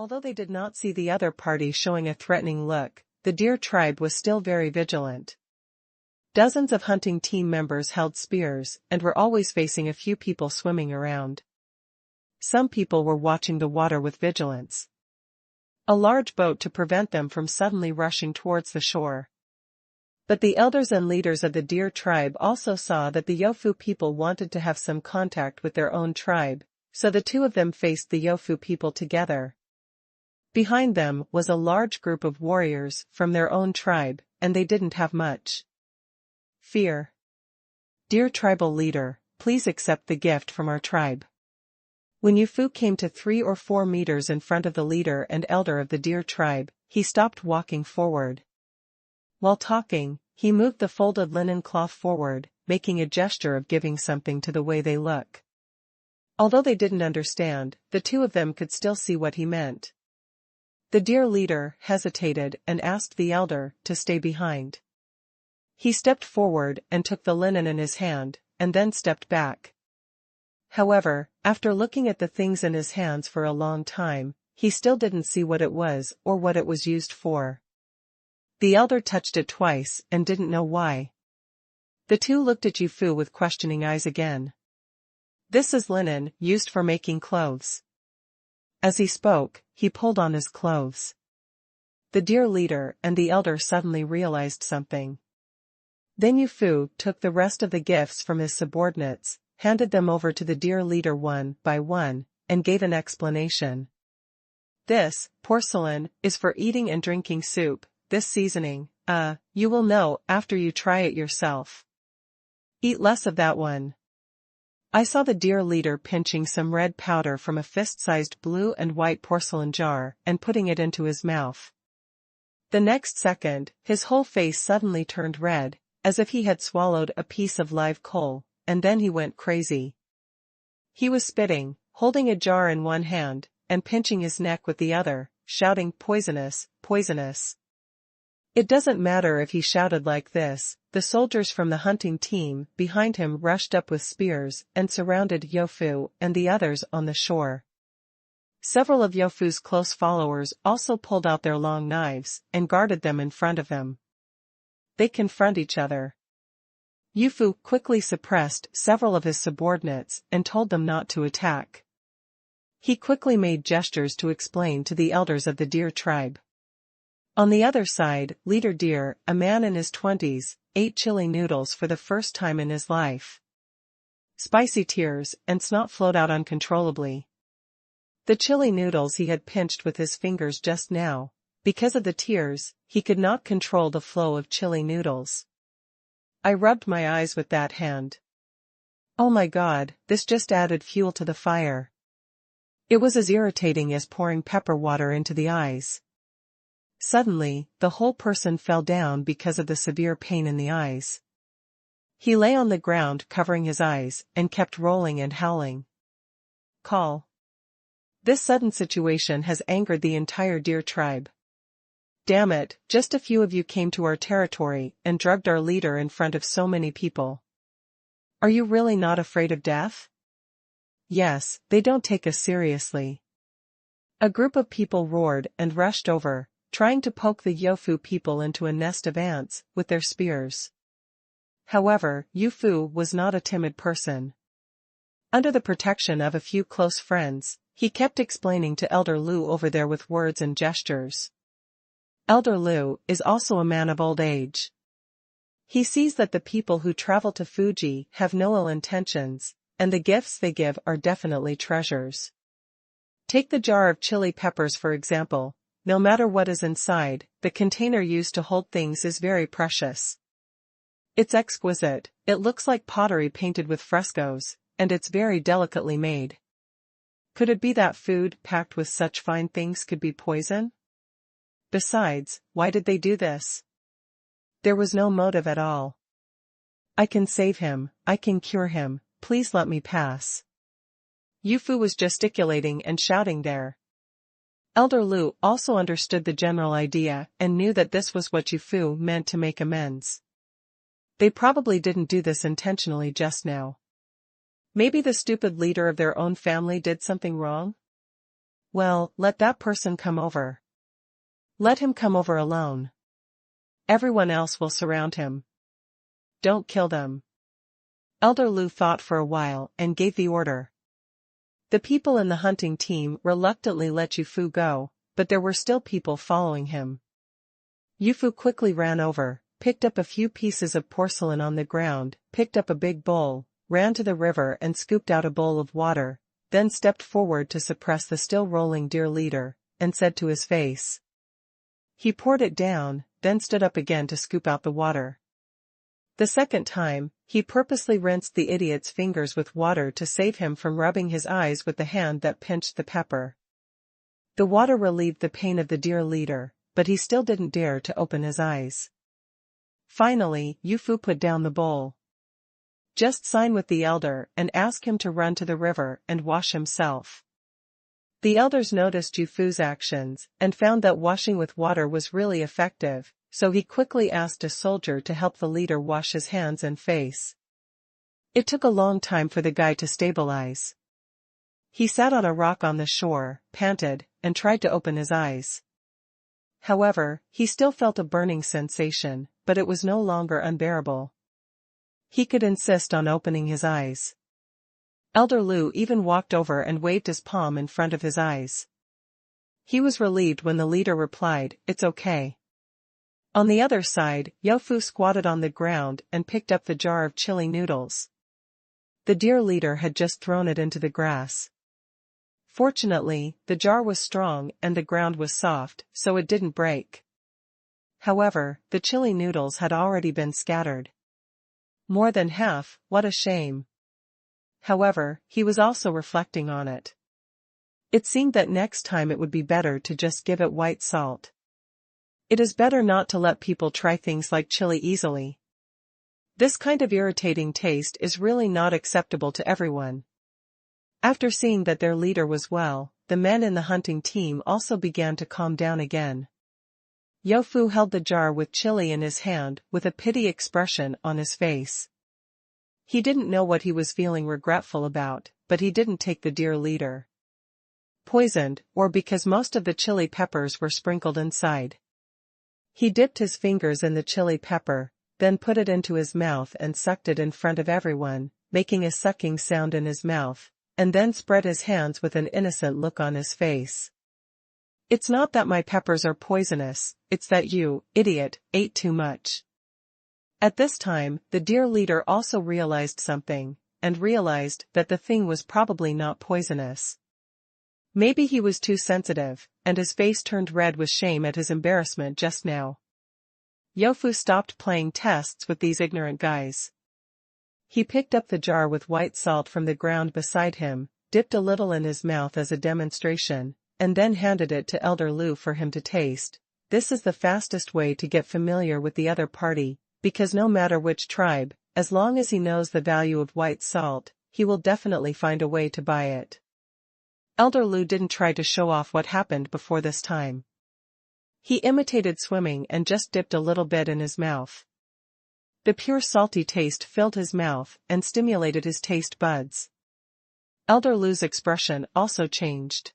Although they did not see the other party showing a threatening look, the deer tribe was still very vigilant. Dozens of hunting team members held spears and were always facing a few people swimming around. Some people were watching the water with vigilance. A large boat to prevent them from suddenly rushing towards the shore. But the elders and leaders of the deer tribe also saw that the Yofu people wanted to have some contact with their own tribe, so the two of them faced the Yofu people together. Behind them was a large group of warriors from their own tribe, and they didn't have much fear. Dear tribal leader, please accept the gift from our tribe. When Yufu came to 3 or 4 meters in front of the leader and elder of the deer tribe, he stopped walking forward. While talking, he moved the folded linen cloth forward, making a gesture of giving something to the way they look. Although they didn't understand, the two of them could still see what he meant. The deer leader hesitated and asked the elder to stay behind. He stepped forward and took the linen in his hand, and then stepped back. However, after looking at the things in his hands for a long time, he still didn't see what it was or what it was used for. The elder touched it twice and didn't know why. The two looked at Yufu with questioning eyes again. This is linen, used for making clothes. As he spoke, he pulled on his clothes. The deer leader and the elder suddenly realized something. Then Yufu took the rest of the gifts from his subordinates, handed them over to the deer leader one by one, and gave an explanation. This porcelain is for eating and drinking soup. This seasoning, you will know after you try it yourself. Eat less of that one. I saw the deer leader pinching some red powder from a fist-sized blue and white porcelain jar and putting it into his mouth. The next second, his whole face suddenly turned red, as if he had swallowed a piece of live coal, and then he went crazy. He was spitting, holding a jar in one hand, and pinching his neck with the other, shouting poisonous, poisonous. It doesn't matter if he shouted like this, the soldiers from the hunting team behind him rushed up with spears and surrounded Yofu and the others on the shore. Several of Yofu's close followers also pulled out their long knives and guarded them in front of him. They confront each other. Yufu quickly suppressed several of his subordinates and told them not to attack. He quickly made gestures to explain to the elders of the deer tribe. On the other side, Leader Deer, a man in his 20s, ate chili noodles for the first time in his life. Spicy tears and snot flowed out uncontrollably. The chili noodles he had pinched with his fingers just now. Because of the tears, he could not control the flow of chili noodles. I rubbed my eyes with that hand. Oh my God, this just added fuel to the fire. It was as irritating as pouring pepper water into the eyes. Suddenly, the whole person fell down because of the severe pain in the eyes. He lay on the ground covering his eyes and kept rolling and howling. Call. This sudden situation has angered the entire deer tribe. Damn it, just a few of you came to our territory and drugged our leader in front of so many people. Are you really not afraid of death? Yes, they don't take us seriously. A group of people roared and rushed over, trying to poke the Yofu people into a nest of ants with their spears. However, Yufu was not a timid person. Under the protection of a few close friends, he kept explaining to Elder Lu over there with words and gestures. Elder Lu is also a man of old age. He sees that the people who travel to Fuji have no ill intentions, and the gifts they give are definitely treasures. Take the jar of chili peppers for example. No matter what is inside, the container used to hold things is very precious. It's exquisite, it looks like pottery painted with frescoes, and it's very delicately made. Could it be that food packed with such fine things could be poison? Besides, why did they do this? There was no motive at all. I can save him, I can cure him, please let me pass. Yufu was gesticulating and shouting there. Elder Lu also understood the general idea and knew that this was what Yufu meant to make amends. They probably didn't do this intentionally just now. Maybe the stupid leader of their own family did something wrong? Well, let that person come over. Let him come over alone. Everyone else will surround him. Don't kill them. Elder Lu thought for a while and gave the order. The people in the hunting team reluctantly let Yufu go, but there were still people following him. Yufu quickly ran over, picked up a few pieces of porcelain on the ground, picked up a big bowl, ran to the river and scooped out a bowl of water, then stepped forward to suppress the still rolling deer leader, and said to his face. He poured it down, then stood up again to scoop out the water. The second time, he purposely rinsed the idiot's fingers with water to save him from rubbing his eyes with the hand that pinched the pepper. The water relieved the pain of the deer leader, but he still didn't dare to open his eyes. Finally, Yufu put down the bowl. Just sign with the elder and ask him to run to the river and wash himself. The elders noticed Yufu's actions and found that washing with water was really effective, so he quickly asked a soldier to help the leader wash his hands and face. It took a long time for the guy to stabilize. He sat on a rock on the shore, panted, and tried to open his eyes. However, he still felt a burning sensation, but it was no longer unbearable. He could insist on opening his eyes. Elder Lu even walked over and waved his palm in front of his eyes. He was relieved when the leader replied, "It's okay." On the other side, Yofu squatted on the ground and picked up the jar of chili noodles. The deer leader had just thrown it into the grass. Fortunately, the jar was strong and the ground was soft, so it didn't break. However, the chili noodles had already been scattered. More than half, what a shame. However, he was also reflecting on it. It seemed that next time it would be better to just give it white salt. It is better not to let people try things like chili easily. This kind of irritating taste is really not acceptable to everyone. After seeing that their leader was well, the men in the hunting team also began to calm down again. Yofu held the jar with chili in his hand with a pity expression on his face. He didn't know what he was feeling regretful about, but he didn't take the deer leader. Poisoned, or because most of the chili peppers were sprinkled inside. He dipped his fingers in the chili pepper, then put it into his mouth and sucked it in front of everyone, making a sucking sound in his mouth, and then spread his hands with an innocent look on his face. It's not that my peppers are poisonous, it's that you, idiot, ate too much. At this time, the deer leader also realized something, and realized that the thing was probably not poisonous. Maybe he was too sensitive, and his face turned red with shame at his embarrassment just now. Yofu stopped playing tests with these ignorant guys. He picked up the jar with white salt from the ground beside him, dipped a little in his mouth as a demonstration, and then handed it to Elder Lu for him to taste. This is the fastest way to get familiar with the other party, because no matter which tribe, as long as he knows the value of white salt, he will definitely find a way to buy it. Elder Lu didn't try to show off what happened before this time. He imitated swimming and just dipped a little bit in his mouth. The pure salty taste filled his mouth and stimulated his taste buds. Elder Lu's expression also changed.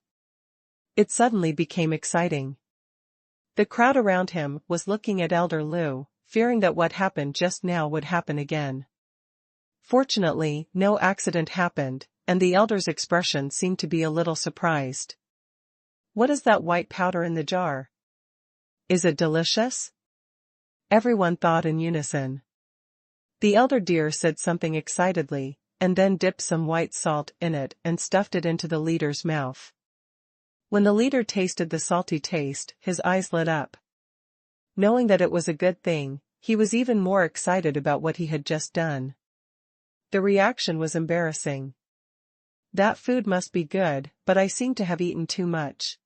It suddenly became exciting. The crowd around him was looking at Elder Lu, fearing that what happened just now would happen again. Fortunately, no accident happened, and the elder's expression seemed to be a little surprised. "What is that white powder in the jar? Is it delicious?" Everyone thought in unison. The elder deer said something excitedly, and then dipped some white salt in it and stuffed it into the leader's mouth. When the leader tasted the salty taste, his eyes lit up. Knowing that it was a good thing, he was even more excited about what he had just done. The reaction was embarrassing. "That food must be good, but I seem to have eaten too much."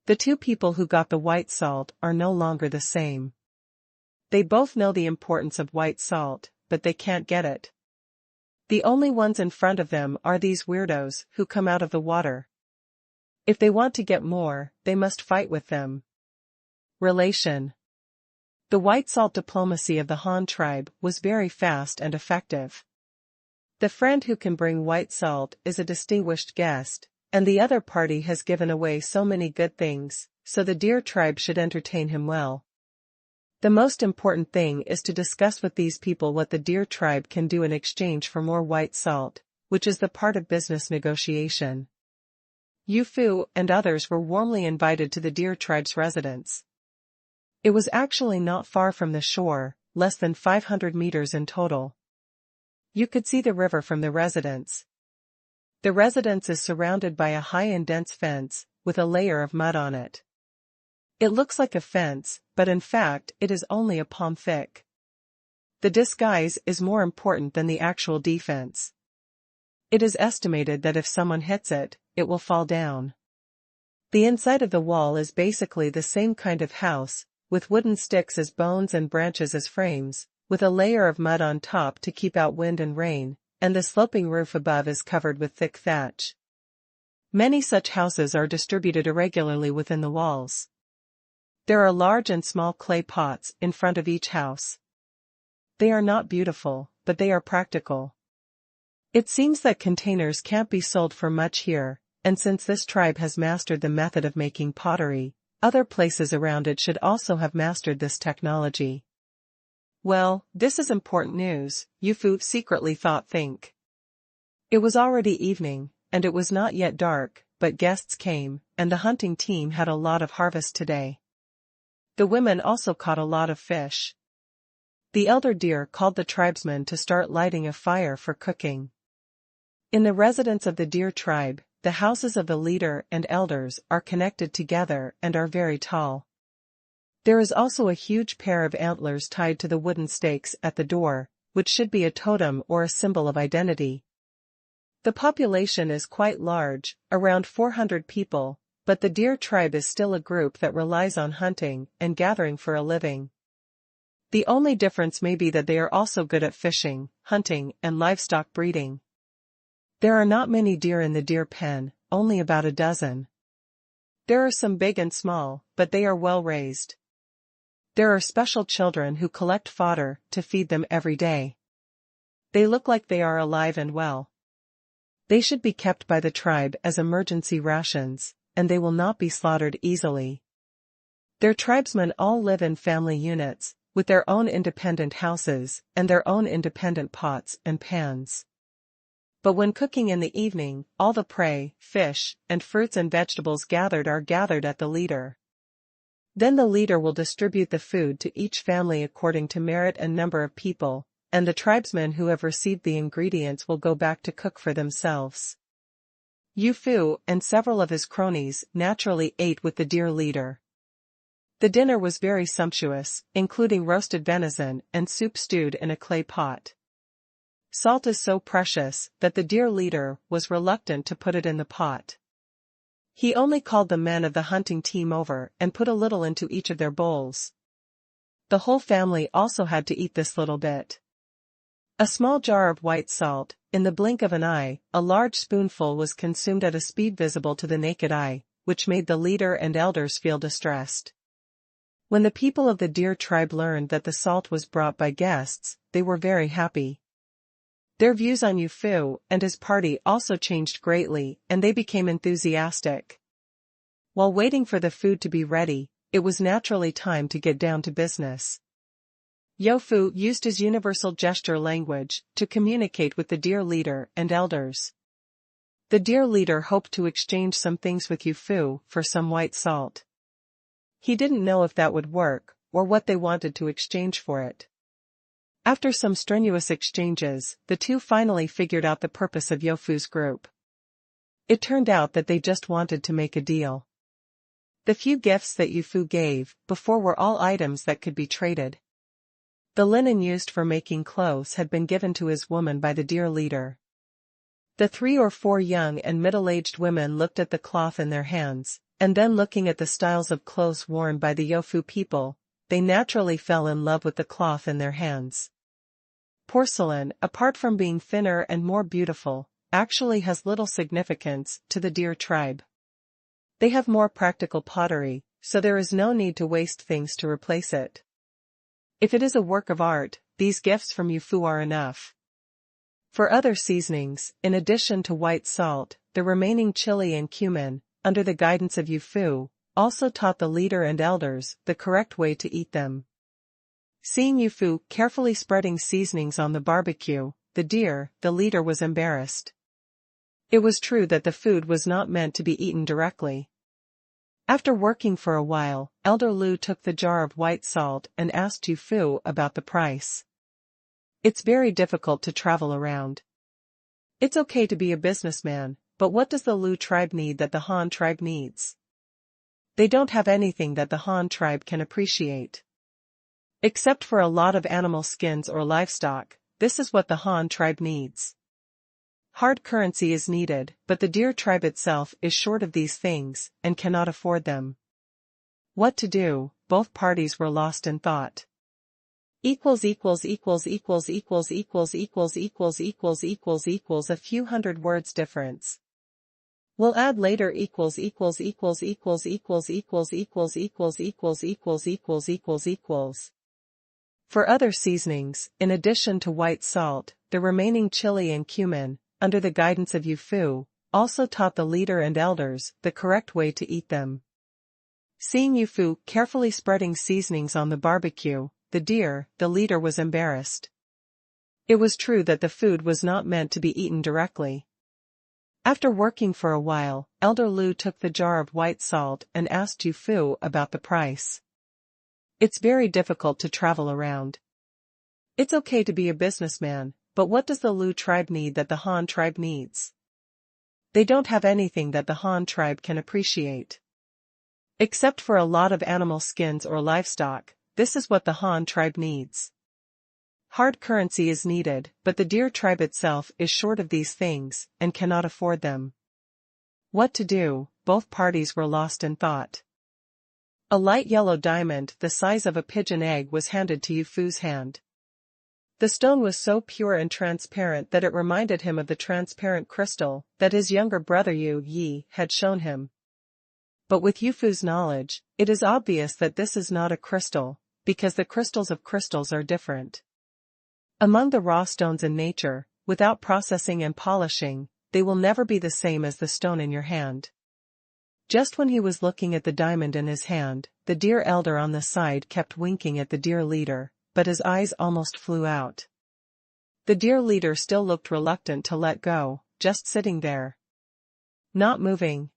The two people who got the white salt are no longer the same. They both know the importance of white salt, but they can't get it. The only ones in front of them are these weirdos who come out of the water. If they want to get more, they must fight with them. Relation. The white salt diplomacy of the Han tribe was very fast and effective. The friend who can bring white salt is a distinguished guest, and the other party has given away so many good things, so the deer tribe should entertain him well. The most important thing is to discuss with these people what the deer tribe can do in exchange for more white salt, which is the part of business negotiation. Yu Fu and others were warmly invited to the deer tribe's residence. It was actually not far from the shore, less than 500 meters in total. You could see the river from the residence. The residence is surrounded by a high and dense fence, with a layer of mud on it. It looks like a fence, but in fact it is only a palm thick. The disguise is more important than the actual defense. It is estimated that if someone hits it, it will fall down. The inside of the wall is basically the same kind of house, with wooden sticks as bones and branches as frames, with a layer of mud on top to keep out wind and rain, and the sloping roof above is covered with thick thatch. Many such houses are distributed irregularly within the walls. There are large and small clay pots in front of each house. They are not beautiful, but they are practical. It seems that containers can't be sold for much here, and since this tribe has mastered the method of making pottery, other places around it should also have mastered this technology. Well, this is important news, Yu Fu secretly think. It was already evening, and it was not yet dark, but guests came, and the hunting team had a lot of harvest today. The women also caught a lot of fish. The elder deer called the tribesmen to start lighting a fire for cooking. In the residence of the deer tribe, the houses of the leader and elders are connected together and are very tall. There is also a huge pair of antlers tied to the wooden stakes at the door, which should be a totem or a symbol of identity. The population is quite large, around 400 people, but the deer tribe is still a group that relies on hunting and gathering for a living. The only difference may be that they are also good at fishing, hunting, and livestock breeding. There are not many deer in the deer pen, only about a dozen. There are some big and small, but they are well raised. There are special children who collect fodder to feed them every day. They look like they are alive and well. They should be kept by the tribe as emergency rations, and they will not be slaughtered easily. Their tribesmen all live in family units, with their own independent houses, and their own independent pots and pans. But when cooking in the evening, all the prey, fish, and fruits and vegetables are gathered at the leader. Then the leader will distribute the food to each family according to merit and number of people, and the tribesmen who have received the ingredients will go back to cook for themselves. Yu Fu and several of his cronies naturally ate with the deer leader. The dinner was very sumptuous, including roasted venison and soup stewed in a clay pot. Salt is so precious that the deer leader was reluctant to put it in the pot. He only called the men of the hunting team over and put a little into each of their bowls. The whole family also had to eat this little bit. A small jar of white salt, in the blink of an eye, a large spoonful was consumed at a speed visible to the naked eye, which made the leader and elders feel distressed. When the people of the deer tribe learned that the salt was brought by guests, they were very happy. Their views on Yu Fu and his party also changed greatly, and they became enthusiastic. While waiting for the food to be ready, it was naturally time to get down to business. Yu Fu used his universal gesture language to communicate with the deer leader and elders. The deer leader hoped to exchange some things with Yu Fu for some white salt. He didn't know if that would work, or what they wanted to exchange for it. After some strenuous exchanges, the two finally figured out the purpose of Yu Fu's group. It turned out that they just wanted to make a deal. The few gifts that Yu Fu gave before were all items that could be traded. The linen used for making clothes had been given to his woman by the deer leader. The 3 or 4 young and middle-aged women looked at the cloth in their hands, and then looking at the styles of clothes worn by the Yu Fu people, they naturally fell in love with the cloth in their hands. Porcelain, apart from being thinner and more beautiful, actually has little significance to the deer tribe. They have more practical pottery, so there is no need to waste things to replace it. If it is a work of art, these gifts from Yu Fu are enough. For other seasonings, in addition to white salt, the remaining chili and cumin, under the guidance of Yu Fu, also taught the leader and elders the correct way to eat them. Seeing Yu Fu carefully spreading seasonings on the barbecue, the leader was embarrassed. It was true that the food was not meant to be eaten directly. After working for a while, Elder Lu took the jar of white salt and asked Yu Fu about the price. It's very difficult to travel around. It's okay to be a businessman, but what does the Lu tribe need that the Han tribe needs? They don't have anything that the Han tribe can appreciate. Except for a lot of animal skins or livestock, this is what the Han tribe needs. Hard currency is needed, but the deer tribe itself is short of these things, and cannot afford them. What to do? Both parties were lost in thought. A few hundred words difference. We'll add later . For other seasonings, in addition to white salt, the remaining chili and cumin, under the guidance of Yu Fu, also taught the leader and elders the correct way to eat them. Seeing Yu Fu carefully spreading seasonings on the barbecue, the leader was embarrassed. It was true that the food was not meant to be eaten directly. After working for a while, Elder Lu took the jar of white salt and asked Yu Fu about the price. It's very difficult to travel around. It's okay to be a businessman, but what does the Lu tribe need that the Han tribe needs? They don't have anything that the Han tribe can appreciate. Except for a lot of animal skins or livestock, this is what the Han tribe needs. Hard currency is needed, but the deer tribe itself is short of these things, and cannot afford them. What to do? Both parties were lost in thought. A light yellow diamond the size of a pigeon egg was handed to Yu Fu's hand. The stone was so pure and transparent that it reminded him of the transparent crystal that his younger brother Yu Yi had shown him. But with Yu Fu's knowledge, it is obvious that this is not a crystal, because the crystals of crystals are different. Among the raw stones in nature, without processing and polishing, they will never be the same as the stone in your hand. Just when he was looking at the diamond in his hand, the deer elder on the side kept winking at the deer leader, but his eyes almost flew out. The deer leader still looked reluctant to let go, just sitting there. Not moving.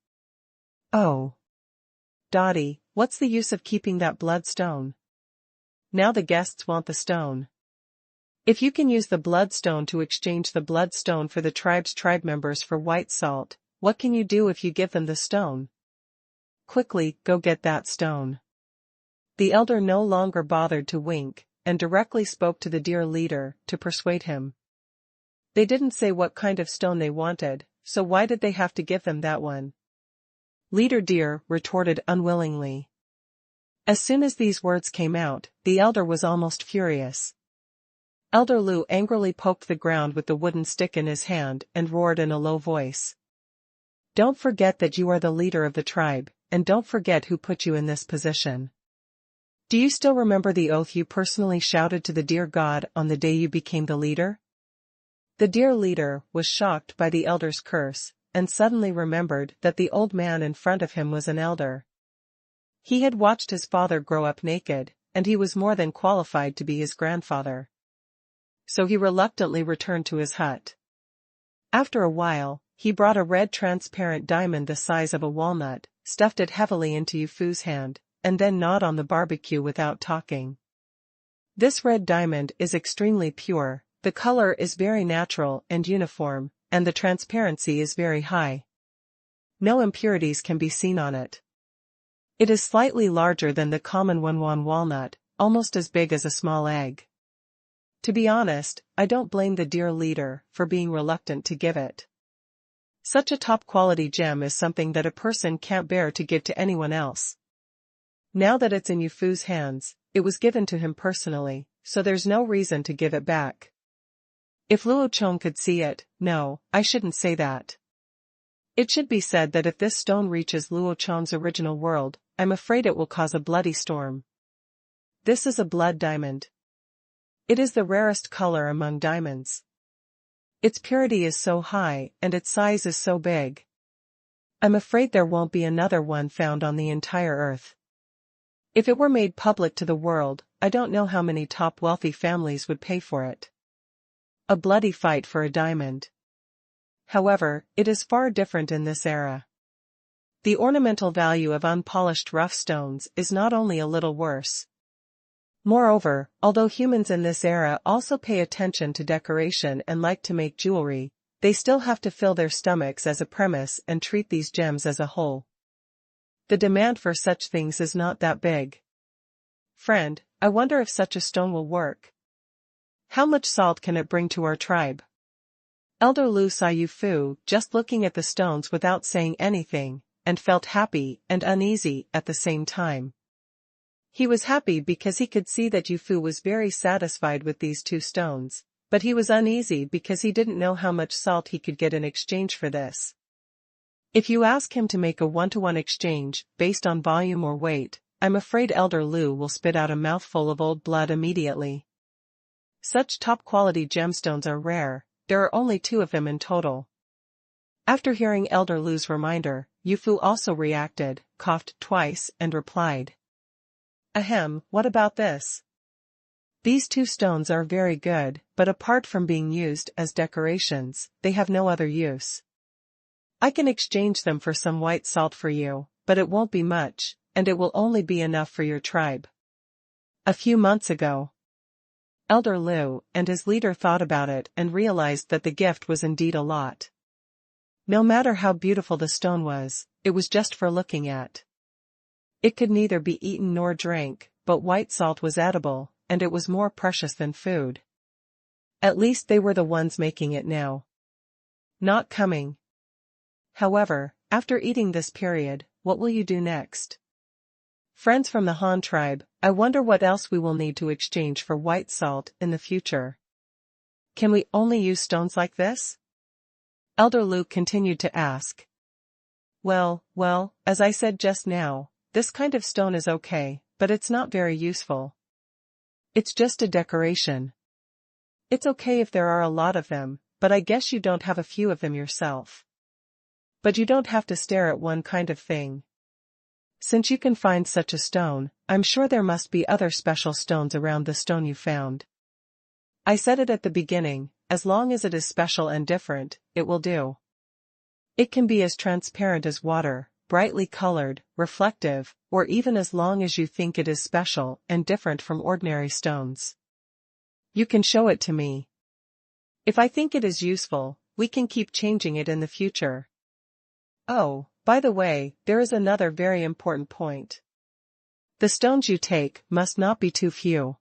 Oh. Dottie, what's the use of keeping that bloodstone? Now the guests want the stone. If you can use the bloodstone to exchange the bloodstone for the tribe's tribe members for white salt, what can you do if you give them the stone? Quickly, go get that stone. The elder no longer bothered to wink, and directly spoke to the deer leader to persuade him. They didn't say what kind of stone they wanted, so why did they have to give them that one? Leader Deer retorted unwillingly. As soon as these words came out, the elder was almost furious. Elder Lu angrily poked the ground with the wooden stick in his hand and roared in a low voice. Don't forget that you are the leader of the tribe, and don't forget who put you in this position. Do you still remember the oath you personally shouted to the deer god on the day you became the leader? The deer leader was shocked by the elder's curse, and suddenly remembered that the old man in front of him was an elder. He had watched his father grow up naked, and he was more than qualified to be his grandfather. So he reluctantly returned to his hut. After a while, he brought a red transparent diamond the size of a walnut, stuffed it heavily into Yu Fu's hand, and then gnawed on the barbecue without talking. This red diamond is extremely pure, the color is very natural and uniform, and the transparency is very high. No impurities can be seen on it. It is slightly larger than the common Wenwan walnut, almost as big as a small egg. To be honest, I don't blame the deer leader for being reluctant to give it. Such a top-quality gem is something that a person can't bear to give to anyone else. Now that it's in Yu Fu's hands, it was given to him personally, so there's no reason to give it back. If Luo Chong could see it, no, I shouldn't say that. It should be said that if this stone reaches Luo Chong's original world, I'm afraid it will cause a bloody storm. This is a blood diamond. It is the rarest color among diamonds. Its purity is so high and its size is so big, I'm afraid there won't be another one found on the entire earth. If it were made public to the world, I don't know how many top wealthy families would pay for it. A bloody fight for a diamond. However, it is far different in this era. The ornamental value of unpolished rough stones is not only a little worse. Moreover, although humans in this era also pay attention to decoration and like to make jewelry, they still have to fill their stomachs as a premise and treat these gems as a whole. The demand for such things is not that big. Friend, I wonder if such a stone will work. How much salt can it bring to our tribe? Elder Lu saw Yu Fu just looking at the stones without saying anything, and felt happy and uneasy at the same time. He was happy because he could see that Yu Fu was very satisfied with these 2 stones, but he was uneasy because he didn't know how much salt he could get in exchange for this. If you ask him to make a 1-to-1 exchange, based on volume or weight, I'm afraid Elder Lu will spit out a mouthful of old blood immediately. Such top-quality gemstones are rare, there are only 2 of them in total. After hearing Elder Lu's reminder, Yu Fu also reacted, coughed twice, and replied. Ahem, what about this? These 2 stones are very good, but apart from being used as decorations, they have no other use. I can exchange them for some white salt for you, but it won't be much, and it will only be enough for your tribe. A few months ago, Elder Lu and his leader thought about it and realized that the gift was indeed a lot. No matter how beautiful the stone was, it was just for looking at. It could neither be eaten nor drank, but white salt was edible, and it was more precious than food. At least they were the ones making it now. Not coming. However, after eating this period, what will you do next? Friends from the Han tribe, I wonder what else we will need to exchange for white salt in the future. Can we only use stones like this? Elder Lu continued to ask. Well, as I said just now, this kind of stone is okay, but it's not very useful. It's just a decoration. It's okay if there are a lot of them, but I guess you don't have a few of them yourself. But you don't have to stare at one kind of thing. Since you can find such a stone, I'm sure there must be other special stones around the stone you found. I said it at the beginning, as long as it is special and different, it will do. It can be as transparent as water, brightly colored, reflective, or even as long as you think it is special and different from ordinary stones. You can show it to me. If I think it is useful, we can keep changing it in the future. Oh, by the way, there is another very important point. The stones you take must not be too few.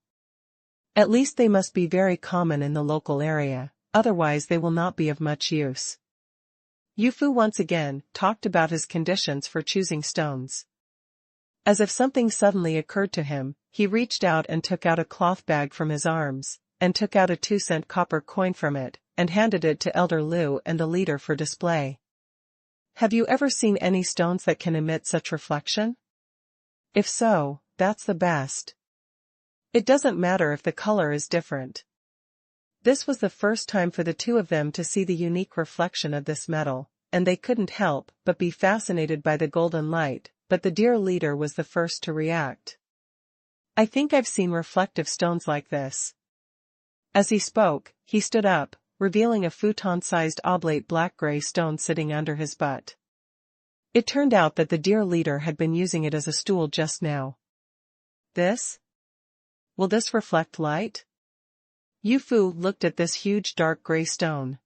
At least they must be very common in the local area, otherwise they will not be of much use. Yu Fu once again talked about his conditions for choosing stones. As if something suddenly occurred to him, he reached out and took out a cloth bag from his arms, and took out a 2-cent copper coin from it, and handed it to Elder Lu and the leader for display. Have you ever seen any stones that can emit such reflection? If so, that's the best. It doesn't matter if the color is different. This was the first time for the 2 of them to see the unique reflection of this metal, and they couldn't help but be fascinated by the golden light, but the dear leader was the first to react. I think I've seen reflective stones like this. As he spoke, he stood up, revealing a futon-sized oblate black-gray stone sitting under his butt. It turned out that the dear leader had been using it as a stool just now. This? Will this reflect light? Yu Fu looked at this huge dark gray stone.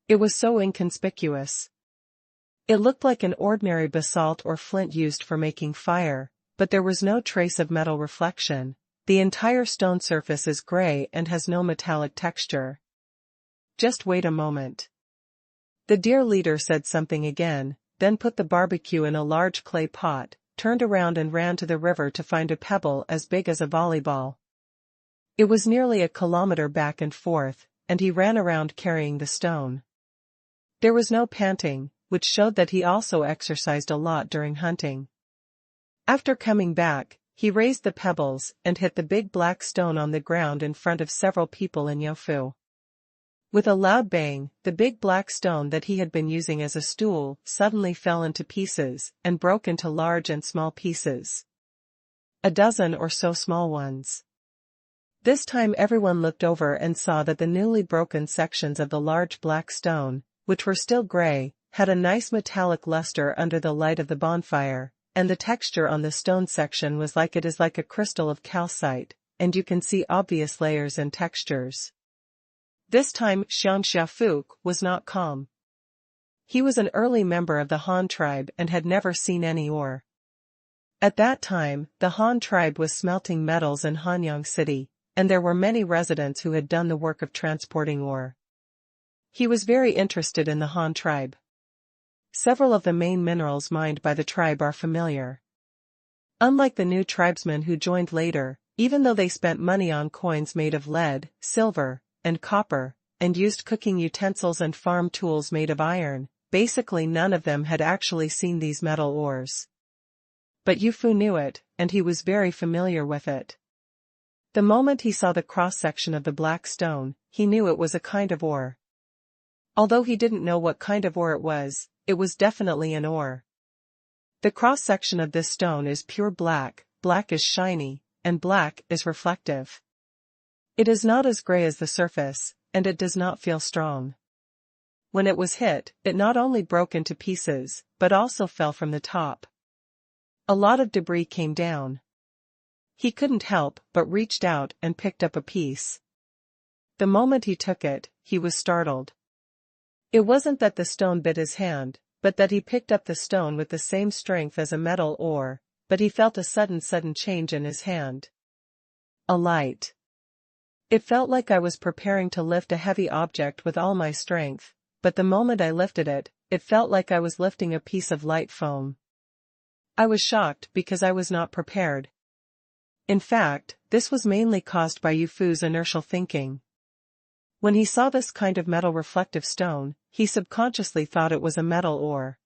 It was so inconspicuous. It looked like an ordinary basalt or flint used for making fire, but there was no trace of metal reflection. The entire stone surface is gray and has no metallic texture. Just wait a moment. The dear leader said something again, then put the barbecue in a large clay pot, turned around and ran to the river to find a pebble as big as a volleyball. It was nearly a kilometer back and forth, and he ran around carrying the stone. There was no panting, which showed that he also exercised a lot during hunting. After coming back, he raised the pebbles and hit the big black stone on the ground in front of several people in Yu Fu. With a loud bang, the big black stone that he had been using as a stool suddenly fell into pieces and broke into large and small pieces. A dozen or so small ones. This time everyone looked over and saw that the newly broken sections of the large black stone, which were still gray, had a nice metallic luster under the light of the bonfire, and the texture on the stone section was like a crystal of calcite, and you can see obvious layers and textures. This time Xiang Xiafuk was not calm. He was an early member of the Han tribe and had never seen any ore. At that time, the Han tribe was smelting metals in Hanyang City, and there were many residents who had done the work of transporting ore. He was very interested in the Han tribe. Several of the main minerals mined by the tribe are familiar. Unlike the new tribesmen who joined later, even though they spent money on coins made of lead, silver, and copper, and used cooking utensils and farm tools made of iron, basically none of them had actually seen these metal ores. But Yu Fu knew it, and he was very familiar with it. The moment he saw the cross-section of the black stone, he knew it was a kind of ore. Although he didn't know what kind of ore it was definitely an ore. The cross-section of this stone is pure black, black is shiny, and black is reflective. It is not as gray as the surface, and it does not feel strong. When it was hit, it not only broke into pieces, but also fell from the top. A lot of debris came down. He couldn't help but reached out and picked up a piece. The moment he took it, he was startled. It wasn't that the stone bit his hand, but that he picked up the stone with the same strength as a metal ore, but he felt a sudden change in his hand. A light. It felt like I was preparing to lift a heavy object with all my strength, but the moment I lifted it, it felt like I was lifting a piece of light foam. I was shocked because I was not prepared. In fact, this was mainly caused by Yu Fu's inertial thinking. When he saw this kind of metal reflective stone, he subconsciously thought it was a metal ore.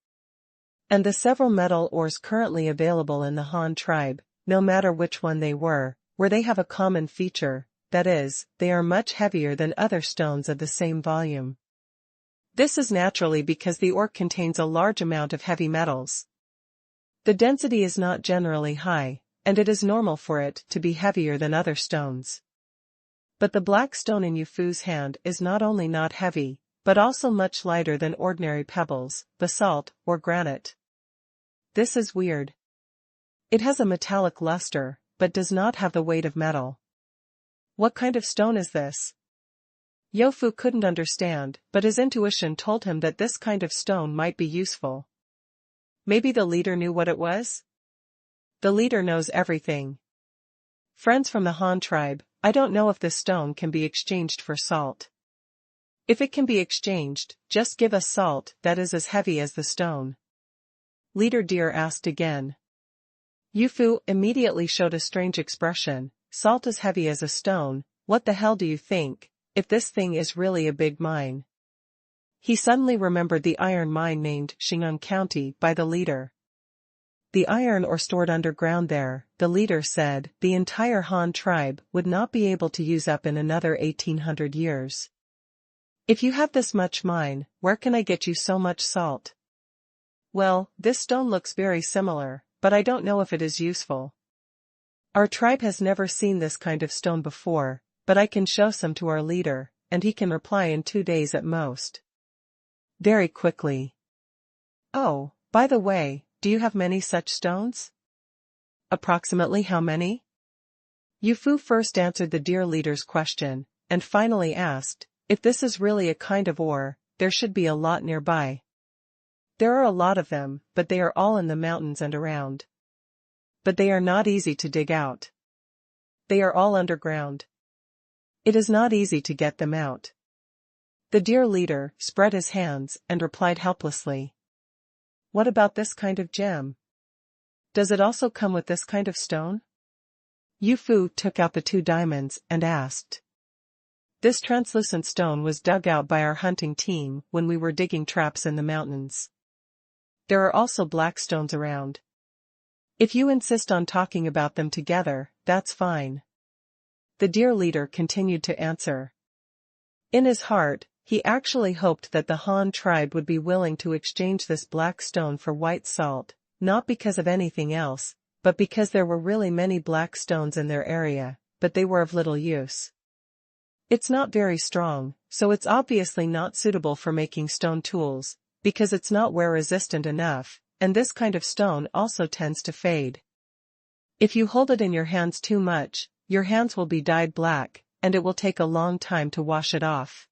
And the several metal ores currently available in the Han tribe, no matter which one they were, they have a common feature, that is, they are much heavier than other stones of the same volume. This is naturally because the ore contains a large amount of heavy metals. The density is not generally high, and it is normal for it to be heavier than other stones. But the black stone in Yu Fu's hand is not only not heavy, but also much lighter than ordinary pebbles, basalt, or granite. This is weird. It has a metallic luster, but does not have the weight of metal. What kind of stone is this? Yu Fu couldn't understand, but his intuition told him that this kind of stone might be useful. Maybe the leader knew what it was? The leader knows everything. Friends from the Han tribe, I don't know if this stone can be exchanged for salt. If it can be exchanged, just give us salt that is as heavy as the stone. Leader Deer asked again. Yu Fu immediately showed a strange expression. Salt as heavy as a stone, what the hell do you think, if this thing is really a big mine? He suddenly remembered the iron mine named Shingon County by the leader. The iron ore stored underground there, the leader said, the entire Han tribe would not be able to use up in another 1800 years. If you have this much mine, where can I get you so much salt? Well, this stone looks very similar, but I don't know if it is useful. Our tribe has never seen this kind of stone before, but I can show some to our leader, and he can reply in 2 days at most. Very quickly. Oh, by the way, do you have many such stones? Approximately how many? Yu Fu first answered the deer leader's question, and finally asked, if this is really a kind of ore, there should be a lot nearby. There are a lot of them, but they are all in the mountains and around. But they are not easy to dig out. They are all underground. It is not easy to get them out. The deer leader spread his hands and replied helplessly. What about this kind of gem? Does it also come with this kind of stone? Yu Fu took out the 2 diamonds and asked. This translucent stone was dug out by our hunting team when we were digging traps in the mountains. There are also black stones around. If you insist on talking about them together, that's fine. The deer leader continued to answer. In his heart, He actually hoped that the Han tribe would be willing to exchange this black stone for white salt, not because of anything else, but because there were really many black stones in their area, but they were of little use. It's not very strong, so it's obviously not suitable for making stone tools, because it's not wear-resistant enough, and this kind of stone also tends to fade. If you hold it in your hands too much, your hands will be dyed black, and it will take a long time to wash it off.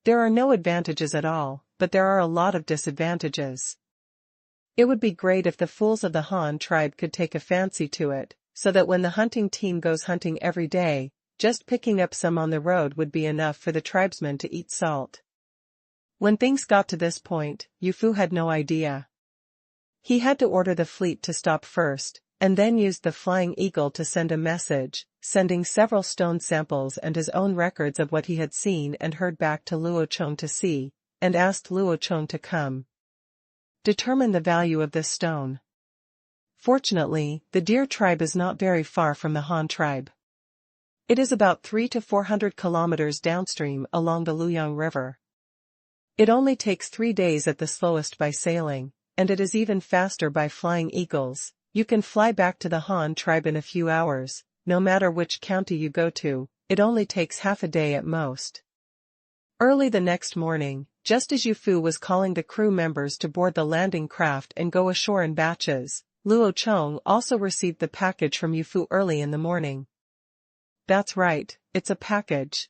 There are no advantages at all, but there are a lot of disadvantages. It would be great if the fools of the Han tribe could take a fancy to it, so that when the hunting team goes hunting every day, just picking up some on the road would be enough for the tribesmen to eat salt. When things got to this point, Yufu had no idea. He had to order the fleet to stop first, and then used the flying eagle to send a message, sending several stone samples and his own records of what he had seen and heard back to Luo Chong to see, and asked Luo Chong to come determine the value of this stone. Fortunately, the deer tribe is not very far from the Han tribe. It is about 300 to 400 kilometers downstream along the Luyang River. It only takes 3 days at the slowest by sailing, and it is even faster by flying eagles. You can fly back to the Han tribe in a few hours, no matter which county you go to, it only takes half a day at most. Early the next morning, just as Yufu was calling the crew members to board the landing craft and go ashore in batches, Luo Chong also received the package from Yufu early in the morning. That's right, it's a package.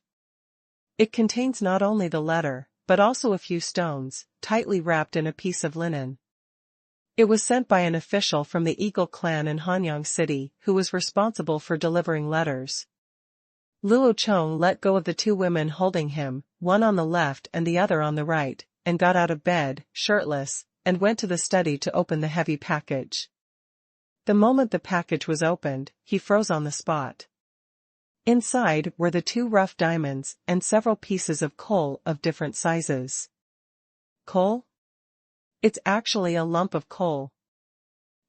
It contains not only the letter, but also a few stones, tightly wrapped in a piece of linen. It was sent by an official from the Eagle clan in Hanyang City, who was responsible for delivering letters. Luo Chong let go of the 2 women holding him, one on the left and the other on the right, and got out of bed, shirtless, and went to the study to open the heavy package. The moment the package was opened, he froze on the spot. Inside were the 2 rough diamonds and several pieces of coal of different sizes. Coal? It's actually a lump of coal.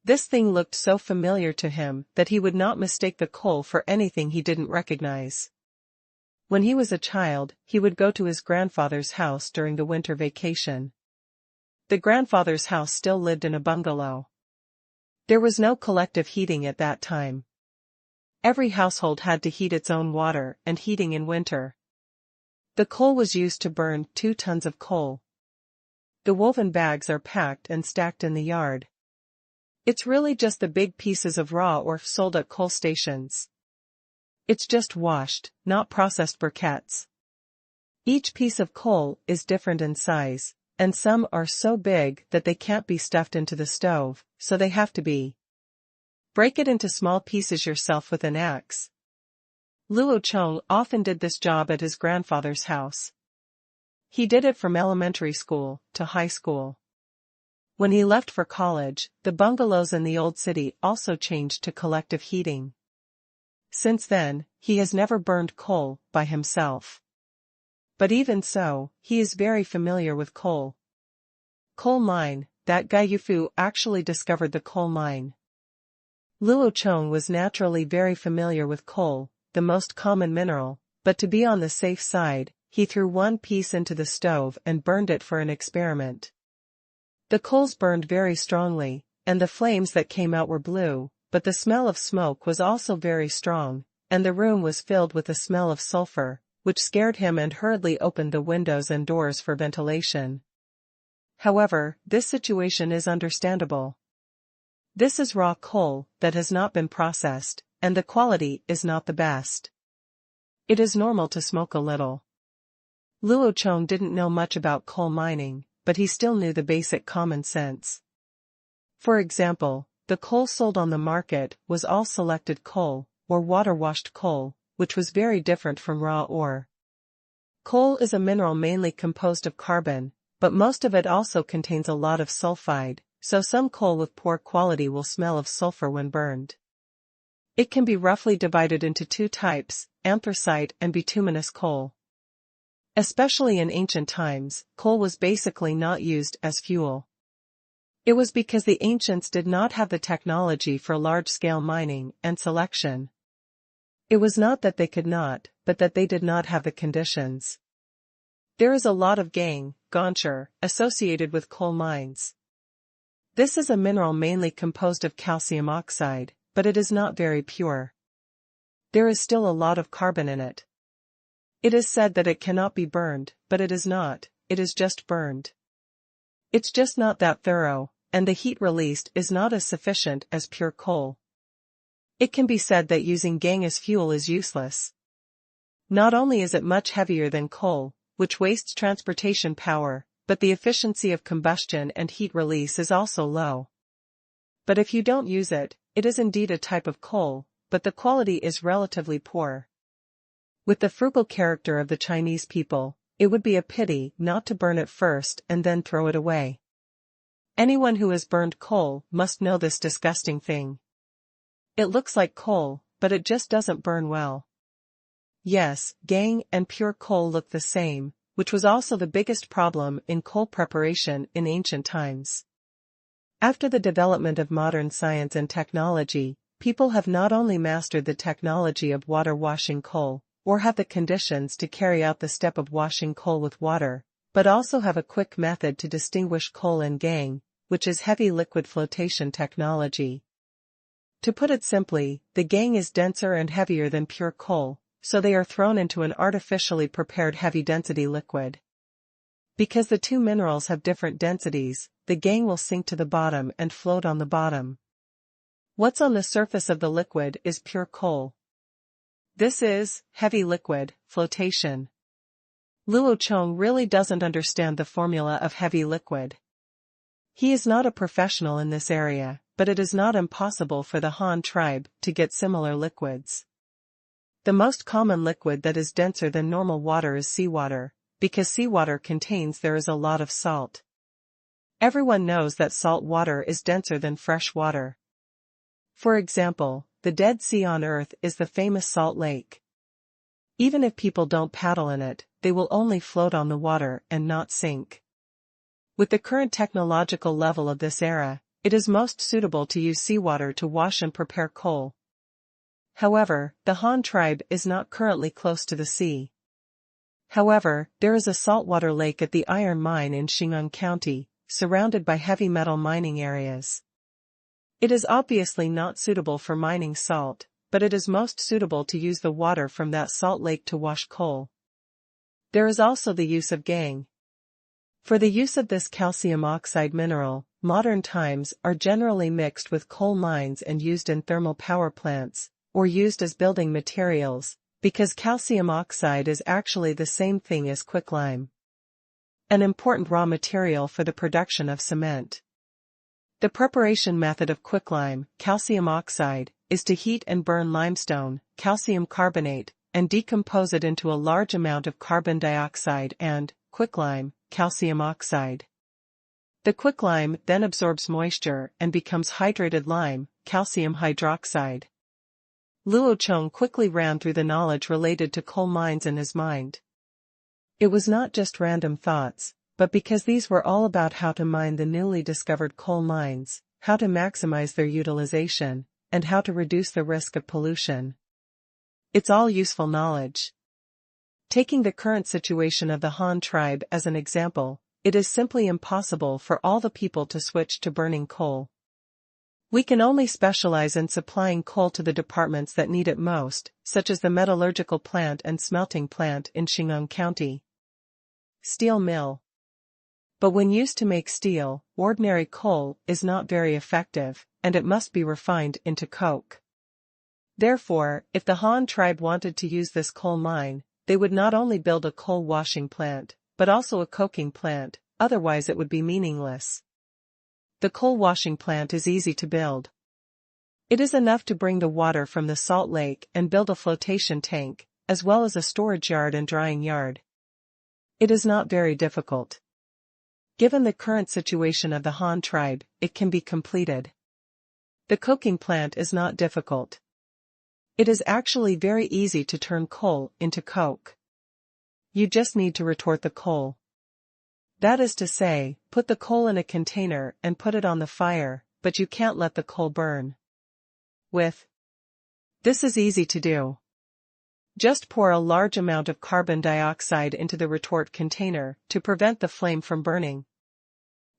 This thing looked so familiar to him that he would not mistake the coal for anything he didn't recognize. When he was a child, he would go to his grandfather's house during the winter vacation. The grandfather's house still lived in a bungalow. There was no collective heating at that time. Every household had to heat its own water and heating in winter. The coal was used to burn 2 tons of coal. The woven bags are packed and stacked in the yard. It's really just the big pieces of raw ore sold at coal stations. It's just washed, not processed briquettes. Each piece of coal is different in size, and some are so big that they can't be stuffed into the stove, so they have to be. Break it into small pieces yourself with an axe. Luo Chong often did this job at his grandfather's house. He did it from elementary school to high school. When he left for college, the bungalows in the old city also changed to collective heating. Since then, he has never burned coal by himself. But even so, he is very familiar with coal. Coal mine, that guy Yufu actually discovered the coal mine. Luo Chong was naturally very familiar with coal, the most common mineral, but to be on the safe side, he threw 1 piece into the stove and burned it for an experiment. The coals burned very strongly, and the flames that came out were blue, but the smell of smoke was also very strong, and the room was filled with the smell of sulfur, which scared him and hurriedly opened the windows and doors for ventilation. However, this situation is understandable. This is raw coal that has not been processed, and the quality is not the best. It is normal to smoke a little. Luo Chong didn't know much about coal mining, but he still knew the basic common sense. For example, the coal sold on the market was all selected coal, or water-washed coal, which was very different from raw ore. Coal is a mineral mainly composed of carbon, but most of it also contains a lot of sulfide, so some coal with poor quality will smell of sulfur when burned. It can be roughly divided into 2 types, anthracite and bituminous coal. Especially in ancient times, coal was basically not used as fuel. It was because the ancients did not have the technology for large-scale mining and selection. It was not that they could not, but that they did not have the conditions. There is a lot of gushed, associated with coal mines. This is a mineral mainly composed of calcium oxide, but it is not very pure. There is still a lot of carbon in it. It is said that it cannot be burned, but it is not, it is just burned. It's just not that thorough, and the heat released is not as sufficient as pure coal. It can be said that using gang as fuel is useless. Not only is it much heavier than coal, which wastes transportation power, but the efficiency of combustion and heat release is also low. But if you don't use it, it is indeed a type of coal, but the quality is relatively poor. With the frugal character of the Chinese people, it would be a pity not to burn it first and then throw it away. Anyone who has burned coal must know this disgusting thing. It looks like coal, but it just doesn't burn well. Yes, gang and pure coal look the same, which was also the biggest problem in coal preparation in ancient times. After the development of modern science and technology, people have not only mastered the technology of water washing coal, or have the conditions to carry out the step of washing coal with water, but also have a quick method to distinguish coal and gang, which is heavy liquid flotation technology. To put it simply, the gang is denser and heavier than pure coal, so they are thrown into an artificially prepared heavy-density liquid. Because the two minerals have different densities, the gang will sink to the bottom and float on the bottom. What's on the surface of the liquid is pure coal. This is heavy liquid flotation. Luo Chong really doesn't understand the formula of heavy liquid. He is not a professional in this area, but it is not impossible for the Han tribe to get similar liquids. The most common liquid that is denser than normal water is seawater, because seawater contains there is a lot of salt. Everyone knows that salt water is denser than fresh water. For example, the Dead Sea on Earth is the famous salt lake. Even if people don't paddle in it, they will only float on the water and not sink. With the current technological level of this era, it is most suitable to use seawater to wash and prepare coal. However, the Han tribe is not currently close to the sea. However, there is a saltwater lake at the iron mine in Qingshu County, surrounded by heavy metal mining areas. It is obviously not suitable for mining salt, but it is most suitable to use the water from that salt lake to wash coal. There is also the use of gang. For the use of this calcium oxide mineral, modern times are generally mixed with coal mines and used in thermal power plants, or used as building materials, because calcium oxide is actually the same thing as quicklime. An important raw material for the production of cement. The preparation method of quicklime, calcium oxide, is to heat and burn limestone, calcium carbonate, and decompose it into a large amount of carbon dioxide and quicklime, calcium oxide. The quicklime then absorbs moisture and becomes hydrated lime, calcium hydroxide. Luo Chong quickly ran through the knowledge related to coal mines in his mind. It was not just random thoughts, but because these were all about how to mine the newly discovered coal mines, how to maximize their utilization, and how to reduce the risk of pollution. It's all useful knowledge. Taking the current situation of the Han tribe as an example, it is simply impossible for all the people to switch to burning coal. We can only specialize in supplying coal to the departments that need it most, such as the metallurgical plant and smelting plant in Qingshu County. Steel mill. But when used to make steel, ordinary coal is not very effective, and it must be refined into coke. Therefore, if the Han tribe wanted to use this coal mine, they would not only build a coal washing plant, but also a coking plant, otherwise it would be meaningless. The coal washing plant is easy to build. It is enough to bring the water from the salt lake and build a flotation tank, as well as a storage yard and drying yard. It is not very difficult. Given the current situation of the Han tribe, it can be completed. The coking plant is not difficult. It is actually very easy to turn coal into coke. You just need to retort the coal. That is to say, put the coal in a container and put it on the fire, but you can't let the coal burn. This is easy to do. Just pour a large amount of carbon dioxide into the retort container to prevent the flame from burning.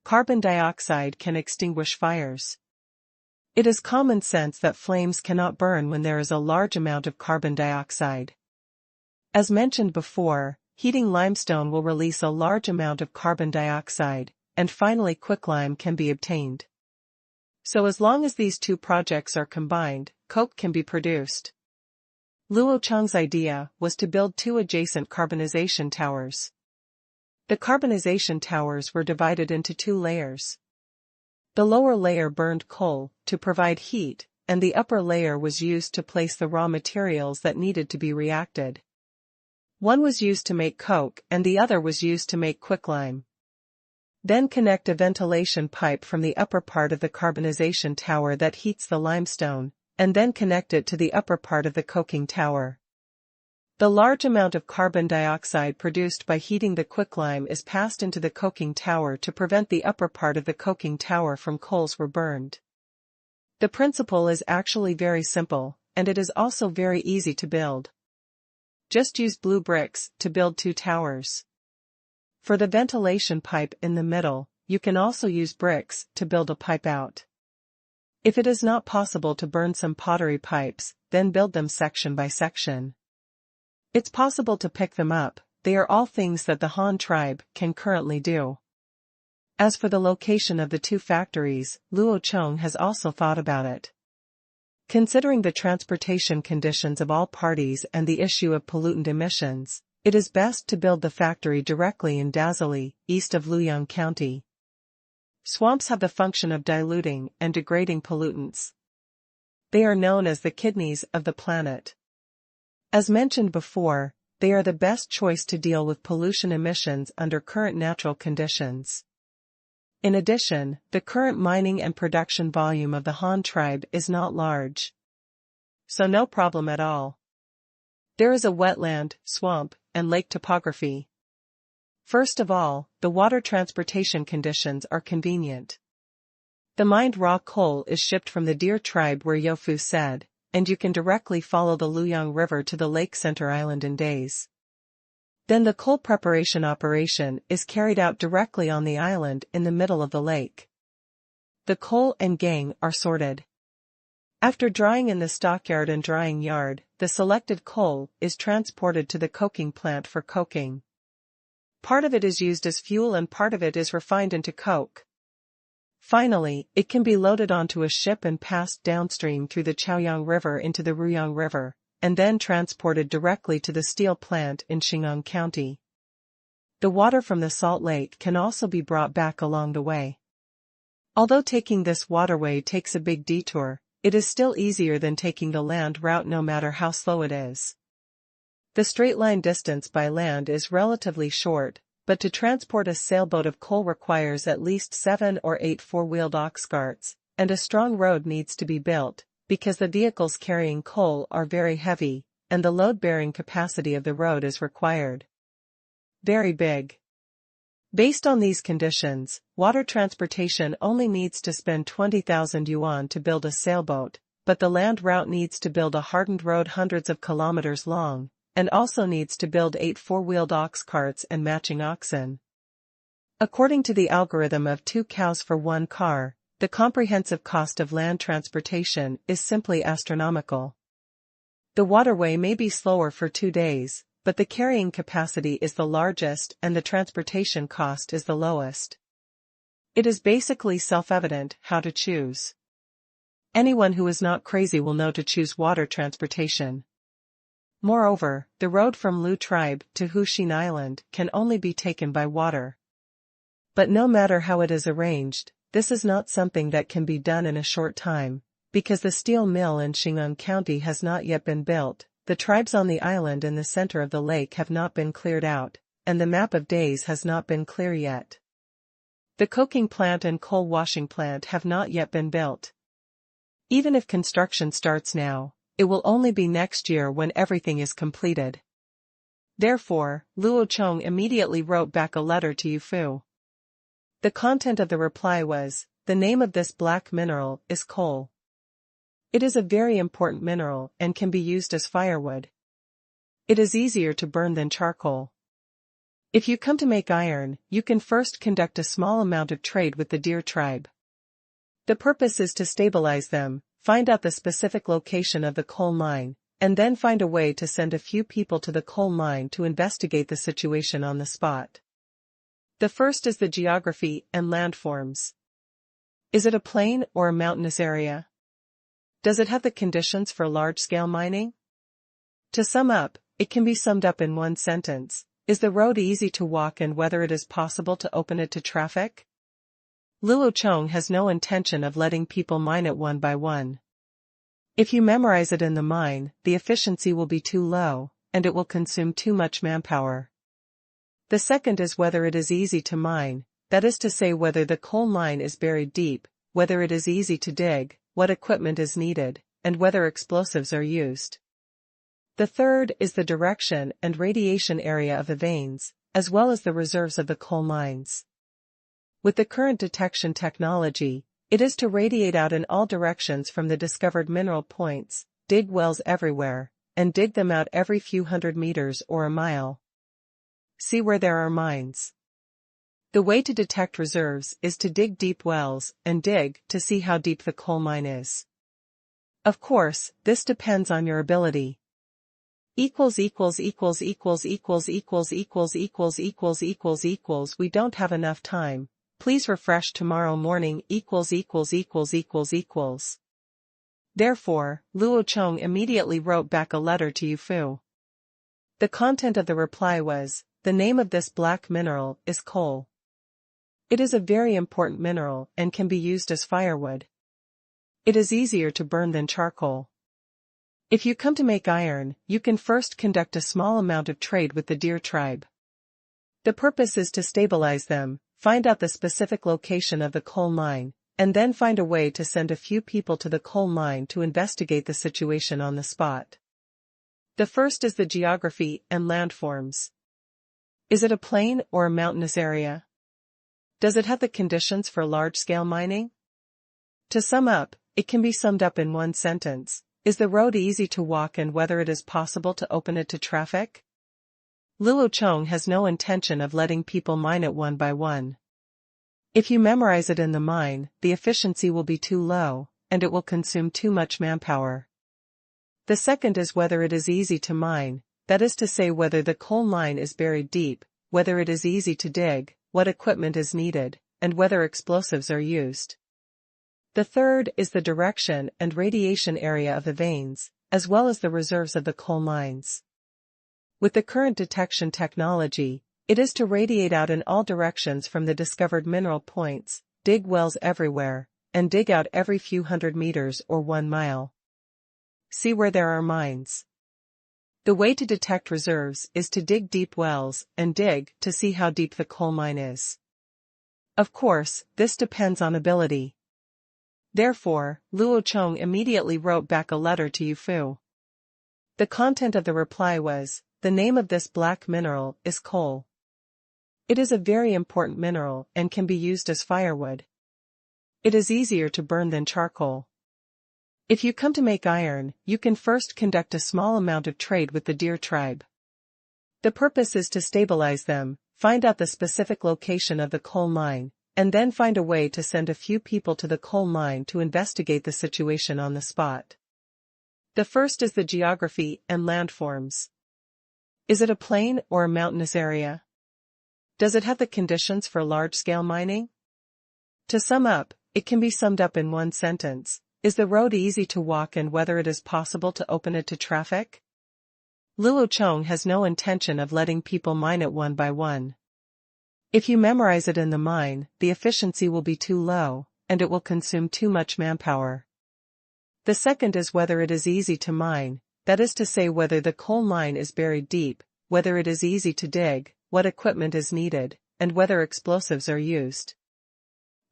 Carbon dioxide can extinguish fires. It is common sense that flames cannot burn when there is a large amount of carbon dioxide. As mentioned before, heating limestone will release a large amount of carbon dioxide, and finally quicklime can be obtained. So as long as these two projects are combined, coke can be produced. Luo Chong's idea was to build two adjacent carbonization towers. The carbonization towers were divided into two layers. The lower layer burned coal to provide heat, and the upper layer was used to place the raw materials that needed to be reacted. One was used to make coke and the other was used to make quicklime. Then connect a ventilation pipe from the upper part of the carbonization tower that heats the limestone, and then connect it to the upper part of the coking tower. The large amount of carbon dioxide produced by heating the quicklime is passed into the coking tower to prevent the upper part of the coking tower from coals were burned. The principle is actually very simple, and it is also very easy to build. Just use blue bricks to build two towers. For the ventilation pipe in the middle, you can also use bricks to build a pipe out. If it is not possible to burn some pottery pipes, then build them section by section. It's possible to pick them up, they are all things that the Han tribe can currently do. As for the location of the two factories, Luo Chong has also thought about it. Considering the transportation conditions of all parties and the issue of pollutant emissions, it is best to build the factory directly in Dazali, east of Luoyang County. Swamps have the function of diluting and degrading pollutants. They are known as the kidneys of the planet. As mentioned before, they are the best choice to deal with pollution emissions under current natural conditions. In addition, the current mining and production volume of the Han tribe is not large. So no problem at all. There is a wetland, swamp, and lake topography. First of all, the water transportation conditions are convenient. The mined raw coal is shipped from the Deer tribe where Yofu said, and you can directly follow the Luoyang River to the lake center island in days. Then the coal preparation operation is carried out directly on the island in the middle of the lake. The coal and gang are sorted. After drying in the stockyard and drying yard, the selected coal is transported to the coking plant for coking. Part of it is used as fuel and part of it is refined into coke. Finally, it can be loaded onto a ship and passed downstream through the Chaoyang River into the Ruyang River, and then transported directly to the steel plant in Qingyang County. The water from the salt lake can also be brought back along the way. Although taking this waterway takes a big detour, it is still easier than taking the land route no matter how slow it is. The straight line distance by land is relatively short, but to transport a sailboat of coal requires at least 7 or 8 four-wheeled ox carts, and a strong road needs to be built, because the vehicles carrying coal are very heavy, and the load-bearing capacity of the road is required. Very big. Based on these conditions, water transportation only needs to spend 20,000 yuan to build a sailboat, but the land route needs to build a hardened road hundreds of kilometers long, and also needs to build 8 four-wheeled ox carts and matching oxen. According to the algorithm of 2 cows for 1 car, the comprehensive cost of land transportation is simply astronomical. The waterway may be slower for 2 days, but the carrying capacity is the largest and the transportation cost is the lowest. It is basically self-evident how to choose. Anyone who is not crazy will know to choose water transportation. Moreover, the road from Lu tribe to Huxin Island can only be taken by water. But no matter how it is arranged, this is not something that can be done in a short time, because the steel mill in Qingyang County has not yet been built, the tribes on the island in the center of the lake have not been cleared out, and the map of days has not been clear yet. The coking plant and coal washing plant have not yet been built. Even if construction starts now, it will only be next year when everything is completed. Therefore, Luo Chong immediately wrote back a letter to Yufu. The content of the reply was, the name of this black mineral is coal. It is a very important mineral and can be used as firewood. It is easier to burn than charcoal. If you come to make iron, you can first conduct a small amount of trade with the deer tribe. The purpose is to stabilize them, find out the specific location of the coal mine, and then find a way to send a few people to the coal mine to investigate the situation on the spot. The first is the geography and landforms. Is it a plain or a mountainous area? Does it have the conditions for large-scale mining? To sum up, it can be summed up in one sentence. Is the road easy to walk and whether it is possible to open it to traffic? Luo Chong has no intention of letting people mine it one by one. If you memorize it in the mine, the efficiency will be too low, and it will consume too much manpower. The second is whether it is easy to mine, that is to say whether the coal mine is buried deep, whether it is easy to dig, what equipment is needed, and whether explosives are used. The third is the direction and radiation area of the veins, as well as the reserves of the coal mines. With the current detection technology, it is to radiate out in all directions from the discovered mineral points, dig wells everywhere, and dig them out every few hundred meters or a mile. See where there are mines. The way to detect reserves is to dig deep wells and dig to see how deep the coal mine is. Of course, this depends on your ability. We don't have enough time. Please refresh tomorrow morning. Therefore, Luo Chong immediately wrote back a letter to Yufu. The content of the reply was, the name of this black mineral is coal. It is a very important mineral and can be used as firewood. It is easier to burn than charcoal. If you come to make iron, you can first conduct a small amount of trade with the deer tribe. The purpose is to stabilize them, find out the specific location of the coal mine, and then find a way to send a few people to the coal mine to investigate the situation on the spot. The first is the geography and landforms. Is it a plain or a mountainous area? Does it have the conditions for large-scale mining? To sum up, it can be summed up in one sentence. Is the road easy to walk and whether it is possible to open it to traffic? Luo Chong has no intention of letting people mine it one by one. If you memorize it in the mine, the efficiency will be too low, and it will consume too much manpower. The second is whether it is easy to mine, that is to say whether the coal mine is buried deep, whether it is easy to dig, what equipment is needed, and whether explosives are used. The third is the direction and radiation area of the veins, as well as the reserves of the coal mines. With the current detection technology, it is to radiate out in all directions from the discovered mineral points, dig wells everywhere, and dig out every few hundred meters or 1 mile. See where there are mines. The way to detect reserves is to dig deep wells and dig to see how deep the coal mine is. Of course, this depends on ability. Therefore, Luo Chong immediately wrote back a letter to Yufu. The content of the reply was, the name of this black mineral is coal. It is a very important mineral and can be used as firewood. It is easier to burn than charcoal. If you come to make iron, you can first conduct a small amount of trade with the deer tribe. The purpose is to stabilize them, find out the specific location of the coal mine, and then find a way to send a few people to the coal mine to investigate the situation on the spot. The first is the geography and landforms. Is it a plain or a mountainous area? Does it have the conditions for large-scale mining? To sum up, it can be summed up in one sentence. Is the road easy to walk and whether it is possible to open it to traffic? Luo Chong has no intention of letting people mine it one by one. If you memorize it in the mine, the efficiency will be too low, and it will consume too much manpower. The second is whether it is easy to mine, that is to say whether the coal mine is buried deep, whether it is easy to dig, what equipment is needed, and whether explosives are used.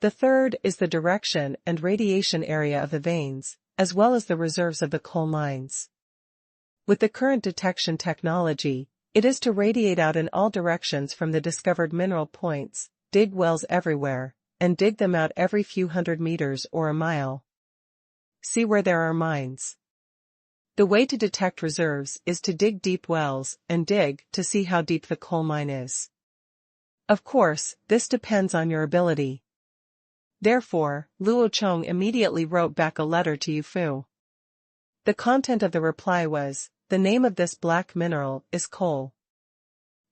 The third is the direction and radiation area of the veins, as well as the reserves of the coal mines. With the current detection technology, it is to radiate out in all directions from the discovered mineral points, dig wells everywhere, and dig them out every few hundred meters or a mile. See where there are mines. The way to detect reserves is to dig deep wells and dig to see how deep the coal mine is. Of course, this depends on your ability. Therefore, Luo Chong immediately wrote back a letter to Yu Fu. The content of the reply was, "The name of this black mineral is coal.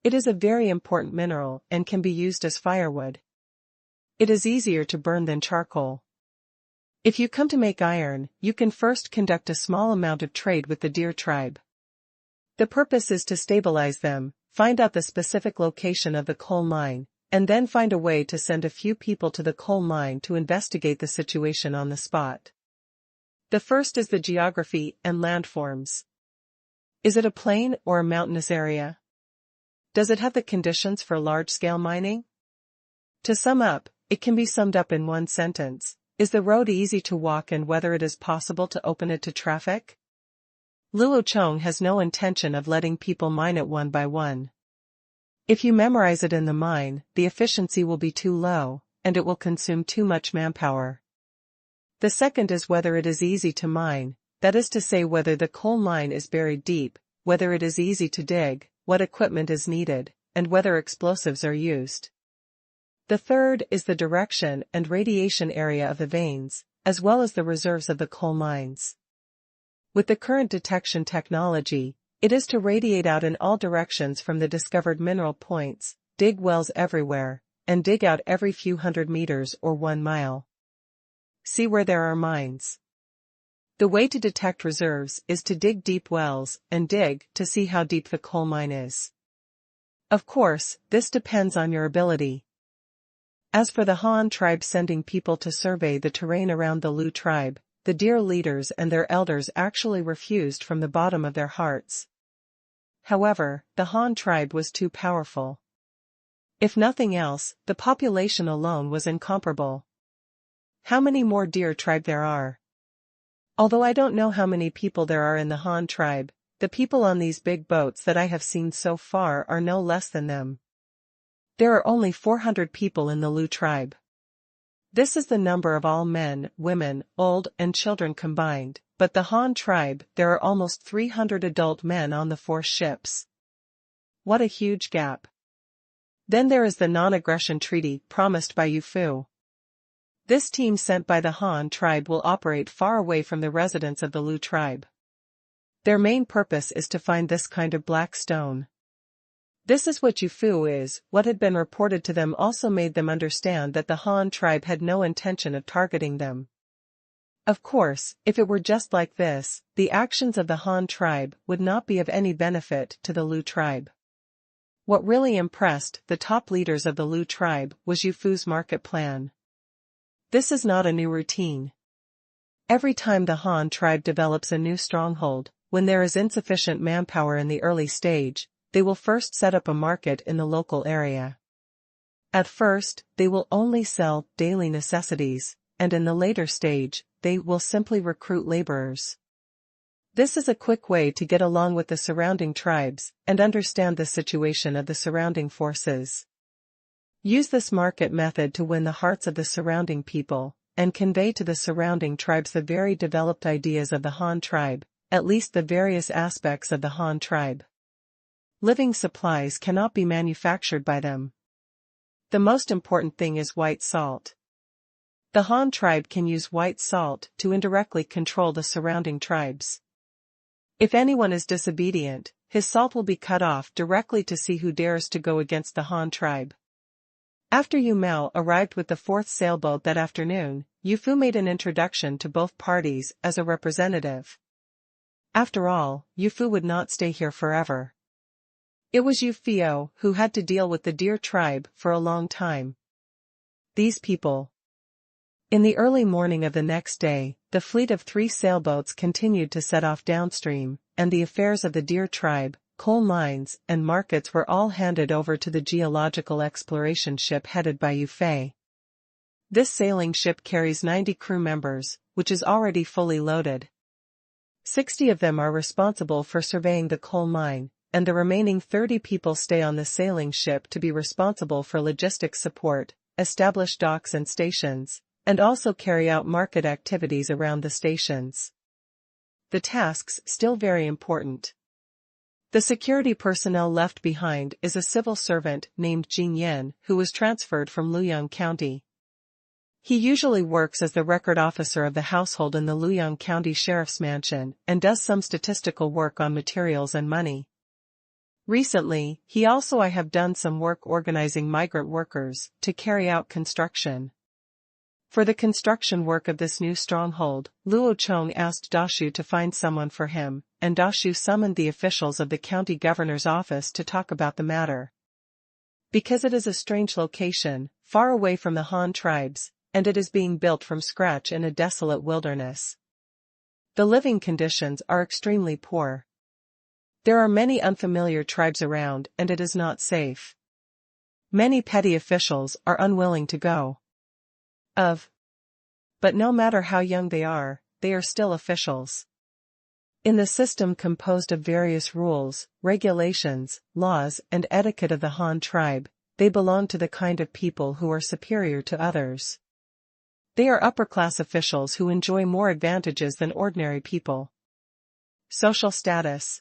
It is a very important mineral and can be used as firewood. It is easier to burn than charcoal. If you come to make iron, you can first conduct a small amount of trade with the Deer tribe. The purpose is to stabilize them, find out the specific location of the coal mine, and then find a way to send a few people to the coal mine to investigate the situation on the spot. The first is the geography and landforms. Is it a plain or a mountainous area? Does it have the conditions for large-scale mining? To sum up, it can be summed up in one sentence. Is the road easy to walk and whether it is possible to open it to traffic? Luo Chong has no intention of letting people mine it one by one. If you memorize it in the mine, the efficiency will be too low, and it will consume too much manpower. The second is whether it is easy to mine, that is to say whether the coal mine is buried deep, whether it is easy to dig, what equipment is needed, and whether explosives are used. The third is the direction and radiation area of the veins, as well as the reserves of the coal mines. With the current detection technology, it is to radiate out in all directions from the discovered mineral points, dig wells everywhere, and dig out every few hundred meters or 1 mile. See where there are mines. The way to detect reserves is to dig deep wells and dig to see how deep the coal mine is. Of course, this depends on your ability. As for the Han tribe sending people to survey the terrain around the Luo tribe, the Deer leaders and their elders actually refused from the bottom of their hearts. However, the Han tribe was too powerful. If nothing else, the population alone was incomparable. How many more Deer tribe there are? Although I don't know how many people there are in the Han tribe, the people on these big boats that I have seen so far are no less than them. There are only 400 people in the Luo tribe. This is the number of all men, women, old and children combined, but the Han tribe there are almost 300 adult men on the 4 ships. What a huge gap. Then there is the non-aggression treaty promised by Yu Fu. This team sent by the Han tribe will operate far away from the residents of the Luo tribe. Their main purpose is to find this kind of black stone. This is what Yu Fu is. What had been reported to them also made them understand that the Han tribe had no intention of targeting them. Of course, if it were just like this, the actions of the Han tribe would not be of any benefit to the Luo tribe. What really impressed the top leaders of the Luo tribe was Yu Fu's market plan. This is not a new routine. Every time the Han tribe develops a new stronghold, when there is insufficient manpower in the early stage, they will first set up a market in the local area. At first, they will only sell daily necessities, and in the later stage, they will simply recruit laborers. This is a quick way to get along with the surrounding tribes and understand the situation of the surrounding forces. Use this market method to win the hearts of the surrounding people, and convey to the surrounding tribes the very developed ideas of the Han tribe, at least the various aspects of the Han tribe. Living supplies cannot be manufactured by them. The most important thing is white salt. The Han tribe can use white salt to indirectly control the surrounding tribes. If anyone is disobedient, his salt will be cut off directly to see who dares to go against the Han tribe. After Yu Mao arrived with the 4th sailboat that afternoon, Yu Fu made an introduction to both parties as a representative. After all, Yu Fu would not stay here forever. It was Yu Fio who had to deal with the Deer tribe for a long time. These people. In the early morning of the next day, the fleet of 3 sailboats continued to set off downstream, and the affairs of the Deer tribe, coal mines, and markets were all handed over to the geological exploration ship headed by Yu Fei. This sailing ship carries 90 crew members, which is already fully loaded. 60 of them are responsible for surveying the coal mine, and the remaining 30 people stay on the sailing ship to be responsible for logistics support, establish docks and stations, and also carry out market activities around the stations. the tasks still very important. The security personnel left behind is a civil servant named Jing Yan who was transferred from Luoyang County. He usually works as the record officer of the household in the Luoyang County Sheriff's Mansion and does some statistical work on materials and money. Recently, I have done some work organizing migrant workers to carry out construction. For the construction work of this new stronghold, Luo Chong asked Dashu to find someone for him, and Dashu summoned the officials of the county governor's office to talk about the matter. Because it is a strange location, far away from the Han tribes, and it is being built from scratch in a desolate wilderness. The living conditions are extremely poor. There are many unfamiliar tribes around and it is not safe. Many petty officials are unwilling to go. But no matter how young they are still officials. In the system composed of various rules, regulations, laws and etiquette of the Han tribe, they belong to the kind of people who are superior to others. They are upper-class officials who enjoy more advantages than ordinary people. Social status.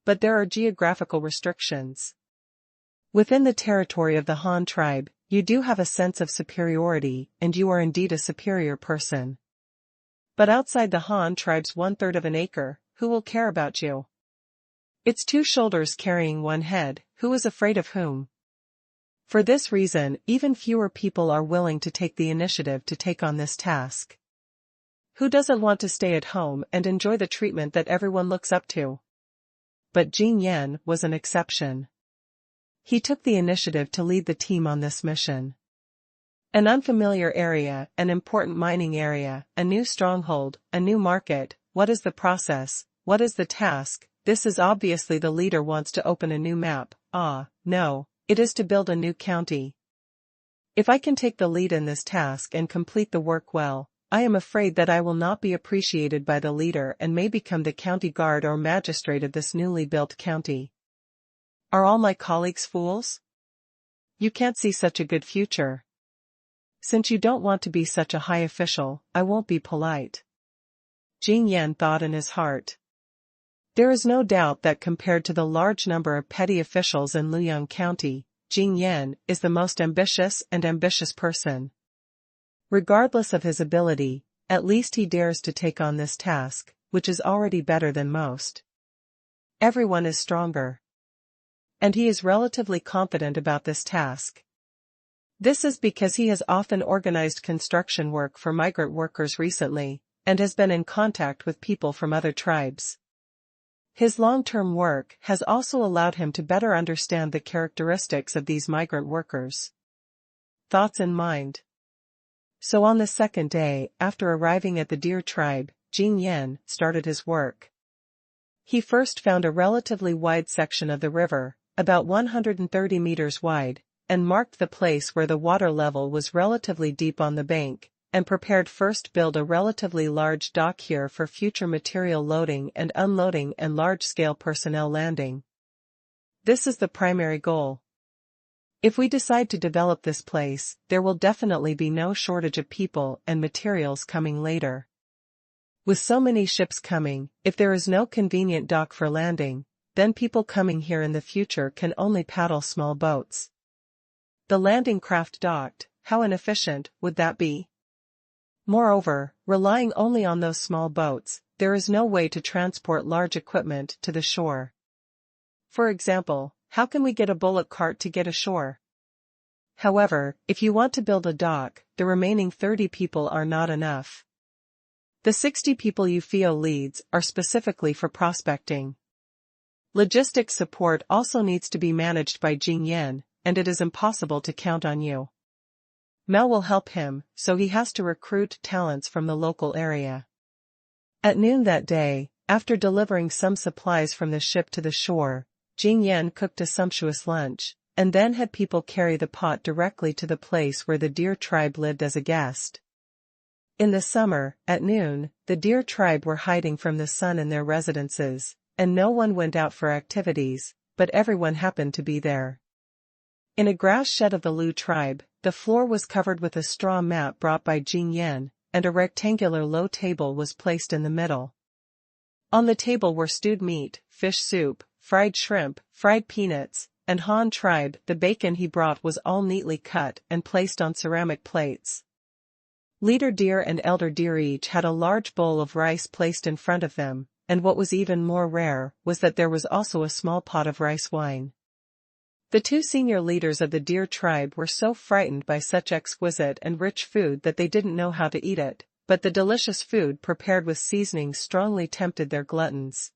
But there are geographical restrictions. Within the territory of the Han tribe, you do have a sense of superiority, and you are indeed a superior person. But outside the Han tribe's 1/3 of an acre, who will care about you? It's 2 shoulders carrying 1 head, who is afraid of whom? For this reason, even fewer people are willing to take the initiative to take on this task. Who doesn't want to stay at home and enjoy the treatment that everyone looks up to? But Jing Yan was an exception. He took the initiative to lead the team on this mission. An unfamiliar area, an important mining area, a new stronghold, a new market. What is the process? What is the task? This is obviously the leader wants to open a new map. No, it is to build a new county. If I can take the lead in this task and complete the work well, I am afraid that I will not be appreciated by the leader and may become the county guard or magistrate of this newly built county. Are all my colleagues fools? You can't see such a good future. Since you don't want to be such a high official, I won't be polite. Jing Yan thought in his heart. There is no doubt that compared to the large number of petty officials in Luoyang County, Jing Yan is the most ambitious person. Regardless of his ability, at least he dares to take on this task, which is already better than most. Everyone is stronger. And he is relatively confident about this task. This is because he has often organized construction work for migrant workers recently, and has been in contact with people from other tribes. His long-term work has also allowed him to better understand the characteristics of these migrant workers. Thoughts in mind. So on the second day, after arriving at the Deer tribe, Jing Yan started his work. He first found a relatively wide section of the river, about 130 meters wide, and marked the place where the water level was relatively deep on the bank, and prepared first build a relatively large dock here for future material loading and unloading and large-scale personnel landing. This is the primary goal. If we decide to develop this place, there will definitely be no shortage of people and materials coming later. With so many ships coming, if there is no convenient dock for landing, then people coming here in the future can only paddle small boats. The landing craft docked, how inefficient would that be? Moreover, relying only on those small boats, there is no way to transport large equipment to the shore. For example, how can we get a bullock cart to get ashore? However, if you want to build a dock, the remaining 30 people are not enough. The 60 people Ufio leads are specifically for prospecting. Logistics support also needs to be managed by Jing Yan, and it is impossible to count on you. Mel will help him, so he has to recruit talents from the local area. At noon that day, after delivering some supplies from the ship to the shore, Jing Yan cooked a sumptuous lunch, and then had people carry the pot directly to the place where the Deer tribe lived as a guest. In the summer, at noon, the Deer tribe were hiding from the sun in their residences, and no one went out for activities, but everyone happened to be there. In a grass shed of the Luo tribe, the floor was covered with a straw mat brought by Jing Yan, and a rectangular low table was placed in the middle. On the table were stewed meat, fish soup, fried shrimp, fried peanuts, and Han tribe. The bacon he brought was all neatly cut and placed on ceramic plates. Leader deer and elder deer each had a large bowl of rice placed in front of them, and what was even more rare was that there was also a small pot of rice wine. The two senior leaders of the deer tribe were so frightened by such exquisite and rich food that they didn't know how to eat it, but the delicious food prepared with seasonings strongly tempted their gluttons.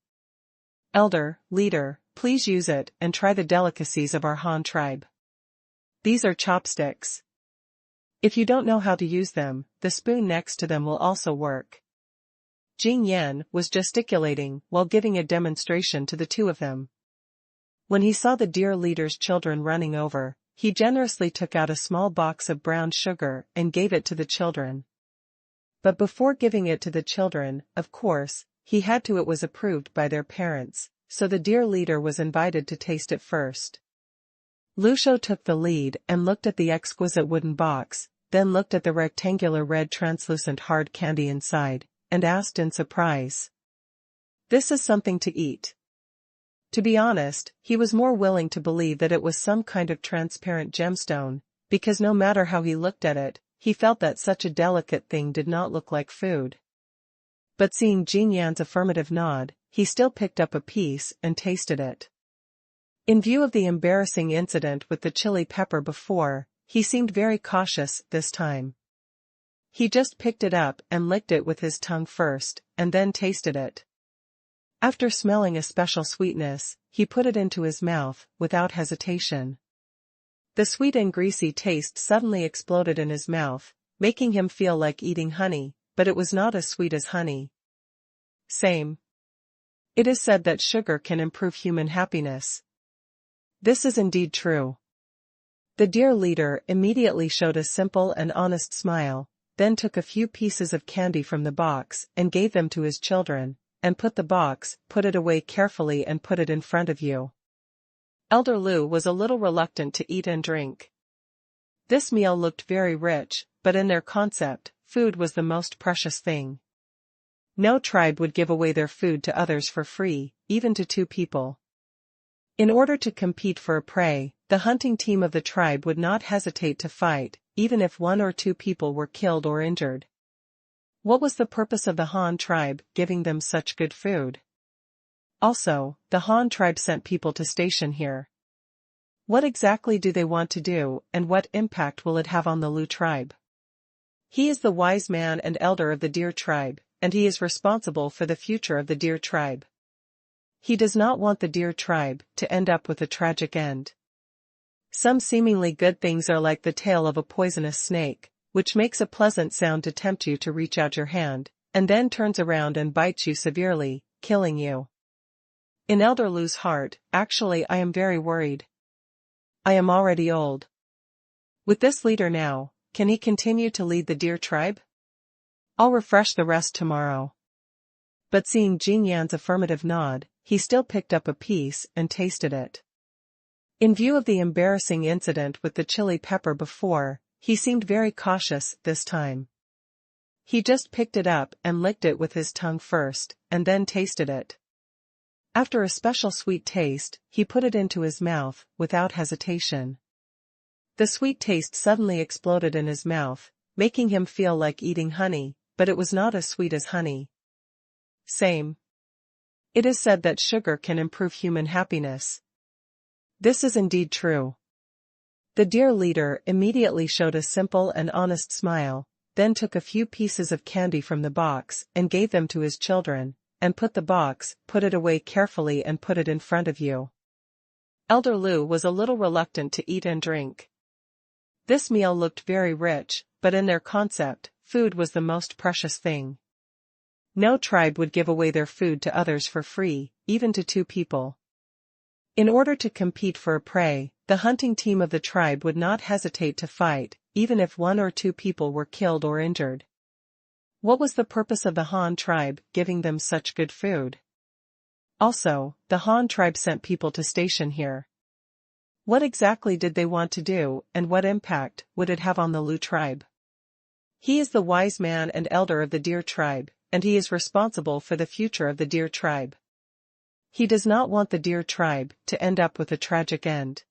Elder, leader, please use it and try the delicacies of our Han tribe. These are chopsticks. If you don't know how to use them, the spoon next to them will also work. Jing Yan was gesticulating while giving a demonstration to the two of them. When he saw the deer leader's children running over, he generously took out a small box of brown sugar and gave it to the children. But before giving it to the children, of course, it was approved by their parents, so the deer leader was invited to taste it first. Luo Chong took the lead and looked at the exquisite wooden box, then looked at the rectangular red translucent hard candy inside, and asked in surprise. "This is something to eat." To be honest, he was more willing to believe that it was some kind of transparent gemstone, because no matter how he looked at it, he felt that such a delicate thing did not look like food. But seeing Jing Yan's affirmative nod, he still picked up a piece and tasted it. In view of the embarrassing incident with the chili pepper before, he seemed very cautious this time. He just picked it up and licked it with his tongue first, and then tasted it. After smelling a special sweetness, he put it into his mouth, without hesitation. The sweet and greasy taste suddenly exploded in his mouth, making him feel like eating honey, but it was not as sweet as honey. Same. It is said that sugar can improve human happiness. This is indeed true. The deer leader immediately showed a simple and honest smile, then took a few pieces of candy from the box and gave them to his children, and put it away carefully and put it in front of you. Elder Luo was a little reluctant to eat and drink. This meal looked very rich, but in their concept, food was the most precious thing. No tribe would give away their food to others for free, even to two people. In order to compete for a prey, the hunting team of the tribe would not hesitate to fight, even if one or two people were killed or injured. What was the purpose of the Han tribe giving them such good food? Also, the Han tribe sent people to station here. What exactly do they want to do, and what impact will it have on the Luo tribe? He is the wise man and elder of the deer tribe, and he is responsible for the future of the deer tribe. He does not want the deer tribe to end up with a tragic end. Some seemingly good things are like the tail of a poisonous snake, which makes a pleasant sound to tempt you to reach out your hand, and then turns around and bites you severely, killing you. In Elder Luo's heart, actually I am very worried. I am already old. With this leader now, can he continue to lead the deer tribe? I'll refresh the rest tomorrow. But seeing Jing Yan's affirmative nod, he still picked up a piece and tasted it. In view of the embarrassing incident with the chili pepper before, he seemed very cautious this time. He just picked it up and licked it with his tongue first, and then tasted it. After a special sweet taste, he put it into his mouth, without hesitation. The sweet taste suddenly exploded in his mouth, making him feel like eating honey, but it was not as sweet as honey. Same. It is said that sugar can improve human happiness. This is indeed true. The deer leader immediately showed a simple and honest smile, then took a few pieces of candy from the box and gave them to his children, and put it away carefully and put it in front of you. Elder Luo was a little reluctant to eat and drink. This meal looked very rich, but in their concept, food was the most precious thing. No tribe would give away their food to others for free, even to two people. In order to compete for a prey, the hunting team of the tribe would not hesitate to fight, even if one or two people were killed or injured. What was the purpose of the Han tribe giving them such good food? Also, the Han tribe sent people to station here. What exactly did they want to do, and what impact would it have on the Luo tribe? He is the wise man and elder of the deer tribe, and he is responsible for the future of the deer tribe. He does not want the deer tribe to end up with a tragic end.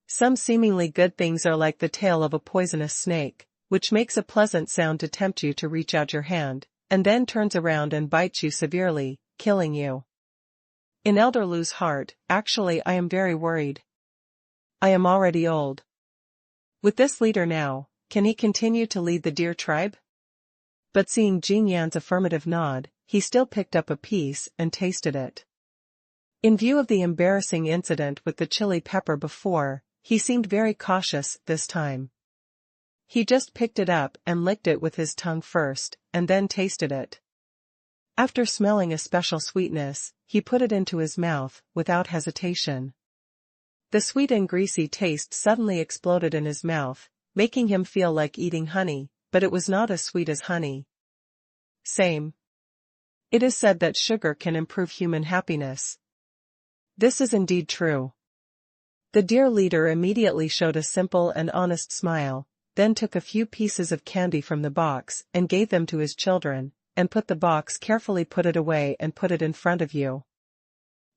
Some seemingly good things are like the tail of a poisonous snake, which makes a pleasant sound to tempt you to reach out your hand, and then turns around and bites you severely, killing you. In Elder Lu's heart, actually I am very worried. I am already old. With this leader now, can he continue to lead the deer tribe? But seeing Jing Yan's affirmative nod, he still picked up a piece and tasted it. In view of the embarrassing incident with the chili pepper before, he seemed very cautious this time. He just picked it up and licked it with his tongue first, and then tasted it. After smelling a special sweetness, he put it into his mouth, without hesitation. The sweet and greasy taste suddenly exploded in his mouth, making him feel like eating honey, but it was not as sweet as honey. Same. It is said that sugar can improve human happiness. This is indeed true. The deer leader immediately showed a simple and honest smile, then took a few pieces of candy from the box and gave them to his children, and put the box carefully put it away and put it in front of you.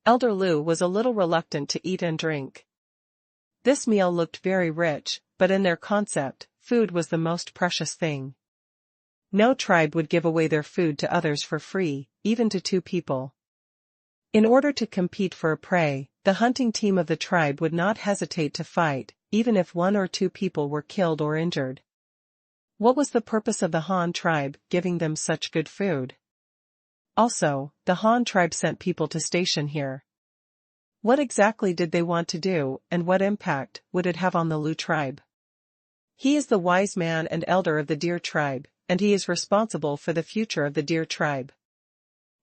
Elder Lu was a little reluctant to eat and drink. This meal looked very rich, but in their concept, food was the most precious thing. No tribe would give away their food to others for free, even to two people. In order to compete for a prey, the hunting team of the tribe would not hesitate to fight, even if one or two people were killed or injured. What was the purpose of the Han tribe giving them such good food? Also, the Han tribe sent people to station here. What exactly did they want to do, and what impact would it have on the Lu tribe? He is the wise man and elder of the deer tribe, and he is responsible for the future of the deer tribe.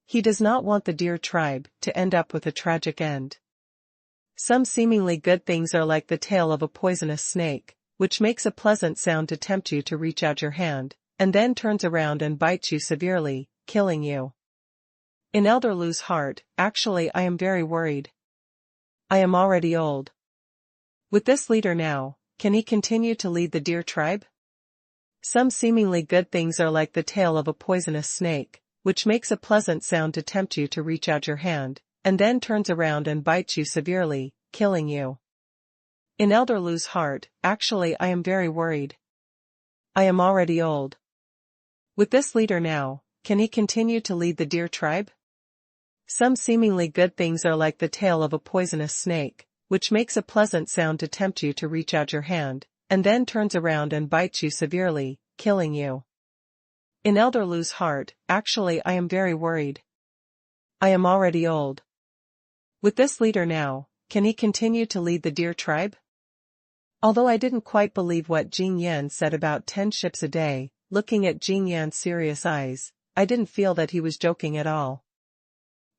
He does not want the deer tribe to end up with a tragic end. Some seemingly good things are like the tail of a poisonous snake, which makes a pleasant sound to tempt you to reach out your hand, and then turns around and bites you severely, killing you. In Elder Lu's heart, actually I am very worried. I am already old. With this leader now, can he continue to lead the deer tribe? Some seemingly good things are like the tail of a poisonous snake, which makes a pleasant sound to tempt you to reach out your hand, and then turns around and bites you severely, killing you. In Elder Lu's heart, actually I am very worried. I am already old. With this leader now, can he continue to lead the deer tribe? Some seemingly good things are like the tail of a poisonous snake, which makes a pleasant sound to tempt you to reach out your hand, and then turns around and bites you severely, killing you. In Elder Lu's heart, actually I am very worried. I am already old. With this leader now, can he continue to lead the deer tribe? Although I didn't quite believe what Jing Yan said about 10 ships a day, looking at Jing Yan's serious eyes, I didn't feel that he was joking at all.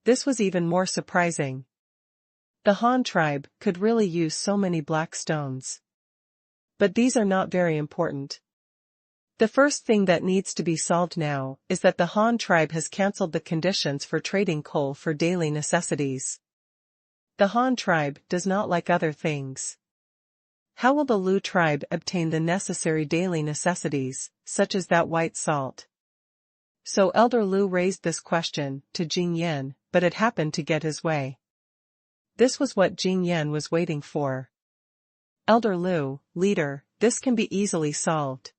This was even more surprising. The Han tribe could really use so many black stones. But these are not very important. The first thing that needs to be solved now is that the Han tribe has cancelled the conditions for trading coal for daily necessities. The Han tribe does not like other things. How will the Lu tribe obtain the necessary daily necessities, such as that white salt? So Elder Lu raised this question to Jing Yan, but it happened to get his way. This was what Jing Yan was waiting for. Elder Lu, leader, this can be easily solved.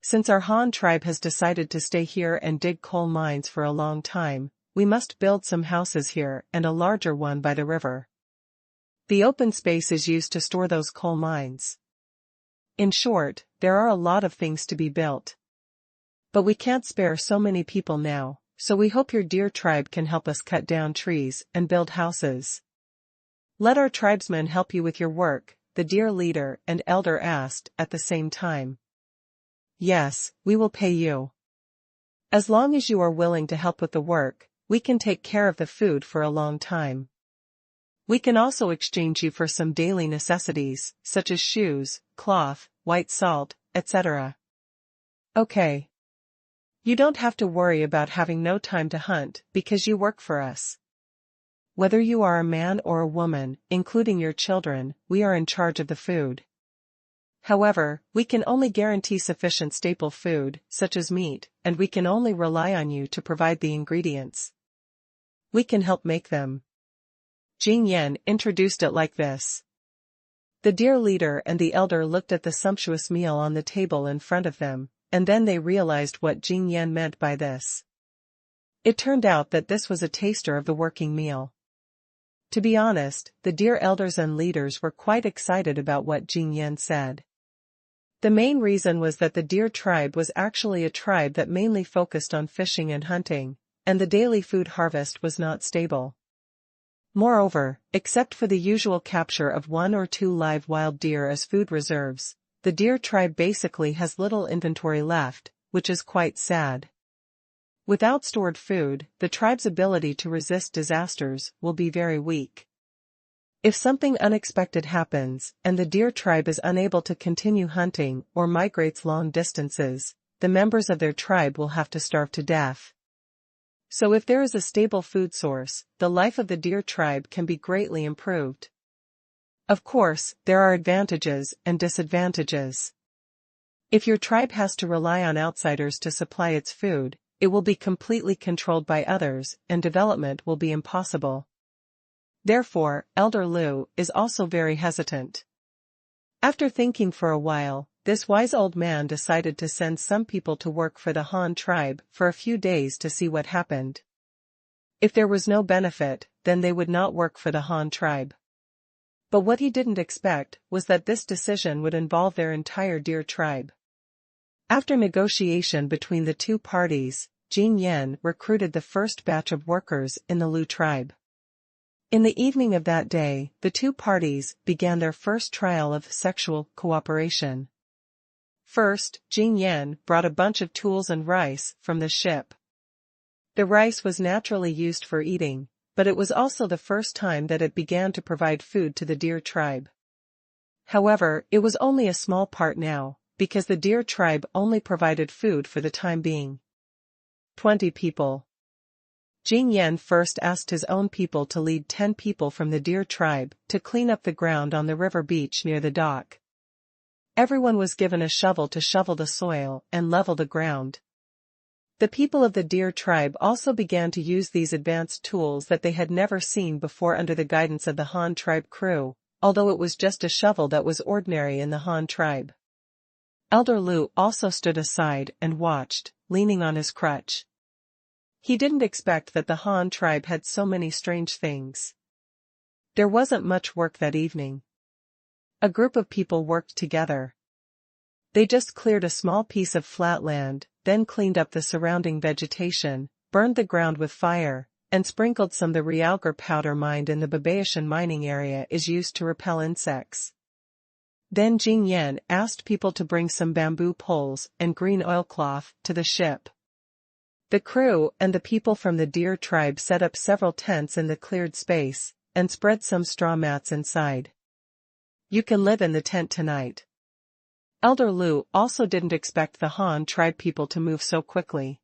Since our Han tribe has decided to stay here and dig coal mines for a long time, we must build some houses here and a larger one by the river. The open space is used to store those coal mines. In short, there are a lot of things to be built. But we can't spare so many people now, so we hope your deer tribe can help us cut down trees and build houses. Let our tribesmen help you with your work, the deer leader and elder asked at the same time. Yes, we will pay you. As long as you are willing to help with the work, we can take care of the food for a long time. We can also exchange you for some daily necessities, such as shoes, cloth, white salt, etc. Okay. You don't have to worry about having no time to hunt because you work for us. Whether you are a man or a woman, including your children, we are in charge of the food. However, we can only guarantee sufficient staple food, such as meat, and we can only rely on you to provide the ingredients. We can help make them. Jing Yan introduced it like this. The deer leader and the elder looked at the sumptuous meal on the table in front of them, and then they realized what Jing Yan meant by this. It turned out that this was a taster of the working meal. To be honest, the deer elders and leaders were quite excited about what Jing Yan said. The main reason was that the deer tribe was actually a tribe that mainly focused on fishing and hunting, and the daily food harvest was not stable. Moreover, except for the usual capture of 1 or 2 live wild deer as food reserves, the deer tribe basically has little inventory left, which is quite sad. Without stored food, the tribe's ability to resist disasters will be very weak. If something unexpected happens, and the deer tribe is unable to continue hunting or migrates long distances, the members of their tribe will have to starve to death. So if there is a stable food source, the life of the deer tribe can be greatly improved. Of course, there are advantages and disadvantages. If your tribe has to rely on outsiders to supply its food, it will be completely controlled by others, and development will be impossible. Therefore, Elder Lu is also very hesitant. After thinking for a while, this wise old man decided to send some people to work for the Han tribe for a few days to see what happened. If there was no benefit, then they would not work for the Han tribe. But what he didn't expect was that this decision would involve their entire deer tribe. After negotiation between the two parties, Jing Yan recruited the first batch of workers in the Lu tribe. In the evening of that day, the two parties began their first trial of sexual cooperation. First, Jing Yan brought a bunch of tools and rice from the ship. The rice was naturally used for eating, but it was also the first time that it began to provide food to the deer tribe. However, it was only a small part now, because the deer tribe only provided food for the time being. 20 people. Jing Yan first asked his own people to lead 10 people from the deer tribe to clean up the ground on the river beach near the dock. Everyone was given a shovel to shovel the soil and level the ground. The people of the deer tribe also began to use these advanced tools that they had never seen before under the guidance of the Han tribe crew, although it was just a shovel that was ordinary in the Han tribe. Elder Lu also stood aside and watched, leaning on his crutch. He didn't expect that the Han tribe had so many strange things. There wasn't much work that evening. A group of people worked together. They just cleared a small piece of flat land, then cleaned up the surrounding vegetation, burned the ground with fire, and sprinkled some the realgar powder mined in the Babaishan mining area is used to repel insects. Then Jing Yan asked people to bring some bamboo poles and green oilcloth to the ship. The crew and the people from the deer tribe set up several tents in the cleared space, and spread some straw mats inside. You can live in the tent tonight. Elder Lu also didn't expect the Han tribe people to move so quickly.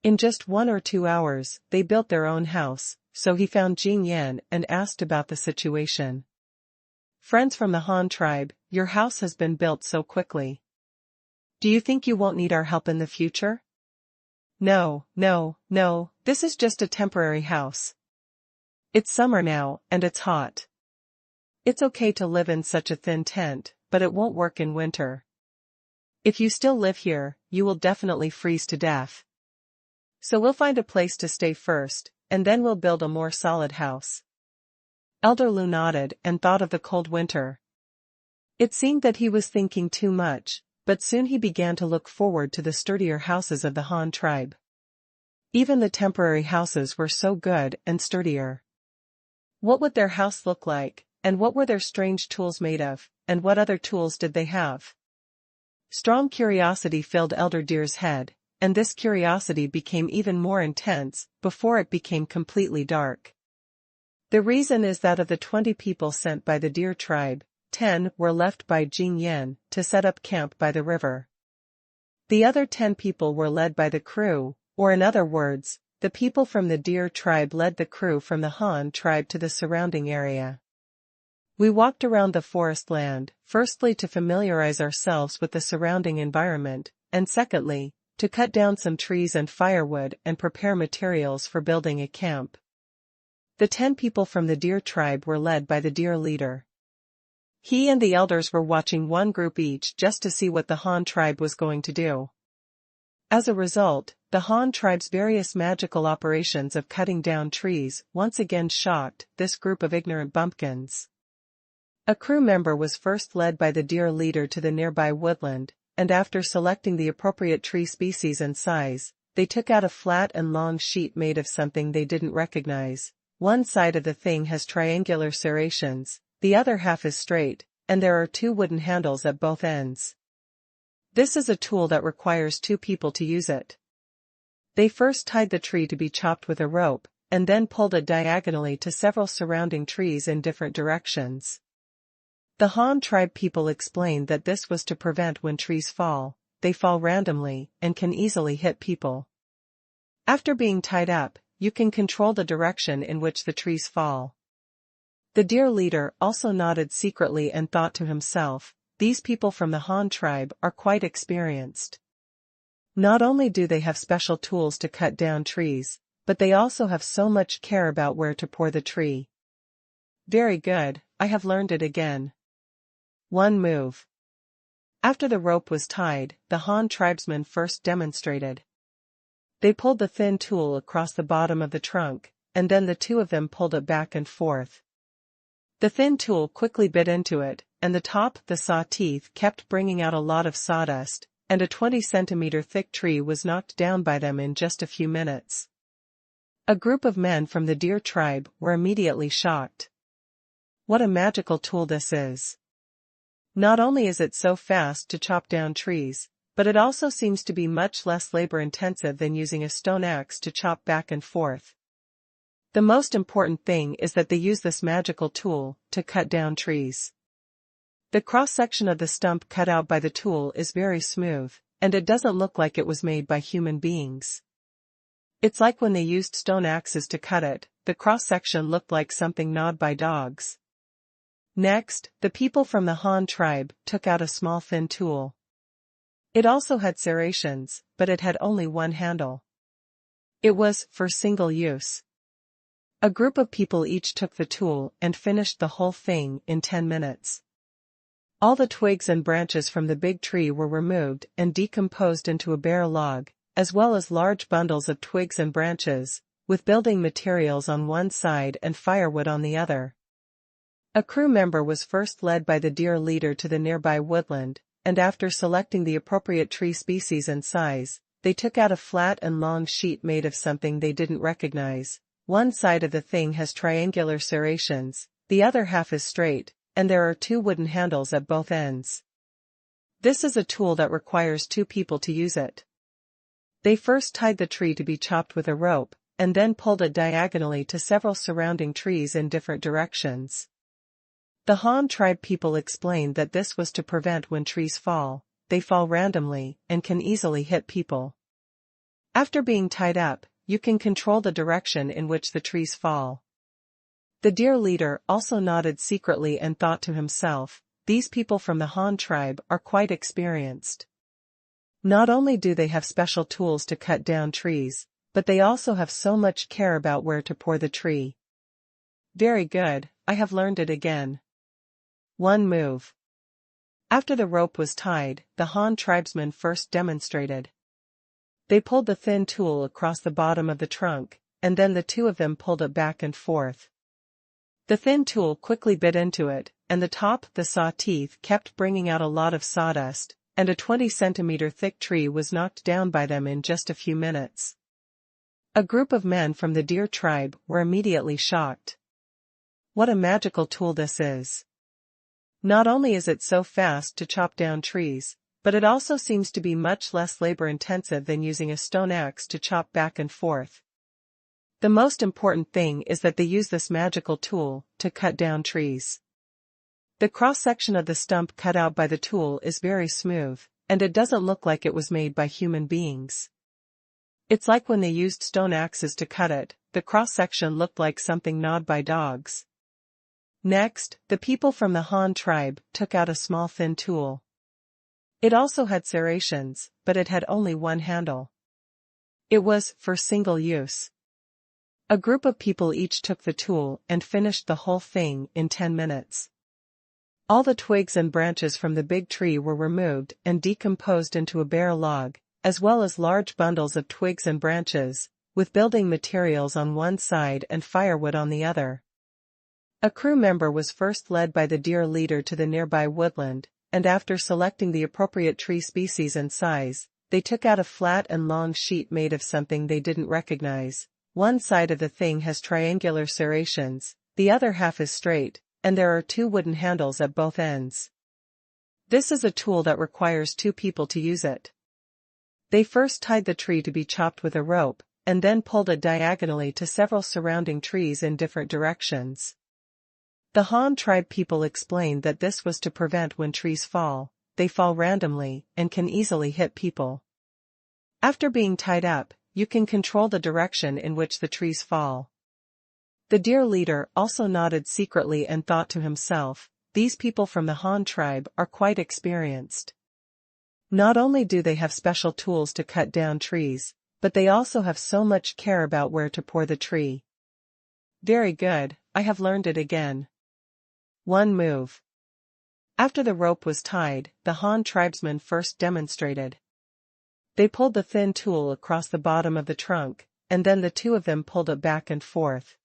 In just 1 or 2 hours, they built their own house, so he found Jing Yan and asked about the situation. Friends from the Han tribe, your house has been built so quickly. Do you think you won't need our help in the future? No, this is just a temporary house. It's summer now, and it's hot. It's okay to live in such a thin tent, but it won't work in winter. If you still live here, you will definitely freeze to death. So we'll find a place to stay first, and then we'll build a more solid house. Elder Lu nodded and thought of the cold winter. It seemed that he was thinking too much, but soon he began to look forward to the sturdier houses of the Han tribe. Even the temporary houses were so good and sturdier. What would their house look like, and what were their strange tools made of, and what other tools did they have? Strong curiosity filled Elder Deer's head, and this curiosity became even more intense before it became completely dark. The reason is that of the 20 people sent by the deer tribe, 10 were left by Jing Yan to set up camp by the river. The other 10 people were led by the crew, or in other words, the people from the deer tribe led the crew from the Han tribe to the surrounding area. We walked around the forest land, firstly to familiarize ourselves with the surrounding environment, and secondly, to cut down some trees and firewood and prepare materials for building a camp. The 10 people from the deer tribe were led by the deer leader. He and the elders were watching one group each just to see what the Han tribe was going to do. As a result, the Han tribe's various magical operations of cutting down trees once again shocked this group of ignorant bumpkins. A crew member was first led by the deer leader to the nearby woodland, and after selecting the appropriate tree species and size, they took out a flat and long sheet made of something they didn't recognize. One side of the thing has triangular serrations, the other half is straight, and there are 2 wooden handles at both ends. This is a tool that requires 2 people to use it. They first tied the tree to be chopped with a rope, and then pulled it diagonally to several surrounding trees in different directions. The Han tribe people explained that this was to prevent when trees fall, they fall randomly and can easily hit people. After being tied up, you can control the direction in which the trees fall. The deer leader also nodded secretly and thought to himself, these people from the Han tribe are quite experienced. Not only do they have special tools to cut down trees, but they also have so much care about where to pour the tree. Very good, I have learned it again. One move. After the rope was tied, the Han tribesmen first demonstrated. They pulled the thin tool across the bottom of the trunk, and then the 2 of them pulled it back and forth. The thin tool quickly bit into it, and the saw teeth kept bringing out a lot of sawdust, and a 20-centimeter thick tree was knocked down by them in just a few minutes. A group of men from the deer tribe were immediately shocked. What a magical tool this is! Not only is it so fast to chop down trees, but it also seems to be much less labor-intensive than using a stone axe to chop back and forth. The most important thing is that they use this magical tool to cut down trees. The cross-section of the stump cut out by the tool is very smooth, and it doesn't look like it was made by human beings. It's like when they used stone axes to cut it, the cross-section looked like something gnawed by dogs. Next, the people from the Han tribe took out a small thin tool. It also had serrations, but it had only one handle. It was for single use. A group of people each took the tool and finished the whole thing in 10 minutes. All the twigs and branches from the big tree were removed and decomposed into a bare log, as well as large bundles of twigs and branches, with building materials on one side and firewood on the other. A crew member was first led by the deer leader to the nearby woodland, and after selecting the appropriate tree species and size, they took out a flat and long sheet made of something they didn't recognize. One side of the thing has triangular serrations, the other half is straight, and there are 2 wooden handles at both ends. This is a tool that requires 2 people to use it. They first tied the tree to be chopped with a rope, and then pulled it diagonally to several surrounding trees in different directions. The Han tribe people explained that this was to prevent when trees fall, they fall randomly and can easily hit people. After being tied up, you can control the direction in which the trees fall. The deer leader also nodded secretly and thought to himself, these people from the Han tribe are quite experienced. Not only do they have special tools to cut down trees, but they also have so much care about where to pour the tree. Very good, I have learned it again. One move. After the rope was tied, the Han tribesmen first demonstrated. They pulled the thin tool across the bottom of the trunk, and then the 2 of them pulled it back and forth. The thin tool quickly bit into it, and the saw teeth kept bringing out a lot of sawdust, and a 20-centimeter thick tree was knocked down by them in just a few minutes. A group of men from the deer tribe were immediately shocked. What a magical tool this is! Not only is it so fast to chop down trees, but it also seems to be much less labor-intensive than using a stone axe to chop back and forth. The most important thing is that they use this magical tool to cut down trees. The cross-section of the stump cut out by the tool is very smooth, and it doesn't look like it was made by human beings. It's like when they used stone axes to cut it, the cross-section looked like something gnawed by dogs. Next, the people from the Han tribe took out a small thin tool. It also had serrations, but it had only one handle. It was for single use. A group of people each took the tool and finished the whole thing in 10 minutes. All the twigs and branches from the big tree were removed and decomposed into a bare log, as well as large bundles of twigs and branches, with building materials on one side and firewood on the other. A crew member was first led by the deer leader to the nearby woodland, and after selecting the appropriate tree species and size, they took out a flat and long sheet made of something they didn't recognize. One side of the thing has triangular serrations, the other half is straight, and there are 2 wooden handles at both ends. This is a tool that requires 2 people to use it. They first tied the tree to be chopped with a rope, and then pulled it diagonally to several surrounding trees in different directions. The Han tribe people explained that this was to prevent when trees fall, they fall randomly and can easily hit people. After being tied up, you can control the direction in which the trees fall. The deer leader also nodded secretly and thought to himself, these people from the Han tribe are quite experienced. Not only do they have special tools to cut down trees, but they also have so much care about where to pour the tree. Very good, I have learned it again. One move. After the rope was tied, the Han tribesmen first demonstrated. They pulled the thin tool across the bottom of the trunk, and then the 2 of them pulled it back and forth.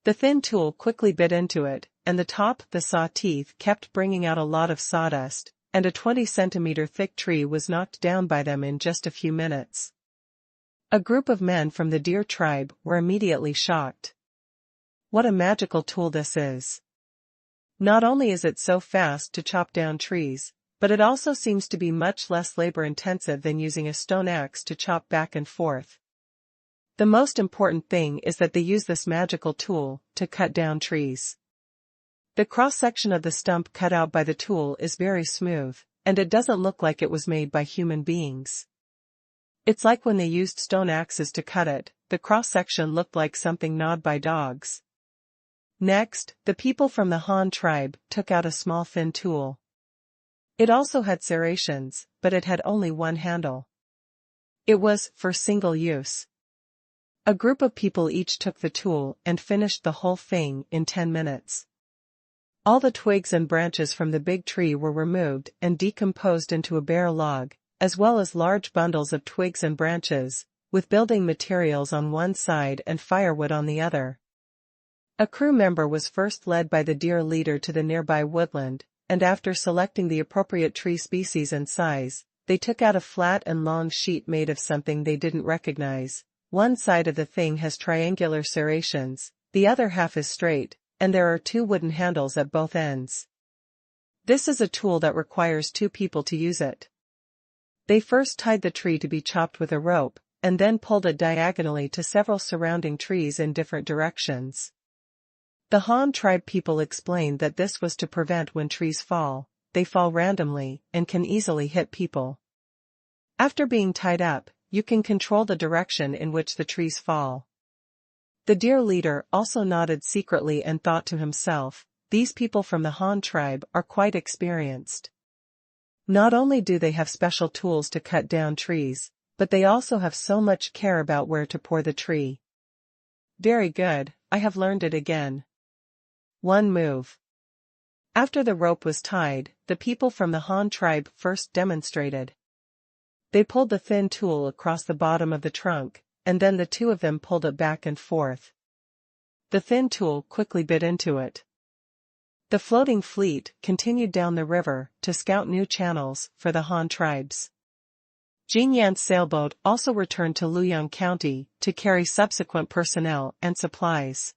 The thin tool quickly bit into it, and the saw teeth kept bringing out a lot of sawdust, and a 20-centimeter thick tree was knocked down by them in just a few minutes. A group of men from the deer tribe were immediately shocked. What a magical tool this is! Not only is it so fast to chop down trees, but it also seems to be much less labor-intensive than using a stone axe to chop back and forth. The most important thing is that they use this magical tool to cut down trees. The cross-section of the stump cut out by the tool is very smooth, and it doesn't look like it was made by human beings. It's like when they used stone axes to cut it, the cross-section looked like something gnawed by dogs. Next, the people from the Han tribe took out a small thin tool. It also had serrations, but it had only one handle. It was for single use. A group of people each took the tool and finished the whole thing in 10 minutes. All the twigs and branches from the big tree were removed and decomposed into a bare log, as well as large bundles of twigs and branches, with building materials on one side and firewood on the other. A crew member was first led by the deer leader to the nearby woodland, and after selecting the appropriate tree species and size, they took out a flat and long sheet made of something they didn't recognize. One side of the thing has triangular serrations, the other half is straight, and there are 2 wooden handles at both ends. This is a tool that requires 2 people to use it. They first tied the tree to be chopped with a rope, and then pulled it diagonally to several surrounding trees in different directions. The Han tribe people explained that this was to prevent when trees fall, they fall randomly and can easily hit people. After being tied up, you can control the direction in which the trees fall. The deer leader also nodded secretly and thought to himself, these people from the Han tribe are quite experienced. Not only do they have special tools to cut down trees, but they also have so much care about where to pour the tree. Very good, I have learned it again. One move. After the rope was tied, the people from the Han tribe first demonstrated. They pulled the thin tool across the bottom of the trunk, and then the 2 of them pulled it back and forth. The thin tool quickly bit into it. The floating fleet continued down the river to scout new channels for the Han tribes. Jingyan's sailboat also returned to Luoyang County to carry subsequent personnel and supplies.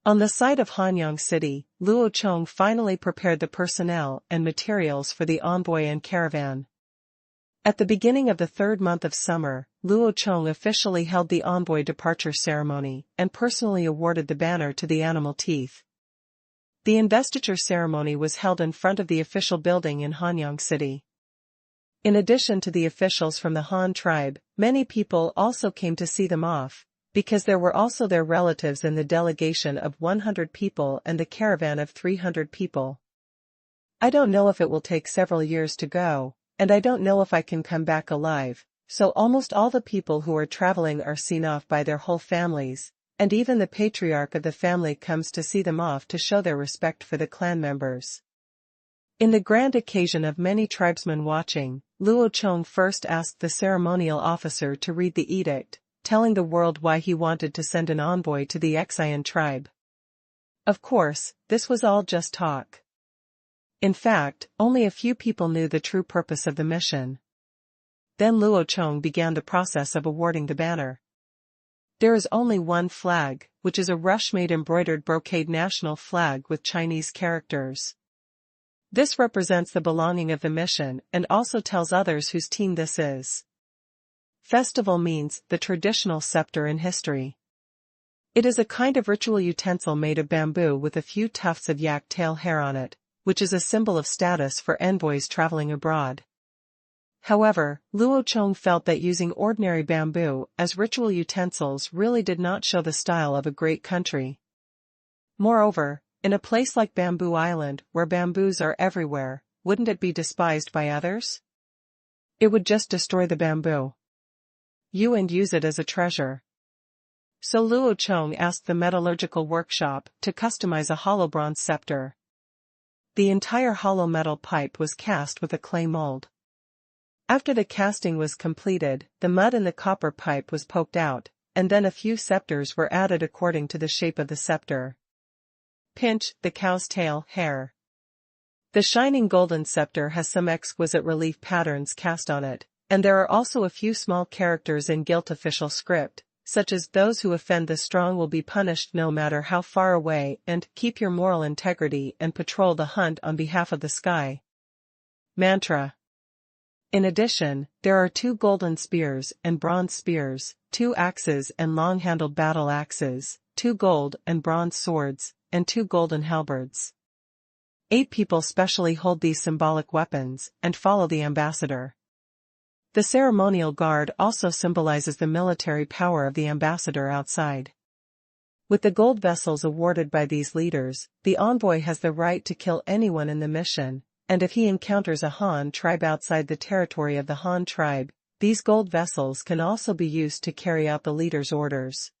On the site of Hanyang City, Luo Chong finally prepared the personnel and materials for the envoy and caravan. At the beginning of the 3rd month of summer, Luo Chong officially held the envoy departure ceremony and personally awarded the banner to the animal teeth. The investiture ceremony was held in front of the official building in Hanyang City. In addition to the officials from the Han tribe, many people also came to see them off, because there were also their relatives in the delegation of 100 people and the caravan of 300 people. I don't know if it will take several years to go, and I don't know if I can come back alive, so almost all the people who are traveling are seen off by their whole families, and even the patriarch of the family comes to see them off to show their respect for the clan members. In the grand occasion of many tribesmen watching, Luo Chong first asked the ceremonial officer to read the edict, telling the world why he wanted to send an envoy to the Qingshu tribe. Of course, this was all just talk. In fact, only a few people knew the true purpose of the mission. Then Luo Chong began the process of awarding the banner. There is only one flag, which is a rush-made embroidered brocade national flag with Chinese characters. This represents the belonging of the mission and also tells others whose team this is. Festival means the traditional scepter in history. It is a kind of ritual utensil made of bamboo with a few tufts of yak tail hair on it, which is a symbol of status for envoys traveling abroad. However, Luo Chong felt that using ordinary bamboo as ritual utensils really did not show the style of a great country. Moreover, in a place like Bamboo Island, where bamboos are everywhere, wouldn't it be despised by others? It would just destroy the bamboo. And use it as a treasure. So Luo Chong asked the metallurgical workshop to customize a hollow bronze scepter. The entire hollow metal pipe was cast with a clay mold. After the casting was completed, the mud in the copper pipe was poked out, and then a few scepters were added according to the shape of the scepter. Pinch, the cow's tail, hair. The shining golden scepter has some exquisite relief patterns cast on it, and there are also a few small characters in gilt official script, such as those who offend the strong will be punished no matter how far away, and keep your moral integrity and patrol the hunt on behalf of the sky. Mantra. In addition, there are 2 golden spears and bronze spears, 2 axes and long-handled battle axes, 2 gold and bronze swords, and 2 golden halberds. 8 people specially hold these symbolic weapons and follow the ambassador. The ceremonial guard also symbolizes the military power of the ambassador outside. With the gold vessels awarded by these leaders, the envoy has the right to kill anyone in the mission, and if he encounters a Han tribe outside the territory of the Han tribe, these gold vessels can also be used to carry out the leader's orders.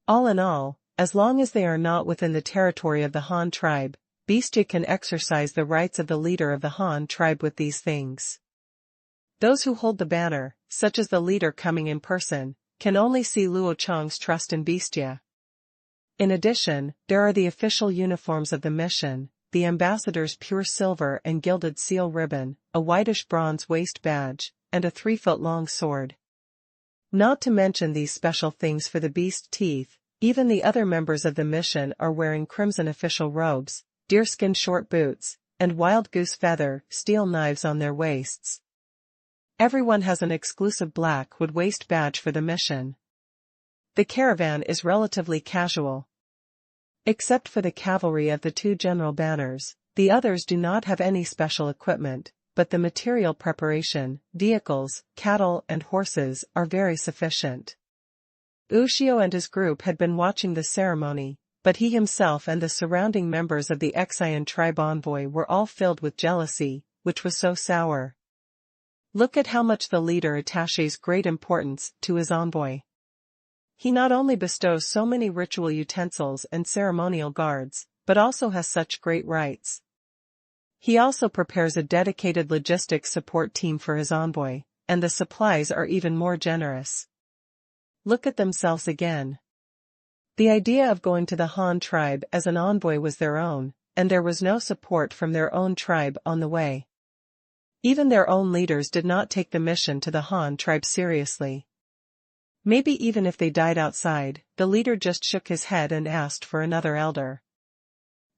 All in all, as long as they are not within the territory of the Han tribe, Beastie can exercise the rights of the leader of the Han tribe with these things. Those who hold the banner, such as the leader coming in person, can only see Luo Chong's trust in Beastia. In addition, there are the official uniforms of the mission, the ambassador's pure silver and gilded seal ribbon, a whitish bronze waist badge, and a 3-foot-long sword. Not to mention these special things for the beast teeth, even the other members of the mission are wearing crimson official robes, deerskin short boots, and wild goose feather steel knives on their waists. Everyone has an exclusive black wood waist badge for the mission. The caravan is relatively casual. Except for the cavalry of the 2 general banners, the others do not have any special equipment, but the material preparation, vehicles, cattle and horses are very sufficient. Ushio and his group had been watching the ceremony, but he himself and the surrounding members of the Qingshu tribe envoy were all filled with jealousy, which was so sour. Look at how much the leader attaches great importance to his envoy. He not only bestows so many ritual utensils and ceremonial guards, but also has such great rights. He also prepares a dedicated logistics support team for his envoy, and the supplies are even more generous. Look at themselves again. The idea of going to the Han tribe as an envoy was their own, and there was no support from their own tribe on the way. Even their own leaders did not take the mission to the Han tribe seriously. Maybe even if they died outside, the leader just shook his head and asked for another elder.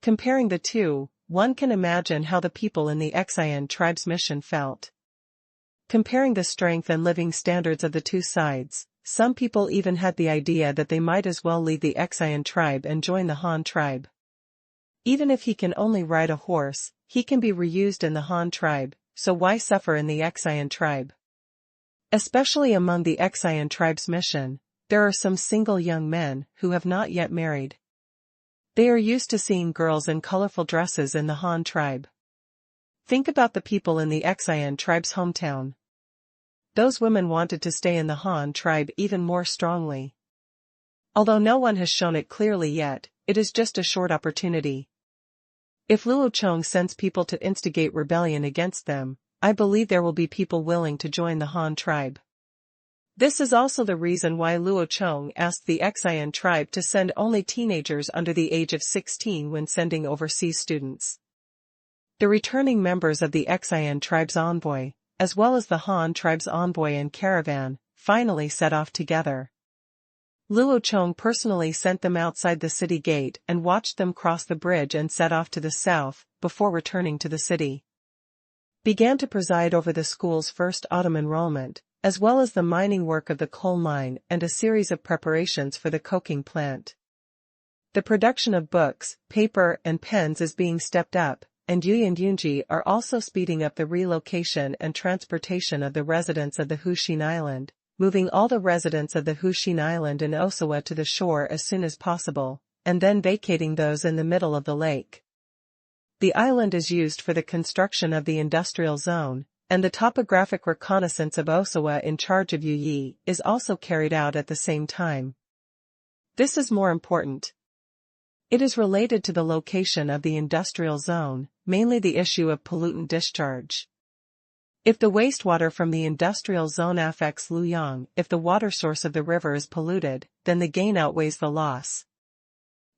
Comparing the two, one can imagine how the people in the Qingshu tribe's mission felt. Comparing the strength and living standards of the 2 sides, some people even had the idea that they might as well leave the Qingshu tribe and join the Han tribe. Even if he can only ride a horse, he can be reused in the Han tribe, so why suffer in the Qingshu tribe? Especially among the Qingshu tribe's mission, there are some single young men who have not yet married. They are used to seeing girls in colorful dresses in the Han tribe. Think about the people in the Qian tribe's hometown. Those women wanted to stay in the Han tribe even more strongly. Although no one has shown it clearly yet, it is just a short opportunity. If Luo Chong sends people to instigate rebellion against them, I believe there will be people willing to join the Han tribe. This is also the reason why Luo Chong asked the Qian tribe to send only teenagers under the age of 16 when sending overseas students. The returning members of the Qian tribe's envoy, as well as the Han tribe's envoy and caravan, finally set off together. Luo Chong personally sent them outside the city gate and watched them cross the bridge and set off to the south, before returning to the city. Began to preside over the school's first autumn enrollment, as well as the mining work of the coal mine and a series of preparations for the coking plant. The production of books, paper and pens is being stepped up, and Yu and Yunji are also speeding up the relocation and transportation of the residents of the Huxin Island, moving all the residents of the Huxin Island and Osawa to the shore as soon as possible, and then vacating those in the middle of the lake. The island is used for the construction of the industrial zone, and the topographic reconnaissance of Osawa in charge of Yu Yi is also carried out at the same time. This is more important. It is related to the location of the industrial zone, mainly the issue of pollutant discharge. If the wastewater from the industrial zone affects Luoyang, if the water source of the river is polluted, then the gain outweighs the loss.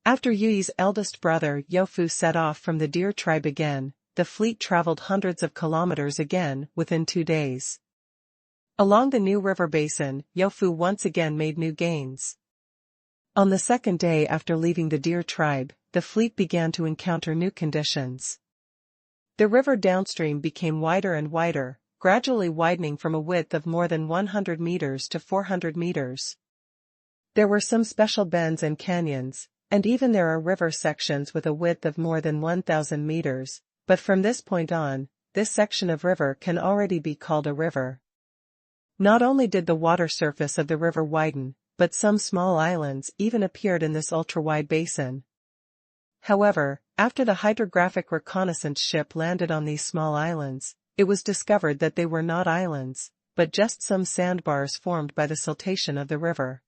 After Yu Yi's eldest brother Youfu set off from the deer tribe again, the fleet traveled hundreds of kilometers again within 2 days. Along the new river basin, Youfu once again made new gains. On the second day after leaving the deer tribe, the fleet began to encounter new conditions. The river downstream became wider and wider, gradually widening from a width of more than 100 meters to 400 meters. There were some special bends and canyons, and even there are river sections with a width of more than 1,000 meters, but from this point on, this section of river can already be called a river. Not only did the water surface of the river widen, but some small islands even appeared in this ultra-wide basin. However, after the hydrographic reconnaissance ship landed on these small islands, it was discovered that they were not islands, but just some sandbars formed by the siltation of the river.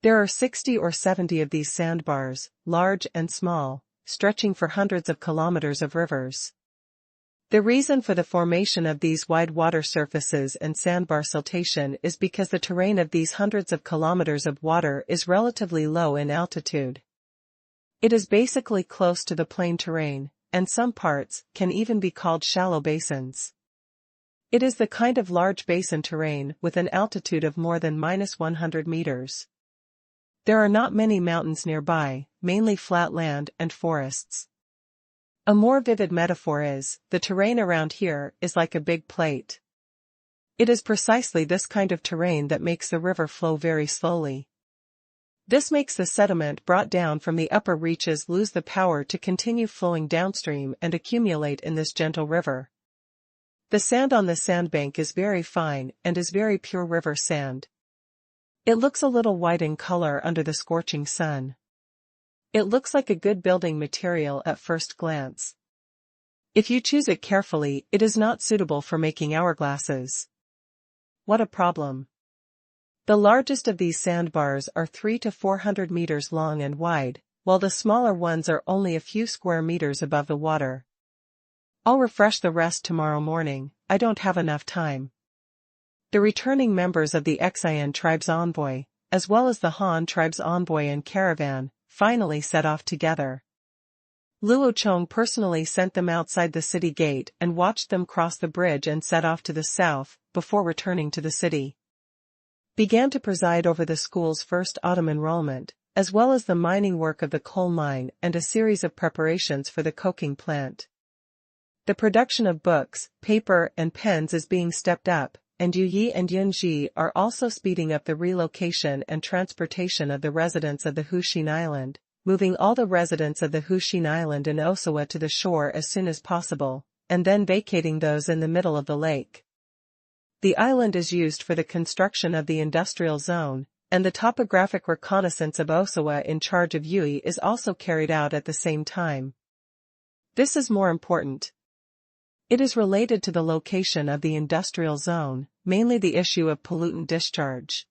There are 60 or 70 of these sandbars, large and small, stretching for hundreds of kilometers of rivers. The reason for the formation of these wide water surfaces and sandbar siltation is because the terrain of these hundreds of kilometers of water is relatively low in altitude. It is basically close to the plain terrain, and some parts can even be called shallow basins. It is the kind of large basin terrain with an altitude of more than -100 meters. There are not many mountains nearby, mainly flat land and forests. A more vivid metaphor is, the terrain around here is like a big plate. It is precisely this kind of terrain that makes the river flow very slowly. This makes the sediment brought down from the upper reaches lose the power to continue flowing downstream and accumulate in this gentle river. The sand on the sandbank is very fine and is very pure river sand. It looks a little white in color under the scorching sun. It looks like a good building material at first glance. If you choose it carefully, it is not suitable for making hourglasses. What a problem. The largest of these sandbars are 300 to 400 meters long and wide, while the smaller ones are only a few square meters above the water. I'll refresh the rest tomorrow morning, I don't have enough time. The returning members of the Qian tribe's envoy, as well as the Han tribe's envoy and caravan, finally set off together. Luo Chong personally sent them outside the city gate and watched them cross the bridge and set off to the south, before returning to the city. Began to preside over the school's first autumn enrollment, as well as the mining work of the coal mine and a series of preparations for the coking plant. The production of books, paper and pens is being stepped up, and Yu Yi and Yunji are also speeding up the relocation and transportation of the residents of the Huxin Island, moving all the residents of the Huxin Island and Osawa to the shore as soon as possible, and then vacating those in the middle of the lake. The island is used for the construction of the industrial zone, and the topographic reconnaissance of Osawa in charge of Yui is also carried out at the same time. This is more important. It is related to the location of the industrial zone, mainly the issue of pollutant discharge.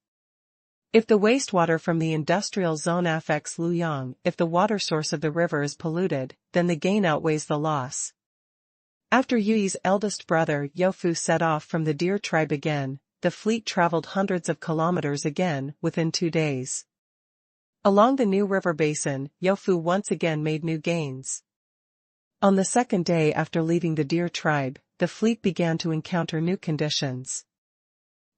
If the wastewater from the industrial zone affects Luoyang, if the water source of the river is polluted, then the gain outweighs the loss. After Yui's eldest brother Youfu set off from the deer tribe again, the fleet traveled hundreds of kilometers again within 2 days. Along the new river basin, Youfu once again made new gains. On the second day after leaving the deer tribe, the fleet began to encounter new conditions.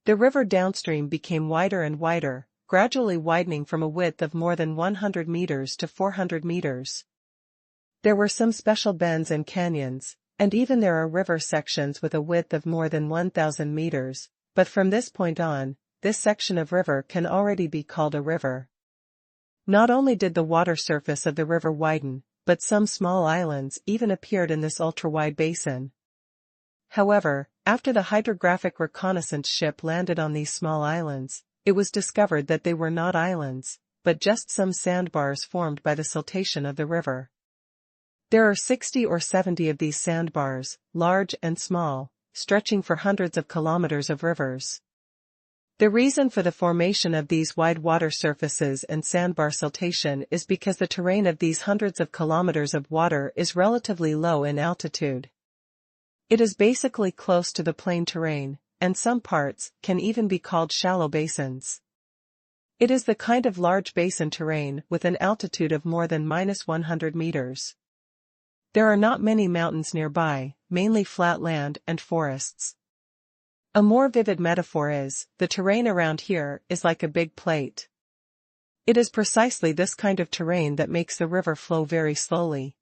The river downstream became wider and wider, gradually widening from a width of more than 100 meters to 400 meters. There were some special bends and canyons, and even there are river sections with a width of more than 1,000 meters, but from this point on, this section of river can already be called a river. Not only did the water surface of the river widen, but some small islands even appeared in this ultra-wide basin. However, after the hydrographic reconnaissance ship landed on these small islands, it was discovered that they were not islands, but just some sandbars formed by the siltation of the river. There are 60 or 70 of these sandbars, large and small, stretching for hundreds of kilometers of rivers. The reason for the formation of these wide water surfaces and sandbar siltation is because the terrain of these hundreds of kilometers of water is relatively low in altitude. It is basically close to the plain terrain, and some parts can even be called shallow basins. It is the kind of large basin terrain with an altitude of more than -100 meters. There are not many mountains nearby, mainly flat land and forests. A more vivid metaphor is, the terrain around here is like a big plate. It is precisely this kind of terrain that makes the river flow very slowly.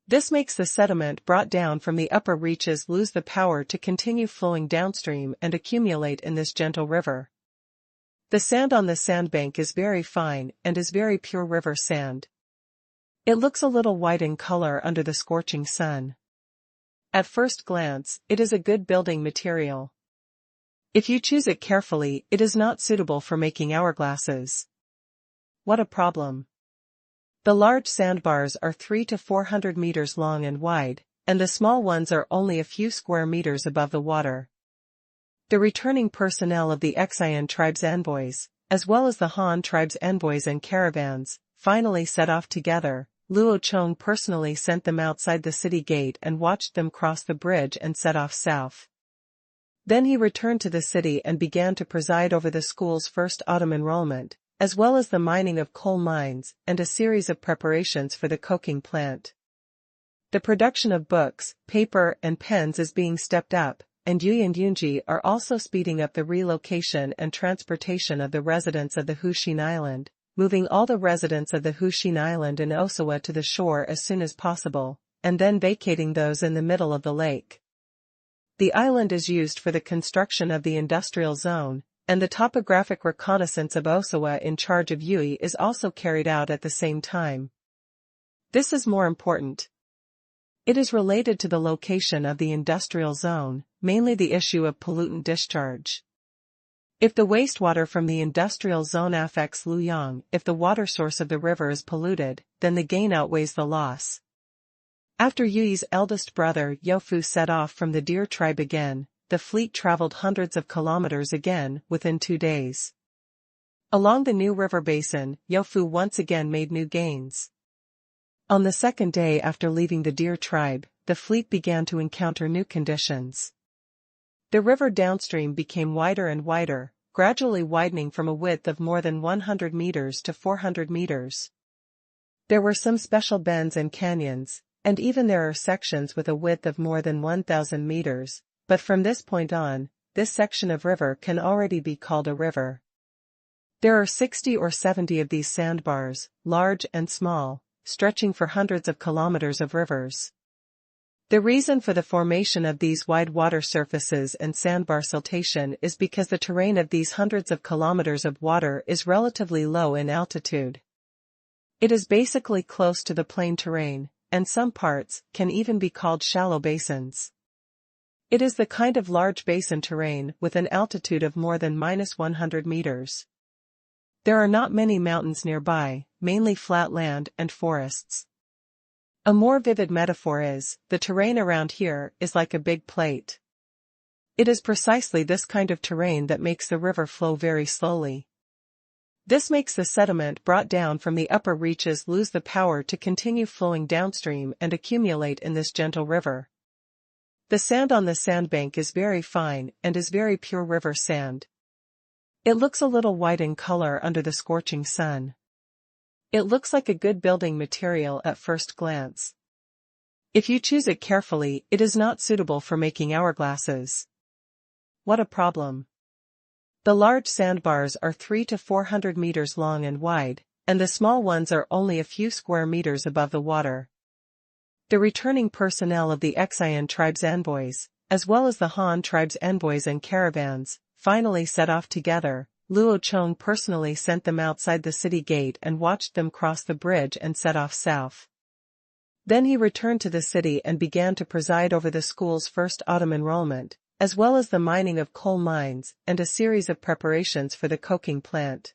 This makes the sediment brought down from the upper reaches lose the power to continue flowing downstream and accumulate in this gentle river. The sand on the sandbank is very fine and is very pure river sand. It looks a little white in color under the scorching sun. At first glance, it is a good building material. If you choose it carefully, it is not suitable for making hourglasses. What a problem. The large sandbars are 300 to 400 meters long and wide, and the small ones are only a few square meters above the water. The returning personnel of the Xian tribe's envoys, as well as the Han tribe's envoys and caravans, finally set off together. Luo Chong personally sent them outside the city gate and watched them cross the bridge and set off south. Then he returned to the city and began to preside over the school's first autumn enrollment, as well as the mining of coal mines and a series of preparations for the coking plant. The production of books, paper and pens is being stepped up, and Yui and Yunji are also speeding up the relocation and transportation of the residents of the Hushin Island, moving all the residents of the Hushin Island and Osawa to the shore as soon as possible, and then vacating those in the middle of the lake. The island is used for the construction of the industrial zone, and the topographic reconnaissance of Osawa in charge of Yui is also carried out at the same time. This is more important. It is related to the location of the industrial zone, mainly the issue of pollutant discharge. If the wastewater from the industrial zone affects Luoyang, if the water source of the river is polluted, then the gain outweighs the loss. After Yui's eldest brother Youfu set off from the deer tribe again, the fleet traveled hundreds of kilometers again within 2 days. Along the new river basin, Youfu once again made new gains. On the second day after leaving the deer tribe, the fleet began to encounter new conditions. The river downstream became wider and wider, gradually widening from a width of more than 100 meters to 400 meters. There were some special bends and canyons, and even there are sections with a width of more than 1,000 meters, but from this point on, this section of river can already be called a river. There are 60 or 70 of these sandbars, large and small, stretching for hundreds of kilometers of rivers. The reason for the formation of these wide water surfaces and sandbar siltation is because the terrain of these hundreds of kilometers of water is relatively low in altitude. It is basically close to the plain terrain, and some parts can even be called shallow basins. It is the kind of large basin terrain with an altitude of more than -100 meters. There are not many mountains nearby, mainly flat land and forests. A more vivid metaphor is, the terrain around here is like a big plate. It is precisely this kind of terrain that makes the river flow very slowly. This makes the sediment brought down from the upper reaches lose the power to continue flowing downstream and accumulate in this gentle river. The sand on the sandbank is very fine and is very pure river sand. It looks a little white in color under the scorching sun. It looks like a good building material at first glance. If you choose it carefully, it is not suitable for making hourglasses. What a problem. The large sandbars are 300 to 400 meters long and wide, and the small ones are only a few square meters above the water. The returning personnel of the Xian tribe's envoys, as well as the Han tribe's envoys and caravans, finally set off together. Luo Chong personally sent them outside the city gate and watched them cross the bridge and set off south. Then he returned to the city and began to preside over the school's first autumn enrollment, as well as the mining of coal mines and a series of preparations for the coking plant.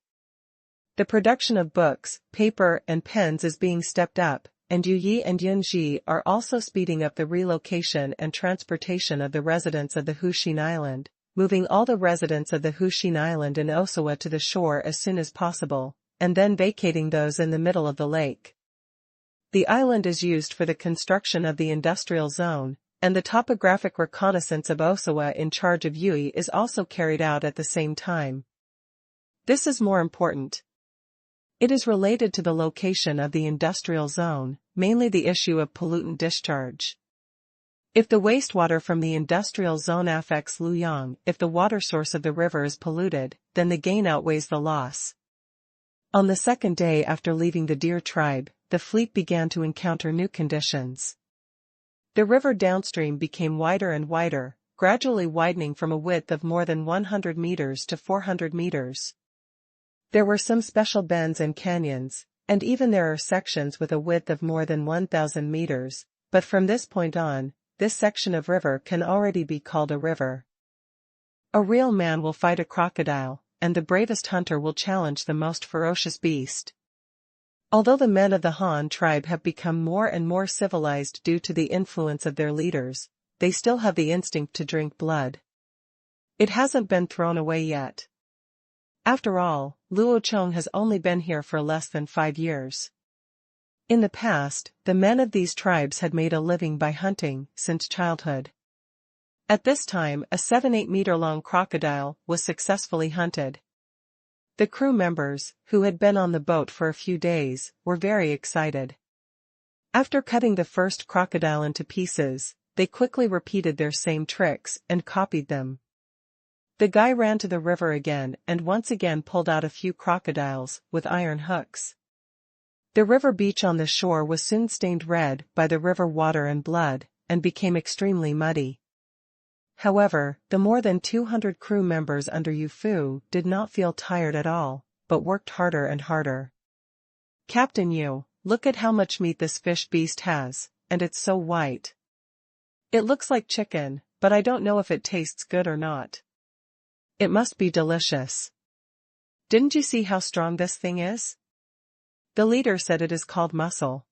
The production of books, paper and pens is being stepped up, and Yu Yi and Yun Ji are also speeding up the relocation and transportation of the residents of the Huxin Island, moving all the residents of the Huxin Island and Osawa to the shore as soon as possible, and then vacating those in the middle of the lake. The island is used for the construction of the industrial zone, and the topographic reconnaissance of Osawa in charge of Yui is also carried out at the same time. This is more important. It is related to the location of the industrial zone, mainly the issue of pollutant discharge. If the wastewater from the industrial zone affects Luoyang, if the water source of the river is polluted, then the gain outweighs the loss. On the second day after leaving the Deer tribe, the fleet began to encounter new conditions. The river downstream became wider and wider, gradually widening from a width of more than 100 meters to 400 meters. There were some special bends and canyons, and even there are sections with a width of more than 1,000 meters, but from this point on, this section of river can already be called a river. A real man will fight a crocodile, and the bravest hunter will challenge the most ferocious beast. Although the men of the Han tribe have become more and more civilized due to the influence of their leaders, they still have the instinct to drink blood. It hasn't been thrown away yet. After all, Luo Chong has only been here for less than 5 years. In the past, the men of these tribes had made a living by hunting since childhood. At this time, a 7-8 meter long crocodile was successfully hunted. The crew members, who had been on the boat for a few days, were very excited. After cutting the first crocodile into pieces, they quickly repeated their same tricks and copied them. The guy ran to the river again and once again pulled out a few crocodiles with iron hooks. The river beach on the shore was soon stained red by the river water and blood, and became extremely muddy. However, the more than 200 crew members under Yu Fu did not feel tired at all, but worked harder and harder. "Captain Yu, look at how much meat this fish beast has, and it's so white. It looks like chicken, but I don't know if it tastes good or not. It must be delicious. Didn't you see how strong this thing is?" The leader said it is called muscle.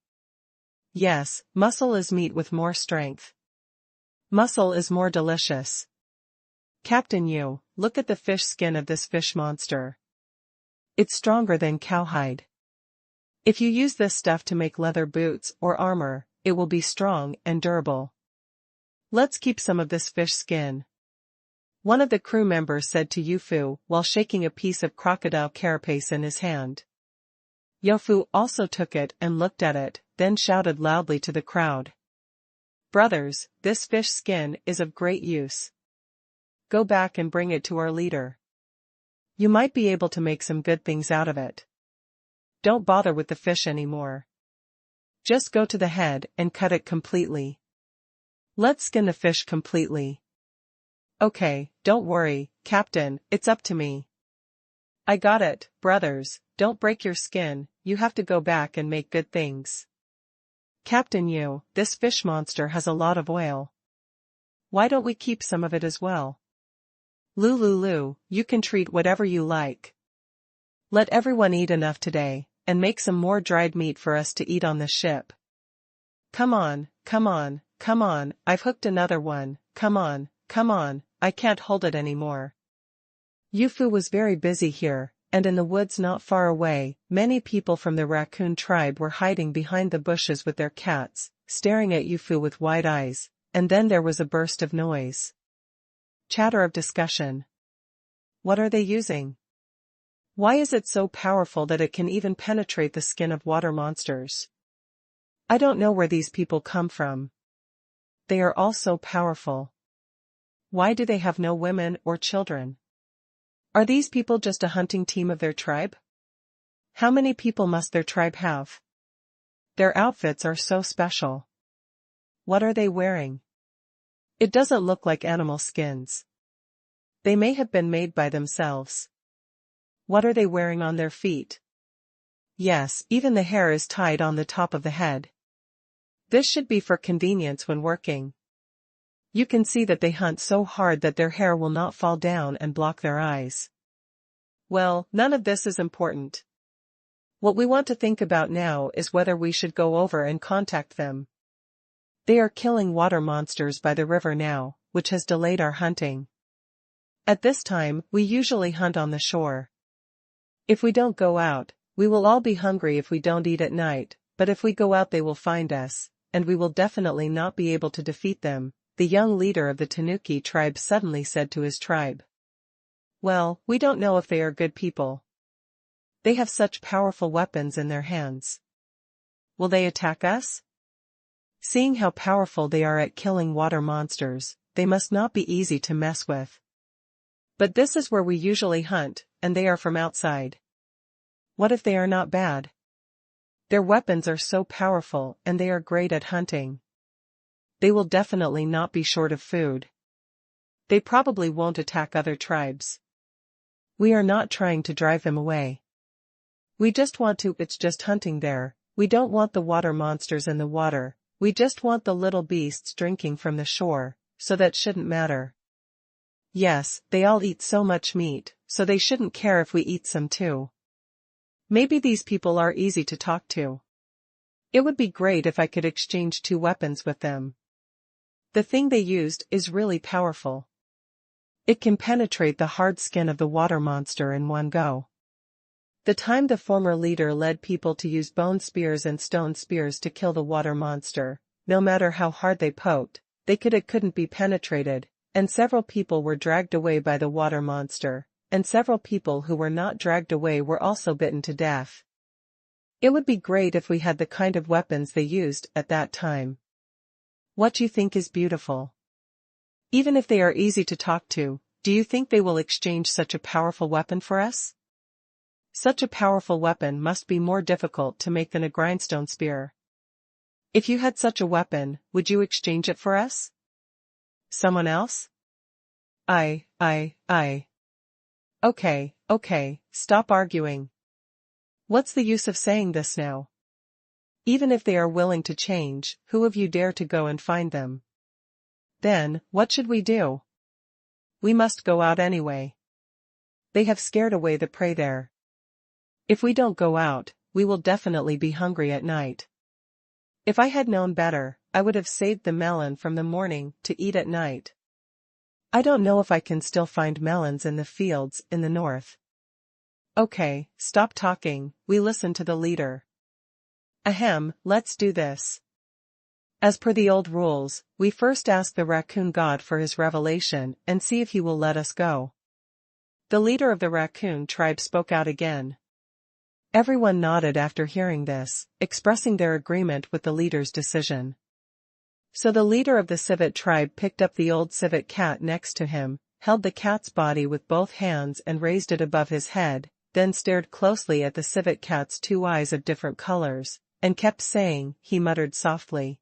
Yes, muscle is meat with more strength. Muscle is more delicious. Captain Yu, look at the fish skin of this fish monster. It's stronger than cowhide. If you use this stuff to make leather boots or armor, it will be strong and durable. Let's keep some of this fish skin. One of the crew members said to Yu Fu while shaking a piece of crocodile carapace in his hand. Yu Fu also took it and looked at it, then shouted loudly to the crowd. "Brothers, this fish skin is of great use. Go back and bring it to our leader. You might be able to make some good things out of it. Don't bother with the fish anymore. Just go to the head and cut it completely. Let's skin the fish completely." "Okay, don't worry, Captain, it's up to me." "I got it, brothers, don't break your skin, you have to go back and make good things." "Captain Yu, this fish monster has a lot of oil. Why don't we keep some of it as well?" "Lu, you can treat whatever you like." Let everyone eat enough today, and make some more dried meat for us to eat on the ship. Come on, come on, come on, I've hooked another one, come on, I can't hold it anymore. Yufu was very busy here, and in the woods not far away, many people from the raccoon tribe were hiding behind the bushes with their cats, staring at Yufu with wide eyes, and then there was a burst of noise. Chatter of discussion. What are they using? Why is it so powerful that it can even penetrate the skin of water monsters? I don't know where these people come from. They are all so powerful. Why do they have no women or children? Are these people just a hunting team of their tribe? How many people must their tribe have? Their outfits are so special. What are they wearing? It doesn't look like animal skins. They may have been made by themselves. What are they wearing on their feet? Yes, even the hair is tied on the top of the head. This should be for convenience when working. You can see that they hunt so hard that their hair will not fall down and block their eyes. Well, none of this is important. What we want to think about now is whether we should go over and contact them. They are killing water monsters by the river now, which has delayed our hunting. At this time, we usually hunt on the shore. If we don't go out, we will all be hungry if we don't eat at night, but if we go out they will find us, and we will definitely not be able to defeat them, the young leader of the Tanuki tribe suddenly said to his tribe. Well, we don't know if they are good people. They have such powerful weapons in their hands. Will they attack us? Seeing how powerful they are at killing water monsters, they must not be easy to mess with. But this is where we usually hunt, and they are from outside. What if they are not bad? Their weapons are so powerful and they are great at hunting. They will definitely not be short of food. They probably won't attack other tribes. We are not trying to drive them away. It's just hunting there, we don't want the water monsters in the water, we just want the little beasts drinking from the shore, so that shouldn't matter. Yes, they all eat so much meat, so they shouldn't care if we eat some too. Maybe these people are easy to talk to. It would be great if I could exchange 2 weapons with them. The thing they used is really powerful. It can penetrate the hard skin of the water monster in one go. The time the former leader led people to use bone spears and stone spears to kill the water monster, no matter how hard they poked, it couldn't be penetrated, and several people were dragged away by the water monster, and several people who were not dragged away were also bitten to death. It would be great if we had the kind of weapons they used at that time. What do you think is beautiful? Even if they are easy to talk to, do you think they will exchange such a powerful weapon for us? Such a powerful weapon must be more difficult to make than a grindstone spear. If you had such a weapon, would you exchange it for us? Someone else? I. Okay, stop arguing. What's the use of saying this now? Even if they are willing to change, who of you dare to go and find them? Then, what should we do? We must go out anyway. They have scared away the prey there. If we don't go out, we will definitely be hungry at night. If I had known better, I would have saved the melon from the morning to eat at night. I don't know if I can still find melons in the fields in the north. Okay, stop talking, we listen to the leader. Ahem, let's do this. As per the old rules, we first ask the raccoon god for his revelation and see if he will let us go. The leader of the raccoon tribe spoke out again. Everyone nodded after hearing this, expressing their agreement with the leader's decision. So the leader of the civet tribe picked up the old civet cat next to him, held the cat's body with both hands and raised it above his head, then stared closely at the civet cat's 2 eyes of different colors, and kept saying, he muttered softly.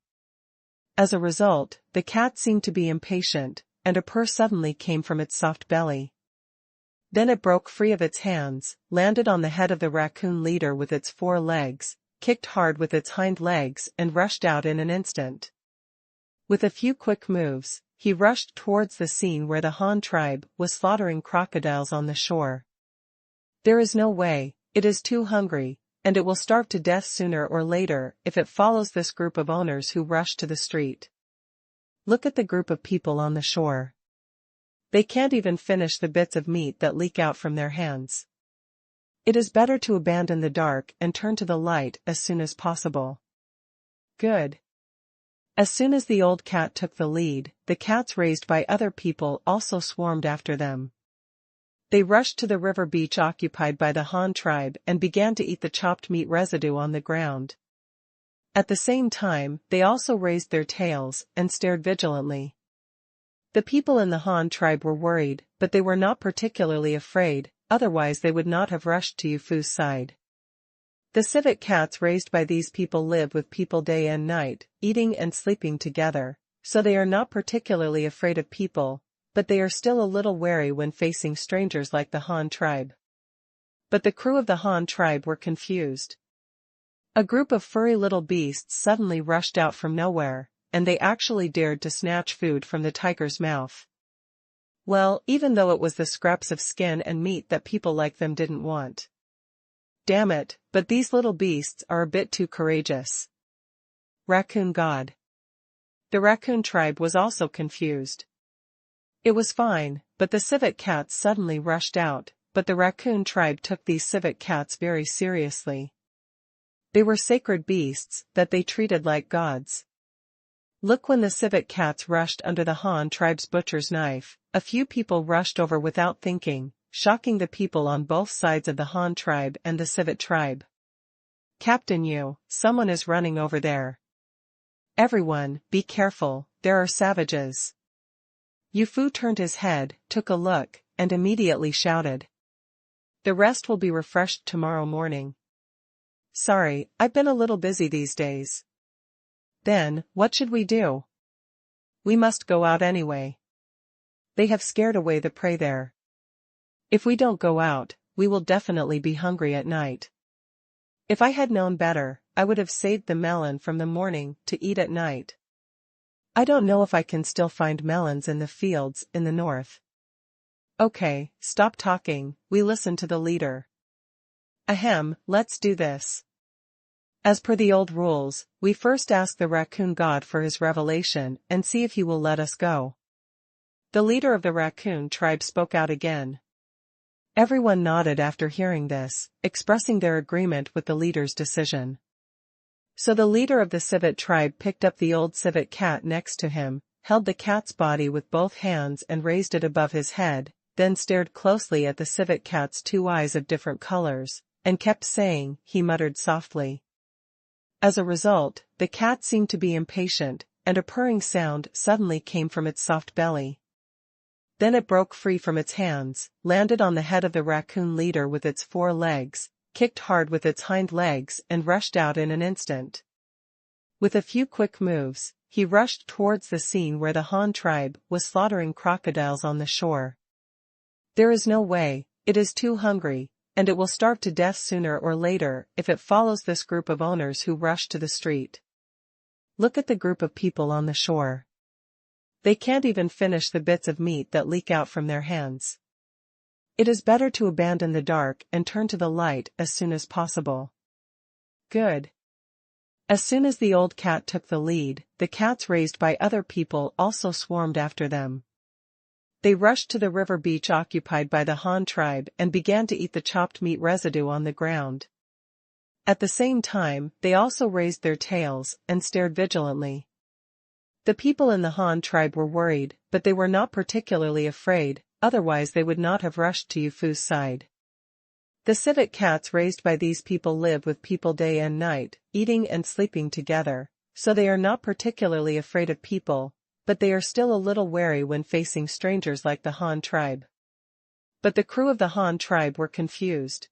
As a result, the cat seemed to be impatient, and a purr suddenly came from its soft belly. Then it broke free of its hands, landed on the head of the raccoon leader with its 4 legs, kicked hard with its hind legs and rushed out in an instant. With a few quick moves, he rushed towards the scene where the Han tribe was slaughtering crocodiles on the shore. There is no way, It is too hungry, and it will starve to death sooner or later if it follows this group of owners who rush to the street. Look at the group of people on the shore. They can't even finish the bits of meat that leak out from their hands. It is better to abandon the dark and turn to the light as soon as possible. Good. As soon as the old cat took the lead, the cats raised by other people also swarmed after them. They rushed to the river beach occupied by the Han tribe and began to eat the chopped meat residue on the ground. At the same time, they also raised their tails and stared vigilantly. The people in the Han tribe were worried, but they were not particularly afraid, otherwise they would not have rushed to Yufu's side. The civet cats raised by these people live with people day and night, eating and sleeping together, so they are not particularly afraid of people, but they are still a little wary when facing strangers like the Han tribe. But the crew of the Han tribe were confused. A group of furry little beasts suddenly rushed out from nowhere, and they actually dared to snatch food from the tiger's mouth. Well, even though it was the scraps of skin and meat that people like them didn't want. Damn it, but these little beasts are a bit too courageous. Raccoon God. The raccoon tribe was also confused. It was fine, but the civet cats suddenly rushed out, but the raccoon tribe took these civet cats very seriously. They were sacred beasts that they treated like gods. Look, when the civet cats rushed under the Han tribe's butcher's knife, a few people rushed over without thinking, shocking the people on both sides of the Han tribe and the civet tribe. Captain Yu, someone is running over there. Everyone, be careful, there are savages. Yufu turned his head, took a look, and immediately shouted. The rest will be refreshed tomorrow morning. Sorry, I've been a little busy these days. Then, what should we do? We must go out anyway. They have scared away the prey there. If we don't go out, we will definitely be hungry at night. If I had known better, I would have saved the melon from the morning to eat at night. I don't know if I can still find melons in the fields in the north. Okay, stop talking, we listen to the leader. Ahem, let's do this. As per the old rules, we first ask the raccoon god for his revelation and see if he will let us go. The leader of the raccoon tribe spoke out again. Everyone nodded after hearing this, expressing their agreement with the leader's decision. So the leader of the civet tribe picked up the old civet cat next to him, held the cat's body with both hands and raised it above his head, then stared closely at the civet cat's two eyes of different colors, and kept saying, he muttered softly. As a result, the cat seemed to be impatient, and a purring sound suddenly came from its soft belly. Then it broke free from its hands, landed on the head of the raccoon leader with its 4 legs, kicked hard with its hind legs and rushed out in an instant. With a few quick moves, he rushed towards the scene where the Han tribe was slaughtering crocodiles on the shore. There is no way, it is too hungry, and it will starve to death sooner or later if it follows this group of owners who rush to the street. Look at the group of people on the shore. They can't even finish the bits of meat that leak out from their hands. It is better to abandon the dark and turn to the light as soon as possible. Good. As soon as the old cat took the lead, the cats raised by other people also swarmed after them. They rushed to the river beach occupied by the Han tribe and began to eat the chopped meat residue on the ground. At the same time, they also raised their tails and stared vigilantly. The people in the Han tribe were worried, but they were not particularly afraid, otherwise they would not have rushed to Yufu's side. The civet cats raised by these people live with people day and night, eating and sleeping together, so they are not particularly afraid of people, but they are still a little wary when facing strangers like the Han tribe. But the crew of the Han tribe were confused.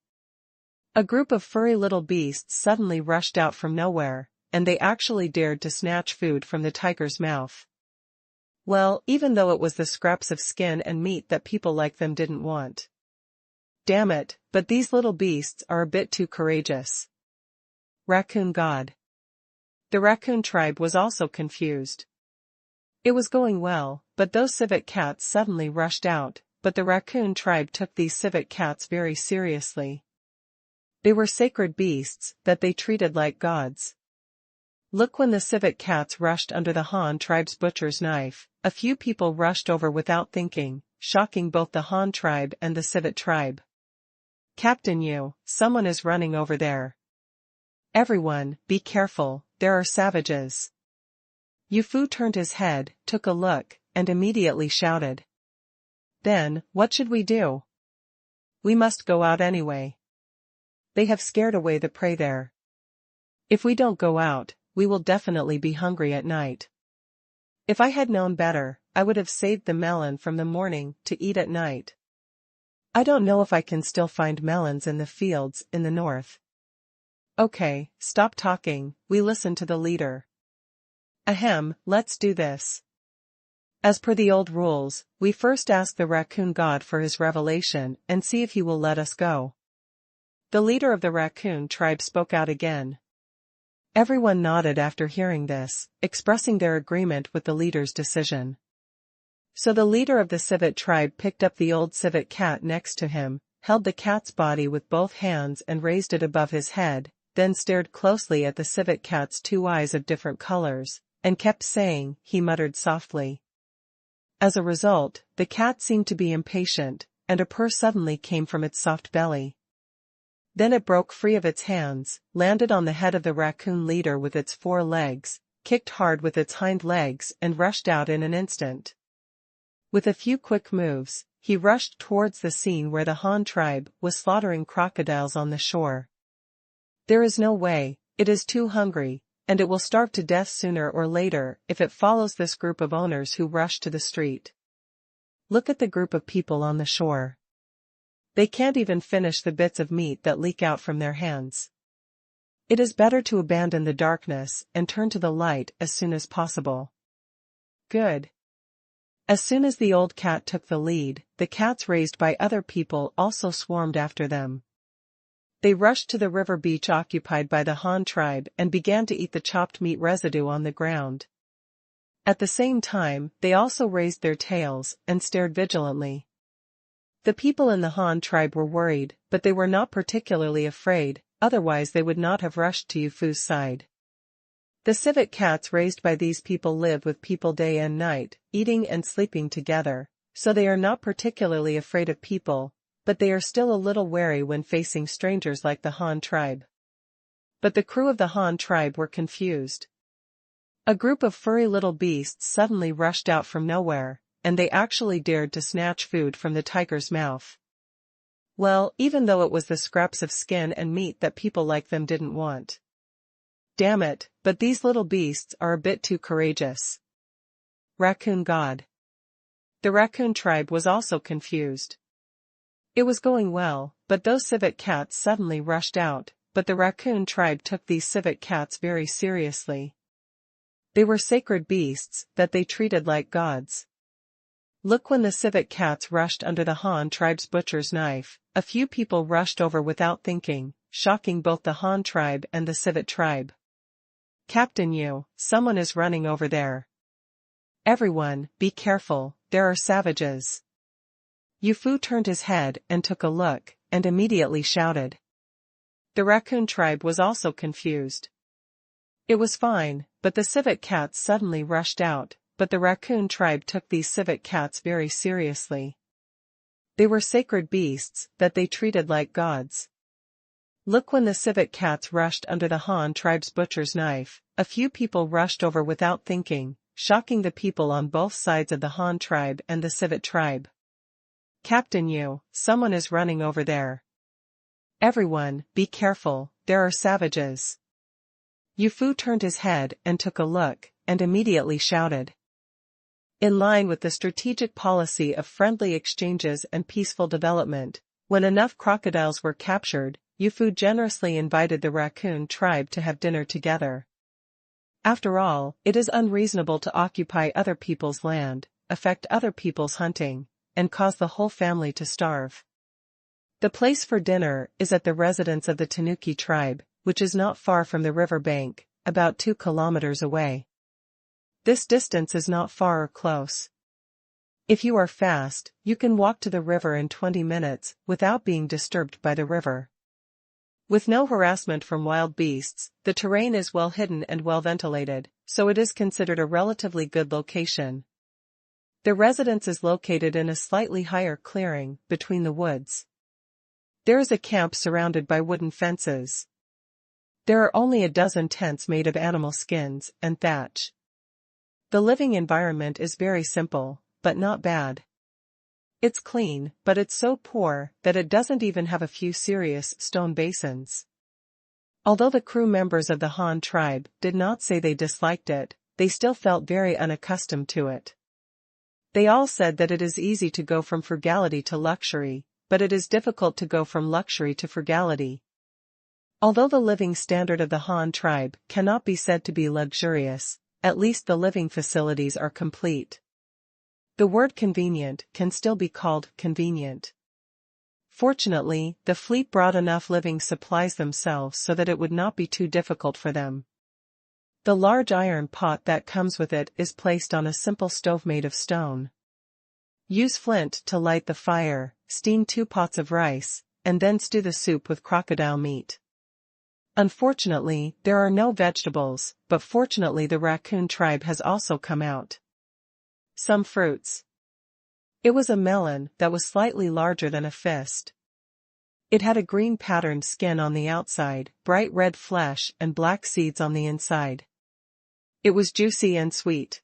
A group of furry little beasts suddenly rushed out from nowhere, and they actually dared to snatch food from the tiger's mouth. Well, even though it was the scraps of skin and meat that people like them didn't want. Damn it, but these little beasts are a bit too courageous. Raccoon God. The raccoon tribe was also confused. It was going well, but those civet cats suddenly rushed out, but the raccoon tribe took these civet cats very seriously. They were sacred beasts that they treated like gods. Look, when the civet cats rushed under the Han tribe's butcher's knife, a few people rushed over without thinking, shocking both the Han tribe and the civet tribe. Captain Yu, someone is running over there. Everyone, be careful, there are savages. Yu Fu turned his head, took a look, and immediately shouted. Then, what should we do? We must go out anyway. They have scared away the prey there. If we don't go out, we will definitely be hungry at night. If I had known better, I would have saved the melon from the morning to eat at night. I don't know if I can still find melons in the fields in the north. Okay, stop talking, we listen to the leader. Ahem, let's do this. As per the old rules, we first ask the raccoon god for his revelation and see if he will let us go. The leader of the raccoon tribe spoke out again. Everyone nodded after hearing this, expressing their agreement with the leader's decision. So the leader of the civet tribe picked up the old civet cat next to him, held the cat's body with both hands and raised it above his head, then stared closely at the civet cat's two eyes of different colors, and kept saying, he muttered softly. As a result, the cat seemed to be impatient, and a purr suddenly came from its soft belly. Then it broke free of its hands, landed on the head of the raccoon leader with its 4 legs, kicked hard with its hind legs and rushed out in an instant. With a few quick moves, he rushed towards the scene where the Han tribe was slaughtering crocodiles on the shore. There is no way, it is too hungry, and it will starve to death sooner or later if it follows this group of owners who rush to the street. Look at the group of people on the shore. They can't even finish the bits of meat that leak out from their hands. It is better to abandon the darkness and turn to the light as soon as possible. Good. As soon as the old cat took the lead, the cats raised by other people also swarmed after them. They rushed to the river beach occupied by the Han tribe and began to eat the chopped meat residue on the ground. At the same time, they also raised their tails and stared vigilantly. The people in the Han tribe were worried, but they were not particularly afraid, otherwise they would not have rushed to Yu Fu's side. The civet cats raised by these people live with people day and night, eating and sleeping together, so they are not particularly afraid of people, but they are still a little wary when facing strangers like the Han tribe. But the crew of the Han tribe were confused. A group of furry little beasts suddenly rushed out from nowhere, and they actually dared to snatch food from the tiger's mouth. Well, even though it was the scraps of skin and meat that people like them didn't want. Damn it, but these little beasts are a bit too courageous. Raccoon God. The raccoon tribe was also confused. It was going well, but those civet cats suddenly rushed out, but the raccoon tribe took these civet cats very seriously. They were sacred beasts that they treated like gods. Look, when the civet cats rushed under the Han tribe's butcher's knife, a few people rushed over without thinking, shocking both the Han tribe and the civet tribe. Captain Yu, someone is running over there. Everyone, be careful, there are savages. Yu Fu turned his head and took a look, and immediately shouted. The raccoon tribe was also confused. It was fine, but the civet cats suddenly rushed out, but the raccoon tribe took these civet cats very seriously. They were sacred beasts that they treated like gods. Look, when the civet cats rushed under the Han tribe's butcher's knife, a few people rushed over without thinking, shocking the people on both sides of the Han tribe and the civet tribe. Captain Yu, someone is running over there. Everyone, be careful, there are savages. Yu Fu turned his head and took a look, and immediately shouted. In line with the strategic policy of friendly exchanges and peaceful development, when enough crocodiles were captured, Yu Fu generously invited the raccoon tribe to have dinner together. After all, it is unreasonable to occupy other people's land, affect other people's hunting, and cause the whole family to starve. The place for dinner is at the residence of the Tanuki tribe, which is not far from the river bank, about 2 kilometers away. This distance is not far or close. If you are fast, you can walk to the river in 20 minutes without being disturbed by the river. With no harassment from wild beasts, the terrain is well hidden and well ventilated, so it is considered a relatively good location. The residence is located in a slightly higher clearing, between the woods. There is a camp surrounded by wooden fences. There are only a dozen tents made of animal skins and thatch. The living environment is very simple, but not bad. It's clean, but it's so poor that it doesn't even have a few serious stone basins. Although the crew members of the Han tribe did not say they disliked it, they still felt very unaccustomed to it. They all said that it is easy to go from frugality to luxury, but it is difficult to go from luxury to frugality. Although the living standard of the Han tribe cannot be said to be luxurious, at least the living facilities are complete. The word convenient can still be called convenient. Fortunately, the fleet brought enough living supplies themselves so that it would not be too difficult for them. The large iron pot that comes with it is placed on a simple stove made of stone. Use flint to light the fire, steam 2 pots of rice, and then stew the soup with crocodile meat. Unfortunately, there are no vegetables, but fortunately the raccoon tribe has also come out. Some fruits. It was a melon that was slightly larger than a fist. It had a green patterned skin on the outside, bright red flesh and black seeds on the inside. It was juicy and sweet.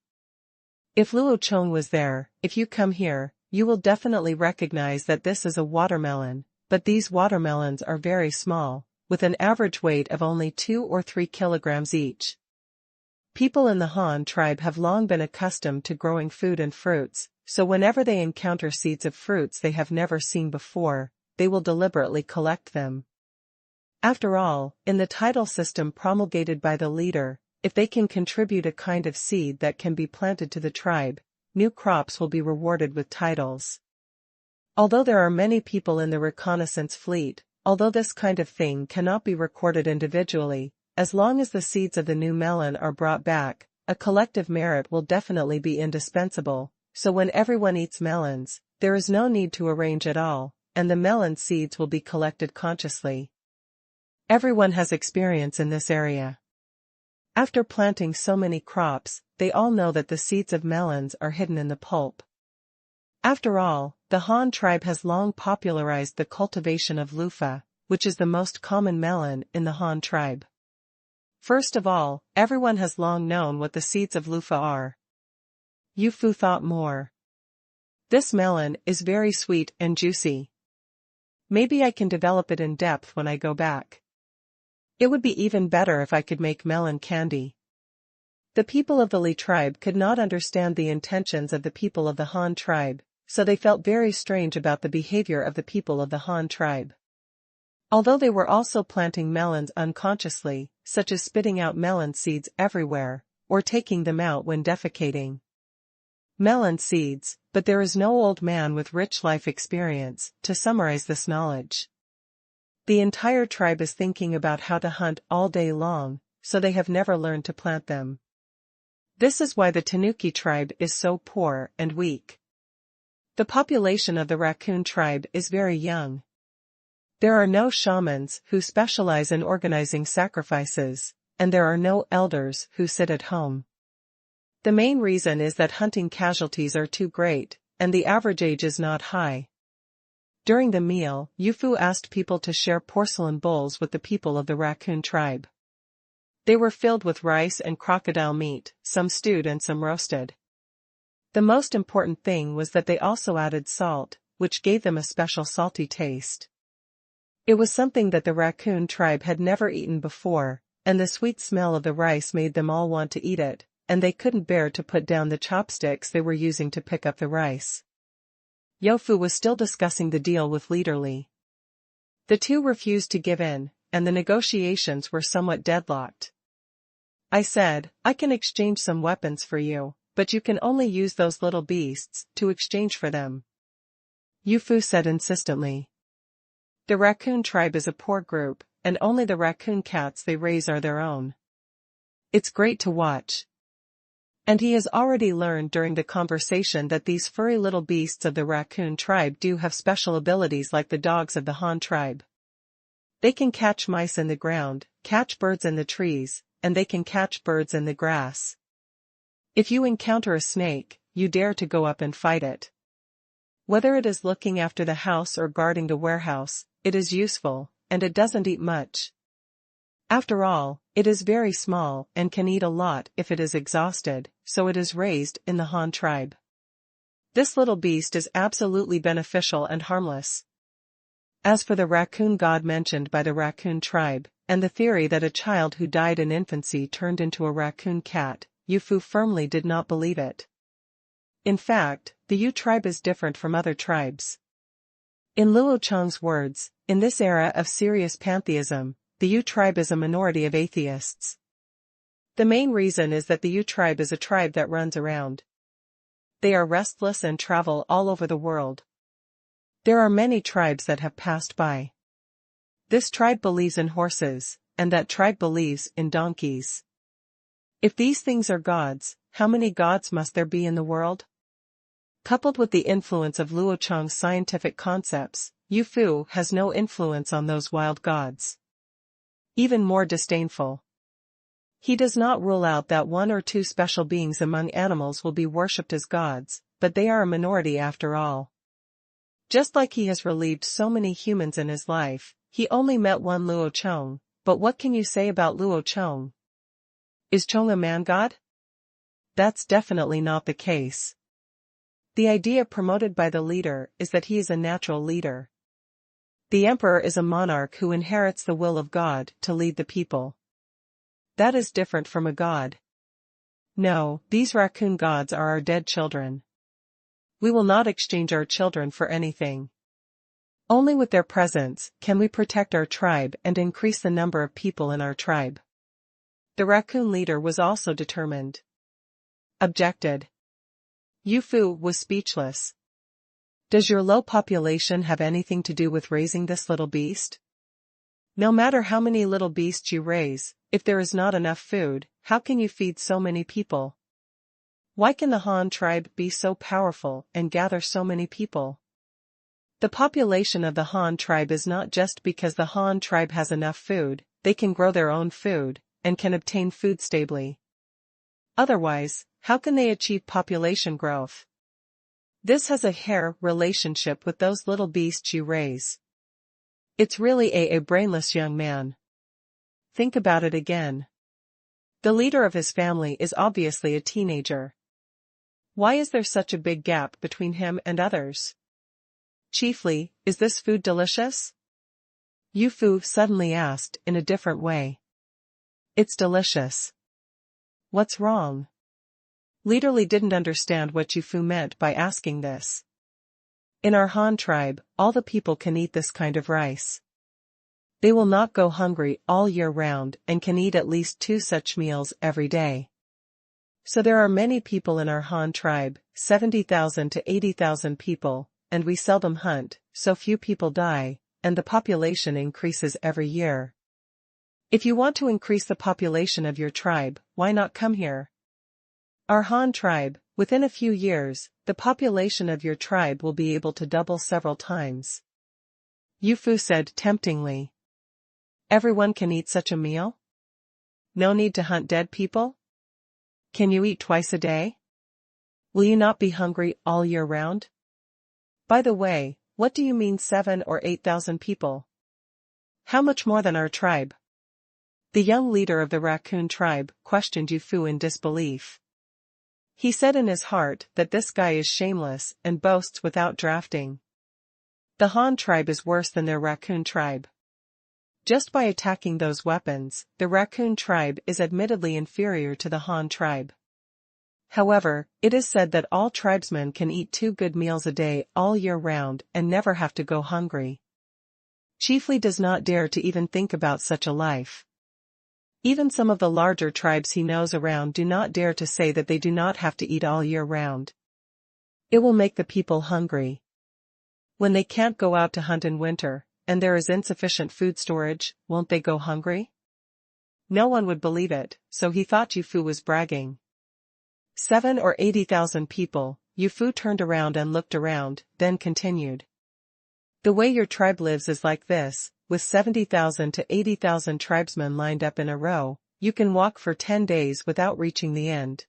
If Luo Chong was there, if you come here, you will definitely recognize that this is a watermelon, but these watermelons are very small, with an average weight of only 2 or 3 kilograms each. People in the Han tribe have long been accustomed to growing food and fruits, so whenever they encounter seeds of fruits they have never seen before, they will deliberately collect them. After all, in the title system promulgated by the leader, if they can contribute a kind of seed that can be planted to the tribe, new crops will be rewarded with titles. Although there are many people in the reconnaissance fleet, although this kind of thing cannot be recorded individually, as long as the seeds of the new melon are brought back, a collective merit will definitely be indispensable, so when everyone eats melons, there is no need to arrange at all, and the melon seeds will be collected consciously. Everyone has experience in this area. After planting so many crops, they all know that the seeds of melons are hidden in the pulp. After all, the Han tribe has long popularized the cultivation of loofah, which is the most common melon in the Han tribe. First of all, everyone has long known what the seeds of loofah are. Yufu thought more. This melon is very sweet and juicy. Maybe I can develop it in depth when I go back. It would be even better if I could make melon candy. The people of the Li tribe could not understand the intentions of the people of the Han tribe, so they felt very strange about the behavior of the people of the Han tribe. Although they were also planting melons unconsciously, such as spitting out melon seeds everywhere, or taking them out when defecating. Melon seeds, but there is no old man with rich life experience to summarize this knowledge. The entire tribe is thinking about how to hunt all day long, so they have never learned to plant them. This is why the Tanuki tribe is so poor and weak. The population of the raccoon tribe is very young. There are no shamans who specialize in organizing sacrifices, and there are no elders who sit at home. The main reason is that hunting casualties are too great, and the average age is not high. During the meal, Yufu asked people to share porcelain bowls with the people of the raccoon tribe. They were filled with rice and crocodile meat, some stewed and some roasted. The most important thing was that they also added salt, which gave them a special salty taste. It was something that the raccoon tribe had never eaten before, and the sweet smell of the rice made them all want to eat it, and they couldn't bear to put down the chopsticks they were using to pick up the rice. Yofu was still discussing the deal with Leader Li. The two refused to give in, and the negotiations were somewhat deadlocked. I said, I can exchange some weapons for you, but you can only use those little beasts to exchange for them. Yufu said insistently. The raccoon tribe is a poor group, and only the raccoon cats they raise are their own. It's great to watch. And he has already learned during the conversation that these furry little beasts of the raccoon tribe do have special abilities like the dogs of the Han tribe. They can catch mice in the ground, catch birds in the trees, and they can catch birds in the grass. If you encounter a snake, you dare to go up and fight it. Whether it is looking after the house or guarding the warehouse, it is useful, and it doesn't eat much. After all, it is very small and can eat a lot if it is exhausted, so it is raised in the Han tribe. This little beast is absolutely beneficial and harmless. As for the raccoon god mentioned by the raccoon tribe, and the theory that a child who died in infancy turned into a raccoon cat, Yu Fu firmly did not believe it. In fact, the Yu tribe is different from other tribes. In Luo Chong's words, in this era of serious pantheism, the Yu tribe is a minority of atheists. The main reason is that the Yu tribe is a tribe that runs around. They are restless and travel all over the world. There are many tribes that have passed by. This tribe believes in horses, and that tribe believes in donkeys. If these things are gods, how many gods must there be in the world? Coupled with the influence of Luo Chong's scientific concepts, Yu Fu has no influence on those wild gods. Even more disdainful. He does not rule out that one or two special beings among animals will be worshipped as gods, but they are a minority after all. Just like he has relieved so many humans in his life, he only met one Luo Chong, but what can you say about Luo Chong? Is Chong a man-god? That's definitely not the case. The idea promoted by the leader is that he is a natural leader. The emperor is a monarch who inherits the will of God to lead the people. That is different from a god. No, these raccoon gods are our dead children. We will not exchange our children for anything. Only with their presence can we protect our tribe and increase the number of people in our tribe. The raccoon leader was also determined. Objected. Yu Fu was speechless. Does your low population have anything to do with raising this little beast? No matter how many little beasts you raise, if there is not enough food, how can you feed so many people? Why can the Han tribe be so powerful and gather so many people? The population of the Han tribe is not just because the Han tribe has enough food, they can grow their own food, and can obtain food stably. Otherwise, how can they achieve population growth? This has a hair relationship with those little beasts you raise. It's really a brainless young man. Think about it again. The leader of his family is obviously a teenager. Why is there such a big gap between him and others? Chiefly, is this food delicious? Yu Fu suddenly asked in a different way. It's delicious. What's wrong? Leader Li didn't understand what Yu Fu meant by asking this. In our Han tribe, all the people can eat this kind of rice. They will not go hungry all year round and can eat at least 2 such meals every day. So there are many people in our Han tribe, 70,000 to 80,000 people, and we seldom hunt, so few people die, and the population increases every year. If you want to increase the population of your tribe, why not come here? Our Han tribe, within a few years, the population of your tribe will be able to double several times. Yu Fu said temptingly. Everyone can eat such a meal? No need to hunt dead people? Can you eat twice a day? Will you not be hungry all year round? By the way, what do you mean 7 or 8,000 people? How much more than our tribe? The young leader of the raccoon tribe questioned Yu Fu in disbelief. He said in his heart that this guy is shameless and boasts without drafting. The Han tribe is worse than their raccoon tribe. Just by attacking those weapons, the raccoon tribe is admittedly inferior to the Han tribe. However, it is said that all tribesmen can eat 2 good meals a day all year round and never have to go hungry. Chief Li does not dare to even think about such a life. Even some of the larger tribes he knows around do not dare to say that they do not have to eat all year round. It will make the people hungry. When they can't go out to hunt in winter, and there is insufficient food storage, won't they go hungry? No one would believe it, so he thought Yu Fu was bragging. 7 or 80,000 people. Yu Fu turned around and looked around, then continued. The way your tribe lives is like this, with 70,000 to 80,000 tribesmen lined up in a row, you can walk for 10 days without reaching the end.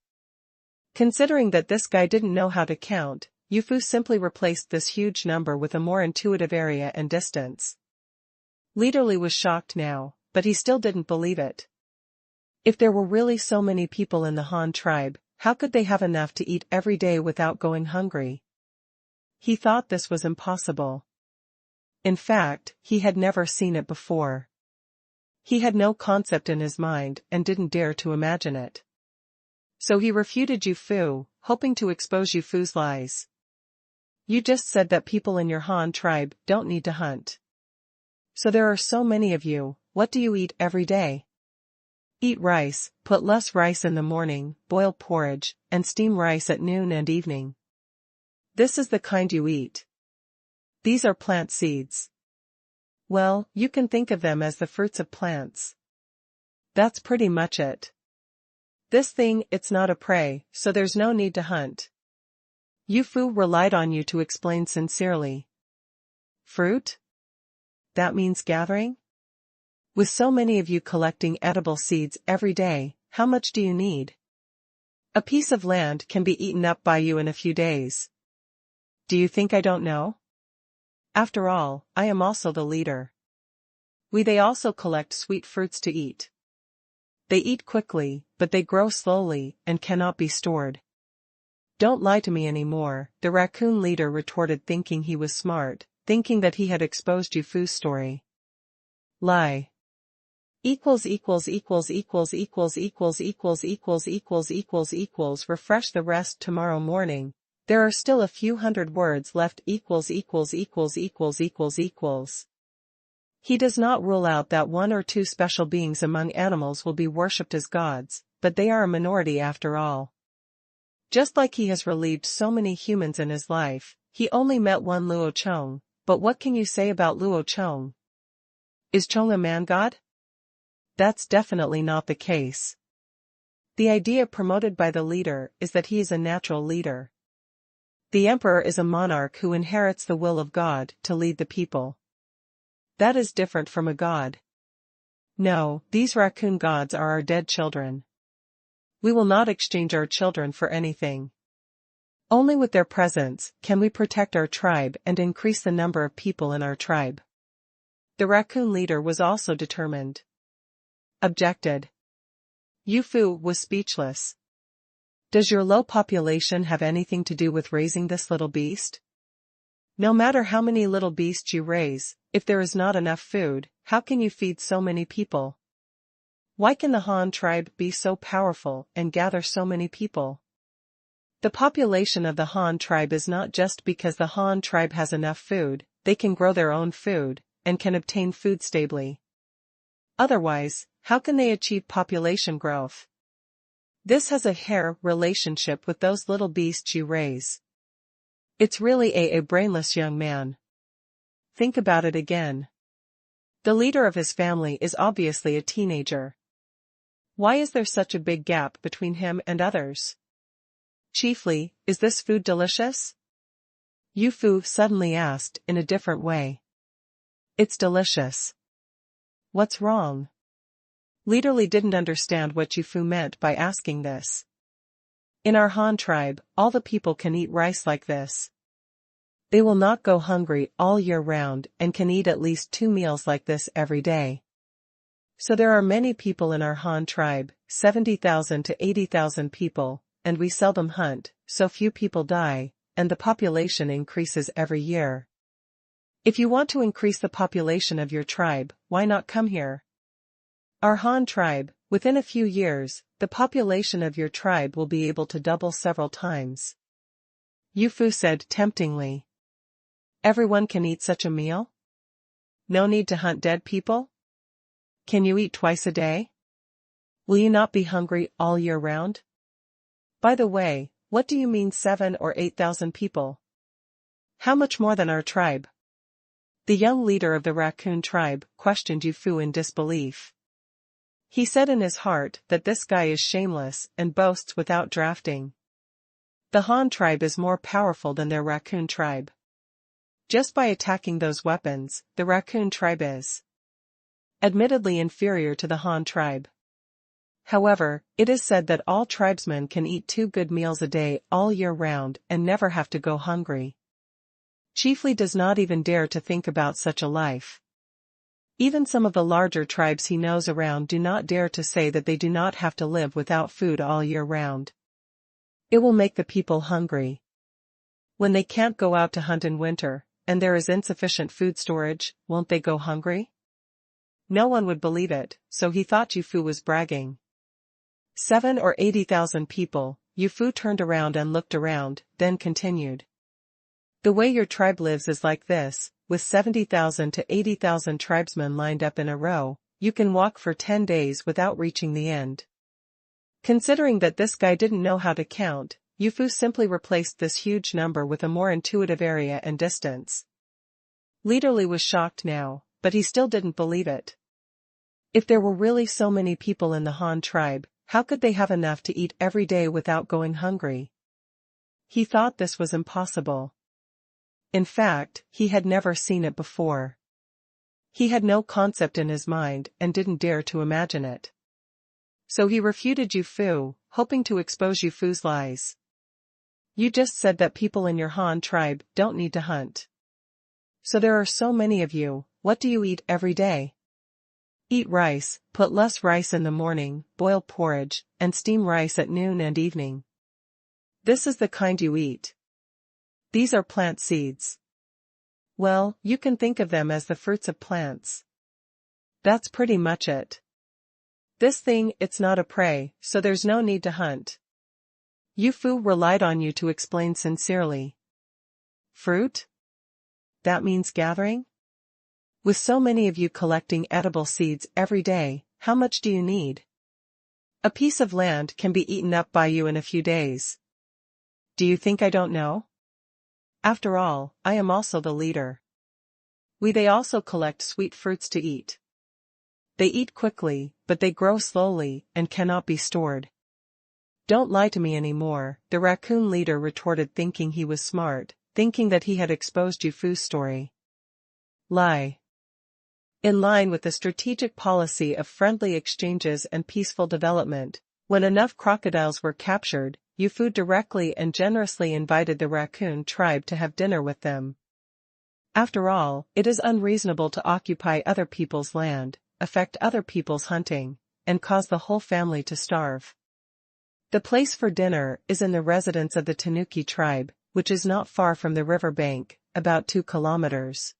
Considering that this guy didn't know how to count, Yu Fu simply replaced this huge number with a more intuitive area and distance. Leader Li was shocked now, but he still didn't believe it. If there were really so many people in the Han tribe, how could they have enough to eat every day without going hungry? He thought this was impossible. In fact, he had never seen it before. He had no concept in his mind and didn't dare to imagine it. So he refuted Yu Fu, hoping to expose Yu Fu's lies. You just said that people in your Han tribe don't need to hunt. So there are so many of you, what do you eat every day? Eat rice, put less rice in the morning, boil porridge, and steam rice at noon and evening. This is the kind you eat. These are plant seeds. Well, you can think of them as the fruits of plants. That's pretty much it. This thing, it's not a prey, so there's no need to hunt. Yu Fu relied on you to explain sincerely. Fruit? That means gathering? With so many of you collecting edible seeds every day, how much do you need? A piece of land can be eaten up by you in a few days. Do you think I don't know? After all, I am also the leader. They also collect sweet fruits to eat. They eat quickly, but they grow slowly and cannot be stored. Don't lie to me anymore, the raccoon leader retorted, thinking he was smart, thinking that he had exposed Yu Fu's story. Lie. Refresh the rest tomorrow morning. There are still a few hundred words left. He does not rule out that one or two special beings among animals will be worshipped as gods, but they are a minority after all. Just like he has relieved so many humans in his life, he only met one Luo Chong, but what can you say about Luo Chong? Is Chong a man god? That's definitely not the case. The idea promoted by the leader is that he is a natural leader. The emperor is a monarch who inherits the will of God to lead the people. That is different from a god. No, these raccoon gods are our dead children. We will not exchange our children for anything. Only with their presence can we protect our tribe and increase the number of people in our tribe. The raccoon leader was also determined. Objected. Yu Fu was speechless. Does your low population have anything to do with raising this little beast? No matter how many little beasts you raise, if there is not enough food, how can you feed so many people? Why can the Han tribe be so powerful and gather so many people? The population of the Han tribe is not just because the Han tribe has enough food, they can grow their own food, and can obtain food stably. Otherwise, how can they achieve population growth? This has a hair relationship with those little beasts you raise. It's really a brainless young man. Think about it again. The leader of his family is obviously a teenager. Why is there such a big gap between him and others? Chiefly, is this food delicious? Yu Fu suddenly asked in a different way. It's delicious. What's wrong? Leader Li didn't understand what Yu Fu meant by asking this. In our Han tribe, all the people can eat rice like this. They will not go hungry all year round and can eat at least 2 meals like this every day. So there are many people in our Han tribe, 70,000 to 80,000 people, and we seldom hunt, so few people die, and the population increases every year. If you want to increase the population of your tribe, why not come here? Our Han tribe, within a few years, the population of your tribe will be able to double several times. Yu Fu said temptingly. Everyone can eat such a meal? No need to hunt dead people? Can you eat twice a day? Will you not be hungry all year round? By the way, what do you mean 7 or 8,000 people? How much more than our tribe? The young leader of the raccoon tribe questioned Yu Fu in disbelief. He said in his heart that this guy is shameless and boasts without drafting. The Han tribe is more powerful than their raccoon tribe. Just by attacking those weapons, the raccoon tribe is. admittedly inferior to the Han tribe. However, it is said that all tribesmen can eat 2 good meals a day all year round and never have to go hungry. Chiefly does not even dare to think about such a life. Even some of the larger tribes he knows around do not dare to say that they do not have to live without food all year round. It will make the people hungry. When they can't go out to hunt in winter, and there is insufficient food storage, won't they go hungry? No one would believe it, so he thought Yufu was bragging. 7 or 80,000 people, Yufu turned around and looked around, then continued. The way your tribe lives is like this, with 70,000 to 80,000 tribesmen lined up in a row, you can walk for 10 days without reaching the end. Considering that this guy didn't know how to count, Yufu simply replaced this huge number with a more intuitive area and distance. Leader Li was shocked now, but he still didn't believe it. If there were really so many people in the Han tribe, how could they have enough to eat every day without going hungry? He thought this was impossible. In fact, he had never seen it before. He had no concept in his mind and didn't dare to imagine it. So he refuted Yufu, hoping to expose Yufu's lies. You just said that people in your Han tribe don't need to hunt. So there are so many of you, what do you eat every day? Eat rice, put less rice in the morning, boil porridge, and steam rice at noon and evening. This is the kind you eat. These are plant seeds. Well, you can think of them as the fruits of plants. That's pretty much it. This thing, it's not a prey, so there's no need to hunt. Yufu relied on you to explain sincerely. Fruit? That means gathering? With so many of you collecting edible seeds every day, how much do you need? A piece of land can be eaten up by you in a few days. Do you think I don't know? After all, I am also the leader. They also collect sweet fruits to eat. They eat quickly, but they grow slowly and cannot be stored. Don't lie to me anymore, the raccoon leader retorted, thinking he was smart, thinking that he had exposed Yufu's story. Lie. In line with the strategic policy of friendly exchanges and peaceful development, when enough crocodiles were captured, Yufu directly and generously invited the raccoon tribe to have dinner with them. After all, it is unreasonable to occupy other people's land, affect other people's hunting, and cause the whole family to starve. The place for dinner is in the residence of the Tanuki tribe, which is not far from the river bank, about 2 kilometers.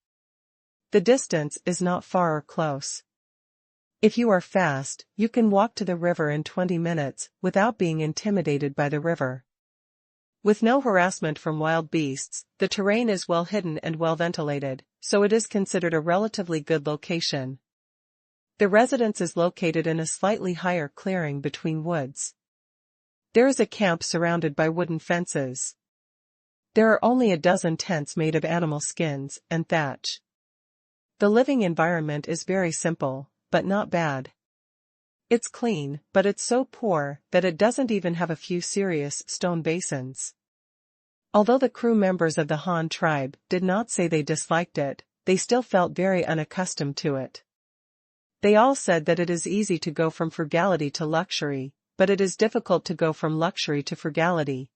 The distance is not far or close. If you are fast, you can walk to the river in 20 minutes without being intimidated by the river. With no harassment from wild beasts, the terrain is well hidden and well ventilated, so it is considered a relatively good location. The residence is located in a slightly higher clearing between woods. There is a camp surrounded by wooden fences. There are only a dozen tents made of animal skins and thatch. The living environment is very simple, but not bad. It's clean, but it's so poor that it doesn't even have a few serious stone basins. Although the crew members of the Han tribe did not say they disliked it, they still felt very unaccustomed to it. They all said that it is easy to go from frugality to luxury, but it is difficult to go from luxury to frugality.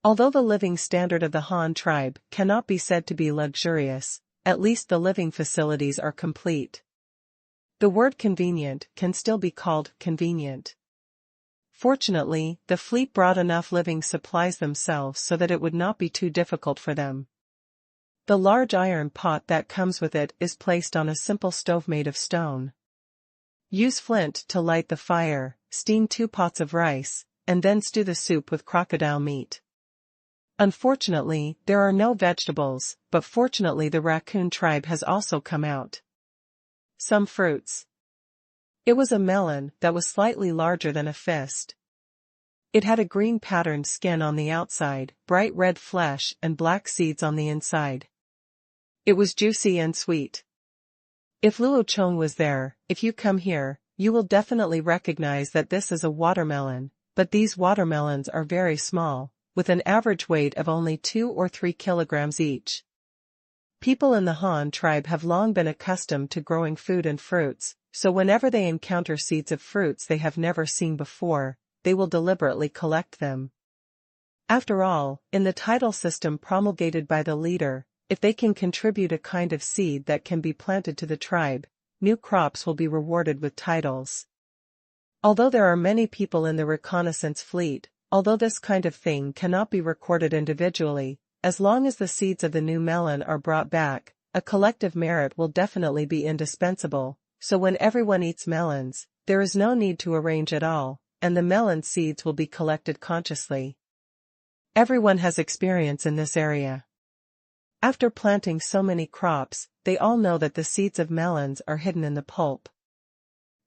Although the living standard of the Han tribe cannot be said to be luxurious, at least the living facilities are complete. The word convenient can still be called convenient. Fortunately, the fleet brought enough living supplies themselves so that it would not be too difficult for them. The large iron pot that comes with it is placed on a simple stove made of stone. Use flint to light the fire, steam 2 pots of rice, and then stew the soup with crocodile meat. Unfortunately, there are no vegetables, but fortunately the raccoon tribe has also come out. Some fruits. It was a melon that was slightly larger than a fist. It had a green patterned skin on the outside, bright red flesh and black seeds on the inside. It was juicy and sweet. If Luo Chong was there, if you come here, you will definitely recognize that this is a watermelon, but these watermelons are very small, with an average weight of only 2 or 3 kilograms each. People in the Han tribe have long been accustomed to growing food and fruits, so whenever they encounter seeds of fruits they have never seen before, they will deliberately collect them. After all, in the title system promulgated by the leader, if they can contribute a kind of seed that can be planted to the tribe, new crops will be rewarded with titles. Although there are many people in the reconnaissance fleet, although this kind of thing cannot be recorded individually, as long as the seeds of the new melon are brought back, a collective merit will definitely be indispensable, so when everyone eats melons, there is no need to arrange at all, and the melon seeds will be collected consciously. Everyone has experience in this area. After planting so many crops, they all know that the seeds of melons are hidden in the pulp.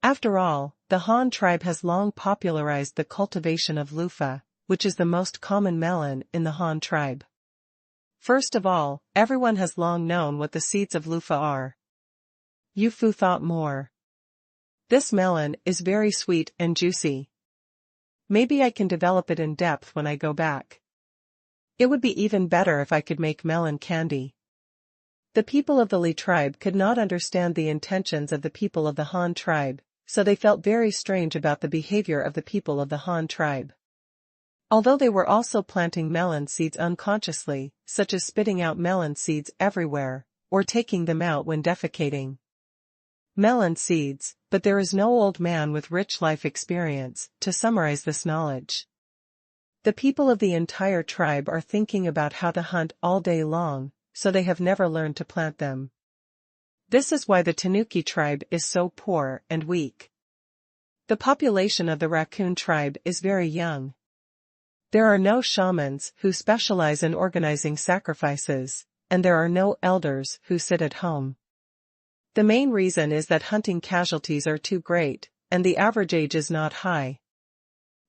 After all, the Han tribe has long popularized the cultivation of lofa, which is the most common melon in the Han tribe. First of all, everyone has long known what the seeds of lofa are. Yu Fu thought more. This melon is very sweet and juicy. Maybe I can develop it in depth when I go back. It would be even better if I could make melon candy. The people of the Li tribe could not understand the intentions of the people of the Han tribe, so they felt very strange about the behavior of the people of the Han tribe. Although they were also planting melon seeds unconsciously, such as spitting out melon seeds everywhere, or taking them out when defecating. Melon seeds, but there is no old man with rich life experience to summarize this knowledge. The people of the entire tribe are thinking about how to hunt all day long, so they have never learned to plant them. This is why the Tanuki tribe is so poor and weak. The population of the Raccoon tribe is very young. There are no shamans who specialize in organizing sacrifices, and there are no elders who sit at home. The main reason is that hunting casualties are too great, and the average age is not high.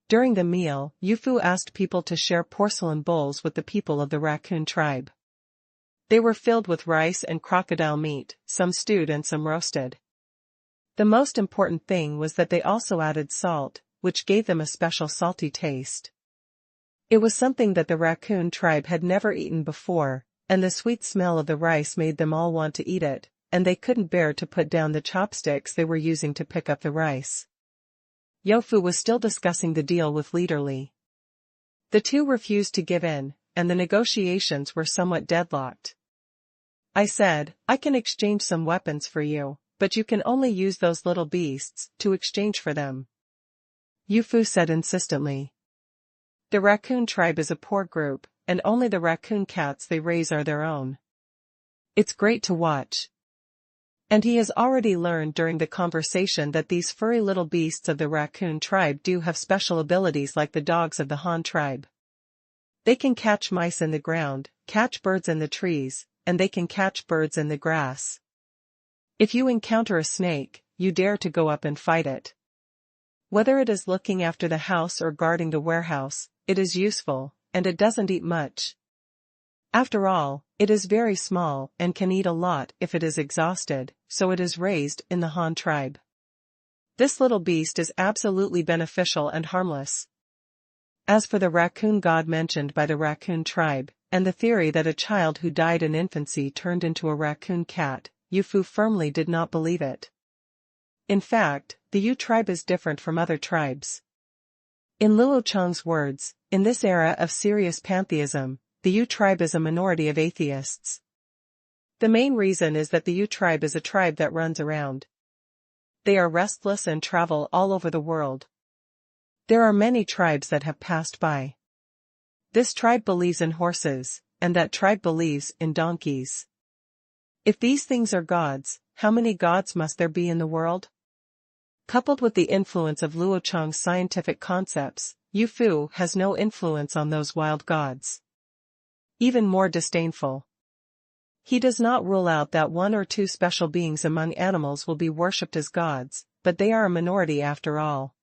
During the meal, Yu Fu asked people to share porcelain bowls with the people of the Raccoon tribe. They were filled with rice and crocodile meat, some stewed and some roasted. The most important thing was that they also added salt, which gave them a special salty taste. It was something that the Raccoon tribe had never eaten before, and the sweet smell of the rice made them all want to eat it, and they couldn't bear to put down the chopsticks they were using to pick up the rice. Yu Fu was still discussing the deal with Leader Li. The two refused to give in, and the negotiations were somewhat deadlocked. I said, I can exchange some weapons for you, but you can only use those little beasts to exchange for them. Yu Fu said insistently. The Raccoon tribe is a poor group, and only the raccoon cats they raise are their own. It's great to watch. And he has already learned during the conversation that these furry little beasts of the Raccoon tribe do have special abilities like the dogs of the Han tribe. They can catch mice in the ground, catch birds in the trees, and they can catch birds in the grass. If you encounter a snake, you dare to go up and fight it. Whether it is looking after the house or guarding the warehouse, it is useful, and it doesn't eat much. After all, it is very small and can eat a lot if it is exhausted, so it is raised in the Han tribe. This little beast is absolutely beneficial and harmless. As for the raccoon god mentioned by the Raccoon tribe, and the theory that a child who died in infancy turned into a raccoon cat, Yu Fu firmly did not believe it. In fact, the Yu tribe is different from other tribes. In Luo Chong's words, in this era of serious pantheism, the Yu tribe is a minority of atheists. The main reason is that the Yu tribe is a tribe that runs around. They are restless and travel all over the world. There are many tribes that have passed by. This tribe believes in horses, and that tribe believes in donkeys. If these things are gods, how many gods must there be in the world? Coupled with the influence of Luo Chong's scientific concepts, Yu Fu has no influence on those wild gods. Even more disdainful. He does not rule out that one or two special beings among animals will be worshipped as gods, but they are a minority after all.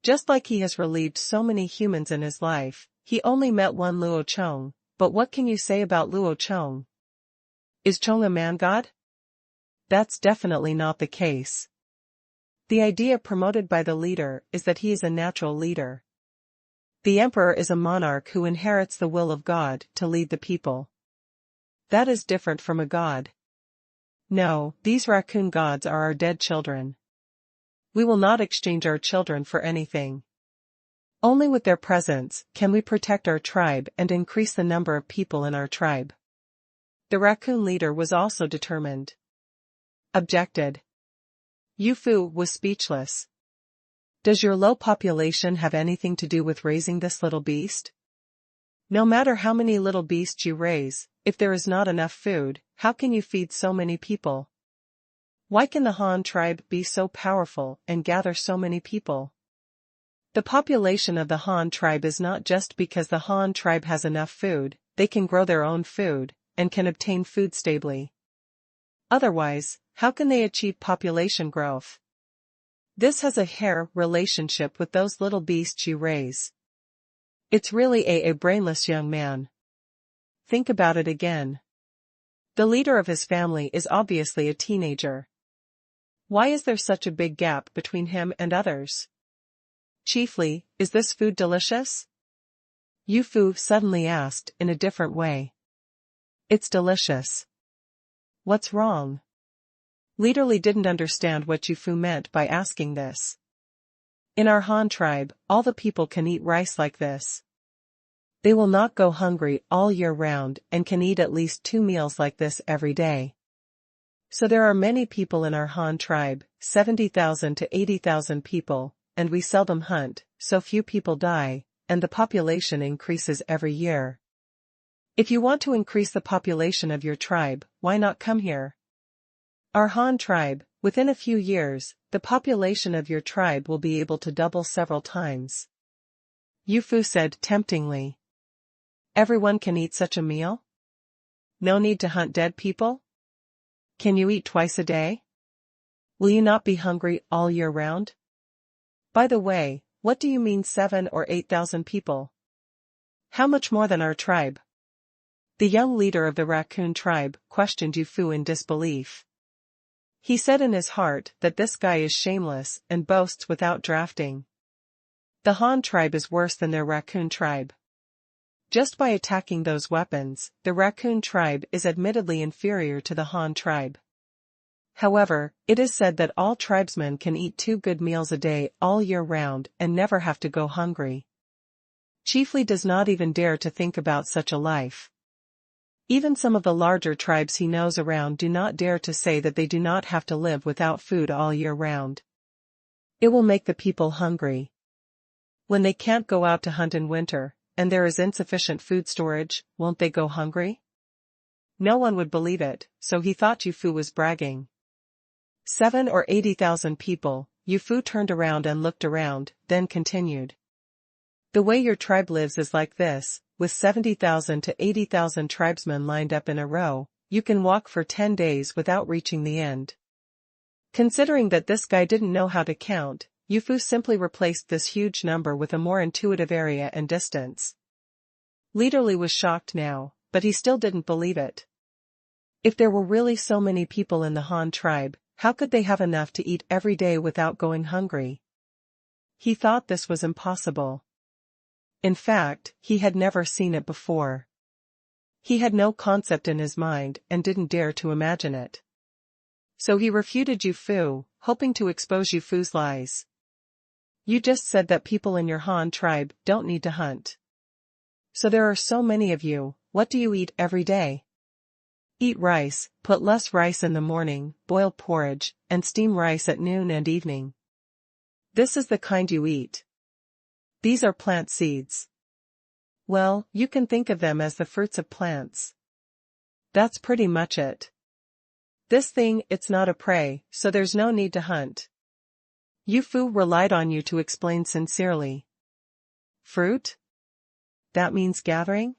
Just like he has relieved so many humans in his life, he only met one Luo Chong, but what can you say about Luo Chong? Is Chong a man-god? That's definitely not the case. The idea promoted by the leader is that he is a natural leader. The emperor is a monarch who inherits the will of God to lead the people. That is different from a god. No, these raccoon gods are our dead children. We will not exchange our children for anything. Only with their presence can we protect our tribe and increase the number of people in our tribe. The raccoon leader was also determined. Objected. Yu Fu was speechless. Does your low population have anything to do with raising this little beast? No matter how many little beasts you raise, if there is not enough food, how can you feed so many people? Why can the Han tribe be so powerful and gather so many people? The population of the Han tribe is not just because the Han tribe has enough food, they can grow their own food, and can obtain food stably. Otherwise, how can they achieve population growth? This has a hair relationship with those little beasts you raise. It's really a brainless young man. Think about it again. The leader of his family is obviously a teenager. Why is there such a big gap between him and others? Chiefly, is this food delicious? Yu Fu suddenly asked in a different way. It's delicious. What's wrong? Leader Li didn't understand what Yu Fu meant by asking this. In our Han tribe, all the people can eat rice like this. They will not go hungry all year round and can eat at least 2 meals like this every day. So there are many people in our Han tribe, 70,000 to 80,000 people, and we seldom hunt, so few people die, and the population increases every year. If you want to increase the population of your tribe, why not come here? Our Han tribe, within a few years, the population of your tribe will be able to double several times. Yu Fu said temptingly. Everyone can eat such a meal? No need to hunt dead people? Can you eat twice a day? Will you not be hungry all year round? By the way, what do you mean 7 or 8,000 people? How much more than our tribe? The young leader of the raccoon tribe questioned Yu Fu in disbelief. He said in his heart that this guy is shameless and boasts without drafting. The Han tribe is worse than their raccoon tribe. Just by attacking those weapons, the raccoon tribe is admittedly inferior to the Han tribe. However, it is said that all tribesmen can eat 2 good meals a day all year round and never have to go hungry. Chiefly does not even dare to think about such a life. Even some of the larger tribes he knows around do not dare to say that they do not have to live without food all year round. It will make the people hungry. When they can't go out to hunt in winter, and there is insufficient food storage, won't they go hungry? No one would believe it, so he thought Yu Fu was bragging. 7 or 80,000 people, Yu Fu turned around and looked around, then continued. The way your tribe lives is like this, with 70,000 to 80,000 tribesmen lined up in a row, you can walk for 10 days without reaching the end. Considering that this guy didn't know how to count, Yu Fu simply replaced this huge number with a more intuitive area and distance. Leader Li was shocked now, but he still didn't believe it. If there were really so many people in the Han tribe, how could they have enough to eat every day without going hungry? He thought this was impossible. In fact, he had never seen it before. He had no concept in his mind and didn't dare to imagine it. So he refuted Yu Fu, hoping to expose Yu Fu's lies. You just said that people in your Han tribe don't need to hunt. So there are so many of you, what do you eat every day? Eat rice, put less rice in the morning, boil porridge, and steam rice at noon and evening. This is the kind you eat. These are plant seeds. Well, you can think of them as the fruits of plants. That's pretty much it. This thing, it's not a prey, so there's no need to hunt. Yu Fu relied on you to explain sincerely. Fruit? That means gathering?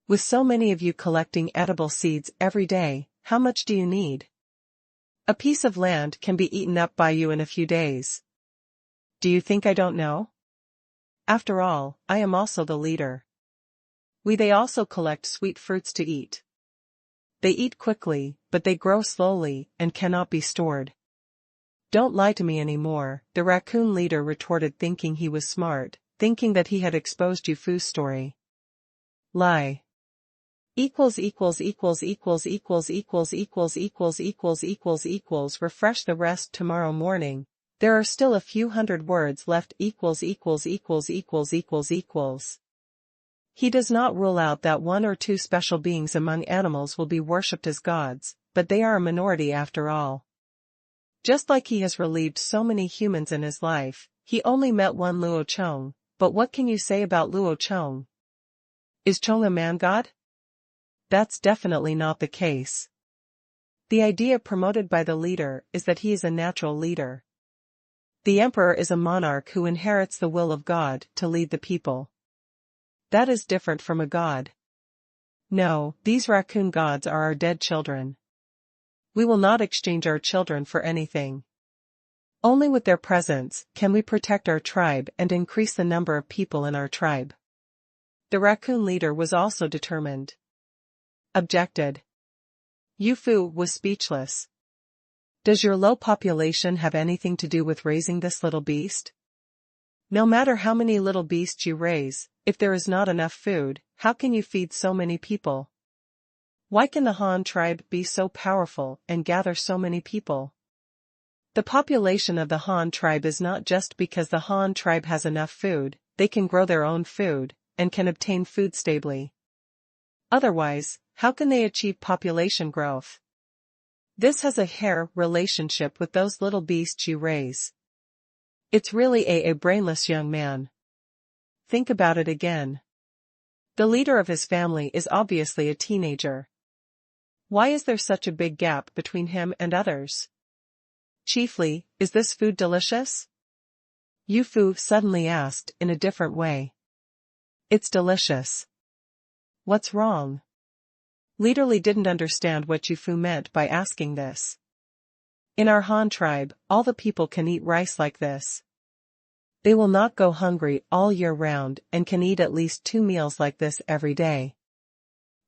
With so many of you collecting edible seeds every day, how much do you need? A piece of land can be eaten up by you in a few days. Do you think I don't know? After all, I am also the leader. They also collect sweet fruits to eat. They eat quickly, but they grow slowly and cannot be stored. Don't lie to me anymore, the raccoon leader retorted, thinking he was smart, thinking that he had exposed Yu Fu's story. Lie. Refresh the rest tomorrow morning. There are still a few hundred words left. He does not rule out that one or two special beings among animals will be worshipped as gods, but they are a minority after all. Just like he has relieved so many humans in his life, he only met one Luo Chong, but what can you say about Luo Chong? Is Chong a man-god? That's definitely not the case. The idea promoted by the leader is that he is a natural leader. The emperor is a monarch who inherits the will of God to lead the people. That is different from a god. No, these raccoon gods are our dead children. We will not exchange our children for anything. Only with their presence can we protect our tribe and increase the number of people in our tribe. The raccoon leader was also determined. Objected. Yu Fu was speechless. Does your low population have anything to do with raising this little beast? No matter how many little beasts you raise, if there is not enough food, how can you feed so many people? Why can the Han tribe be so powerful and gather so many people? The population of the Han tribe is not just because the Han tribe has enough food, they can grow their own food, and can obtain food stably. Otherwise, how can they achieve population growth? This has a hair relationship with those little beasts you raise. It's really a brainless young man. Think about it again. The leader of his family is obviously a teenager. Why is there such a big gap between him and others? Chiefly, is this food delicious? Yu Fu suddenly asked in a different way. It's delicious. What's wrong? Leaderly didn't understand what Yu Fu meant by asking this. In our Han tribe, all the people can eat rice like this. They will not go hungry all year round and can eat at least 2 meals like this every day.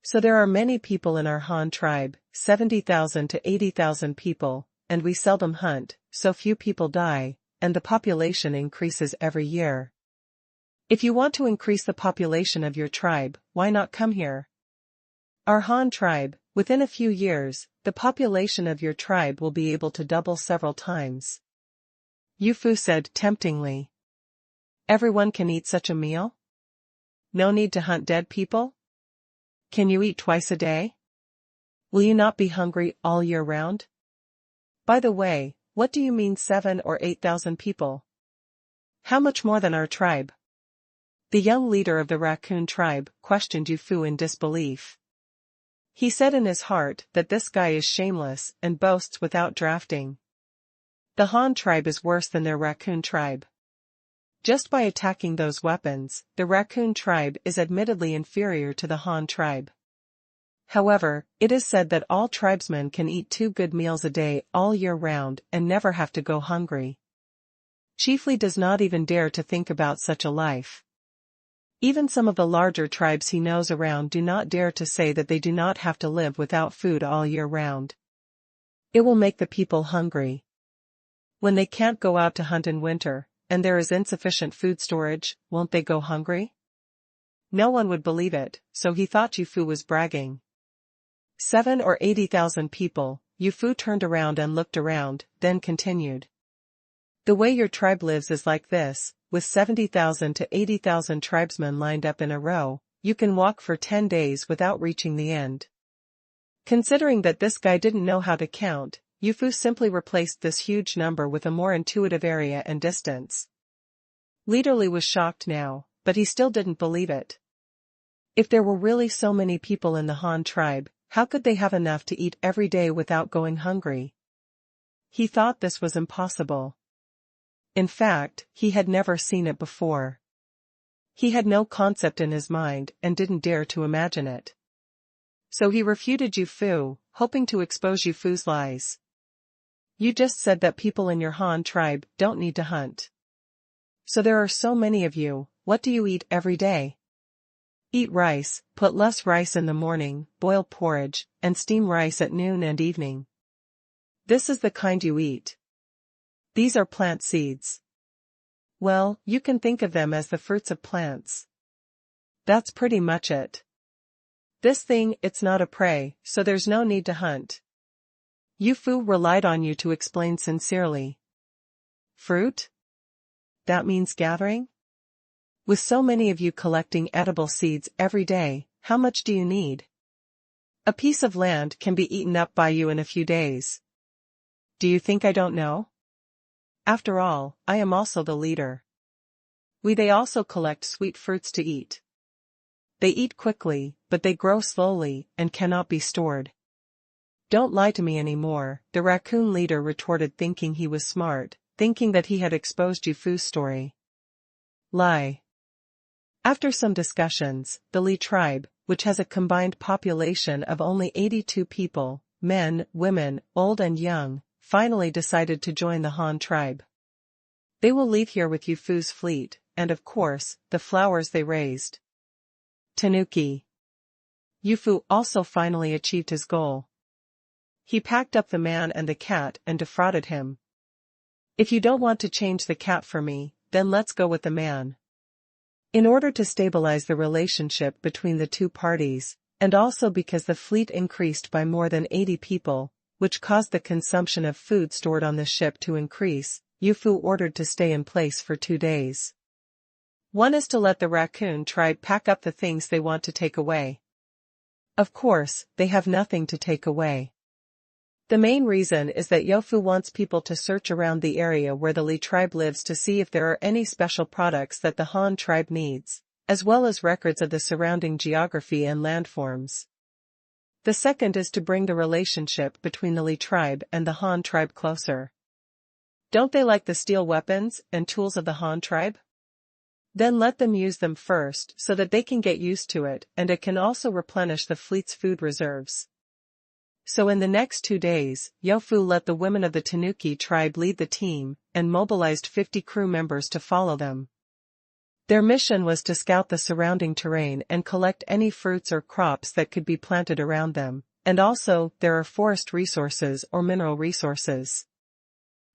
So there are many people in our Han tribe, 70,000 to 80,000 people, and we seldom hunt, so few people die, and the population increases every year. If you want to increase the population of your tribe, why not come here? Our Han tribe, within a few years, the population of your tribe will be able to double several times. Yu Fu said temptingly. Everyone can eat such a meal? No need to hunt dead people? Can you eat twice a day? Will you not be hungry all year round? By the way, what do you mean 7 or 8,000 people? How much more than our tribe? The young leader of the raccoon tribe questioned Yu Fu in disbelief. He said in his heart that this guy is shameless and boasts without drafting. The Han tribe is worse than their raccoon tribe. Just by attacking those weapons, the raccoon tribe is admittedly inferior to the Han tribe. However, it is said that all tribesmen can eat 2 good meals a day all year round and never have to go hungry. Chiefly does not even dare to think about such a life. Even some of the larger tribes he knows around do not dare to say that they do not have to live without food all year round. It will make the people hungry. When they can't go out to hunt in winter, and there is insufficient food storage, won't they go hungry? No one would believe it, so he thought Yu Fu was bragging. 7 or 80,000 people, Yu Fu turned around and looked around, then continued. The way your tribe lives is like this. With 70,000 to 80,000 tribesmen lined up in a row, you can walk for 10 days without reaching the end. Considering that this guy didn't know how to count, Yu Fu simply replaced this huge number with a more intuitive area and distance. Leaderly was shocked now, but he still didn't believe it. If there were really so many people in the Han tribe, how could they have enough to eat every day without going hungry? He thought this was impossible. In fact, he had never seen it before. He had no concept in his mind and didn't dare to imagine it. So he refuted Yu Fu, hoping to expose Yu Fu's lies. You just said that people in your Han tribe don't need to hunt. So there are so many of you, what do you eat every day? Eat rice, put less rice in the morning, boil porridge, and steam rice at noon and evening. This is the kind you eat. These are plant seeds. Well, you can think of them as the fruits of plants. That's pretty much it. This thing, it's not a prey, so there's no need to hunt. Yu Fu relied on you to explain sincerely. Fruit? That means gathering? With so many of you collecting edible seeds every day, how much do you need? A piece of land can be eaten up by you in a few days. Do you think I don't know? After all, I am also the leader. They also collect sweet fruits to eat. They eat quickly, but they grow slowly and cannot be stored. Don't lie to me anymore, the raccoon leader retorted, thinking he was smart, thinking that he had exposed Yu Fu's story. Lie. After some discussions, the Li tribe, which has a combined population of only 82 people, men, women, old and young, finally decided to join the Han tribe. They will leave here with Yu Fu's fleet, and of course, the flowers they raised. Tanuki. Yu Fu also finally achieved his goal. He packed up the man and the cat and defrauded him. If you don't want to change the cat for me, then let's go with the man. In order to stabilize the relationship between the two parties, and also because the fleet increased by more than 80 people, which caused the consumption of food stored on the ship to increase, Yu Fu ordered to stay in place for 2 days. One is to let the raccoon tribe pack up the things they want to take away. Of course, they have nothing to take away. The main reason is that Yu Fu wants people to search around the area where the Li tribe lives to see if there are any special products that the Han tribe needs, as well as records of the surrounding geography and landforms. The second is to bring the relationship between the Li tribe and the Han tribe closer. Don't they like the steel weapons and tools of the Han tribe? Then let them use them first so that they can get used to it, and it can also replenish the fleet's food reserves. So in the next 2 days, Yu Fu let the women of the Tanuki tribe lead the team, and mobilized 50 crew members to follow them. Their mission was to scout the surrounding terrain and collect any fruits or crops that could be planted around them, and also, there are forest resources or mineral resources.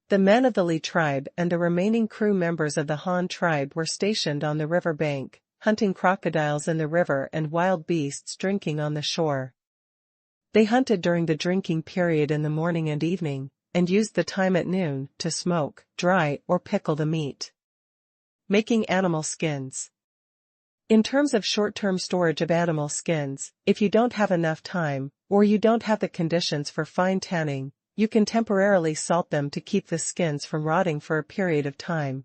The men of the Li tribe and the remaining crew members of the Han tribe were stationed on the river bank, hunting crocodiles in the river and wild beasts drinking on the shore. They hunted during the drinking period in the morning and evening, and used the time at noon to smoke, dry or pickle the meat. Making animal skins. In terms of short-term storage of animal skins, if you don't have enough time, or you don't have the conditions for fine tanning, you can temporarily salt them to keep the skins from rotting for a period of time.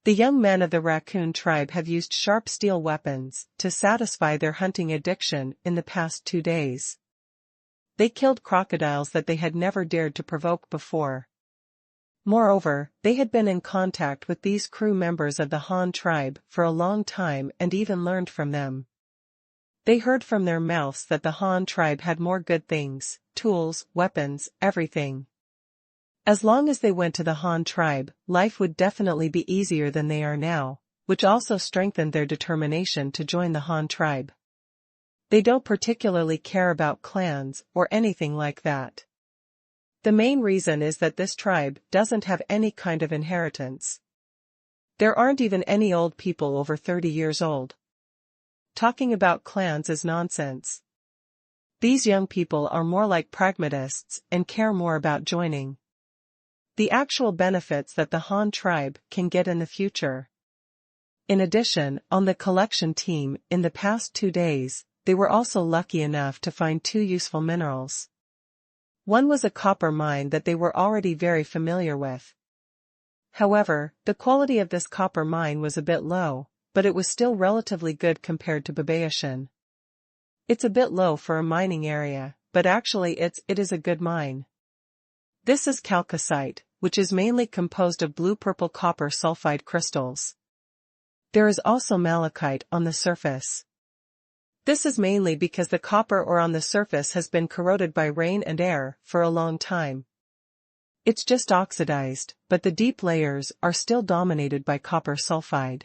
The young men of the raccoon tribe have used sharp steel weapons to satisfy their hunting addiction in the past 2 days. They killed crocodiles that they had never dared to provoke before. Moreover, they had been in contact with these crew members of the Han tribe for a long time and even learned from them. They heard from their mouths that the Han tribe had more good things, tools, weapons, everything. As long as they went to the Han tribe, life would definitely be easier than they are now, which also strengthened their determination to join the Han tribe. They don't particularly care about clans or anything like that. The main reason is that this tribe doesn't have any kind of inheritance. There aren't even any old people over 30 years old. Talking about clans is nonsense. These young people are more like pragmatists and care more about joining the actual benefits that the Han tribe can get in the future. In addition, on the collection team, in the past 2 days, they were also lucky enough to find 2 useful minerals. One was a copper mine that they were already very familiar with. However, the quality of this copper mine was a bit low, but it was still relatively good compared to Babaoshan. It's a bit low for a mining area, but actually it is a good mine. This is chalcocite, which is mainly composed of blue-purple copper sulfide crystals. There is also malachite on the surface. This is mainly because the copper ore on the surface has been corroded by rain and air for a long time. It's just oxidized, but the deep layers are still dominated by copper sulfide.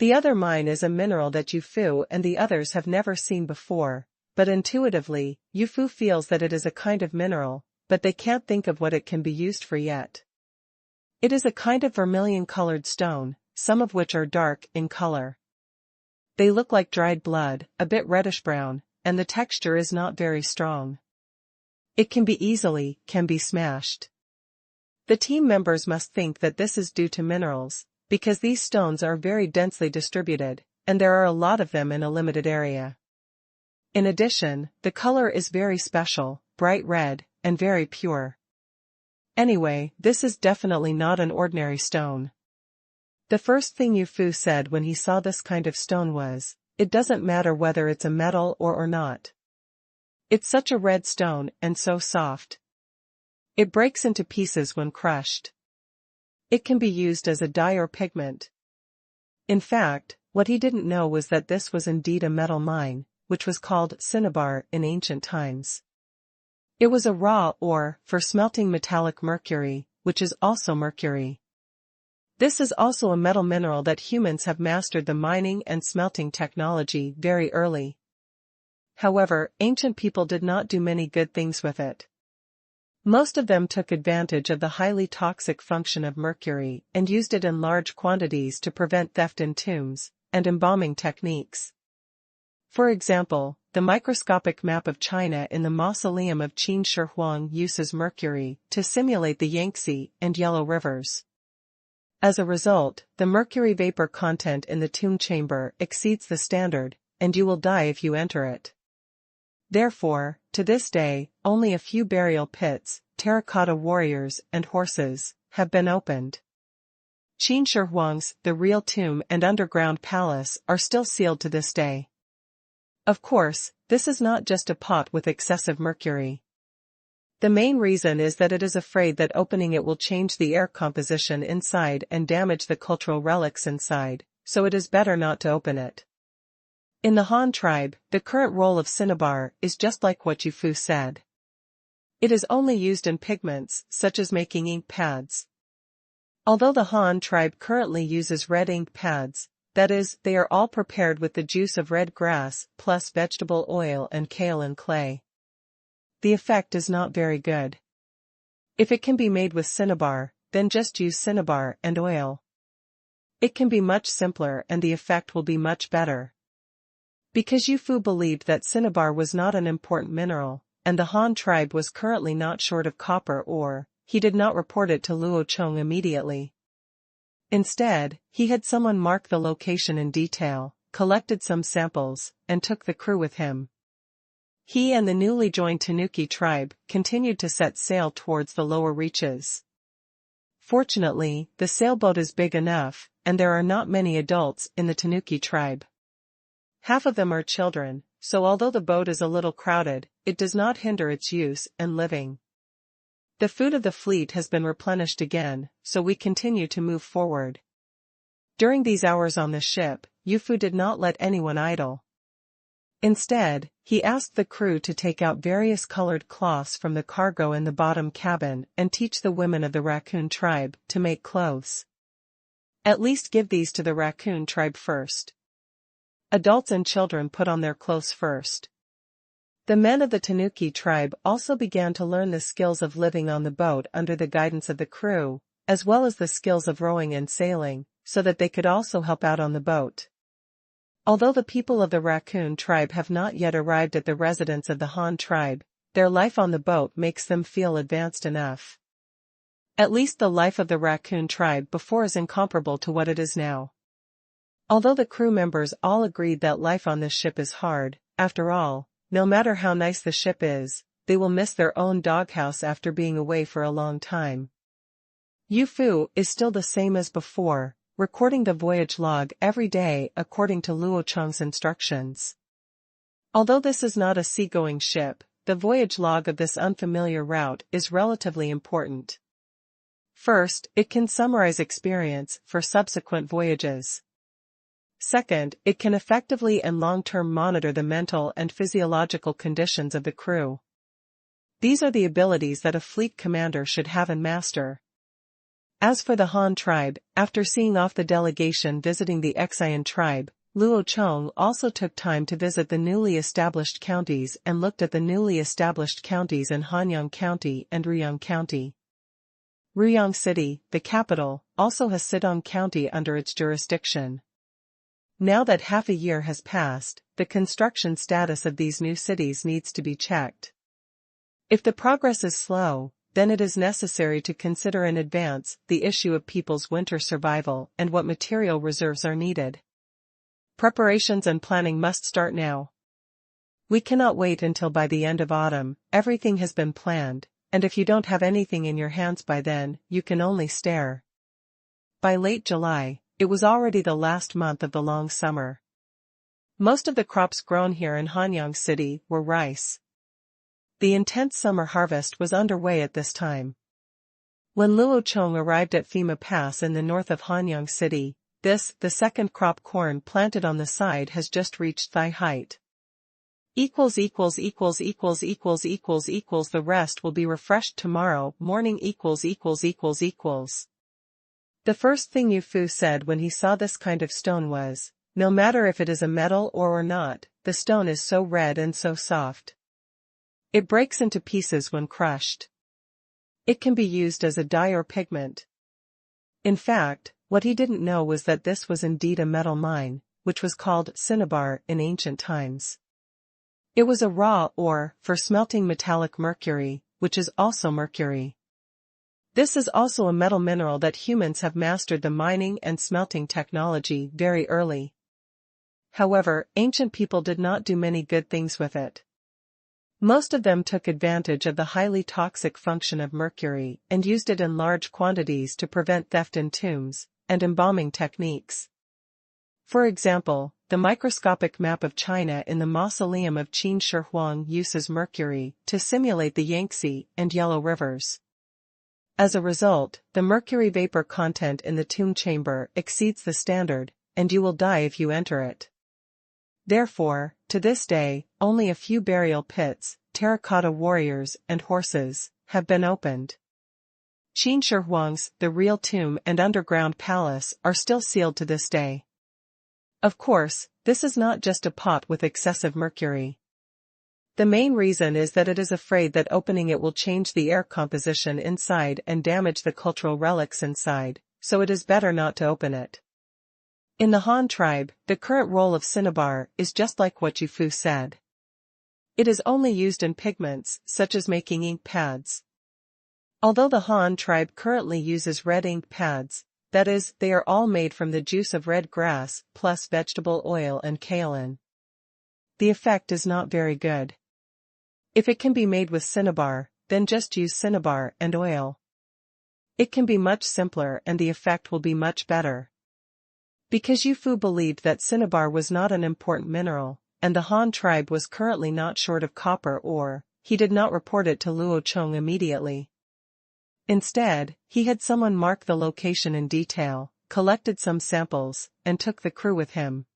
The other mine is a mineral that Yu Fu and the others have never seen before, but intuitively, Yu Fu feels that it is a kind of mineral, but they can't think of what it can be used for yet. It is a kind of vermilion-colored stone, some of which are dark in color. They look like dried blood, a bit reddish-brown, and the texture is not very strong. It can be smashed. The team members must think that this is due to minerals, because these stones are very densely distributed, and there are a lot of them in a limited area. In addition, the color is very special, bright red, and very pure. Anyway, this is definitely not an ordinary stone. The first thing Yu Fu said when he saw this kind of stone was, "It doesn't matter whether it's a metal or not. It's such a red stone and so soft. It breaks into pieces when crushed. It can be used as a dye or pigment." In fact, what he didn't know was that this was indeed a metal mine, which was called cinnabar in ancient times. It was a raw ore for smelting metallic mercury, which is also mercury. This is also a metal mineral that humans have mastered the mining and smelting technology very early. However, ancient people did not do many good things with it. Most of them took advantage of the highly toxic function of mercury and used it in large quantities to prevent theft in tombs and embalming techniques. For example, the microscopic map of China in the mausoleum of Qingshu uses mercury to simulate the Yangtze and Yellow rivers. As a result, the mercury vapor content in the tomb chamber exceeds the standard, and you will die if you enter it. Therefore, to this day, only a few burial pits, terracotta warriors and horses, have been opened. Qingshu, the real tomb and underground palace, are still sealed to this day. Of course, this is not just a pot with excessive mercury. The main reason is that it is afraid that opening it will change the air composition inside and damage the cultural relics inside, so it is better not to open it. In the Han tribe, the current role of cinnabar is just like what Yu Fu said. It is only used in pigments, such as making ink pads. Although the Han tribe currently uses red ink pads, that is, they are all prepared with the juice of red grass plus vegetable oil and kaolin clay. The effect is not very good. If it can be made with cinnabar, then just use cinnabar and oil. It can be much simpler and the effect will be much better. Because Yu Fu believed that cinnabar was not an important mineral, and the Han tribe was currently not short of copper ore, he did not report it to Luo Chong immediately. Instead, he had someone mark the location in detail, collected some samples, and took the crew with him. He and the newly joined Tanuki tribe continued to set sail towards the lower reaches. Fortunately, the sailboat is big enough, and there are not many adults in the Tanuki tribe. Half of them are children, so although the boat is a little crowded, it does not hinder its use and living. The food of the fleet has been replenished again, so we continue to move forward. During these hours on the ship, Yu Fu did not let anyone idle. Instead, he asked the crew to take out various colored cloths from the cargo in the bottom cabin and teach the women of the raccoon tribe to make clothes. At least give these to the raccoon tribe first. Adults and children put on their clothes first. The men of the Tanuki tribe also began to learn the skills of living on the boat under the guidance of the crew, as well as the skills of rowing and sailing, so that they could also help out on the boat. Although the people of the raccoon tribe have not yet arrived at the residence of the Han tribe, their life on the boat makes them feel advanced enough. At least the life of the raccoon tribe before is incomparable to what it is now. Although the crew members all agreed that life on this ship is hard, after all, no matter how nice the ship is, they will miss their own doghouse after being away for a long time. Yu Fu is still the same as before, recording the voyage log every day according to Luo Chong's instructions. Although this is not a seagoing ship, the voyage log of this unfamiliar route is relatively important. First, it can summarize experience for subsequent voyages. Second, it can effectively and long-term monitor the mental and physiological conditions of the crew. These are the abilities that a fleet commander should have and master. As for the Han tribe, after seeing off the delegation visiting the Xian tribe, Luo Chong also took time to visit the newly established counties and looked at the newly established counties in Hanyang County and Ruyang County. Ruyang City, the capital, also has Sidong County under its jurisdiction. Now that half a year has passed, the construction status of these new cities needs to be checked. If the progress is slow, then it is necessary to consider in advance the issue of people's winter survival and what material reserves are needed. Preparations and planning must start now. We cannot wait until by the end of autumn, everything has been planned, and if you don't have anything in your hands by then, you can only stare. By late July, it was already the last month of the long summer. Most of the crops grown here in Hanyang City were rice. The intense summer harvest was underway at this time. When Luo Chong arrived at Fima Pass in the north of Hanyang City, the second crop corn planted on the side has just reached thigh height. The rest will be refreshed tomorrow morning. The first thing Yu Fu said when he saw this kind of stone was, no matter if it is a metal or not, the stone is so red and so soft. It breaks into pieces when crushed. It can be used as a dye or pigment. In fact, what he didn't know was that this was indeed a metal mine, which was called cinnabar in ancient times. It was a raw ore for smelting metallic mercury, which is also mercury. This is also a metal mineral that humans have mastered the mining and smelting technology very early. However, ancient people did not do many good things with it. Most of them took advantage of the highly toxic function of mercury and used it in large quantities to prevent theft in tombs and embalming techniques. For example, the microscopic map of China in the mausoleum of Qingshu uses mercury to simulate the Yangtze and Yellow rivers. As a result, the mercury vapor content in the tomb chamber exceeds the standard, and you will die if you enter it. Therefore, to this day, only a few burial pits, terracotta warriors and horses, have been opened. Qingshu, the real tomb and underground palace, are still sealed to this day. Of course, this is not just a pot with excessive mercury. The main reason is that it is afraid that opening it will change the air composition inside and damage the cultural relics inside, so it is better not to open it. In the Han tribe, the current role of cinnabar is just like what Yu Fu said. It is only used in pigments, such as making ink pads. Although the Han tribe currently uses red ink pads, that is, they are all made from the juice of red grass plus vegetable oil and kaolin. The effect is not very good. If it can be made with cinnabar, then just use cinnabar and oil. It can be much simpler and the effect will be much better. Because Yu Fu believed that cinnabar was not an important mineral, and the Han tribe was currently not short of copper ore, he did not report it to Luo Chong immediately. Instead, he had someone mark the location in detail, collected some samples, and took the crew with him.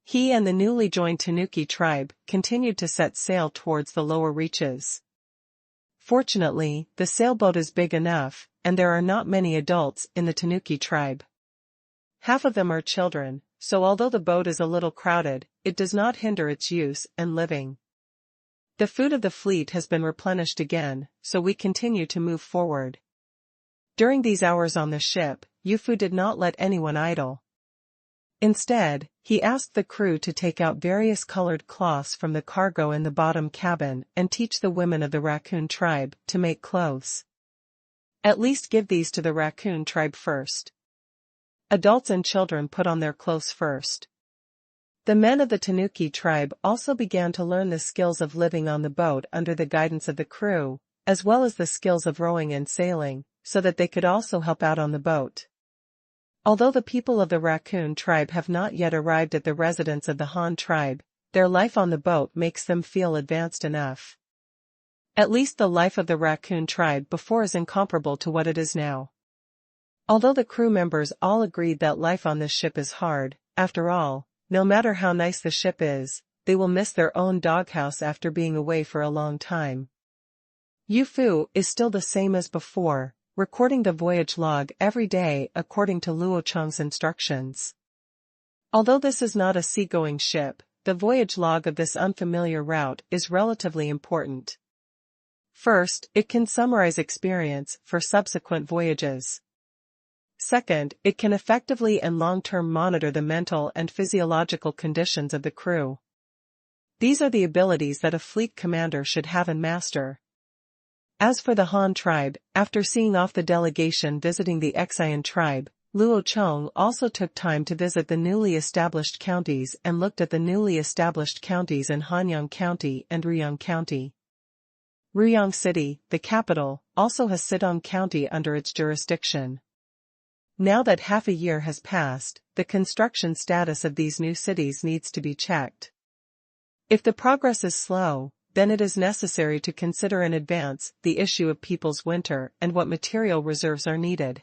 He and the newly joined Tanuki tribe continued to set sail towards the lower reaches. Fortunately, the sailboat is big enough, and there are not many adults in the Tanuki tribe. Half of them are children, so although the boat is a little crowded, it does not hinder its use and living. The food of the fleet has been replenished again, so we continue to move forward. During these hours on the ship, Yu Fu did not let anyone idle. Instead, he asked the crew to take out various colored cloths from the cargo in the bottom cabin and teach the women of the raccoon tribe to make clothes. At least give these to the raccoon tribe first. Adults and children put on their clothes first. The men of the Tanuki tribe also began to learn the skills of living on the boat under the guidance of the crew, as well as the skills of rowing and sailing, so that they could also help out on the boat. Although the people of the raccoon tribe have not yet arrived at the residence of the Han tribe, their life on the boat makes them feel advanced enough. At least the life of the raccoon tribe before is incomparable to what it is now. Although the crew members all agreed that life on this ship is hard, after all, no matter how nice the ship is, they will miss their own doghouse after being away for a long time. Yu Fu is still the same as before, recording the voyage log every day according to Luo Chong's instructions. Although this is not a seagoing ship, the voyage log of this unfamiliar route is relatively important. First, it can summarize experience for subsequent voyages. Second, it can effectively and long-term monitor the mental and physiological conditions of the crew. These are the abilities that a fleet commander should have and master. As for the Han tribe, after seeing off the delegation visiting the Qian tribe, Luo Chong also took time to visit the newly established counties and looked at the newly established counties in Hanyang County and Ruyang County. Ruyang City, the capital, also has Sidong County under its jurisdiction. Now that half a year has passed, the construction status of these new cities needs to be checked. If the progress is slow, then it is necessary to consider in advance the issue of people's winter and what material reserves are needed.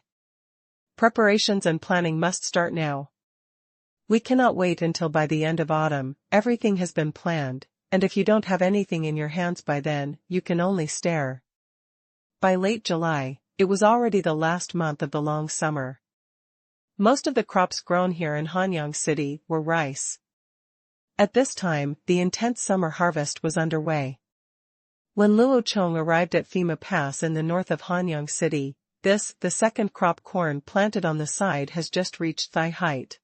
Preparations and planning must start now. We cannot wait until by the end of autumn, everything has been planned, and if you don't have anything in your hands by then, you can only stare. By late July, it was already the last month of the long summer. Most of the crops grown here in Hanyang City were rice. At this time, the intense summer harvest was underway. When Luo Chong arrived at Fima Pass in the north of Hanyang City, the second crop corn planted on the side has just reached thigh height.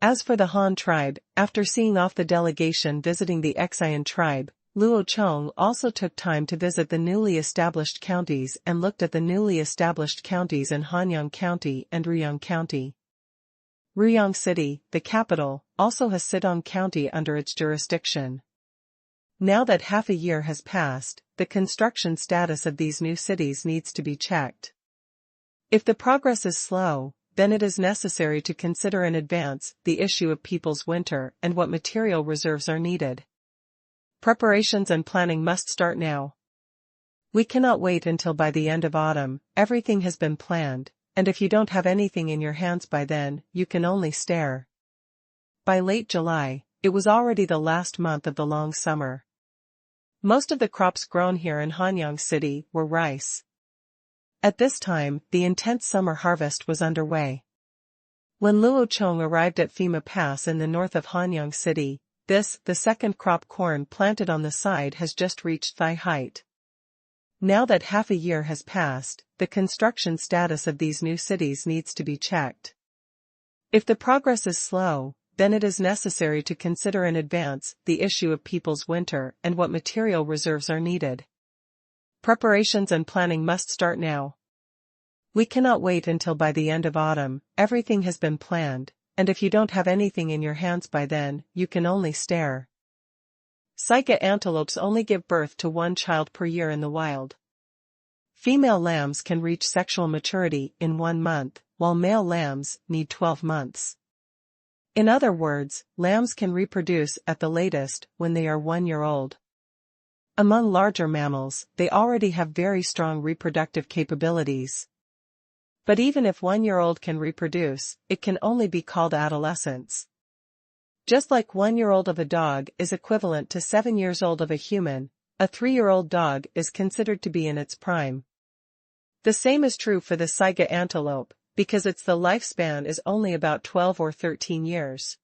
As for the Han tribe, after seeing off the delegation visiting the Qian tribe, Luo Chong also took time to visit the newly established counties and looked at the newly established counties in Hanyang County and Ruyang County. Ruyang City, the capital, also has Sidong County under its jurisdiction. Now that half a year has passed, the construction status of these new cities needs to be checked. If the progress is slow, then it is necessary to consider in advance the issue of people's winter and what material reserves are needed. Preparations and planning must start now. We cannot wait until by the end of autumn, everything has been planned, and if you don't have anything in your hands by then, you can only stare. By late July, it was already the last month of the long summer. Most of the crops grown here in Hanyang City were rice. At this time, the intense summer harvest was underway. When Luo Chong arrived at Fima Pass in the north of Hanyang City, the second crop corn planted on the side has just reached thigh height. Now that half a year has passed, the construction status of these new cities needs to be checked. If the progress is slow, then it is necessary to consider in advance the issue of people's winter and what material reserves are needed. Preparations and planning must start now. We cannot wait until by the end of autumn, everything has been planned, and if you don't have anything in your hands by then, you can only stare. Saiga antelopes only give birth to one child per year in the wild. Female lambs can reach sexual maturity in 1 month, while male lambs need 12 months. In other words, lambs can reproduce at the latest when they are 1 year old. Among larger mammals, they already have very strong reproductive capabilities. But even if 1-year-old can reproduce, it can only be called adolescence. Just like 1-year-old of a dog is equivalent to 7 years old of a human, a 3-year-old dog is considered to be in its prime. The same is true for the Saiga antelope, because its lifespan is only about 12 or 13 years.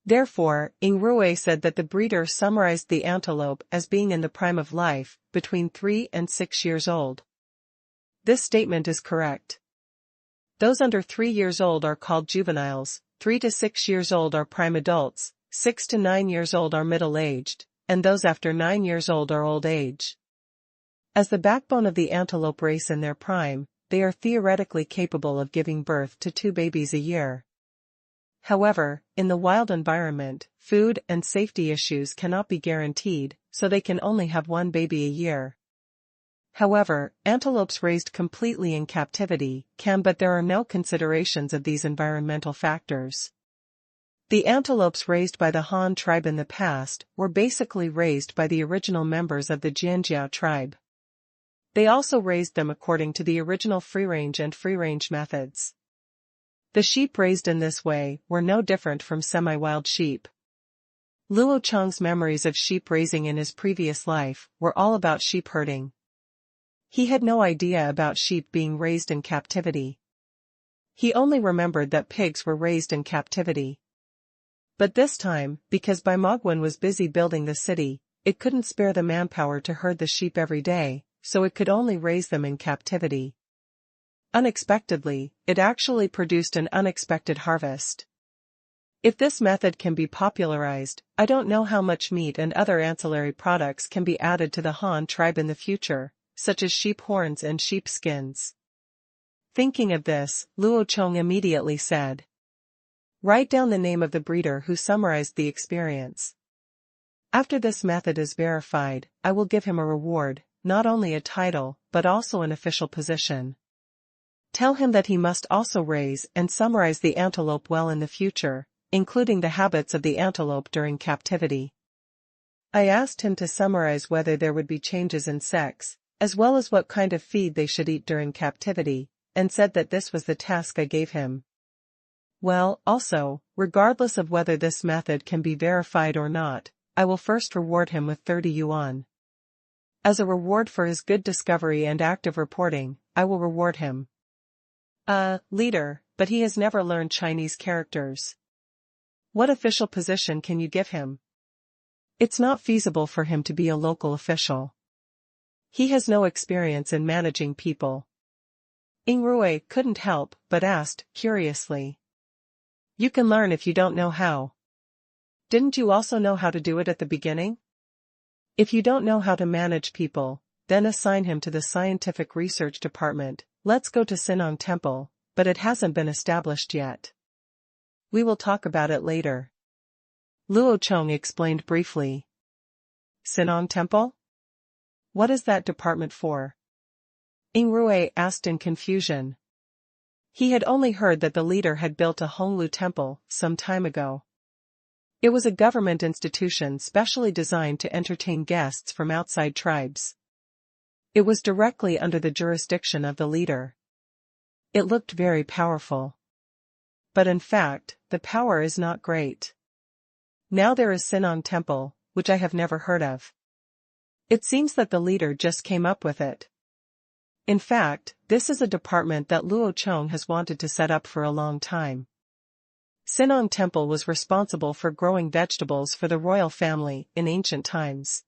Therefore, Ing Rue said that the breeder summarized the antelope as being in the prime of life, between 3 and 6 years old. This statement is correct. Those under 3 years old are called juveniles, 3 to 6 years old are prime adults, 6 to 9 years old are middle-aged, and those after 9 years old are old age. As the backbone of the antelope race in their prime, they are theoretically capable of giving birth to 2 babies a year. However, in the wild environment, food and safety issues cannot be guaranteed, so they can only have 1 baby a year. However, antelopes raised completely in captivity can, but there are no considerations of these environmental factors. The antelopes raised by the Han tribe in the past were basically raised by the original members of the Jianjiao tribe. They also raised them according to the original free-range and free-range methods. The sheep raised in this way were no different from semi-wild sheep. Luo Chong's memories of sheep raising in his previous life were all about sheep herding. He had no idea about sheep being raised in captivity. He only remembered that pigs were raised in captivity. But this time, because Baimogwen was busy building the city, it couldn't spare the manpower to herd the sheep every day, so it could only raise them in captivity. Unexpectedly, it actually produced an unexpected harvest. If this method can be popularized, I don't know how much meat and other ancillary products can be added to the Han tribe in the future, such as sheep horns and sheep skins. Thinking of this, Luo Chong immediately said, "Write down the name of the breeder who summarized the experience. After this method is verified, I will give him a reward, not only a title, but also an official position. Tell him that he must also raise and summarize the antelope well in the future, including the habits of the antelope during captivity." I asked him to summarize whether there would be changes in sex, as well as what kind of feed they should eat during captivity, and said that this was the task I gave him. Well, also, regardless of whether this method can be verified or not, I will first reward him with 30 yuan. As a reward for his good discovery and active reporting, I will reward him. Leader, but he has never learned Chinese characters. What official position can you give him? It's not feasible for him to be a local official. He has no experience in managing people. Rui couldn't help but asked, curiously. You can learn if you don't know how. Didn't you also know how to do it at the beginning? If you don't know how to manage people, then assign him to the scientific research department. Let's go to Sinong Temple, but it hasn't been established yet. We will talk about it later. Luo Chong explained briefly. Sinong Temple? What is that department for? Rui asked in confusion. He had only heard that the leader had built a Honglu temple some time ago. It was a government institution specially designed to entertain guests from outside tribes. It was directly under the jurisdiction of the leader. It looked very powerful. But in fact, the power is not great. Now there is Sinong Temple, which I have never heard of. It seems that the leader just came up with it. In fact, this is a department that Luo Chong has wanted to set up for a long time. Sinong Temple was responsible for growing vegetables for the royal family in ancient times.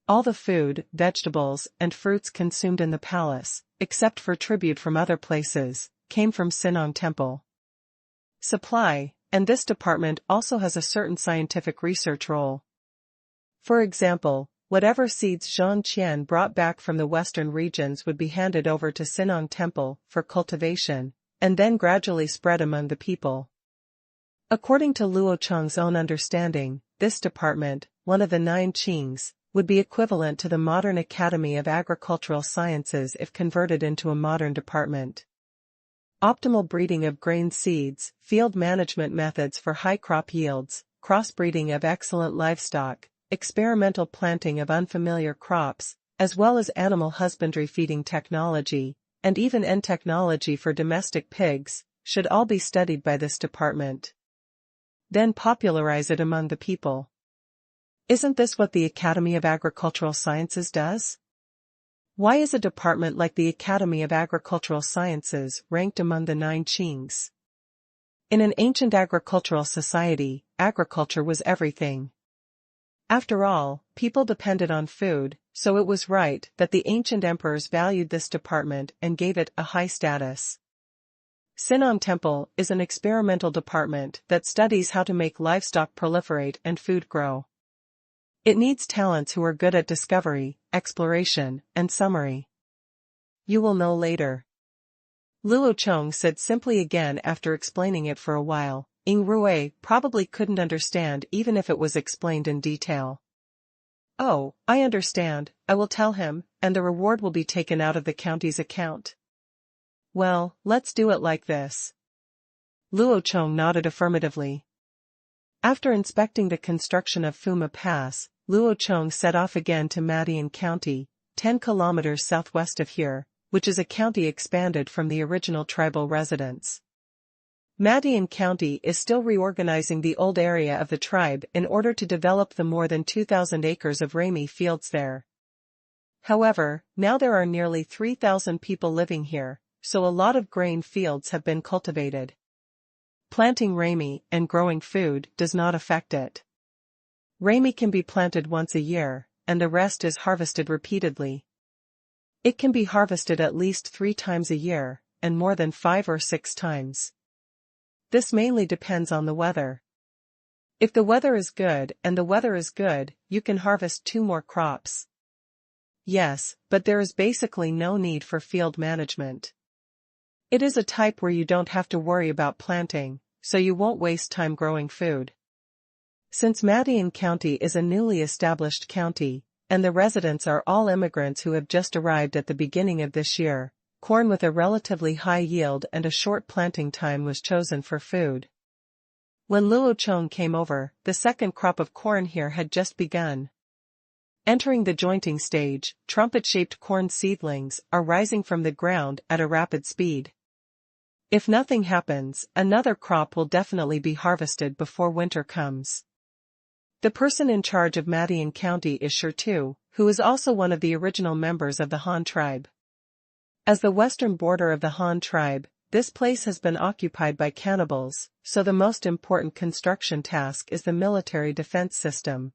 All the food, vegetables, and fruits consumed in the palace, except for tribute from other places, came from Sinong Temple. Supply, and this department also has a certain scientific research role. For example, whatever seeds Zhang Qian brought back from the western regions would be handed over to Sinong Temple for cultivation, and then gradually spread among the people. According to Luo Chong's own understanding, this department, one of the 9 Qings, would be equivalent to the modern Academy of Agricultural Sciences if converted into a modern department. Optimal breeding of grain seeds, field management methods for high crop yields, crossbreeding of excellent livestock, experimental planting of unfamiliar crops, as well as animal husbandry feeding technology, and even end technology for domestic pigs, should all be studied by this department. Then popularize it among the people. Isn't this what the Academy of Agricultural Sciences does? Why is a department like the Academy of Agricultural Sciences ranked among the 9 Qings? In an ancient agricultural society, agriculture was everything. After all, people depended on food, so it was right that the ancient emperors valued this department and gave it a high status. Sinong Temple is an experimental department that studies how to make livestock proliferate and food grow. It needs talents who are good at discovery, exploration, and summary. You will know later. Luo Chong said simply again after explaining it for a while. Rui probably couldn't understand even if it was explained in detail. Oh, I understand, I will tell him, and the reward will be taken out of the county's account. Well, let's do it like this. Luo Chong nodded affirmatively. After inspecting the construction of Fuma Pass, Luo Chong set off again to Madian County, 10 kilometers southwest of here, which is a county expanded from the original tribal residence. Madian County is still reorganizing the old area of the tribe in order to develop the more than 2,000 acres of Rami fields there. However, now there are nearly 3,000 people living here, so a lot of grain fields have been cultivated. Planting Rami and growing food does not affect it. Rami can be planted once a year, and the rest is harvested repeatedly. It can be harvested at least 3 times a year, and more than 5 or 6 times. This mainly depends on the weather. If the weather is good, you can harvest 2 more crops. Yes, but there is basically no need for field management. It is a type where you don't have to worry about planting, so you won't waste time growing food. Since Madian County is a newly established county, and the residents are all immigrants who have just arrived at the beginning of this year, corn with a relatively high yield and a short planting time was chosen for food. When Luo Chong came over, the second crop of corn here had just begun. Entering the jointing stage, trumpet-shaped corn seedlings are rising from the ground at a rapid speed. If nothing happens, another crop will definitely be harvested before winter comes. The person in charge of Madian County is Qingshu, who is also one of the original members of the Han tribe. As the western border of the Han tribe, this place has been occupied by cannibals, so the most important construction task is the military defense system.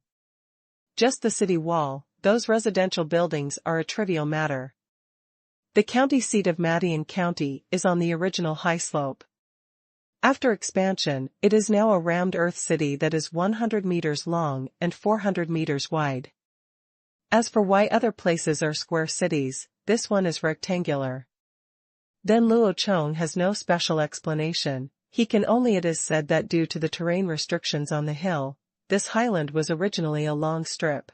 Just the city wall, those residential buildings are a trivial matter. The county seat of Madian County is on the original high slope. After expansion, it is now a rammed earth city that is 100 meters long and 400 meters wide. As for why other places are square cities, this one is rectangular. Then Luo Chong has no special explanation. He can only it is said that due to the terrain restrictions on the hill, this highland was originally a long strip.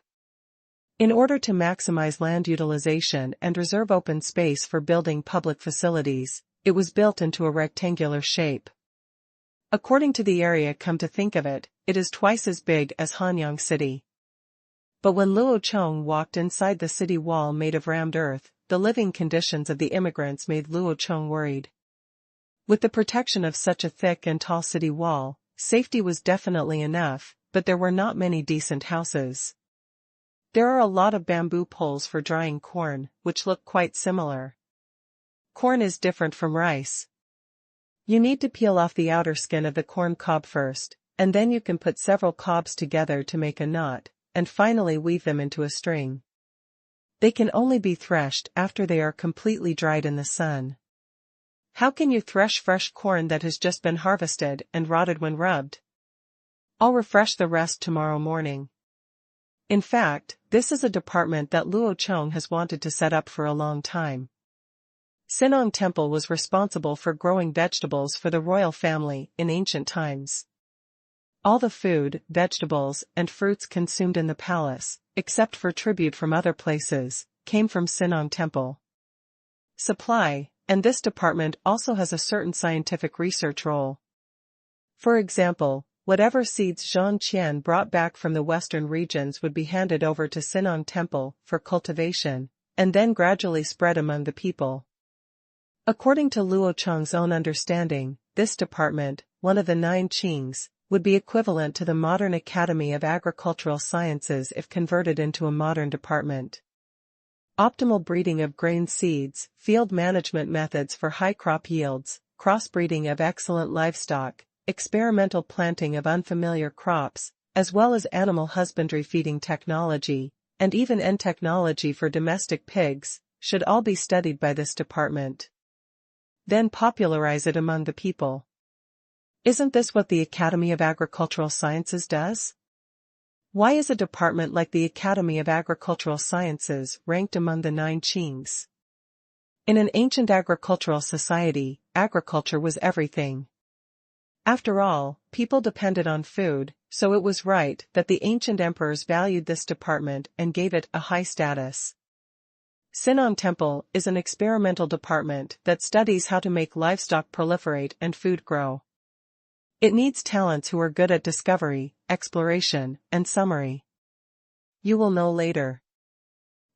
In order to maximize land utilization and reserve open space for building public facilities, it was built into a rectangular shape. According to the area, come to think of it, it is twice as big as Hanyang City. But when Luo Chong walked inside the city wall made of rammed earth, the living conditions of the immigrants made Luo Chong worried. With the protection of such a thick and tall city wall, safety was definitely enough, but there were not many decent houses. There are a lot of bamboo poles for drying corn, which look quite similar. Corn is different from rice. You need to peel off the outer skin of the corn cob first, and then you can put several cobs together to make a knot, and finally weave them into a string. They can only be threshed after they are completely dried in the sun. How can you thresh fresh corn that has just been harvested and rotted when rubbed? I'll refresh the rest tomorrow morning. In fact, this is a department that Luo Chong has wanted to set up for a long time. Sinong Temple was responsible for growing vegetables for the royal family in ancient times. All the food, vegetables, and fruits consumed in the palace, except for tribute from other places, came from Sinong Temple. Supply, and this department also has a certain scientific research role. For example, whatever seeds Zhang Qian brought back from the western regions would be handed over to Sinong Temple for cultivation, and then gradually spread among the people. According to Luo Chong's own understanding, this department, one of the 9 Qings, would be equivalent to the modern Academy of Agricultural Sciences if converted into a modern department. Optimal breeding of grain seeds, field management methods for high crop yields, crossbreeding of excellent livestock, experimental planting of unfamiliar crops, as well as animal husbandry feeding technology, and even end technology for domestic pigs, should all be studied by this department. Then popularize it among the people. Isn't this what the Academy of Agricultural Sciences does? Why is a department like the Academy of Agricultural Sciences ranked among the 9 Qings? In an ancient agricultural society, agriculture was everything. After all, people depended on food, so it was right that the ancient emperors valued this department and gave it a high status. Sinong Temple is an experimental department that studies how to make livestock proliferate and food grow. It needs talents who are good at discovery, exploration, and summary. You will know later.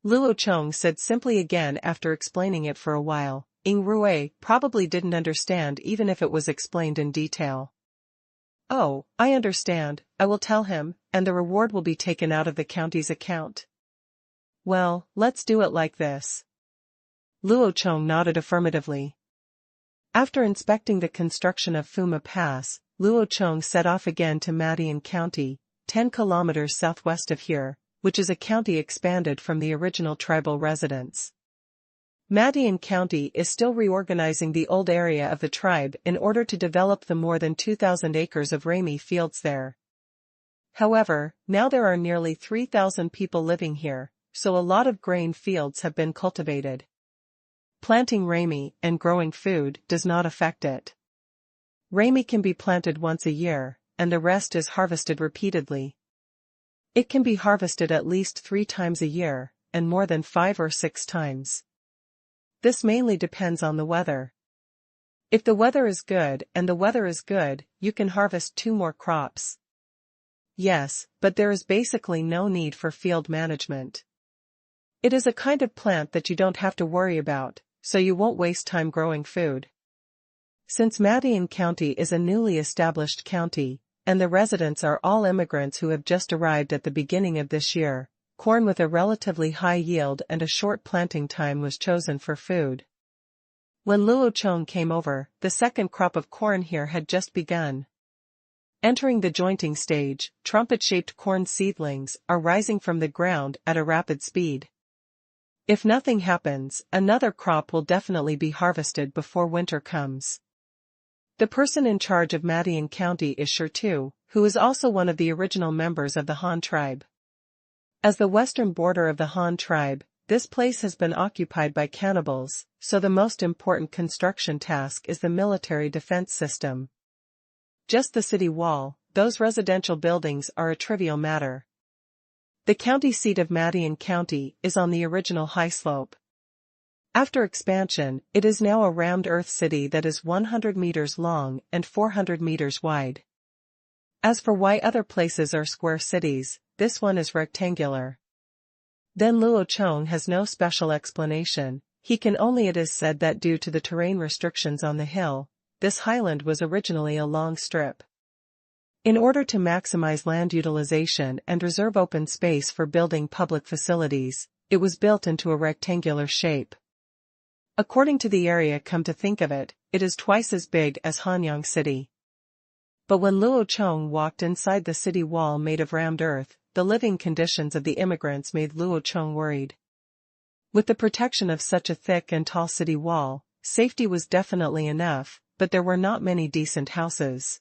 Luo Chong said simply again after explaining it for a while. Ying Rui probably didn't understand even if it was explained in detail. Oh, I understand, I will tell him, and the reward will be taken out of the county's account. Well, let's do it like this. Luo Chong nodded affirmatively. After inspecting the construction of Fuma Pass, Luo Chong set off again to Madian County, 10 kilometers southwest of here, which is a county expanded from the original tribal residence. Madian County is still reorganizing the old area of the tribe in order to develop the more than 2,000 acres of Rami fields there. However, now there are nearly 3,000 people living here, so a lot of grain fields have been cultivated. Planting Rami and growing food does not affect it. Rami can be planted once a year, and the rest is harvested repeatedly. It can be harvested at least 3 times a year, and more than 5 or 6 times. This mainly depends on the weather. If the weather is good, you can harvest 2 more crops. Yes, but there is basically no need for field management. It is a kind of plant that you don't have to worry about, so you won't waste time growing food. Since Madian County is a newly established county, and the residents are all immigrants who have just arrived at the beginning of this year, corn with a relatively high yield and a short planting time was chosen for food. When Luo Chong came over, the second crop of corn here had just begun. Entering the jointing stage, trumpet-shaped corn seedlings are rising from the ground at a rapid speed. If nothing happens, another crop will definitely be harvested before winter comes. The person in charge of Madian County is Qingshu, who is also one of the original members of the Han tribe. As the western border of the Han tribe, this place has been occupied by cannibals, so the most important construction task is the military defense system. Just the city wall, those residential buildings are a trivial matter. The county seat of Madian County is on the original high slope. After expansion, it is now a round earth city that is 100 meters long and 400 meters wide. As for why other places are square cities, this one is rectangular. Then Luo Chong has no special explanation, it is said that due to the terrain restrictions on the hill, this highland was originally a long strip. In order to maximize land utilization and reserve open space for building public facilities, it was built into a rectangular shape. According to the area, come to think of it, it is twice as big as Hanyang City. But when Luo Chong walked inside the city wall made of rammed earth, the living conditions of the immigrants made Luo Chong worried. With the protection of such a thick and tall city wall, safety was definitely enough, but there were not many decent houses.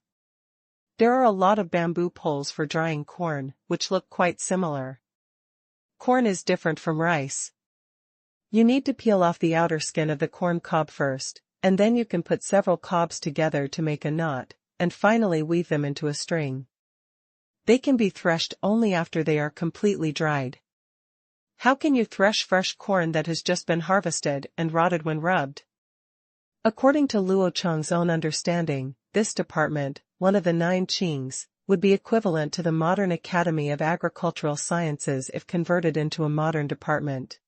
There are a lot of bamboo poles for drying corn, which look quite similar. Corn is different from rice. You need to peel off the outer skin of the corn cob first, and then you can put several cobs together to make a knot, and finally weave them into a string. They can be threshed only after they are completely dried. How can you thresh fresh corn that has just been harvested and rotted when rubbed? According to Luo Chong's own understanding, this department, one of the 9 Qings, would be equivalent to the modern Academy of Agricultural Sciences if converted into a modern department.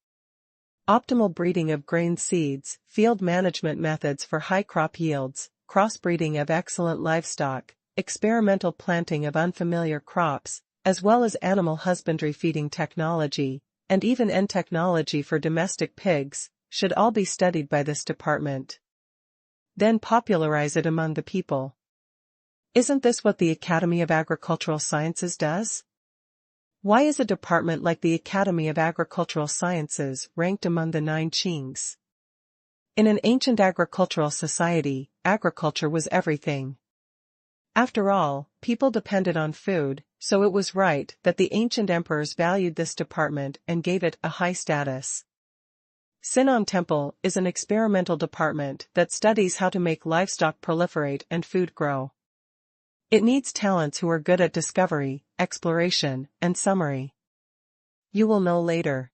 Optimal breeding of grain seeds, field management methods for high crop yields, crossbreeding of excellent livestock, experimental planting of unfamiliar crops, as well as animal husbandry feeding technology, and even end technology for domestic pigs, should all be studied by this department. Then popularize it among the people. Isn't this what the Academy of Agricultural Sciences does? Why is a department like the Academy of Agricultural Sciences ranked among the 9 Qings? In an ancient agricultural society, agriculture was everything. After all, people depended on food, so it was right that the ancient emperors valued this department and gave it a high status. Sinan Temple is an experimental department that studies how to make livestock proliferate and food grow. It needs talents who are good at discovery, exploration, and summary. You will know later.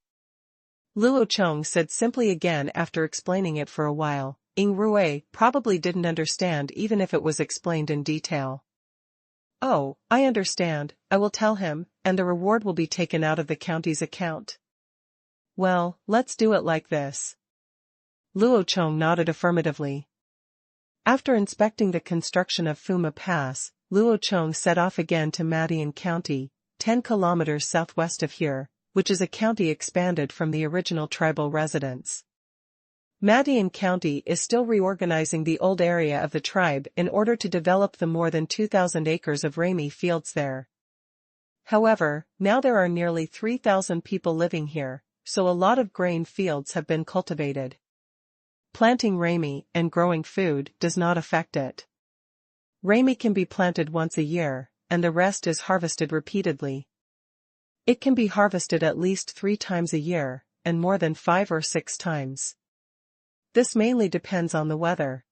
Luo Chong said simply again after explaining it for a while. Ying Rui probably didn't understand even if it was explained in detail. Oh, I understand, I will tell him, and the reward will be taken out of the county's account. Well, let's do it like this. Luo Chong nodded affirmatively. After inspecting the construction of Fuma Pass, Luo Chong set off again to Madian County, 10 kilometers southwest of here, which is a county expanded from the original tribal residence. Madian County is still reorganizing the old area of the tribe in order to develop the more than 2,000 acres of Rami fields there. However, now there are nearly 3,000 people living here, so a lot of grain fields have been cultivated. planting rami and growing food does not affect it. Rami can be planted once a year, and the rest is harvested repeatedly. It can be harvested at least 3 times a year, and more than 5 or 6 times. This mainly depends on the weather.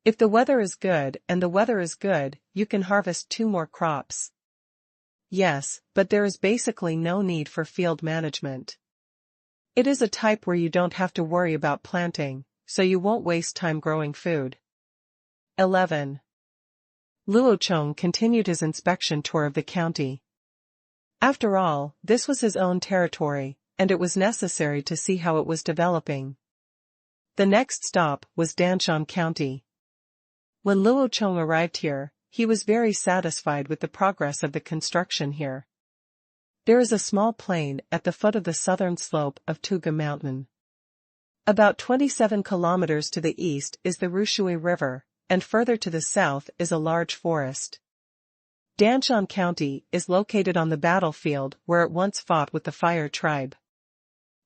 If the weather is good and the weather is good, you can harvest 2 more crops. Yes, but there is basically no need for field management. It is a type where you don't have to worry about planting, so you won't waste time growing food. 11. Luo Chong continued his inspection tour of the county. After all, this was his own territory, and it was necessary to see how it was developing. The next stop was Danshan County. When Luo Chong arrived here, he was very satisfied with the progress of the construction here. There is a small plain at the foot of the southern slope of Tuga Mountain. About 27 kilometers to the east is the Rushui River, and further to the south is a large forest. Danshan County is located on the battlefield where it once fought with the Fire tribe.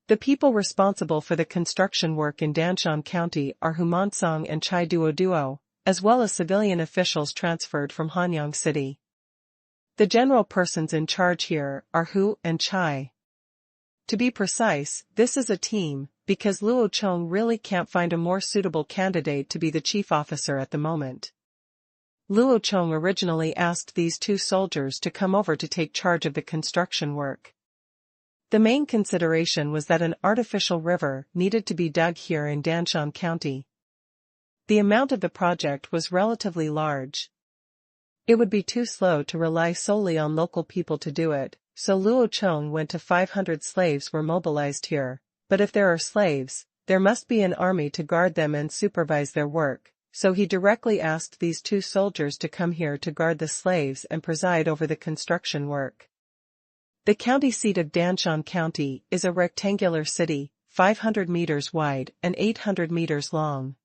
The people responsible for the construction work in Danshan County are Humansong and Chai Duo, as well as civilian officials transferred from Hanyang City. The general persons in charge here are Hu and Chai. To be precise, this is a team, because Luo Chong really can't find a more suitable candidate to be the chief officer at the moment. Luo Chong originally asked these 2 soldiers to come over to take charge of the construction work. The main consideration was that an artificial river needed to be dug here in Danshan County. The amount of the project was relatively large. It would be too slow to rely solely on local people to do it, so Luo Chong went to 500 slaves were mobilized here, but if there are slaves, there must be an army to guard them and supervise their work, so he directly asked these 2 soldiers to come here to guard the slaves and preside over the construction work. The county seat of Danshan County is a rectangular city, 500 meters wide and 800 meters long.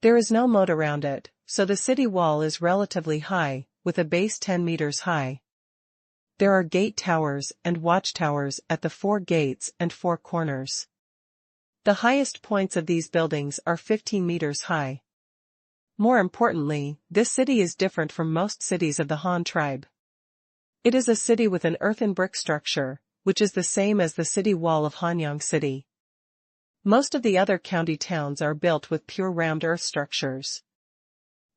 There is no moat around it, so the city wall is relatively high, with a base 10 meters high. There are gate towers and watchtowers at the 4 gates and 4 corners. The highest points of these buildings are 15 meters high. More importantly, this city is different from most cities of the Han tribe. It is a city with an earthen brick structure, which is the same as the city wall of Hanyang City. Most of the other county towns are built with pure rammed earth structures.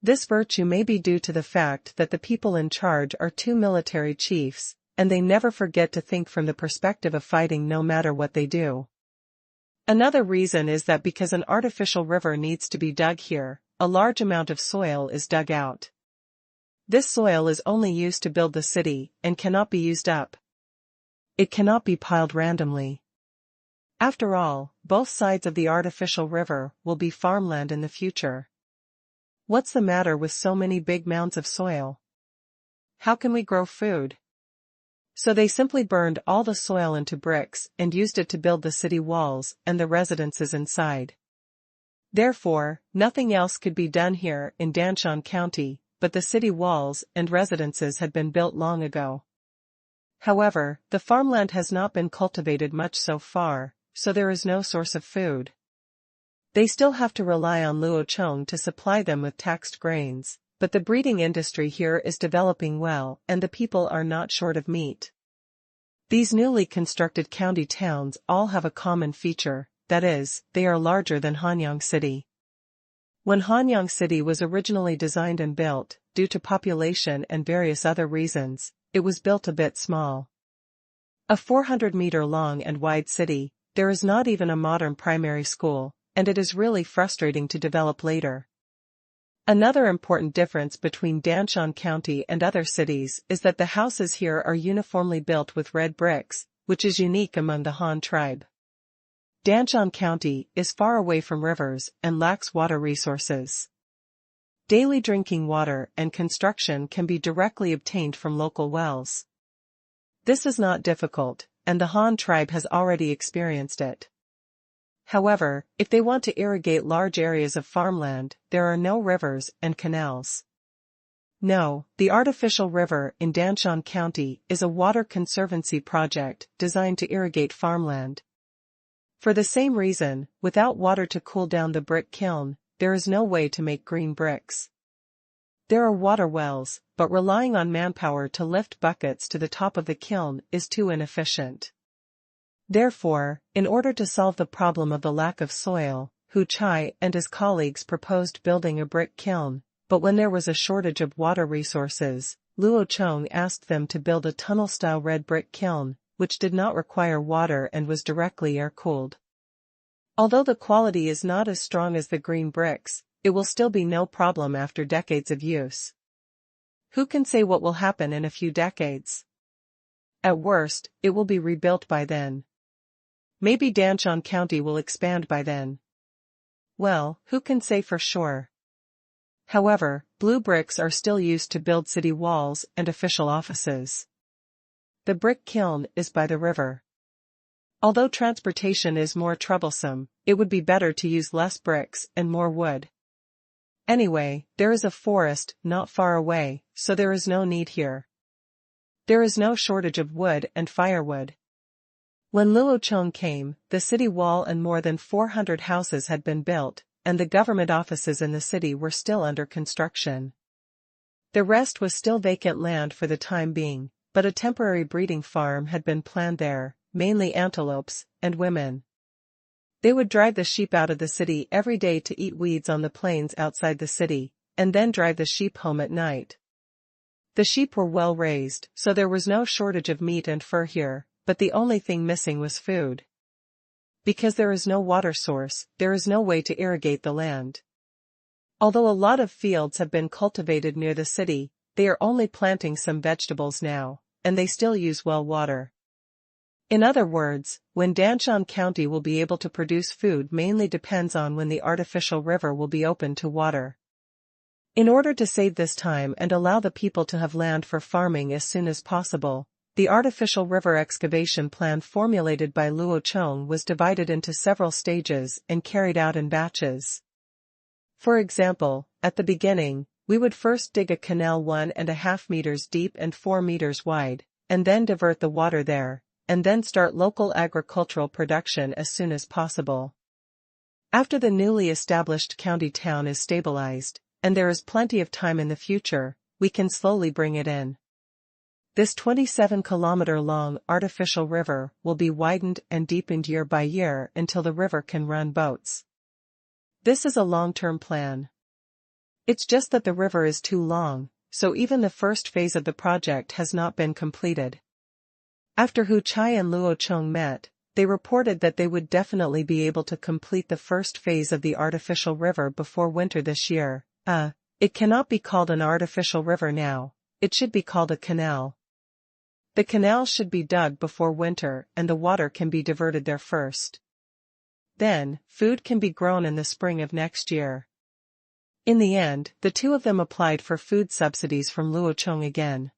This virtue may be due to the fact that the people in charge are 2 military chiefs, and they never forget to think from the perspective of fighting no matter what they do. Another reason is that because an artificial river needs to be dug here, a large amount of soil is dug out. This soil is only used to build the city and cannot be used up. It cannot be piled randomly. After all, both sides of the artificial river will be farmland in the future. What's the matter with so many big mounds of soil? How can we grow food? So they simply burned all the soil into bricks and used it to build the city walls and the residences inside. Therefore, nothing else could be done here in Danshan County, but the city walls and residences had been built long ago. However, the farmland has not been cultivated much so far, so there is no source of food. They still have to rely on Luo Chong to supply them with taxed grains, but the breeding industry here is developing well and the people are not short of meat. These newly constructed county towns all have a common feature, that is, they are larger than Hanyang City. When Hanyang City was originally designed and built, due to population and various other reasons, it was built a bit small. A 400-meter-long and wide city, there is not even a modern primary school, and it is really frustrating to develop later. Another important difference between Danshan County and other cities is that the houses here are uniformly built with red bricks, which is unique among the Han tribe. Danshan County is far away from rivers and lacks water resources. Daily drinking water and construction can be directly obtained from local wells. This is not difficult, and the Han tribe has already experienced it. However, if they want to irrigate large areas of farmland, there are no rivers and canals. No, the artificial river in Danshan County is a water conservancy project designed to irrigate farmland. For the same reason, without water to cool down the brick kiln, there is no way to make green bricks. There are water wells, but relying on manpower to lift buckets to the top of the kiln is too inefficient. Therefore, in order to solve the problem of the lack of soil, Hu Chai and his colleagues proposed building a brick kiln, but when there was a shortage of water resources, Luo Chong asked them to build a tunnel-style red brick kiln, which did not require water and was directly air-cooled. Although the quality is not as strong as the green bricks, it will still be no problem after decades of use. Who can say what will happen in a few decades? At worst, it will be rebuilt by then. Maybe Danshan County will expand by then. Well, who can say for sure? However, blue bricks are still used to build city walls and official offices. The brick kiln is by the river. Although transportation is more troublesome, it would be better to use less bricks and more wood. Anyway, there is a forest not far away, so there is no need here. There is no shortage of wood and firewood. When Luo Chong came, the city wall and more than 400 houses had been built, and the government offices in the city were still under construction. The rest was still vacant land for the time being, but a temporary breeding farm had been planned there, mainly antelopes and women. They would drive the sheep out of the city every day to eat weeds on the plains outside the city, and then drive the sheep home at night. The sheep were well raised, so there was no shortage of meat and fur here, but the only thing missing was food. Because there is no water source, there is no way to irrigate the land. Although a lot of fields have been cultivated near the city, they are only planting some vegetables now, and they still use well water. In other words, when Danshan County will be able to produce food mainly depends on when the artificial river will be open to water. In order to save this time and allow the people to have land for farming as soon as possible, the artificial river excavation plan formulated by Luo Chong was divided into several stages and carried out in batches. For example, at the beginning, we would first dig a canal 1.5 meters deep and 4 meters wide, and then divert the water there, and then start local agricultural production as soon as possible. After the newly established county town is stabilized, and there is plenty of time in the future, we can slowly bring it in. This 27-kilometer-long artificial river will be widened and deepened year by year until the river can run boats. This is a long-term plan. It's just that the river is too long, so even the first phase of the project has not been completed. After Hu Chai and Luo Chong met, they reported that they would definitely be able to complete the first phase of the artificial river before winter this year. It cannot be called an artificial river now, it should be called a canal. The canal should be dug before winter and the water can be diverted there first. Then, food can be grown in the spring of next year. In the end, the two of them applied for food subsidies from Luo Chong again.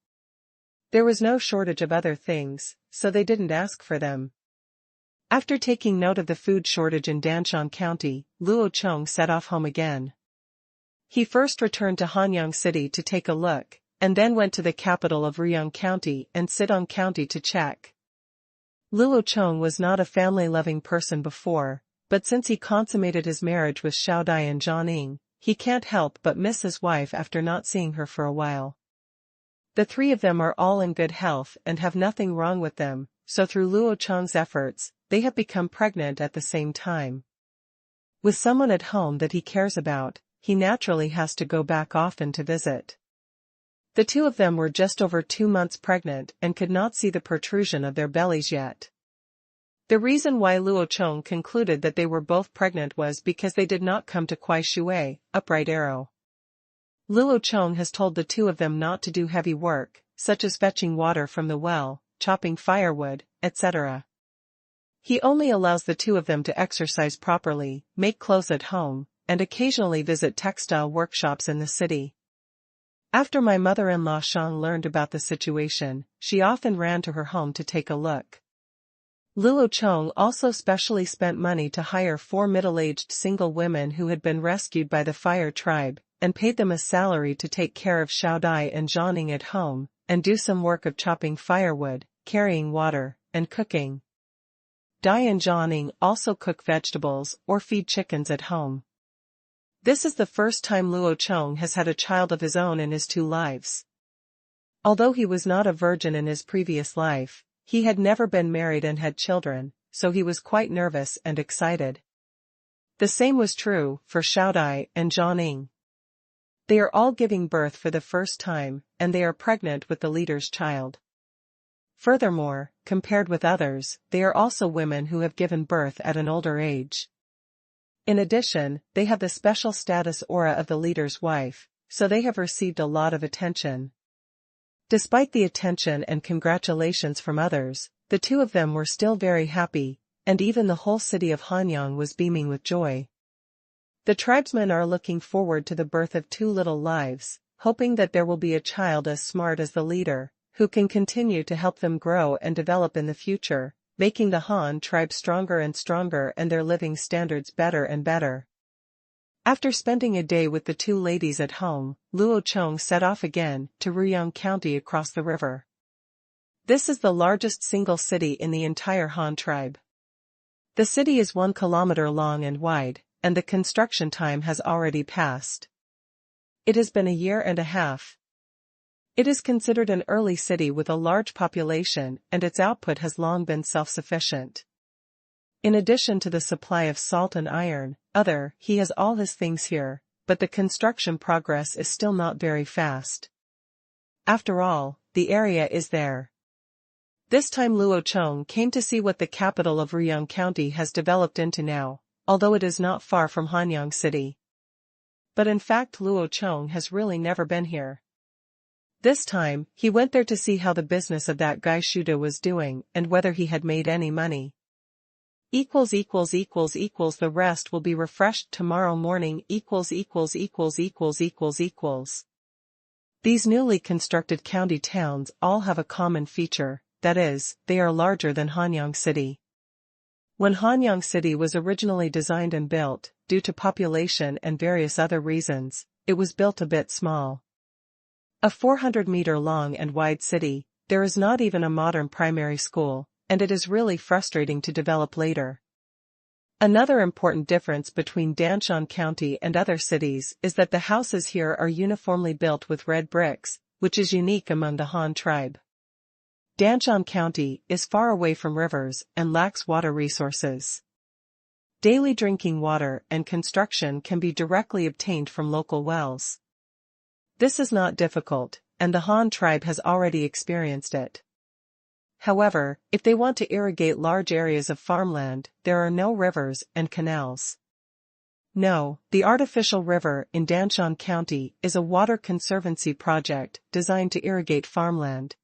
There was no shortage of other things, so they didn't ask for them. After taking note of the food shortage in Danshan County, Luo Chong set off home again. He first returned to Hanyang City to take a look, and then went to the capital of Ruyang County and Sidong County to check. Luo Chong was not a family-loving person before, but since he consummated his marriage with Xiao Dai and Zhang, he can't help but miss his wife after not seeing her for a while. The three of them are all in good health and have nothing wrong with them, so through Luo Chong's efforts, they have become pregnant at the same time. With someone at home that he cares about, he naturally has to go back often to visit. The two of them were just over 2 months pregnant and could not see the protrusion of their bellies yet. The reason why Luo Chong concluded that they were both pregnant was because they did not come to Kwai Shui, upright arrow. Luo Chong has told the two of them not to do heavy work, such as fetching water from the well, chopping firewood, etc. He only allows the two of them to exercise properly, make clothes at home, and occasionally visit textile workshops in the city. After my mother-in-law Shang learned about the situation, she often ran to her home to take a look. Luo Chong also specially spent money to hire 4 middle-aged single women who had been rescued by the fire tribe, and paid them a salary to take care of Xiao Dai and Zhang at home, and do some work of chopping firewood, carrying water, and cooking. Dai and Jianing also cook vegetables or feed chickens at home. This is the first time Luo Chong has had a child of his own in his 2 lives. Although he was not a virgin in his previous life, he had never been married and had children, so he was quite nervous and excited. The same was true for Xiaodai and Jianing. They are all giving birth for the first time, and they are pregnant with the leader's child. Furthermore, compared with others, they are also women who have given birth at an older age. In addition, they have the special status aura of the leader's wife, so they have received a lot of attention. Despite the attention and congratulations from others, the 2 of them were still very happy, and even the whole city of Hanyang was beaming with joy. The tribesmen are looking forward to the birth of 2 little lives, hoping that there will be a child as smart as the leader, who can continue to help them grow and develop in the future, making the Han tribe stronger and stronger and their living standards better and better. After spending a day with the 2 ladies at home, Luo Chong set off again to Ruyang County across the river. This is the largest single city in the entire Han tribe. The city is 1 kilometer long and wide, and the construction time has already passed. It has been a year and a half. It is considered an early city with a large population, and its output has long been self-sufficient. In addition to the supply of salt and iron, he has all his things here, but the construction progress is still not very fast. After all, the area is there. This time Luo Chong came to see what the capital of Ruyang County has developed into now, although it is not far from Hanyang City. But in fact Luo Chong has really never been here. This time, he went there to see how the business of that guy Shuda was doing and whether he had made any money. The rest will be refreshed tomorrow morning. These newly constructed county towns all have a common feature, that is, they are larger than Hanyang City. When Hanyang City was originally designed and built, due to population and various other reasons, it was built a bit small. A 400-meter-long and wide city, there is not even a modern primary school, and it is really frustrating to develop later. Another important difference between Danshan County and other cities is that the houses here are uniformly built with red bricks, which is unique among the Han tribe. Danshan County is far away from rivers and lacks water resources. Daily drinking water and construction can be directly obtained from local wells. This is not difficult, and the Han tribe has already experienced it. However, if they want to irrigate large areas of farmland, there are no rivers and canals. No, the artificial river in Danshan County is a water conservancy project designed to irrigate farmland.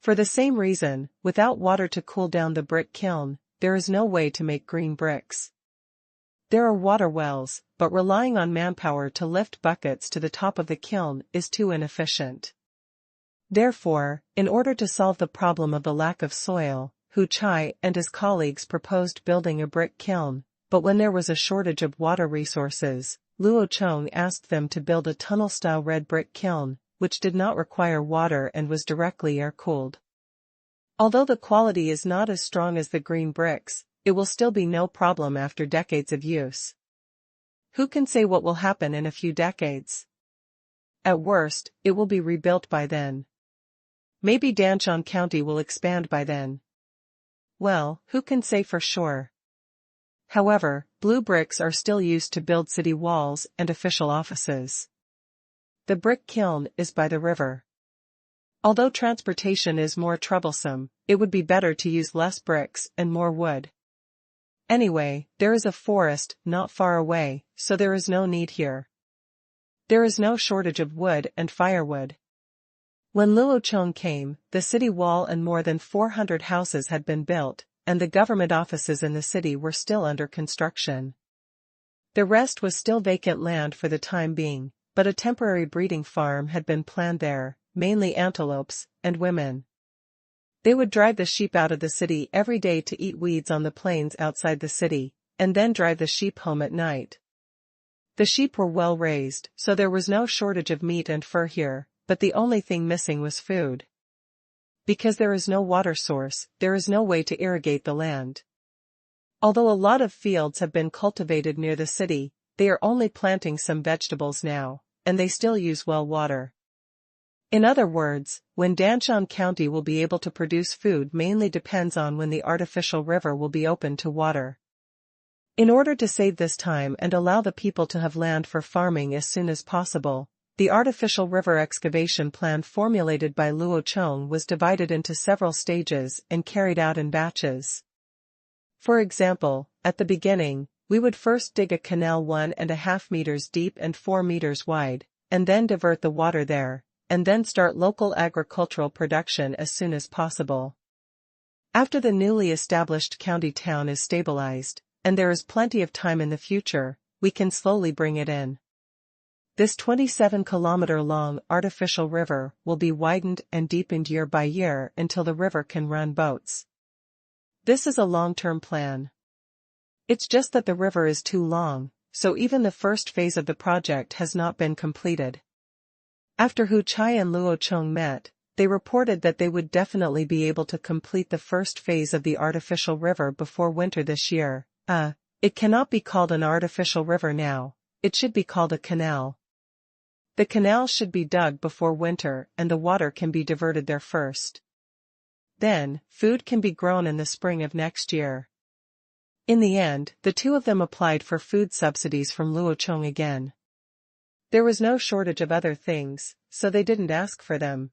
For the same reason, without water to cool down the brick kiln, there is no way to make green bricks. There are water wells, but relying on manpower to lift buckets to the top of the kiln is too inefficient. Therefore, in order to solve the problem of the lack of soil, Hu Chai and his colleagues proposed building a brick kiln, but when there was a shortage of water resources, Luo Chong asked them to build a tunnel-style red brick kiln, which did not require water and was directly air-cooled. Although the quality is not as strong as the green bricks, it will still be no problem after decades of use. Who can say what will happen in a few decades? At worst, it will be rebuilt by then. Maybe Danshan County will expand by then. Well, who can say for sure? However, blue bricks are still used to build city walls and official offices. The brick kiln is by the river. Although transportation is more troublesome, it would be better to use less bricks and more wood. Anyway, there is a forest not far away, so there is no need here. There is no shortage of wood and firewood. When Luo Chong came, the city wall and more than 400 houses had been built, and the government offices in the city were still under construction. The rest was still vacant land for the time being, but a temporary breeding farm had been planned there, mainly antelopes and women. They would drive the sheep out of the city every day to eat weeds on the plains outside the city, and then drive the sheep home at night. The sheep were well raised, so there was no shortage of meat and fur here, but the only thing missing was food. Because there is no water source, there is no way to irrigate the land. Although a lot of fields have been cultivated near the city, they are only planting some vegetables now, and they still use well water. In other words, when Danshan County will be able to produce food mainly depends on when the artificial river will be open to water. In order to save this time and allow the people to have land for farming as soon as possible, the artificial river excavation plan formulated by Luo Chong was divided into several stages and carried out in batches. For example, at the beginning, we would first dig a canal 1.5 meters deep and 4 meters wide, and then divert the water there, and then start local agricultural production as soon as possible. After the newly established county town is stabilized, and there is plenty of time in the future, we can slowly bring it in. This 27-kilometer-long artificial river will be widened and deepened year by year until the river can run boats. This is a long-term plan. It's just that the river is too long, so even the first phase of the project has not been completed. After Hu Chai and Luo Chong met, they reported that they would definitely be able to complete the first phase of the artificial river before winter this year. It cannot be called an artificial river now, it should be called a canal. The canal should be dug before winter and the water can be diverted there first. Then, food can be grown in the spring of next year. In the end, the two of them applied for food subsidies from Luo Chong again. There was no shortage of other things, so they didn't ask for them.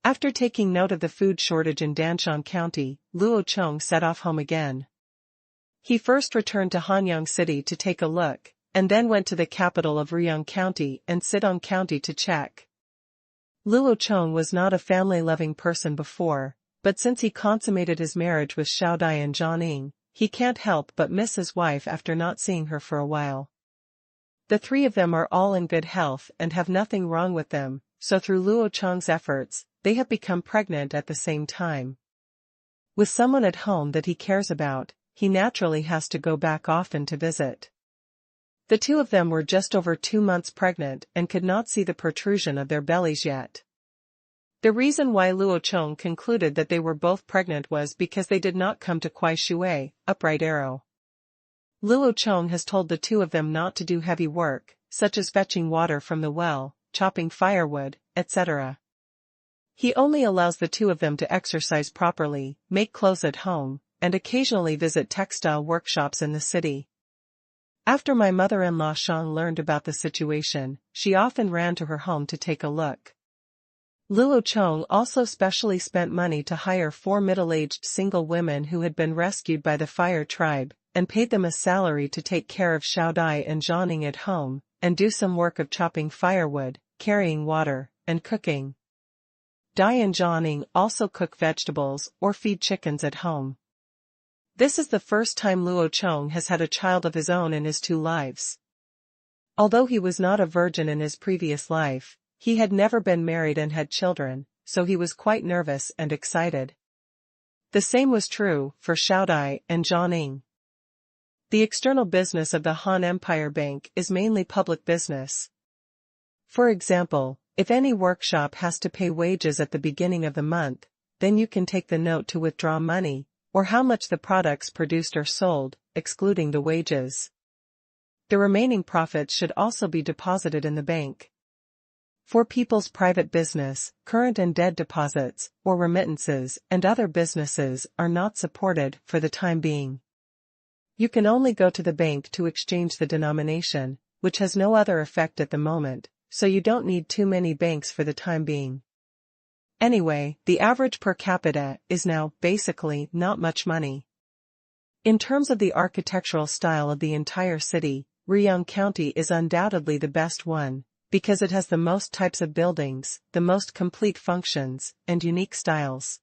After taking note of the food shortage in Danshan County, Luo Chong set off home again. He first returned to Hanyang City to take a look, and then went to the capital of Ruyang County and Sidong County to check. Luo Chong was not a family-loving person before, but since he consummated his marriage with Xiaodai and Zhang, he can't help but miss his wife after not seeing her for a while. The three of them are all in good health and have nothing wrong with them, so through Luo Chong's efforts, they have become pregnant at the same time. With someone at home that he cares about, he naturally has to go back often to visit. The two of them were just over 2 months pregnant and could not see the protrusion of their bellies yet. The reason why Luo Chong concluded that they were both pregnant was because they did not come to Kuai Shui, upright arrow. Luo Chong has told the two of them not to do heavy work, such as fetching water from the well, chopping firewood, etc. He only allows the two of them to exercise properly, make clothes at home, and occasionally visit textile workshops in the city. After my mother-in-law Shang learned about the situation, she often ran to her home to take a look. Luo Chong also specially spent money to hire 4 middle-aged single women who had been rescued by the fire tribe, and paid them a salary to take care of Xiaodai and Zhang at home, and do some work of chopping firewood, carrying water, and cooking. Dai and Zhang also cook vegetables or feed chickens at home. This is the first time Luo Chong has had a child of his own in his 2 lives. Although he was not a virgin in his previous life, he had never been married and had children, so he was quite nervous and excited. The same was true for Xiaodai and Zhang. The external business of the Han Empire Bank is mainly public business. For example, if any workshop has to pay wages at the beginning of the month, then you can take the note to withdraw money, or how much the products produced or sold, excluding the wages. The remaining profits should also be deposited in the bank. For people's private business, current and dead deposits, or remittances, and other businesses are not supported for the time being. You can only go to the bank to exchange the denomination, which has no other effect at the moment, so you don't need too many banks for the time being. Anyway, the average per capita is now, basically, not much money. In terms of the architectural style of the entire city, Ruyang County is undoubtedly the best one, because it has the most types of buildings, the most complete functions, and unique styles.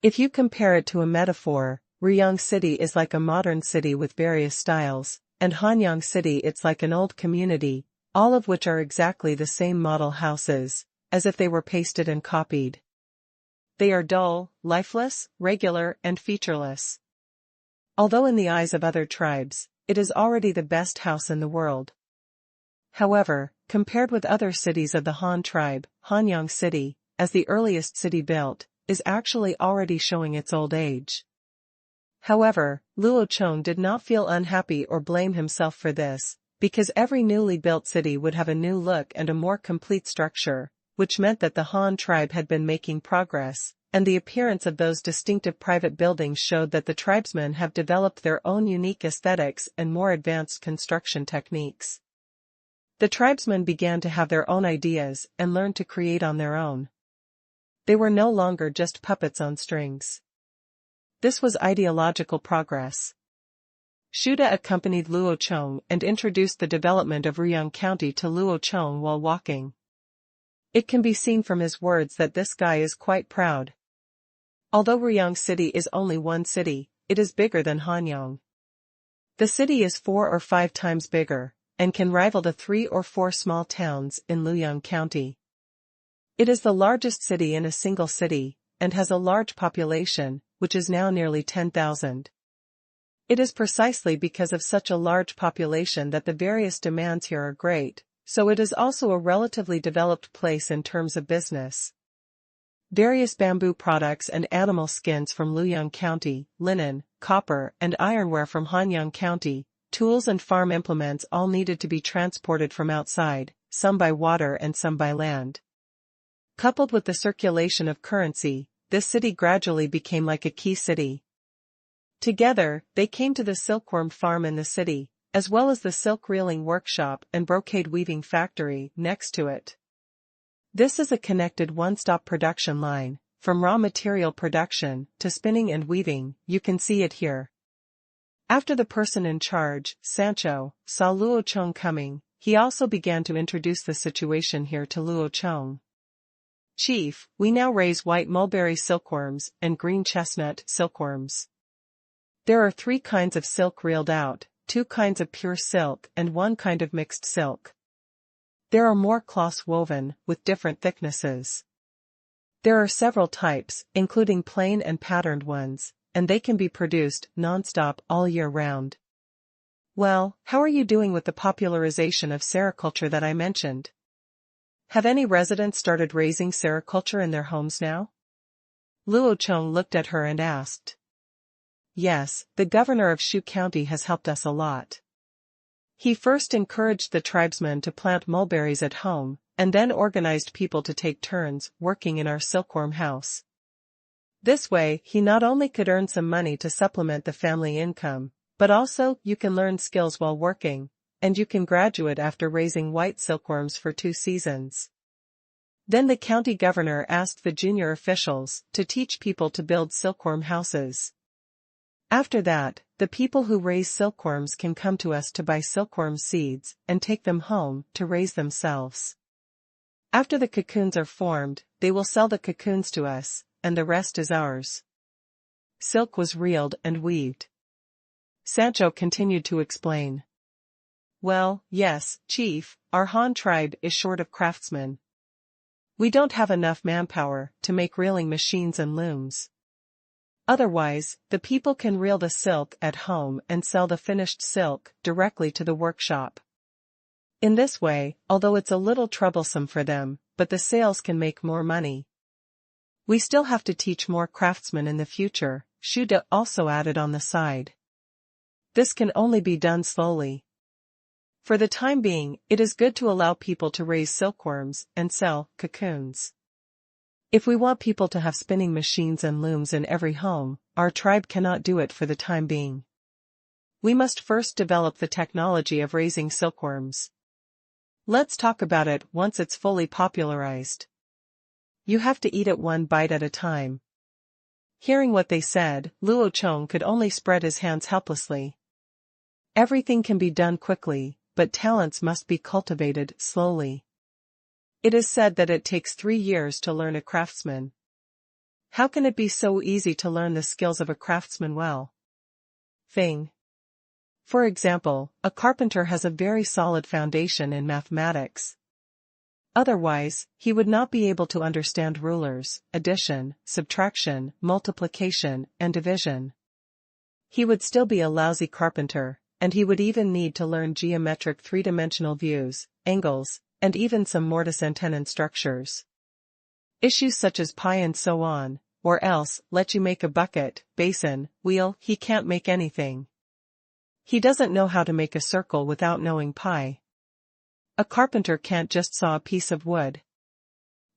If you compare it to a metaphor, Ruyang City is like a modern city with various styles, and Hanyang City it's like an old community, all of which are exactly the same model houses, as if they were pasted and copied. They are dull, lifeless, regular, and featureless. Although in the eyes of other tribes, it is already the best house in the world. However, compared with other cities of the Han tribe, Hanyang City, as the earliest city built, is actually already showing its old age. However, Luo Chong did not feel unhappy or blame himself for this, because every newly built city would have a new look and a more complete structure, which meant that the Han tribe had been making progress, and the appearance of those distinctive private buildings showed that the tribesmen have developed their own unique aesthetics and more advanced construction techniques. The tribesmen began to have their own ideas and learned to create on their own. They were no longer just puppets on strings. This was ideological progress. Shuda accompanied Luo Chong and introduced the development of Ruyang County to Luo Chong while walking. It can be seen from his words that this guy is quite proud. Although Ruyang City is only one city, it is bigger than Hanyang. The city is 4 or 5 times bigger, and can rival the 3 or 4 small towns in Luoyang County. It is the largest city in a single city, and has a large population, which is now nearly 10,000. It is precisely because of such a large population that the various demands here are great, so it is also a relatively developed place in terms of business. Various bamboo products and animal skins from Luoyang County, linen, copper, and ironware from Hanyang County, tools and farm implements all needed to be transported from outside, some by water and some by land. Coupled with the circulation of currency, this city gradually became like a key city. Together, they came to the silkworm farm in the city, as well as the silk reeling workshop and brocade weaving factory next to it. This is a connected one-stop production line, from raw material production to spinning and weaving. You can see it here. After the person in charge, Sancho, saw Luo Chong coming, he also began to introduce the situation here to Luo Chong. Chief, we now raise white mulberry silkworms and green chestnut silkworms. There are 3 kinds of silk reeled out, 2 kinds of pure silk and 1 kind of mixed silk. There are more cloths woven, with different thicknesses. There are several types, including plain and patterned ones, and they can be produced non-stop all year round. Well, how are you doing with the popularization of sericulture that I mentioned? Have any residents started raising sericulture in their homes now? Luo Chong looked at her and asked. Yes, the governor of Shu County has helped us a lot. He first encouraged the tribesmen to plant mulberries at home, and then organized people to take turns working in our silkworm house. This way, he not only could earn some money to supplement the family income, but also you can learn skills while working, and you can graduate after raising white silkworms for 2 seasons. Then the county governor asked the junior officials to teach people to build silkworm houses. After that, the people who raise silkworms can come to us to buy silkworm seeds and take them home to raise themselves. After the cocoons are formed, they will sell the cocoons to us, and the rest is ours. Silk was reeled and weaved. Sancho continued to explain. Well, yes, Chief, our Han tribe is short of craftsmen. We don't have enough manpower to make reeling machines and looms. Otherwise, the people can reel the silk at home and sell the finished silk directly to the workshop. In this way, although it's a little troublesome for them, but the sales can make more money. We still have to teach more craftsmen in the future, Shuda also added on the side. This can only be done slowly. For the time being, it is good to allow people to raise silkworms and sell cocoons. If we want people to have spinning machines and looms in every home, our tribe cannot do it for the time being. We must first develop the technology of raising silkworms. Let's talk about it once it's fully popularized. You have to eat it 1 bite at a time. Hearing what they said, Luo Chong could only spread his hands helplessly. Everything can be done quickly, but talents must be cultivated slowly. It is said that it takes 3 years to learn a craftsman. How can it be so easy to learn the skills of a craftsman well? Thing. For example, a carpenter has a very solid foundation in mathematics. Otherwise, he would not be able to understand rulers, addition, subtraction, multiplication, and division. He would still be a lousy carpenter, and he would even need to learn geometric 3-dimensional views, angles, and even some mortise and tenon structures. Issues such as pi and so on, or else, let you make a bucket, basin, wheel, he can't make anything. He doesn't know how to make a circle without knowing pi. A carpenter can't just saw a piece of wood.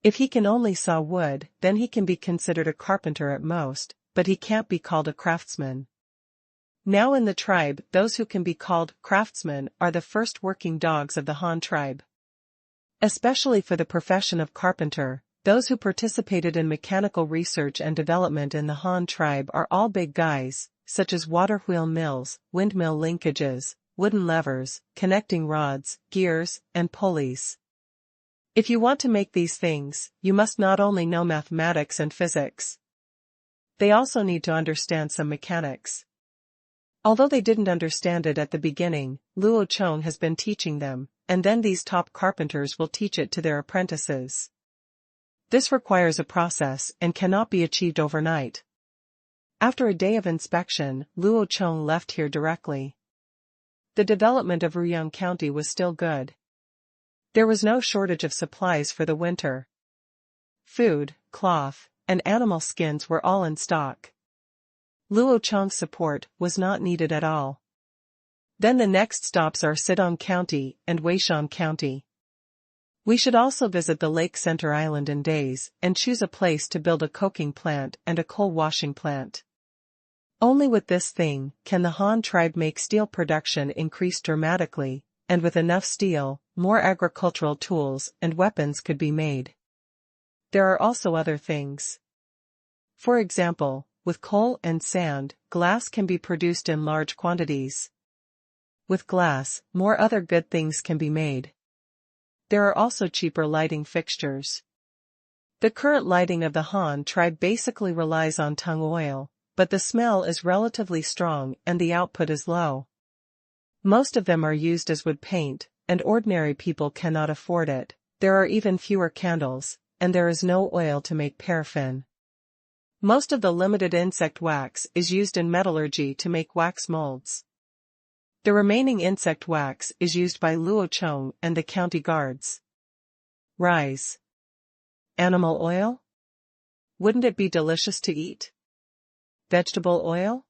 If he can only saw wood, then he can be considered a carpenter at most, but he can't be called a craftsman. Now in the tribe, those who can be called craftsmen are the first working dogs of the Han tribe. Especially for the profession of carpenter, those who participated in mechanical research and development in the Han tribe are all big guys, such as water wheel mills, windmill linkages, wooden levers, connecting rods, gears, and pulleys. If you want to make these things, you must not only know mathematics and physics. They also need to understand some mechanics. Although they didn't understand it at the beginning, Luo Chong has been teaching them, and then these top carpenters will teach it to their apprentices. This requires a process and cannot be achieved overnight. After a day of inspection, Luo Chong left here directly. The development of Ruyang County was still good. There was no shortage of supplies for the winter. Food, cloth, and animal skins were all in stock. Luo Chong's support was not needed at all. Then the next stops are Sidong County and Weishan County. We should also visit the Lake Center Island in days and choose a place to build a coking plant and a coal washing plant. Only with this thing can the Han tribe make steel production increase dramatically, and with enough steel, more agricultural tools and weapons could be made. There are also other things. For example, with coal and sand, glass can be produced in large quantities. With glass, more other good things can be made. There are also cheaper lighting fixtures. The current lighting of the Han tribe basically relies on tung oil, but the smell is relatively strong and the output is low. Most of them are used as wood paint, and ordinary people cannot afford it. There are even fewer candles, and there is no oil to make paraffin. Most of the limited insect wax is used in metallurgy to make wax molds. The remaining insect wax is used by Luo Chong and the county guards. Rice. Animal oil? Wouldn't it be delicious to eat? Vegetable oil?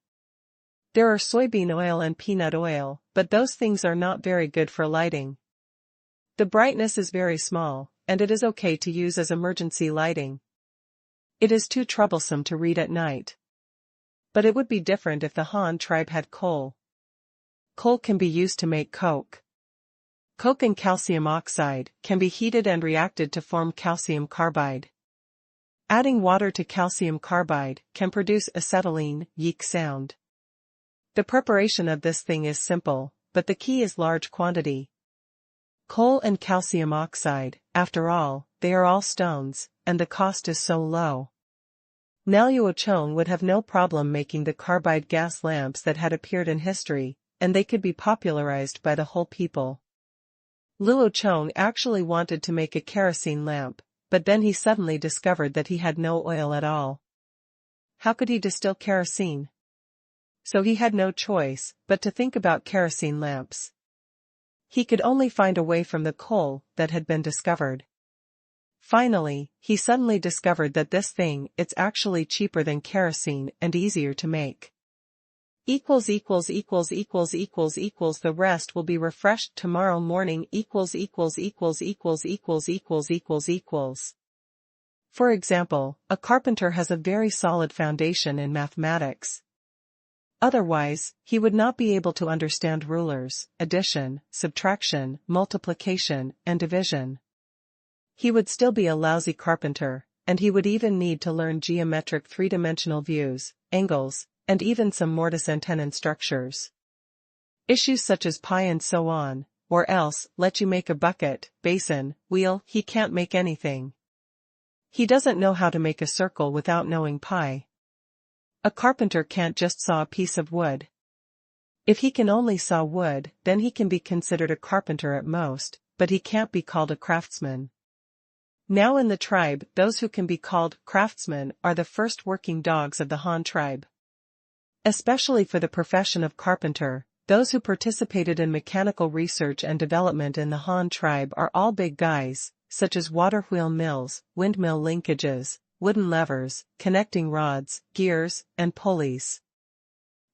There are soybean oil and peanut oil, but those things are not very good for lighting. The brightness is very small, and it is okay to use as emergency lighting. It is too troublesome to read at night. But it would be different if the Han tribe had coal. Coal can be used to make coke. Coke and calcium oxide can be heated and reacted to form calcium carbide. Adding water to calcium carbide can produce acetylene, yeek sound. The preparation of this thing is simple, but the key is large quantity. Coal and calcium oxide, after all, they are all stones, and the cost is so low. Now Luo Chong would have no problem making the carbide gas lamps that had appeared in history, and they could be popularized by the whole people. Luo Chong actually wanted to make a kerosene lamp, but then he suddenly discovered that he had no oil at all. How could he distill kerosene? So he had no choice but to think about kerosene lamps. He could only find a way from the coal that had been discovered. Finally, he suddenly discovered that this thing, it's actually cheaper than kerosene and easier to make. The rest will be refreshed tomorrow morning. For example, a carpenter has a very solid foundation in mathematics. Otherwise, he would not be able to understand rulers, addition, subtraction, multiplication, and division. He would still be a lousy carpenter, and he would even need to learn geometric three-dimensional views, angles, and even some mortise and tenon structures. Issues such as pi and so on, or else, let you make a bucket, basin, wheel, he can't make anything. He doesn't know how to make a circle without knowing pi. A carpenter can't just saw a piece of wood. If he can only saw wood, then he can be considered a carpenter at most, but he can't be called a craftsman. Now in the tribe, those who can be called craftsmen are the first working dogs of the Han tribe. Especially for the profession of carpenter, those who participated in mechanical research and development in the Han tribe are all big guys, such as water wheel mills, windmill linkages, wooden levers, connecting rods, gears, and pulleys.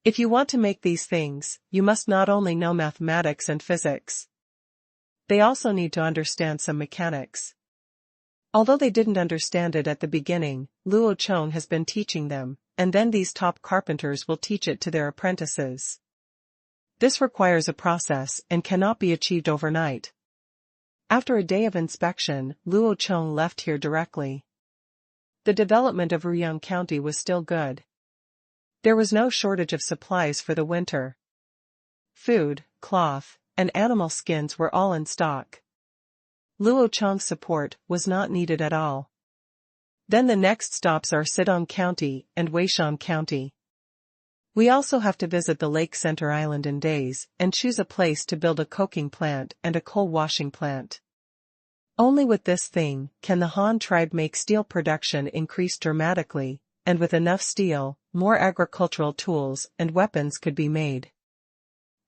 If you want to make these things, you must not only know mathematics and physics. They also need to understand some mechanics. Although they didn't understand it at the beginning, Luo Chong has been teaching them, and then these top carpenters will teach it to their apprentices. This requires a process and cannot be achieved overnight. After a day of inspection, Luo Chong left here directly. The development of Ruyang County was still good. There was no shortage of supplies for the winter. Food, cloth, and animal skins were all in stock. Luo Chong's support was not needed at all. Then the next stops are Sidong County and Weishan County. We also have to visit the Lake Center Island in days and choose a place to build a coking plant and a coal washing plant. Only with this thing can the Han tribe make steel production increase dramatically, and with enough steel, more agricultural tools and weapons could be made.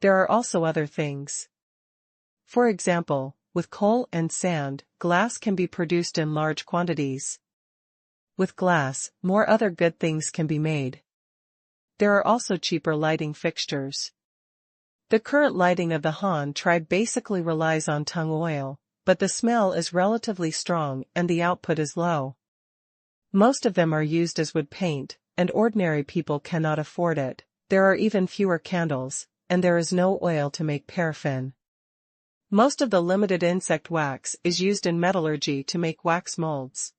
There are also other things. For example, with coal and sand, glass can be produced in large quantities. With glass, more other good things can be made. There are also cheaper lighting fixtures. The current lighting of the Han tribe basically relies on tung oil, but the smell is relatively strong and the output is low. Most of them are used as wood paint, and ordinary people cannot afford it. There are even fewer candles, and there is no oil to make paraffin. Most of the limited insect wax is used in metallurgy to make wax molds.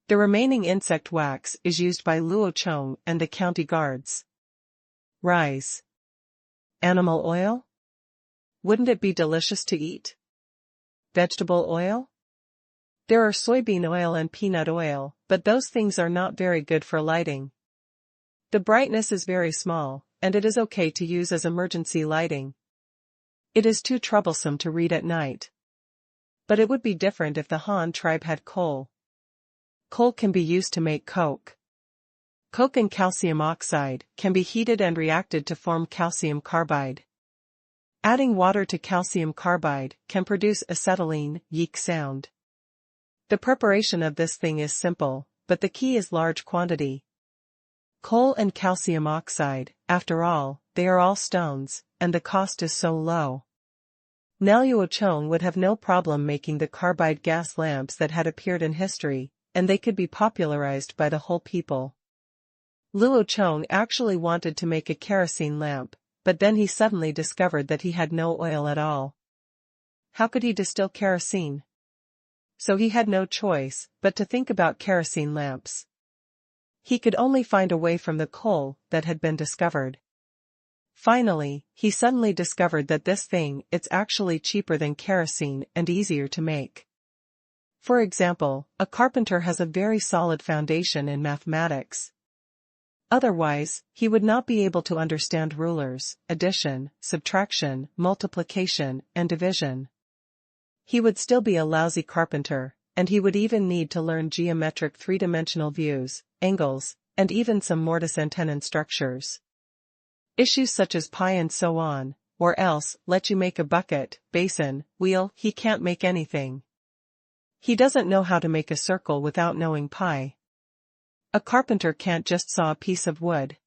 The remaining insect wax is used by Luo Chong and the county guards. Rice. Animal oil? Wouldn't it be delicious to eat? Vegetable oil? There are soybean oil and peanut oil, but those things are not very good for lighting. The brightness is very small, and it is okay to use as emergency lighting. It is too troublesome to read at night. But it would be different if the Han tribe had coal. Coal can be used to make coke. Coke and calcium oxide can be heated and reacted to form calcium carbide. Adding water to calcium carbide can produce acetylene, yeek sound. The preparation of this thing is simple, but the key is large quantity. Coal and calcium oxide, after all, they are all stones, and the cost is so low. Now Luo Chong would have no problem making the carbide gas lamps that had appeared in history, and they could be popularized by the whole people. Luo Chong actually wanted to make a kerosene lamp, but then he suddenly discovered that he had no oil at all. How could he distill kerosene? So he had no choice but to think about kerosene lamps. He could only find a way from the coal that had been discovered. Finally, he suddenly discovered that this thing it's actually cheaper than kerosene and easier to make. For example, a carpenter has a very solid foundation in mathematics. Otherwise, he would not be able to understand rulers, addition, subtraction, multiplication, and division. He would still be a lousy carpenter, and he would even need to learn geometric three-dimensional views, angles, and even some mortise and tenon structures. Issues such as pi and so on, or else, let you make a bucket, basin, wheel, he can't make anything. He doesn't know how to make a circle without knowing pi. A carpenter can't just saw a piece of wood.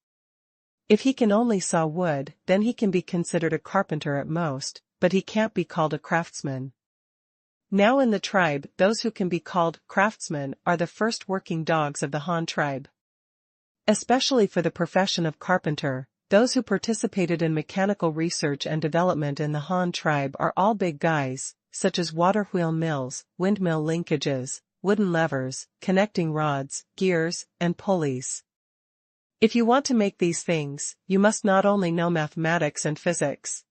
If he can only saw wood, then he can be considered a carpenter at most, but he can't be called a craftsman. Now in the tribe, those who can be called craftsmen are the first working dogs of the Han tribe. Especially for the profession of carpenter, those who participated in mechanical research and development in the Han tribe are all big guys, such as water wheel mills, windmill linkages, wooden levers, connecting rods, gears, and pulleys. If you want to make these things, you must not only know mathematics and physics.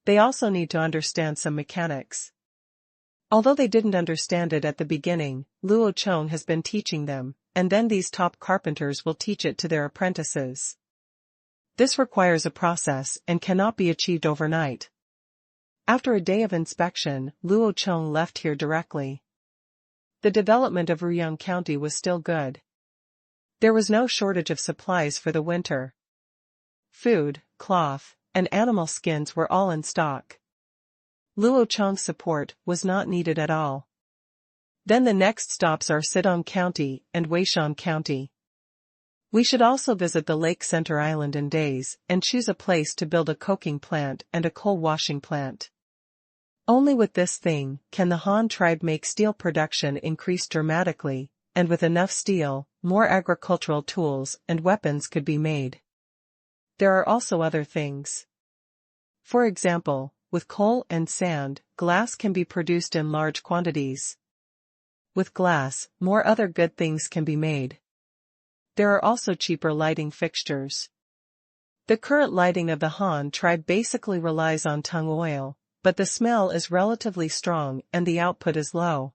They also need to understand some mechanics. Although they didn't understand it at the beginning, Luo Chong has been teaching them, and then these top carpenters will teach it to their apprentices. This requires a process and cannot be achieved overnight. After a day of inspection, Luo Chong left here directly. The development of Ruyang County was still good. There was no shortage of supplies for the winter. Food, cloth, and animal skins were all in stock. Luo Chong's support was not needed at all. Then the next stops are Sidong County and Weishan County. We should also visit the Lake Center Island in days and choose a place to build a coking plant and a coal washing plant. Only with this thing can the Han tribe make steel production increase dramatically, and with enough steel, more agricultural tools and weapons could be made. There are also other things. For example, with coal and sand, glass can be produced in large quantities. With glass, more other good things can be made. There are also cheaper lighting fixtures. The current lighting of the Han tribe basically relies on tung oil, but the smell is relatively strong and the output is low.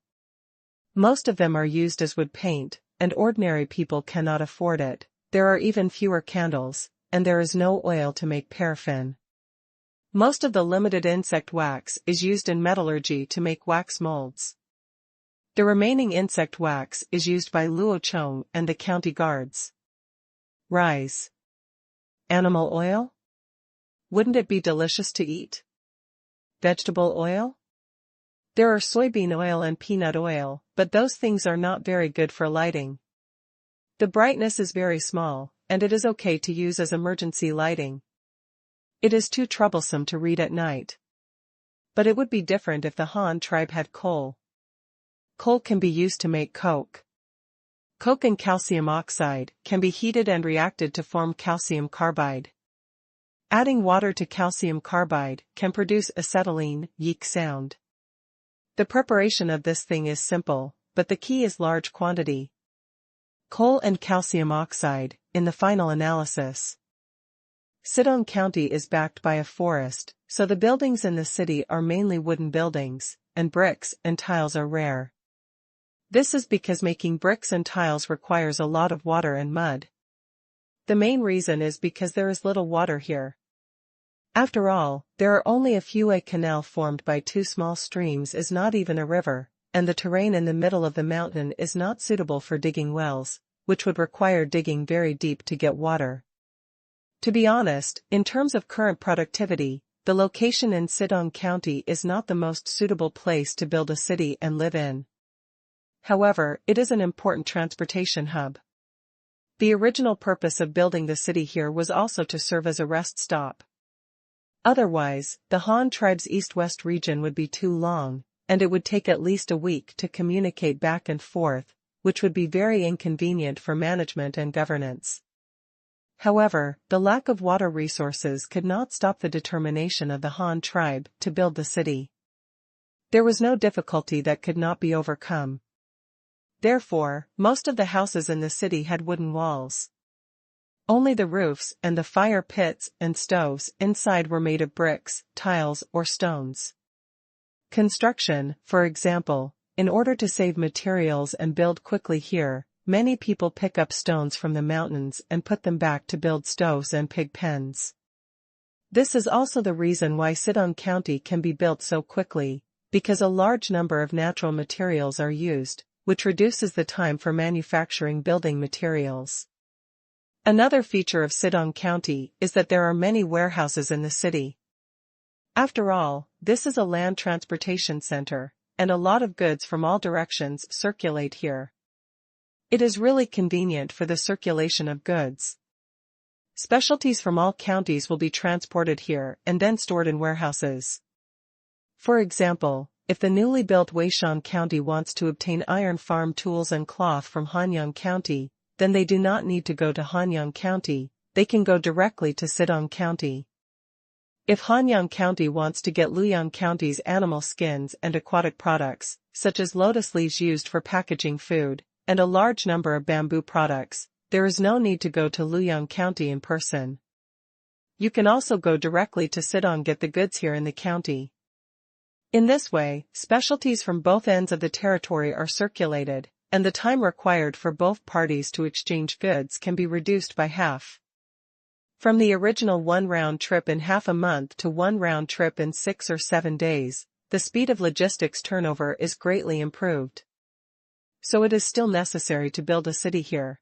Most of them are used as wood paint, and ordinary people cannot afford it. There are even fewer candles, and there is no oil to make paraffin. Most of the limited insect wax is used in metallurgy to make wax molds. The remaining insect wax is used by Luo Chong and the county guards. Rice. Animal oil? Wouldn't it be delicious to eat? Vegetable oil? There are soybean oil and peanut oil, but those things are not very good for lighting. The brightness is very small, and it is okay to use as emergency lighting. It is too troublesome to read at night. But it would be different if the Han tribe had coal. Coal can be used to make coke. Coke and calcium oxide can be heated and reacted to form calcium carbide. Adding water to calcium carbide can produce acetylene, yeek sound. The preparation of this thing is simple, but the key is large quantity. Coal and calcium oxide, in the final analysis. Sidong County is backed by a forest, so the buildings in the city are mainly wooden buildings, and bricks and tiles are rare. This is because making bricks and tiles requires a lot of water and mud. The main reason is because there is little water here. After all, there are only a few. A canal formed by two small streams is not even a river, and the terrain in the middle of the mountain is not suitable for digging wells, which would require digging very deep to get water. To be honest, in terms of current productivity, the location in Sidong County is not the most suitable place to build a city and live in. However, it is an important transportation hub. The original purpose of building the city here was also to serve as a rest stop. Otherwise, the Han tribe's east-west region would be too long, and it would take at least a week to communicate back and forth, which would be very inconvenient for management and governance. However, the lack of water resources could not stop the determination of the Han tribe to build the city. There was no difficulty that could not be overcome. Therefore, most of the houses in the city had wooden walls. Only the roofs and the fire pits and stoves inside were made of bricks, tiles, or stones. Construction, for example, in order to save materials and build quickly here, many people pick up stones from the mountains and put them back to build stoves and pig pens. This is also the reason why Sidong County can be built so quickly, because a large number of natural materials are used, which reduces the time for manufacturing building materials. Another feature of Sidong County is that there are many warehouses in the city. After all, this is a land transportation center, and a lot of goods from all directions circulate here. It is really convenient for the circulation of goods. Specialties from all counties will be transported here and then stored in warehouses. For example, if the newly built Weishan County wants to obtain iron farm tools and cloth from Hanyang County, then they do not need to go to Hanyang County, they can go directly to Sidong County. If Hanyang County wants to get Luoyang County's animal skins and aquatic products, such as lotus leaves used for packaging food, and a large number of bamboo products, there is no need to go to Luoyang County in person. You can also go directly to Sidong, get the goods here in the county. In this way, specialties from both ends of the territory are circulated, and the time required for both parties to exchange goods can be reduced by half. From the original one round trip in half a month to one round trip in 6 or 7 days, the speed of logistics turnover is greatly improved. So it is still necessary to build a city here.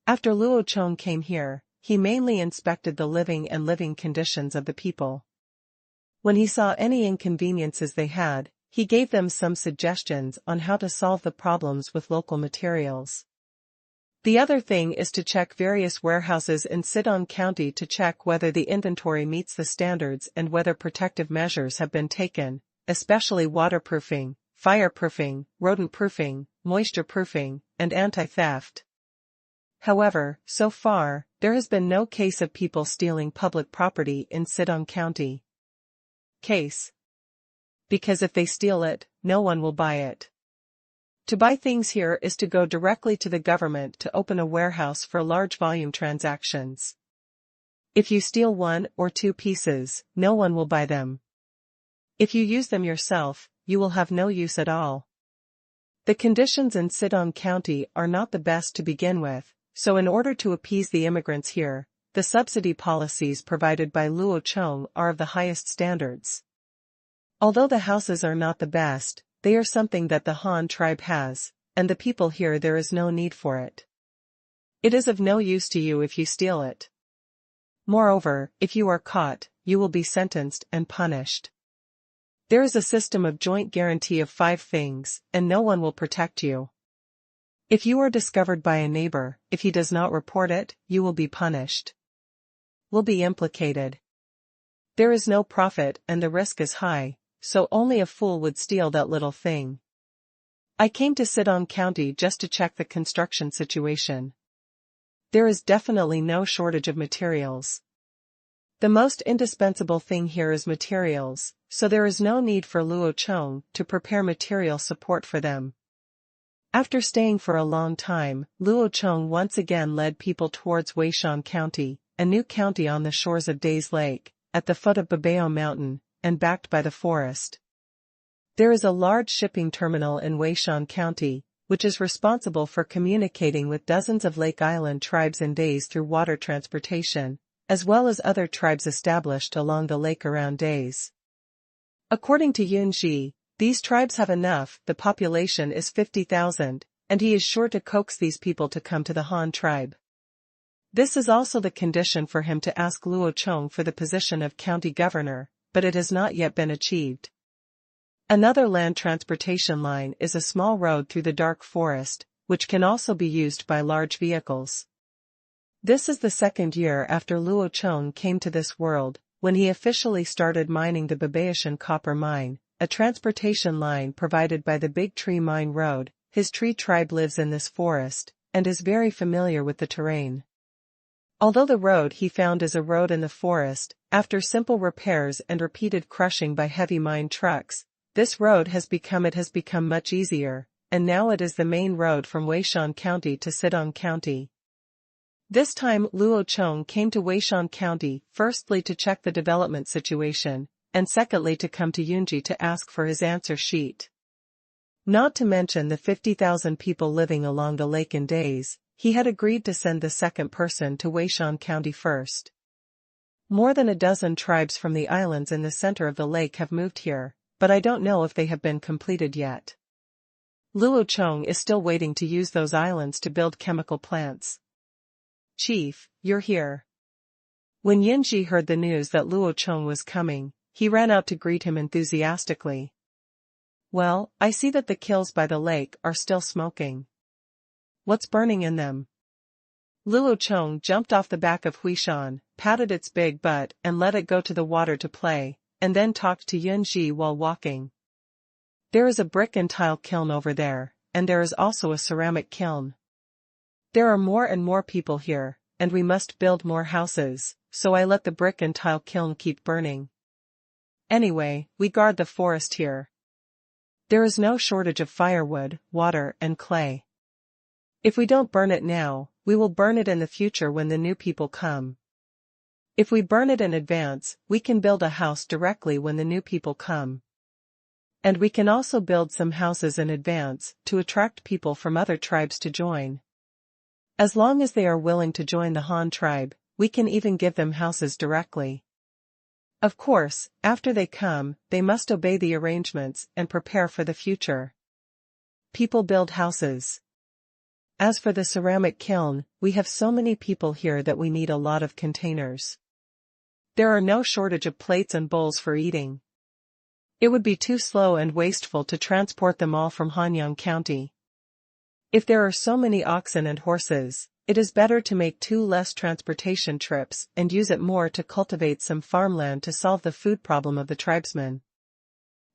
After Luo Chong came here, he mainly inspected the living conditions of the people. When he saw any inconveniences they had, he gave them some suggestions on how to solve the problems with local materials. The other thing is to check various warehouses in Sidon County to check whether the inventory meets the standards and whether protective measures have been taken, especially waterproofing, fireproofing, rodent-proofing, moisture-proofing, and anti-theft. However, so far, there has been no case of people stealing public property in Sidon County. Case. Because if they steal it, no one will buy it. To buy things here is to go directly to the government to open a warehouse for large volume transactions. If you steal 1 or 2 pieces, no one will buy them. If you use them yourself, you will have no use at all. The conditions in Sidon County are not the best to begin with, so in order to appease the immigrants here, the subsidy policies provided by Luo Chong are of the highest standards. Although the houses are not the best, they are something that the Han tribe has, and the people here there is no need for it. It is of no use to you if you steal it. Moreover, if you are caught, you will be sentenced and punished. There is a system of joint guarantee of 5 things, and no one will protect you. If you are discovered by a neighbor, if he does not report it, you will be punished. Will be implicated. There is no profit and the risk is high, so only a fool would steal that little thing. I came to Sidon County just to check the construction situation. There is definitely no shortage of materials. The most indispensable thing here is materials, so there is no need for Luo Chong to prepare material support for them. After staying for a long time, Luo Chong once again led people towards Weishan County, a new county on the shores of Days Lake, at the foot of Babao Mountain, and backed by the forest. There is a large shipping terminal in Weishan County, which is responsible for communicating with dozens of Lake Island tribes in Days through water transportation, as well as other tribes established along the lake around Days. According to Yunji, these tribes have enough, the population is 50,000, and he is sure to coax these people to come to the Han tribe. This is also the condition for him to ask Luo Chong for the position of county governor, but it has not yet been achieved. Another land transportation line is a small road through the dark forest, which can also be used by large vehicles. This is the 2nd year after Luo Chong came to this world, when he officially started mining the Babaishan copper mine, a transportation line provided by the Big Tree Mine Road. His tree tribe lives in this forest, and is very familiar with the terrain. Although the road he found is a road in the forest, after simple repairs and repeated crushing by heavy mine trucks, this road has become much easier, and now it is the main road from Weishan County to Sidon County. This time Luo Chong came to Weishan County, firstly to check the development situation, and secondly to come to Yunji to ask for his answer sheet. Not to mention the 50,000 people living along the lake in Days, he had agreed to send the second person to Weishan County first. More than a dozen tribes from the islands in the center of the lake have moved here, but I don't know if they have been completed yet. Luo Chong is still waiting to use those islands to build chemical plants. Chief, you're here. When Yunji heard the news that Luo Chong was coming, he ran out to greet him enthusiastically. Well, I see that the kilns by the lake are still smoking. What's burning in them? Luo Chong jumped off the back of Huishan, patted its big butt and let it go to the water to play, and then talked to Yunji while walking. There is a brick and tile kiln over there, and there is also a ceramic kiln. There are more and more people here, and we must build more houses, so I let the brick and tile kiln keep burning. Anyway, we guard the forest here. There is no shortage of firewood, water, and clay. If we don't burn it now, we will burn it in the future when the new people come. If we burn it in advance, we can build a house directly when the new people come. And we can also build some houses in advance to attract people from other tribes to join. As long as they are willing to join the Han tribe, we can even give them houses directly. Of course, after they come, they must obey the arrangements and prepare for the future. People build houses. As for the ceramic kiln, we have so many people here that we need a lot of containers. There are no shortage of plates and bowls for eating. It would be too slow and wasteful to transport them all from Hanyang County. If there are so many oxen and horses, it is better to make 2 less transportation trips and use it more to cultivate some farmland to solve the food problem of the tribesmen.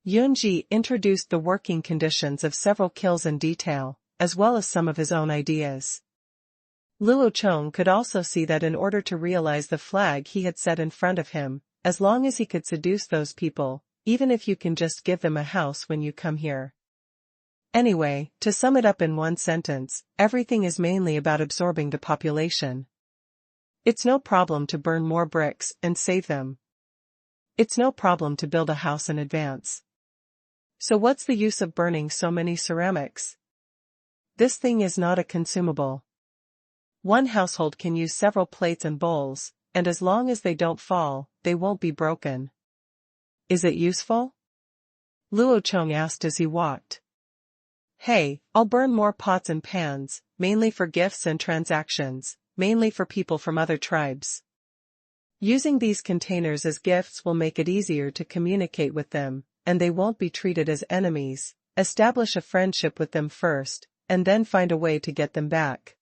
Yunji introduced the working conditions of several kills in detail, as well as some of his own ideas. Luo Chong could also see that in order to realize the flag he had set in front of him, as long as he could seduce those people, even if you can just give them a house when you come here. Anyway, to sum it up in one sentence, everything is mainly about absorbing the population. It's no problem to burn more bricks and save them. It's no problem to build a house in advance. So what's the use of burning so many ceramics? This thing is not a consumable. One household can use several plates and bowls, and as long as they don't fall, they won't be broken. Is it useful? Luo Chong asked as he walked. Hey, I'll burn more pots and pans, mainly for gifts and transactions, mainly for people from other tribes. Using these containers as gifts will make it easier to communicate with them, and they won't be treated as enemies. Establish a friendship with them first, and then find a way to get them back.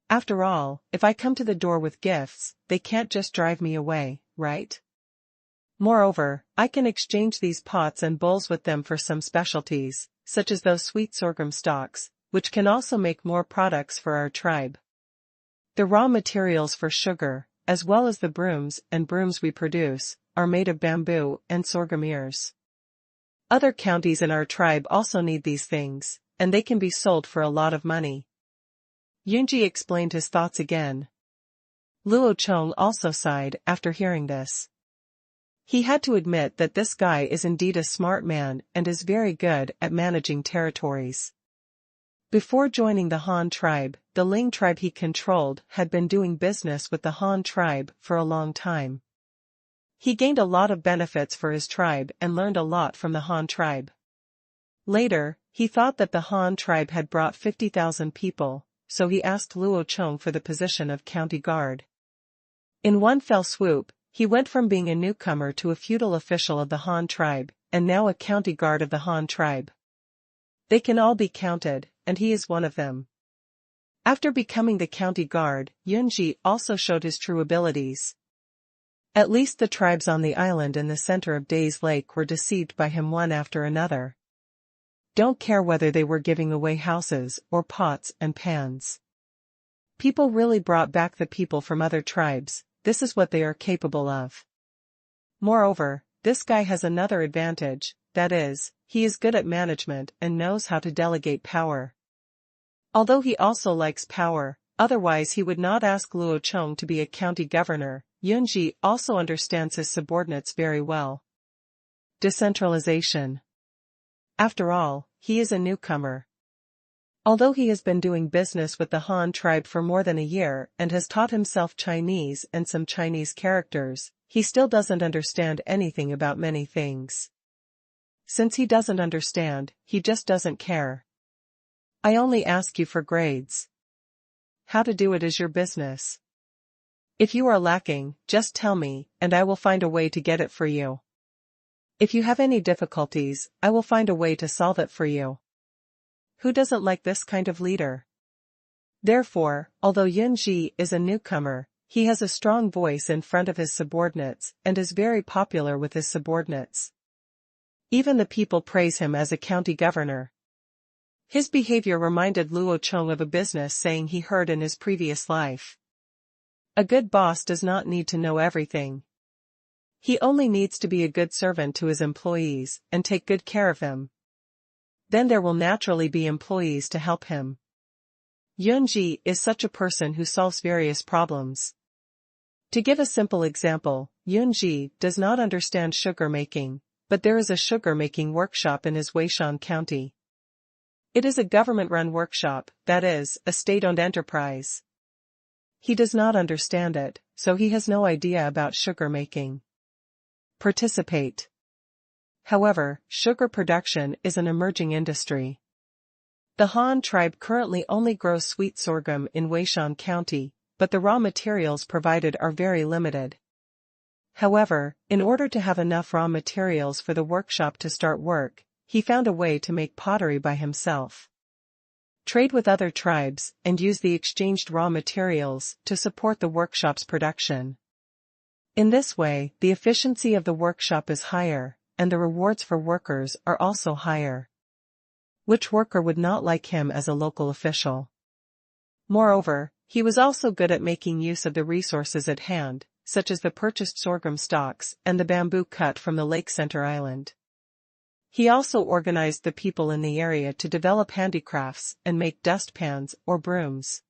After all, if I come to the door with gifts, they can't just drive me away, right? Moreover, I can exchange these pots and bowls with them for some specialties, such as those sweet sorghum stalks, which can also make more products for our tribe. The raw materials for sugar, as well as the brooms we produce, are made of bamboo and sorghum ears. Other counties in our tribe also need these things, and they can be sold for a lot of money. Yunji explained his thoughts again. Luo Chong also sighed after hearing this. He had to admit that this guy is indeed a smart man and is very good at managing territories. Before joining the Han tribe, the Ling tribe he controlled had been doing business with the Han tribe for a long time. He gained a lot of benefits for his tribe and learned a lot from the Han tribe. Later, he thought that the Han tribe had brought 50,000 people, so he asked Luo Chong for the position of county guard. In one fell swoop, he went from being a newcomer to a feudal official of the Han tribe, and now a county guard of the Han tribe. They can all be counted, and he is one of them. After becoming the county guard, Yunji also showed his true abilities. At least the tribes on the island in the center of Days Lake were deceived by him one after another. Don't care whether they were giving away houses or pots and pans. People really brought back the people from other tribes. This is what they are capable of. Moreover, this guy has another advantage, that is, he is good at management and knows how to delegate power. Although he also likes power, otherwise he would not ask Luo Chong to be a county governor. Yunji also understands his subordinates very well. Decentralization. After all, he is a newcomer. Although he has been doing business with the Han tribe for more than a year and has taught himself Chinese and some Chinese characters, he still doesn't understand anything about many things. Since he doesn't understand, he just doesn't care. I only ask you for grades. How to do it is your business. If you are lacking, just tell me, and I will find a way to get it for you. If you have any difficulties, I will find a way to solve it for you. Who doesn't like this kind of leader? Therefore, although Yunji is a newcomer, he has a strong voice in front of his subordinates and is very popular with his subordinates. Even the people praise him as a county governor. His behavior reminded Luo Chong of a business saying he heard in his previous life. A good boss does not need to know everything. He only needs to be a good servant to his employees and take good care of them. Then there will naturally be employees to help him. Yunji is such a person who solves various problems. To give a simple example, Yunji does not understand sugar making, but there is a sugar making workshop in his Weishan County. It is a government-run workshop, that is, a state-owned enterprise. He does not understand it, so he has no idea about sugar making. Participate. However, sugar production is an emerging industry. The Han tribe currently only grows sweet sorghum in Weishan County, but the raw materials provided are very limited. However, in order to have enough raw materials for the workshop to start work, he found a way to make pottery by himself. Trade with other tribes, and use the exchanged raw materials to support the workshop's production. In this way, the efficiency of the workshop is higher, and the rewards for workers are also higher. Which worker would not like him as a local official? Moreover, he was also good at making use of the resources at hand, such as the purchased sorghum stalks and the bamboo cut from the lake center island. He also organized the people in the area to develop handicrafts and make dustpans or brooms.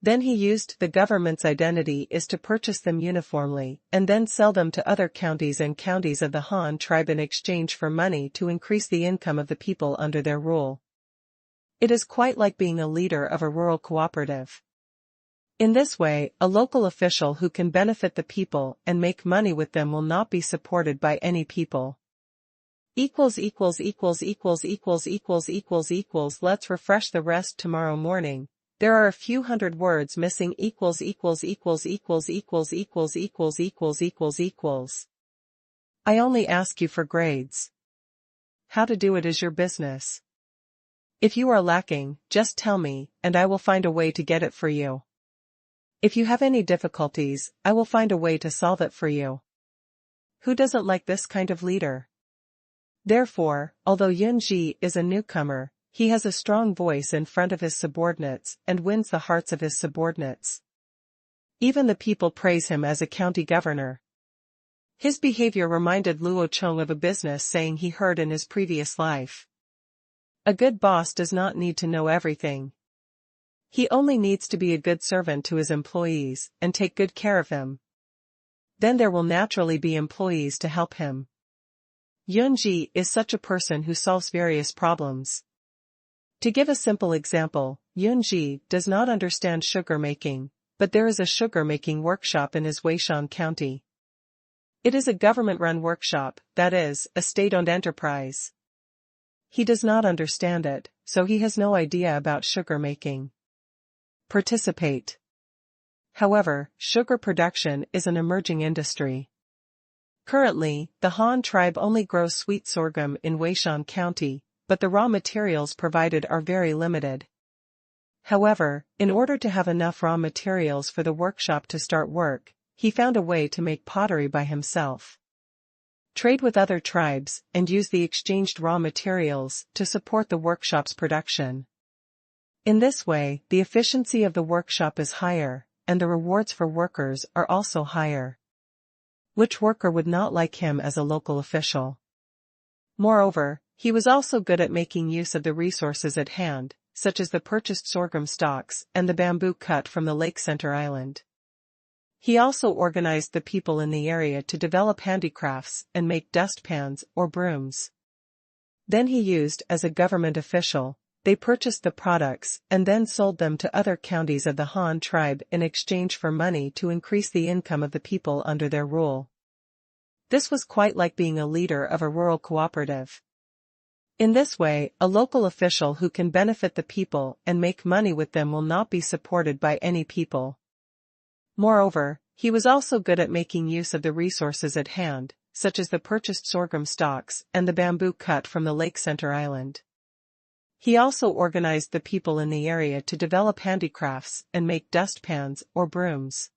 Then he used the government's identity is to purchase them uniformly and then sell them to other counties and counties of the Han tribe in exchange for money to increase the income of the people under their rule. It is quite like being a leader of a rural cooperative. In this way, a local official who can benefit the people and make money with them will not be supported by any people. Let's refresh the rest tomorrow morning. There are a few hundred words missing. I only ask you for grades. How to do it is your business. If you are lacking, just tell me, and I will find a way to get it for you. If you have any difficulties, I will find a way to solve it for you. Who doesn't like this kind of leader? Therefore, although Yunji is a newcomer, he has a strong voice in front of his subordinates and wins the hearts of his subordinates. Even the people praise him as a county governor. His behavior reminded Luo Chong of a business saying he heard in his previous life. A good boss does not need to know everything. He only needs to be a good servant to his employees and take good care of him. Then there will naturally be employees to help him. Yunji is such a person who solves various problems. To give a simple example, Yunji does not understand sugar making, but there is a sugar making workshop in his Weishan County. It is a government-run workshop, that is, a state-owned enterprise. He does not understand it, so he has no idea about sugar making. Participate. However, sugar production is an emerging industry. Currently, the Han tribe only grows sweet sorghum in Weishan County, but the raw materials provided are very limited. However, in order to have enough raw materials for the workshop to start work, he found a way to make pottery by himself. Trade with other tribes, and use the exchanged raw materials to support the workshop's production. In this way, the efficiency of the workshop is higher, and the rewards for workers are also higher. Which worker would not like him as a local official? Moreover, he was also good at making use of the resources at hand, such as the purchased sorghum stalks and the bamboo cut from the lake center island. He also organized the people in the area to develop handicrafts and make dustpans or brooms. Then he used as a government official. They purchased the products and then sold them to other counties of the Han tribe in exchange for money to increase the income of the people under their rule. This was quite like being a leader of a rural cooperative. In this way, a local official who can benefit the people and make money with them will not be supported by any people. Moreover, he was also good at making use of the resources at hand, such as the purchased sorghum stalks and the bamboo cut from the lake center island. He also organized the people in the area to develop handicrafts and make dustpans or brooms.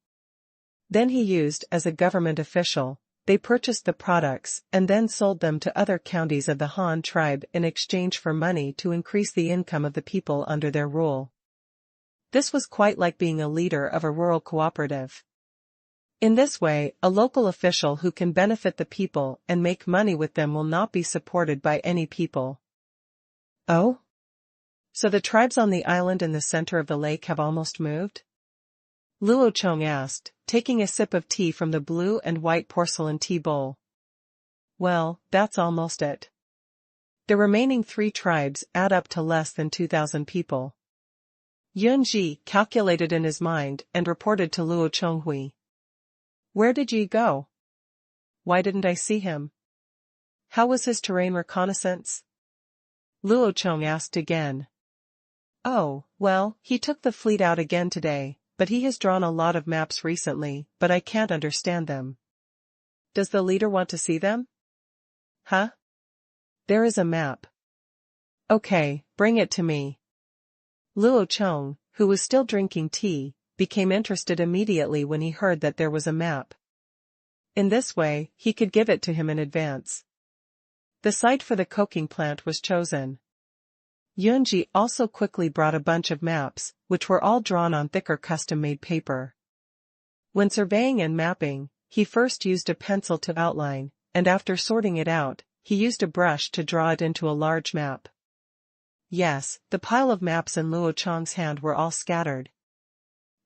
Then he used as a government official. They purchased the products and then sold them to other counties of the Han tribe in exchange for money to increase the income of the people under their rule. This was quite like being a leader of a rural cooperative. In this way, a local official who can benefit the people and make money with them will not be supported by any people. Oh? So the tribes on the island in the center of the lake have almost moved? Luo Chong asked, taking a sip of tea from the blue and white porcelain tea bowl. Well, that's almost it. The remaining 3 tribes add up to less than 2,000 people. Yunji calculated in his mind and reported to Luo Chonghui. Where did Yi go? Why didn't I see him? How was his terrain reconnaissance? Luo Chong asked again. Oh, well, he took the fleet out again today, but he has drawn a lot of maps recently, but I can't understand them. Does the leader want to see them? Huh? There is a map. Okay, bring it to me. Luo Chong, who was still drinking tea, became interested immediately when he heard that there was a map. In this way, he could give it to him in advance. The site for the coking plant was chosen. Yunji also quickly brought a bunch of maps, which were all drawn on thicker custom-made paper. When surveying and mapping, he first used a pencil to outline, and after sorting it out, he used a brush to draw it into a large map. Yes, the pile of maps in Luo Chong's hand were all scattered.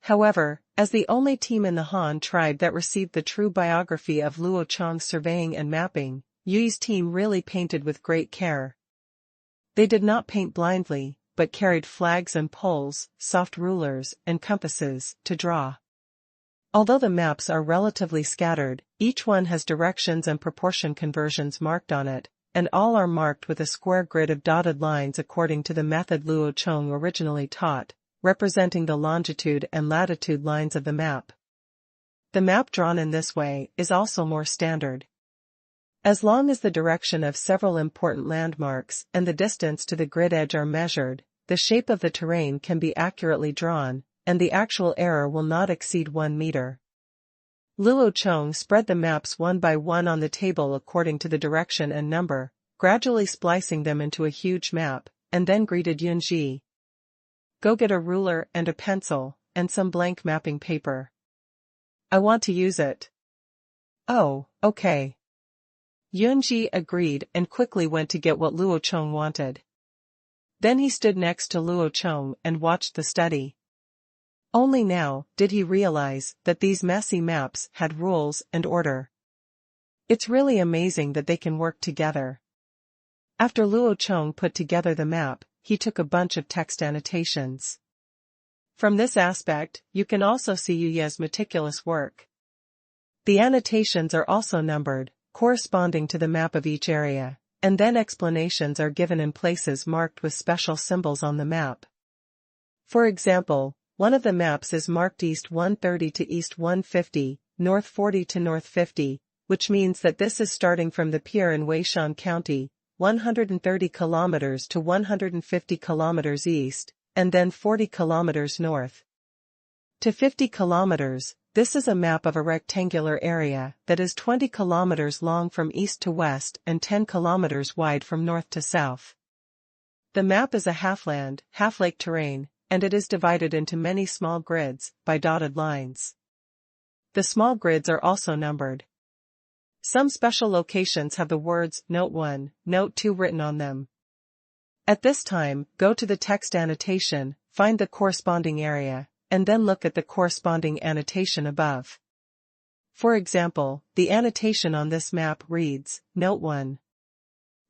However, as the only team in the Han tribe that received the true biography of Luo Chong's surveying and mapping, Yui's team really painted with great care. They did not paint blindly, but carried flags and poles, soft rulers, and compasses, to draw. Although the maps are relatively scattered, each one has directions and proportion conversions marked on it, and all are marked with a square grid of dotted lines according to the method Luo Chong originally taught, representing the longitude and latitude lines of the map. The map drawn in this way is also more standard. As long as the direction of several important landmarks and the distance to the grid edge are measured, the shape of the terrain can be accurately drawn, and the actual error will not exceed 1 meter. Luo Chong spread the maps one by one on the table according to the direction and number, gradually splicing them into a huge map, and then greeted Yunji. Go get a ruler and a pencil, and some blank mapping paper. I want to use it. Oh, okay. Yunji agreed and quickly went to get what Luo Chong wanted. Then he stood next to Luo Chong and watched the study. Only now did he realize that these messy maps had rules and order. It's really amazing that they can work together. After Luo Chong put together the map, he took a bunch of text annotations. From this aspect, you can also see Yuye's meticulous work. The annotations are also numbered, corresponding to the map of each area, and then explanations are given in places marked with special symbols on the map. For example, one of the maps is marked East 130 to East 150, North 40 to North 50, which means that this is starting from the pier in Weishan County, 130 kilometers to 150 kilometers east, and then 40 kilometers north to 50 kilometers. This is a map of a rectangular area that is 20 kilometers long from east to west and 10 kilometers wide from north to south. The map is a half-land, half-lake terrain, and it is divided into many small grids by dotted lines. The small grids are also numbered. Some special locations have the words Note 1, Note 2 written on them. At this time, go to the text annotation, find the corresponding area, and then look at the corresponding annotation above. For example, the annotation on this map reads, Note 1.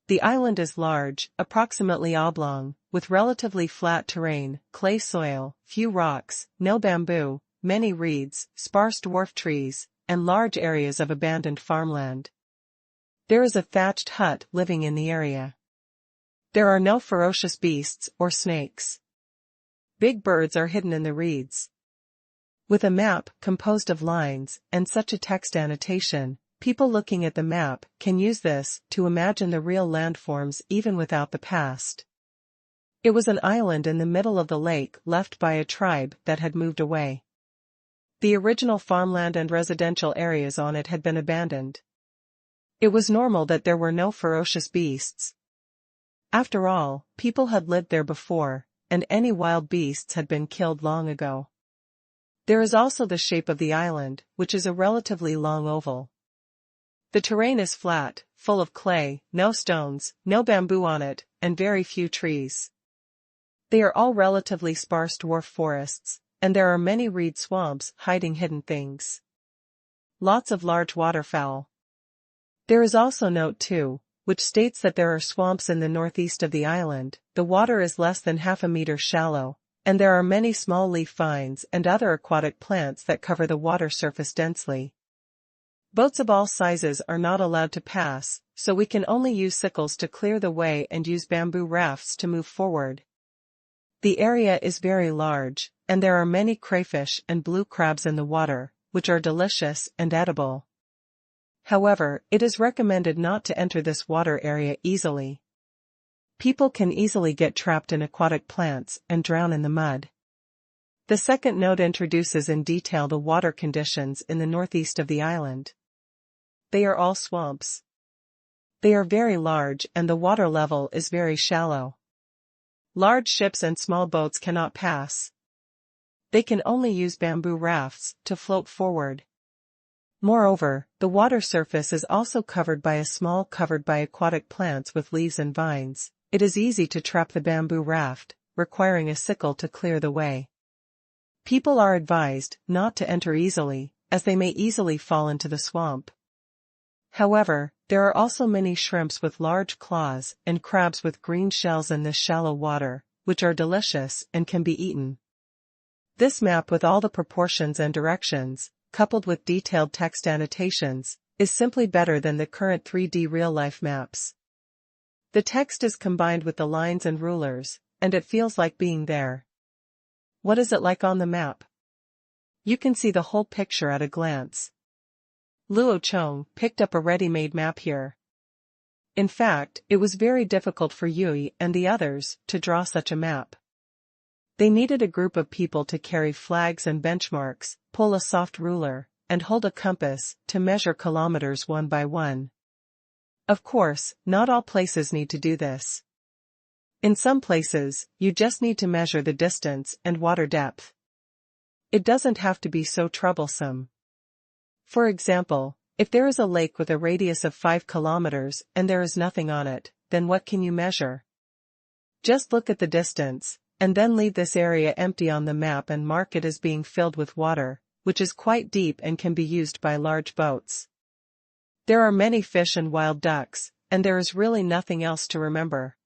The island is large, approximately oblong, with relatively flat terrain, clay soil, few rocks, no bamboo, many reeds, sparse dwarf trees, and large areas of abandoned farmland. There is a thatched hut living in the area. There are no ferocious beasts or snakes. Big birds are hidden in the reeds. With a map composed of lines and such a text annotation, people looking at the map can use this to imagine the real landforms even without the past. It was an island in the middle of the lake left by a tribe that had moved away. The original farmland and residential areas on it had been abandoned. It was normal that there were no ferocious beasts. After all, people had lived there before, and any wild beasts had been killed long ago. There is also the shape of the island, which is a relatively long oval. The terrain is flat, full of clay, no stones, no bamboo on it, and very few trees. They are all relatively sparse dwarf forests, and there are many reed swamps hiding hidden things. Lots of large waterfowl. There is also Note 2, which states that there are swamps in the northeast of the island. The water is less than half a meter shallow, and there are many small leaf vines and other aquatic plants that cover the water surface densely. Boats of all sizes are not allowed to pass, so we can only use sickles to clear the way and use bamboo rafts to move forward. The area is very large, and there are many crayfish and blue crabs in the water, which are delicious and edible. However, it is recommended not to enter this water area easily. People can easily get trapped in aquatic plants and drown in the mud. The second note introduces in detail the water conditions in the northeast of the island. They are all swamps. They are very large and the water level is very shallow. Large ships and small boats cannot pass. They can only use bamboo rafts to float forward. Moreover, the water surface is also covered by a small covered by aquatic plants with leaves and vines. It is easy to trap the bamboo raft, requiring a sickle to clear the way. People are advised not to enter easily, as they may easily fall into the swamp. However, there are also many shrimps with large claws and crabs with green shells in this shallow water, which are delicious and can be eaten. This map with all the proportions and directions, coupled with detailed text annotations, is simply better than the current 3D real-life maps. The text is combined with the lines and rulers, and it feels like being there. What is it like on the map? You can see the whole picture at a glance. Luo Chong picked up a ready-made map here. In fact, it was very difficult for Yui and the others to draw such a map. They needed a group of people to carry flags and benchmarks, pull a soft ruler, and hold a compass to measure kilometers one by one. Of course, not all places need to do this. In some places, you just need to measure the distance and water depth. It doesn't have to be so troublesome. For example, if there is a lake with a radius of 5 kilometers and there is nothing on it, then what can you measure? Just look at the distance, and then leave this area empty on the map and mark it as being filled with water, which is quite deep and can be used by large boats. There are many fish and wild ducks, and there is really nothing else to remember.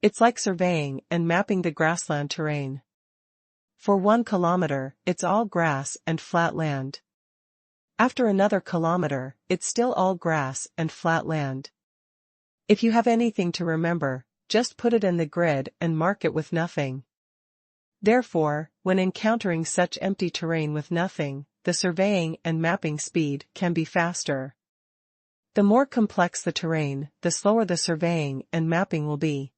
It's like surveying and mapping the grassland terrain. For 1 kilometer, it's all grass and flat land. After another kilometer, it's still all grass and flat land. If you have anything to remember, just put it in the grid and mark it with nothing. Therefore, when encountering such empty terrain with nothing, the surveying and mapping speed can be faster. The more complex the terrain, the slower the surveying and mapping will be.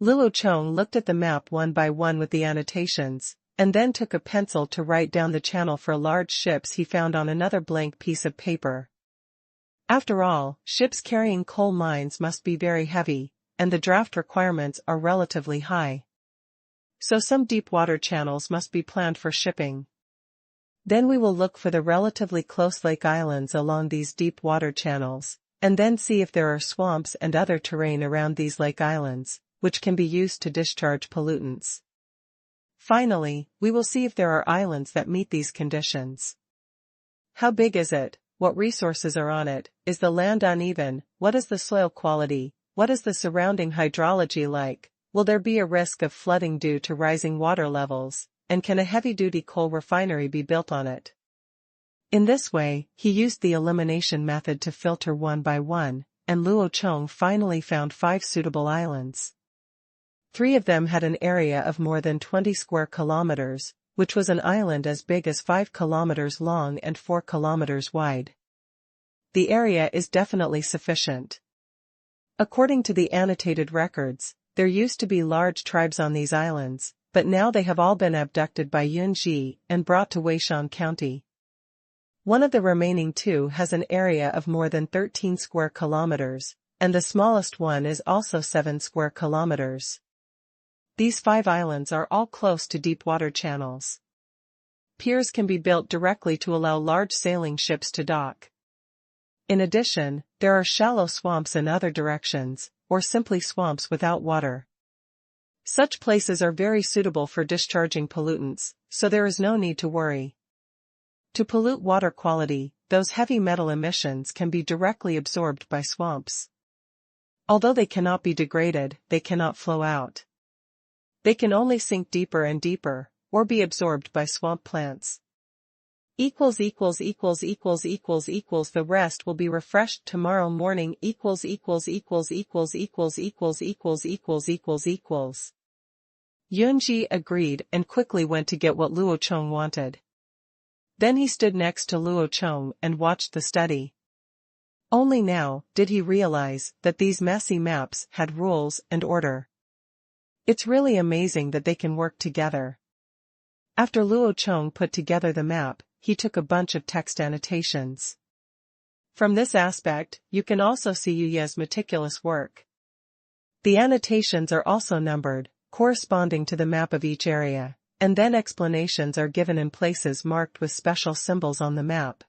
Luo Chong looked at the map one by one with the annotations, and then took a pencil to write down the channel for large ships he found on another blank piece of paper. After all, ships carrying coal mines must be very heavy, and the draft requirements are relatively high. So some deep water channels must be planned for shipping. Then we will look for the relatively close lake islands along these deep water channels, and then see if there are swamps and other terrain around these lake islands, which can be used to discharge pollutants. Finally, we will see if there are islands that meet these conditions. How big is it? What resources are on it? Is the land uneven? What is the soil quality? What is the surrounding hydrology like? Will there be a risk of flooding due to rising water levels? And can a heavy-duty coal refinery be built on it? In this way, he used the elimination method to filter one by one, and Luo Chong finally found 5 suitable islands. 3 of them had an area of more than 20 square kilometers, which was an island as big as 5 kilometers long and 4 kilometers wide. The area is definitely sufficient. According to the annotated records, there used to be large tribes on these islands, but now they have all been abducted by Yunji and brought to Weishan County. One of the remaining 2 has an area of more than 13 square kilometers, and the smallest one is also 7 square kilometers. These 5 islands are all close to deep water channels. Piers can be built directly to allow large sailing ships to dock. In addition, there are shallow swamps in other directions, or simply swamps without water. Such places are very suitable for discharging pollutants, so there is no need to worry. To pollute water quality, those heavy metal emissions can be directly absorbed by swamps. Although they cannot be degraded, they cannot flow out. They can only sink deeper and deeper, or be absorbed by swamp plants. The rest will be refreshed tomorrow morning. Yunji agreed and quickly went to get what Luo Chong wanted. Then he stood next to Luo Chong and watched the study. Only now did he realize that these messy maps had rules and order. It's really amazing that they can work together. After Luo Chong put together the map, he took a bunch of text annotations. From this aspect, you can also see Yuye's meticulous work. The annotations are also numbered, corresponding to the map of each area, and then explanations are given in places marked with special symbols on the map.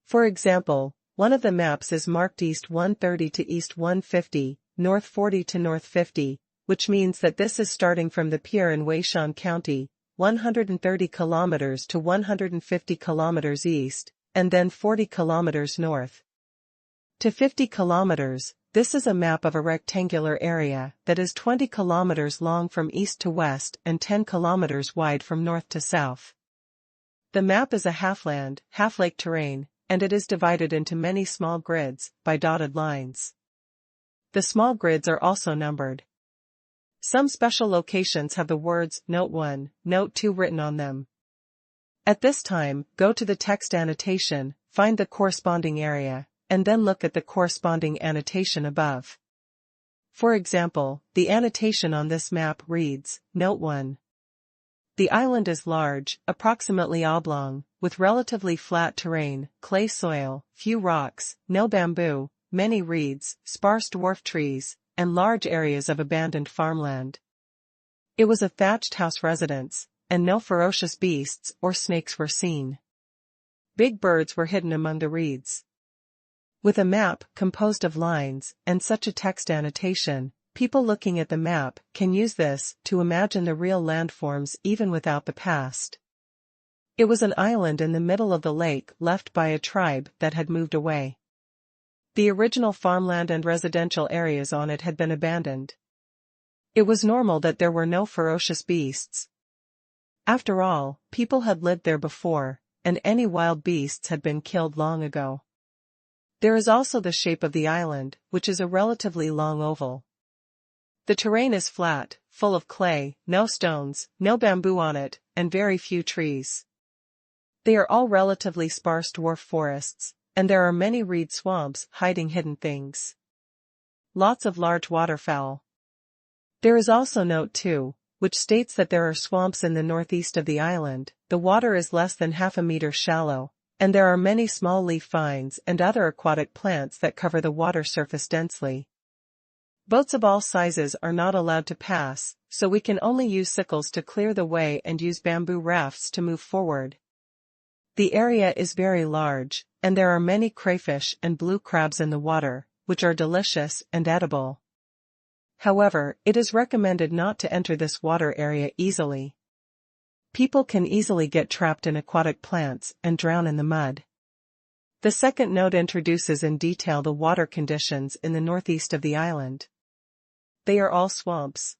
For example, one of the maps is marked East 130 to East 150, North 40 to North 50, which means that this is starting from the pier in Weishan County, 130 kilometers to 150 kilometers east, and then 40 kilometers north to 50 kilometers. This is a map of a rectangular area that is 20 kilometers long from east to west and 10 kilometers wide from north to south. The map is a half-land, half-lake terrain, and it is divided into many small grids by dotted lines. The small grids are also numbered. Some special locations have the words Note 1, Note 2 written on them. At this time, go to the text annotation, find the corresponding area, and then look at the corresponding annotation above. For example, the annotation on this map reads, Note 1. The island is large, approximately oblong, with relatively flat terrain, clay soil, few rocks, no bamboo, many reeds, sparse dwarf trees, and large areas of abandoned farmland. It was a thatched house residence, and no ferocious beasts or snakes were seen. Big birds were hidden among the reeds. With a map composed of lines and such a text annotation, people looking at the map can use this to imagine the real landforms even without the past. It was an island in the middle of the lake left by a tribe that had moved away. The original farmland and residential areas on it had been abandoned. It was normal that there were no ferocious beasts. After all, people had lived there before, and any wild beasts had been killed long ago. There is also the shape of the island, which is a relatively long oval. The terrain is flat, full of clay, no stones, no bamboo on it, and very few trees. They are all relatively sparse dwarf forests, and there are many reed swamps hiding hidden things. Lots of large waterfowl. There is also Note 2, which states that there are swamps in the northeast of the island. The water is less than half a meter shallow, and there are many small leaf vines and other aquatic plants that cover the water surface densely. Boats of all sizes are not allowed to pass, so we can only use sickles to clear the way and use bamboo rafts to move forward. The area is very large, and there are many crayfish and blue crabs in the water, which are delicious and edible. However, it is recommended not to enter this water area easily. People can easily get trapped in aquatic plants and drown in the mud. The second note introduces in detail the water conditions in the northeast of the island. They are all swamps.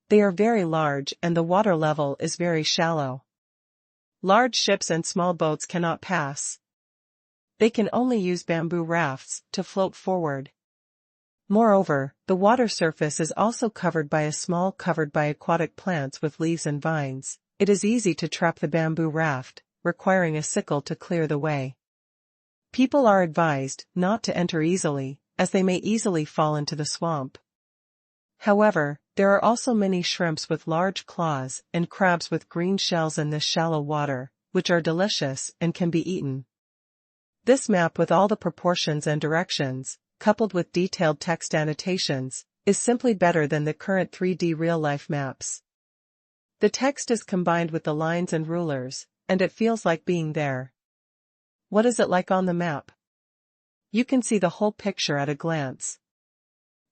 They are very large and the water level is very shallow. Large ships and small boats cannot pass. They can only use bamboo rafts to float forward. Moreover, the water surface is also covered by a small covered by aquatic plants with leaves and vines. It is easy to trap the bamboo raft, requiring a sickle to clear the way. People are advised not to enter easily, as they may easily fall into the swamp. However, there are also many shrimps with large claws and crabs with green shells in this shallow water, which are delicious and can be eaten. This map with all the proportions and directions, coupled with detailed text annotations, is simply better than the current 3D real-life maps. The text is combined with the lines and rulers, and it feels like being there. What is it like on the map? You can see the whole picture at a glance.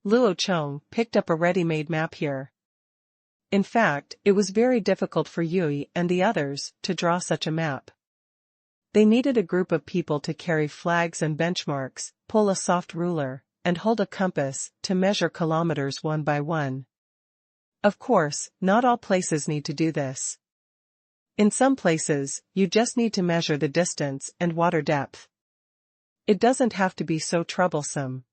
Luo Chong picked up a ready-made map here. In fact, it was very difficult for Yui and the others to draw such a map. They needed a group of people to carry flags and benchmarks, pull a soft ruler, and hold a compass to measure kilometers one by one. Of course, not all places need to do this. In some places, you just need to measure the distance and water depth. It doesn't have to be so troublesome.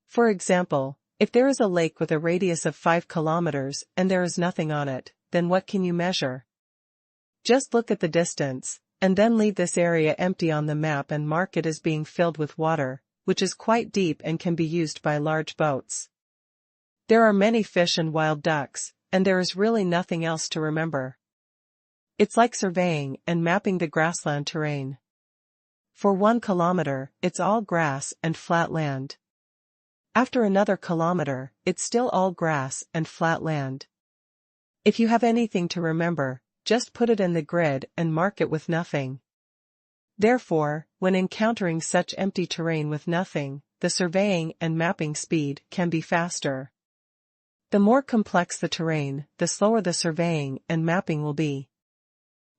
For example, if there is a lake with a radius of 5 kilometers and there is nothing on it, then what can you measure? Just look at the distance, and then leave this area empty on the map and mark it as being filled with water, which is quite deep and can be used by large boats. There are many fish and wild ducks, and there is really nothing else to remember. It's like surveying and mapping the grassland terrain. For 1 kilometer, it's all grass and flat land. After another kilometer, it's still all grass and flat land. If you have anything to remember, just put it in the grid and mark it with nothing. Therefore, when encountering such empty terrain with nothing, the surveying and mapping speed can be faster. The more complex the terrain, the slower the surveying and mapping will be.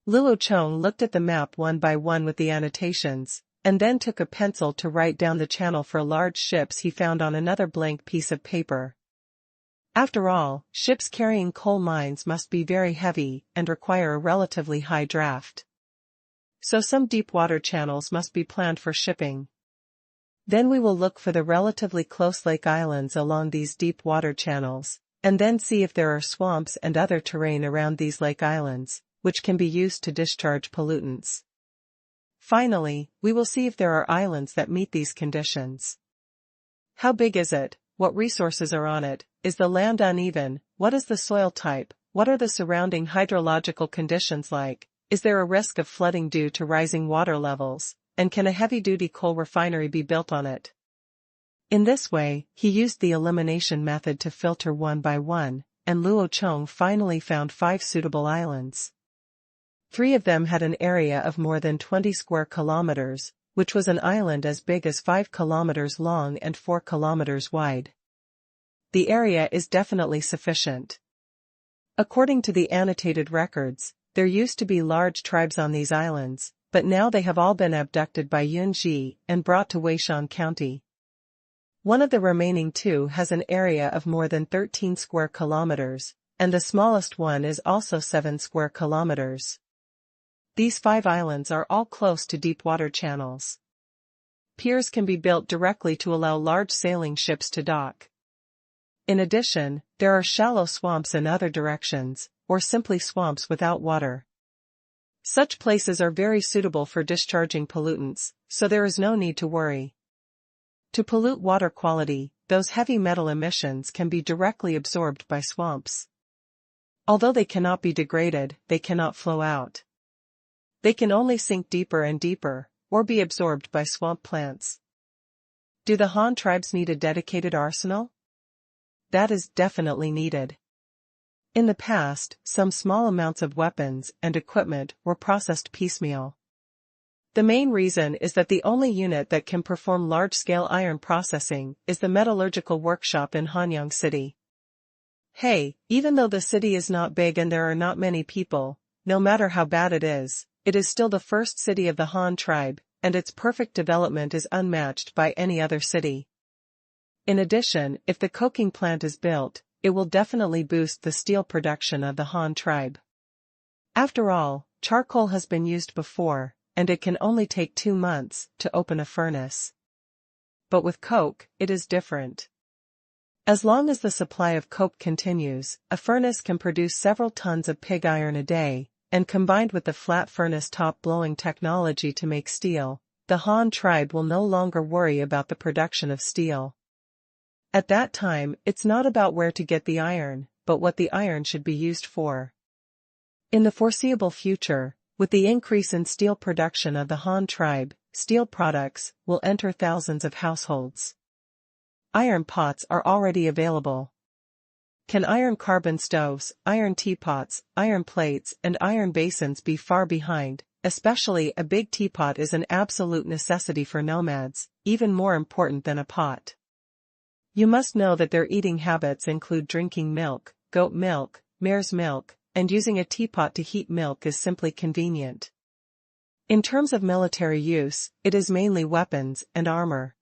Luo Chong looked at the map one by one with the annotations, and then took a pencil to write down the channel for large ships he found on another blank piece of paper. After all, ships carrying coal mines must be very heavy and require a relatively high draft. So some deep water channels must be planned for shipping. Then we will look for the relatively close lake islands along these deep water channels, and then see if there are swamps and other terrain around these lake islands, which can be used to discharge pollutants. Finally, we will see if there are islands that meet these conditions. How big is it? What resources are on it? Is the land uneven? What is the soil type? What are the surrounding hydrological conditions like? Is there a risk of flooding due to rising water levels? And can a heavy-duty coal refinery be built on it? In this way, he used the elimination method to filter one by one, and Luo Chong finally found 5 suitable islands. 3 of them had an area of more than 20 square kilometers, which was an island as big as 5 kilometers long and 4 kilometers wide. The area is definitely sufficient. According to the annotated records, there used to be large tribes on these islands, but now they have all been abducted by Yunji and brought to Weishan County. One of the remaining 2 has an area of more than 13 square kilometers, and the smallest one is also 7 square kilometers. These 5 islands are all close to deep water channels. Piers can be built directly to allow large sailing ships to dock. In addition, there are shallow swamps in other directions, or simply swamps without water. Such places are very suitable for discharging pollutants, so there is no need to worry. To pollute water quality, those heavy metal emissions can be directly absorbed by swamps. Although they cannot be degraded, they cannot flow out. They can only sink deeper and deeper, or be absorbed by swamp plants. Do the Han tribes need a dedicated arsenal? That is definitely needed. In the past, some small amounts of weapons and equipment were processed piecemeal. The main reason is that the only unit that can perform large-scale iron processing is the metallurgical workshop in Hanyang City. Hey, even though the city is not big and there are not many people, no matter how bad it is still the first city of the Han tribe, and its perfect development is unmatched by any other city. In addition, if the coking plant is built, it will definitely boost the steel production of the Han tribe. After all, charcoal has been used before, and it can only take 2 months to open a furnace. But with coke, it is different. As long as the supply of coke continues, a furnace can produce several tons of pig iron a day, and combined with the flat furnace top blowing technology to make steel, the Han tribe will no longer worry about the production of steel. At that time, it's not about where to get the iron, but what the iron should be used for. In the foreseeable future, with the increase in steel production of the Han tribe, steel products will enter thousands of households. Iron pots are already available. Can iron carbon stoves, iron teapots, iron plates, and iron basins be far behind? Especially a big teapot is an absolute necessity for nomads, even more important than a pot. You must know that their eating habits include drinking milk, goat milk, mare's milk, and using a teapot to heat milk is simply convenient. In terms of military use, it is mainly weapons and armor.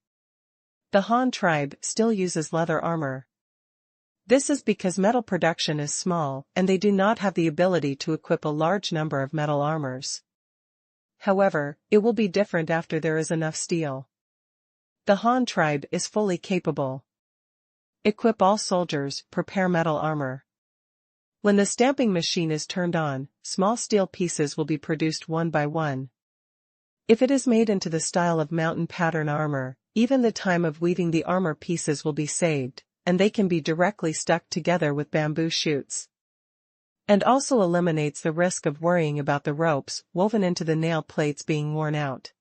The Han tribe still uses leather armor. This is because metal production is small and they do not have the ability to equip a large number of metal armors. However, it will be different after there is enough steel. The Han tribe is fully capable. Equip all soldiers, prepare metal armor. When the stamping machine is turned on, small steel pieces will be produced one by one. If it is made into the style of mountain pattern armor, even the time of weaving the armor pieces will be saved, and they can be directly stuck together with bamboo shoots. And also eliminates the risk of worrying about the ropes woven into the nail plates being worn out.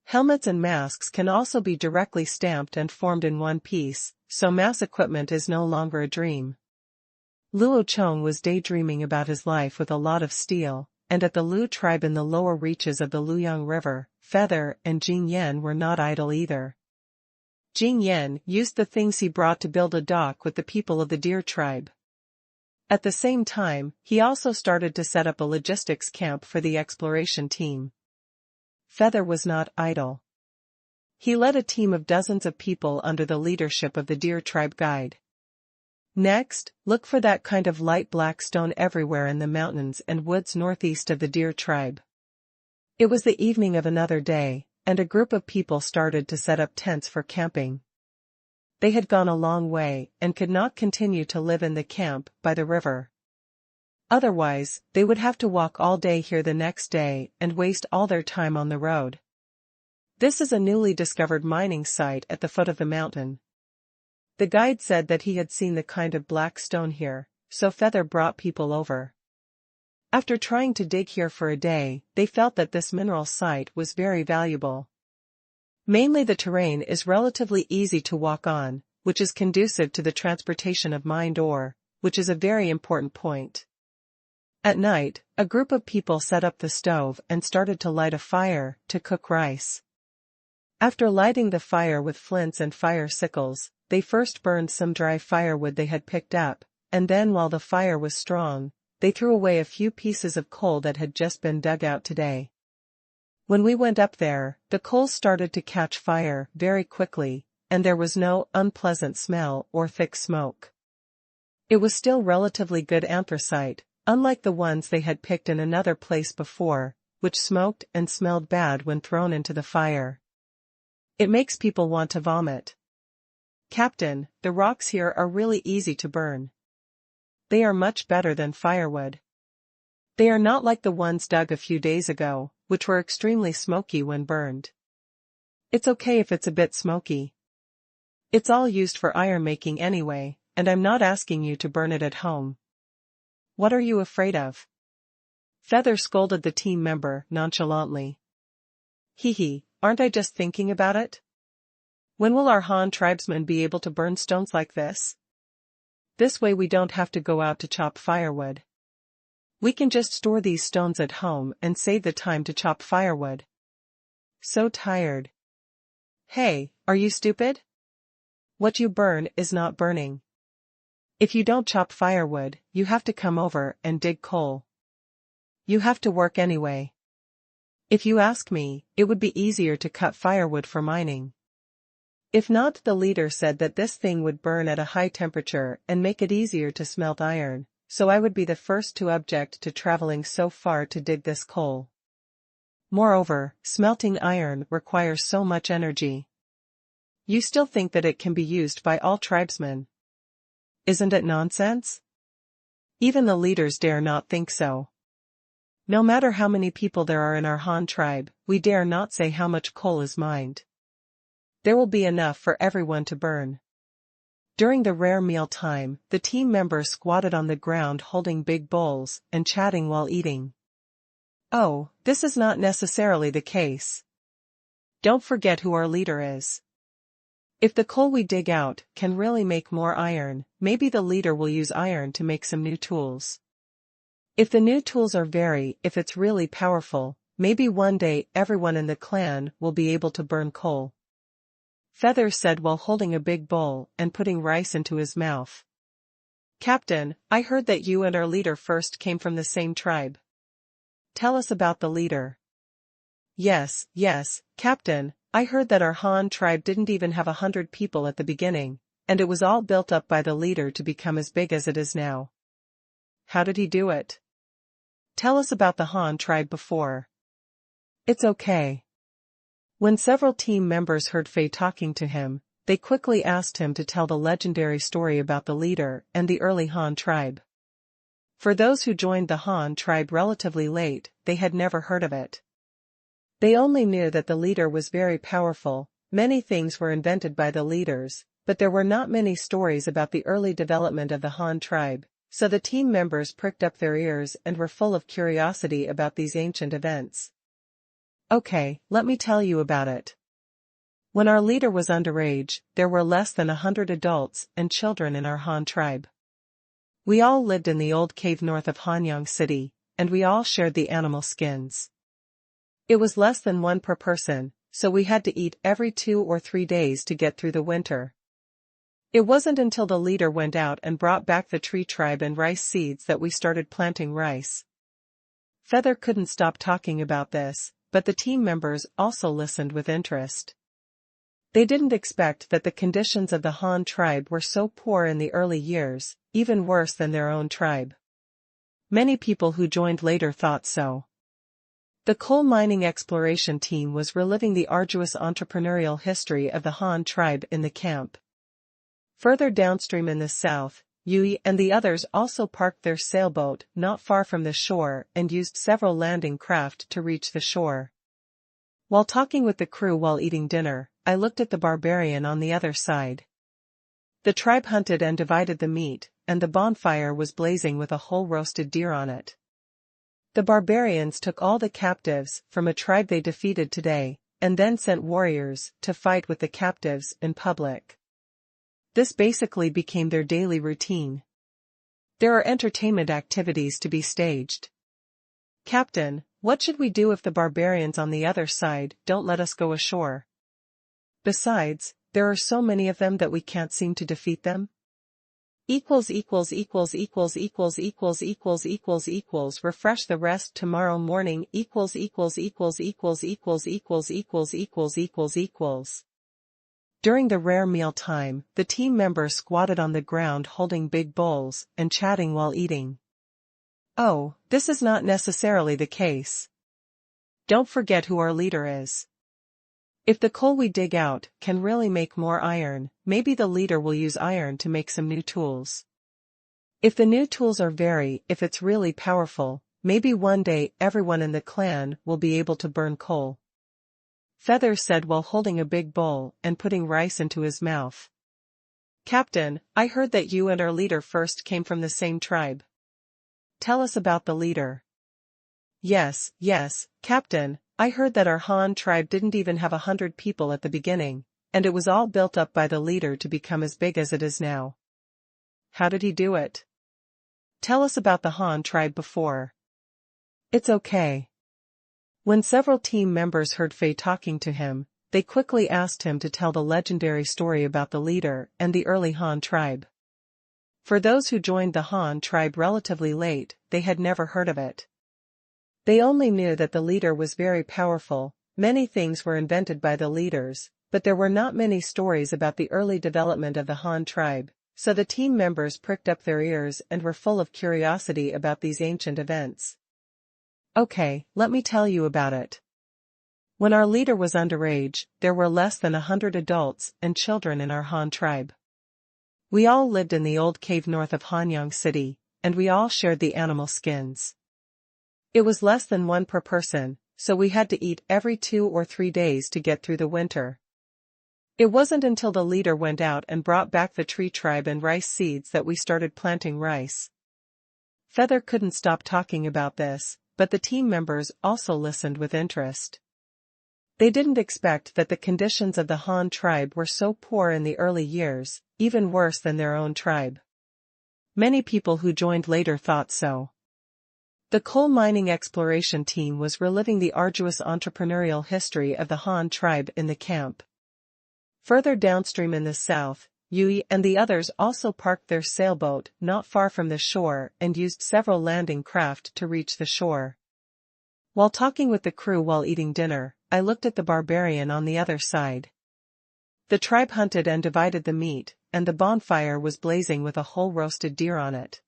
Helmets and masks can also be directly stamped and formed in one piece, so mass equipment is no longer a dream. Luo Chong was daydreaming about his life with a lot of steel, and at the Lu tribe in the lower reaches of the Luyang River, Feather and Jing Yan were not idle either. Jing Yan used the things he brought to build a dock with the people of the Deer tribe. At the same time, he also started to set up a logistics camp for the exploration team. Feather was not idle. He led a team of dozens of people under the leadership of the Deer tribe guide. Next, look for that kind of light black stone everywhere in the mountains and woods northeast of the Deer tribe. It was the evening of another day, and a group of people started to set up tents for camping. They had gone a long way and could not continue to live in the camp by the river. Otherwise, they would have to walk all day here the next day and waste all their time on the road. This is a newly discovered mining site at the foot of the mountain. The guide said that he had seen the kind of black stone here, so Feather brought people over. After trying to dig here for a day, they felt that this mineral site was very valuable. Mainly the terrain is relatively easy to walk on, which is conducive to the transportation of mined ore, which is a very important point. At night, a group of people set up the stove and started to light a fire to cook rice. After lighting the fire with flints and fire sickles, they first burned some dry firewood they had picked up, and then while the fire was strong, they threw away a few pieces of coal that had just been dug out today. When we went up there, the coal started to catch fire very quickly, and there was no unpleasant smell or thick smoke. It was still relatively good anthracite, unlike the ones they had picked in another place before, which smoked and smelled bad when thrown into the fire. It makes people want to vomit. Captain, the rocks here are really easy to burn. They are much better than firewood. They are not like the ones dug a few days ago, which were extremely smoky when burned. It's okay if it's a bit smoky. It's all used for iron making anyway, and I'm not asking you to burn it at home. What are you afraid of? Feather scolded the team member nonchalantly. Hee, aren't I just thinking about it? When will our Han tribesmen be able to burn stones like this? This way we don't have to go out to chop firewood. We can just store these stones at home and save the time to chop firewood. So tired. Hey, are you stupid? What you burn is not burning. If you don't chop firewood, you have to come over and dig coal. You have to work anyway. If you ask me, it would be easier to cut firewood for mining. If not, the leader said that this thing would burn at a high temperature and make it easier to smelt iron, so I would be the first to object to traveling so far to dig this coal. Moreover, smelting iron requires so much energy. You still think that it can be used by all tribesmen? Isn't it nonsense? Even the leaders dare not think so. No matter how many people there are in our Han tribe, we dare not say how much coal is mined. There will be enough for everyone to burn. During the rare meal time, the team members squatted on the ground holding big bowls and chatting while eating. Oh, this is not necessarily the case. Don't forget who our leader is. If the coal we dig out can really make more iron, maybe the leader will use iron to make some new tools. If the new tools are if it's really powerful, maybe one day everyone in the clan will be able to burn coal. Feather said while holding a big bowl and putting rice into his mouth. Captain, I heard that you and our leader first came from the same tribe. Tell us about the leader. Yes, Captain, I heard that our Han tribe didn't even have 100 people at the beginning, and it was all built up by the leader to become as big as it is now. How did he do it? Tell us about the Han tribe before. It's okay. When several team members heard Fei talking to him, they quickly asked him to tell the legendary story about the leader and the early Han tribe. For those who joined the Han tribe relatively late, they had never heard of it. They only knew that the leader was very powerful. Many things were invented by the leaders, but there were not many stories about the early development of the Han tribe, so the team members pricked up their ears and were full of curiosity about these ancient events. Okay, let me tell you about it. When our leader was underage, there were less than 100 adults and children in our Han tribe. We all lived in the old cave north of Hanyang City, and we all shared the animal skins. It was less than one per person, so we had to eat every 2 or 3 days to get through the winter. It wasn't until the leader went out and brought back the tree tribe and rice seeds that we started planting rice. Feather couldn't stop talking about this, but the team members also listened with interest. They didn't expect that the conditions of the Han tribe were so poor in the early years, even worse than their own tribe. Many people who joined later thought so. The coal mining exploration team was reliving the arduous entrepreneurial history of the Han tribe in the camp. Further downstream in the south, Yui and the others also parked their sailboat not far from the shore and used several landing craft to reach the shore. While talking with the crew while eating dinner, I looked at the barbarian on the other side. The tribe hunted and divided the meat, and the bonfire was blazing with a whole roasted deer on it. The barbarians took all the captives from a tribe they defeated today, and then sent warriors to fight with the captives in public. This basically became their daily routine. There are entertainment activities to be staged. Captain, what should we do if the barbarians on the other side don't let us go ashore? Besides, there are so many of them that we can't seem to defeat them. Refresh the rest tomorrow morning. During the rare meal time, the team members squatted on the ground holding big bowls and chatting while eating. Oh, this is not necessarily the case. Don't forget who our leader is. If the coal we dig out can really make more iron, maybe the leader will use iron to make some new tools. If the new tools are if it's really powerful, maybe one day everyone in the clan will be able to burn coal. Feather said while holding a big bowl and putting rice into his mouth. Captain, I heard that you and our leader first came from the same tribe. Tell us about the leader. Yes, Captain, I heard that our Han tribe didn't even have 100 people at the beginning, and it was all built up by the leader to become as big as it is now. How did he do it? Tell us about the Han tribe before. It's okay. When several team members heard Faye talking to him, they quickly asked him to tell the legendary story about the leader and the early Han tribe. For those who joined the Han tribe relatively late, they had never heard of it. They only knew that the leader was very powerful. Many things were invented by the leaders, but there were not many stories about the early development of the Han tribe, so the team members pricked up their ears and were full of curiosity about these ancient events. Okay, let me tell you about it. When our leader was underage, there were less than 100 adults and children in our Han tribe. We all lived in the old cave north of Hanyang City, and we all shared the animal skins. It was less than one per person, so we had to eat every 2 or 3 days to get through the winter. It wasn't until the leader went out and brought back the tree tribe and rice seeds that we started planting rice. Feather couldn't stop talking about this, but the team members also listened with interest. They didn't expect that the conditions of the Han tribe were so poor in the early years, even worse than their own tribe. Many people who joined later thought so. The coal mining exploration team was reliving the arduous entrepreneurial history of the Han tribe in the camp. Further downstream in the south, Yui and the others also parked their sailboat not far from the shore and used several landing craft to reach the shore. While talking with the crew while eating dinner, I looked at the barbarian on the other side. The tribe hunted and divided the meat, and the bonfire was blazing with a whole roasted deer on it.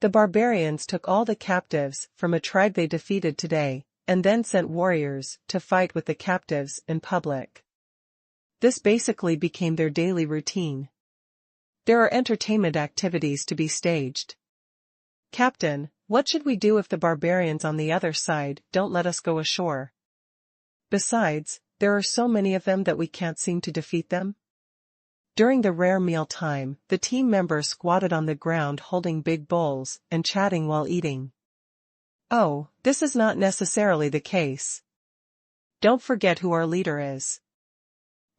The barbarians took all the captives from a tribe they defeated today, and then sent warriors to fight with the captives in public. This basically became their daily routine. There are entertainment activities to be staged. Captain, what should we do if the barbarians on the other side don't let us go ashore? Besides, there are so many of them that we can't seem to defeat them. During the rare meal time, the team members squatted on the ground holding big bowls and chatting while eating. Oh, this is not necessarily the case. Don't forget who our leader is.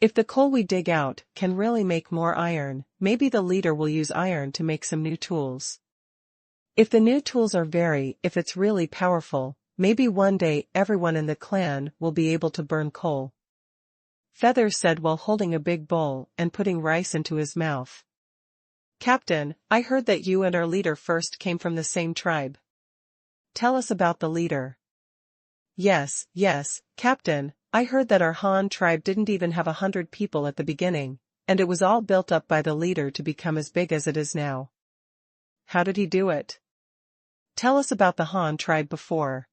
If the coal we dig out can really make more iron, maybe the leader will use iron to make some new tools. If the new tools are if it's really powerful, maybe one day everyone in the clan will be able to burn coal. Feather said while holding a big bowl and putting rice into his mouth. Captain, I heard that you and our leader first came from the same tribe. Tell us about the leader. Yes, Captain, I heard that our Han tribe didn't even have 100 people at the beginning, and it was all built up by the leader to become as big as it is now. How did he do it? Tell us about the Han tribe before.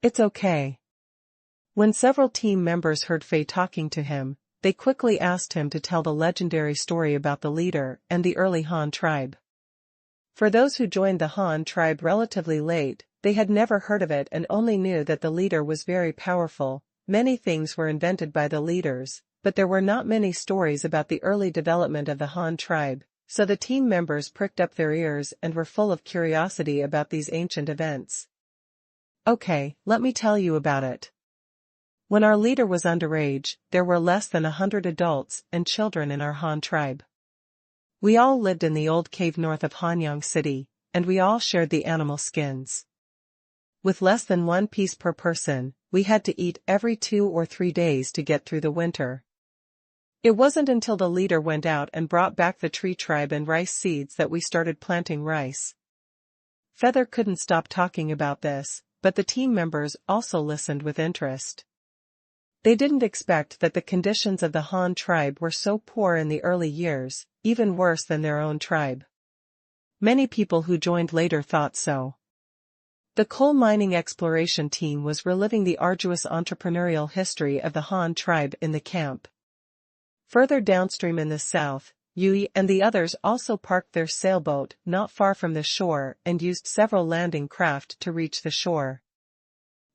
It's okay. When several team members heard Faye talking to him, they quickly asked him to tell the legendary story about the leader and the early Han tribe. For those who joined the Han tribe relatively late, they had never heard of it and only knew that the leader was very powerful. Many things were invented by the leaders, but there were not many stories about the early development of the Han tribe, so the team members pricked up their ears and were full of curiosity about these ancient events. Okay, let me tell you about it. When our leader was underage, there were less than 100 adults and children in our Han tribe. We all lived in the old cave north of Hanyang City, and we all shared the animal skins. With less than one piece per person, we had to eat every 2 or 3 days to get through the winter. It wasn't until the leader went out and brought back the tree tribe and rice seeds that we started planting rice. Feather couldn't stop talking about this, but the team members also listened with interest. They didn't expect that the conditions of the Han tribe were so poor in the early years, even worse than their own tribe. Many people who joined later thought so. The coal mining exploration team was reliving the arduous entrepreneurial history of the Han tribe in the camp. Further downstream in the south, Yui and the others also parked their sailboat not far from the shore and used several landing craft to reach the shore.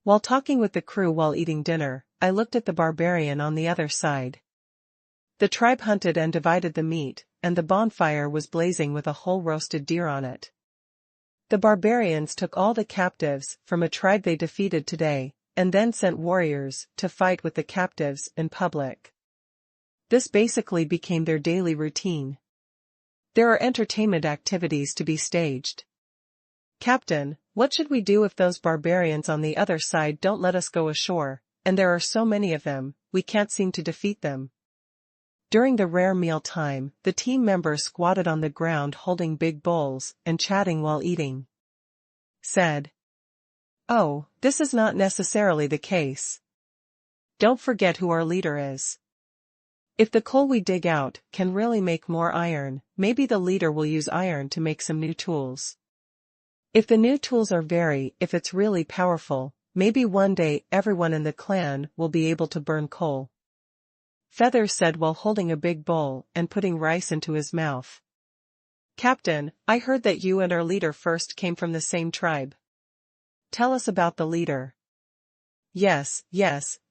While talking with the crew while eating dinner, I looked at the barbarian on the other side. The tribe hunted and divided the meat, and the bonfire was blazing with a whole roasted deer on it. The barbarians took all the captives from a tribe they defeated today, and then sent warriors to fight with the captives in public. This basically became their daily routine. There are entertainment activities to be staged. Captain, what should we do if those barbarians on the other side don't let us go ashore, and there are so many of them, we can't seem to defeat them? During the rare meal time, the team members squatted on the ground holding big bowls and chatting while eating. Said. Oh, this is not necessarily the case. Don't forget who our leader is. If the coal we dig out can really make more iron, maybe the leader will use iron to make some new tools. If the new tools are if it's really powerful, maybe one day everyone in the clan will be able to burn coal. Feather said while holding a big bowl and putting rice into his mouth. Captain, I heard that you and our leader first came from the same tribe. Tell us about the leader. Yes,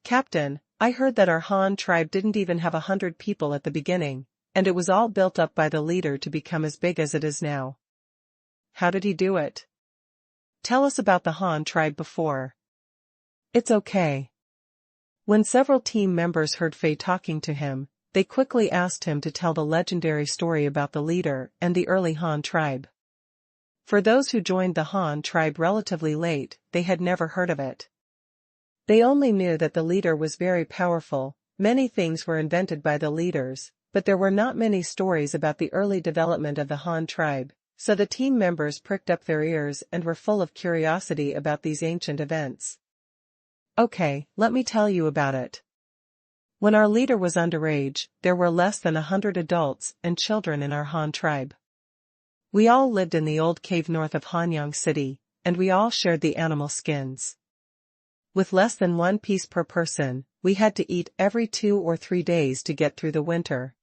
Captain, I heard that our Han tribe didn't even have 100 people at the beginning, and it was all built up by the leader to become as big as it is now. How did he do it? Tell us about the Han tribe before. It's okay. When several team members heard Faye talking to him, they quickly asked him to tell the legendary story about the leader and the early Han tribe. For those who joined the Han tribe relatively late, they had never heard of it. They only knew that the leader was very powerful. Many things were invented by the leaders, but there were not many stories about the early development of the Han tribe, so the team members pricked up their ears and were full of curiosity about these ancient events. Okay, let me tell you about it. When our leader was underage, there were less than 100 adults and children in our Han tribe. We all lived in the old cave north of Hanyang City, and we all shared the animal skins. With less than one piece per person, we had to eat every 2 or 3 days to get through the winter.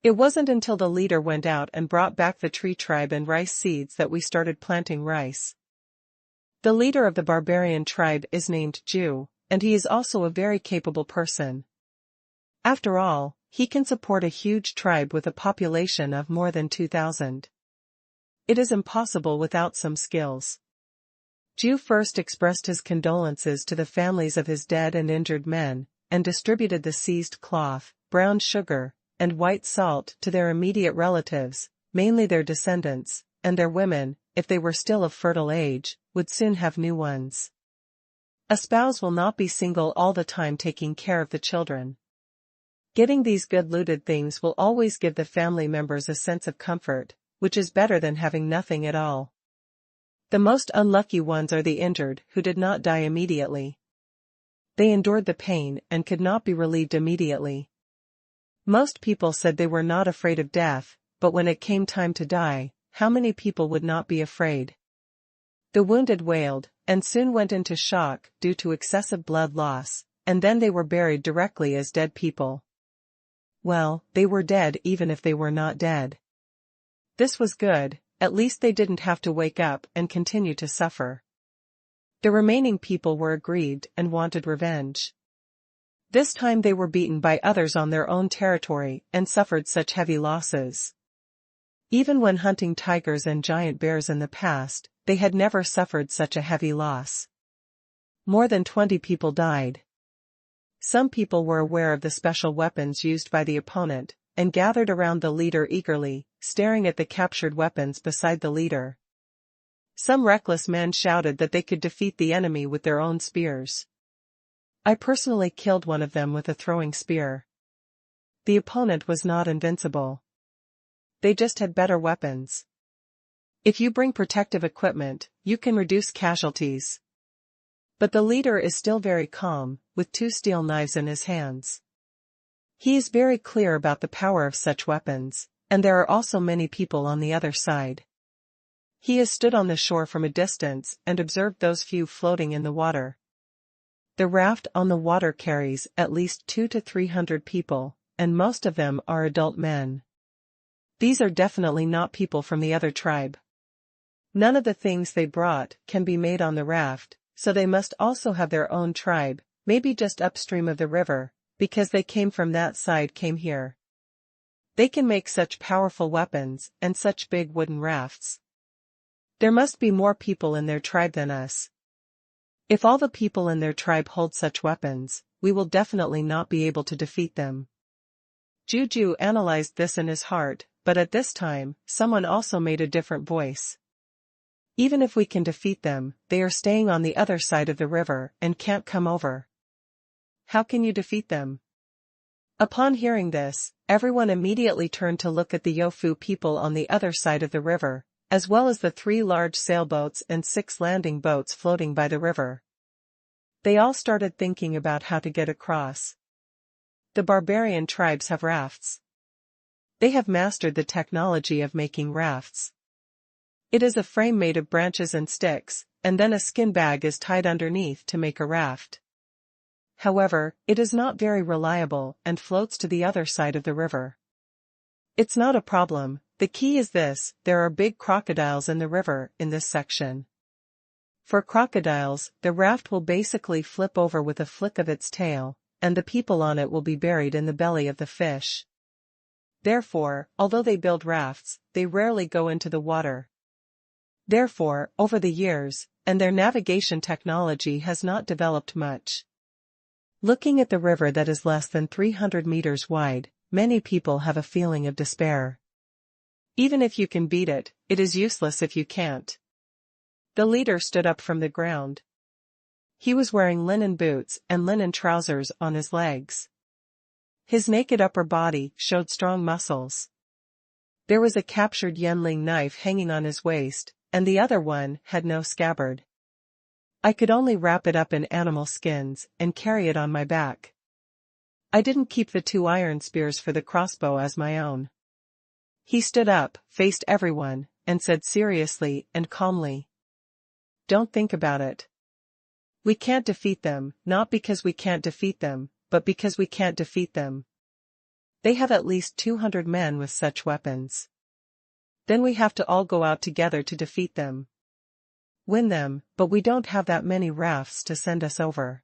It wasn't until the leader went out and brought back the tree tribe and rice seeds that we started planting rice. The leader of the barbarian tribe is named Ju, and he is also a very capable person. After all, he can support a huge tribe with a population of more than 2,000. It is impossible without some skills. Ju first expressed his condolences to the families of his dead and injured men, and distributed the seized cloth, brown sugar, and white salt to their immediate relatives, mainly their descendants, and their women, if they were still of fertile age, would soon have new ones. A spouse will not be single all the time taking care of the children. Getting these good looted things will always give the family members a sense of comfort, which is better than having nothing at all. The most unlucky ones are the injured who did not die immediately. They endured the pain and could not be relieved immediately. Most people said they were not afraid of death, but when it came time to die, how many people would not be afraid? The wounded wailed, and soon went into shock due to excessive blood loss, and then they were buried directly as dead people. Well, they were dead even if they were not dead. This was good, at least they didn't have to wake up and continue to suffer. The remaining people were aggrieved and wanted revenge. This time they were beaten by others on their own territory and suffered such heavy losses. Even when hunting tigers and giant bears in the past, they had never suffered such a heavy loss. More than 20 people died. Some people were aware of the special weapons used by the opponent, and gathered around the leader eagerly, staring at the captured weapons beside the leader. Some reckless men shouted that they could defeat the enemy with their own spears. I personally killed one of them with a throwing spear. The opponent was not invincible. They just had better weapons. If you bring protective equipment, you can reduce casualties. But the leader is still very calm, with 2 steel knives in his hands. He is very clear about the power of such weapons, and there are also many people on the other side. He has stood on the shore from a distance and observed those few floating in the water. The raft on the water carries at least 200 to 300 people, and most of them are adult men. These are definitely not people from the other tribe. None of the things they brought can be made on the raft, so they must also have their own tribe, maybe just upstream of the river, because they came from that side came here. They can make such powerful weapons and such big wooden rafts. There must be more people in their tribe than us. If all the people in their tribe hold such weapons, we will definitely not be able to defeat them. Juju analyzed this in his heart, but at this time, someone also made a different voice. Even if we can defeat them, they are staying on the other side of the river and can't come over. How can you defeat them? Upon hearing this, everyone immediately turned to look at the Yofu people on the other side of the river, as well as the 3 large sailboats and 6 landing boats floating by the river. They all started thinking about how to get across. The barbarian tribes have rafts. They have mastered the technology of making rafts. It is a frame made of branches and sticks, and then a skin bag is tied underneath to make a raft. However, it is not very reliable and floats to the other side of the river. It's not a problem. The key is this: there are big crocodiles in the river in this section. For crocodiles, the raft will basically flip over with a flick of its tail, and the people on it will be buried in the belly of the fish. Therefore, although they build rafts, they rarely go into the water. Therefore, over the years, and their navigation technology has not developed much. Looking at the river that is less than 300 meters wide, many people have a feeling of despair. Even if you can beat it, it is useless if you can't. The leader stood up from the ground. He was wearing linen boots and linen trousers on his legs. His naked upper body showed strong muscles. There was a captured Yenling knife hanging on his waist, and the other one had no scabbard. I could only wrap it up in animal skins and carry it on my back. I didn't keep the 2 iron spears for the crossbow as my own. He stood up, faced everyone, and said seriously and calmly, "Don't think about it. We can't defeat them, not because we can't defeat them, but because we can't defeat them. They have at least 200 men with such weapons. Then we have to all go out together to defeat them. Win them, but we don't have that many rafts to send us over."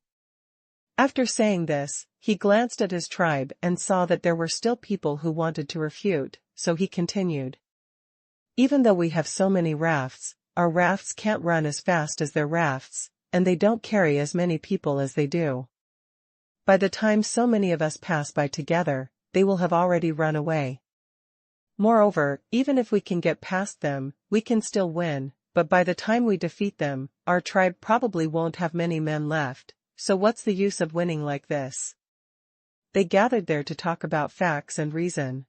After saying this, he glanced at his tribe and saw that there were still people who wanted to refute, so he continued. "Even though we have so many rafts, our rafts can't run as fast as their rafts, and they don't carry as many people as they do. By the time so many of us pass by together, they will have already run away. Moreover, even if we can get past them, we can still win, but by the time we defeat them, our tribe probably won't have many men left, so what's the use of winning like this?" They gathered there to talk about facts and reason.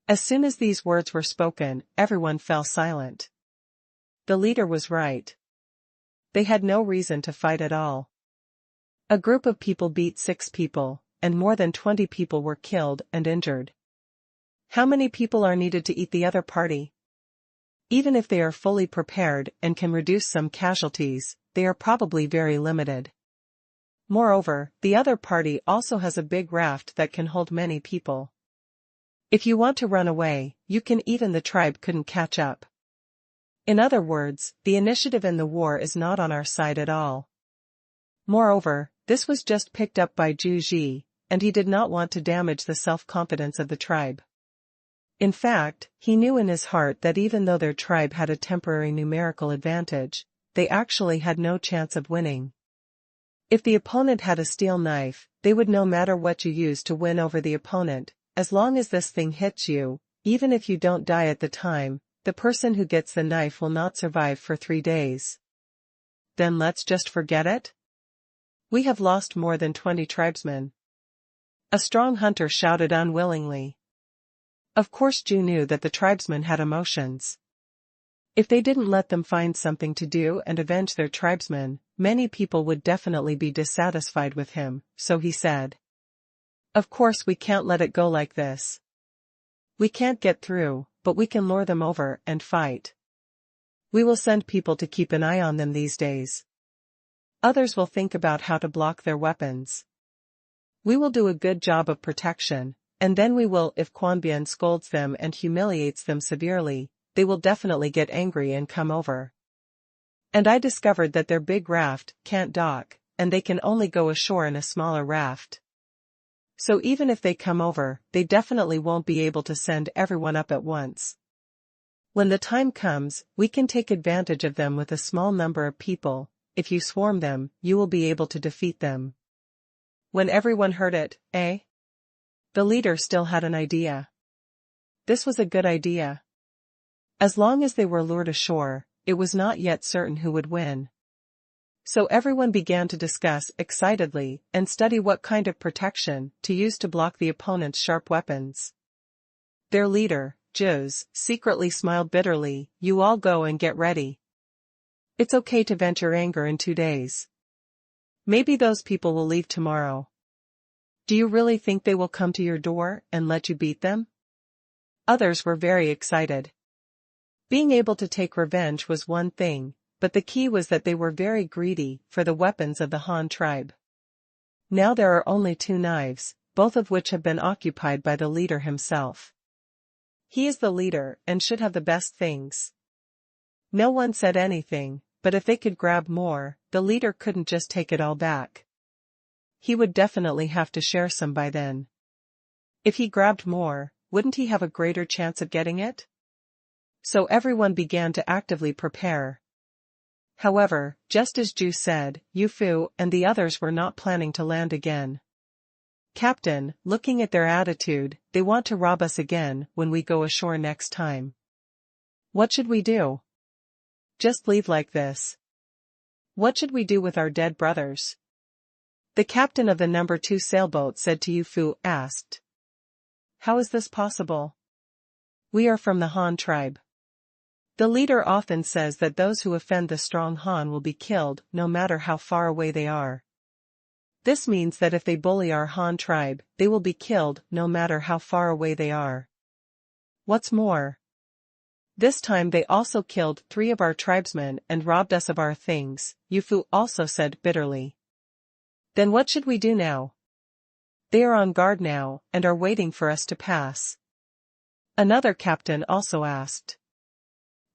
As soon as these words were spoken, everyone fell silent. The leader was right. They had no reason to fight at all. A group of people beat 6 people, and more than 20 people were killed and injured. How many people are needed to eat the other party? Even if they are fully prepared and can reduce some casualties, they are probably very limited. Moreover, the other party also has a big raft that can hold many people. If you want to run away, you can. Even the tribe couldn't catch up. In other words, the initiative in the war is not on our side at all. Moreover, this was just picked up by Zhu Ji, and he did not want to damage the self-confidence of the tribe. In fact, he knew in his heart that even though their tribe had a temporary numerical advantage, they actually had no chance of winning. If the opponent had a steel knife, they would no matter what you use to win over the opponent, as long as this thing hits you, even if you don't die at the time, the person who gets the knife will not survive for 3 days. Then let's just forget it? We have lost more than 20 tribesmen. A strong hunter shouted unwillingly. Of course Zhu knew that the tribesmen had emotions. If they didn't let them find something to do and avenge their tribesmen, many people would definitely be dissatisfied with him, so he said. Of course we can't let it go like this. We can't get through, but we can lure them over and fight. We will send people to keep an eye on them these days. Others will think about how to block their weapons. We will do a good job of protection, and then we will. If Quanbian scolds them and humiliates them severely, they will definitely get angry and come over. And I discovered that their big raft can't dock, and they can only go ashore in a smaller raft. So even if they come over, they definitely won't be able to send everyone up at once. When the time comes, we can take advantage of them with a small number of people. If you swarm them, you will be able to defeat them." When everyone heard it, the leader still had an idea. This was a good idea. As long as they were lured ashore, it was not yet certain who would win. So everyone began to discuss excitedly and study what kind of protection to use to block the opponent's sharp weapons. Their leader, Zhu, secretly smiled bitterly. "You all go and get ready. It's okay to vent your anger in 2 days. Maybe those people will leave tomorrow. Do you really think they will come to your door and let you beat them?" Others were very excited. Being able to take revenge was one thing, but the key was that they were very greedy for the weapons of the Han tribe. Now there are only 2 knives, both of which have been occupied by the leader himself. He is the leader and should have the best things. No one said anything, but if they could grab more, the leader couldn't just take it all back. He would definitely have to share some by then. If he grabbed more, wouldn't he have a greater chance of getting it? So everyone began to actively prepare. However, just as Zhu said, Yu Fu and the others were not planning to land again. "Captain, looking at their attitude, they want to rob us again when we go ashore next time. What should we do? Just leave like this? What should we do with our dead brothers?" The captain of the number 2 sailboat said to Yu Fu, asked. "How is this possible? We are from the Han tribe. The leader often says that those who offend the strong Han will be killed no matter how far away they are. This means that if they bully our Han tribe, they will be killed no matter how far away they are. What's more, this time they also killed 3 of our tribesmen and robbed us of our things," Yu Fu also said bitterly. "Then what should we do now?" They are on guard now, and are waiting for us to pass. Another captain also asked.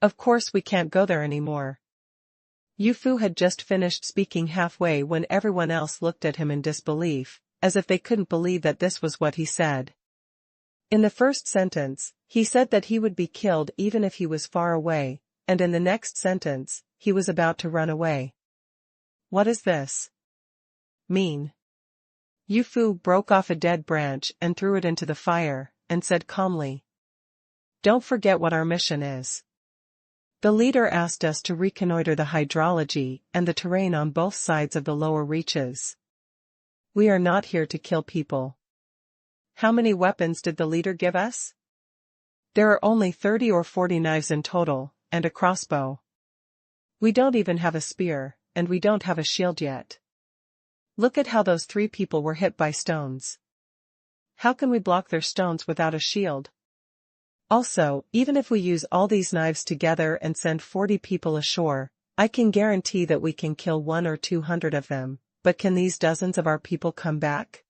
Of course we can't go there anymore. Yu Fu had just finished speaking halfway when everyone else looked at him in disbelief, as if they couldn't believe that this was what he said. In the first sentence, he said that he would be killed even if he was far away, and in the next sentence, he was about to run away. What is this mean? Yu Fu broke off a dead branch and threw it into the fire, and said calmly, "Don't forget what our mission is. The leader asked us to reconnoiter the hydrology and the terrain on both sides of the lower reaches. We are not here to kill people." How many weapons did the leader give us? There are only 30 or 40 knives in total, and a crossbow. We don't even have a spear, and we don't have a shield yet. Look at how those 3 people were hit by stones. How can we block their stones without a shield? Also, even if we use all these knives together and send 40 people ashore, I can guarantee that we can kill 100 or 200 of them, but can these dozens of our people come back?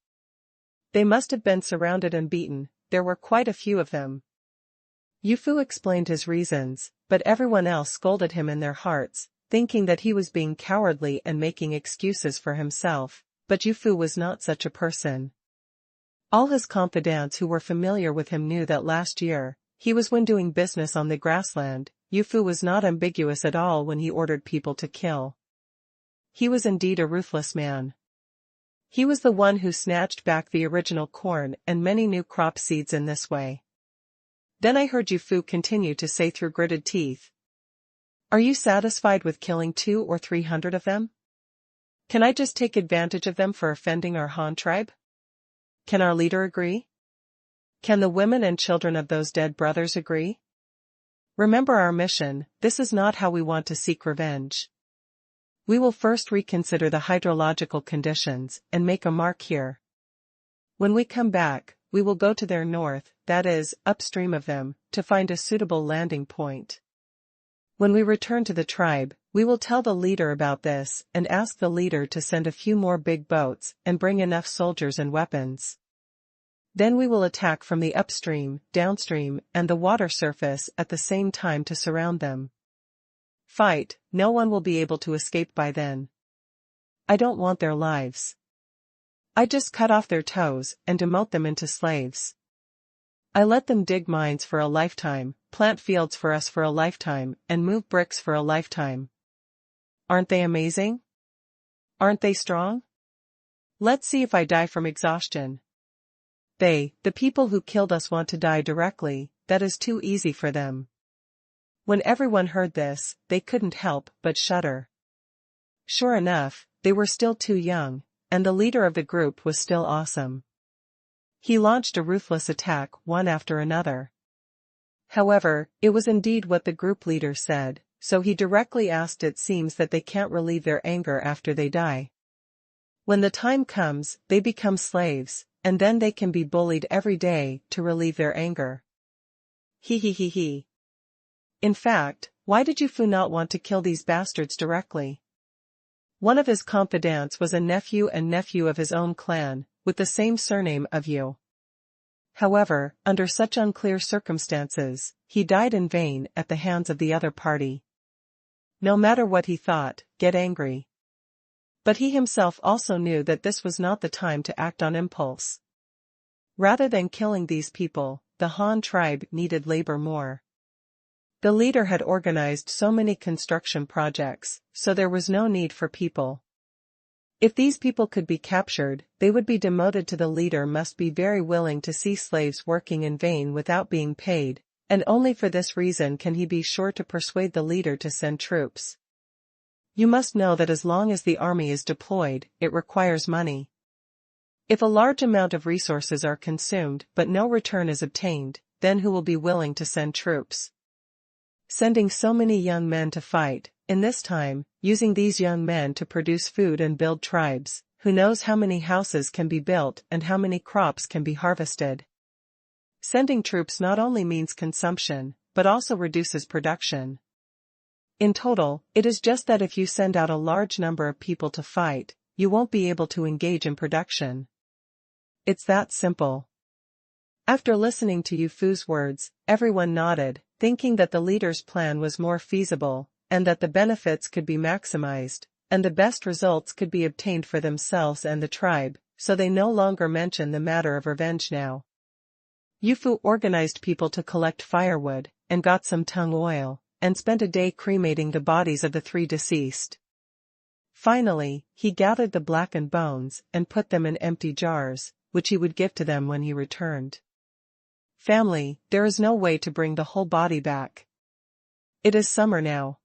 They must have been surrounded and beaten, there were quite a few of them. Yu Fu explained his reasons, but everyone else scolded him in their hearts, thinking that he was being cowardly and making excuses for himself, but Yu Fu was not such a person. All his confidants who were familiar with him knew that last year, he was when doing business on the grassland, Yu Fu was not ambiguous at all when he ordered people to kill. He was indeed a ruthless man. He was the one who snatched back the original corn and many new crop seeds in this way. Then I heard Yu Fu continue to say through gritted teeth, "Are you satisfied with killing 200 or 300 of them? Can I just take advantage of them for offending our Han tribe? Can our leader agree? Can the women and children of those dead brothers agree? Remember our mission, this is not how we want to seek revenge. We will first reconsider the hydrological conditions and make a mark here. When we come back, we will go to their north, that is, upstream of them, to find a suitable landing point. When we return to the tribe, we will tell the leader about this and ask the leader to send a few more big boats and bring enough soldiers and weapons. Then we will attack from the upstream, downstream, and the water surface at the same time to surround them. Fight, no one will be able to escape by then. I don't want their lives. I just cut off their toes and demote them into slaves. I let them dig mines for a lifetime, plant fields for us for a lifetime, and move bricks for a lifetime. Aren't they amazing? Aren't they strong? Let's see if I die from exhaustion. The people who killed us want to die directly, that is too easy for them." When everyone heard this, they couldn't help but shudder. Sure enough, they were still too young, and the leader of the group was still awesome. He launched a ruthless attack one after another. However, it was indeed what the group leader said, so he directly asked. It seems that they can't relieve their anger after they die. When the time comes, they become slaves, and then they can be bullied every day to relieve their anger. He. In fact, why did Yu Fu not want to kill these bastards directly? One of his confidants was a nephew and nephew of his own clan, with the same surname of Yu. However, under such unclear circumstances, he died in vain at the hands of the other party. No matter what he thought, get angry. But he himself also knew that this was not the time to act on impulse. Rather than killing these people, the Han tribe needed labor more. The leader had organized so many construction projects, so there was no need for people. If these people could be captured, they would be demoted to. The leader must be very willing to see slaves working in vain without being paid, and only for this reason can he be sure to persuade the leader to send troops. You must know that as long as the army is deployed, it requires money. If a large amount of resources are consumed but no return is obtained, then who will be willing to send troops? Sending so many young men to fight, in this time, using these young men to produce food and build tribes, who knows how many houses can be built and how many crops can be harvested. Sending troops not only means consumption, but also reduces production. In total, it is just that if you send out a large number of people to fight, you won't be able to engage in production. It's that simple. After listening to Yu Fu's words, everyone nodded, thinking that the leader's plan was more feasible, and that the benefits could be maximized, and the best results could be obtained for themselves and the tribe, so they no longer mention the matter of revenge now. Yu Fu organized people to collect firewood, and got some tung oil, and spent a day cremating the bodies of the 3 deceased. Finally, he gathered the blackened bones and put them in empty jars, which he would give to them when he returned. Family, there is no way to bring the whole body back. It is summer now.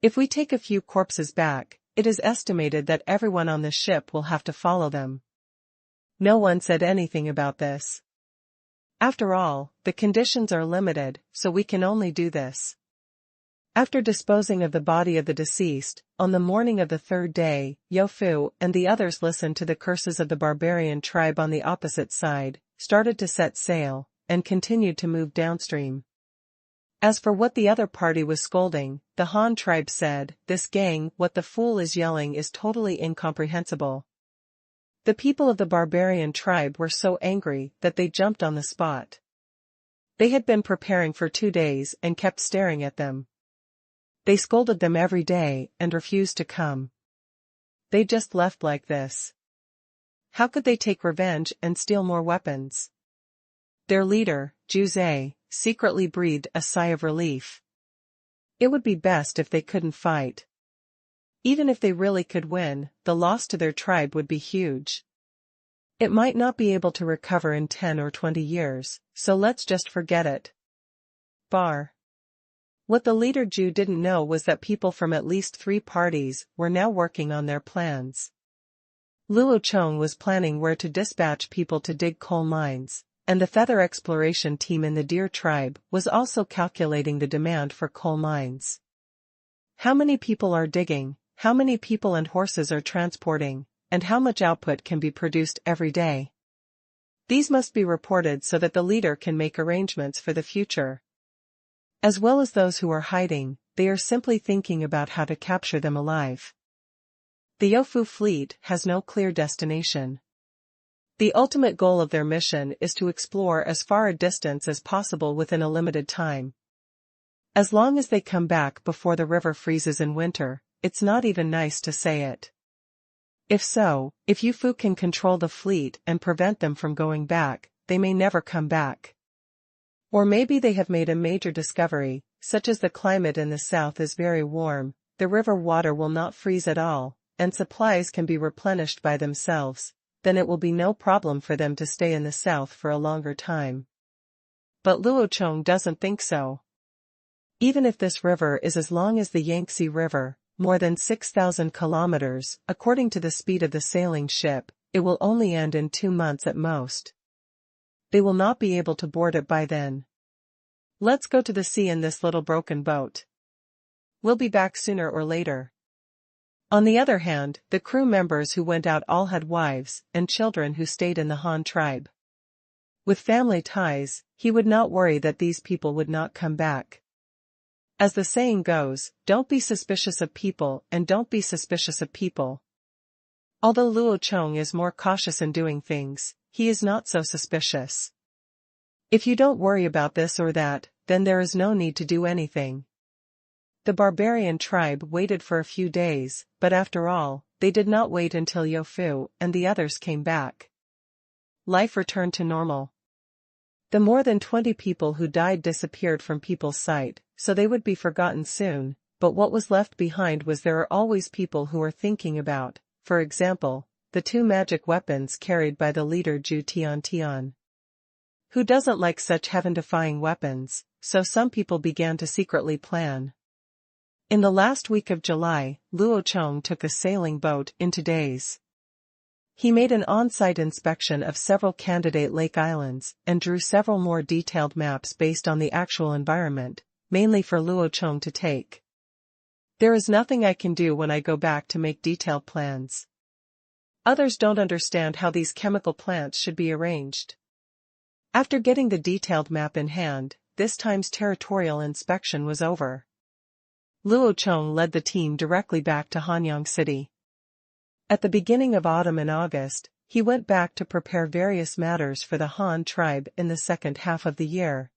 If we take a few corpses back, it is estimated that everyone on the ship will have to follow them. No one said anything about this. After all, the conditions are limited, so we can only do this. After disposing of the body of the deceased, on the morning of the 3rd day, Yu Fu and the others listened to the curses of the barbarian tribe on the opposite side, started to set sail, and continued to move downstream. As for what the other party was scolding, the Han tribe said, "This gang, what the fool is yelling is totally incomprehensible." The people of the barbarian tribe were so angry that they jumped on the spot. They had been preparing for 2 days and kept staring at them. They scolded them every day and refused to come. They just left like this. How could they take revenge and steal more weapons? Their leader, Juzei, secretly breathed a sigh of relief. It would be best if they couldn't fight. Even if they really could win, the loss to their tribe would be huge. It might not be able to recover in 10 or 20 years, so let's just forget it. What the leader Ju didn't know was that people from at least 3 parties were now working on their plans. Luo Chong was planning where to dispatch people to dig coal mines, and the feather exploration team in the deer tribe was also calculating the demand for coal mines. How many people are digging, how many people and horses are transporting, and how much output can be produced every day? These must be reported so that the leader can make arrangements for the future. As well as those who are hiding, they are simply thinking about how to capture them alive. The Yu Fu fleet has no clear destination. The ultimate goal of their mission is to explore as far a distance as possible within a limited time. As long as they come back before the river freezes in winter, it's not even nice to say it. If Yu Fu can control the fleet and prevent them from going back, they may never come back. Or maybe they have made a major discovery, such as the climate in the south is very warm, the river water will not freeze at all, and supplies can be replenished by themselves, then it will be no problem for them to stay in the south for a longer time. But Luo Chong doesn't think so. Even if this river is as long as the Yangtze River, more than 6,000 kilometers, according to the speed of the sailing ship, it will only end in 2 months at most. They will not be able to board it by then. Let's go to the sea in this little broken boat. We'll be back sooner or later. On the other hand, the crew members who went out all had wives and children who stayed in the Han tribe. With family ties, he would not worry that these people would not come back. As the saying goes, don't be suspicious of people and don't be suspicious of people. Although Luo Chong is more cautious in doing things, he is not so suspicious. If you don't worry about this or that, then there is no need to do anything. The barbarian tribe waited for a few days, but after all, they did not wait until Yu Fu and the others came back. Life returned to normal. The more than 20 people who died disappeared from people's sight, so they would be forgotten soon, but what was left behind was there are always people who are thinking about, for example, the 2 magic weapons carried by the leader Ju Tian. Who doesn't like such heaven-defying weapons, so some people began to secretly plan. In the last week of July, Luo Chong took a sailing boat into days. He made an on-site inspection of several candidate lake islands and drew several more detailed maps based on the actual environment, mainly for Luo Chong to take. There is nothing I can do when I go back to make detailed plans. Others don't understand how these chemical plants should be arranged. After getting the detailed map in hand, this time's territorial inspection was over. Luo Chong led the team directly back to Hanyang City. At the beginning of autumn in August, he went back to prepare various matters for the Han tribe in the second half of the year.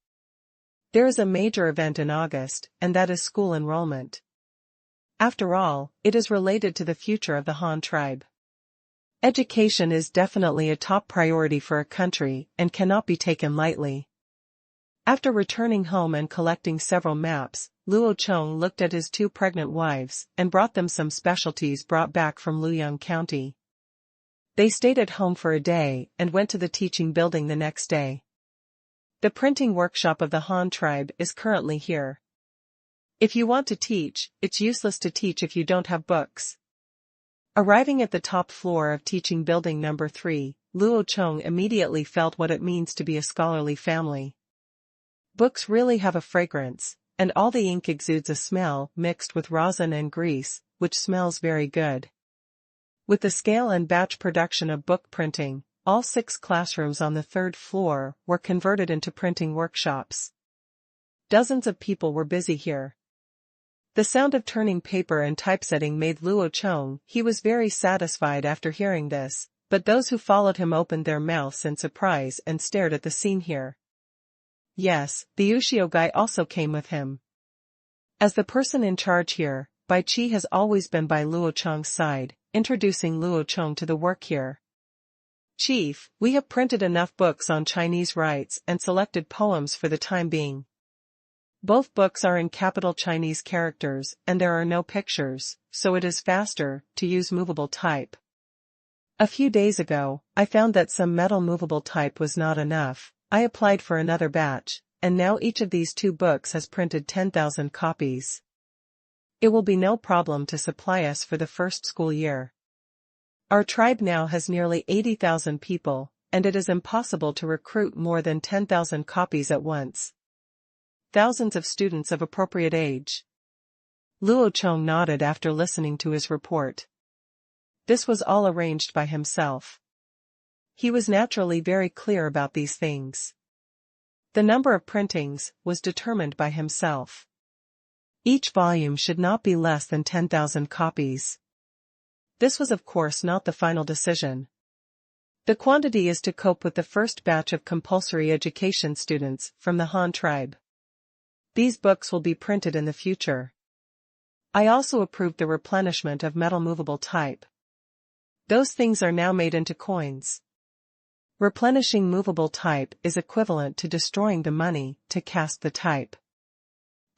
There is a major event in August, and that is school enrollment. After all, it is related to the future of the Han tribe. Education is definitely a top priority for a country and cannot be taken lightly. After returning home and collecting several maps, Luo Chong looked at his 2 pregnant wives and brought them some specialties brought back from Luoyang County. They stayed at home for a day and went to the teaching building the next day. The printing workshop of the Han tribe is currently here. If you want to teach, it's useless to teach if you don't have books. Arriving at the top floor of teaching building number 3, Luo Chong immediately felt what it means to be a scholarly family. Books really have a fragrance, and all the ink exudes a smell mixed with rosin and grease, which smells very good. With the scale and batch production of book printing, all 6 classrooms on the 3rd floor were converted into printing workshops. Dozens of people were busy here. The sound of turning paper and typesetting made Luo Chong. He was very satisfied after hearing this, but those who followed him opened their mouths in surprise and stared at the scene here. Yes, the Ushio guy also came with him. As the person in charge here, Bai Qi has always been by Luo Chong's side, introducing Luo Chong to the work here. Chief, we have printed enough books on Chinese rites and selected poems for the time being. Both books are in capital Chinese characters and there are no pictures, so it is faster to use movable type. A few days ago, I found that some metal movable type was not enough. I applied for another batch, and now each of these 2 books has printed 10,000 copies. It will be no problem to supply us for the first school year. Our tribe now has nearly 80,000 people, and it is impossible to recruit more than 10,000 copies at once. Thousands of students of appropriate age. Luo Chong nodded after listening to his report. This was all arranged by himself. He was naturally very clear about these things. The number of printings was determined by himself. Each volume should not be less than 10,000 copies. This was of course not the final decision. The quantity is to cope with the first batch of compulsory education students from the Han tribe. These books will be printed in the future. I also approved the replenishment of metal movable type. Those things are now made into coins. Replenishing movable type is equivalent to destroying the money to cast the type.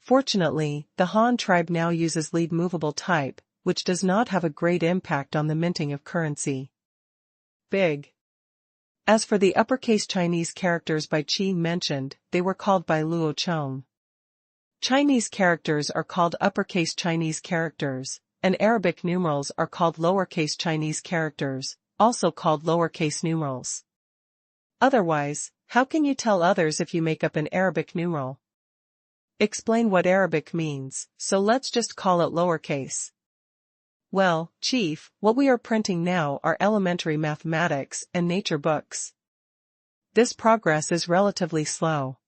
Fortunately, the Han tribe now uses lead movable type, which does not have a great impact on the minting of currency. Big. As for the uppercase Chinese characters Bai Qi mentioned, they were called by Luo Chong. Chinese characters are called uppercase Chinese characters, and Arabic numerals are called lowercase Chinese characters, also called lowercase numerals. Otherwise, how can you tell others if you make up an Arabic numeral? Explain what Arabic means, so let's just call it lowercase. Well, Chief, what we are printing now are elementary mathematics and nature books. This progress is relatively slow.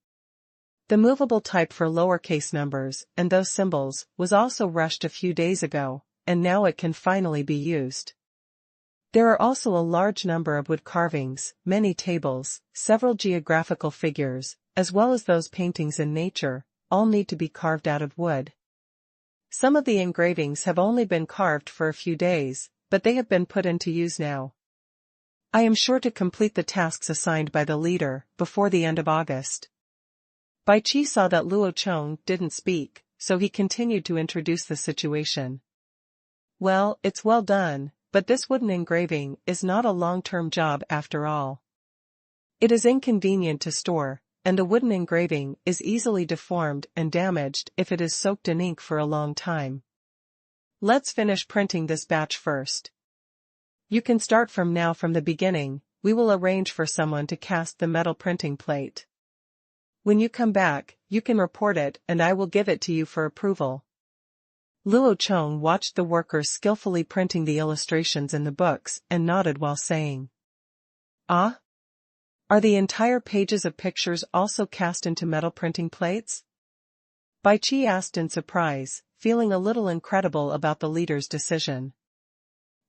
The movable type for lowercase numbers and those symbols was also rushed a few days ago, and now it can finally be used. There are also a large number of wood carvings, many tables, several geographical figures, as well as those paintings in nature, all need to be carved out of wood. Some of the engravings have only been carved for a few days, but they have been put into use now. I am sure to complete the tasks assigned by the leader before the end of August. Bai Qi saw that Luo Chong didn't speak, so he continued to introduce the situation. Well, it's well done, but this wooden engraving is not a long-term job after all. It is inconvenient to store, and a wooden engraving is easily deformed and damaged if it is soaked in ink for a long time. Let's finish printing this batch first. You can start from now from the beginning. We will arrange for someone to cast the metal printing plate. When you come back, you can report it and I will give it to you for approval. Luo Chong watched the workers skillfully printing the illustrations in the books and nodded while saying, "Ah? Are the entire pages of pictures also cast into metal printing plates?" Bai Qi asked in surprise, feeling a little incredible about the leader's decision.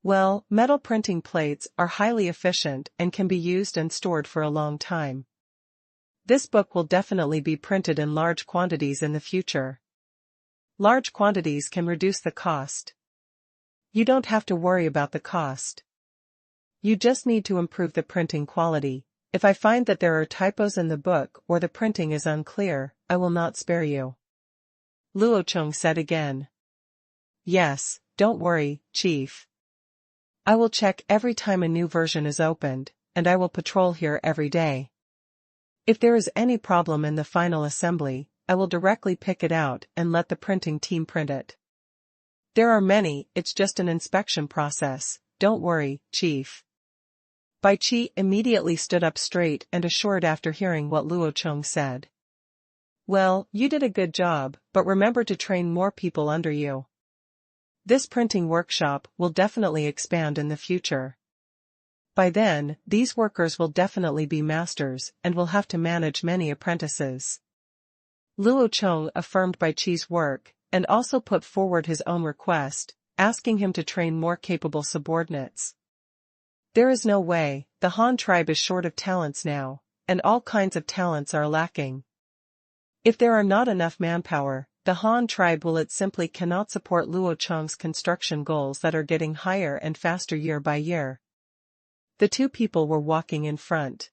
Well, metal printing plates are highly efficient and can be used and stored for a long time. This book will definitely be printed in large quantities in the future. Large quantities can reduce the cost. You don't have to worry about the cost. You just need to improve the printing quality. If I find that there are typos in the book or the printing is unclear, I will not spare you. Luo Chong said again. Yes, don't worry, Chief. I will check every time a new version is opened, and I will patrol here every day. If there is any problem in the final assembly, I will directly pick it out and let the printing team print it. There are many, it's just an inspection process, don't worry, Chief. Bai Qi immediately stood up straight and assured after hearing what Luo Chong said. Well, you did a good job, but remember to train more people under you. This printing workshop will definitely expand in the future. By then, these workers will definitely be masters and will have to manage many apprentices. Luo Chong affirmed Bai Qi's work, and also put forward his own request, asking him to train more capable subordinates. There is no way, the Han tribe is short of talents now, and all kinds of talents are lacking. If there are not enough manpower, the Han tribe simply cannot support Luo Chong's construction goals that are getting higher and faster year by year. The two people were walking in front.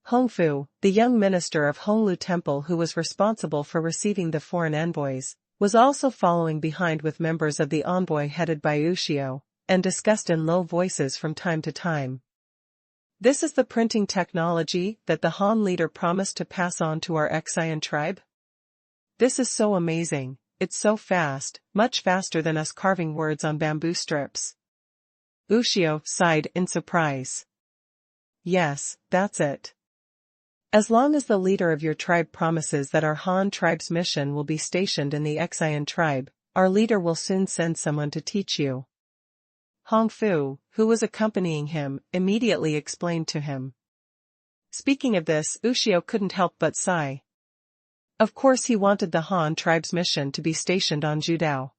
Hongfu, the young minister of Honglu Temple who was responsible for receiving the foreign envoys, was also following behind with members of the envoy headed by Ushio, and discussed in low voices from time to time. This is the printing technology that the Han leader promised to pass on to our Qian tribe? This is so amazing, it's so fast, much faster than us carving words on bamboo strips. Ushio sighed in surprise. Yes, that's it. As long as the leader of your tribe promises that our Han tribe's mission will be stationed in the Qian tribe, our leader will soon send someone to teach you. Hongfu, who was accompanying him, immediately explained to him. Speaking of this, Ushio couldn't help but sigh. Of course he wanted the Han tribe's mission to be stationed on Judao.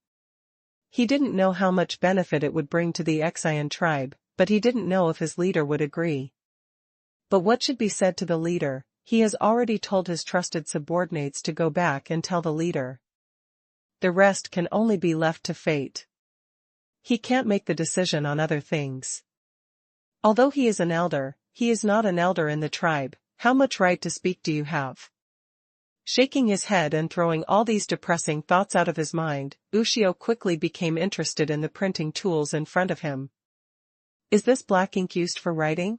He didn't know how much benefit it would bring to the Qian tribe, but he didn't know if his leader would agree. But what should be said to the leader? He has already told his trusted subordinates to go back and tell the leader. The rest can only be left to fate. He can't make the decision on other things. Although he is an elder, he is not an elder in the tribe. How much right to speak do you have? Shaking his head and throwing all these depressing thoughts out of his mind, Ushio quickly became interested in the printing tools in front of him. Is this black ink used for writing?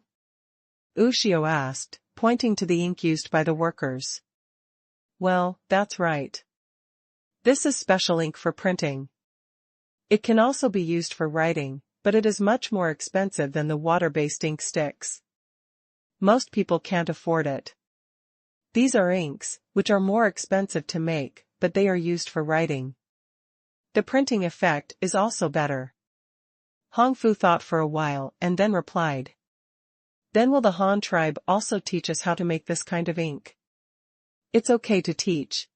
Ushio asked, pointing to the ink used by the workers. Well, that's right. This is special ink for printing. It can also be used for writing, but it is much more expensive than the water-based ink sticks. Most people can't afford it. These are inks, which are more expensive to make, but they are used for writing. The printing effect is also better. Hongfu thought for a while and then replied. Then will the Han tribe also teach us how to make this kind of ink? It's okay to teach.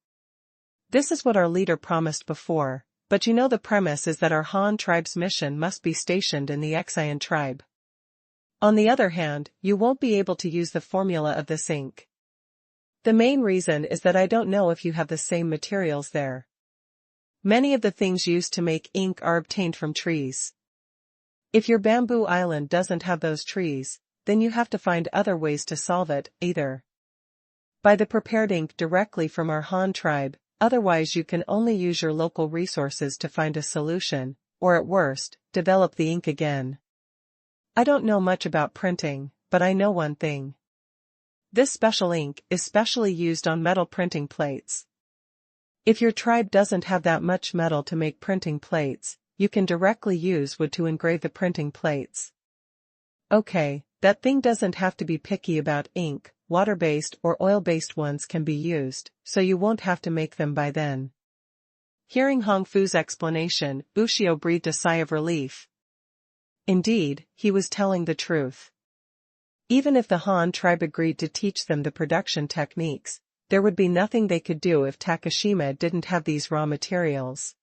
This is what our leader promised before, but you know the premise is that our Han tribe's mission must be stationed in the Qian tribe. On the other hand, you won't be able to use the formula of this ink. The main reason is that I don't know if you have the same materials there. Many of the things used to make ink are obtained from trees. If your bamboo island doesn't have those trees, then you have to find other ways to solve it, either by the prepared ink directly from our Han tribe, otherwise you can only use your local resources to find a solution, or at worst, develop the ink again. I don't know much about printing, but I know one thing. This special ink is specially used on metal printing plates. If your tribe doesn't have that much metal to make printing plates, you can directly use wood to engrave the printing plates. Okay, that thing doesn't have to be picky about ink, water-based or oil-based ones can be used, so you won't have to make them by then. Hearing Hongfu's explanation, Ushio breathed a sigh of relief. Indeed, he was telling the truth. Even if the Han tribe agreed to teach them the production techniques, there would be nothing they could do if Takashima didn't have these raw materials.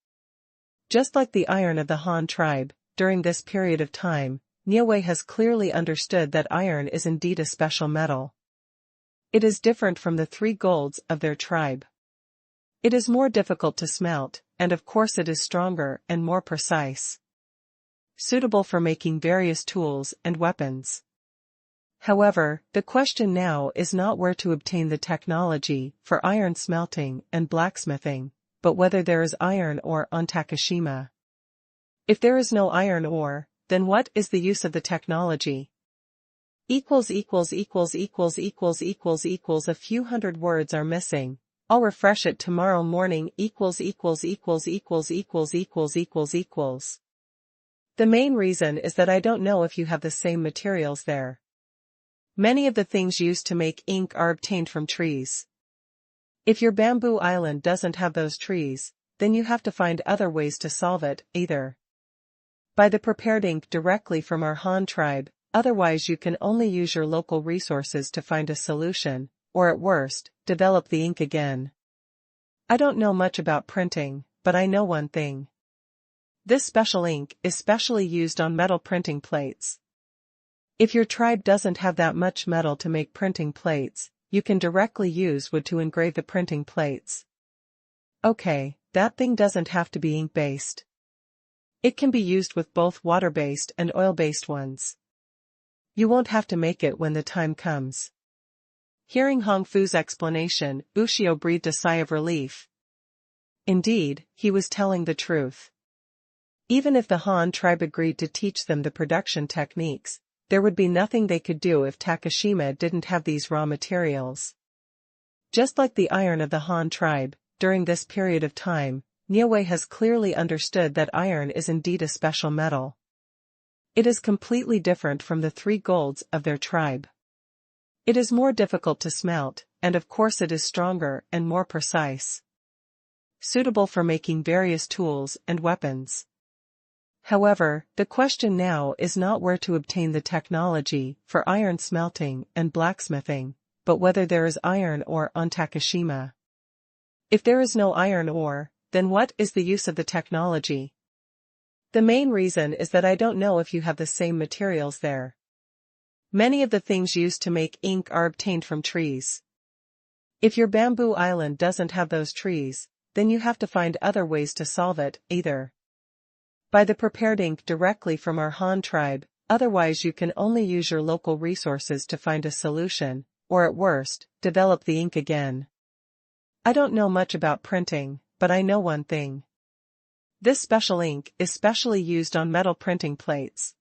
Just like the iron of the Han tribe, during this period of time, Niue has clearly understood that iron is indeed a special metal. It is different from the three golds of their tribe. It is more difficult to smelt, and of course it is stronger and more precise. Suitable for making various tools and weapons. However, the question now is not where to obtain the technology for iron smelting and blacksmithing, but whether there is iron ore on Takashima. If there is no iron ore, then what is the use of the technology? A few hundred words are missing. I'll refresh it tomorrow morning. The main reason is that I don't know if you have the same materials there. Many of the things used to make ink are obtained from trees. If your bamboo island doesn't have those trees, then you have to find other ways to solve it, either by the prepared ink directly from our Han tribe, otherwise you can only use your local resources to find a solution, or at worst, develop the ink again. I don't know much about printing, but I know one thing. This special ink is specially used on metal printing plates. If your tribe doesn't have that much metal to make printing plates, you can directly use wood to engrave the printing plates. Okay, that thing doesn't have to be ink-based. It can be used with both water-based and oil-based ones. You won't have to make it when the time comes. Hearing Hong Fu's explanation, Ushio breathed a sigh of relief. Indeed, he was telling the truth. Even if the Han tribe agreed to teach them the production techniques, there would be nothing they could do if Takashima didn't have these raw materials. Just like the iron of the Han tribe, during this period of time, Niue has clearly understood that iron is indeed a special metal. It is completely different from the three golds of their tribe. It is more difficult to smelt, and of course it is stronger and more precise. Suitable for making various tools and weapons. However, the question now is not where to obtain the technology for iron smelting and blacksmithing, but whether there is iron ore on Takashima. If there is no iron ore, then what is the use of the technology? The main reason is that I don't know if you have the same materials there. Many of the things used to make ink are obtained from trees. If your bamboo island doesn't have those trees, then you have to find other ways to solve it, either by the prepared ink directly from our Han tribe, otherwise you can only use your local resources to find a solution, or at worst, develop the ink again. I don't know much about printing, but I know one thing. This special ink is specially used on metal printing plates.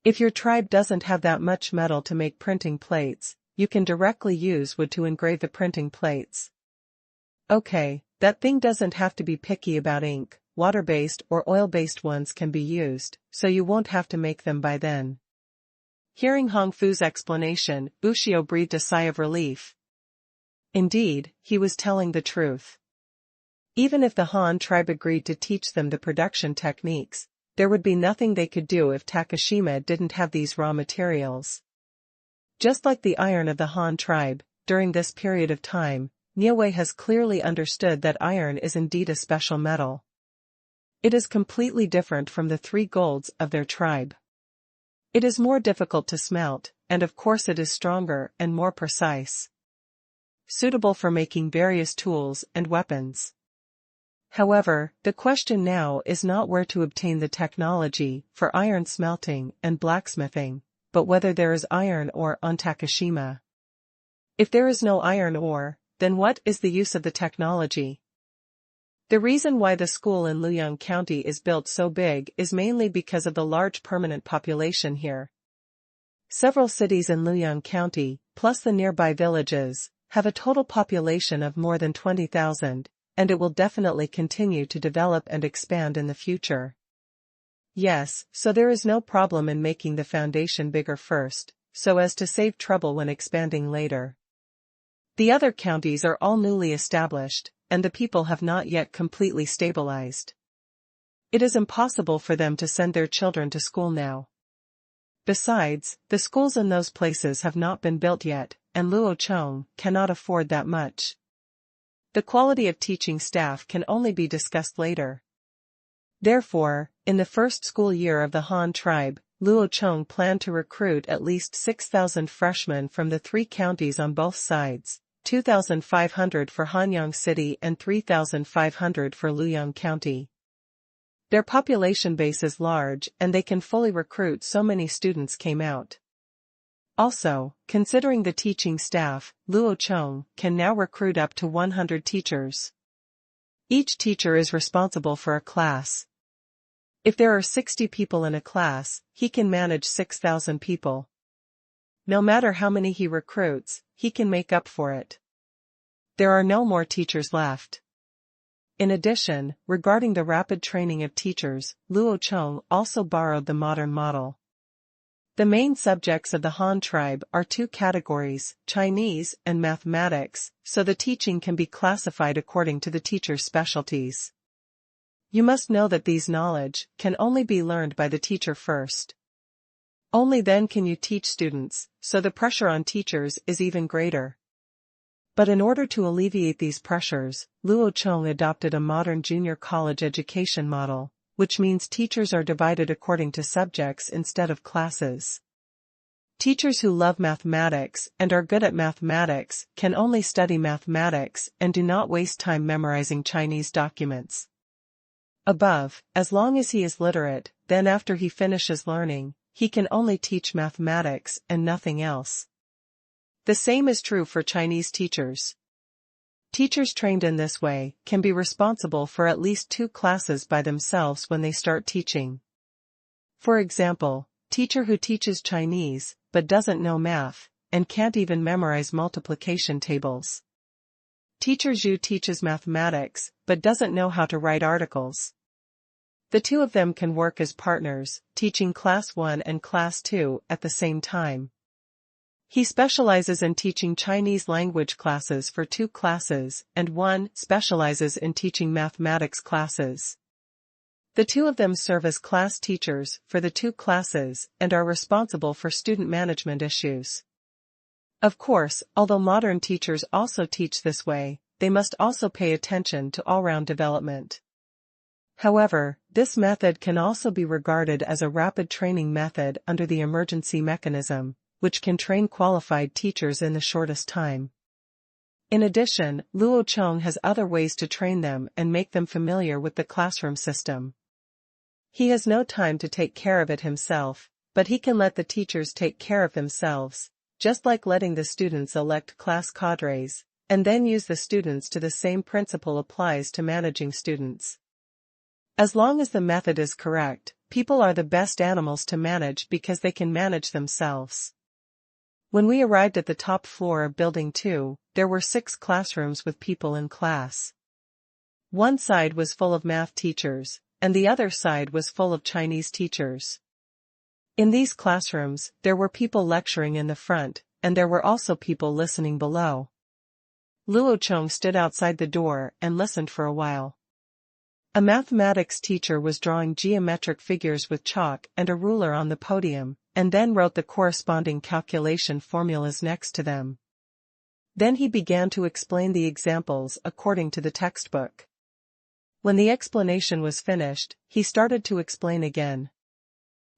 If your tribe doesn't have that much metal to make printing plates, you can directly use wood to engrave the printing plates. Okay, that thing doesn't have to be picky about ink, water-based or oil-based ones can be used, so you won't have to make them by then. Hearing Hong Fu's explanation, Ushio breathed a sigh of relief. Indeed, he was telling the truth. Even if the Han tribe agreed to teach them the production techniques, there would be nothing they could do if Takashima didn't have these raw materials. Just like the iron of the Han tribe, during this period of time, Niue has clearly understood that iron is indeed a special metal. It is completely different from the three golds of their tribe. It is more difficult to smelt, and of course it is stronger and more precise. Suitable for making various tools and weapons. However, the question now is not where to obtain the technology for iron smelting and blacksmithing, but whether there is iron ore on Takashima. If there is no iron ore, then what is the use of the technology? The reason why the school in Luoyang County is built so big is mainly because of the large permanent population here. Several cities in Luoyang County, plus the nearby villages, have a total population of more than 20,000. And it will definitely continue to develop and expand in the future. Yes, so there is no problem in making the foundation bigger first, so as to save trouble when expanding later. The other counties are all newly established, and the people have not yet completely stabilized. It is impossible for them to send their children to school now. Besides, the schools in those places have not been built yet, and Luo Chong cannot afford that much. The quality of teaching staff can only be discussed later. Therefore, in the first school year of the Han tribe, Luo Chong planned to recruit at least 6,000 freshmen from the 3 counties on both sides, 2,500 for Hanyang City and 3,500 for Luoyang County. Their population base is large and they can fully recruit so many students came out. Also, considering the teaching staff, Luo Chong can now recruit up to 100 teachers. Each teacher is responsible for a class. If there are 60 people in a class, he can manage 6,000 people. No matter how many he recruits, he can make up for it. There are no more teachers left. In addition, regarding the rapid training of teachers, Luo Chong also borrowed the modern model. The main subjects of the Han tribe are 2 categories, Chinese and mathematics, so the teaching can be classified according to the teacher's specialties. You must know that these knowledge can only be learned by the teacher first. Only then can you teach students, so the pressure on teachers is even greater. But in order to alleviate these pressures, Luo Chong adopted a modern junior college education model, which means teachers are divided according to subjects instead of classes. Teachers who love mathematics and are good at mathematics can only study mathematics and do not waste time memorizing Chinese documents. Above, as long as he is literate, then after he finishes learning, he can only teach mathematics and nothing else. The same is true for Chinese teachers. Teachers trained in this way can be responsible for at least 2 classes by themselves when they start teaching. For example, teacher who teaches Chinese but doesn't know math and can't even memorize multiplication tables. Teacher Zhu teaches mathematics but doesn't know how to write articles. The 2 of them can work as partners, teaching class 1 and class 2 at the same time. He specializes in teaching Chinese language classes for 2 classes and 1 specializes in teaching mathematics classes. The 2 of them serve as class teachers for the 2 classes and are responsible for student management issues. Of course, although modern teachers also teach this way, they must also pay attention to all-round development. However, this method can also be regarded as a rapid training method under the emergency mechanism, which can train qualified teachers in the shortest time. In addition, Luo Chong has other ways to train them and make them familiar with the classroom system. He has no time to take care of it himself, but he can let the teachers take care of themselves, just like letting the students elect class cadres, and then use the students to the same principle applies to managing students. As long as the method is correct, people are the best animals to manage because they can manage themselves. When we arrived at the top floor of Building 2, there were 6 classrooms with people in class. One side was full of math teachers, and the other side was full of Chinese teachers. In these classrooms, there were people lecturing in the front, and there were also people listening below. Luo Chong stood outside the door and listened for a while. A mathematics teacher was drawing geometric figures with chalk and a ruler on the podium, and then wrote the corresponding calculation formulas next to them. Then he began to explain the examples according to the textbook. When the explanation was finished, he started to explain again.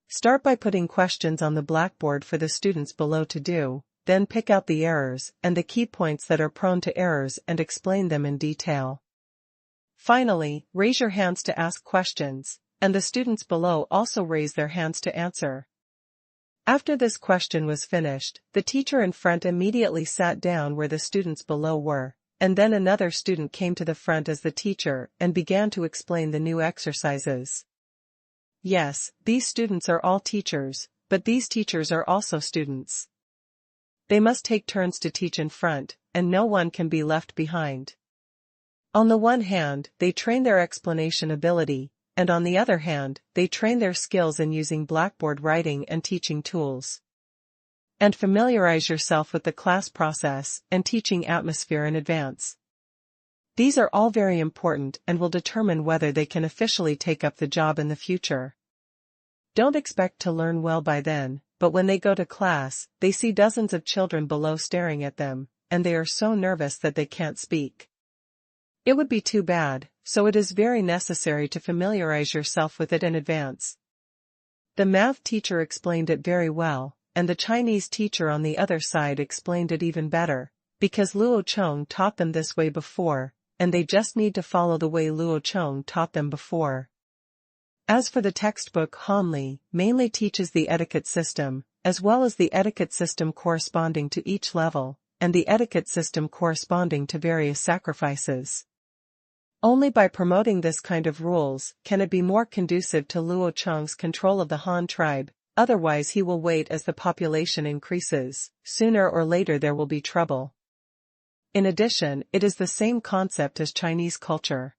Start by putting questions on the blackboard for the students below to do, then pick out the errors and the key points that are prone to errors and explain them in detail. Finally, raise your hands to ask questions, and the students below also raise their hands to answer. After this question was finished, the teacher in front immediately sat down where the students below were, and then another student came to the front as the teacher and began to explain the new exercises. Yes, these students are all teachers, but these teachers are also students. They must take turns to teach in front, and no one can be left behind. On the one hand, they train their explanation ability, and on the other hand, they train their skills in using blackboard writing and teaching tools. And familiarize yourself with the class process and teaching atmosphere in advance. These are all very important and will determine whether they can officially take up the job in the future. Don't expect to learn well by then, but when they go to class, they see dozens of children below staring at them, and they are so nervous that they can't speak. It would be too bad, so it is very necessary to familiarize yourself with it in advance. The math teacher explained it very well, and the Chinese teacher on the other side explained it even better, because Luo Chong taught them this way before, and they just need to follow the way Luo Chong taught them before. As for the textbook, Hanli mainly teaches the etiquette system, as well as the etiquette system corresponding to each level, and the etiquette system corresponding to various sacrifices. Only by promoting this kind of rules can it be more conducive to Luo Chong's control of the Han tribe, otherwise he will wait as the population increases. Sooner or later there will be trouble. In addition, it is the same concept as Chinese culture.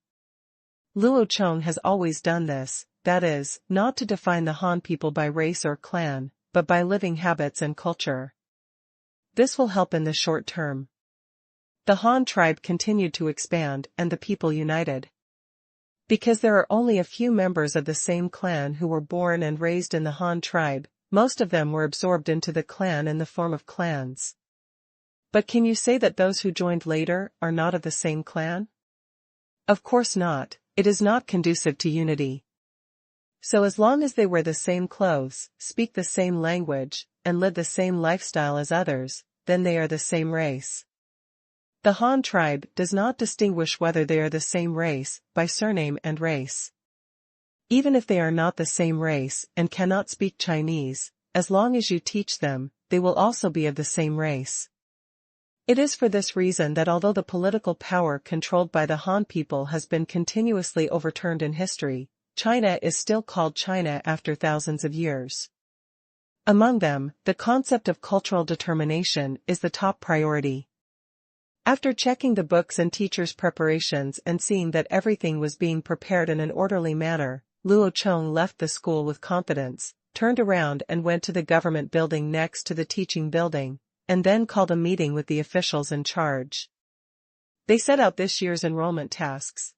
Luo Chong has always done this, that is, not to define the Han people by race or clan, but by living habits and culture. This will help in the short term. The Han tribe continued to expand and the people united. Because there are only a few members of the same clan who were born and raised in the Han tribe, most of them were absorbed into the clan in the form of clans. But can you say that those who joined later are not of the same clan? Of course not, it is not conducive to unity. So as long as they wear the same clothes, speak the same language, and live the same lifestyle as others, then they are the same race. The Han tribe does not distinguish whether they are the same race by surname and race. Even if they are not the same race and cannot speak Chinese, as long as you teach them, they will also be of the same race. It is for this reason that although the political power controlled by the Han people has been continuously overturned in history, China is still called China after thousands of years. Among them, the concept of cultural determination is the top priority. After checking the books and teachers' preparations and seeing that everything was being prepared in an orderly manner, Luo Chong left the school with confidence, turned around and went to the government building next to the teaching building, and then called a meeting with the officials in charge. They set out this year's enrollment tasks.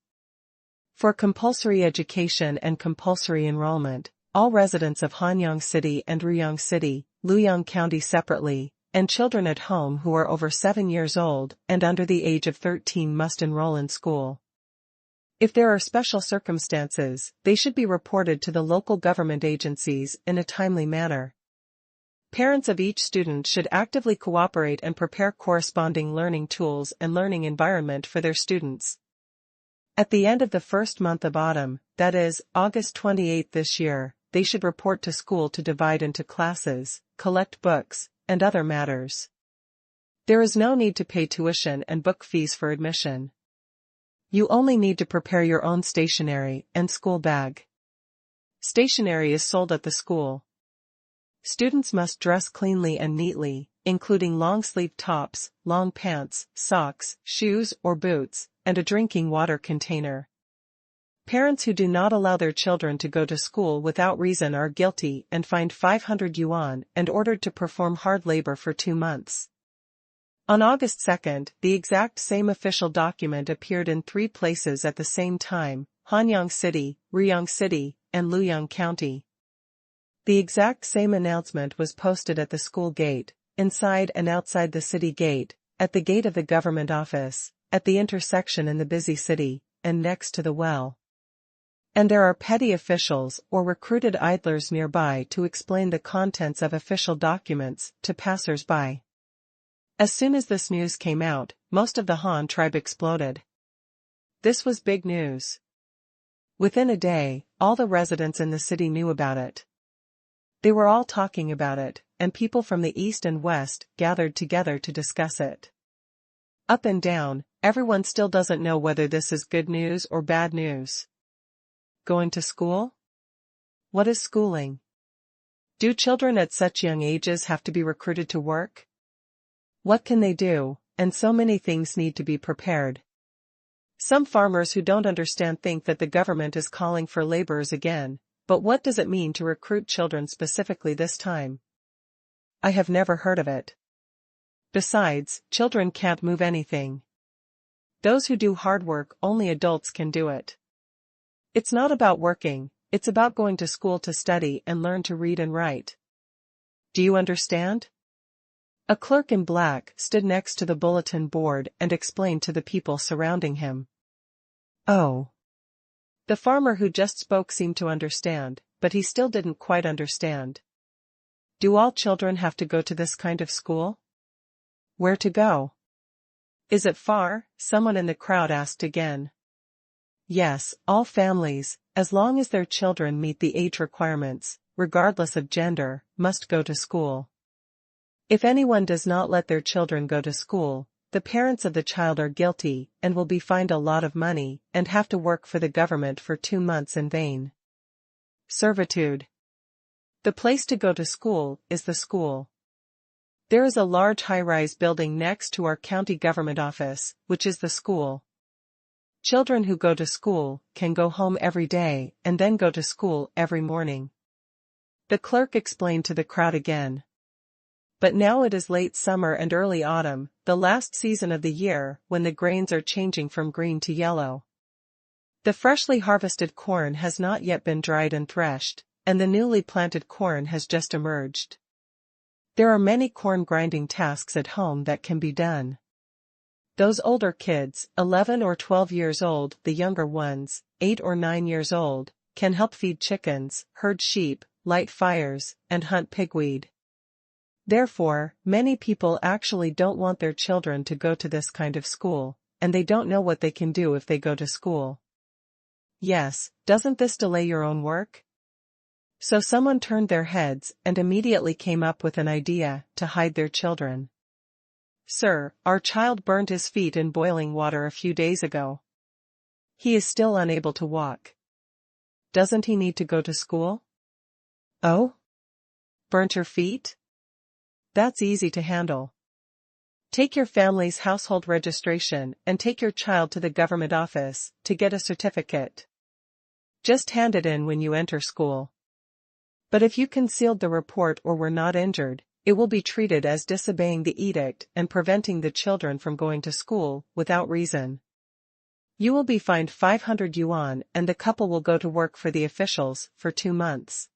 For compulsory education and compulsory enrollment, all residents of Hanyang City and Ruyang City, Luoyang County separately, and children at home who are over 7 years old and under the age of 13 must enroll in school. If there are special circumstances, they should be reported to the local government agencies in a timely manner. Parents of each student should actively cooperate and prepare corresponding learning tools and learning environment for their students. At the end of the first month of autumn, that is, August 28 this year, they should report to school to divide into classes, collect books, and other matters. There is no need to pay tuition and book fees for admission. You only need to prepare your own stationery and school bag. Stationery is sold at the school. Students must dress cleanly and neatly, including long-sleeve tops, long pants, socks, shoes or boots, and a drinking water container. Parents who do not allow their children to go to school without reason are guilty and fined 500 yuan and ordered to perform hard labor for 2 months. On August 2, the exact same official document appeared in 3 places at the same time: Hanyang City, Ruyang City, and Luoyang County. The exact same announcement was posted at the school gate, inside and outside the city gate, at the gate of the government office, at the intersection in the busy city, and next to the well. And there are petty officials or recruited idlers nearby to explain the contents of official documents to passers-by. As soon as this news came out, most of the Han tribe exploded. This was big news. Within a day, all the residents in the city knew about it. They were all talking about it, and people from the east and west gathered together to discuss it. Up and down, everyone still doesn't know whether this is good news or bad news. Going to school? What is schooling? Do children at such young ages have to be recruited to work? What can they do? And so many things need to be prepared. Some farmers who don't understand think that the government is calling for laborers again, but what does it mean to recruit children specifically this time? I have never heard of it. Besides, children can't move anything. Those who do hard work, only adults can do it. It's not about working, it's about going to school to study and learn to read and write. Do you understand? A clerk in black stood next to the bulletin board and explained to the people surrounding him. Oh. The farmer who just spoke seemed to understand, but he still didn't quite understand. Do all children have to go to this kind of school? Where to go? Is it far? Someone in the crowd asked again. Yes, all families, as long as their children meet the age requirements, regardless of gender, must go to school. If anyone does not let their children go to school, the parents of the child are guilty and will be fined a lot of money and have to work for the government for 2 months in vain. Servitude. The place to go to school is the school. There is a large high-rise building next to our county government office, which is the school. Children who go to school can go home every day and then go to school every morning. The clerk explained to the crowd again. But now it is late summer and early autumn, the last season of the year when the grains are changing from green to yellow. The freshly harvested corn has not yet been dried and threshed, and the newly planted corn has just emerged. There are many corn grinding tasks at home that can be done. Those older kids, 11 or 12 years old, the younger ones, 8 or 9 years old, can help feed chickens, herd sheep, light fires, and hunt pigweed. Therefore, many people actually don't want their children to go to this kind of school, and they don't know what they can do if they go to school. Yes, doesn't this delay your own work? So someone turned their heads and immediately came up with an idea to hide their children. Sir, our child burned his feet in boiling water a few days ago. He is still unable to walk. Doesn't he need to go to school? Oh? Burnt your feet? That's easy to handle. Take your family's household registration and take your child to the government office to get a certificate. Just hand it in when you enter school. But if you concealed the report or were not injured, it will be treated as disobeying the edict and preventing the children from going to school without reason. You will be fined 500 yuan and the couple will go to work for the officials for 2 months.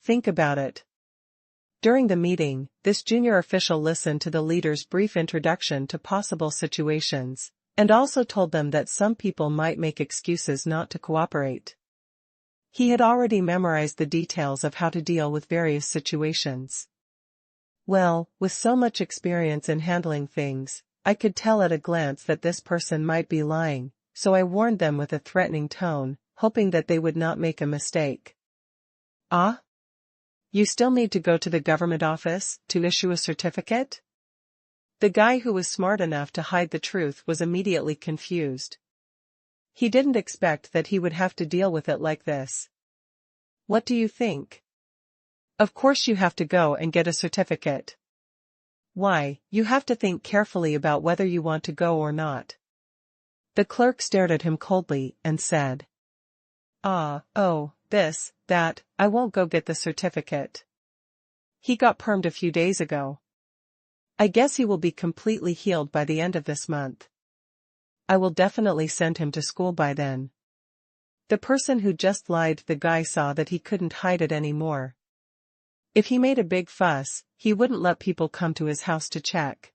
Think about it. During the meeting, this junior official listened to the leader's brief introduction to possible situations, and also told them that some people might make excuses not to cooperate. He had already memorized the details of how to deal with various situations. Well, with so much experience in handling things, I could tell at a glance that this person might be lying, so I warned them with a threatening tone, hoping that they would not make a mistake. Ah? You still need to go to the government office to issue a certificate? The guy who was smart enough to hide the truth was immediately confused. He didn't expect that he would have to deal with it like this. What do you think? Of course you have to go and get a certificate. Why, you have to think carefully about whether you want to go or not. The clerk stared at him coldly and said. That, I won't go get the certificate. He got permed a few days ago. I guess he will be completely healed by the end of this month. I will definitely send him to school by then. The person who just lied, the guy saw that he couldn't hide it anymore. If he made a big fuss, he wouldn't let people come to his house to check.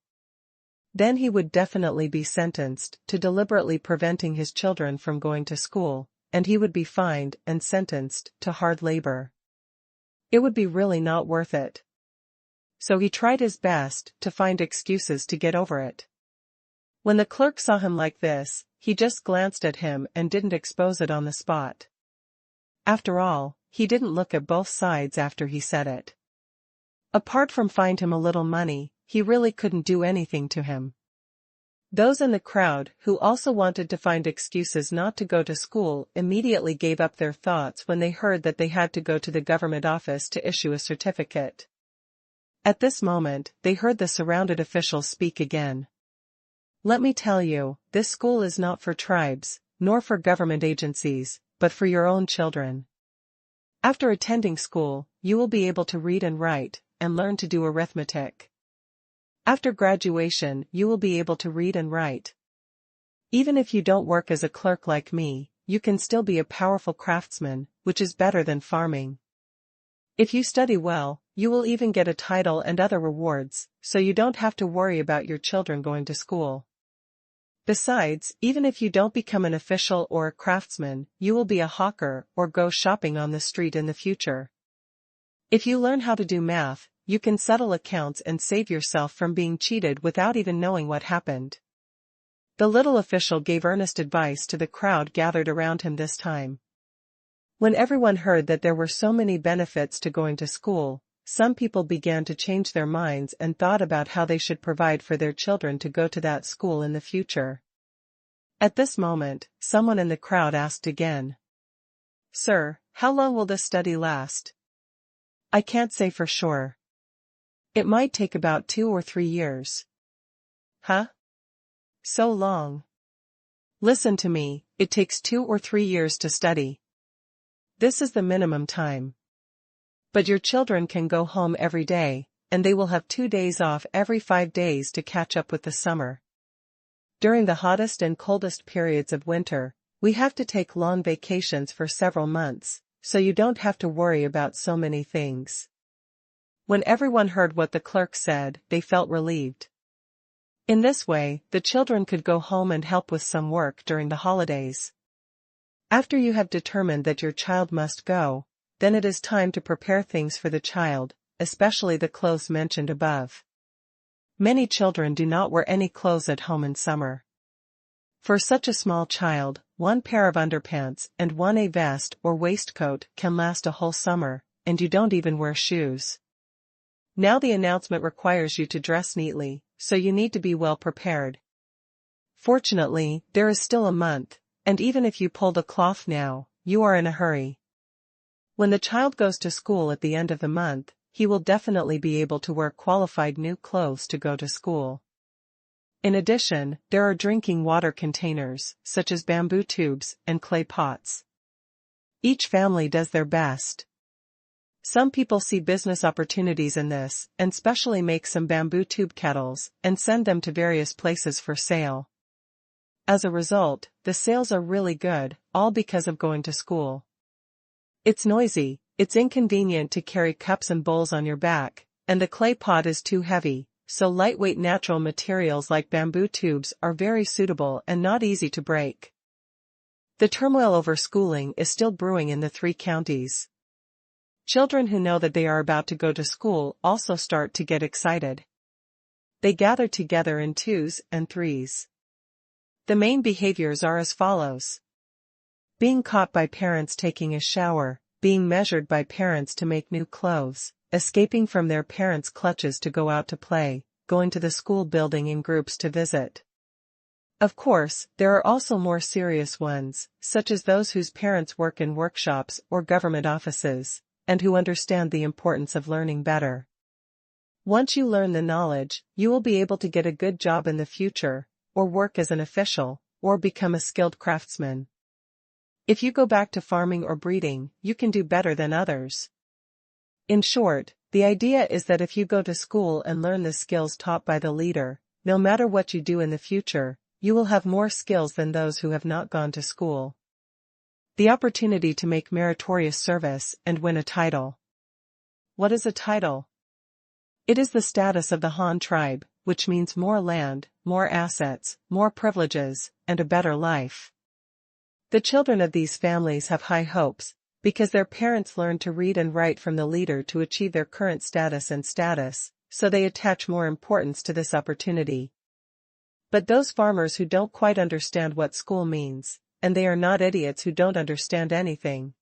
Then he would definitely be sentenced to deliberately preventing his children from going to school, and he would be fined and sentenced to hard labor. It would be really not worth it. So he tried his best to find excuses to get over it. When the clerk saw him like this, he just glanced at him and didn't expose it on the spot. After all, he didn't look at both sides after he said it. Apart from find him a little money, he really couldn't do anything to him. Those in the crowd who also wanted to find excuses not to go to school immediately gave up their thoughts when they heard that they had to go to the government office to issue a certificate. At this moment, they heard the surrounded officials speak again. Let me tell you, this school is not for tribes, nor for government agencies, but for your own children. After attending school, you will be able to read and write, and learn to do arithmetic. After graduation, you will be able to read and write. Even if you don't work as a clerk like me, you can still be a powerful craftsman, which is better than farming. If you study well, you will even get a title and other rewards, so you don't have to worry about your children going to school. Besides, even if you don't become an official or a craftsman, you will be a hawker or go shopping on the street in the future. If you learn how to do math, you can settle accounts and save yourself from being cheated without even knowing what happened. The little official gave earnest advice to the crowd gathered around him this time. When everyone heard that there were so many benefits to going to school, some people began to change their minds and thought about how they should provide for their children to go to that school in the future. At this moment, someone in the crowd asked again, "Sir, how long will this study last?" "I can't say for sure. It might take about 2 or 3 years." "Huh? So long?" "Listen to me, it takes 2 or 3 years to study. This is the minimum time. But your children can go home every day, and they will have 2 days off every 5 days to catch up with the summer. During the hottest and coldest periods of winter, we have to take long vacations for several months, so you don't have to worry about so many things." When everyone heard what the clerk said, they felt relieved. In this way, the children could go home and help with some work during the holidays. After you have determined that your child must go, then it is time to prepare things for the child, especially the clothes mentioned above. Many children do not wear any clothes at home in summer. For such a small child, one pair of underpants and one vest or waistcoat can last a whole summer, and you don't even wear shoes. Now the announcement requires you to dress neatly, so you need to be well prepared. Fortunately, there is still a month, and even if you pulled a cloth now, you are in a hurry. When the child goes to school at the end of the month, he will definitely be able to wear qualified new clothes to go to school. In addition, there are drinking water containers, such as bamboo tubes and clay pots. Each family does their best. Some people see business opportunities in this, and specially make some bamboo tube kettles, and send them to various places for sale. As a result, the sales are really good, all because of going to school. It's noisy, it's inconvenient to carry cups and bowls on your back, and the clay pot is too heavy, so lightweight natural materials like bamboo tubes are very suitable and not easy to break. The turmoil over schooling is still brewing in the 3 counties. Children who know that they are about to go to school also start to get excited. They gather together in 2s and 3s. The main behaviors are as follows: being caught by parents taking a shower, being measured by parents to make new clothes, escaping from their parents' clutches to go out to play, going to the school building in groups to visit. Of course, there are also more serious ones, such as those whose parents work in workshops or government offices, and who understand the importance of learning better. Once you learn the knowledge, you will be able to get a good job in the future, or work as an official, or become a skilled craftsman. If you go back to farming or breeding, you can do better than others. In short, the idea is that if you go to school and learn the skills taught by the leader, no matter what you do in the future, you will have more skills than those who have not gone to school. The opportunity to make meritorious service and win a title. What is a title? It is the status of the Han tribe, which means more land, more assets, more privileges, and a better life. The children of these families have high hopes, because their parents learned to read and write from the leader to achieve their current status, so they attach more importance to this opportunity. But those farmers who don't quite understand what school means, and they are not idiots who don't understand anything.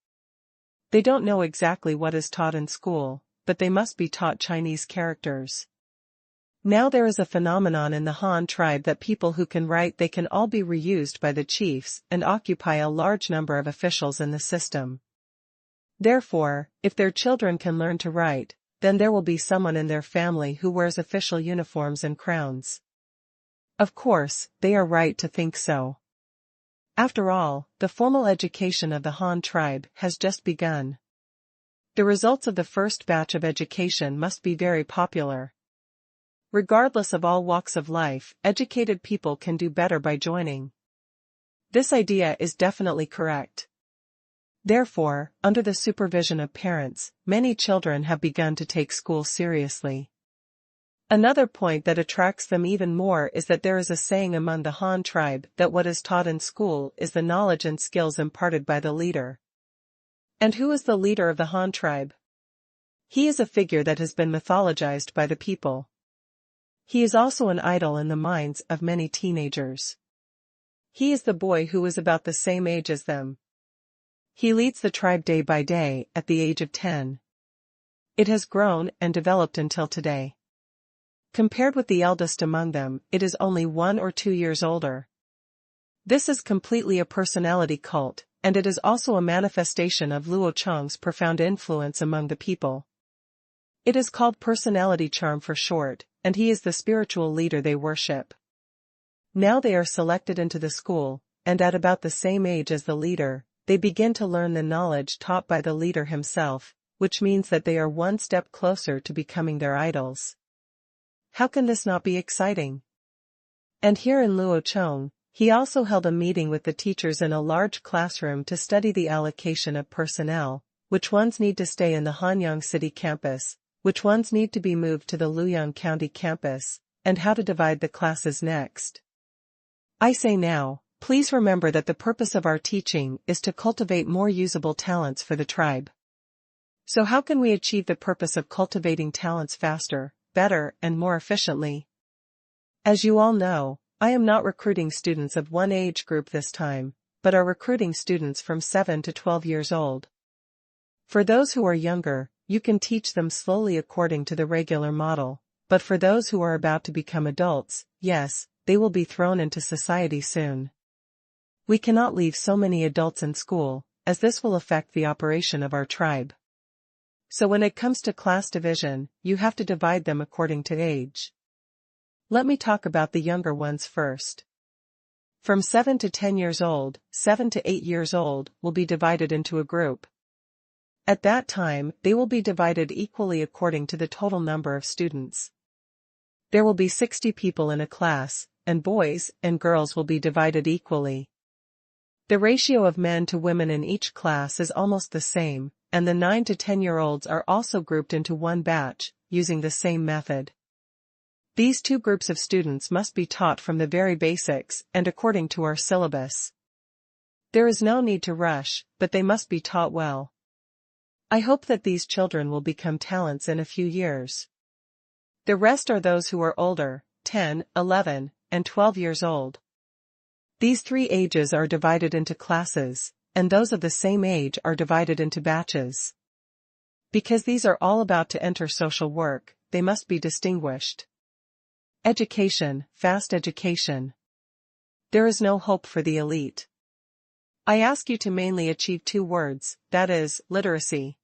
They don't know exactly what is taught in school, but they must be taught Chinese characters. Now there is a phenomenon in the Han tribe that people who can write, they can all be reused by the chiefs and occupy a large number of officials in the system. Therefore, if their children can learn to write, then there will be someone in their family who wears official uniforms and crowns. Of course, they are right to think so. After all, the formal education of the Han tribe has just begun. The results of the first batch of education must be very popular. Regardless of all walks of life, educated people can do better by joining. This idea is definitely correct. Therefore, under the supervision of parents, many children have begun to take school seriously. Another point that attracts them even more is that there is a saying among the Han tribe that what is taught in school is the knowledge and skills imparted by the leader. And who is the leader of the Han tribe? He is a figure that has been mythologized by the people. He is also an idol in the minds of many teenagers. He is the boy who is about the same age as them. He leads the tribe day by day at the age of 10. It has grown and developed until today. Compared with the eldest among them, it is only 1 or 2 years older. This is completely a personality cult, and it is also a manifestation of Luo Chong's profound influence among the people. It is called personality charm for short, and he is the spiritual leader they worship. Now they are selected into the school, and at about the same age as the leader, they begin to learn the knowledge taught by the leader himself, which means that they are one step closer to becoming their idols. How can this not be exciting? And here in Luo Chong, he also held a meeting with the teachers in a large classroom to study the allocation of personnel, which ones need to stay in the Hanyang City campus, which ones need to be moved to the Luoyang County campus, and how to divide the classes next. I say now, please remember that the purpose of our teaching is to cultivate more usable talents for the tribe. So how can we achieve the purpose of cultivating talents faster, better, and more efficiently? As you all know, I am not recruiting students of one age group this time, but are recruiting students from 7 to 12 years old. For those who are younger, you can teach them slowly according to the regular model, but for those who are about to become adults, yes, they will be thrown into society soon. We cannot leave so many adults in school, as this will affect the operation of our tribe. So when it comes to class division, you have to divide them according to age. Let me talk about the younger ones first. From 7 to 10 years old, 7 to 8 years old will be divided into a group. At that time, they will be divided equally according to the total number of students. There will be 60 people in a class, and boys and girls will be divided equally. The ratio of men to women in each class is almost the same, and the 9 to 10-year-olds are also grouped into one batch, using the same method. These two groups of students must be taught from the very basics and according to our syllabus. There is no need to rush, but they must be taught well. I hope that these children will become talents in a few years. The rest are those who are older, 10, 11, and 12 years old. These 3 ages are divided into classes, and those of the same age are divided into batches. Because these are all about to enter social work, they must be distinguished. Education, fast education. There is no hope for the elite. I ask you to mainly achieve 2 words, that is, literacy.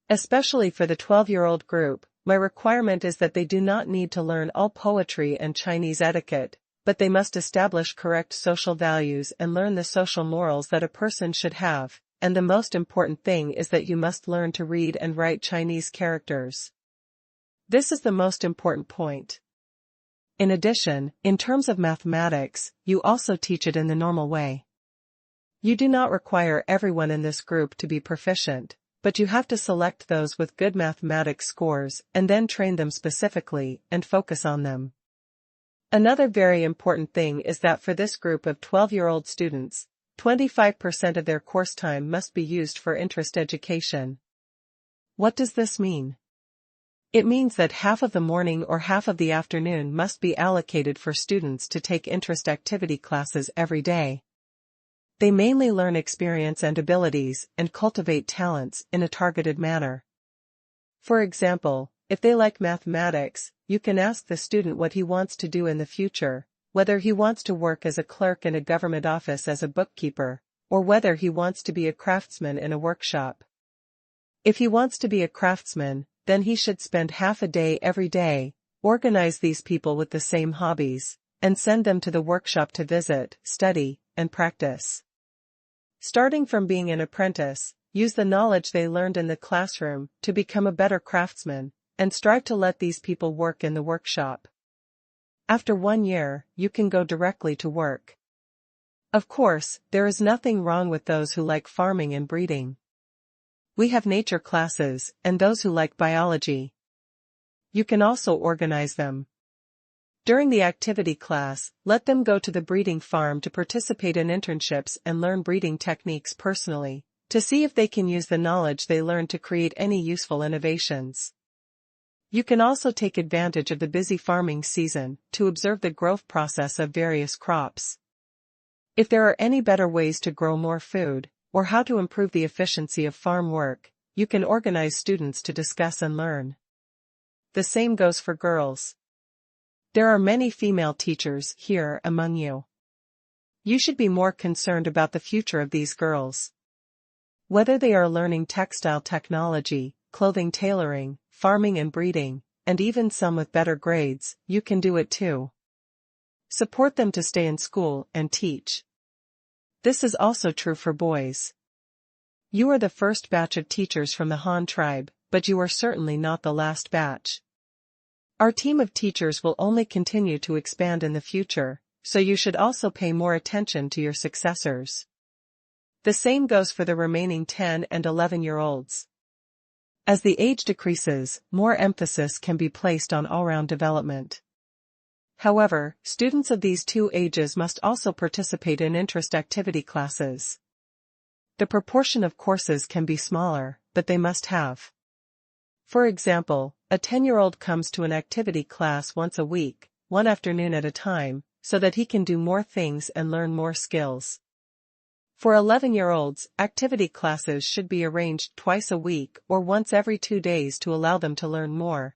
Especially for the 12-year-old group, my requirement is that they do not need to learn all poetry and Chinese etiquette, but they must establish correct social values and learn the social morals that a person should have, and the most important thing is that you must learn to read and write Chinese characters. This is the most important point. In addition, in terms of mathematics, you also teach it in the normal way. You do not require everyone in this group to be proficient, but you have to select those with good mathematics scores and then train them specifically and focus on them. Another very important thing is that for this group of 12-year-old students, 25% of their course time must be used for interest education. What does this mean? It means that half of the morning or half of the afternoon must be allocated for students to take interest activity classes every day. They mainly learn experience and abilities and cultivate talents in a targeted manner. For example, if they like mathematics, you can ask the student what he wants to do in the future, whether he wants to work as a clerk in a government office as a bookkeeper, or whether he wants to be a craftsman in a workshop. If he wants to be a craftsman, then he should spend half a day every day, organize these people with the same hobbies, and send them to the workshop to visit, study, and practice. Starting from being an apprentice, use the knowledge they learned in the classroom to become a better craftsman, and strive to let these people work in the workshop. After 1 year, you can go directly to work. Of course, there is nothing wrong with those who like farming and breeding. We have nature classes, and those who like biology. You can also organize them. During the activity class, let them go to the breeding farm to participate in internships and learn breeding techniques personally, to see if they can use the knowledge they learn to create any useful innovations. You can also take advantage of the busy farming season to observe the growth process of various crops. If there are any better ways to grow more food, or how to improve the efficiency of farm work, you can organize students to discuss and learn. The same goes for girls. There are many female teachers here among you. You should be more concerned about the future of these girls. Whether they are learning textile technology, clothing tailoring, farming and breeding, and even some with better grades, you can do it too. Support them to stay in school and teach. This is also true for boys. You are the first batch of teachers from the Han tribe, but you are certainly not the last batch. Our team of teachers will only continue to expand in the future, so you should also pay more attention to your successors. The same goes for the remaining 10 and 11-year-olds. As the age decreases, more emphasis can be placed on all-round development. However, students of these two ages must also participate in interest activity classes. The proportion of courses can be smaller, but they must have. For example, a 10-year-old comes to an activity class once a week, one afternoon at a time, so that he can do more things and learn more skills. For 11-year-olds, activity classes should be arranged twice a week or once every 2 days to allow them to learn more.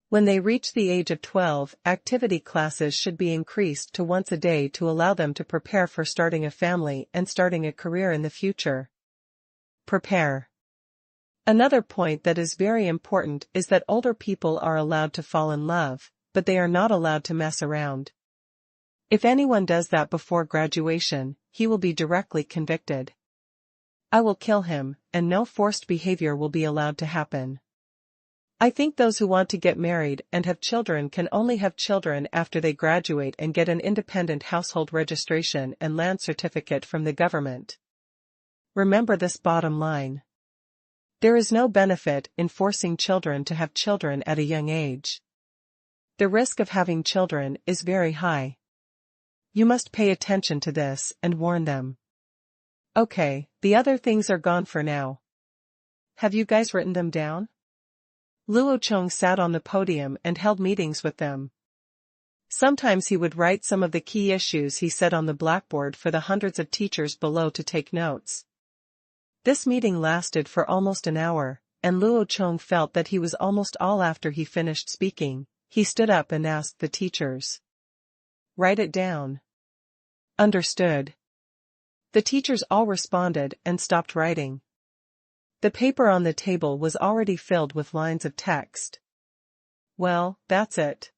When they reach the age of 12, activity classes should be increased to once a day to allow them to prepare for starting a family and starting a career in the future. Prepare. Another point that is very important is that older people are allowed to fall in love, but they are not allowed to mess around. If anyone does that before graduation, he will be directly convicted. I will kill him, and no forced behavior will be allowed to happen. I think those who want to get married and have children can only have children after they graduate and get an independent household registration and land certificate from the government. Remember this bottom line. There is no benefit in forcing children to have children at a young age. The risk of having children is very high. You must pay attention to this and warn them. Okay, the other things are gone for now. Have you guys written them down? Luo Chong sat on the podium and held meetings with them. Sometimes he would write some of the key issues he said on the blackboard for the hundreds of teachers below to take notes. This meeting lasted for almost an hour, and Luo Chong felt that he was almost all after he finished speaking. He stood up and asked the teachers. Write it down. Understood. The teachers all responded and stopped writing. The paper on the table was already filled with lines of text. Well, that's it.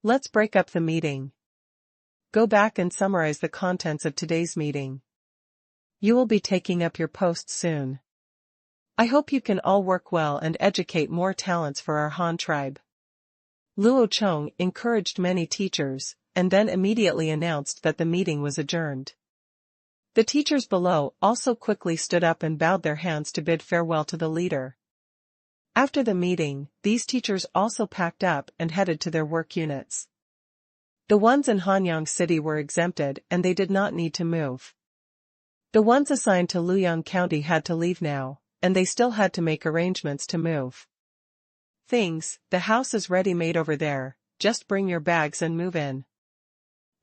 Let's break up the meeting. Go back and summarize the contents of today's meeting. You will be taking up your posts soon. I hope you can all work well and educate more talents for our Han tribe. Luo Chong encouraged many teachers, and then immediately announced that the meeting was adjourned. The teachers below also quickly stood up and bowed their hands to bid farewell to the leader. After the meeting, these teachers also packed up and headed to their work units. The ones in Hanyang City were exempted and they did not need to move. The ones assigned to Luoyang County had to leave now, and they still had to make arrangements to move. The house is ready-made over there, just bring your bags and move in.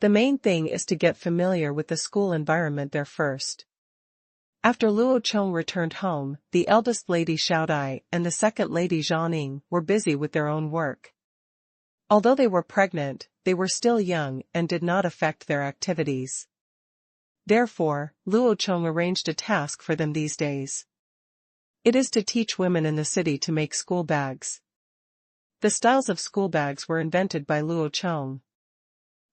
The main thing is to get familiar with the school environment there first. After Luo Chong returned home, the eldest lady Xiao Dai and the second lady Zhaoning were busy with their own work. Although they were pregnant, they were still young and did not affect their activities. Therefore, Luo Chong arranged a task for them these days. It is to teach women in the city to make school bags. The styles of school bags were invented by Luo Chong.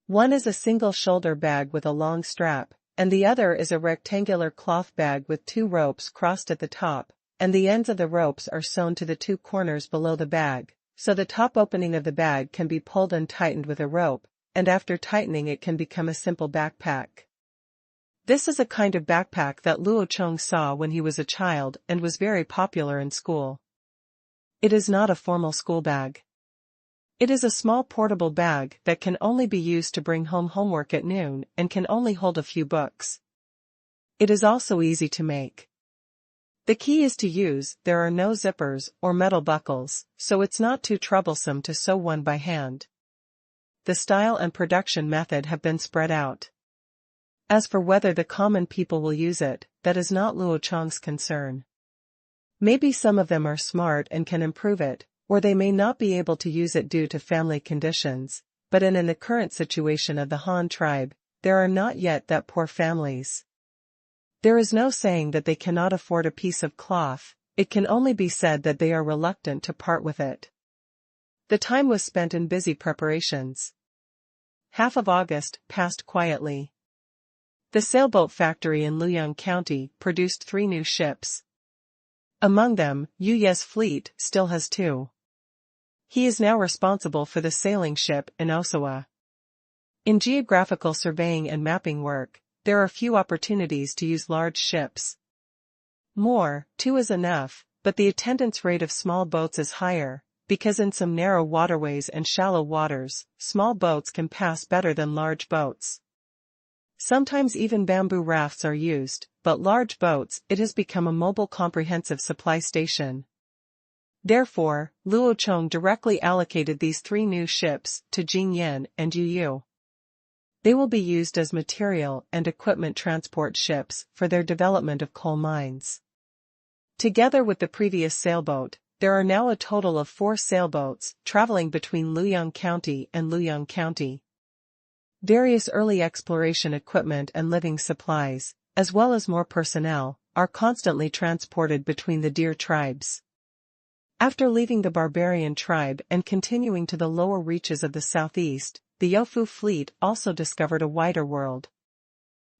One is a single shoulder bag with a long strap, and the other is a rectangular cloth bag with 2 ropes crossed at the top, and the ends of the ropes are sewn to the 2 corners below the bag, so the top opening of the bag can be pulled and tightened with a rope, and after tightening it can become a simple backpack. This is a kind of backpack that Luo Chong saw when he was a child and was very popular in school. It is not a formal school bag. It is a small portable bag that can only be used to bring home homework at noon and can only hold a few books. It is also easy to make. The key is to use, there are no zippers or metal buckles, so it's not too troublesome to sew one by hand. The style and production method have been spread out. As for whether the common people will use it, that is not Luo Chong's concern. Maybe some of them are smart and can improve it, or they may not be able to use it due to family conditions, but in the current situation of the Han tribe, there are not yet that poor families. There is no saying that they cannot afford a piece of cloth, it can only be said that they are reluctant to part with it. The time was spent in busy preparations. Half of August passed quietly. The sailboat factory in Luoyang County produced 3 new ships. Among them, Yu Ye's fleet still has 2. He is now responsible for the sailing ship in Osawa. In geographical surveying and mapping work, there are few opportunities to use large ships. More, 2 is enough, but the attendance rate of small boats is higher, because in some narrow waterways and shallow waters, small boats can pass better than large boats. Sometimes even bamboo rafts are used, but large boats, it has become a mobile comprehensive supply station. Therefore, Luo Chong directly allocated these 3 new ships to Jing Yan and Yu Yu. They will be used as material and equipment transport ships for their development of coal mines. Together with the previous sailboat, there are now a total of 4 sailboats traveling between Luoyang County and Luoyang County. Various early exploration equipment and living supplies, as well as more personnel, are constantly transported between the deer tribes. After leaving the barbarian tribe and continuing to the lower reaches of the southeast, the Yofu fleet also discovered a wider world.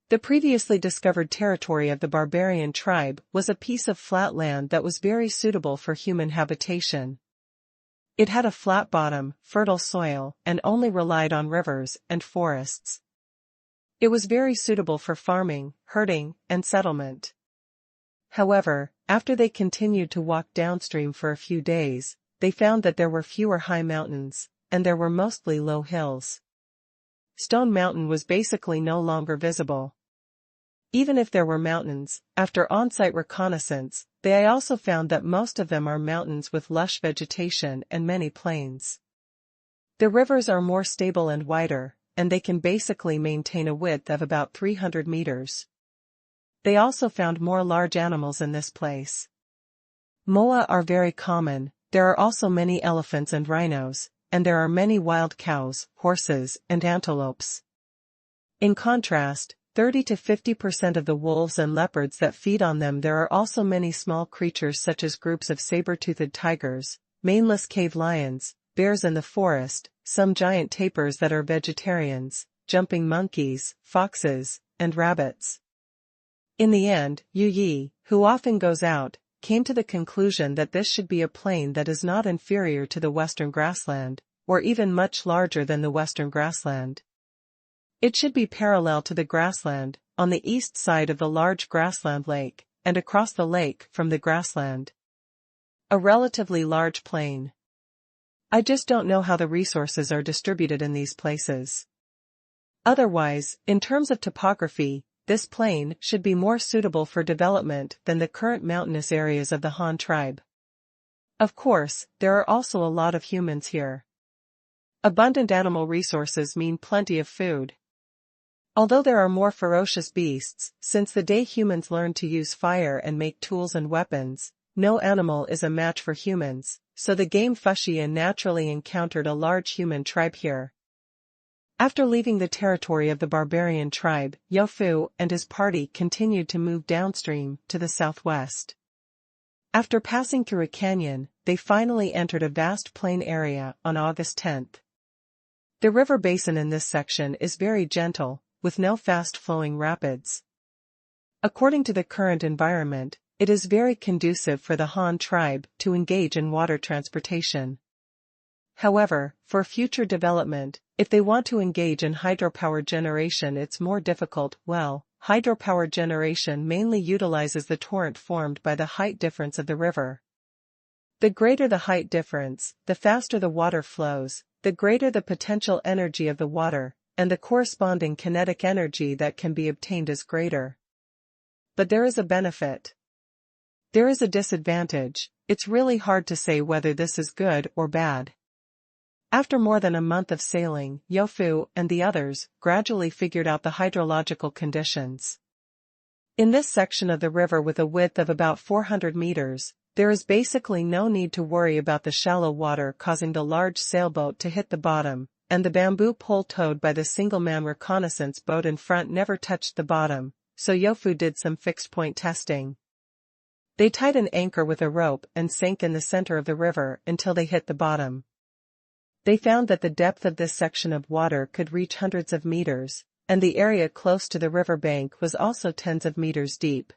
The previously discovered territory of the barbarian tribe was a piece of flat land that was very suitable for human habitation. It had a flat bottom, fertile soil, and only relied on rivers and forests. It was very suitable for farming, herding, and settlement. However, after they continued to walk downstream for a few days, they found that there were fewer high mountains, and there were mostly low hills. Stone Mountain was basically no longer visible. Even if there were mountains, after on-site reconnaissance, they also found that most of them are mountains with lush vegetation and many plains. The rivers are more stable and wider, and they can basically maintain a width of about 300 meters. They also found more large animals in this place. Moa are very common, there are also many elephants and rhinos, and there are many wild cows, horses, and antelopes. In contrast, 30 to 50% of the wolves and leopards that feed on them. There are also many small creatures such as groups of saber-toothed tigers, maneless cave lions, bears in the forest, some giant tapirs that are vegetarians, jumping monkeys, foxes, and rabbits. In the end, Yu Yi, who often goes out, came to the conclusion that this should be a plain that is not inferior to the western grassland, or even much larger than the western grassland. It should be parallel to the grassland, on the east side of the large grassland lake, and across the lake from the grassland. A relatively large plain. I just don't know how the resources are distributed in these places. Otherwise, in terms of topography, this plain should be more suitable for development than the current mountainous areas of the Han tribe. Of course, there are also a lot of humans here. Abundant animal resources mean plenty of food. Although there are more ferocious beasts, since the day humans learned to use fire and make tools and weapons, no animal is a match for humans, so the game Fuxian naturally encountered a large human tribe here. After leaving the territory of the barbarian tribe, Yofu and his party continued to move downstream to the southwest. After passing through a canyon, they finally entered a vast plain area on August 10th. The river basin in this section is very gentle, with no fast-flowing rapids. According to the current environment, it is very conducive for the Han tribe to engage in water transportation. However, for future development, if they want to engage in hydropower generation, it's more difficult. Hydropower generation mainly utilizes the torrent formed by the height difference of the river. The greater the height difference, the faster the water flows, the greater the potential energy of the water, and the corresponding kinetic energy that can be obtained is greater. But there is a benefit. There is a disadvantage. It's really hard to say whether this is good or bad. After more than a month of sailing, Youfu and the others gradually figured out the hydrological conditions. In this section of the river with a width of about 400 meters, there is basically no need to worry about the shallow water causing the large sailboat to hit the bottom, and the bamboo pole towed by the single-man reconnaissance boat in front never touched the bottom, so Youfu did some fixed-point testing. They tied an anchor with a rope and sank in the center of the river until they hit the bottom. They found that the depth of this section of water could reach hundreds of meters, and the area close to the river bank was also tens of meters deep.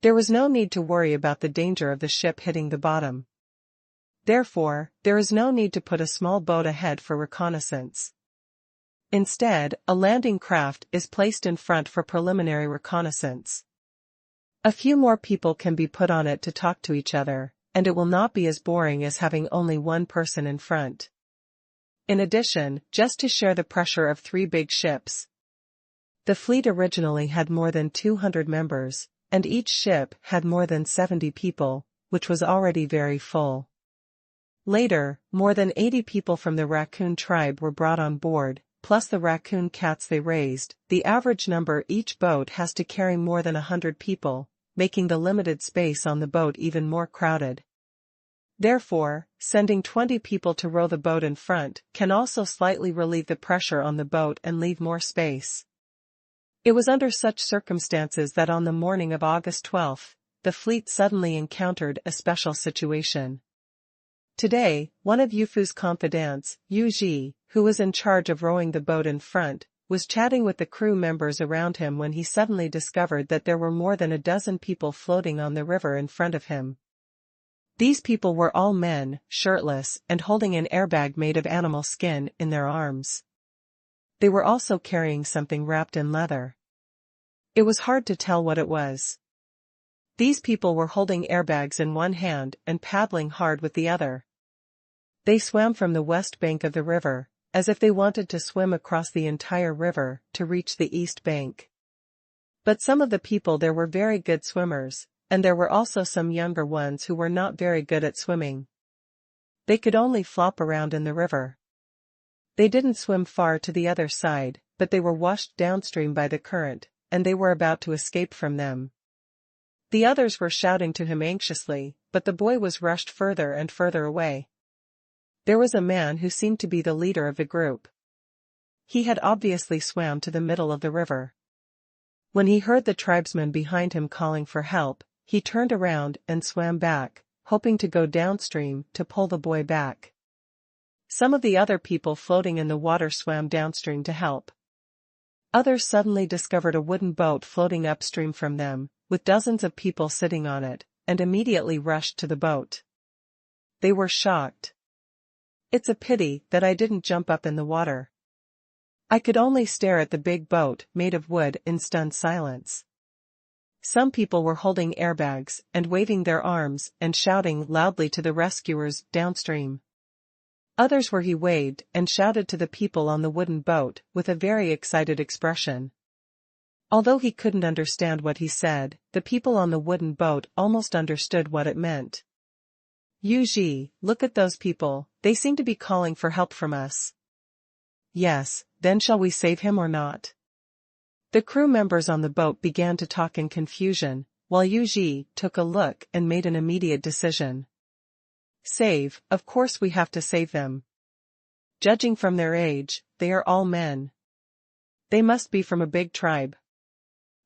There was no need to worry about the danger of the ship hitting the bottom. Therefore, there is no need to put a small boat ahead for reconnaissance. Instead, a landing craft is placed in front for preliminary reconnaissance. A few more people can be put on it to talk to each other, and it will not be as boring as having only one person in front. In addition, just to share the pressure of 3 big ships. The fleet originally had more than 200 members, and each ship had more than 70 people, which was already very full. Later, more than 80 people from the raccoon tribe were brought on board, plus the raccoon cats they raised. The average number each boat has to carry more than 100 people, making the limited space on the boat even more crowded. Therefore, sending 20 people to row the boat in front can also slightly relieve the pressure on the boat and leave more space. It was under such circumstances that on the morning of August 12, the fleet suddenly encountered a special situation. Today, one of Yufu's confidants, Yu Ji, who was in charge of rowing the boat in front, was chatting with the crew members around him when he suddenly discovered that there were more than a dozen people floating on the river in front of him. These people were all men, shirtless, and holding an airbag made of animal skin in their arms. They were also carrying something wrapped in leather. It was hard to tell what it was. These people were holding airbags in one hand and paddling hard with the other. They swam from the west bank of the river, as if they wanted to swim across the entire river to reach the east bank. But some of the people there were very good swimmers, and there were also some younger ones who were not very good at swimming. They could only flop around in the river. They didn't swim far to the other side, but they were washed downstream by the current, and they were about to escape from them. The others were shouting to him anxiously, but the boy was rushed further and further away. There was a man who seemed to be the leader of the group. He had obviously swam to the middle of the river. When he heard the tribesmen behind him calling for help, he turned around and swam back, hoping to go downstream to pull the boy back. Some of the other people floating in the water swam downstream to help. Others suddenly discovered a wooden boat floating upstream from them, with dozens of people sitting on it, and immediately rushed to the boat. They were shocked. "It's a pity that I didn't jump up in the water." I could only stare at the big boat made of wood in stunned silence. Some people were holding airbags and waving their arms and shouting loudly to the rescuers downstream. Others where he waved and shouted to the people on the wooden boat with a very excited expression. Although he couldn't understand what he said, the people on the wooden boat almost understood what it meant. "Yu Ji, look at those people, they seem to be calling for help from us." "Yes, then shall we save him or not?" The crew members on the boat began to talk in confusion, while Yu Ji took a look and made an immediate decision. "Save, of course we have to save them. Judging from their age, they are all men. They must be from a big tribe.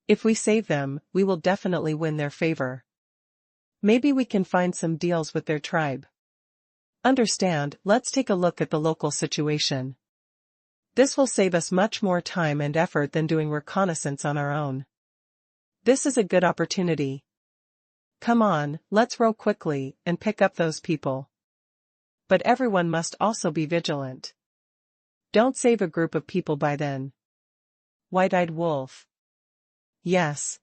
If we save them, we will definitely win their favor. Maybe we can find some deals with their tribe. Understand, let's take a look at the local situation. This will save us much more time and effort than doing reconnaissance on our own. This is a good opportunity. Come on, let's row quickly and pick up those people. But everyone must also be vigilant. Don't save a group of people by then." White-eyed wolf. "Yes.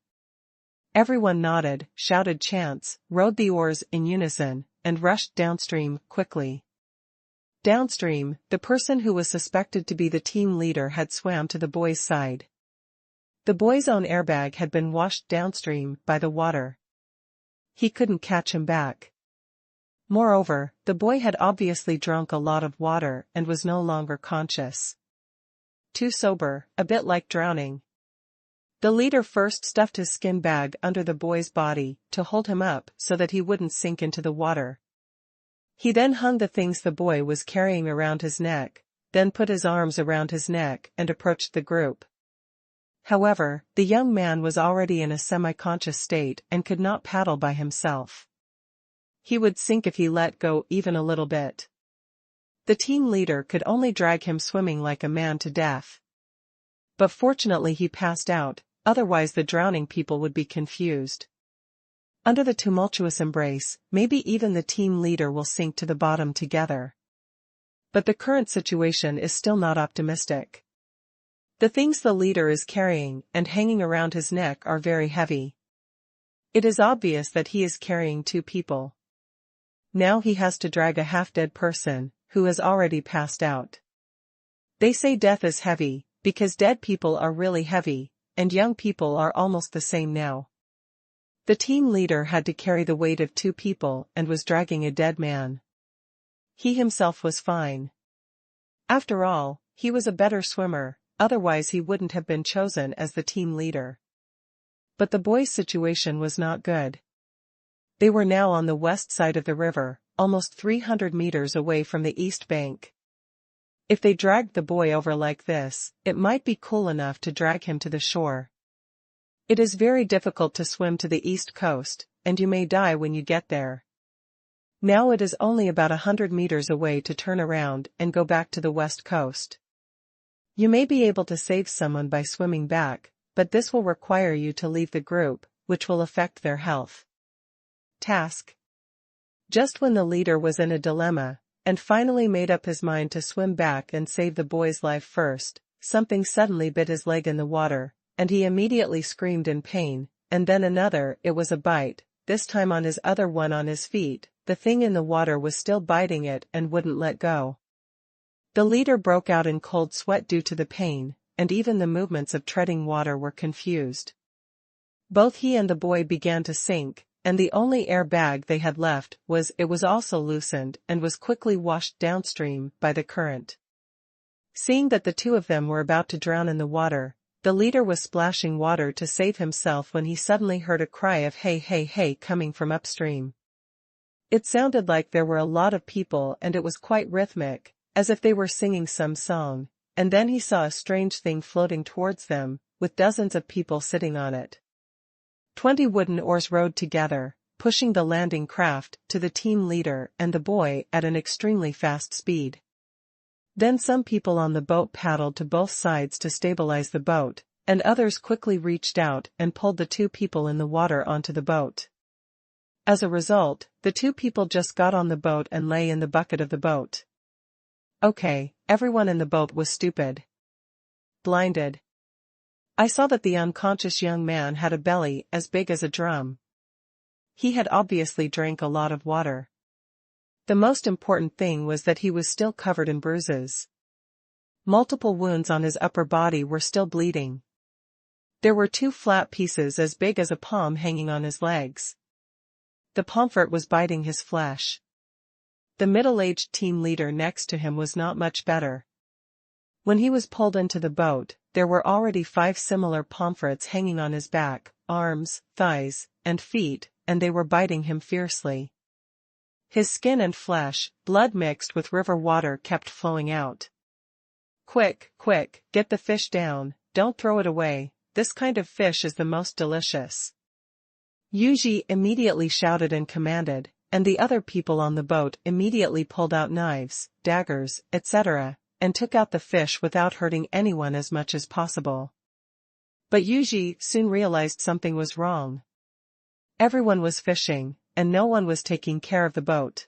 Everyone nodded, shouted chants, rowed the oars in unison, and rushed downstream, quickly. Downstream, the person who was suspected to be the team leader had swam to the boy's side. The boy's own airbag had been washed downstream by the water. He couldn't catch him back. Moreover, the boy had obviously drunk a lot of water and was no longer conscious. Too sober, a bit like drowning. The leader first stuffed his skin bag under the boy's body to hold him up so that he wouldn't sink into the water. He then hung the things the boy was carrying around his neck, then put his arms around his neck and approached the group. However, the young man was already in a semi-conscious state and could not paddle by himself. He would sink if he let go even a little bit. The team leader could only drag him swimming like a man to death. But fortunately he passed out, otherwise the drowning people would be confused. Under the tumultuous embrace, maybe even the team leader will sink to the bottom together. But the current situation is still not optimistic. The things the leader is carrying and hanging around his neck are very heavy. It is obvious that he is carrying two people. Now he has to drag a half-dead person, who has already passed out. They say death is heavy, because dead people are really heavy, and young people are almost the same now. The team leader had to carry the weight of two people and was dragging a dead man. He himself was fine. After all, he was a better swimmer, otherwise he wouldn't have been chosen as the team leader. But the boy's situation was not good. They were now on the west side of the river, almost 300 meters away from the east bank. If they dragged the boy over like this, it might be cool enough to drag him to the shore. It is very difficult to swim to the east coast, and you may die when you get there. Now it is only about 100 meters away to turn around and go back to the west coast. You may be able to save someone by swimming back, but this will require you to leave the group, which will affect their health. Task. Just when the leader was in a dilemma, and finally made up his mind to swim back and save the boy's life first, something suddenly bit his leg in the water, and he immediately screamed in pain, and then another, it was a bite, this time on his other one on his feet. The thing in the water was still biting it and wouldn't let go. The leader broke out in cold sweat due to the pain, and even the movements of treading water were confused. Both he and the boy began to sink, and the only air bag they had left was also loosened and was quickly washed downstream by the current. Seeing that the two of them were about to drown in the water, the leader was splashing water to save himself when he suddenly heard a cry of "Hey, hey, hey" coming from upstream. It sounded like there were a lot of people and it was quite rhythmic, as if they were singing some song, and then he saw a strange thing floating towards them, with dozens of people sitting on it. 20 wooden oars rowed together, pushing the landing craft to the team leader and the boy at an extremely fast speed. Then some people on the boat paddled to both sides to stabilize the boat, and others quickly reached out and pulled the two people in the water onto the boat. As a result, the two people just got on the boat and lay in the bucket of the boat. Okay, everyone in the boat was stupid. Blinded. I saw that the unconscious young man had a belly as big as a drum. He had obviously drank a lot of water. The most important thing was that he was still covered in bruises. Multiple wounds on his upper body were still bleeding. There were 2 flat pieces as big as a palm hanging on his legs. The pomfret was biting his flesh. The middle-aged team leader next to him was not much better. When he was pulled into the boat, there were already 5 similar pomfrets hanging on his back, arms, thighs, and feet, and they were biting him fiercely. His skin and flesh, blood mixed with river water, kept flowing out. Quick, quick, get the fish down, don't throw it away, this kind of fish is the most delicious. Yuji immediately shouted and commanded, and the other people on the boat immediately pulled out knives, daggers, etc., and took out the fish without hurting anyone as much as possible. But Yuji soon realized something was wrong. Everyone was fishing, and no one was taking care of the boat.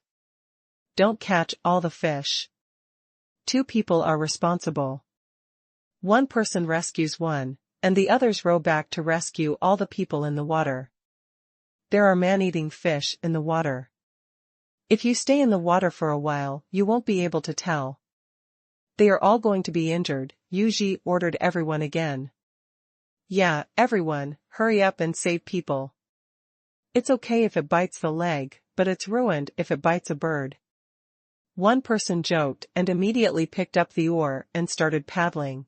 Don't catch all the fish. 2 people are responsible. One person rescues one, and the others row back to rescue all the people in the water. there are man-eating fish in the water. If you stay in the water for a while, you won't be able to tell. They are all going to be injured, Yuji ordered everyone again. Yeah, everyone, hurry up and save people. It's okay if it bites the leg, but it's ruined if it bites a bird. One person joked and immediately picked up the oar and started paddling.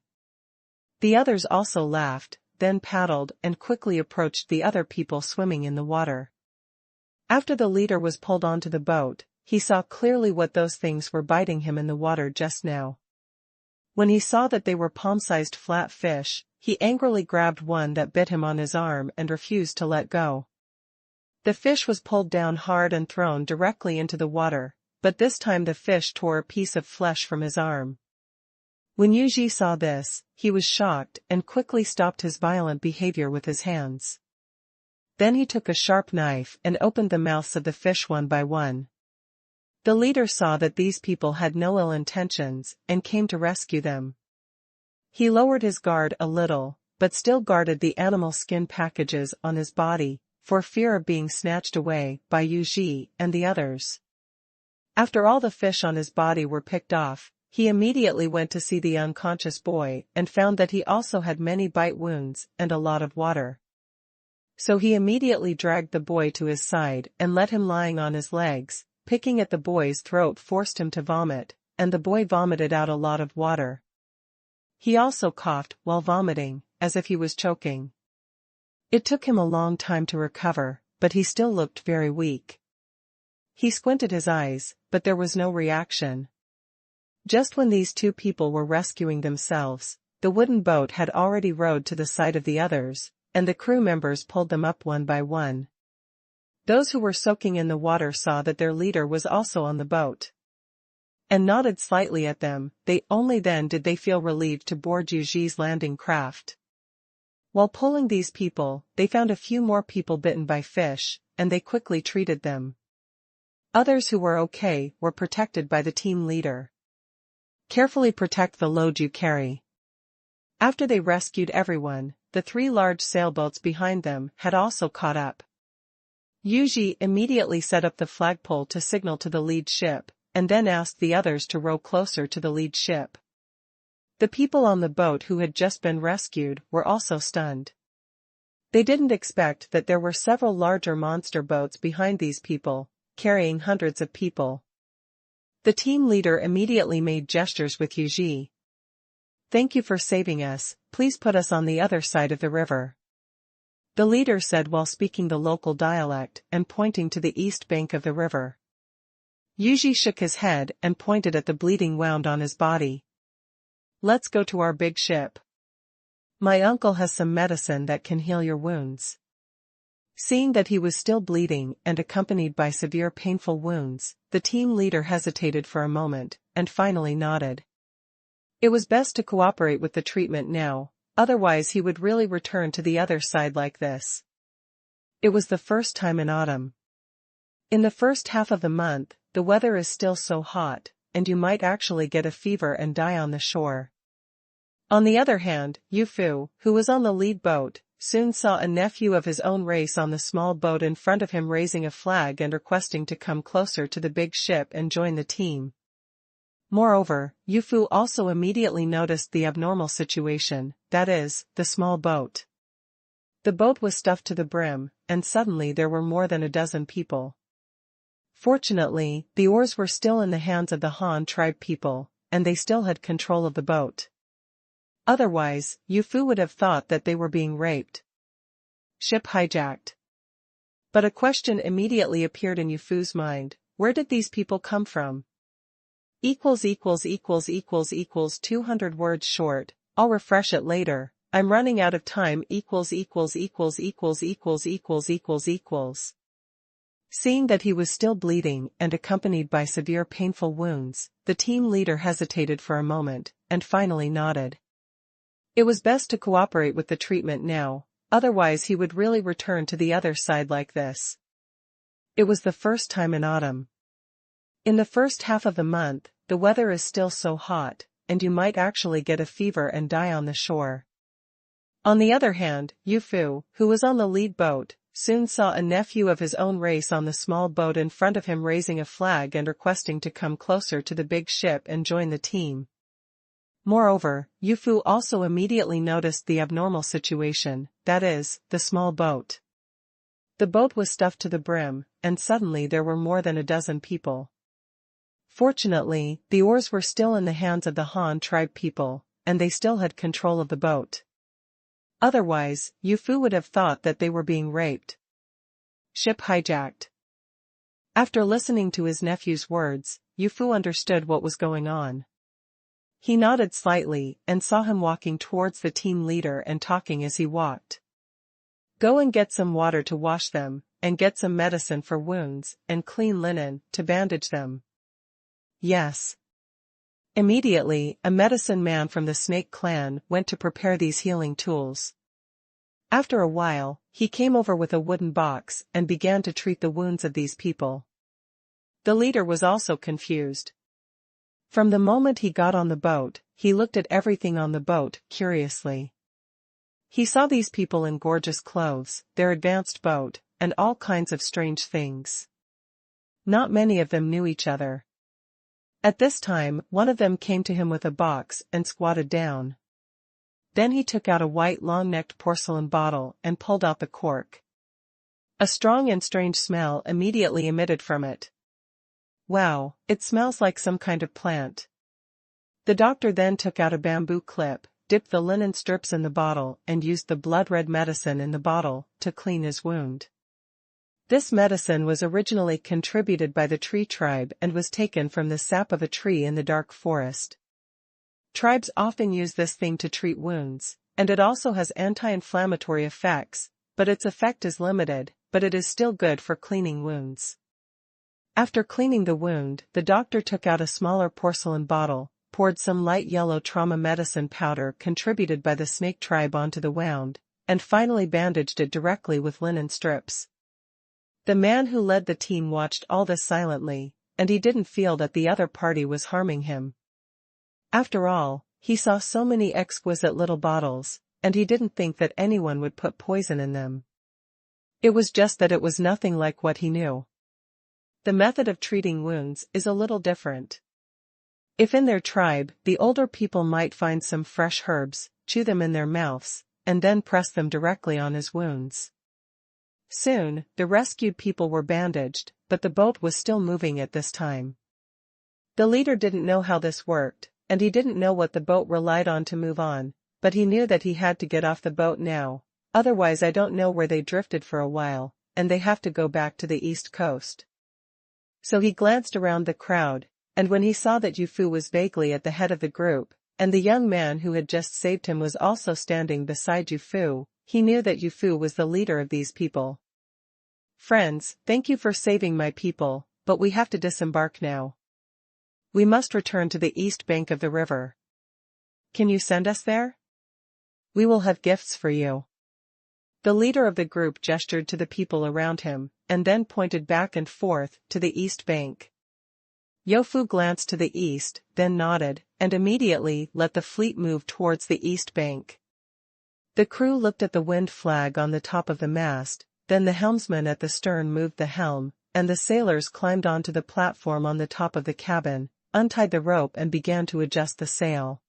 The others also laughed, then paddled and quickly approached the other people swimming in the water. After the leader was pulled onto the boat, he saw clearly what those things were biting him in the water just now. When he saw that they were palm-sized flat fish, he angrily grabbed one that bit him on his arm and refused to let go. The fish was pulled down hard and thrown directly into the water, but this time the fish tore a piece of flesh from his arm. When Yuji saw this, he was shocked and quickly stopped his violent behavior with his hands. Then he took a sharp knife and opened the mouths of the fish one by one. The leader saw that these people had no ill intentions and came to rescue them. He lowered his guard a little, but still guarded the animal skin packages on his body, for fear of being snatched away by Yuji and the others. After all the fish on his body were picked off, he immediately went to see the unconscious boy and found that he also had many bite wounds and a lot of water. So he immediately dragged the boy to his side and let him lying on his legs, picking at the boy's throat forced him to vomit, and the boy vomited out a lot of water. He also coughed while vomiting, as if he was choking. It took him a long time to recover, but he still looked very weak. He squinted his eyes, but there was no reaction. Just when these two people were rescuing themselves, the wooden boat had already rowed to the side of the others, and the crew members pulled them up one by one. Those who were soaking in the water saw that their leader was also on the boat, and nodded slightly at them. Only then did they feel relieved to board Yuji's landing craft. While pulling these people, they found a few more people bitten by fish, and they quickly treated them. Others who were okay were protected by the team leader. Carefully protect the load you carry. After they rescued everyone, the 3 large sailboats behind them had also caught up. Yuji immediately set up the flagpole to signal to the lead ship, and then asked the others to row closer to the lead ship. The people on the boat who had just been rescued were also stunned. They didn't expect that there were several larger monster boats behind these people, carrying hundreds of people. The team leader immediately made gestures with Yuji. "Thank you for saving us, please put us on the other side of the river," the leader said while speaking the local dialect and pointing to the east bank of the river. Yuji shook his head and pointed at the bleeding wound on his body. "Let's go to our big ship. My uncle has some medicine that can heal your wounds." Seeing that he was still bleeding and accompanied by severe painful wounds, the team leader hesitated for a moment, and finally nodded. It was best to cooperate with the treatment now, otherwise he would really return to the other side like this. It was the first time in autumn. In the first half of the month, the weather is still so hot, and you might actually get a fever and die on the shore. On the other hand, Yufu, who was on the lead boat, soon saw a nephew of his own race on the small boat in front of him raising a flag and requesting to come closer to the big ship and join the team. Moreover, Yufu also immediately noticed the abnormal situation, that is, the small boat. The boat was stuffed to the brim, and suddenly there were more than a dozen people. Fortunately, the oars were still in the hands of the Han tribe people, and they still had control of the boat. Otherwise, Yufu would have thought that they were being raped. Ship hijacked. But a question immediately appeared in Yufu's mind: where did these people come from? 200 words short, I'll refresh it later, I'm running out of time. Seeing that he was still bleeding and accompanied by severe painful wounds, the team leader hesitated for a moment, and finally nodded. It was best to cooperate with the treatment now, otherwise he would really return to the other side like this. It was the first time in autumn. In the first half of the month, the weather is still so hot, and you might actually get a fever and die on the shore. On the other hand, Yufu, who was on the lead boat, soon saw a nephew of his own race on the small boat in front of him raising a flag and requesting to come closer to the big ship and join the team. Moreover, Yu Fu also immediately noticed the abnormal situation, that is, the small boat. The boat was stuffed to the brim, and suddenly there were more than a dozen people. Fortunately, the oars were still in the hands of the Han tribe people, and they still had control of the boat. Otherwise, Yu Fu would have thought that they were being raped. Ship hijacked. After listening to his nephew's words, Yu Fu understood what was going on. He nodded slightly and saw him walking towards the team leader and talking as he walked. Go and get some water to wash them, and get some medicine for wounds, and clean linen to bandage them. Yes. Immediately, a medicine man from the Snake clan went to prepare these healing tools. After a while, he came over with a wooden box and began to treat the wounds of these people. The leader was also confused. From the moment he got on the boat, he looked at everything on the boat curiously. He saw these people in gorgeous clothes, their advanced boat, and all kinds of strange things. Not many of them knew each other. At this time, one of them came to him with a box and squatted down. Then he took out a white long-necked porcelain bottle and pulled out the cork. A strong and strange smell immediately emitted from it. Wow, it smells like some kind of plant. The doctor then took out a bamboo clip, dipped the linen strips in the bottle and used the blood-red medicine in the bottle to clean his wound. This medicine was originally contributed by the tree tribe and was taken from the sap of a tree in the dark forest. Tribes often use this thing to treat wounds, and it also has anti-inflammatory effects, but its effect is limited, but it is still good for cleaning wounds. After cleaning the wound, the doctor took out a smaller porcelain bottle, poured some light yellow trauma medicine powder contributed by the Snake tribe onto the wound, and finally bandaged it directly with linen strips. The man who led the team watched all this silently, and he didn't feel that the other party was harming him. After all, he saw so many exquisite little bottles, and he didn't think that anyone would put poison in them. It was just that it was nothing like what he knew. The method of treating wounds is a little different. If in their tribe, the older people might find some fresh herbs, chew them in their mouths, and then press them directly on his wounds. Soon, the rescued people were bandaged, but the boat was still moving at this time. The leader didn't know how this worked, and he didn't know what the boat relied on to move on, but he knew that he had to get off the boat now, otherwise I don't know where they drifted for a while, and they have to go back to the east coast. So he glanced around the crowd, and when he saw that Yu Fu was vaguely at the head of the group, and the young man who had just saved him was also standing beside Yu Fu, he knew that Yu Fu was the leader of these people. Friends, thank you for saving my people, but we have to disembark now. We must return to the east bank of the river. Can you send us there? We will have gifts for you. The leader of the group gestured to the people around him, and then pointed back and forth to the east bank. Yu Fu glanced to the east, then nodded, and immediately let the fleet move towards the east bank. The crew looked at the wind flag on the top of the mast, then the helmsman at the stern moved the helm, and the sailors climbed onto the platform on the top of the cabin, untied the rope and began to adjust the sail.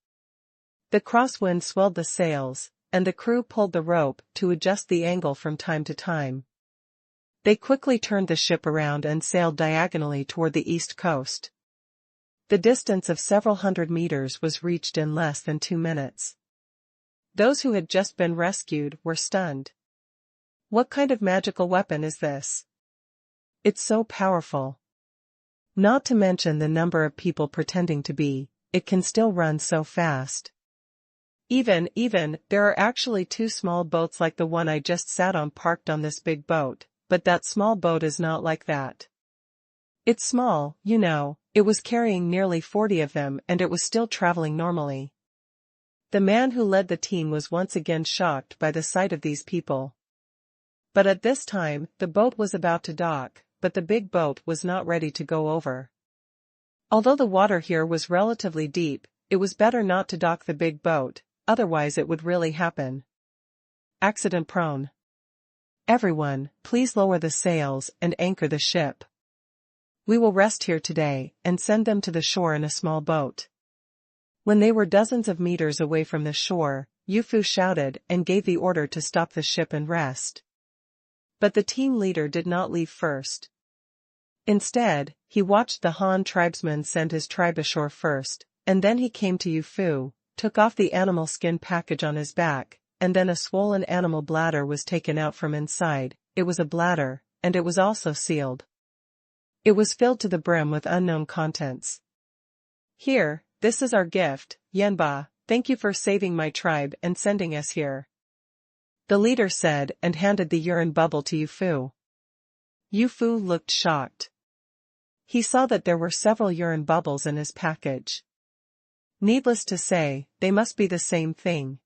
The crosswind swelled the sails, and the crew pulled the rope to adjust the angle from time to time. They quickly turned the ship around and sailed diagonally toward the east coast. The distance of several hundred meters was reached in less than 2 minutes. Those who had just been rescued were stunned. What kind of magical weapon is this? It's so powerful. Not to mention the number of people pretending to be, it can still run so fast. Even, there are actually 2 small boats like the one I just sat on parked on this big boat, but that small boat is not like that. It's small, you know, it was carrying nearly 40 of them and it was still traveling normally. The man who led the team was once again shocked by the sight of these people. But at this time, the boat was about to dock, but the big boat was not ready to go over. Although the water here was relatively deep, it was better not to dock the big boat, otherwise it would really happen. Accident prone. Everyone, please lower the sails and anchor the ship. We will rest here today and send them to the shore in a small boat. When they were dozens of meters away from the shore, Yu Fu shouted and gave the order to stop the ship and rest. But the team leader did not leave first. Instead, he watched the Han tribesman send his tribe ashore first, and then he came to Yu Fu, took off the animal skin package on his back, and then a swollen animal bladder was taken out from inside. It was a bladder, and it was also sealed. It was filled to the brim with unknown contents. Here, this is our gift, Yanba, thank you for saving my tribe and sending us here. The leader said and handed the urine bubble to Yu Fu. Yu Fu looked shocked. He saw that there were several urine bubbles in his package. Needless to say, they must be the same thing.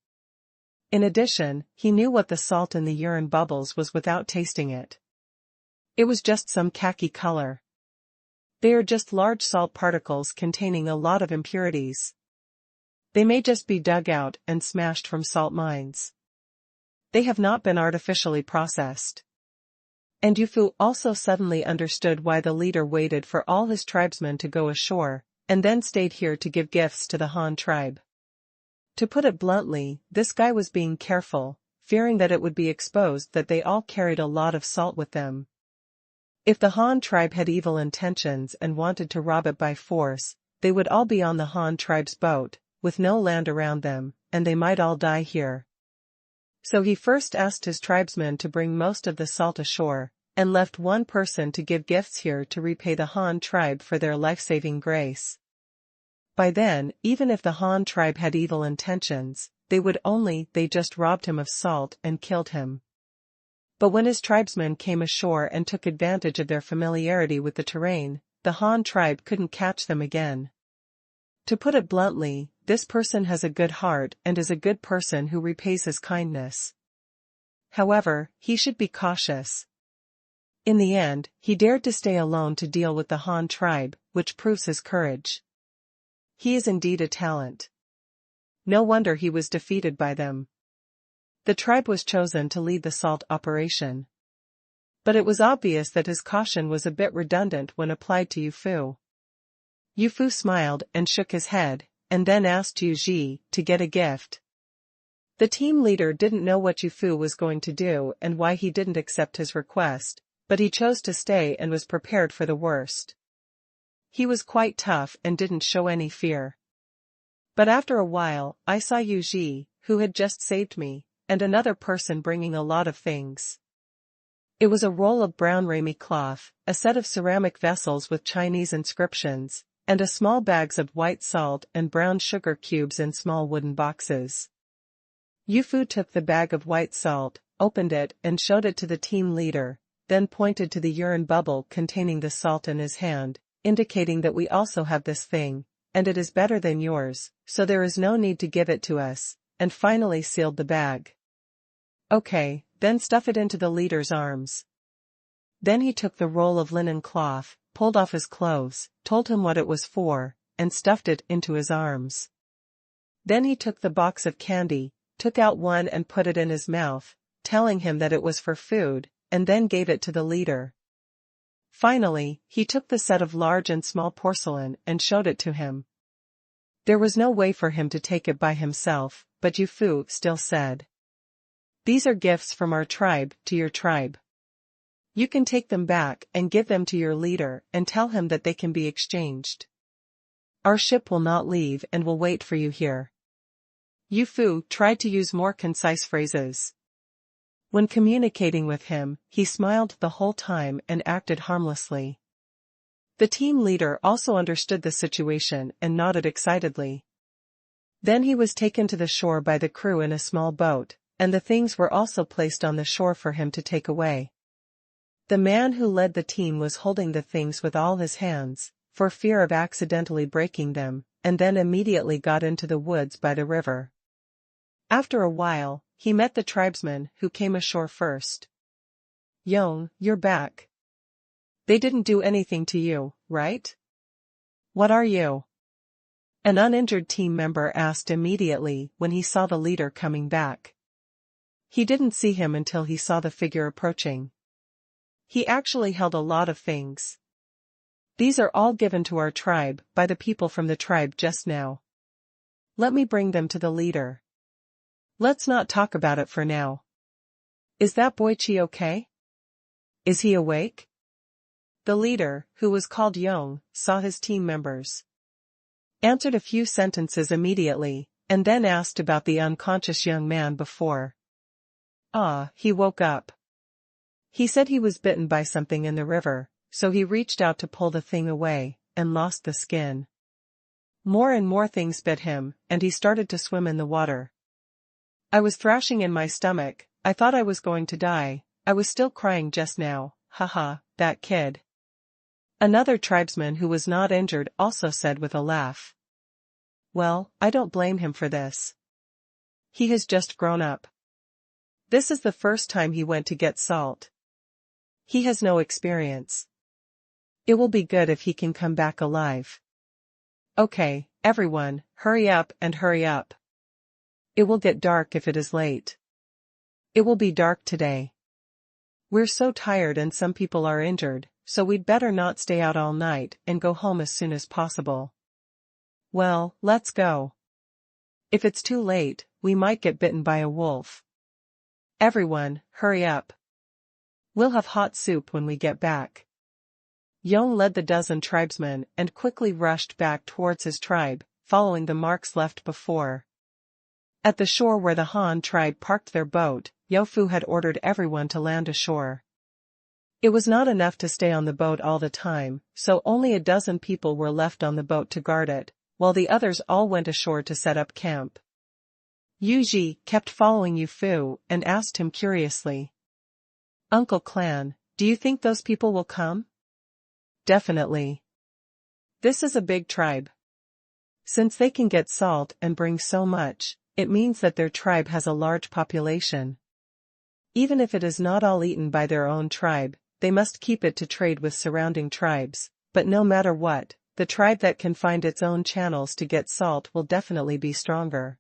In addition, he knew what the salt in the urine bubbles was without tasting it. It was just some khaki color. They are just large salt particles containing a lot of impurities. They may just be dug out and smashed from salt mines. They have not been artificially processed. And Yu Fu also suddenly understood why the leader waited for all his tribesmen to go ashore, and then stayed here to give gifts to the Han tribe. To put it bluntly, this guy was being careful, fearing that it would be exposed that they all carried a lot of salt with them. If the Han tribe had evil intentions and wanted to rob it by force, they would all be on the Han tribe's boat, with no land around them, and they might all die here. So he first asked his tribesmen to bring most of the salt ashore, and left one person to give gifts here to repay the Han tribe for their life-saving grace. By then, even if the Han tribe had evil intentions, they just robbed him of salt and killed him. But when his tribesmen came ashore and took advantage of their familiarity with the terrain, the Han tribe couldn't catch them again. To put it bluntly, this person has a good heart and is a good person who repays his kindness. However, he should be cautious. In the end, he dared to stay alone to deal with the Han tribe, which proves his courage. He is indeed a talent. No wonder he was defeated by them. The tribe was chosen to lead the salt operation. But it was obvious that his caution was a bit redundant when applied to Yu Fu. Yu Fu smiled and shook his head, and then asked Yu Ji to get a gift. The team leader didn't know what Yu Fu was going to do and why he didn't accept his request, but he chose to stay and was prepared for the worst. He was quite tough and didn't show any fear. But after a while, I saw Yu Ji, who had just saved me, and another person bringing a lot of things. It was a roll of brown ramie cloth, a set of ceramic vessels with Chinese inscriptions, and a small bags of white salt and brown sugar cubes in small wooden boxes. Yu Fu took the bag of white salt, opened it and showed it to the team leader, then pointed to the urine bubble containing the salt in his hand, indicating that we also have this thing, and it is better than yours, so there is no need to give it to us, and finally sealed the bag. Okay, then stuff it into the leader's arms. Then he took the roll of linen cloth, pulled off his clothes, told him what it was for, and stuffed it into his arms. Then he took the box of candy, took out one and put it in his mouth, telling him that it was for food, and then gave it to the leader. Finally, he took the set of large and small porcelain and showed it to him. There was no way for him to take it by himself, but Yu Fu still said, "These are gifts from our tribe to your tribe. You can take them back and give them to your leader and tell him that they can be exchanged. Our ship will not leave and will wait for you here." Yu Fu tried to use more concise phrases. When communicating with him, he smiled the whole time and acted harmlessly. The team leader also understood the situation and nodded excitedly. Then he was taken to the shore by the crew in a small boat, and the things were also placed on the shore for him to take away. The man who led the team was holding the things with all his hands, for fear of accidentally breaking them, and then immediately got into the woods by the river. After a while, he met the tribesmen who came ashore first. "Yong, you're back. They didn't do anything to you, right? What are you?" An uninjured team member asked immediately when he saw the leader coming back. He didn't see him until he saw the figure approaching. He actually held a lot of things. These are all given to our tribe by the people from the tribe just now. Let me bring them to the leader. Let's not talk about it for now. Is that boy Chi okay? Is he awake? The leader, who was called Yong, saw his team members. Answered a few sentences immediately, and then asked about the unconscious young man before. He woke up. He said he was bitten by something in the river, so he reached out to pull the thing away, and lost the skin. More and more things bit him, and he started to swim in the water. I was thrashing in my stomach, I thought I was going to die, I was still crying just now, haha, that kid. Another tribesman who was not injured also said with a laugh. Well, I don't blame him for this. He has just grown up. This is the first time he went to get salt. He has no experience. It will be good if he can come back alive. Okay, everyone, hurry up and hurry up. It will get dark if it is late. It will be dark today. We're so tired and some people are injured, so we'd better not stay out all night and go home as soon as possible. Well, let's go. If it's too late, we might get bitten by a wolf. Everyone, hurry up. We'll have hot soup when we get back. Yong led the dozen tribesmen and quickly rushed back towards his tribe, following the marks left before. At the shore where the Han tribe parked their boat, Yofu had ordered everyone to land ashore. It was not enough to stay on the boat all the time, so only a dozen people were left on the boat to guard it, while the others all went ashore to set up camp. Yuji kept following Yufu and asked him curiously. Uncle Clan, do you think those people will come? Definitely. This is a big tribe. Since they can get salt and bring so much, it means that their tribe has a large population. Even if it is not all eaten by their own tribe, they must keep it to trade with surrounding tribes, but no matter what, the tribe that can find its own channels to get salt will definitely be stronger.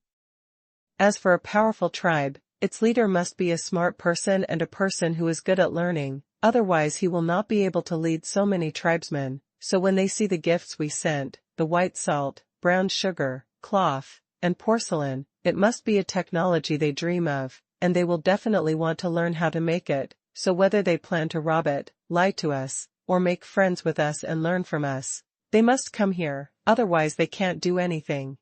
As for a powerful tribe, its leader must be a smart person and a person who is good at learning, otherwise he will not be able to lead so many tribesmen, so when they see the gifts we sent, the white salt, brown sugar, cloth, and porcelain, it must be a technology they dream of, and they will definitely want to learn how to make it, so whether they plan to rob it, lie to us, or make friends with us and learn from us, they must come here, otherwise they can't do anything.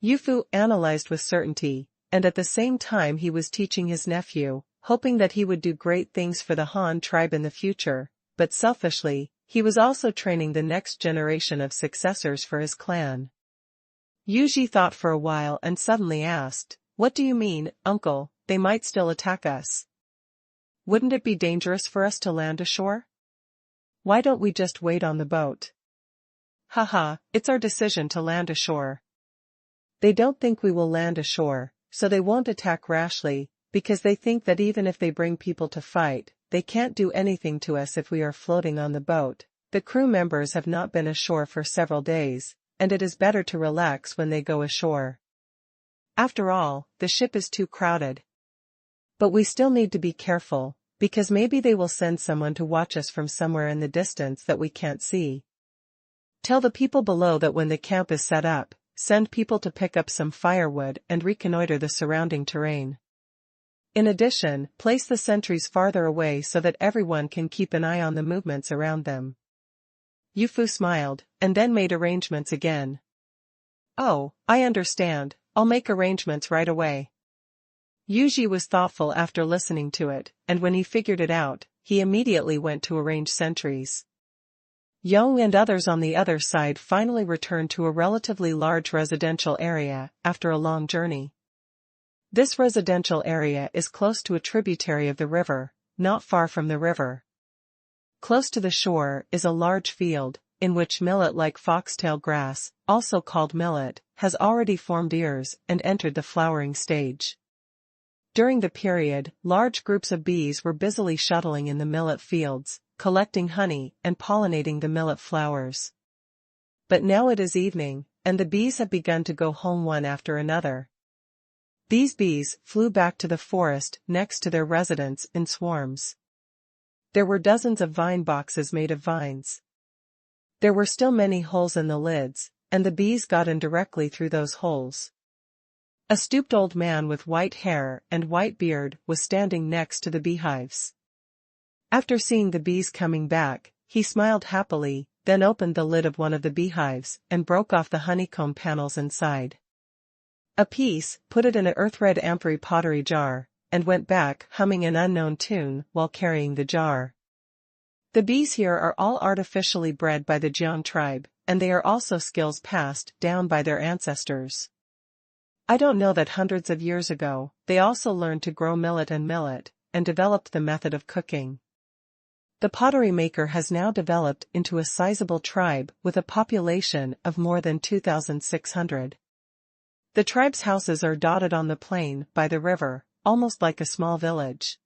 Yufu analyzed with certainty, and at the same time he was teaching his nephew, hoping that he would do great things for the Han tribe in the future, but selfishly, he was also training the next generation of successors for his clan. Yuji thought for a while and suddenly asked, What do you mean, uncle, they might still attack us? Wouldn't it be dangerous for us to land ashore? Why don't we just wait on the boat? Haha, it's our decision to land ashore. They don't think we will land ashore, so they won't attack rashly, because they think that even if they bring people to fight, they can't do anything to us if we are floating on the boat. The crew members have not been ashore for several days, and it is better to relax when they go ashore. After all, the ship is too crowded. But we still need to be careful, because maybe they will send someone to watch us from somewhere in the distance that we can't see. Tell the people below that when the camp is set up, send people to pick up some firewood and reconnoiter the surrounding terrain. In addition, place the sentries farther away so that everyone can keep an eye on the movements around them. Yufu smiled, and then made arrangements again. Oh, I understand, I'll make arrangements right away. Yuji was thoughtful after listening to it, and when he figured it out, he immediately went to arrange sentries. Yong and others on the other side finally returned to a relatively large residential area after a long journey. This residential area is close to a tributary of the river, not far from the river. Close to the shore is a large field, in which millet-like foxtail grass, also called millet, has already formed ears and entered the flowering stage. During the period, large groups of bees were busily shuttling in the millet fields, collecting honey and pollinating the millet flowers. But now it is evening, and the bees have begun to go home one after another. These bees flew back to the forest next to their residence in swarms. There were dozens of vine boxes made of vines. There were still many holes in the lids, and the bees got in directly through those holes. A stooped old man with white hair and white beard was standing next to the beehives. After seeing the bees coming back, he smiled happily, then opened the lid of one of the beehives and broke off the honeycomb panels inside a piece, put it in an earth-red amphora pottery jar, and went back humming an unknown tune while carrying the jar. The bees here are all artificially bred by the Jiang tribe, and they are also skills passed down by their ancestors. I don't know that hundreds of years ago, they also learned to grow millet, and developed the method of cooking. The pottery maker has now developed into a sizable tribe with a population of more than 2,600. The tribe's houses are dotted on the plain by the river, almost like a small village.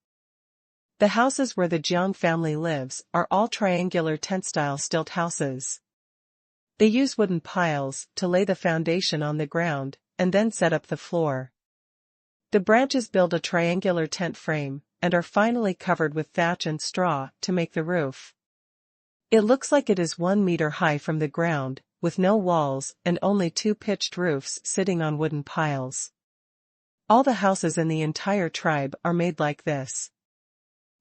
The houses where the Jiang family lives are all triangular tent-style stilt houses. They use wooden piles to lay the foundation on the ground, and then set up the floor. The branches build a triangular tent frame, and are finally covered with thatch and straw to make the roof. It looks like it is 1 meter high from the ground, with no walls and only 2 pitched roofs sitting on wooden piles. All the houses in the entire tribe are made like this.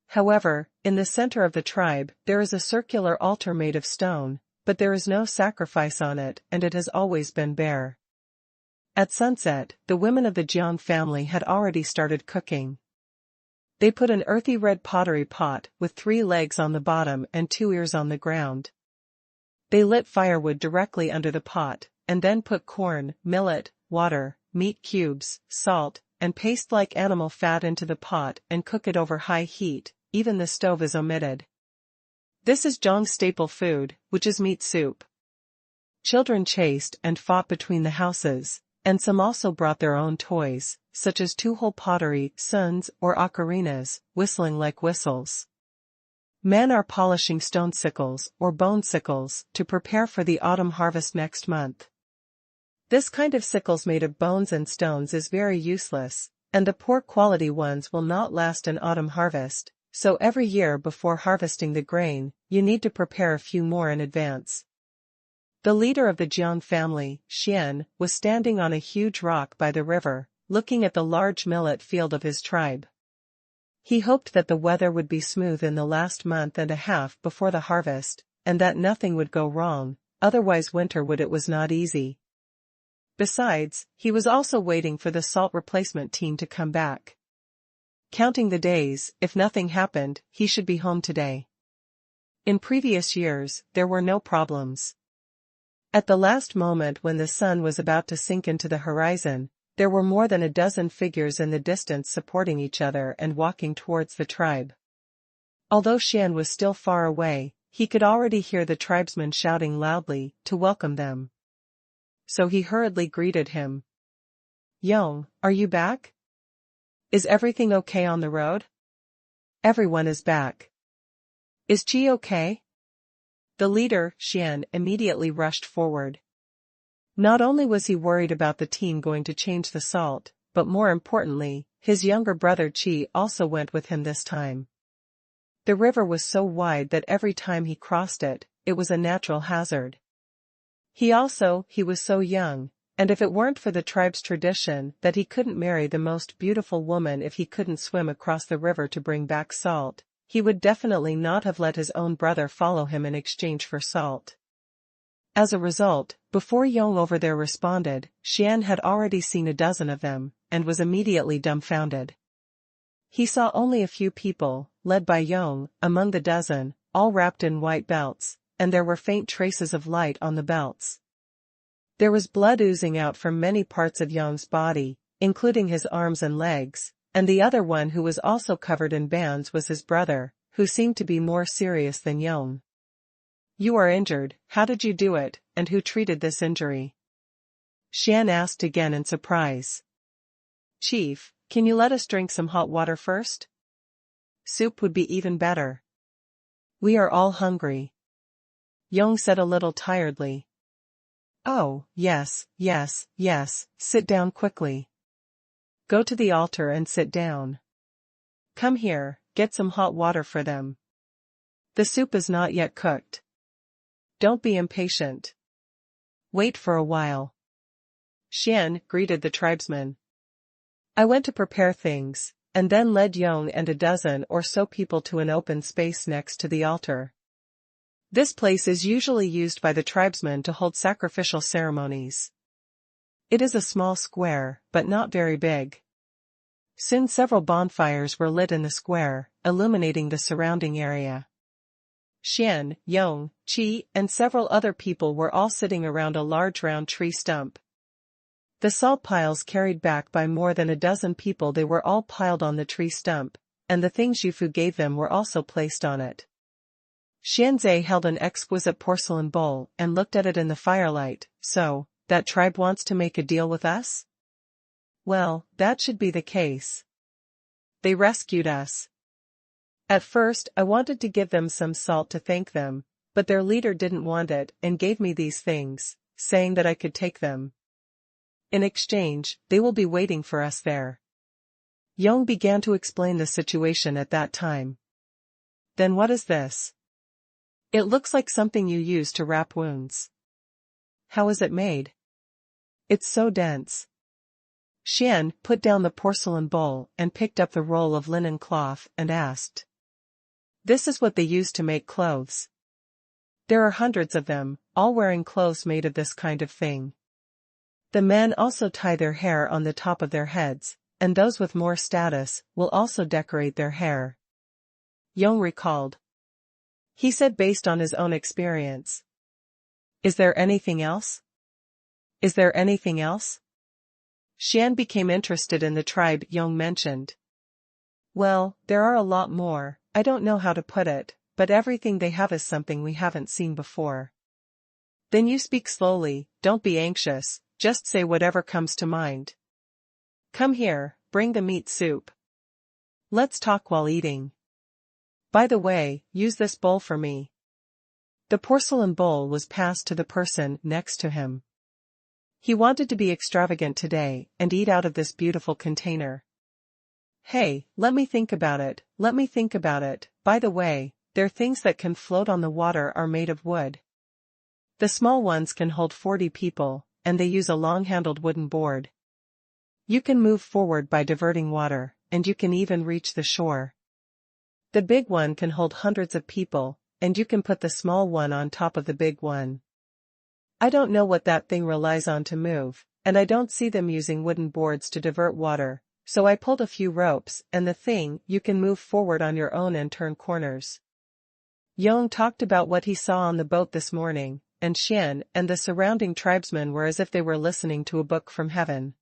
However, in the center of the tribe there is a circular altar made of stone, but there is no sacrifice on it and it has always been bare. At sunset, the women of the Jiang family had already started cooking. They put an earthy red pottery pot with 3 legs on the bottom and 2 ears on the ground. They lit firewood directly under the pot, and then put corn, millet, water, meat cubes, salt, and paste-like animal fat into the pot and cook it over high heat. Even the stove is omitted. This is Zhang's staple food, which is meat soup. Children chased and fought between the houses, and some also brought their own toys, such as 2-hole pottery, suns, or ocarinas, whistling like whistles. Men are polishing stone sickles or bone sickles to prepare for the autumn harvest next month. This kind of sickles made of bones and stones is very useless, and the poor quality ones will not last an autumn harvest, so every year before harvesting the grain, you need to prepare a few more in advance. The leader of the Jiang family, Xian, was standing on a huge rock by the river, looking at the large millet field of his tribe. He hoped that the weather would be smooth in the last month and a half before the harvest, and that nothing would go wrong, otherwise winter it was not easy. Besides, he was also waiting for the salt replacement team to come back. Counting the days, if nothing happened, he should be home today. In previous years, there were no problems. At the last moment when the sun was about to sink into the horizon, there were more than a dozen figures in the distance supporting each other and walking towards the tribe. Although Xian was still far away, he could already hear the tribesmen shouting loudly to welcome them. So he hurriedly greeted him. "Yong, are you back? Is everything okay on the road?" "Everyone is back." "Is Qi okay?" The leader, Xian, immediately rushed forward. Not only was he worried about the team going to change the salt, but more importantly, his younger brother Qi also went with him this time. The river was so wide that every time he crossed it, it was a natural hazard. He was so young, and if it weren't for the tribe's tradition that he couldn't marry the most beautiful woman if he couldn't swim across the river to bring back salt, he would definitely not have let his own brother follow him in exchange for salt. As a result, before Yong over there responded, Xian had already seen a dozen of them, and was immediately dumbfounded. He saw only a few people, led by Yong, among the dozen, all wrapped in white belts, and there were faint traces of light on the belts. There was blood oozing out from many parts of Yong's body, including his arms and legs, and the other one who was also covered in bands was his brother, who seemed to be more serious than Yong. "You are injured, how did you do it, and who treated this injury?" Xian asked again in surprise. "Chief, can you let us drink some hot water first? Soup would be even better. We are all hungry." Yong said a little tiredly. "Oh, yes, sit down quickly." Go to the altar and sit down. Come here, get some hot water for them. The soup is not yet cooked. Don't be impatient. Wait for a while. Xian greeted the tribesmen. I went to prepare things, and then led Yong and a dozen or so people to an open space next to the altar. This place is usually used by the tribesmen to hold sacrificial ceremonies. It is a small square, but not very big. Soon several bonfires were lit in the square, illuminating the surrounding area. Xian, Yong, Qi, and several other people were all sitting around a large round tree stump. The salt piles carried back by more than a dozen people, they were all piled on the tree stump, and the things Yufu gave them were also placed on it. Xianzhe held an exquisite porcelain bowl and looked at it in the firelight. So, that tribe wants to make a deal with us? Well, that should be the case. They rescued us. At first, I wanted to give them some salt to thank them, but their leader didn't want it and gave me these things, saying that I could take them. In exchange, they will be waiting for us there. Yong began to explain the situation at that time. Then what is this? It looks like something you use to wrap wounds. How is it made? It's so dense. Xian put down the porcelain bowl and picked up the roll of linen cloth and asked. This is what they use to make clothes. There are hundreds of them, all wearing clothes made of this kind of thing. The men also tie their hair on the top of their heads, and those with more status will also decorate their hair. Yong recalled. He said based on his own experience. Is there anything else? Is there anything else? Xian became interested in the tribe Yong mentioned. Well, there are a lot more, I don't know how to put it, but everything they have is something we haven't seen before. Then you speak slowly, don't be anxious, just say whatever comes to mind. Come here, bring the meat soup. Let's talk while eating. By the way, use this bowl for me. The porcelain bowl was passed to the person next to him. He wanted to be extravagant today and eat out of this beautiful container. Hey, let me think about it, let me think about it. By the way, their things that can float on the water are made of wood. The small ones can hold 40 people, and they use a long-handled wooden board. You can move forward by diverting water, and you can even reach the shore. The big one can hold hundreds of people, and you can put the small one on top of the big one. I don't know what that thing relies on to move, and I don't see them using wooden boards to divert water, so I pulled a few ropes, and the thing, you can move forward on your own and turn corners. Yong talked about what he saw on the boat this morning, and Xian and the surrounding tribesmen were as if they were listening to a book from heaven.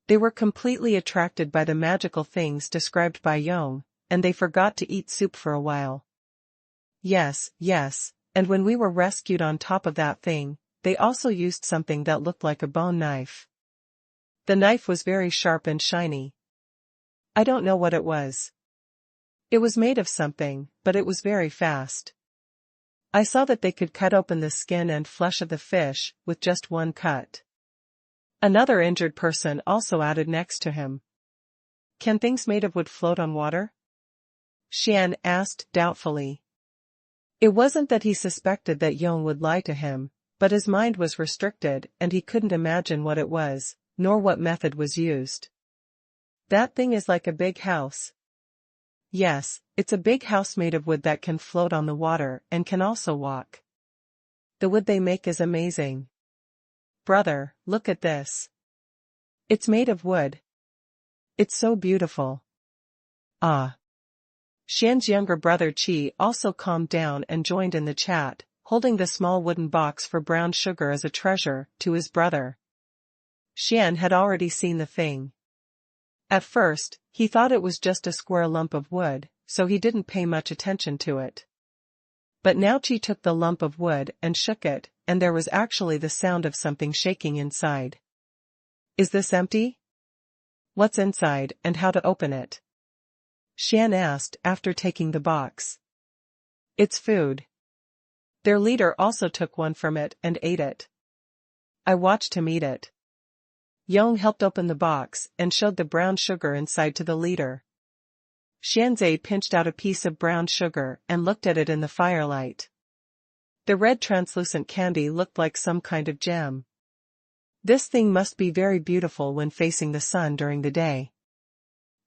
They were completely attracted by the magical things described by Yong, and they forgot to eat soup for a while. Yes, and when we were rescued on top of that thing, they also used something that looked like a bone knife. The knife was very sharp and shiny. I don't know what it was. It was made of something, but it was very fast. I saw that they could cut open the skin and flesh of the fish with just one cut. Another injured person also added next to him. Can things made of wood float on water? Xian asked doubtfully. It wasn't that he suspected that Yong would lie to him, but his mind was restricted and he couldn't imagine what it was, nor what method was used. That thing is like a big house. Yes, it's a big house made of wood that can float on the water and can also walk. The wood they make is amazing. Brother, look at this. It's made of wood. It's so beautiful. Ah. Xian's younger brother Qi also calmed down and joined in the chat, holding the small wooden box for brown sugar as a treasure to his brother. Xian had already seen the thing. At first, he thought it was just a square lump of wood, so he didn't pay much attention to it. But now Qi took the lump of wood and shook it, and there was actually the sound of something shaking inside. Is this empty? What's inside and how to open it? Xian asked after taking the box. It's food. Their leader also took one from it and ate it. I watched him eat it. Yong helped open the box and showed the brown sugar inside to the leader. Xianzhe pinched out a piece of brown sugar and looked at it in the firelight. The red translucent candy looked like some kind of gem. This thing must be very beautiful when facing the sun during the day.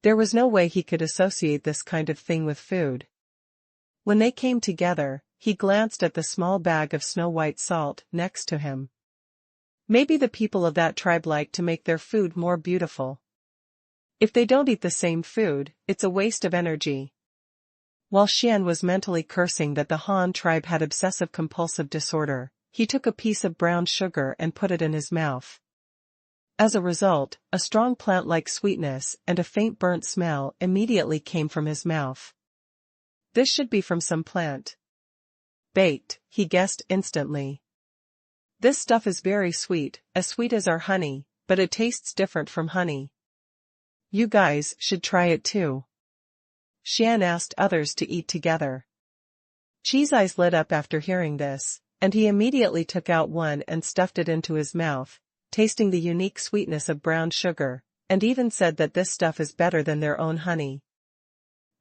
There was no way he could associate this kind of thing with food. When they came together, he glanced at the small bag of snow-white salt next to him. Maybe the people of that tribe like to make their food more beautiful. If they don't eat the same food, it's a waste of energy. While Xian was mentally cursing that the Han tribe had obsessive-compulsive disorder, he took a piece of brown sugar and put it in his mouth. As a result, a strong plant-like sweetness and a faint burnt smell immediately came from his mouth. This should be from some plant. Baked, he guessed instantly. This stuff is very sweet as our honey, but it tastes different from honey. You guys should try it too. Xian asked others to eat together. Qi's eyes lit up after hearing this, and he immediately took out one and stuffed it into his mouth, tasting the unique sweetness of brown sugar, and even said that this stuff is better than their own honey.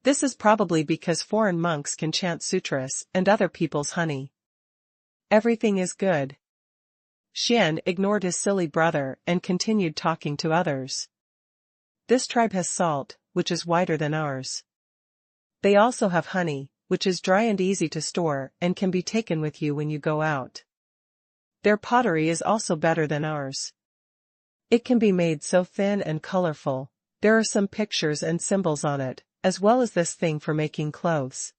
This is probably because foreign monks can chant sutras and other people's honey. Everything is good. Xian ignored his silly brother and continued talking to others. This tribe has salt, which is whiter than ours. They also have honey, which is dry and easy to store and can be taken with you when you go out. Their pottery is also better than ours. It can be made so thin and colorful. There are some pictures and symbols on it, as well as this thing for making clothes.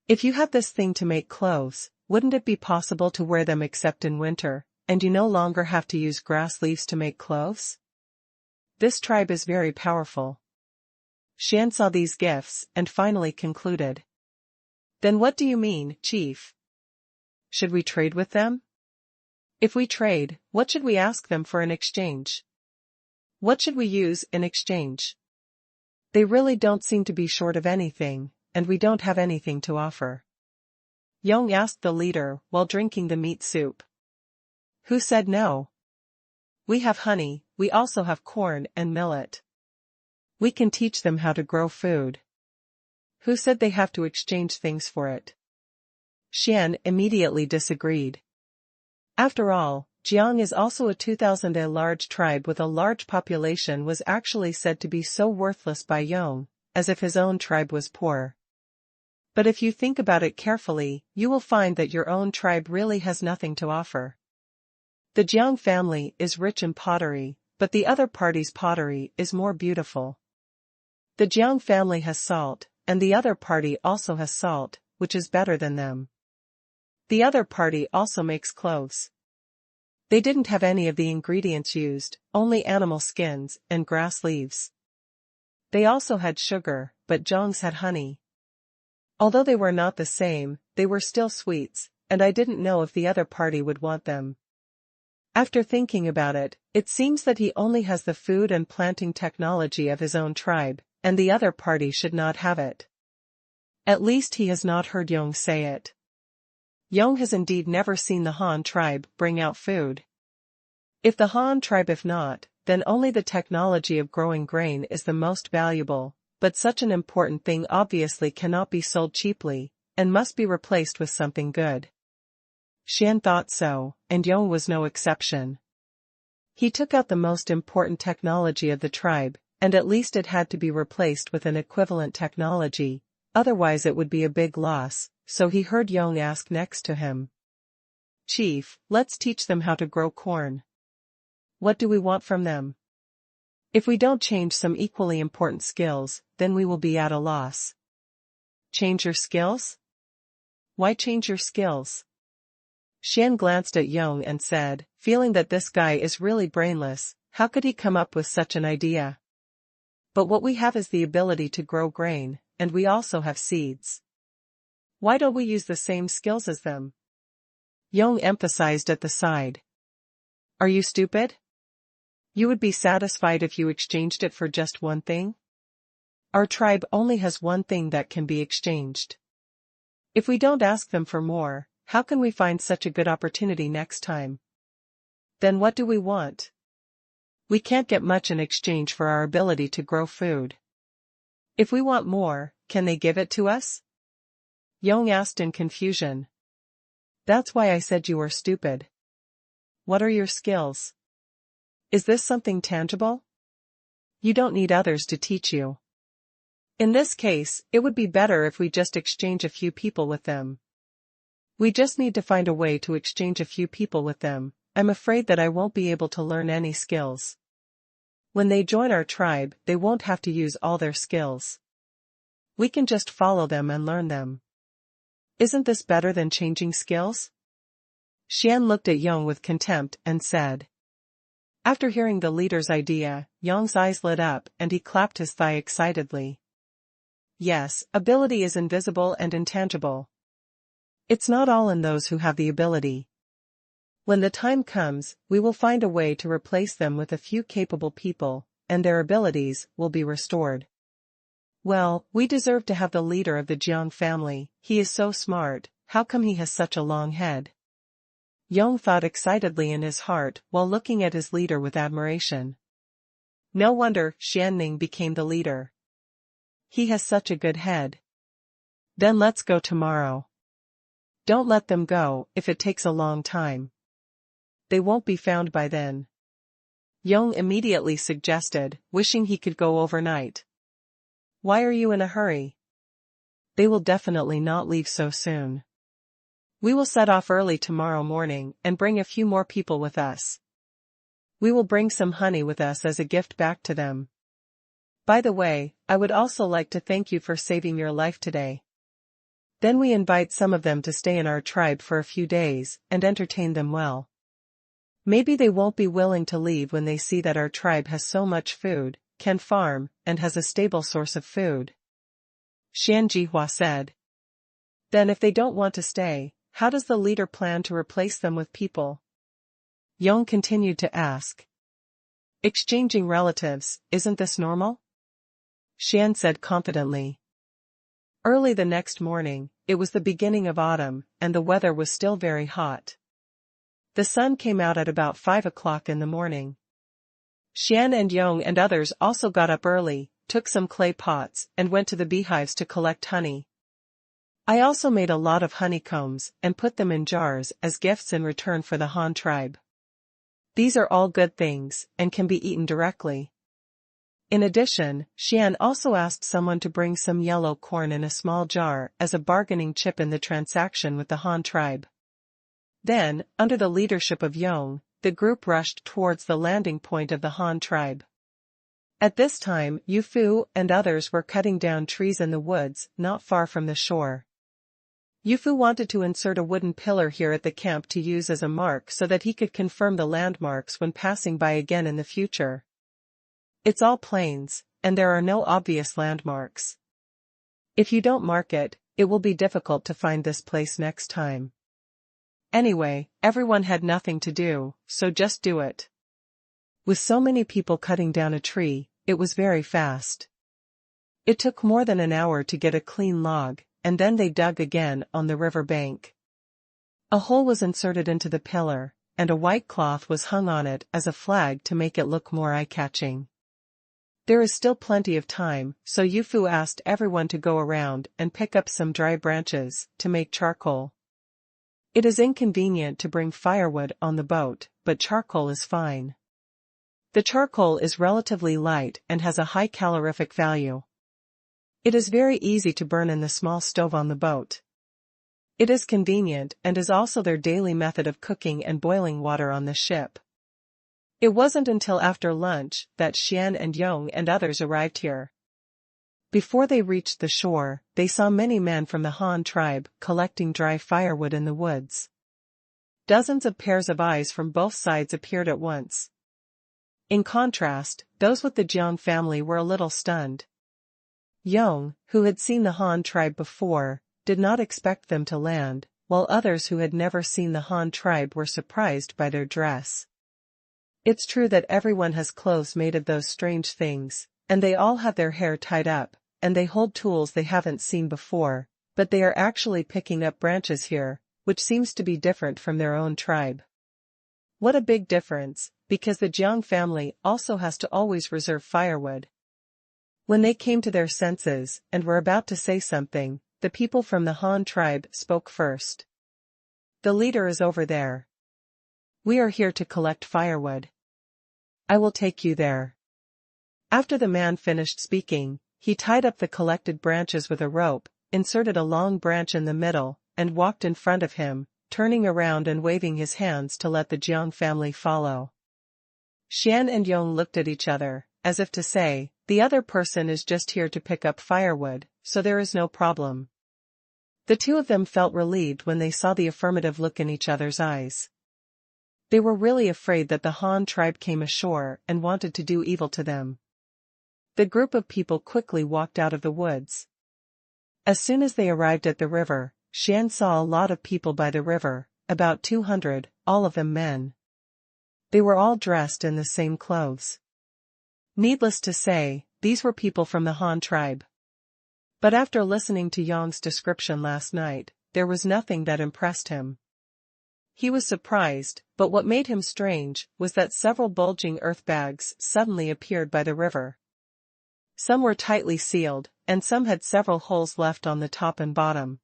If you have this thing to make clothes, wouldn't it be possible to wear them except in winter, and you no longer have to use grass leaves to make clothes? This tribe is very powerful. Xian saw these gifts and finally concluded. Then what do you mean, Chief? Should we trade with them? If we trade, what should we ask them for in exchange? What should we use in exchange? They really don't seem to be short of anything, and we don't have anything to offer. Yong asked the leader while drinking the meat soup. Who said no? We have honey, we also have corn and millet. We can teach them how to grow food. Who said they have to exchange things for it? Xian immediately disagreed. After all, Jiang is also a 2000 a large tribe with a large population was actually said to be so worthless by Yong, as if his own tribe was poor. But if you think about it carefully, you will find that your own tribe really has nothing to offer. The Jiang family is rich in pottery, but the other party's pottery is more beautiful. The Jiang family has salt, and the other party also has salt, which is better than them. The other party also makes clothes. They didn't have any of the ingredients used, only animal skins and grass leaves. They also had sugar, but Zhang's had honey. Although they were not the same, they were still sweets, and I didn't know if the other party would want them. After thinking about it, it seems that he only has the food and planting technology of his own tribe, and the other party should not have it. At least he has not heard Yong say it. Yong has indeed never seen the Han tribe bring out food. If the Han tribe if not, then only the technology of growing grain is the most valuable, but such an important thing obviously cannot be sold cheaply, and must be replaced with something good. Xian thought so, and Yong was no exception. He took out the most important technology of the tribe, and at least it had to be replaced with an equivalent technology, otherwise it would be a big loss, so he heard Yong ask next to him. Chief, let's teach them how to grow corn. What do we want from them? If we don't change some equally important skills, then we will be at a loss. Change your skills? Why change your skills? Xian glanced at Yong and said, feeling that this guy is really brainless, how could he come up with such an idea? But what we have is the ability to grow grain, and we also have seeds. Why don't we use the same skills as them? Yong emphasized at the side. Are you stupid? You would be satisfied if you exchanged it for just one thing? Our tribe only has one thing that can be exchanged. If we don't ask them for more, how can we find such a good opportunity next time? Then what do we want? We can't get much in exchange for our ability to grow food. If we want more, can they give it to us? Yong asked in confusion. That's why I said you were stupid. What are your skills? Is this something tangible? You don't need others to teach you. In this case, it would be better if we just exchange a few people with them. We just need to find a way to exchange a few people with them. I'm afraid that I won't be able to learn any skills. When they join our tribe, they won't have to use all their skills. We can just follow them and learn them. Isn't this better than changing skills? Xian looked at Yong with contempt and said. After hearing the leader's idea, Yong's eyes lit up and he clapped his thigh excitedly. Yes, ability is invisible and intangible. It's not all in those who have the ability. When the time comes, we will find a way to replace them with a few capable people, and their abilities will be restored. Well, we deserve to have the leader of the Jiang family. He is so smart. How come he has such a long head? Yong thought excitedly in his heart while looking at his leader with admiration. No wonder Xianning became the leader. He has such a good head. Then let's go tomorrow. Don't let them go if it takes a long time. They won't be found by then. Yong immediately suggested, wishing he could go overnight. Why are you in a hurry? They will definitely not leave so soon. We will set off early tomorrow morning and bring a few more people with us. We will bring some honey with us as a gift back to them. By the way, I would also like to thank you for saving your life today. Then we invite some of them to stay in our tribe for a few days and entertain them well. Maybe they won't be willing to leave when they see that our tribe has so much food, can farm, and has a stable source of food. Xian Jihua said. Then if they don't want to stay, how does the leader plan to replace them with people? Yong continued to ask. Exchanging relatives, isn't this normal? Xian said confidently. Early the next morning, it was the beginning of autumn, and the weather was still very hot. The sun came out at about 5 o'clock in the morning. Xian and Yong and others also got up early, took some clay pots, and went to the beehives to collect honey. I also made a lot of honeycombs and put them in jars as gifts in return for the Han tribe. These are all good things, and can be eaten directly. In addition, Xian also asked someone to bring some yellow corn in a small jar as a bargaining chip in the transaction with the Han tribe. Then, under the leadership of Yong, the group rushed towards the landing point of the Han tribe. At this time, Yu Fu and others were cutting down trees in the woods not far from the shore. Yu Fu wanted to insert a wooden pillar here at the camp to use as a mark so that he could confirm the landmarks when passing by again in the future. It's all plains, and there are no obvious landmarks. If you don't mark it, it will be difficult to find this place next time. Anyway, everyone had nothing to do, so just do it. With so many people cutting down a tree, it was very fast. It took more than an hour to get a clean log, and then they dug again on the river bank. A hole was inserted into the pillar, and a white cloth was hung on it as a flag to make it look more eye-catching. There is still plenty of time, so Yu Fu asked everyone to go around and pick up some dry branches to make charcoal. It is inconvenient to bring firewood on the boat, but charcoal is fine. The charcoal is relatively light and has a high calorific value. It is very easy to burn in the small stove on the boat. It is convenient and is also their daily method of cooking and boiling water on the ship. It wasn't until after lunch that Xian and Yong and others arrived here. Before they reached the shore, they saw many men from the Han tribe collecting dry firewood in the woods. Dozens of pairs of eyes from both sides appeared at once. In contrast, those with the Jiang family were a little stunned. Yong, who had seen the Han tribe before, did not expect them to land, while others who had never seen the Han tribe were surprised by their dress. It's true that everyone has clothes made of those strange things, and they all have their hair tied up, and they hold tools they haven't seen before, but they are actually picking up branches here, which seems to be different from their own tribe. What a big difference, because the Jiang family also has to always reserve firewood. When they came to their senses and were about to say something, the people from the Han tribe spoke first. The leader is over there. We are here to collect firewood. I will take you there. After the man finished speaking, he tied up the collected branches with a rope, inserted a long branch in the middle, and walked in front of him, turning around and waving his hands to let the Jiang family follow. Xian and Yong looked at each other, as if to say, the other person is just here to pick up firewood, so there is no problem. The two of them felt relieved when they saw the affirmative look in each other's eyes. They were really afraid that the Han tribe came ashore and wanted to do evil to them. The group of people quickly walked out of the woods. As soon as they arrived at the river, Xian saw a lot of people by the river, about 200, all of them men. They were all dressed in the same clothes. Needless to say, these were people from the Han tribe. But after listening to Yong's description last night, there was nothing that impressed him. He was surprised, but what made him strange was that several bulging earth bags suddenly appeared by the river. Some were tightly sealed, and some had several holes left on the top and bottom.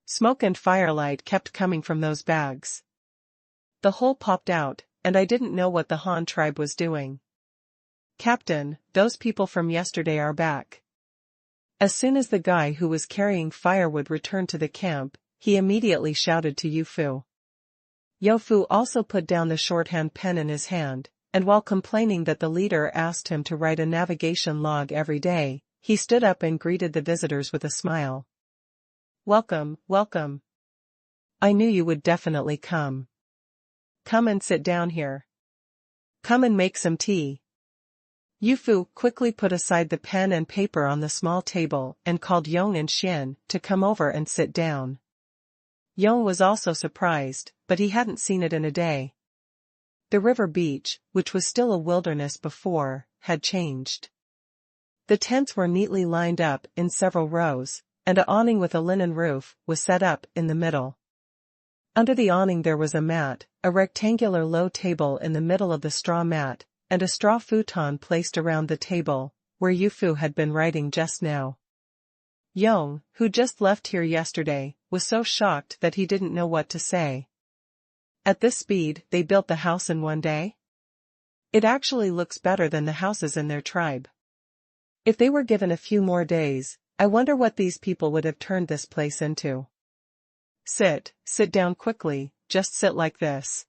Smoke and firelight kept coming from those bags. The hole popped out, and I didn't know what the Han tribe was doing. Captain, those people from yesterday are back. As soon as the guy who was carrying firewood returned to the camp, he immediately shouted to Yu Fu. Yu Fu also put down the shorthand pen in his hand, and while complaining that the leader asked him to write a navigation log every day, he stood up and greeted the visitors with a smile. Welcome, welcome. I knew you would definitely come. Come and sit down here. Come and make some tea. Yu Fu quickly put aside the pen and paper on the small table and called Yong and Xian to come over and sit down. Yong was also surprised, but he hadn't seen it in a day. The river beach, which was still a wilderness before, had changed. The tents were neatly lined up in several rows, and an awning with a linen roof was set up in the middle. Under the awning there was a mat, a rectangular low table in the middle of the straw mat, and a straw futon placed around the table, where Yu Fu had been writing just now. Yong, who just left here yesterday, was so shocked that he didn't know what to say. At this speed, they built the house in one day? It actually looks better than the houses in their tribe. If they were given a few more days, I wonder what these people would have turned this place into. Sit down quickly, just sit like this.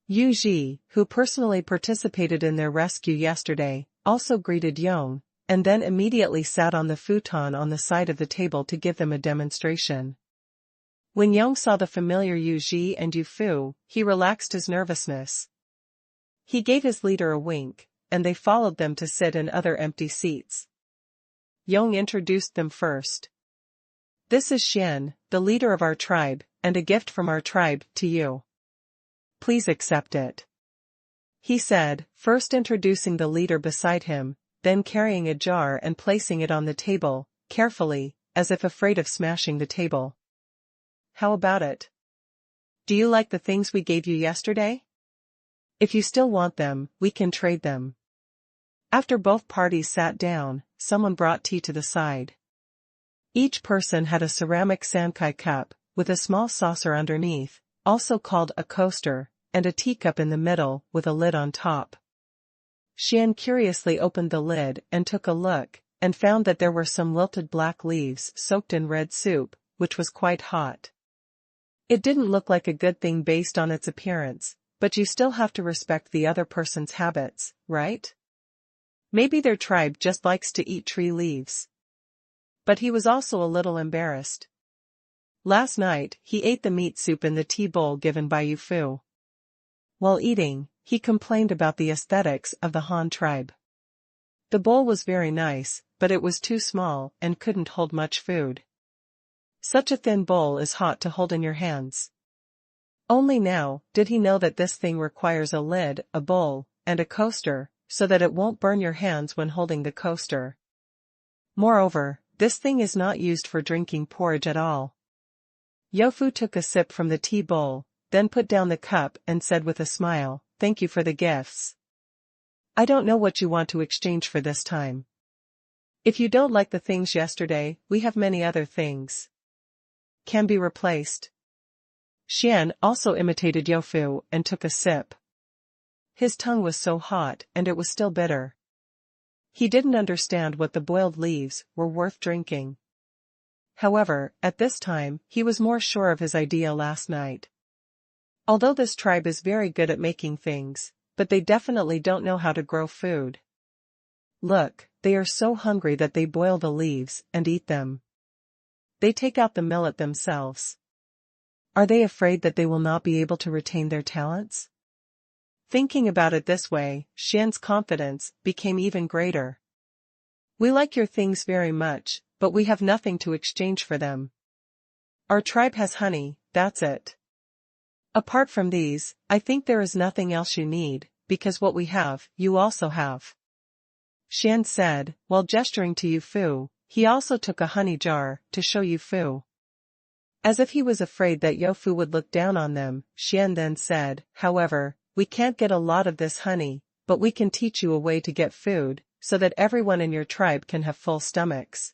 Yu Ji, who personally participated in their rescue yesterday, also greeted Yong, and then immediately sat on the futon on the side of the table to give them a demonstration. When Yong saw the familiar Yu Ji and Yu Fu, he relaxed his nervousness. He gave his leader a wink, and they followed them to sit in other empty seats. Yong introduced them first. This is Xian, the leader of our tribe, and a gift from our tribe to you. Please accept it. He said, first introducing the leader beside him, then carrying a jar and placing it on the table, carefully, as if afraid of smashing the table. How about it? Do you like the things we gave you yesterday? If you still want them, we can trade them. After both parties sat down, someone brought tea to the side. Each person had a ceramic sankai cup, with a small saucer underneath, also called a coaster, and a teacup in the middle with a lid on top. Xian curiously opened the lid and took a look, and found that there were some wilted black leaves soaked in red soup, which was quite hot. It didn't look like a good thing based on its appearance, but you still have to respect the other person's habits, right? Maybe their tribe just likes to eat tree leaves. But he was also a little embarrassed. Last night, he ate the meat soup in the tea bowl given by Yu Fu. While eating, he complained about the aesthetics of the Han tribe. The bowl was very nice, but it was too small and couldn't hold much food. Such a thin bowl is hot to hold in your hands. Only now did he know that this thing requires a lid, a bowl, and a coaster, so that it won't burn your hands when holding the coaster. Moreover, this thing is not used for drinking porridge at all. Yu Fu took a sip from the tea bowl, then put down the cup and said with a smile, thank you for the gifts. I don't know what you want to exchange for this time. If you don't like the things yesterday, we have many other things. Can be replaced. Xian also imitated Youfu and took a sip. His tongue was so hot and it was still bitter. He didn't understand what the boiled leaves were worth drinking. However, at this time, he was more sure of his idea last night. Although this tribe is very good at making things, but they definitely don't know how to grow food. Look, they are so hungry that they boil the leaves and eat them. They take out the millet themselves. Are they afraid that they will not be able to retain their talents? Thinking about it this way, Xian's confidence became even greater. We like your things very much, but we have nothing to exchange for them. Our tribe has honey, that's it. Apart from these, I think there is nothing else you need, because what we have, you also have. Xian said, while gesturing to Youfu. He also took a honey jar to show Youfu. As if he was afraid that Youfu would look down on them, Xian then said, however, we can't get a lot of this honey, but we can teach you a way to get food, so that everyone in your tribe can have full stomachs.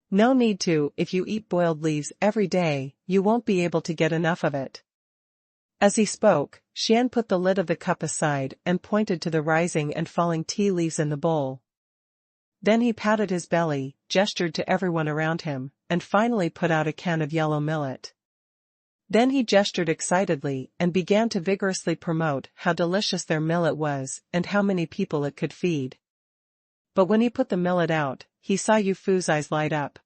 No need to, if you eat boiled leaves every day, you won't be able to get enough of it. As he spoke, Xian put the lid of the cup aside and pointed to the rising and falling tea leaves in the bowl. Then he patted his belly, gestured to everyone around him, and finally put out a can of yellow millet. Then he gestured excitedly and began to vigorously promote how delicious their millet was and how many people it could feed. But when he put the millet out, he saw Youfu's eyes light up.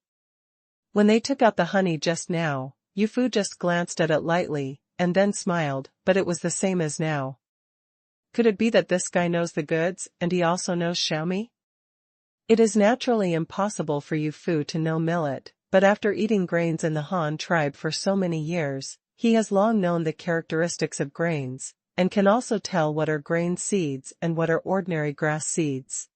When they took out the honey just now, Youfu just glanced at it lightly, and then smiled, but it was the same as now. Could it be that this guy knows the goods and he also knows Xiaomi? It is naturally impossible for Youfu to know millet, but after eating grains in the Han tribe for so many years, he has long known the characteristics of grains, and can also tell what are grain seeds and what are ordinary grass seeds.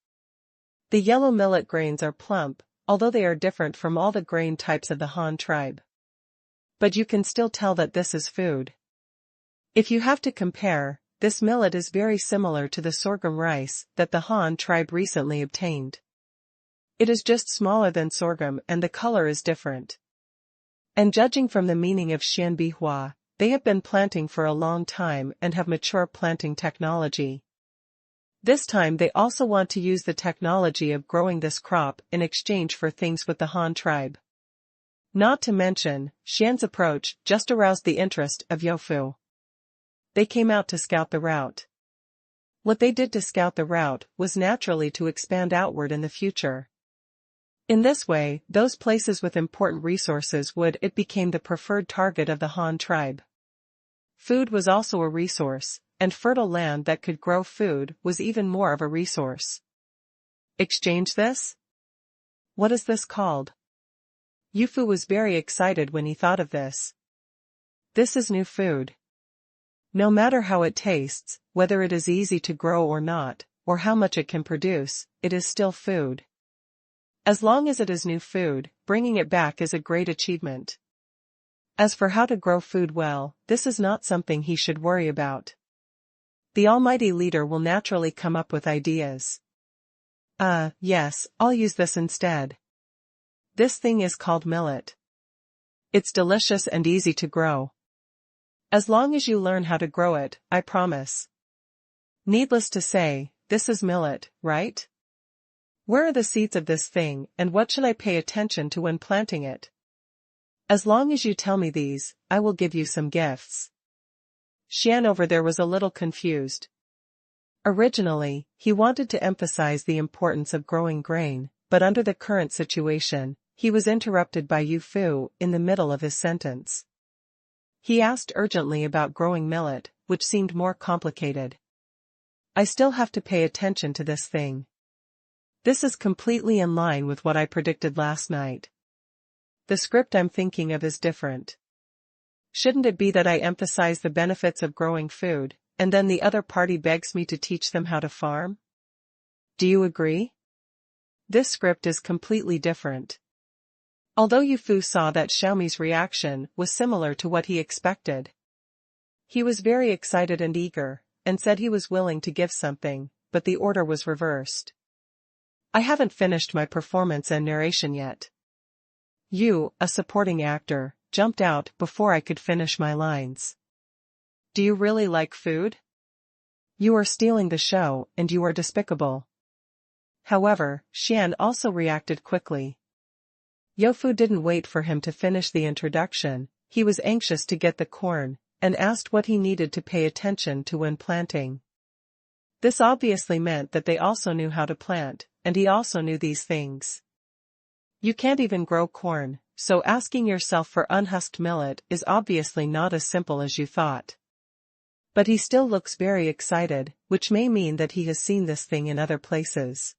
The yellow millet grains are plump, although they are different from all the grain types of the Han tribe. But you can still tell that this is food. If you have to compare, this millet is very similar to the sorghum rice that the Han tribe recently obtained. It is just smaller than sorghum and the color is different. And judging from the meaning of Xian Bihua, they have been planting for a long time and have mature planting technology. This time they also want to use the technology of growing this crop in exchange for things with the Han tribe. Not to mention, Xian's approach just aroused the interest of Youfu. They came out to scout the route. What they did to scout the route was naturally to expand outward in the future. In this way, those places with important resources it became the preferred target of the Han tribe. Food was also a resource, and fertile land that could grow food was even more of a resource. Exchange this? What is this called? Youfu was very excited when he thought of this. This is new food. No matter how it tastes, whether it is easy to grow or not, or how much it can produce, it is still food. As long as it is new food, bringing it back is a great achievement. As for how to grow food well, this is not something he should worry about. The almighty leader will naturally come up with ideas. Yes, I'll use this instead. This thing is called millet. It's delicious and easy to grow. As long as you learn how to grow it, I promise. Needless to say, this is millet, right? Where are the seeds of this thing, and what should I pay attention to when planting it? As long as you tell me these, I will give you some gifts. Xian over there was a little confused. Originally, he wanted to emphasize the importance of growing grain, but under the current situation, he was interrupted by Youfu in the middle of his sentence. He asked urgently about growing millet, which seemed more complicated. I still have to pay attention to this thing. This is completely in line with what I predicted last night. The script I'm thinking of is different. Shouldn't it be that I emphasize the benefits of growing food, and then the other party begs me to teach them how to farm? Do you agree? This script is completely different. Although Youfu saw that Xiaomi's reaction was similar to what he expected. He was very excited and eager, and said he was willing to give something, but the order was reversed. I haven't finished my performance and narration yet. You, a supporting actor, jumped out before I could finish my lines. Do you really like food? You are stealing the show, and you are despicable. However, Xian also reacted quickly. Youfu didn't wait for him to finish the introduction. He was anxious to get the corn, and asked what he needed to pay attention to when planting. This obviously meant that they also knew how to plant, and he also knew these things. You can't even grow corn, so asking yourself for unhusked millet is obviously not as simple as you thought. But he still looks very excited, which may mean that he has seen this thing in other places.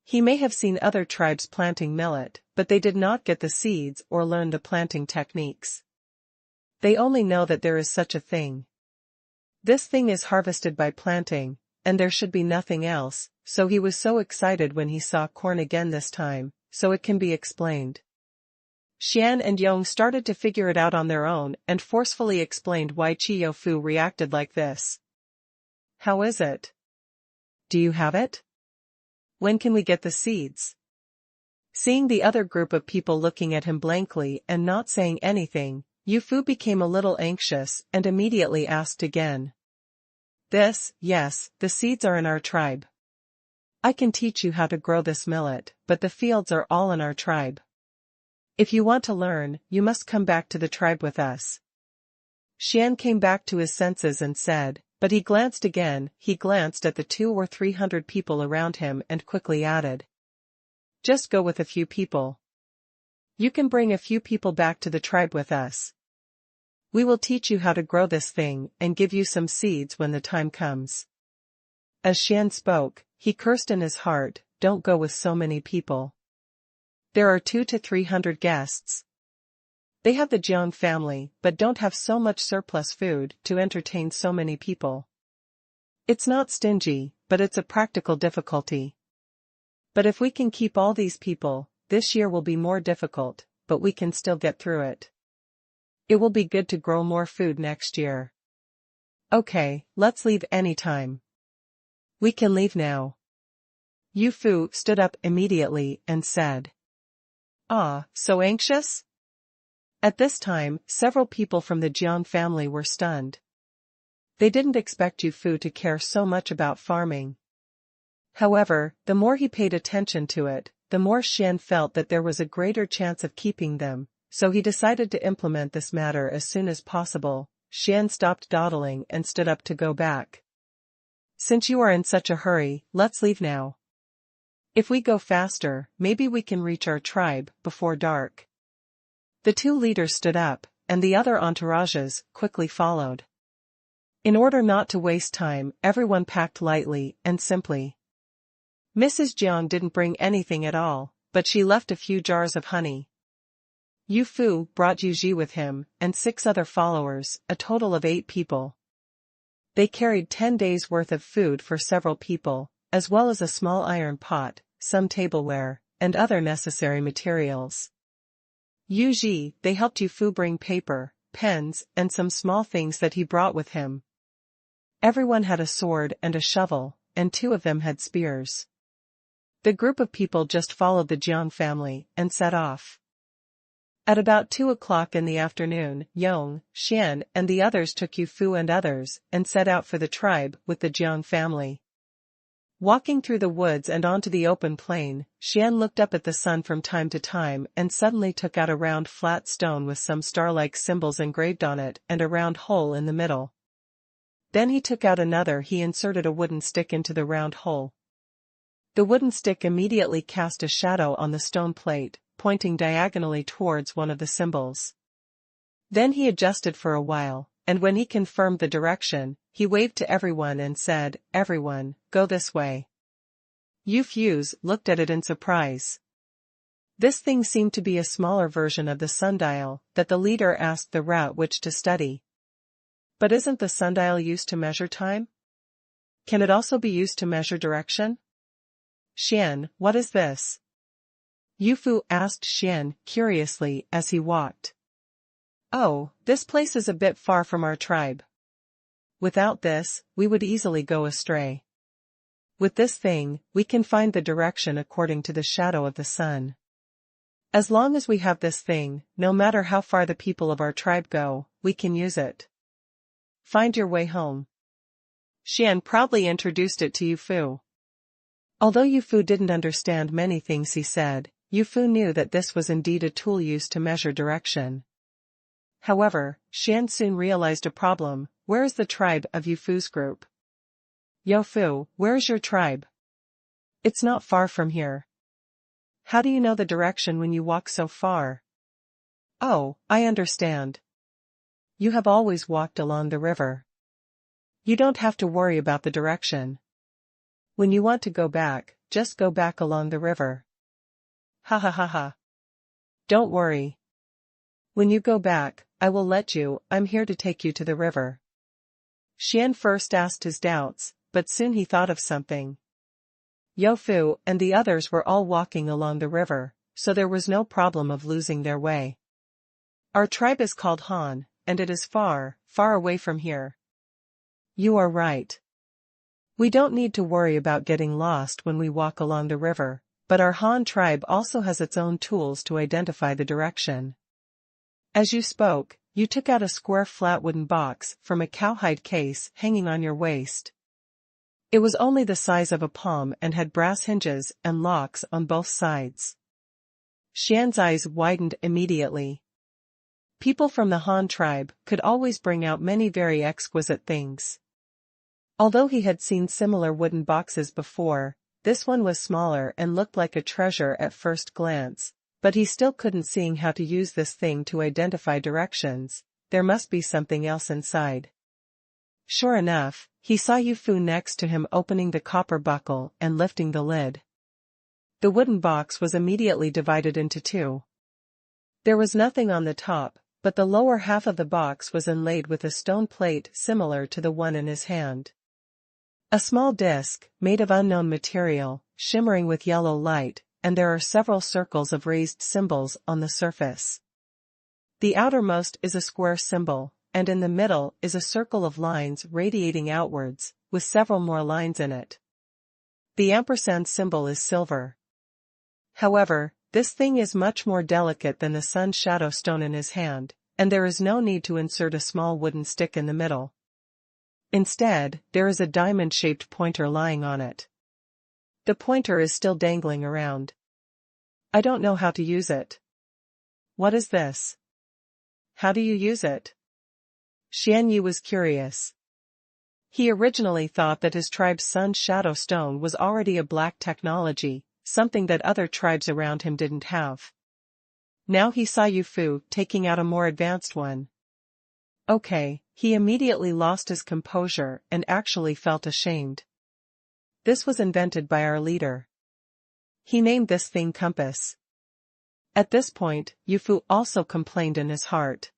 He may have seen other tribes planting millet, but they did not get the seeds or learn the planting techniques. They only know that there is such a thing. This thing is harvested by planting, and there should be nothing else, so he was so excited when he saw corn again this time, so it can be explained. Xian and Yong started to figure it out on their own and forcefully explained why Youfu reacted like this. How is it? Do you have it? When can we get the seeds? Seeing the other group of people looking at him blankly and not saying anything, Youfu became a little anxious and immediately asked again. Yes, the seeds are in our tribe. I can teach you how to grow this millet, but the fields are all in our tribe. If you want to learn, you must come back to the tribe with us. Xian came back to his senses and said, but he glanced again, he glanced at the 200 or 300 people around him and quickly added. Just go with a few people. You can bring a few people back to the tribe with us. We will teach you how to grow this thing and give you some seeds when the time comes. As Xian spoke, he cursed in his heart, don't go with so many people. There are 200 to 300 guests. They have the Jiang family but don't have so much surplus food to entertain so many people. It's not stingy, but it's a practical difficulty. But if we can keep all these people, this year will be more difficult, but we can still get through it. It will be good to grow more food next year. Okay, let's leave anytime. We can leave now. Youfu stood up immediately and said. Ah, so anxious? At this time, several people from the Jiang family were stunned. They didn't expect Youfu to care so much about farming. However, the more he paid attention to it, the more Xian felt that there was a greater chance of keeping them, so he decided to implement this matter as soon as possible. Xian stopped dawdling and stood up to go back. Since you are in such a hurry, let's leave now. If we go faster, maybe we can reach our tribe before dark. The two leaders stood up, and the other entourages quickly followed. In order not to waste time, everyone packed lightly and simply. Mrs. Jiang didn't bring anything at all, but she left a few jars of honey. Youfu brought Yuji with him, and 6 other followers, a total of 8 people. They carried 10 days' worth of food for several people, as well as a small iron pot, some tableware, and other necessary materials. Yuji, they helped Youfu bring paper, pens, and some small things that he brought with him. Everyone had a sword and a shovel, and 2 of them had spears. The group of people just followed the Jiang family and set off. At about 2 o'clock in the afternoon, Yong, Xian, and the others took Youfu and others, and set out for the tribe with the Jiang family. Walking through the woods and onto the open plain, Xian looked up at the sun from time to time and suddenly took out a round flat stone with some star-like symbols engraved on it and a round hole in the middle. Then he took out another. He inserted a wooden stick into the round hole. The wooden stick immediately cast a shadow on the stone plate, pointing diagonally towards one of the symbols. Then he adjusted for a while, and when he confirmed the direction, he waved to everyone and said, "Everyone, go this way." Youfu looked at it in surprise. This thing seemed to be a smaller version of the sundial that the leader asked the route which to study. But isn't the sundial used to measure time? Can it also be used to measure direction? Xian, what is this? Youfu asked Xian curiously as he walked. Oh, this place is a bit far from our tribe. Without this, we would easily go astray. With this thing, we can find the direction according to the shadow of the sun. As long as we have this thing, no matter how far the people of our tribe go, we can use it. Find your way home. Xian proudly introduced it to Yu Fu. Although Yu Fu didn't understand many things he said, Yu Fu knew that this was indeed a tool used to measure direction. However, Xian soon realized a problem. Where is the tribe of Yu Fu's group? Yu Fu, where is your tribe? It's not far from here. How do you know the direction when you walk so far? Oh, I understand. You have always walked along the river. You don't have to worry about the direction. When you want to go back, just go back along the river. Ha ha ha ha. Don't worry. When you go back, I will let you. I'm here to take you to the river. Xian first asked his doubts, but soon he thought of something. Yu Fu and the others were all walking along the river, so there was no problem of losing their way. Our tribe is called Han, and it is far, far away from here. You are right. We don't need to worry about getting lost when we walk along the river, but our Han tribe also has its own tools to identify the direction. As you spoke, you took out a square flat wooden box from a cowhide case hanging on your waist. It was only the size of a palm and had brass hinges and locks on both sides. Xian's eyes widened immediately. People from the Han tribe could always bring out many very exquisite things. Although he had seen similar wooden boxes before, this one was smaller and looked like a treasure at first glance, but he still couldn't see how to use this thing to identify directions. There must be something else inside. Sure enough, he saw Yu Fu next to him opening the copper buckle and lifting the lid. The wooden box was immediately divided into two. There was nothing on the top, but the lower half of the box was inlaid with a stone plate similar to the one in his hand. A small disc, made of unknown material, shimmering with yellow light, and there are several circles of raised symbols on the surface. The outermost is a square symbol, and in the middle is a circle of lines radiating outwards, with several more lines in it. The ampersand symbol is silver. However, this thing is much more delicate than the sun shadow stone in his hand, and there is no need to insert a small wooden stick in the middle. Instead, there is a diamond-shaped pointer lying on it. The pointer is still dangling around. I don't know how to use it. What is this? How do you use it? Xian Yu was curious. He originally thought that his tribe's sun shadow stone was already a black technology, something that other tribes around him didn't have. Now he saw Yu Fu taking out a more advanced one. Okay, he immediately lost his composure and actually felt ashamed. This was invented by our leader. He named this thing compass. At this point, Yu Fu also complained in his heart.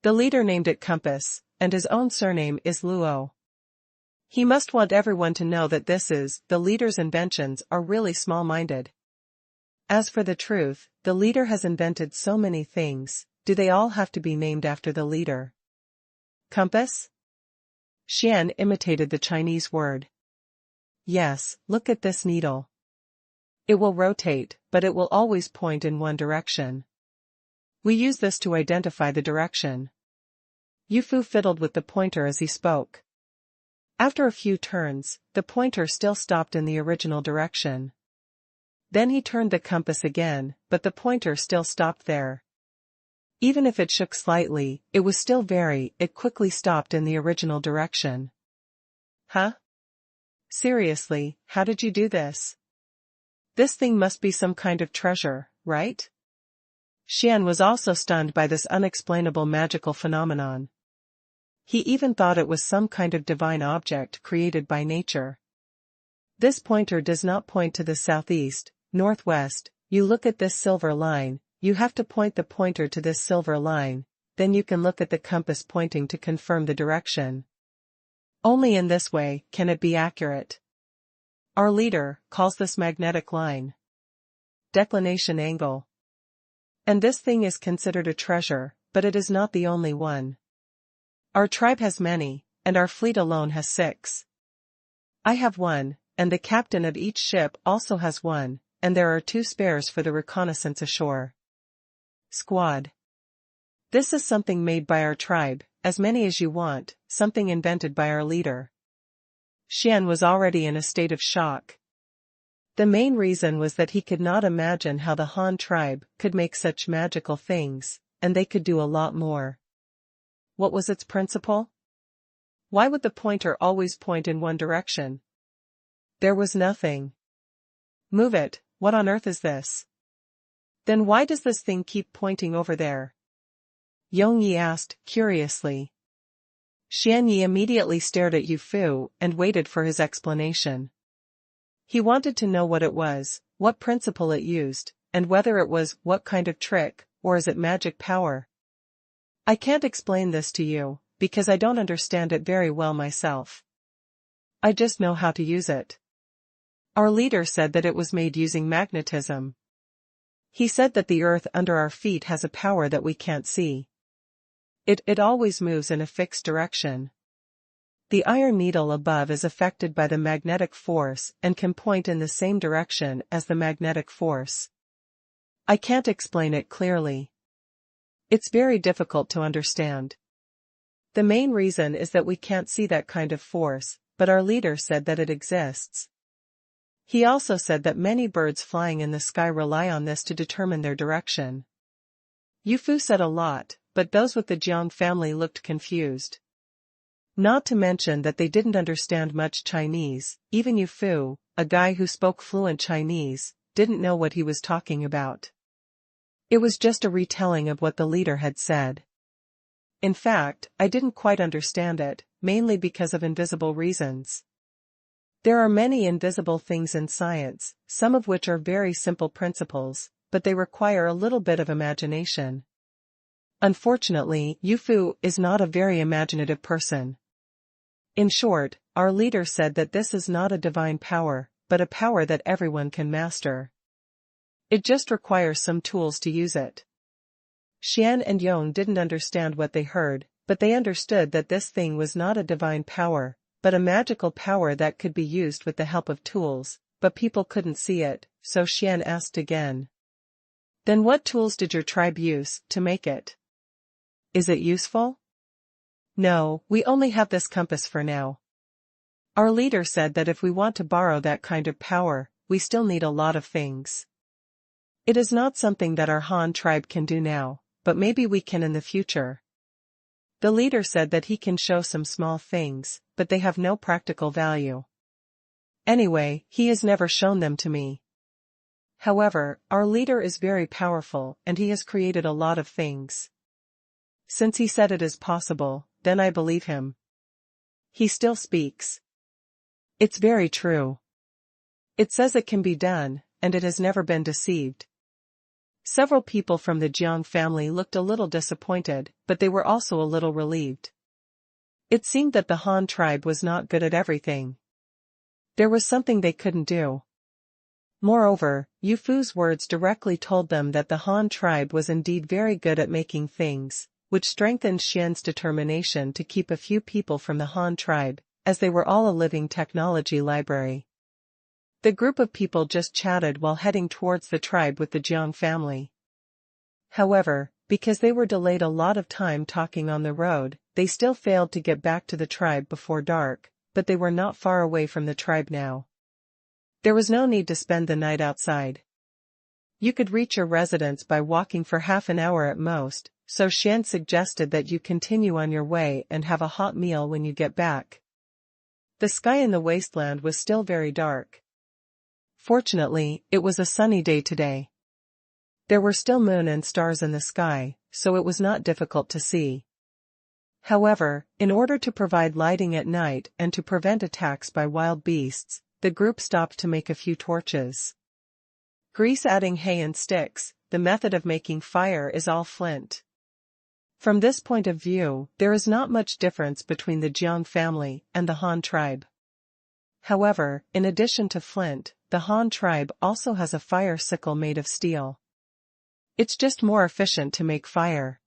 The leader named it compass, and his own surname is Luo. He must want everyone to know that the leader's inventions are really small-minded. As for the truth, the leader has invented so many things. Do they all have to be named after the leader? Compass? Xian imitated the Chinese word. Yes, look at this needle. It will rotate, but it will always point in one direction. We use this to identify the direction. Yu Fu fiddled with the pointer as he spoke. After a few turns, the pointer still stopped in the original direction. Then he turned the compass again, but the pointer still stopped there. Even if it shook slightly, it quickly stopped in the original direction. Huh? Seriously, how did you do this? This thing must be some kind of treasure, right? Xian was also stunned by this unexplainable magical phenomenon. He even thought it was some kind of divine object created by nature. This pointer does not point to the southeast, northwest. You look at this silver line, you have to point the pointer to this silver line, then you can look at the compass pointing to confirm the direction. Only in this way can it be accurate. Our leader calls this magnetic line declination angle. And this thing is considered a treasure, but it is not the only one. Our tribe has many, and our fleet alone has 6. I have 1, and the captain of each ship also has 1, and there are 2 spares for the reconnaissance ashore. Squad. This is something made by our tribe, as many as you want, something invented by our leader. Xian was already in a state of shock. The main reason was that he could not imagine how the Han tribe could make such magical things, and they could do a lot more. What was its principle? Why would the pointer always point in one direction? There was nothing. Move it, what on earth is this? Then why does this thing keep pointing over there? Yongyi asked, curiously. Xianyi immediately stared at Yu Fu and waited for his explanation. He wanted to know what it was, what principle it used, and whether it was what kind of trick, or is it magic power? I can't explain this to you, because I don't understand it very well myself. I just know how to use it. Our leader said that it was made using magnetism. He said that the earth under our feet has a power that we can't see. It always moves in a fixed direction. The iron needle above is affected by the magnetic force and can point in the same direction as the magnetic force. I can't explain it clearly. It's very difficult to understand. The main reason is that we can't see that kind of force, but our leader said that it exists. He also said that many birds flying in the sky rely on this to determine their direction. Yu Fu said a lot, but those with the Jiang family looked confused. Not to mention that they didn't understand much Chinese. Even Yu Fu, a guy who spoke fluent Chinese, didn't know what he was talking about. It was just a retelling of what the leader had said. In fact, I didn't quite understand it, mainly because of invisible reasons. There are many invisible things in science, some of which are very simple principles, but they require a little bit of imagination. Unfortunately, Yu Fu is not a very imaginative person. In short, our leader said that this is not a divine power, but a power that everyone can master. It just requires some tools to use it. Xian and Yong didn't understand what they heard, but they understood that this thing was not a divine power, but a magical power that could be used with the help of tools, but people couldn't see it, so Xian asked again. Then what tools did your tribe use to make it? Is it useful? No, we only have this compass for now. Our leader said that if we want to borrow that kind of power, we still need a lot of things. It is not something that our Han tribe can do now, but maybe we can in the future. The leader said that he can show some small things, but they have no practical value. Anyway, he has never shown them to me. However, our leader is very powerful and he has created a lot of things. Since he said it is possible, then I believe him. He still speaks. It's very true. It says it can be done, and it has never been deceived. Several people from the Jiang family looked a little disappointed, but they were also a little relieved. It seemed that the Han tribe was not good at everything. There was something they couldn't do. Moreover, Yu Fu's words directly told them that the Han tribe was indeed very good at making things, which strengthened Xian's determination to keep a few people from the Han tribe, as they were all a living technology library. The group of people just chatted while heading towards the tribe with the Jiang family. However, because they were delayed a lot of time talking on the road, they still failed to get back to the tribe before dark, but they were not far away from the tribe now. There was no need to spend the night outside. You could reach your residence by walking for half an hour at most, so Xian suggested that you continue on your way and have a hot meal when you get back. The sky in the wasteland was still very dark. Fortunately, it was a sunny day today. There were still moon and stars in the sky, so it was not difficult to see. However, in order to provide lighting at night and to prevent attacks by wild beasts, the group stopped to make a few torches. Grease adding hay and sticks, the method of making fire is all flint. From this point of view, there is not much difference between the Jiang family and the Han tribe. However, in addition to flint, the Han tribe also has a fire sickle made of steel. It's just more efficient to make fire.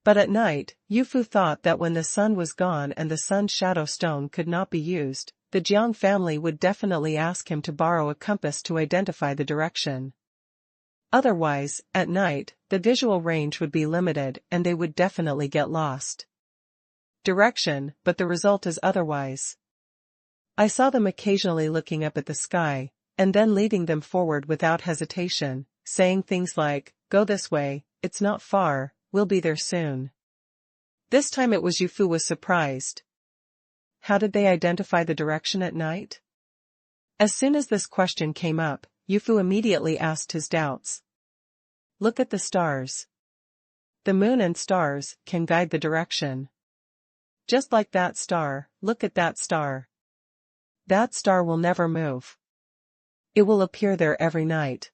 But at night, Yufu thought that when the sun was gone and the sun's shadow stone could not be used, the Jiang family would definitely ask him to borrow a compass to identify the direction. Otherwise, at night, the visual range would be limited and they would definitely get lost. Direction, but the result is otherwise. I saw them occasionally looking up at the sky, and then leading them forward without hesitation, saying things like, "Go this way, it's not far, we'll be there soon." This time it was Yufu was surprised. How did they identify the direction at night? As soon as this question came up, Yufu immediately asked his doubts. Look at the stars. The moon and stars can guide the direction. Just like that star, look at that star. That star will never move. It will appear there every night.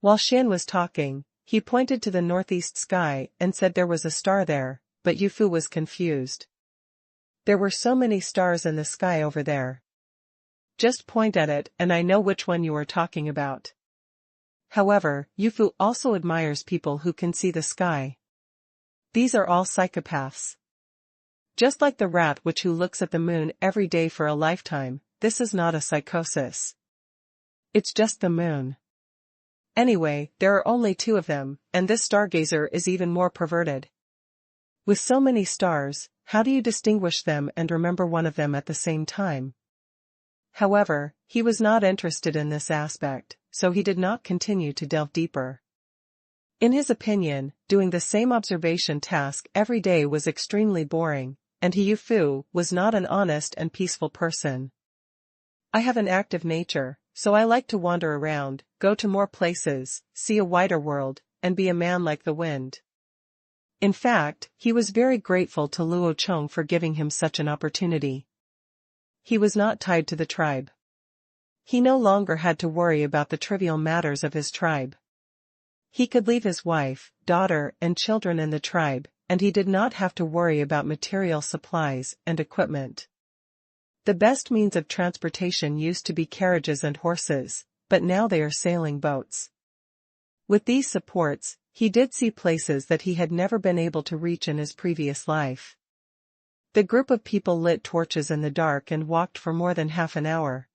While Xian was talking, he pointed to the northeast sky and said there was a star there, but Yufu was confused. There were so many stars in the sky over there. Just point at it and I know which one you are talking about. However, Yufu also admires people who can see the sky. These are all psychopaths. Just like the rat who looks at the moon every day for a lifetime, this is not a psychosis. It's just the moon. Anyway, there are only 2 of them, and this stargazer is even more perverted. With so many stars, how do you distinguish them and remember one of them at the same time? However, he was not interested in this aspect, so he did not continue to delve deeper. In his opinion, doing the same observation task every day was extremely boring, and Yufu was not an honest and peaceful person. I have an active nature, so I like to wander around, go to more places, see a wider world, and be a man like the wind. In fact, he was very grateful to Luo Chong for giving him such an opportunity. He was not tied to the tribe. He no longer had to worry about the trivial matters of his tribe. He could leave his wife, daughter, and children in the tribe, and he did not have to worry about material supplies and equipment. The best means of transportation used to be carriages and horses, but now they are sailing boats. With these supports, he did see places that he had never been able to reach in his previous life. The group of people lit torches in the dark and walked for more than half an hour.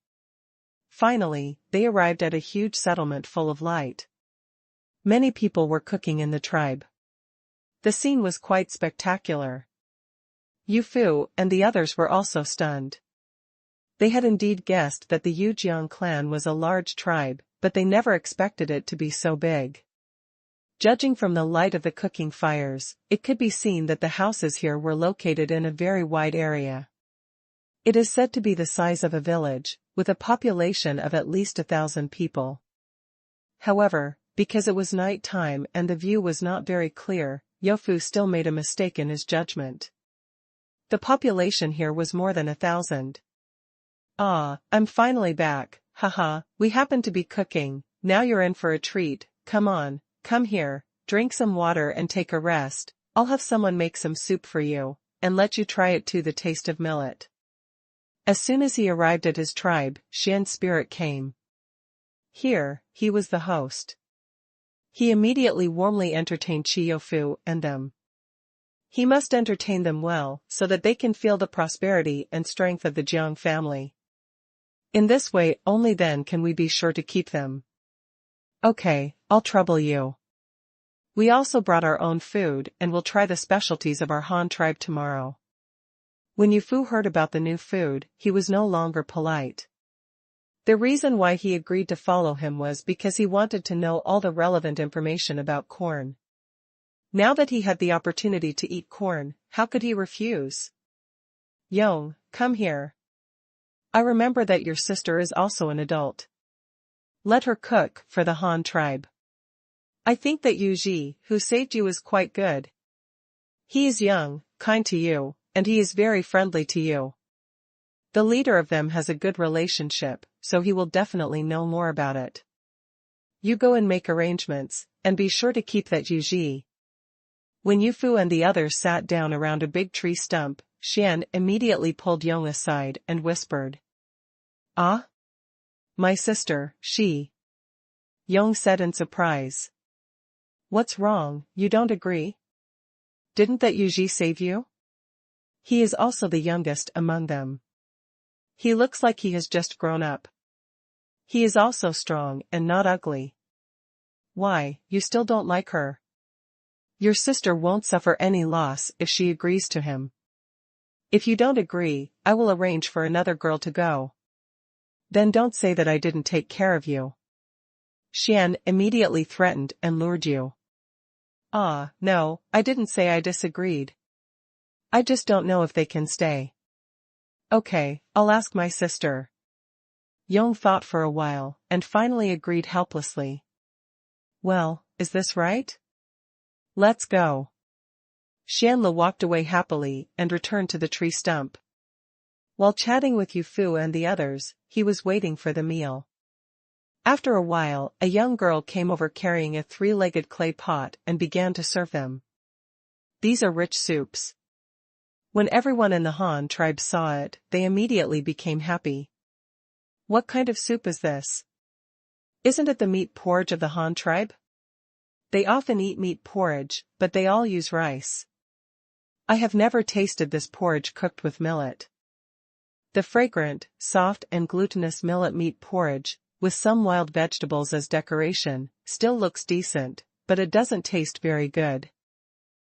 Finally, they arrived at a huge settlement full of light. Many people were cooking in the tribe. The scene was quite spectacular. Yufu and the others were also stunned. They had indeed guessed that the Yujiang clan was a large tribe, but they never expected it to be so big. Judging from the light of the cooking fires, it could be seen that the houses here were located in a very wide area. It is said to be the size of a village, with a population of at least 1,000 people. However, because it was night time and the view was not very clear, Yufu still made a mistake in his judgment. The population here was more than 1,000. Ah, I'm finally back, haha, we happen to be cooking, now you're in for a treat, come on. Come here, drink some water and take a rest, I'll have someone make some soup for you, and let you try it too, the taste of millet. As soon as he arrived at his tribe, Xian's spirit came. Here, he was the host. He immediately warmly entertained Yufu and them. He must entertain them well, so that they can feel the prosperity and strength of the Jiang family. In this way only then can we be sure to keep them. Okay, I'll trouble you. We also brought our own food and will try the specialties of our Han tribe tomorrow. When Yufu heard about the new food, he was no longer polite. The reason why he agreed to follow him was because he wanted to know all the relevant information about corn. Now that he had the opportunity to eat corn, how could he refuse? Yong, come here. I remember that your sister is also an adult. Let her cook for the Han tribe. I think that Yu Ji, who saved you, is quite good. He is young, kind to you, and he is very friendly to you. The leader of them has a good relationship, so he will definitely know more about it. You go and make arrangements, and be sure to keep that Yu Ji. When Yufu and the others sat down around a big tree stump, Xian immediately pulled Yong aside and whispered. Ah? My sister, she. Yong said in surprise. What's wrong, you don't agree? Didn't that Yuji save you? He is also the youngest among them. He looks like he has just grown up. He is also strong and not ugly. Why, you still don't like her? Your sister won't suffer any loss if she agrees to him. If you don't agree, I will arrange for another girl to go. Then don't say that I didn't take care of you. Xian immediately threatened and lured you. Ah, no, I didn't say I disagreed. I just don't know if they can stay. Okay, I'll ask my sister. Yong thought for a while, and finally agreed helplessly. Well, is this right? Let's go. Xianle walked away happily and returned to the tree stump. While chatting with Yufu and the others, he was waiting for the meal. After a while, a young girl came over carrying a three-legged clay pot and began to serve them. These are rich soups. When everyone in the Han tribe saw it, they immediately became happy. What kind of soup is this? Isn't it the meat porridge of the Han tribe? They often eat meat porridge, but they all use rice. I have never tasted this porridge cooked with millet. The fragrant, soft and glutinous millet meat porridge, with some wild vegetables as decoration, still looks decent, but it doesn't taste very good.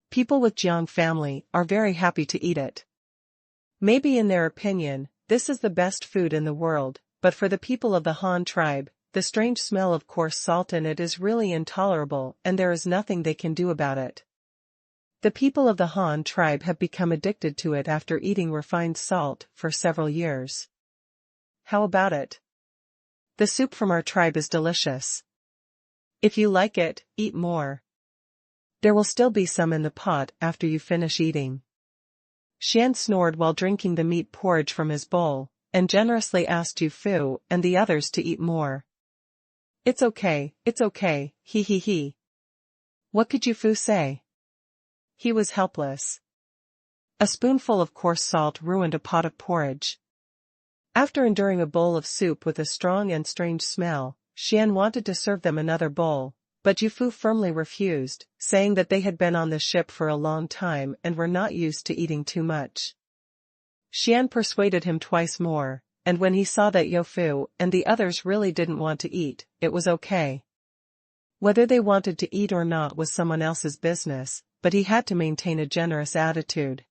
People with Jiang family are very happy to eat it. Maybe in their opinion, this is the best food in the world, but for the people of the Han tribe, the strange smell of coarse salt in it is really intolerable and there is nothing they can do about it. The people of the Han tribe have become addicted to it after eating refined salt for several years. How about it? The soup from our tribe is delicious. If you like it, eat more. There will still be some in the pot after you finish eating. Xian snored while drinking the meat porridge from his bowl, and generously asked Yu Fu and the others to eat more. It's okay, he he he. What could Yu Fu say? He was helpless. A spoonful of coarse salt ruined a pot of porridge. After enduring a bowl of soup with a strong and strange smell, Xian wanted to serve them another bowl, but Yu Fu firmly refused, saying that they had been on the ship for a long time and were not used to eating too much. Xian persuaded him twice more, and when he saw that Yu Fu and the others really didn't want to eat, it was okay. Whether they wanted to eat or not was someone else's business, but he had to maintain a generous attitude.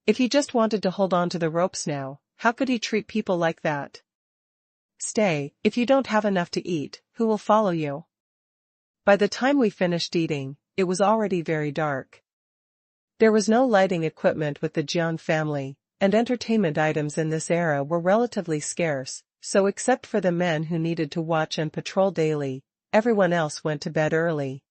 If he just wanted to hold on to the ropes now, how could he treat people like that? Stay, if you don't have enough to eat, who will follow you? By the time we finished eating, it was already very dark. There was no lighting equipment with the Jiang family, and entertainment items in this era were relatively scarce, so except for the men who needed to watch and patrol daily, everyone else went to bed early.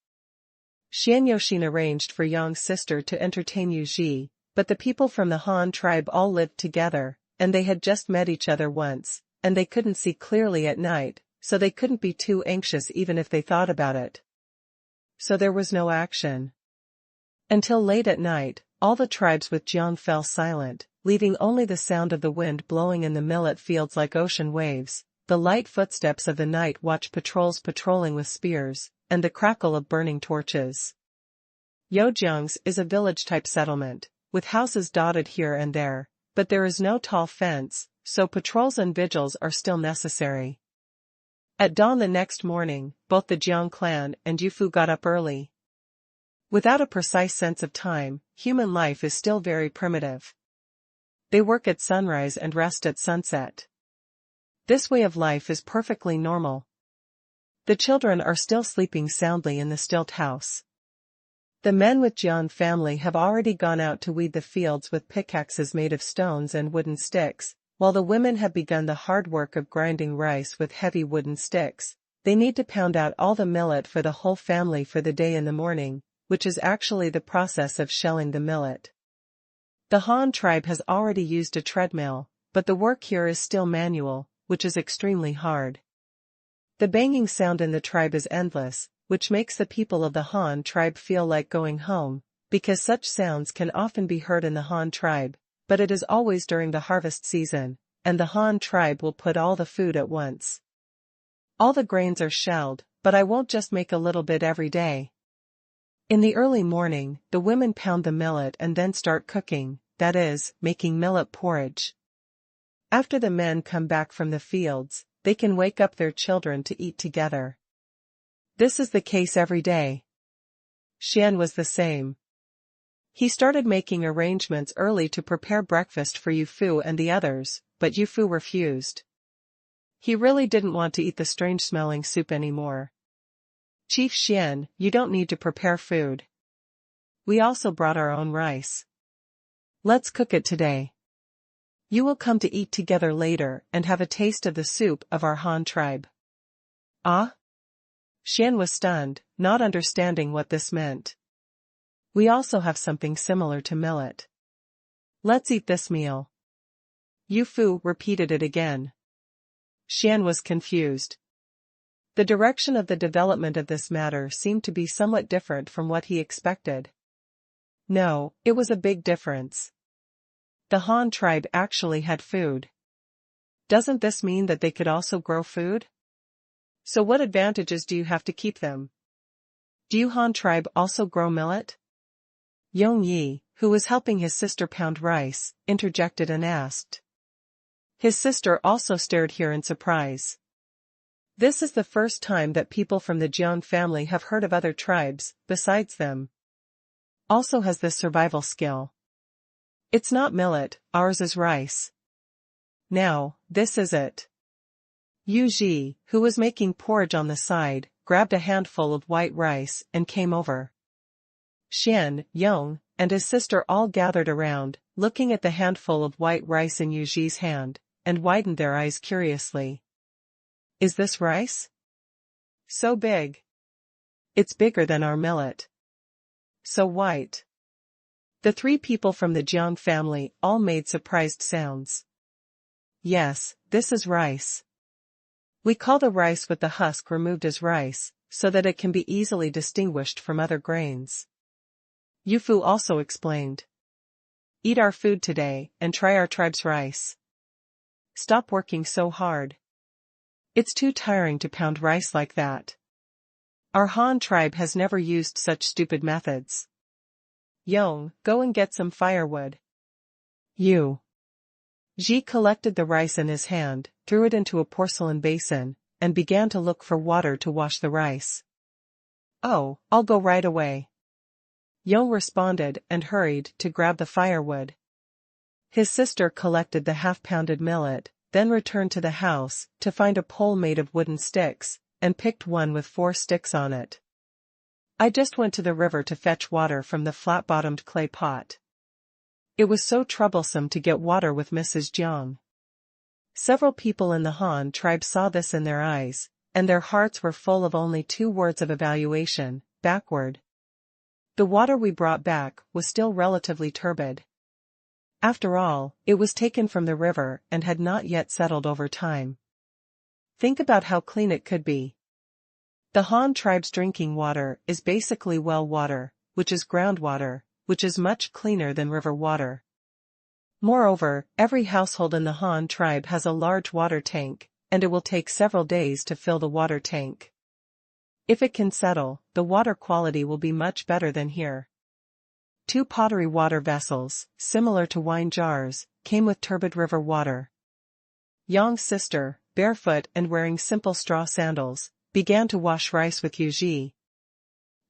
Xian Yoshin arranged for Yang's sister to entertain Yu Ji, but the people from the Han tribe all lived together, and they had just met each other once, and they couldn't see clearly at night, so they couldn't be too anxious even if they thought about it. So there was no action. Until late at night, all the tribes with Jiang fell silent, leaving only the sound of the wind blowing in the millet fields like ocean waves, the light footsteps of the night watch patrols patrolling with spears, and the crackle of burning torches. Yojiang's is a village-type settlement, with houses dotted here and there, but there is no tall fence, so patrols and vigils are still necessary. At dawn the next morning, both the Jiang clan and Yu Fu got up early. Without a precise sense of time, human life is still very primitive. They work at sunrise and rest at sunset. This way of life is perfectly normal. The children are still sleeping soundly in the stilt house. The men with Jiang family have already gone out to weed the fields with pickaxes made of stones and wooden sticks, while the women have begun the hard work of grinding rice with heavy wooden sticks. They need to pound out all the millet for the whole family for the day in the morning, which is actually the process of shelling the millet. The Han tribe has already used a treadmill, but the work here is still manual, which is extremely hard. The banging sound in the tribe is endless, which makes the people of the Han tribe feel like going home, because such sounds can often be heard in the Han tribe, but it is always during the harvest season, and the Han tribe will put all the food at once. All the grains are shelled, but I won't just make a little bit every day. In the early morning, the women pound the millet and then start cooking, that is, making millet porridge. After the men come back from the fields, they can wake up their children to eat together. This is the case every day. Xian was the same. He started making arrangements early to prepare breakfast for Yu Fu and the others, but Yu Fu refused. He really didn't want to eat the strange-smelling soup anymore. Chief Xian, you don't need to prepare food. We also brought our own rice. Let's cook it today. You will come to eat together later and have a taste of the soup of our Han tribe. Ah? Xian was stunned, not understanding what this meant. We also have something similar to millet. Let's eat this meal. Yu Fu repeated it again. Xian was confused. The direction of the development of this matter seemed to be somewhat different from what he expected. No, it was a big difference. The Han tribe actually had food. Doesn't this mean that they could also grow food? So what advantages do you have to keep them? Do you Han tribe also grow millet? Yong Yi, who was helping his sister pound rice, interjected and asked. His sister also stared here in surprise. This is the first time that people from the Jiang family have heard of other tribes, besides them. Also has this survival skill. It's not millet, ours is rice. Now, this is it. Yu Ji, who was making porridge on the side, grabbed a handful of white rice and came over. Xian, Yong, and his sister all gathered around, looking at the handful of white rice in Yu Ji's hand, and widened their eyes curiously. Is this rice? So big. It's bigger than our millet. So white. The three people from the Jiang family all made surprised sounds. Yes, this is rice. We call the rice with the husk removed as rice, so that it can be easily distinguished from other grains. Yu Fu also explained. Eat our food today and try our tribe's rice. Stop working so hard. It's too tiring to pound rice like that. Our Han tribe has never used such stupid methods. Yong, go and get some firewood. Yu Ji collected the rice in his hand, threw it into a porcelain basin, and began to look for water to wash the rice. Oh, I'll go right away. Yong responded and hurried to grab the firewood. His sister collected the half-pounded millet, then returned to the house to find a pole made of wooden sticks, and picked one with 4 sticks on it. I just went to the river to fetch water from the flat-bottomed clay pot. It was so troublesome to get water with Mrs. Jiang. Several people in the Han tribe saw this in their eyes, and their hearts were full of only 2 words of evaluation, backward. The water we brought back was still relatively turbid. After all, it was taken from the river and had not yet settled over time. Think about how clean it could be. The Han tribe's drinking water is basically well water, which is groundwater, which is much cleaner than river water. Moreover, every household in the Han tribe has a large water tank, and it will take several days to fill the water tank. If it can settle, the water quality will be much better than here. 2 pottery water vessels, similar to wine jars, came with turbid river water. Yong's sister, barefoot and wearing simple straw sandals, began to wash rice with Yu Ji.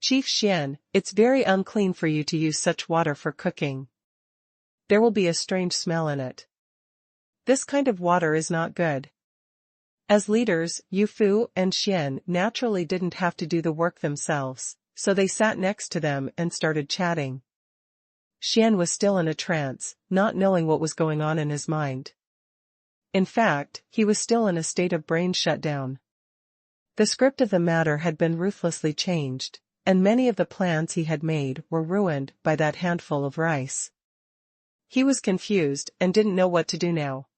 Chief Xian, it's very unclean for you to use such water for cooking. There will be a strange smell in it. This kind of water is not good. As leaders, Yu Fu and Xian naturally didn't have to do the work themselves, so they sat next to them and started chatting. Xian was still in a trance, not knowing what was going on in his mind. In fact, he was still in a state of brain shutdown. The script of the matter had been ruthlessly changed, and many of the plans he had made were ruined by that handful of rice. He was confused and didn't know what to do now.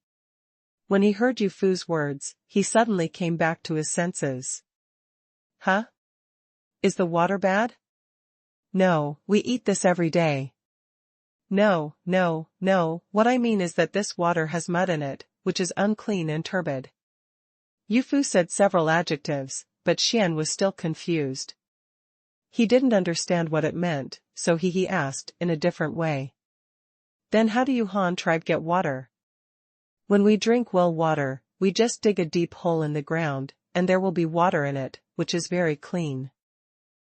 When he heard Yu Fu's words, he suddenly came back to his senses. Huh? Is the water bad? No, we eat this every day. No, what I mean is that this water has mud in it, which is unclean and turbid. Yu Fu said several adjectives, but Xian was still confused. He didn't understand what it meant, so he asked in a different way. Then how do you Han tribe get water? When we drink well water, we just dig a deep hole in the ground, and there will be water in it, which is very clean.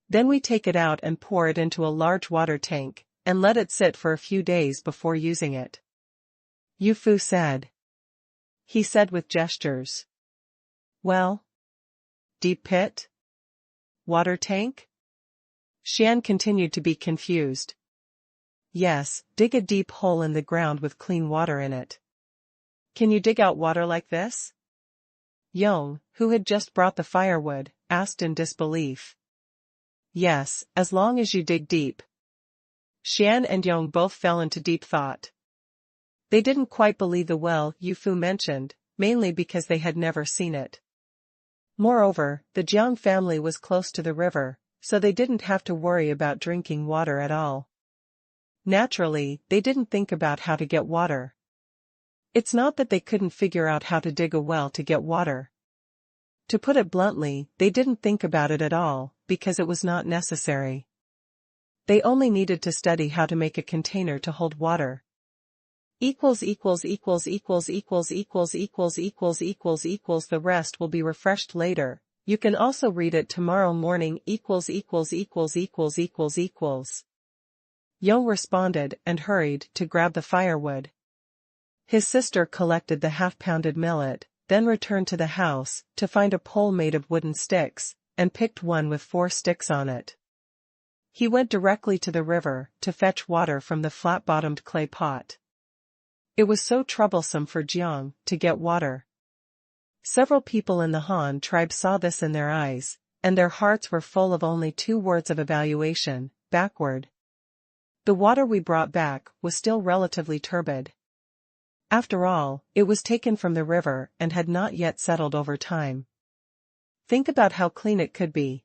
Then we take it out and pour it into a large water tank, and let it sit for a few days before using it. Yu Fu said. He said with gestures. Well? Deep pit? Water tank? Xian continued to be confused. Yes, dig a deep hole in the ground with clean water in it. Can you dig out water like this? Yong, who had just brought the firewood, asked in disbelief. Yes, as long as you dig deep. Xian and Yong both fell into deep thought. They didn't quite believe the well Yu Fu mentioned, mainly because they had never seen it. Moreover, the Jiang family was close to the river, so they didn't have to worry about drinking water at all. Naturally, they didn't think about how to get water. It's not that they couldn't figure out how to dig a well to get water. To put it bluntly, they didn't think about it at all, because it was not necessary. They only needed to study how to make a container to hold water. The rest will be refreshed later. You can also read it tomorrow morning. Yong responded and hurried to grab the firewood. His sister collected the half-pounded millet, then returned to the house to find a pole made of wooden sticks, and picked one with 4 sticks on it. He went directly to the river to fetch water from the flat-bottomed clay pot. It was so troublesome for Jiang to get water. Several people in the Han tribe saw this in their eyes, and their hearts were full of only 2 words of evaluation: backward. The water we brought back was still relatively turbid. After all, it was taken from the river and had not yet settled over time. Think about how clean it could be.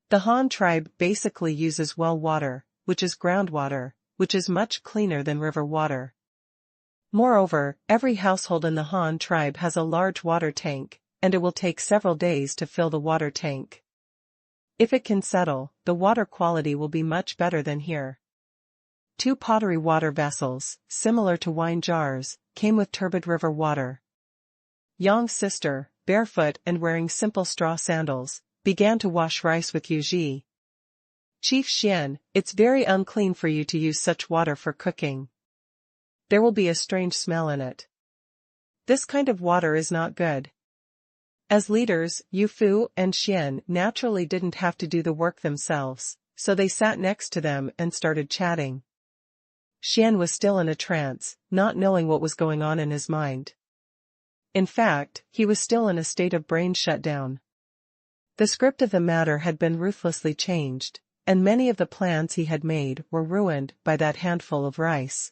The Han tribe basically uses well water, which is groundwater, which is much cleaner than river water. Moreover, every household in the Han tribe has a large water tank, and it will take several days to fill the water tank. If it can settle, the water quality will be much better than here. 2 pottery water vessels, similar to wine jars, came with turbid river water. Yang's sister, barefoot and wearing simple straw sandals, began to wash rice with Yuji. Chief Xian, it's very unclean for you to use such water for cooking. There will be a strange smell in it. This kind of water is not good. As leaders, Yu Fu and Xian naturally didn't have to do the work themselves, so they sat next to them and started chatting. Xian was still in a trance, not knowing what was going on in his mind. In fact, he was still in a state of brain shutdown. The script of the matter had been ruthlessly changed, and many of the plans he had made were ruined by that handful of rice.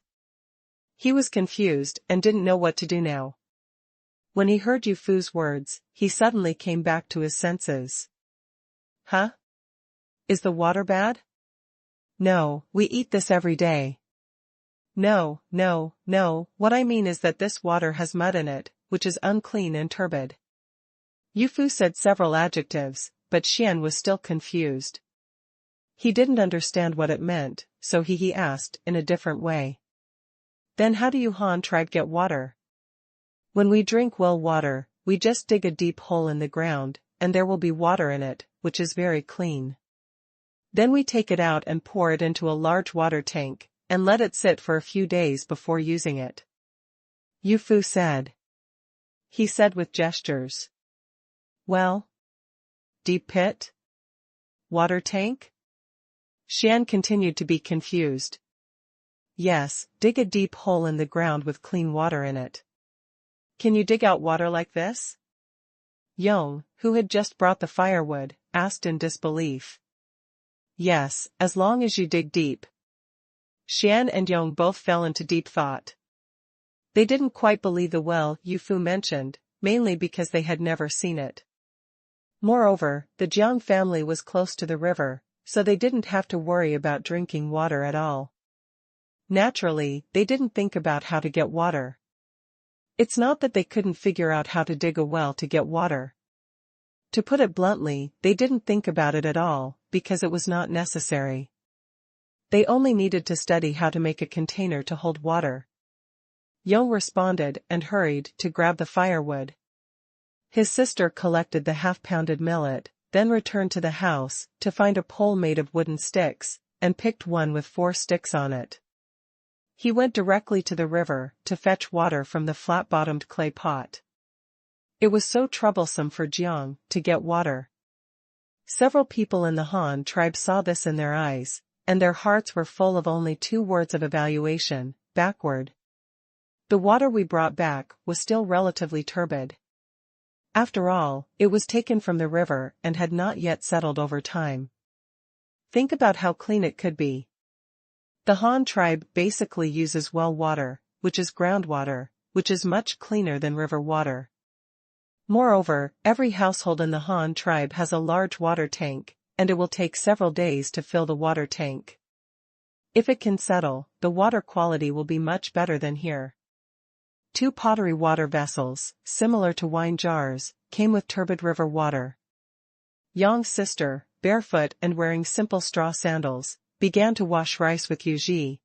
He was confused and didn't know what to do now. When he heard Yu Fu's words, he suddenly came back to his senses. Huh? Is the water bad? No, we eat this every day. No, what I mean is that this water has mud in it, which is unclean and turbid. Yu Fu said several adjectives, but Xian was still confused. He didn't understand what it meant, so he asked in a different way. Then how do you Han tribe get water? When we drink well water, we just dig a deep hole in the ground, and there will be water in it, which is very clean. Then we take it out and pour it into a large water tank, and let it sit for a few days before using it. Yu Fu said. He said with gestures. Well? Deep pit? Water tank? Xian continued to be confused. Yes, dig a deep hole in the ground with clean water in it. Can you dig out water like this? Yong, who had just brought the firewood, asked in disbelief. Yes, as long as you dig deep. Xian and Yong both fell into deep thought. They didn't quite believe the well Yu Fu mentioned, mainly because they had never seen it. Moreover, the Jiang family was close to the river, so they didn't have to worry about drinking water at all. Naturally, they didn't think about how to get water. It's not that they couldn't figure out how to dig a well to get water. To put it bluntly, they didn't think about it at all, because it was not necessary. They only needed to study how to make a container to hold water. Yong responded and hurried to grab the firewood. His sister collected the half-pounded millet, then returned to the house to find a pole made of wooden sticks, and picked one with 4 sticks on it. He went directly to the river to fetch water from the flat-bottomed clay pot. It was so troublesome for Jiang to get water. Several people in the Han tribe saw this in their eyes, and their hearts were full of only 2 words of evaluation: backward. The water we brought back was still relatively turbid. After all, it was taken from the river and had not yet settled over time. Think about how clean it could be. The Han tribe basically uses well water, which is groundwater, which is much cleaner than river water. Moreover, every household in the Han tribe has a large water tank, and it will take several days to fill the water tank. If it can settle, the water quality will be much better than here. 2 pottery water vessels, similar to wine jars, came with turbid river water. Yang's sister, barefoot and wearing simple straw sandals, began to wash rice with Yuji.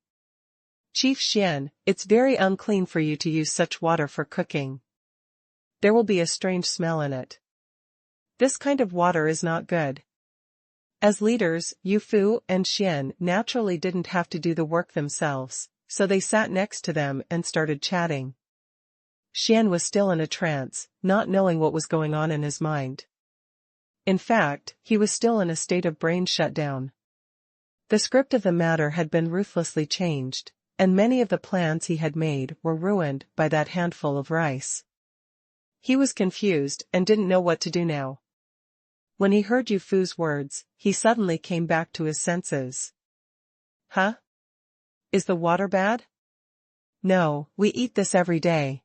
Chief Xian, it's very unclean for you to use such water for cooking. There will be a strange smell in it. This kind of water is not good. As leaders, Yu Fu and Xian naturally didn't have to do the work themselves, so they sat next to them and started chatting. Xian was still in a trance, not knowing what was going on in his mind. In fact, he was still in a state of brain shutdown. The script of the matter had been ruthlessly changed, and many of the plans he had made were ruined by that handful of rice. He was confused and didn't know what to do now. When he heard Yu Fu's words, he suddenly came back to his senses. Huh? Is the water bad? No, we eat this every day.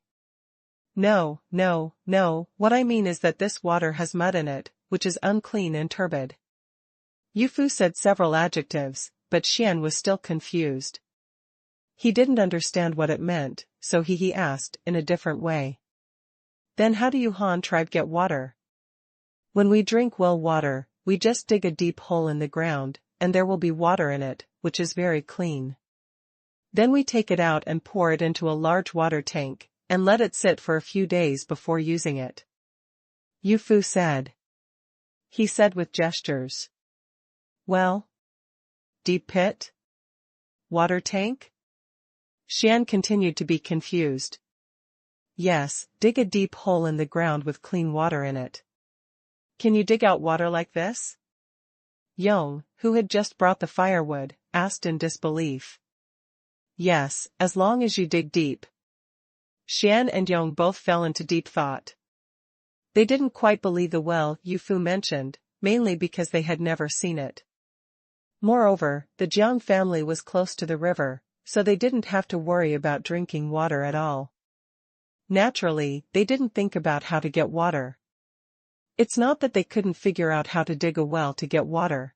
No, what I mean is that this water has mud in it, which is unclean and turbid. Yu Fu said several adjectives, but Xian was still confused. He didn't understand what it meant, so he asked in a different way. Then how do you Han tribe get water? When we drink well water, we just dig a deep hole in the ground, and there will be water in it, which is very clean. Then we take it out and pour it into a large water tank, and let it sit for a few days before using it. Yu Fu said. He said with gestures. Well? Deep pit? Water tank? Xian continued to be confused. Yes, dig a deep hole in the ground with clean water in it. Can you dig out water like this? Yong, who had just brought the firewood, asked in disbelief. Yes, as long as you dig deep. Xian and Yong both fell into deep thought. They didn't quite believe the well Yu Fu mentioned, mainly because they had never seen it. Moreover, the Jiang family was close to the river, so they didn't have to worry about drinking water at all. Naturally, they didn't think about how to get water. It's not that they couldn't figure out how to dig a well to get water.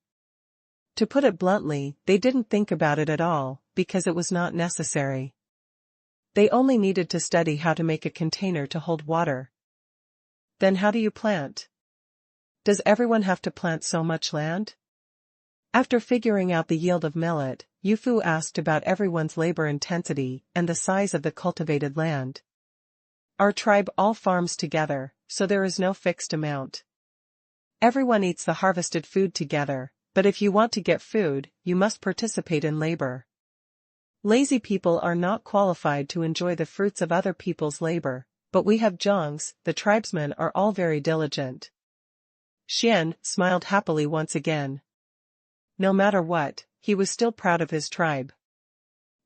To put it bluntly, they didn't think about it at all, because it was not necessary. They only needed to study how to make a container to hold water. Then how do you plant? Does everyone have to plant so much land? After figuring out the yield of millet, Yu Fu asked about everyone's labor intensity and the size of the cultivated land. Our tribe all farms together, so there is no fixed amount. Everyone eats the harvested food together, but if you want to get food, you must participate in labor. Lazy people are not qualified to enjoy the fruits of other people's labor, but we have Zhongs, the tribesmen are all very diligent. Xian smiled happily once again. No matter what, he was still proud of his tribe.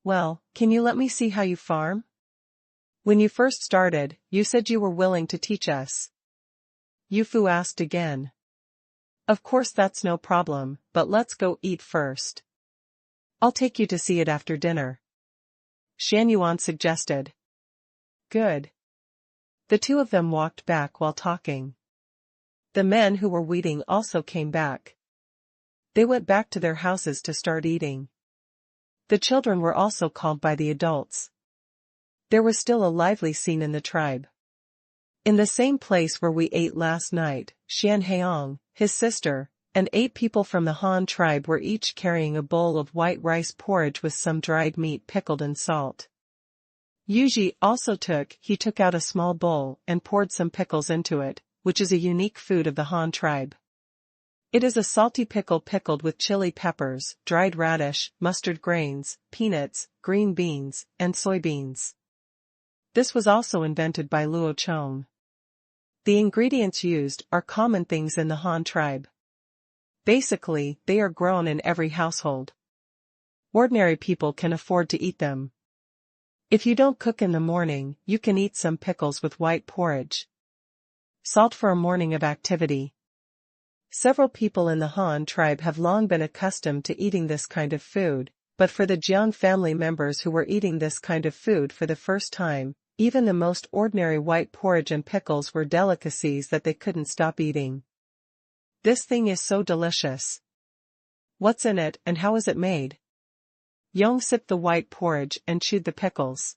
Well, can you let me see how you farm? When you first started, you said you were willing to teach us. Yu Fu asked again. Of course that's no problem, but let's go eat first. I'll take you to see it after dinner. Shan Yuan suggested. Good. The two of them walked back while talking. The men who were weeding also came back. They went back to their houses to start eating. The children were also called by the adults. There was still a lively scene in the tribe. In the same place where we ate last night, Xian Heong, his sister, and 8 people from the Han tribe were each carrying a bowl of white rice porridge with some dried meat pickled in salt. Yuji also took out a small bowl and poured some pickles into it, which is a unique food of the Han tribe. It is a salty pickle pickled with chili peppers, dried radish, mustard grains, peanuts, green beans, and soybeans. This was also invented by Luo Chong. The ingredients used are common things in the Han tribe. Basically, they are grown in every household. Ordinary people can afford to eat them. If you don't cook in the morning, you can eat some pickles with white porridge. Salt for a morning of activity. Several people in the Han tribe have long been accustomed to eating this kind of food, but for the Jiang family members who were eating this kind of food for the first time, even the most ordinary white porridge and pickles were delicacies that they couldn't stop eating. This thing is so delicious. What's in it and how is it made? Yong sipped the white porridge and chewed the pickles.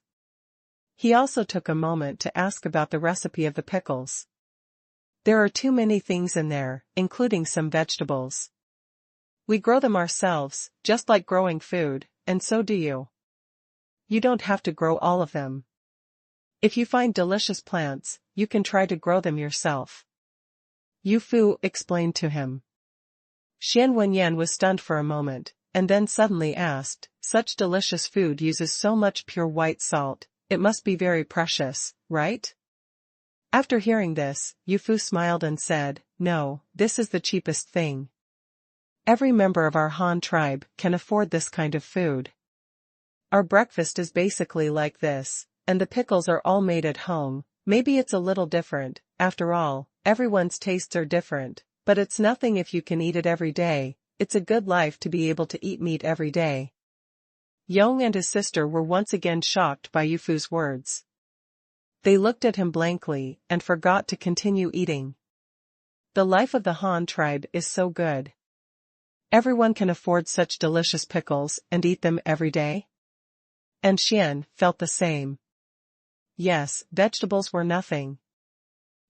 He also took a moment to ask about the recipe of the pickles. There are too many things in there, including some vegetables. We grow them ourselves, just like growing food, and so do you. You don't have to grow all of them. If you find delicious plants, you can try to grow them yourself. Yu Fu explained to him. Xian Wenyan was stunned for a moment, and then suddenly asked, such delicious food uses so much pure white salt, it must be very precious, right? After hearing this, Yu Fu smiled and said, no, this is the cheapest thing. Every member of our Han tribe can afford this kind of food. Our breakfast is basically like this, and the pickles are all made at home. Maybe it's a little different, after all, everyone's tastes are different, but it's nothing if you can eat it every day. It's a good life to be able to eat meat every day. Yong and his sister were once again shocked by Yu Fu's words. They looked at him blankly and forgot to continue eating. The life of the Han tribe is so good. Everyone can afford such delicious pickles and eat them every day. And Xian felt the same. Yes, vegetables were nothing.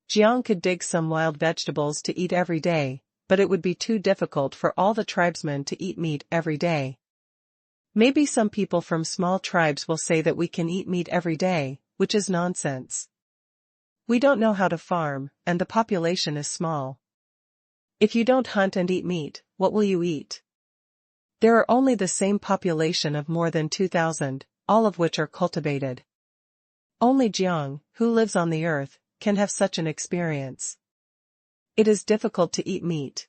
Jiang could dig some wild vegetables to eat every day, but it would be too difficult for all the tribesmen to eat meat every day. Maybe some people from small tribes will say that we can eat meat every day, which is nonsense. We don't know how to farm, and the population is small. If you don't hunt and eat meat, what will you eat? There are only the same population of more than 2,000, all of which are cultivated. Only Jiang, who lives on the earth, can have such an experience. It is difficult to eat meat.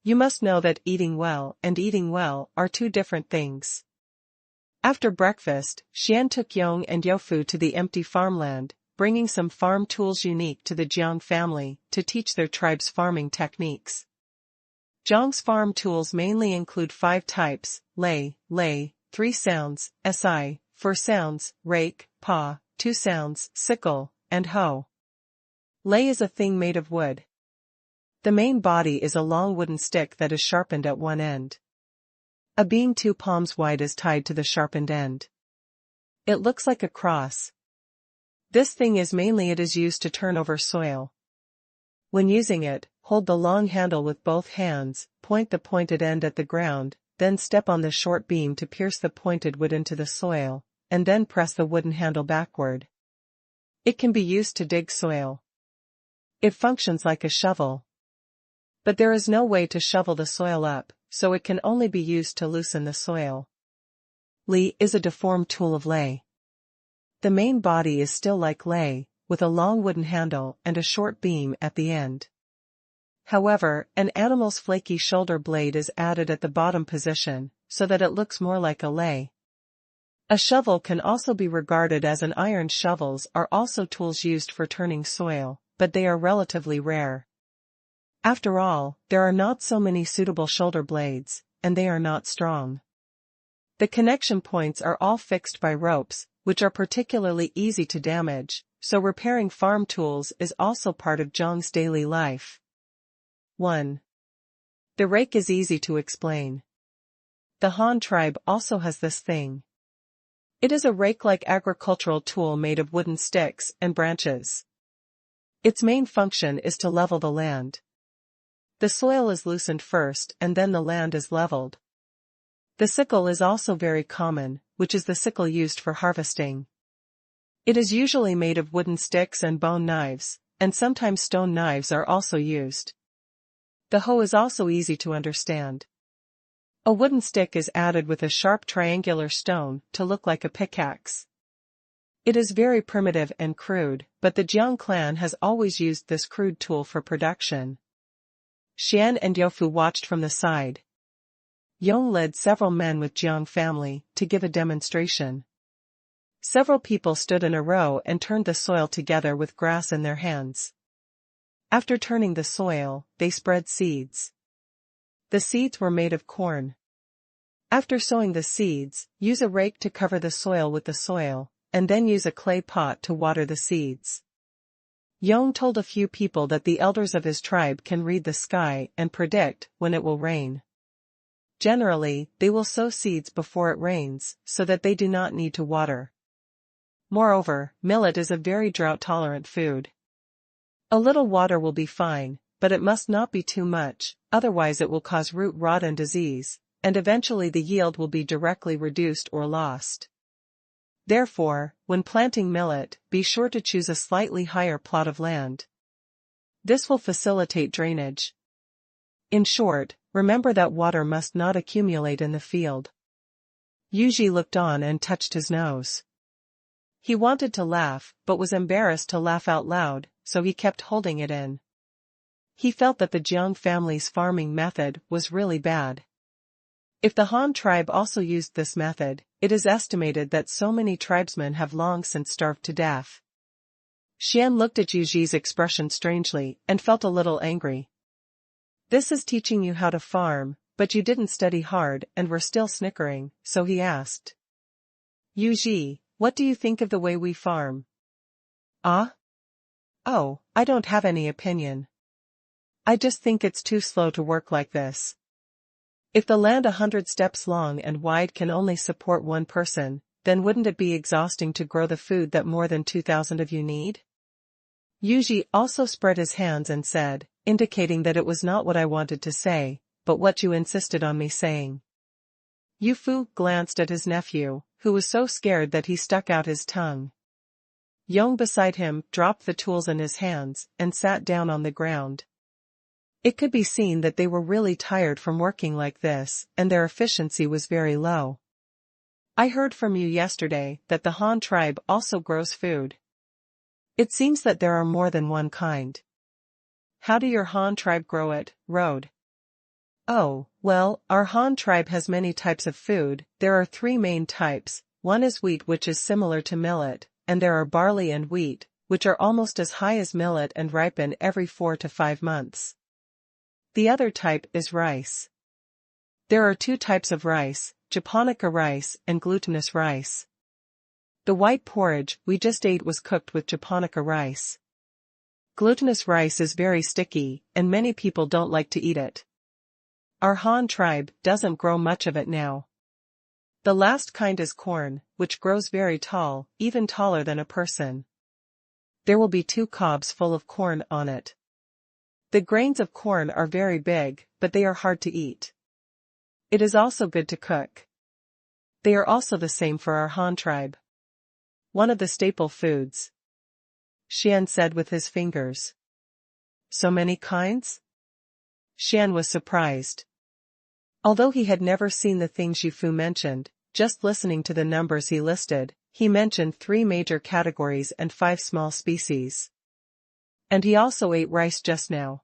You must know that eating well and eating well are two different things. After breakfast, Xian took Yong and Youfu to the empty farmland, bringing some farm tools unique to the Jiang family to teach their tribe's farming techniques. Jiang's farm tools mainly include 5 types: lei, 3 sounds, si, 4 sounds, rake, paw, 2 sounds, sickle, and hoe. Lei is a thing made of wood. The main body is a long wooden stick that is sharpened at one end. A beam 2 palms wide is tied to the sharpened end. It looks like a cross. This thing is used to turn over soil. When using it, hold the long handle with both hands, point the pointed end at the ground, then step on the short beam to pierce the pointed wood into the soil, and then press the wooden handle backward. It can be used to dig soil. It functions like a shovel. But there is no way to shovel the soil up, so it can only be used to loosen the soil. Li is a deformed tool of lei. The main body is still like lei, with a long wooden handle and a short beam at the end. However, an animal's flaky shoulder blade is added at the bottom position, so that it looks more like a lei. A shovel can also be regarded as an iron. Shovels are also tools used for turning soil, but they are relatively rare. After all, there are not so many suitable shoulder blades, and they are not strong. The connection points are all fixed by ropes, which are particularly easy to damage, so repairing farm tools is also part of Zhang's daily life. 1. The rake is easy to explain. The Han tribe also has this thing. It is a rake-like agricultural tool made of wooden sticks and branches. Its main function is to level the land. The soil is loosened first and then the land is leveled. The sickle is also very common, which is the sickle used for harvesting. It is usually made of wooden sticks and bone knives, and sometimes stone knives are also used. The hoe is also easy to understand. A wooden stick is added with a sharp triangular stone to look like a pickaxe. It is very primitive and crude, but the Jiang clan has always used this crude tool for production. Xian and Youfu watched from the side. Yong led several men with Jiang family to give a demonstration. Several people stood in a row and turned the soil together with grass in their hands. After turning the soil, they spread seeds. The seeds were made of corn. After sowing the seeds, use a rake to cover the soil with the soil, and then use a clay pot to water the seeds. Yong told a few people that the elders of his tribe can read the sky and predict when it will rain. Generally, they will sow seeds before it rains, so that they do not need to water. Moreover, millet is a very drought-tolerant food. A little water will be fine, but it must not be too much, otherwise it will cause root rot and disease, and eventually the yield will be directly reduced or lost. Therefore, when planting millet, be sure to choose a slightly higher plot of land. This will facilitate drainage. In short, remember that water must not accumulate in the field. Yuji looked on and touched his nose. He wanted to laugh, but was embarrassed to laugh out loud, so he kept holding it in. He felt that the Jiang family's farming method was really bad. If the Han tribe also used this method, it is estimated that so many tribesmen have long since starved to death. Xian looked at Yuji's expression strangely and felt a little angry. This is teaching you how to farm, but you didn't study hard and were still snickering, so he asked. Yuji, what do you think of the way we farm? Ah? Oh, I don't have any opinion. I just think it's too slow to work like this. If the land 100 steps long and wide can only support one person, then wouldn't it be exhausting to grow the food that more than 2,000 of you need? Yuji also spread his hands and said, indicating that it was not what I wanted to say, but what you insisted on me saying. Youfu glanced at his nephew, who was so scared that he stuck out his tongue. Yong beside him dropped the tools in his hands and sat down on the ground. It could be seen that they were really tired from working like this, and their efficiency was very low. I heard from you yesterday that the Han tribe also grows food. It seems that there are more than one kind. How do your Han tribe grow it, Road? Oh, well, our Han tribe has many types of food. There are 3 main types. One is wheat, which is similar to millet, and there are barley and wheat, which are almost as high as millet and ripen every 4 to 5 months. The other type is rice. There are 2 types of rice, japonica rice and glutinous rice. The white porridge we just ate was cooked with japonica rice. Glutinous rice is very sticky, and many people don't like to eat it. Our Han tribe doesn't grow much of it now. The last kind is corn, which grows very tall, even taller than a person. There will be 2 cobs full of corn on it. The grains of corn are very big, but they are hard to eat. It is also good to cook. They are also the same for our Han tribe. One of the staple foods. Xian said with his fingers. So many kinds? Xian was surprised. Although he had never seen the things Yifu mentioned, just listening to the numbers he listed, he mentioned 3 major categories and 5 small species. And he also ate rice just now.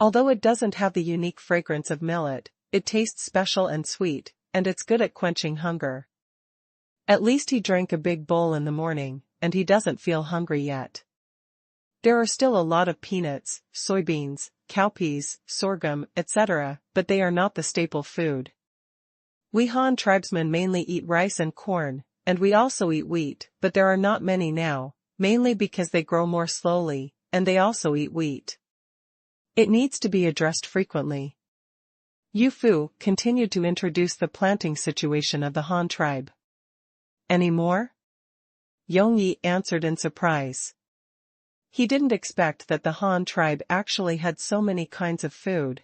Although it doesn't have the unique fragrance of millet, it tastes special and sweet, and it's good at quenching hunger. At least he drank a big bowl in the morning, and he doesn't feel hungry yet. There are still a lot of peanuts, soybeans, cowpeas, sorghum, etc., but they are not the staple food. We Han tribesmen mainly eat rice and corn, and we also eat wheat, but there are not many now, mainly because they grow more slowly, and they also eat wheat. It needs to be addressed frequently. Youfu continued to introduce the planting situation of the Han tribe. Any more? Yongyi answered in surprise. He didn't expect that the Han tribe actually had so many kinds of food.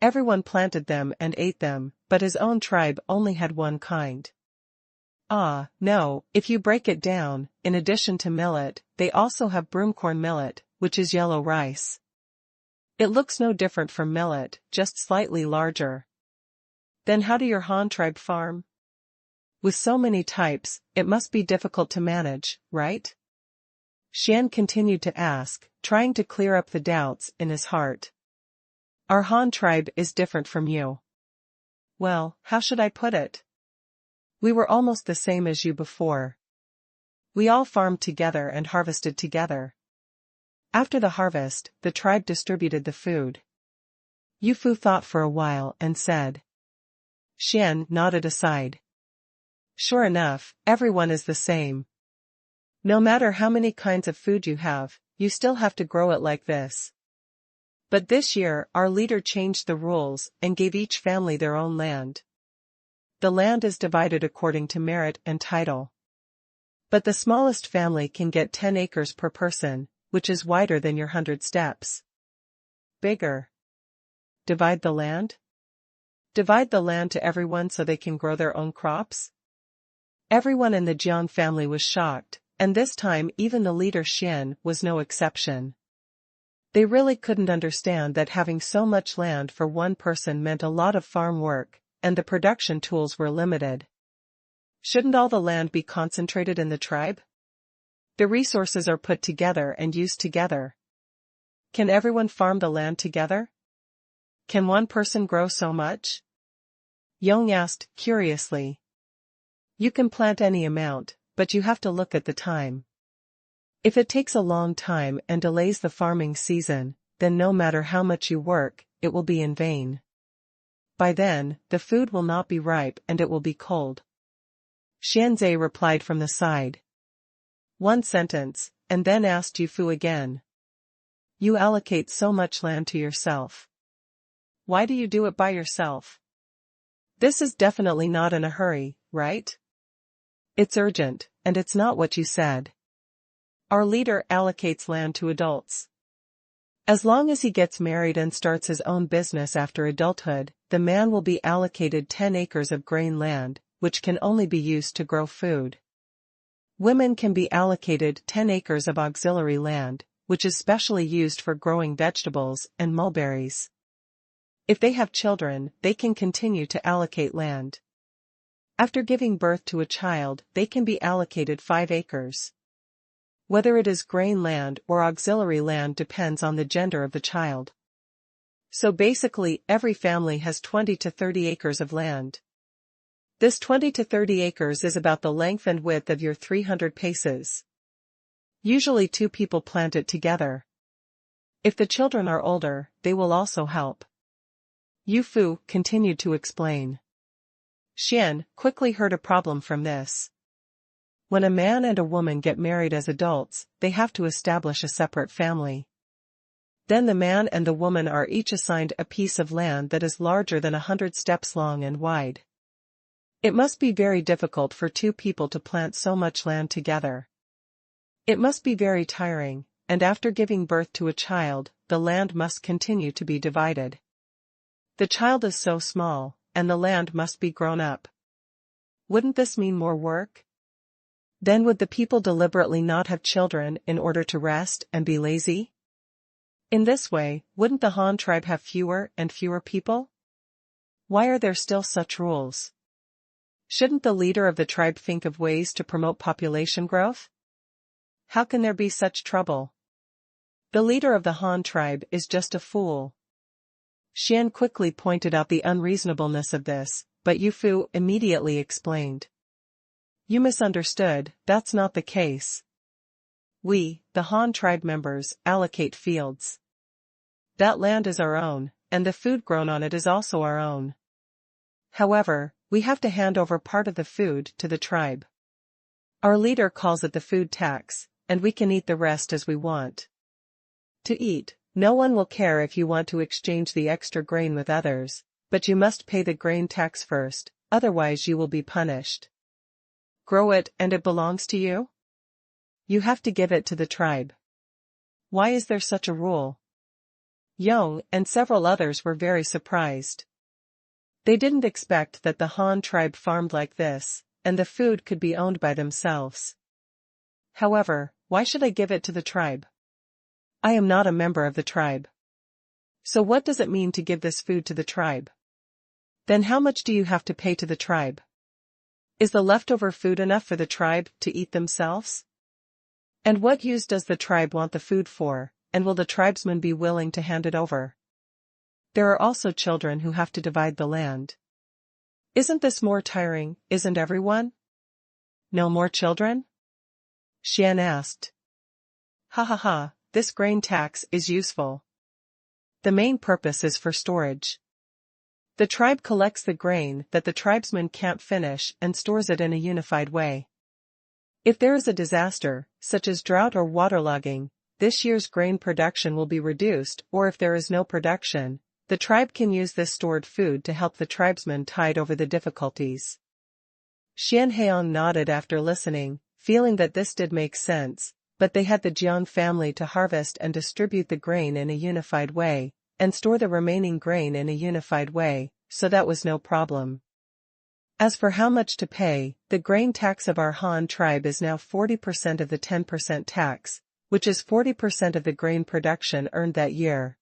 Everyone planted them and ate them, but his own tribe only had one kind. Ah, no, if you break it down, in addition to millet, they also have broomcorn millet, which is yellow rice. It looks no different from millet, just slightly larger. Then how do your Han tribe farm? With so many types, it must be difficult to manage, right? Xian continued to ask, trying to clear up the doubts in his heart. Our Han tribe is different from you. Well, how should I put it? We were almost the same as you before. We all farmed together and harvested together. After the harvest, the tribe distributed the food. Yu Fu thought for a while and said. Xian nodded aside. Sure enough, everyone is the same. No matter how many kinds of food you have, you still have to grow it like this. But this year, our leader changed the rules and gave each family their own land. The land is divided according to merit and title. But the smallest family can get 10 acres per person, which is wider than your 100 steps. Bigger. Divide the land? Divide the land to everyone so they can grow their own crops? Everyone in the Jiang family was shocked, and this time even the leader Xian was no exception. They really couldn't understand that having so much land for one person meant a lot of farm work, and the production tools were limited. Shouldn't all the land be concentrated in the tribe? The resources are put together and used together. Can everyone farm the land together? Can one person grow so much? Yong asked, curiously. You can plant any amount, but you have to look at the time. If it takes a long time and delays the farming season, then no matter how much you work, it will be in vain. By then, the food will not be ripe and it will be cold. Xianzhe replied from the side. One sentence, and then asked Yu Fu again. You allocate so much land to yourself. Why do you do it by yourself? This is definitely not in a hurry, right? It's urgent, and it's not what you said. Our leader allocates land to adults. As long as he gets married and starts his own business after adulthood, the man will be allocated 10 acres of grain land, which can only be used to grow food. Women can be allocated 10 acres of auxiliary land, which is specially used for growing vegetables and mulberries. If they have children, they can continue to allocate land. After giving birth to a child, they can be allocated 5 acres. Whether it is grain land or auxiliary land depends on the gender of the child. So basically, every family has 20 to 30 acres of land. This 20 to 30 acres is about the length and width of your 300 paces. Usually 2 people plant it together. If the children are older, they will also help. Yu Fu continued to explain. Xian quickly heard a problem from this. When a man and a woman get married as adults, they have to establish a separate family. Then the man and the woman are each assigned a piece of land that is larger than 100 steps long and wide. It must be very difficult for 2 people to plant so much land together. It must be very tiring, and after giving birth to a child, the land must continue to be divided. The child is so small, and the land must be grown up. Wouldn't this mean more work? Then would the people deliberately not have children in order to rest and be lazy? In this way, wouldn't the Han tribe have fewer and fewer people? Why are there still such rules? Shouldn't the leader of the tribe think of ways to promote population growth? How can there be such trouble? The leader of the Han tribe is just a fool. Xian quickly pointed out the unreasonableness of this, but Yu Fu immediately explained. You misunderstood, that's not the case. We, the Han tribe members, allocate fields. That land is our own, and the food grown on it is also our own. However, we have to hand over part of the food to the tribe. Our leader calls it the food tax, and we can eat the rest as we want. To eat, no one will care if you want to exchange the extra grain with others, but you must pay the grain tax first, otherwise you will be punished. Grow it and it belongs to you? You have to give it to the tribe. Why is there such a rule? Yong and several others were very surprised. They didn't expect that the Han tribe farmed like this, and the food could be owned by themselves. However, why should I give it to the tribe? I am not a member of the tribe. So what does it mean to give this food to the tribe? Then how much do you have to pay to the tribe? Is the leftover food enough for the tribe to eat themselves? And what use does the tribe want the food for, and will the tribesmen be willing to hand it over? There are also children who have to divide the land. Isn't this more tiring, isn't everyone? No more children? Xian asked. Ha ha ha, this grain tax is useful. The main purpose is for storage. The tribe collects the grain that the tribesmen can't finish and stores it in a unified way. If there is a disaster, such as drought or waterlogging, this year's grain production will be reduced, or if there is no production, the tribe can use this stored food to help the tribesmen tide over the difficulties. Xian Heong nodded after listening, feeling that this did make sense, but they had the Jiang family to harvest and distribute the grain in a unified way, and store the remaining grain in a unified way, so that was no problem. As for how much to pay, the grain tax of our Han tribe is now 40% of the 10% tax, which is 40% of the grain production earned that year.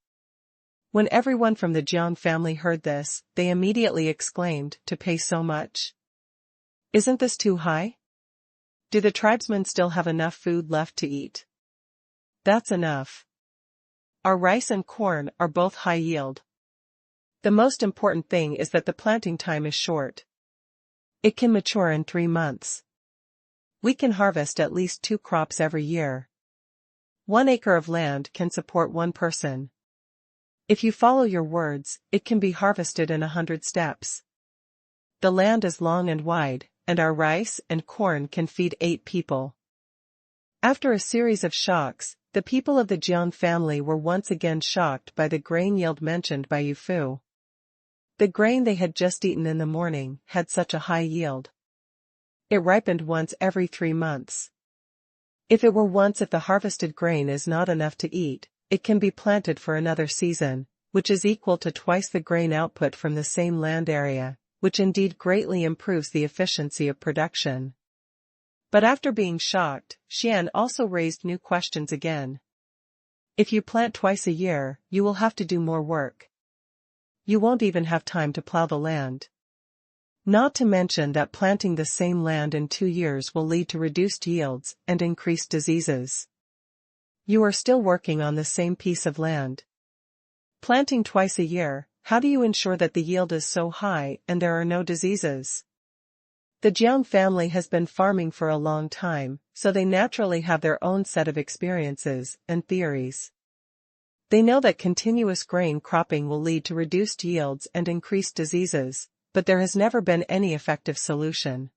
When everyone from the Jiang family heard this, they immediately exclaimed, "To pay so much? Isn't this too high? Do the tribesmen still have enough food left to eat?" That's enough. Our rice and corn are both high yield. The most important thing is that the planting time is short. It can mature in 3 months. We can harvest at least 2 crops every year. 1 acre of land can support 1 person. If you follow your words, it can be harvested in 100 steps. The land is long and wide, and our rice and corn can feed 8 people. After a series of shocks, the people of the Jiang family were once again shocked by the grain yield mentioned by Yu Fu. The grain they had just eaten in the morning had such a high yield. It ripened once every 3 months. If it were once if the harvested grain is not enough to eat, it can be planted for another season, which is equal to twice the grain output from the same land area, which indeed greatly improves the efficiency of production. But after being shocked, Xian also raised new questions again. If you plant twice a year, you will have to do more work. You won't even have time to plow the land. Not to mention that planting the same land in 2 years will lead to reduced yields and increased diseases. You are still working on the same piece of land. Planting twice a year, how do you ensure that the yield is so high and there are no diseases? The Jiang family has been farming for a long time, so they naturally have their own set of experiences and theories. They know that continuous grain cropping will lead to reduced yields and increased diseases, but there has never been any effective solution.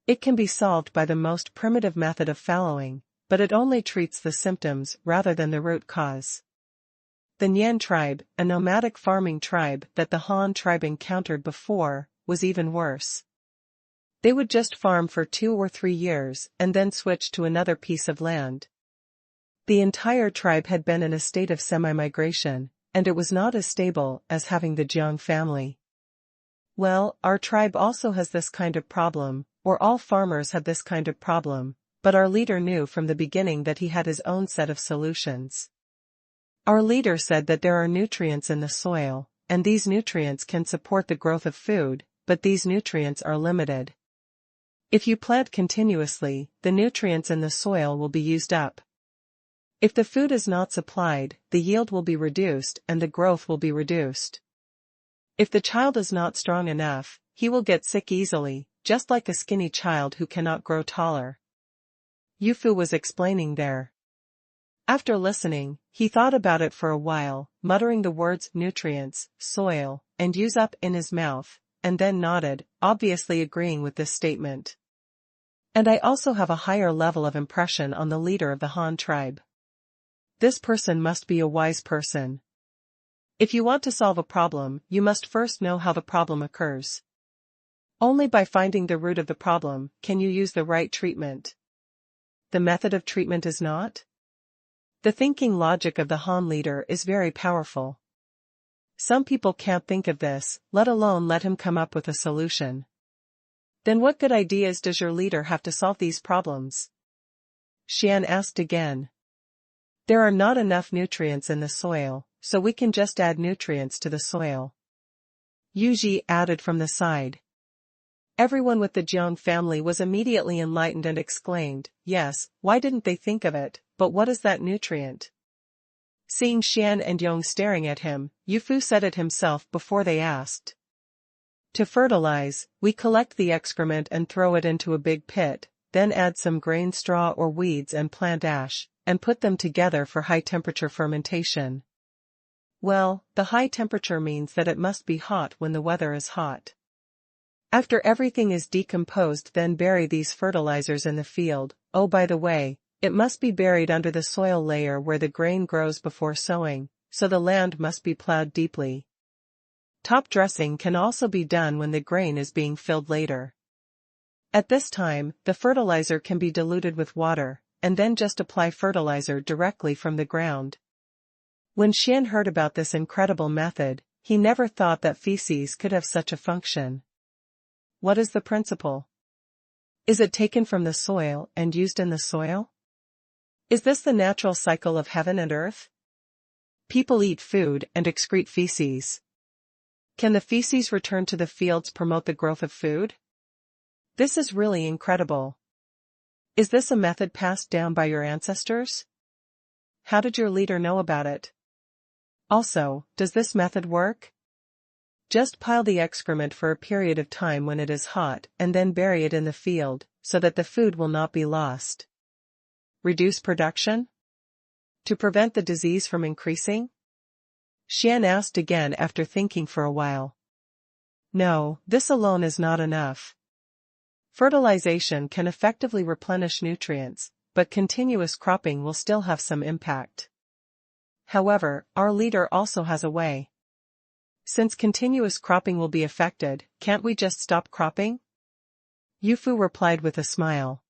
It can be solved by the most primitive method of fallowing, but it only treats the symptoms rather than the root cause. The Nian tribe, a nomadic farming tribe that the Han tribe encountered before, was even worse. They would just farm for 2 or 3 years and then switch to another piece of land. The entire tribe had been in a state of semi-migration, and it was not as stable as having the Jiang family. Well, our tribe also has this kind of problem, or all farmers have this kind of problem, but our leader knew from the beginning that he had his own set of solutions. Our leader said that there are nutrients in the soil, and these nutrients can support the growth of food, but these nutrients are limited. If you plant continuously, the nutrients in the soil will be used up. If the food is not supplied, the yield will be reduced and the growth will be reduced. If the child is not strong enough, he will get sick easily, just like a skinny child who cannot grow taller. Yu Fu was explaining there. After listening, he thought about it for a while, muttering the words nutrients, soil, and use up in his mouth, and then nodded, obviously agreeing with this statement. And I also have a higher level of impression on the leader of the Han tribe. This person must be a wise person. If you want to solve a problem, you must first know how the problem occurs. Only by finding the root of the problem can you use the right treatment. The method of treatment is not The thinking logic of the Han leader is very powerful. Some people can't think of this, let alone let him come up with a solution. Then what good ideas does your leader have to solve these problems? Xian asked again. There are not enough nutrients in the soil, so we can just add nutrients to the soil. Yu Ji added from the side. Everyone with the Jiang family was immediately enlightened and exclaimed, yes, why didn't they think of it, but what is that nutrient? Seeing Xian and Yong staring at him, Yu Fu said it himself before they asked. To fertilize, we collect the excrement and throw it into a big pit, then add some grain straw or weeds and plant ash, and put them together for high-temperature fermentation. Well, the high temperature means that it must be hot when the weather is hot. After everything is decomposed, then bury these fertilizers in the field. Oh, by the way, it must be buried under the soil layer where the grain grows before sowing, so the land must be plowed deeply. Top dressing can also be done when the grain is being filled later. At this time, the fertilizer can be diluted with water, and then just apply fertilizer directly from the ground. When Xian heard about this incredible method, he never thought that feces could have such a function. What is the principle? Is it taken from the soil and used in the soil? Is this the natural cycle of heaven and earth? People eat food and excrete feces. Can the feces returned to the fields promote the growth of food? This is really incredible. Is this a method passed down by your ancestors? How did your leader know about it? Also, does this method work? Just pile the excrement for a period of time when it is hot and then bury it in the field, so that the food will not be lost. Reduce production? To prevent the disease from increasing? Xian asked again after thinking for a while. No, this alone is not enough. Fertilization can effectively replenish nutrients, but continuous cropping will still have some impact. However, our leader also has a way. Since continuous cropping will be affected, can't we just stop cropping? Yu Fu replied with a smile.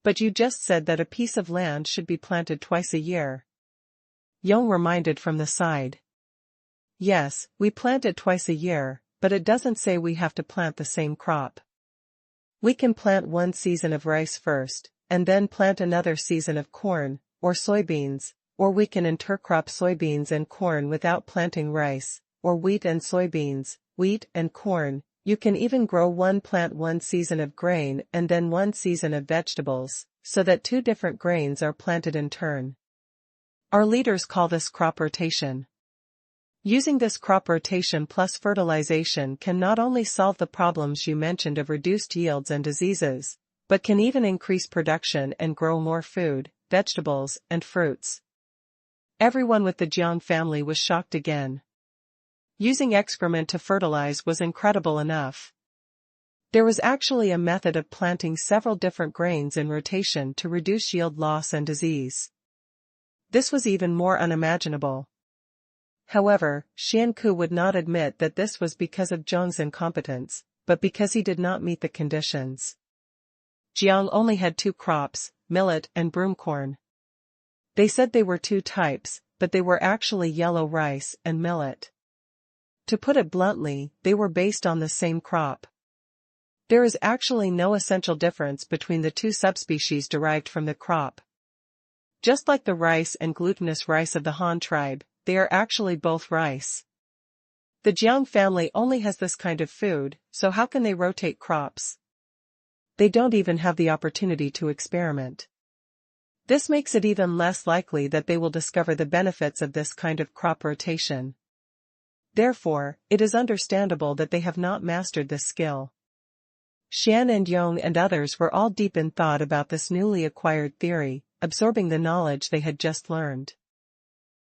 But you just said that a piece of land should be planted twice a year. Yong reminded from the side. Yes, we plant it twice a year, but it doesn't say we have to plant the same crop. We can plant one season of rice first, and then plant another season of corn, or soybeans, or we can intercrop soybeans and corn without planting rice, or wheat and soybeans, wheat and corn. You can even grow one plant one season of grain and then one season of vegetables, so that two different grains are planted in turn. Our leaders call this crop rotation. Using this crop rotation plus fertilization can not only solve the problems you mentioned of reduced yields and diseases, but can even increase production and grow more food, vegetables, and fruits. Everyone with the Jiang family was shocked again. Using excrement to fertilize was incredible enough. There was actually a method of planting several different grains in rotation to reduce yield loss and disease. This was even more unimaginable. However, Xian Ku would not admit that this was because of Zheng's incompetence, but because he did not meet the conditions. Jiang only had two crops, millet and broomcorn. They said they were two types, but they were actually yellow rice and millet. To put it bluntly, they were based on the same crop. There is actually no essential difference between the two subspecies derived from the crop. Just like the rice and glutinous rice of the Han tribe, they are actually both rice. The Jiang family only has this kind of food, so how can they rotate crops? They don't even have the opportunity to experiment. This makes it even less likely that they will discover the benefits of this kind of crop rotation. Therefore, it is understandable that they have not mastered this skill. Xian and Yong and others were all deep in thought about this newly acquired theory, absorbing the knowledge they had just learned.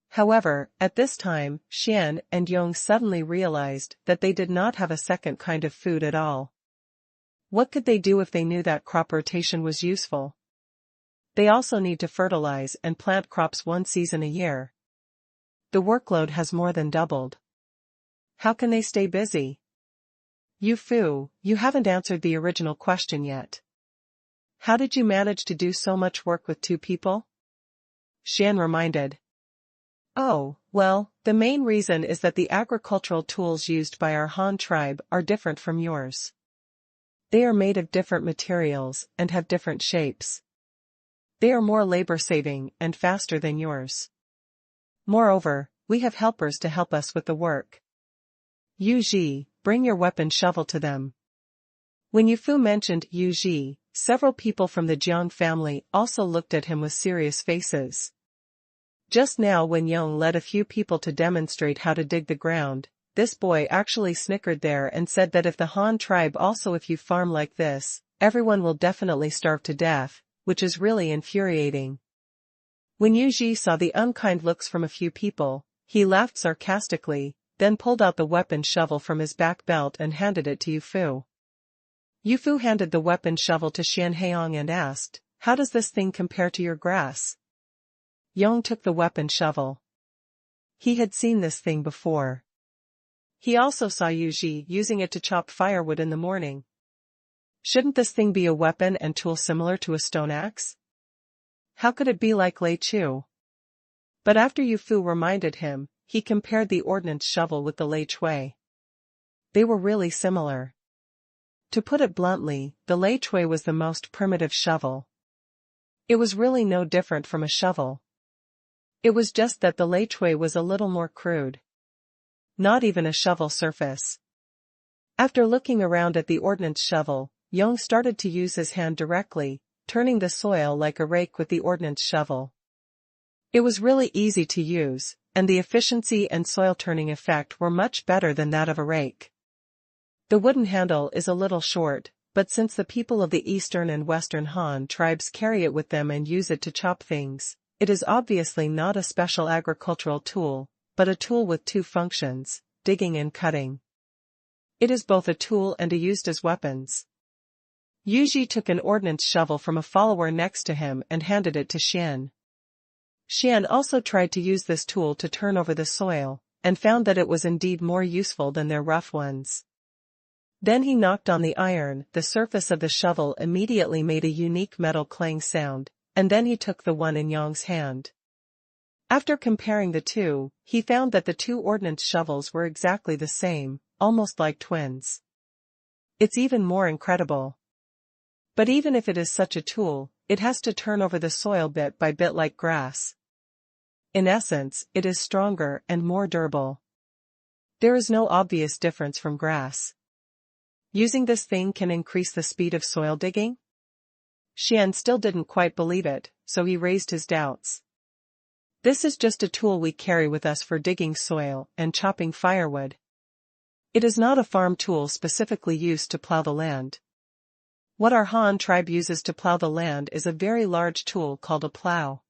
However, at this time, Xian and Yong suddenly realized that they did not have a second kind of food at all. What could they do if they knew that crop rotation was useful? They also need to fertilize and plant crops one season a year. The workload has more than doubled. How can they stay busy? Yu Fu, you haven't answered the original question yet. How did you manage to do so much work with two people? Xian reminded. Oh, well, the main reason is that the agricultural tools used by our Han tribe are different from yours. They are made of different materials and have different shapes. They are more labor-saving and faster than yours. Moreover, we have helpers to help us with the work. Yu Ji, bring your weapon shovel to them. When Yu Fu mentioned Yu Ji, several people from the Jiang family also looked at him with serious faces. Just now when Yong led a few people to demonstrate how to dig the ground, this boy actually snickered there and said that if the Han tribe also if you farm like this, everyone will definitely starve to death, which is really infuriating. When Yu Ji saw the unkind looks from a few people, he laughed sarcastically, then pulled out the weapon shovel from his back belt and handed it to Yu Fu. Yu Fu handed the weapon shovel to Xian Heong and asked, "How does this thing compare to your grass?" Yong took the weapon shovel. He had seen this thing before. He also saw Yu Ji using it to chop firewood in the morning. Shouldn't this thing be a weapon and tool similar to a stone axe? How could it be like Lei Chu? But after Yu Fu reminded him, he compared the ordnance shovel with the Lei Chui. They were really similar. To put it bluntly, the Lei Chui was the most primitive shovel. It was really no different from a shovel. It was just that the Lei Chui was a little more crude. Not even a shovel surface. After looking around at the ordnance shovel, Yong started to use his hand directly, turning the soil like a rake with the ordnance shovel. It was really easy to use, and the efficiency and soil turning effect were much better than that of a rake. The wooden handle is a little short, but since the people of the Eastern and Western Han tribes carry it with them and use it to chop things, it is obviously not a special agricultural tool, but a tool with two functions, digging and cutting. It is both a tool and used as weapons. Yu Ji took an ordnance shovel from a follower next to him and handed it to Xian. Xian also tried to use this tool to turn over the soil, and found that it was indeed more useful than their rough ones. Then he knocked on the iron, the surface of the shovel immediately made a unique metal clang sound, and then he took the one in Yong's hand. After comparing the two, he found that the two ordnance shovels were exactly the same, almost like twins. It's even more incredible. But even if it is such a tool, it has to turn over the soil bit by bit like grass. In essence, it is stronger and more durable. There is no obvious difference from grass. Using this thing can increase the speed of soil digging? Xian still didn't quite believe it, so he raised his doubts. This is just a tool we carry with us for digging soil and chopping firewood. It is not a farm tool specifically used to plow the land. What our Han tribe uses to plow the land is a very large tool called a plow.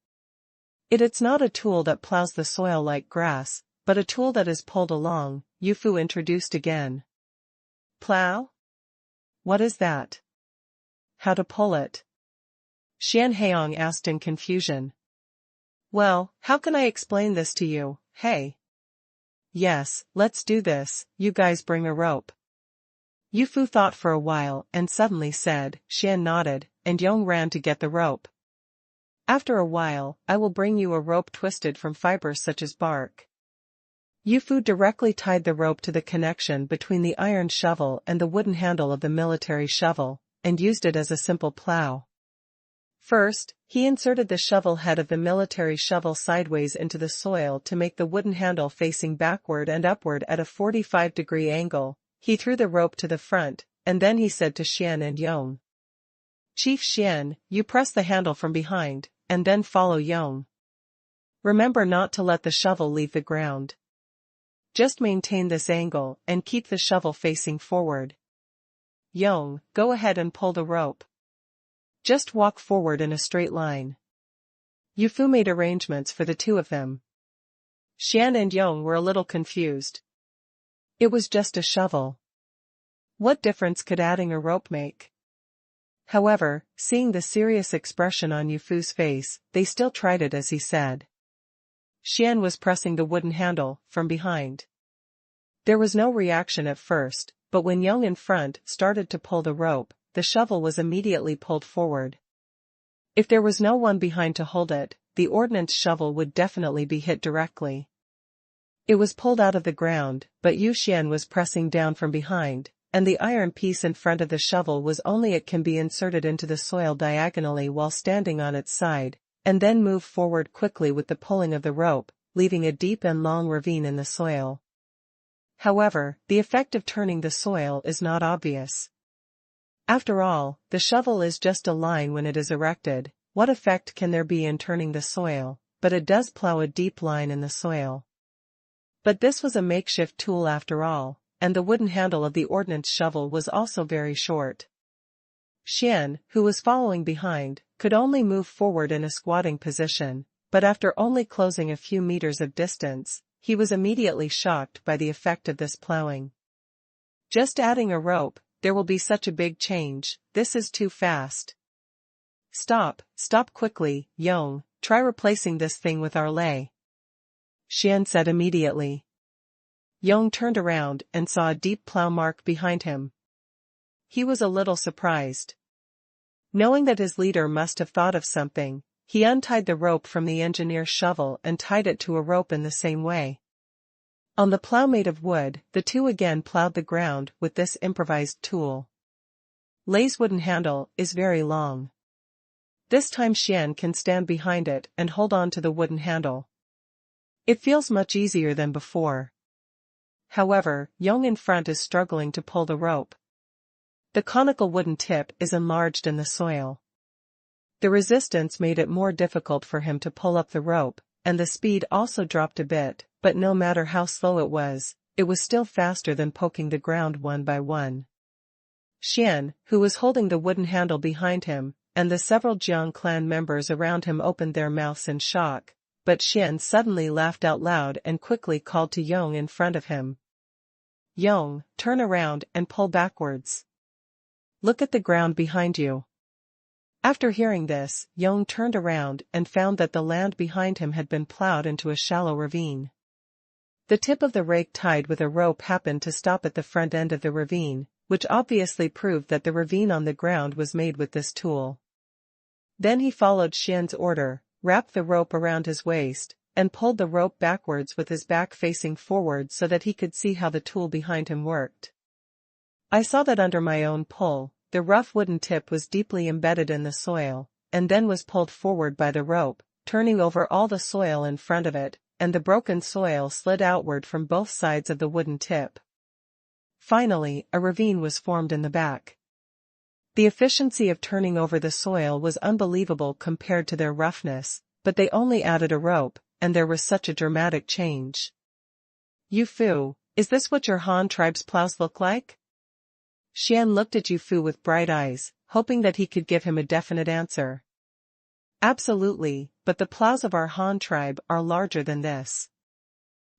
It's not a tool that plows the soil like grass, but a tool that is pulled along, Yu Fu introduced again. Plow? What is that? How to pull it? Xian Heong asked in confusion. Well, how can I explain this to you, hey? Yes, let's do this, you guys bring a rope. Yu Fu thought for a while and suddenly said, Xian nodded, and Yong ran to get the rope. After a while, I will bring you a rope twisted from fibers such as bark. Yu Fu directly tied the rope to the connection between the iron shovel and the wooden handle of the military shovel, and used it as a simple plow. First, he inserted the shovel head of the military shovel sideways into the soil to make the wooden handle facing backward and upward at a 45-degree angle. He threw the rope to the front, and then he said to Xian and Yong. Chief Xian, you press the handle from behind, and then follow Yong. Remember not to let the shovel leave the ground. Just maintain this angle and keep the shovel facing forward. Yong, go ahead and pull the rope. Just walk forward in a straight line. Yu Fu made arrangements for the two of them. Xian and Yong were a little confused. It was just a shovel. What difference could adding a rope make? However, seeing the serious expression on Yu Fu's face, they still tried it as he said. Xian was pressing the wooden handle from behind. There was no reaction at first, but when Yong in front started to pull the rope, the shovel was immediately pulled forward. If there was no one behind to hold it, the ordnance shovel would definitely be hit directly. It was pulled out of the ground, but Yu Xian was pressing down from behind, and the iron piece in front of the shovel was only it can be inserted into the soil diagonally while standing on its side, and then move forward quickly with the pulling of the rope, leaving a deep and long ravine in the soil. However, the effect of turning the soil is not obvious. After all, the shovel is just a line when it is erected. What effect can there be in turning the soil? But it does plow a deep line in the soil. But this was a makeshift tool after all, and the wooden handle of the ordnance shovel was also very short. Xian, who was following behind, could only move forward in a squatting position, but after only closing a few meters of distance, he was immediately shocked by the effect of this plowing. Just adding a rope, there will be such a big change. This is too fast. Stop quickly, Yong, try replacing this thing with our lei. Xian said immediately. Yong turned around and saw a deep plow mark behind him. He was a little surprised. Knowing that his leader must have thought of something, he untied the rope from the engineer's shovel and tied it to a rope in the same way. On the plow made of wood, the two again plowed the ground with this improvised tool. Lei's wooden handle is very long. This time Xian can stand behind it and hold on to the wooden handle. It feels much easier than before. However, Yong in front is struggling to pull the rope. The conical wooden tip is enlarged in the soil. The resistance made it more difficult for him to pull up the rope, and the speed also dropped a bit, but no matter how slow it was still faster than poking the ground one by one. Xian, who was holding the wooden handle behind him, and the several Jiang clan members around him opened their mouths in shock, but Xian suddenly laughed out loud and quickly called to Yong in front of him. Yong, turn around and pull backwards. Look at the ground behind you. After hearing this, Yong turned around and found that the land behind him had been plowed into a shallow ravine. The tip of the rake tied with a rope happened to stop at the front end of the ravine, which obviously proved that the ravine on the ground was made with this tool. Then he followed Xian's order, wrapped the rope around his waist, and pulled the rope backwards with his back facing forward so that he could see how the tool behind him worked. I saw that under my own pull, the rough wooden tip was deeply embedded in the soil, and then was pulled forward by the rope, turning over all the soil in front of it, and the broken soil slid outward from both sides of the wooden tip. Finally, a ravine was formed in the back. The efficiency of turning over the soil was unbelievable compared to their roughness, but they only added a rope, and there was such a dramatic change. Yu Fu, is this what your Han tribe's plows look like? Xian looked at Yu Fu with bright eyes, hoping that he could give him a definite answer. Absolutely, but the plows of our Han tribe are larger than this.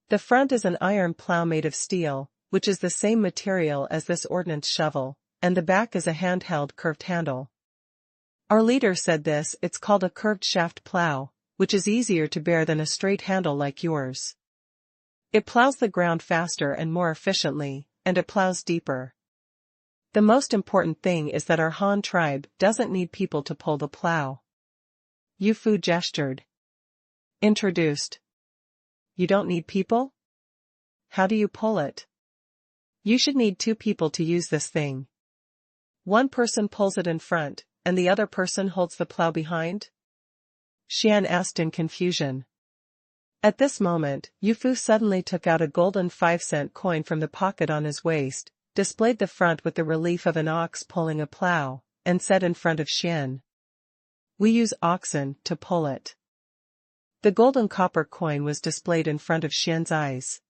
The front is an iron plow made of steel, which is the same material as this ordnance shovel, and the back is a handheld curved handle. Our leader said it's called a curved shaft plow, which is easier to bear than a straight handle like yours. It plows the ground faster and more efficiently, and it plows deeper. The most important thing is that our Han tribe doesn't need people to pull the plow. Yu Fu gestured. Introduced. You don't need people? How do you pull it? You should need 2 people to use this thing. One person pulls it in front, and the other person holds the plow behind? Xian asked in confusion. At this moment, Yu Fu suddenly took out a golden 5-cent coin from the pocket on his waist, displayed the front with the relief of an ox pulling a plow, and said in front of Xian. We use oxen to pull it. The golden copper coin was displayed in front of Xian's eyes.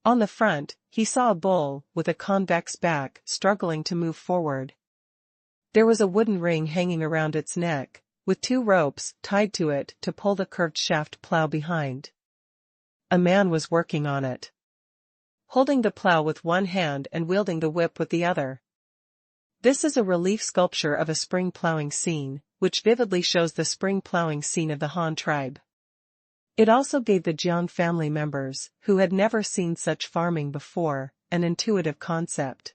On the front, he saw a bull, with a convex back, struggling to move forward. There was a wooden ring hanging around its neck, with 2 ropes tied to it to pull the curved shaft plow behind. A man was working on it, holding the plow with one hand and wielding the whip with the other. This is a relief sculpture of a spring plowing scene, which vividly shows the spring plowing scene of the Han tribe. It also gave the Jiang family members, who had never seen such farming before, an intuitive concept.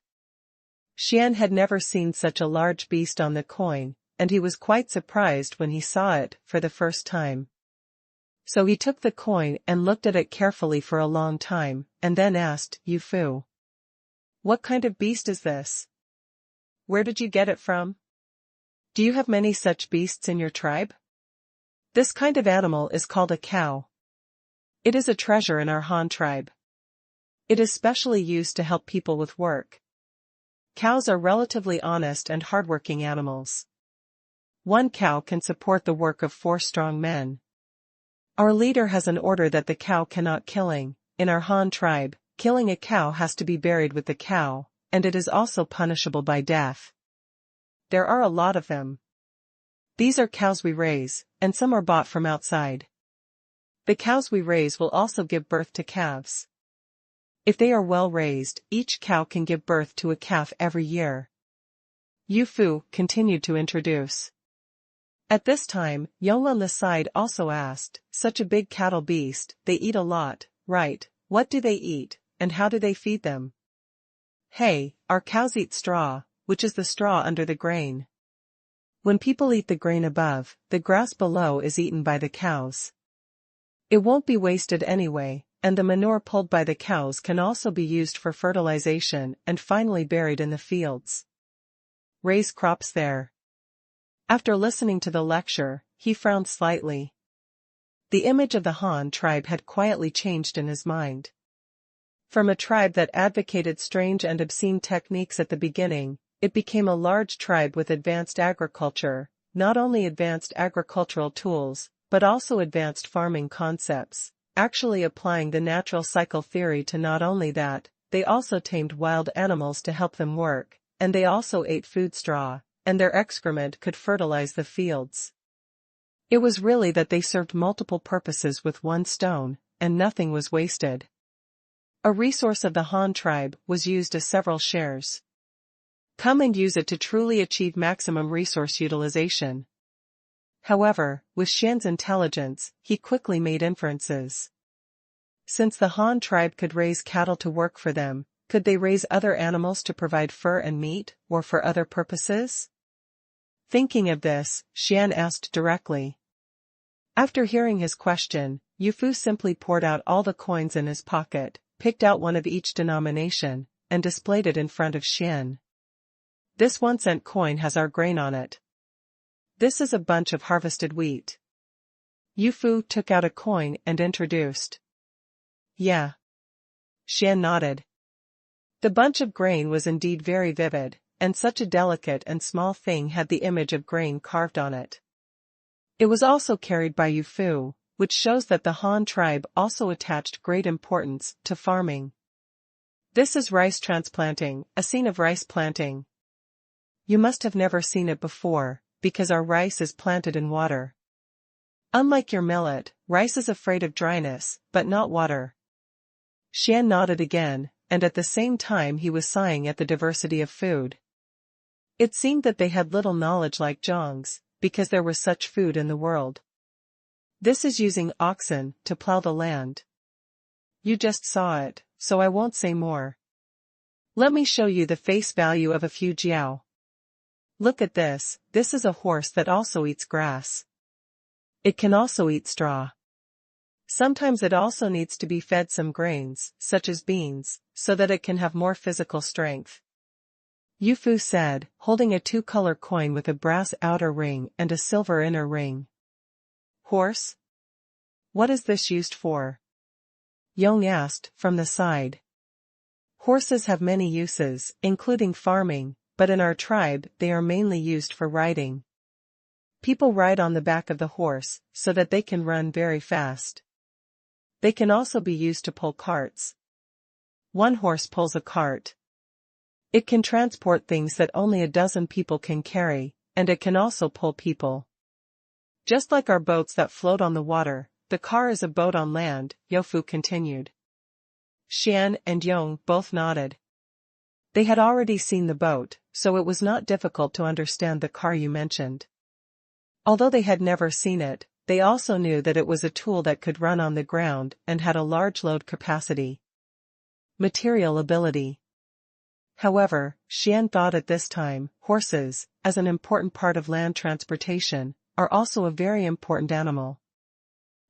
Xian had never seen such a large beast on the coin, and he was quite surprised when he saw it for the first time. So he took the coin and looked at it carefully for a long time, and then asked, "Yu Fu, what kind of beast is this? Where did you get it from? Do you have many such beasts in your tribe?" "This kind of animal is called a cow. It is a treasure in our Han tribe. It is specially used to help people with work. Cows are relatively honest and hardworking animals. One cow can support the work of 4 strong men. Our leader has an order that the cow cannot killing. In our Han tribe, killing a cow has to be buried with the cow, and it is also punishable by death. There are a lot of them. These are cows we raise, and some are bought from outside. The cows we raise will also give birth to calves. If they are well raised, each cow can give birth to a calf every year." Yu Fu continued to introduce. At this time, Yong on the side also asked, "Such a big cattle beast, they eat a lot, right? What do they eat, and how do they feed them?" "Hey, our cows eat straw, which is the straw under the grain. When people eat the grain above, the grass below is eaten by the cows. It won't be wasted anyway, and the manure pulled by the cows can also be used for fertilization and finally buried in the fields. Raise crops there." After listening to the lecture, he frowned slightly. The image of the Han tribe had quietly changed in his mind. From a tribe that advocated strange and obscene techniques at the beginning, it became a large tribe with advanced agriculture, not only advanced agricultural tools, but also advanced farming concepts, actually applying the natural cycle theory to not only that, they also tamed wild animals to help them work, and they also ate food straw, and their excrement could fertilize the fields. It was really that they served multiple purposes with one stone, and nothing was wasted. A resource of the Han tribe was used as several shares. Come and use it to truly achieve maximum resource utilization. However, with Xian's intelligence, he quickly made inferences. Since the Han tribe could raise cattle to work for them, could they raise other animals to provide fur and meat, or for other purposes? Thinking of this, Xian asked directly. After hearing his question, Yu Fu simply poured out all the coins in his pocket, picked out one of each denomination, and displayed it in front of Xian. "This 1-cent coin has our grain on it. This is a bunch of harvested wheat." Yu Fu took out a coin and introduced. "Yeah." Xian nodded. The bunch of grain was indeed very vivid, and such a delicate and small thing had the image of grain carved on it. It was also carried by Yu Fu, which shows that the Han tribe also attached great importance to farming. "This is rice transplanting, a scene of rice planting. You must have never seen it before, because our rice is planted in water. Unlike your millet, rice is afraid of dryness, but not water." Xian nodded again, and at the same time he was sighing at the diversity of food. It seemed that they had little knowledge like Zhang's, because there was such food in the world. "This is using oxen to plow the land. You just saw it, so I won't say more. Let me show you the face value of a few jiao. Look at this, this is a horse that also eats grass. It can also eat straw. Sometimes it also needs to be fed some grains, such as beans, so that it can have more physical strength." Yu Fu said, holding a 2-color coin with a brass outer ring and a silver inner ring. "Horse? What is this used for?" Yong asked, from the side. "Horses have many uses, including farming, but in our tribe they are mainly used for riding. People ride on the back of the horse, so that they can run very fast. They can also be used to pull carts. One horse pulls a cart. It can transport things that only a dozen people can carry, and it can also pull people. Just like our boats that float on the water, the car is a boat on land," Yu Fu continued. Xian and Yong both nodded. They had already seen the boat, so it was not difficult to understand the car you mentioned. Although they had never seen it, they also knew that it was a tool that could run on the ground and had a large load capacity. Material ability. However, Xian thought at this time, horses, as an important part of land transportation, are also a very important animal.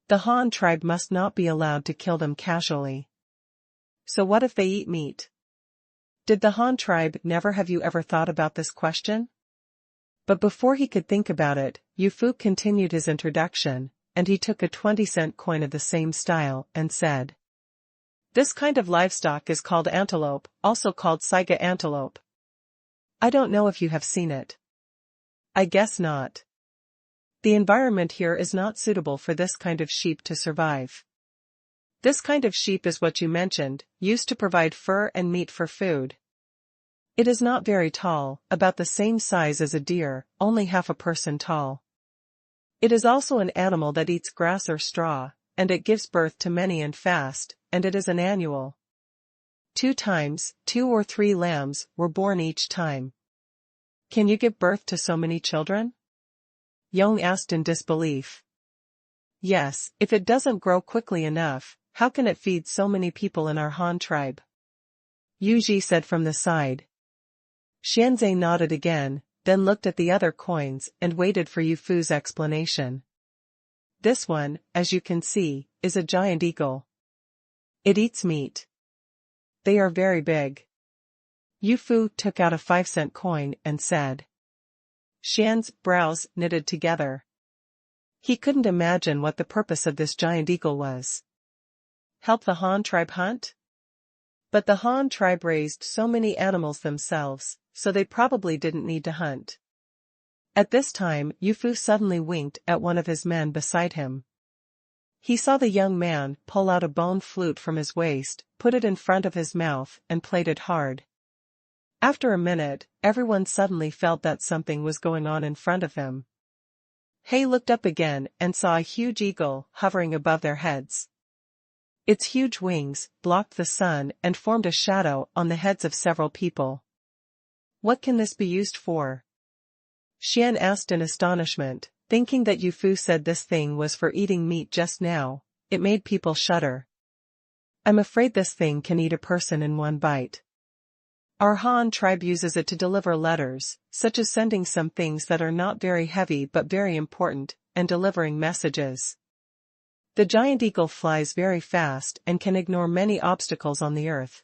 The Han tribe must not be allowed to kill them casually. So what if they eat meat? Did the Han tribe never have you ever thought about this question? But before he could think about it, Yu Fu continued his introduction, and he took a 20-cent coin of the same style and said, "This kind of livestock is called antelope, also called saiga antelope. I don't know if you have seen it. I guess not. The environment here is not suitable for this kind of sheep to survive. This kind of sheep is what you mentioned, used to provide fur and meat for food. It is not very tall, about the same size as a deer, only half a person tall. It is also an animal that eats grass or straw, and it gives birth to many and fast, and it is an annual. 2 times, 2 or 3 lambs were born each time. Can you give birth to so many children?" Yong asked in disbelief. "Yes, if it doesn't grow quickly enough, how can it feed so many people in our Han tribe?" Yu Ji said from the side. Xianzhe nodded again, then looked at the other coins and waited for Yu Fu's explanation. "This one, as you can see, is a giant eagle. It eats meat. They are very big." Yu Fu took out a 5-cent coin and said. Xian's brows knitted together. He couldn't imagine what the purpose of this giant eagle was. Help the Han tribe hunt? But the Han tribe raised so many animals themselves, so they probably didn't need to hunt. At this time, Yu Fu suddenly winked at one of his men beside him. He saw the young man pull out a bone flute from his waist, put it in front of his mouth, and played it hard. After a minute, everyone suddenly felt that something was going on in front of him. He looked up again and saw a huge eagle hovering above their heads. Its huge wings blocked the sun and formed a shadow on the heads of several people. "What can this be used for?" Xian asked in astonishment, thinking that Yu Fu said this thing was for eating meat just now. It made people shudder. "I'm afraid this thing can eat a person in one bite. Our Han tribe uses it to deliver letters, such as sending some things that are not very heavy but very important, and delivering messages. The giant eagle flies very fast and can ignore many obstacles on the earth.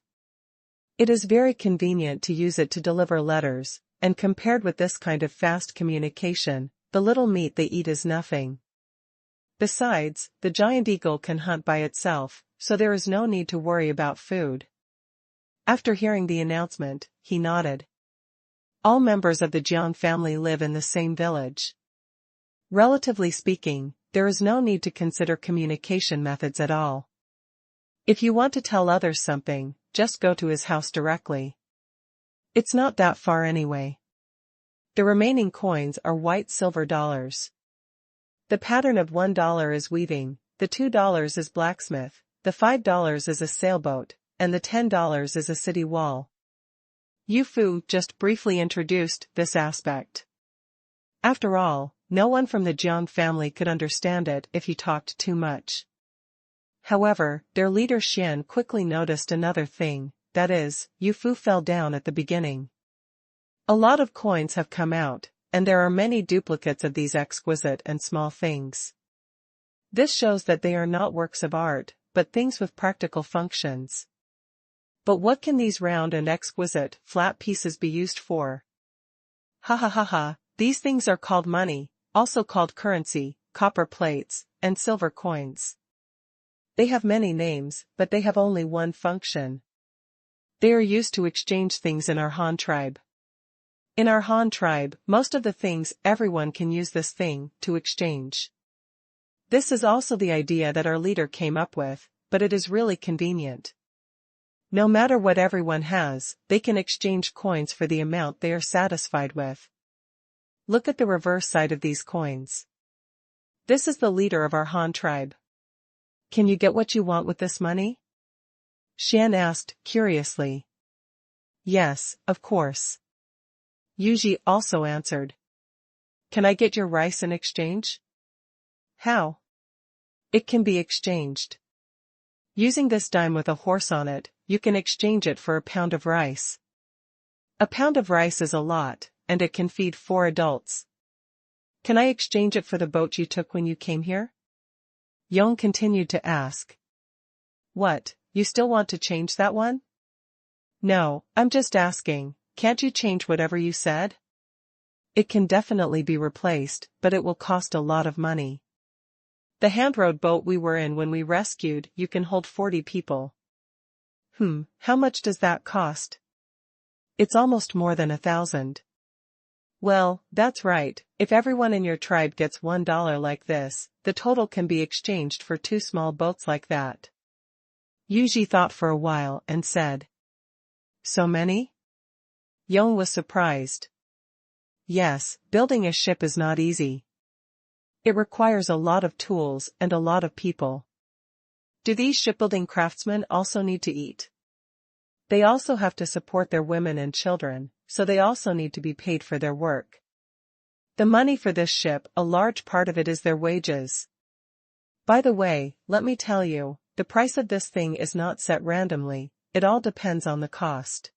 It is very convenient to use it to deliver letters, and compared with this kind of fast communication, the little meat they eat is nothing. Besides, the giant eagle can hunt by itself, so there is no need to worry about food." After hearing the announcement, he nodded. All members of the Jiang family live in the same village. Relatively speaking, there is no need to consider communication methods at all. If you want to tell others something, just go to his house directly. It's not that far anyway. The remaining coins are white silver dollars. The pattern of $1 is weaving, the $2 is blacksmith, the $5 is a sailboat, and the $10 is a city wall. Yu Fu just briefly introduced this aspect. After all, no one from the Jiang family could understand it if he talked too much. However, their leader Xian quickly noticed another thing, that is, Yu Fu fell down at the beginning. A lot of coins have come out, and there are many duplicates of these exquisite and small things. This shows that they are not works of art, but things with practical functions. But what can these round and exquisite, flat pieces be used for? Ha ha ha ha, these things are called money, also called currency, copper plates, and silver coins. They have many names, but they have only one function. They are used to exchange things in our Han tribe. In our Han tribe, most of the things everyone can use this thing to exchange. This is also the idea that our leader came up with, but it is really convenient. No matter what everyone has, they can exchange coins for the amount they are satisfied with. Look at the reverse side of these coins. This is the leader of our Han tribe. Can you get what you want with this money? Xian asked, curiously. Yes, of course. Yuji also answered. Can I get your rice in exchange? How? It can be exchanged. Using this dime with a horse on it, you can exchange it for a pound of rice. A pound of rice is a lot, and it can feed 4 adults. Can I exchange it for the boat you took when you came here? Yong continued to ask. What, you still want to change that one? No, I'm just asking, can't you change whatever you said? It can definitely be replaced, but it will cost a lot of money. The hand-rowed boat we were in when we rescued you can hold 40 people. How much does that cost? It's almost more than 1,000. Well, that's right, if everyone in your tribe gets $1 like this, the total can be exchanged for 2 small boats like that. Yuji thought for a while and said. So many? Yong was surprised. Yes, building a ship is not easy. It requires a lot of tools and a lot of people. Do these shipbuilding craftsmen also need to eat? They also have to support their women and children, so they also need to be paid for their work. The money for this ship, a large part of it is their wages. By the way, let me tell you, the price of this thing is not set randomly, it all depends on the cost.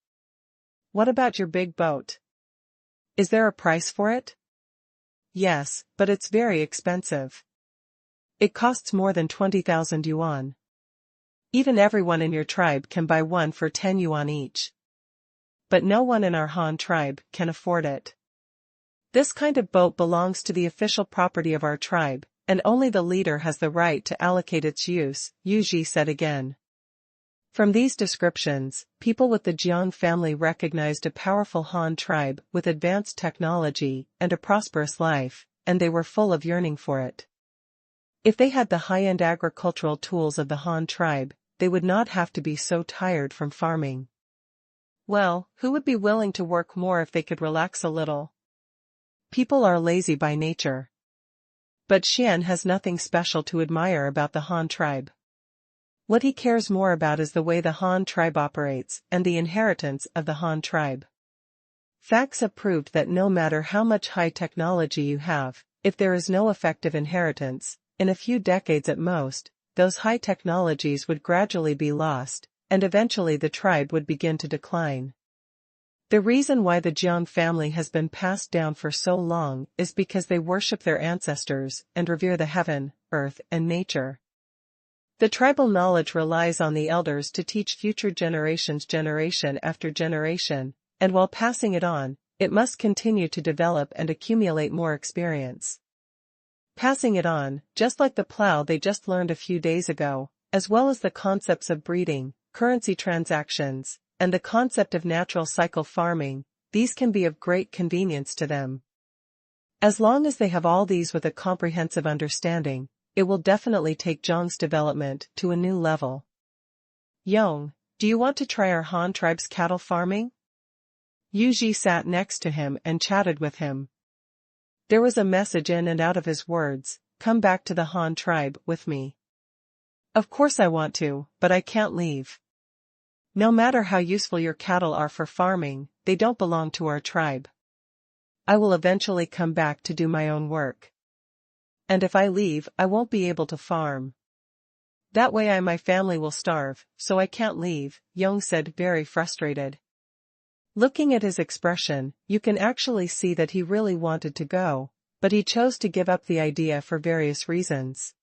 What about your big boat? Is there a price for it? Yes, but it's very expensive. It costs more than 20,000 yuan. Even everyone in your tribe can buy one for 10 yuan each. But no one in our Han tribe can afford it. This kind of boat belongs to the official property of our tribe, and only the leader has the right to allocate its use, Yuji said again. From these descriptions, people with the Jiang family recognized a powerful Han tribe with advanced technology and a prosperous life, and they were full of yearning for it. If they had the high-end agricultural tools of the Han tribe, they would not have to be so tired from farming. Well, who would be willing to work more if they could relax a little? People are lazy by nature. But Xian has nothing special to admire about the Han tribe. What he cares more about is the way the Han tribe operates and the inheritance of the Han tribe. Facts have proved that no matter how much high technology you have, if there is no effective inheritance, in a few decades at most, those high technologies would gradually be lost, and eventually the tribe would begin to decline. The reason why the Jiang family has been passed down for so long is because they worship their ancestors and revere the heaven, earth, and nature. The tribal knowledge relies on the elders to teach future generations generation after generation, and while passing it on, it must continue to develop and accumulate more experience. Passing it on, just like the plow they just learned a few days ago, as well as the concepts of breeding, currency transactions, and the concept of natural cycle farming, these can be of great convenience to them. As long as they have all these with a comprehensive understanding, it will definitely take Zhang's development to a new level. Yong, do you want to try our Han tribe's cattle farming? Yuji sat next to him and chatted with him. There was a message in and out of his words, come back to the Han tribe with me. Of course I want to, but I can't leave. No matter how useful your cattle are for farming, they don't belong to our tribe. I will eventually come back to do my own work. And if I leave, I won't be able to farm. That way my family will starve, so I can't leave, Yong said, very frustrated. Looking at his expression, you can actually see that he really wanted to go, but he chose to give up the idea for various reasons.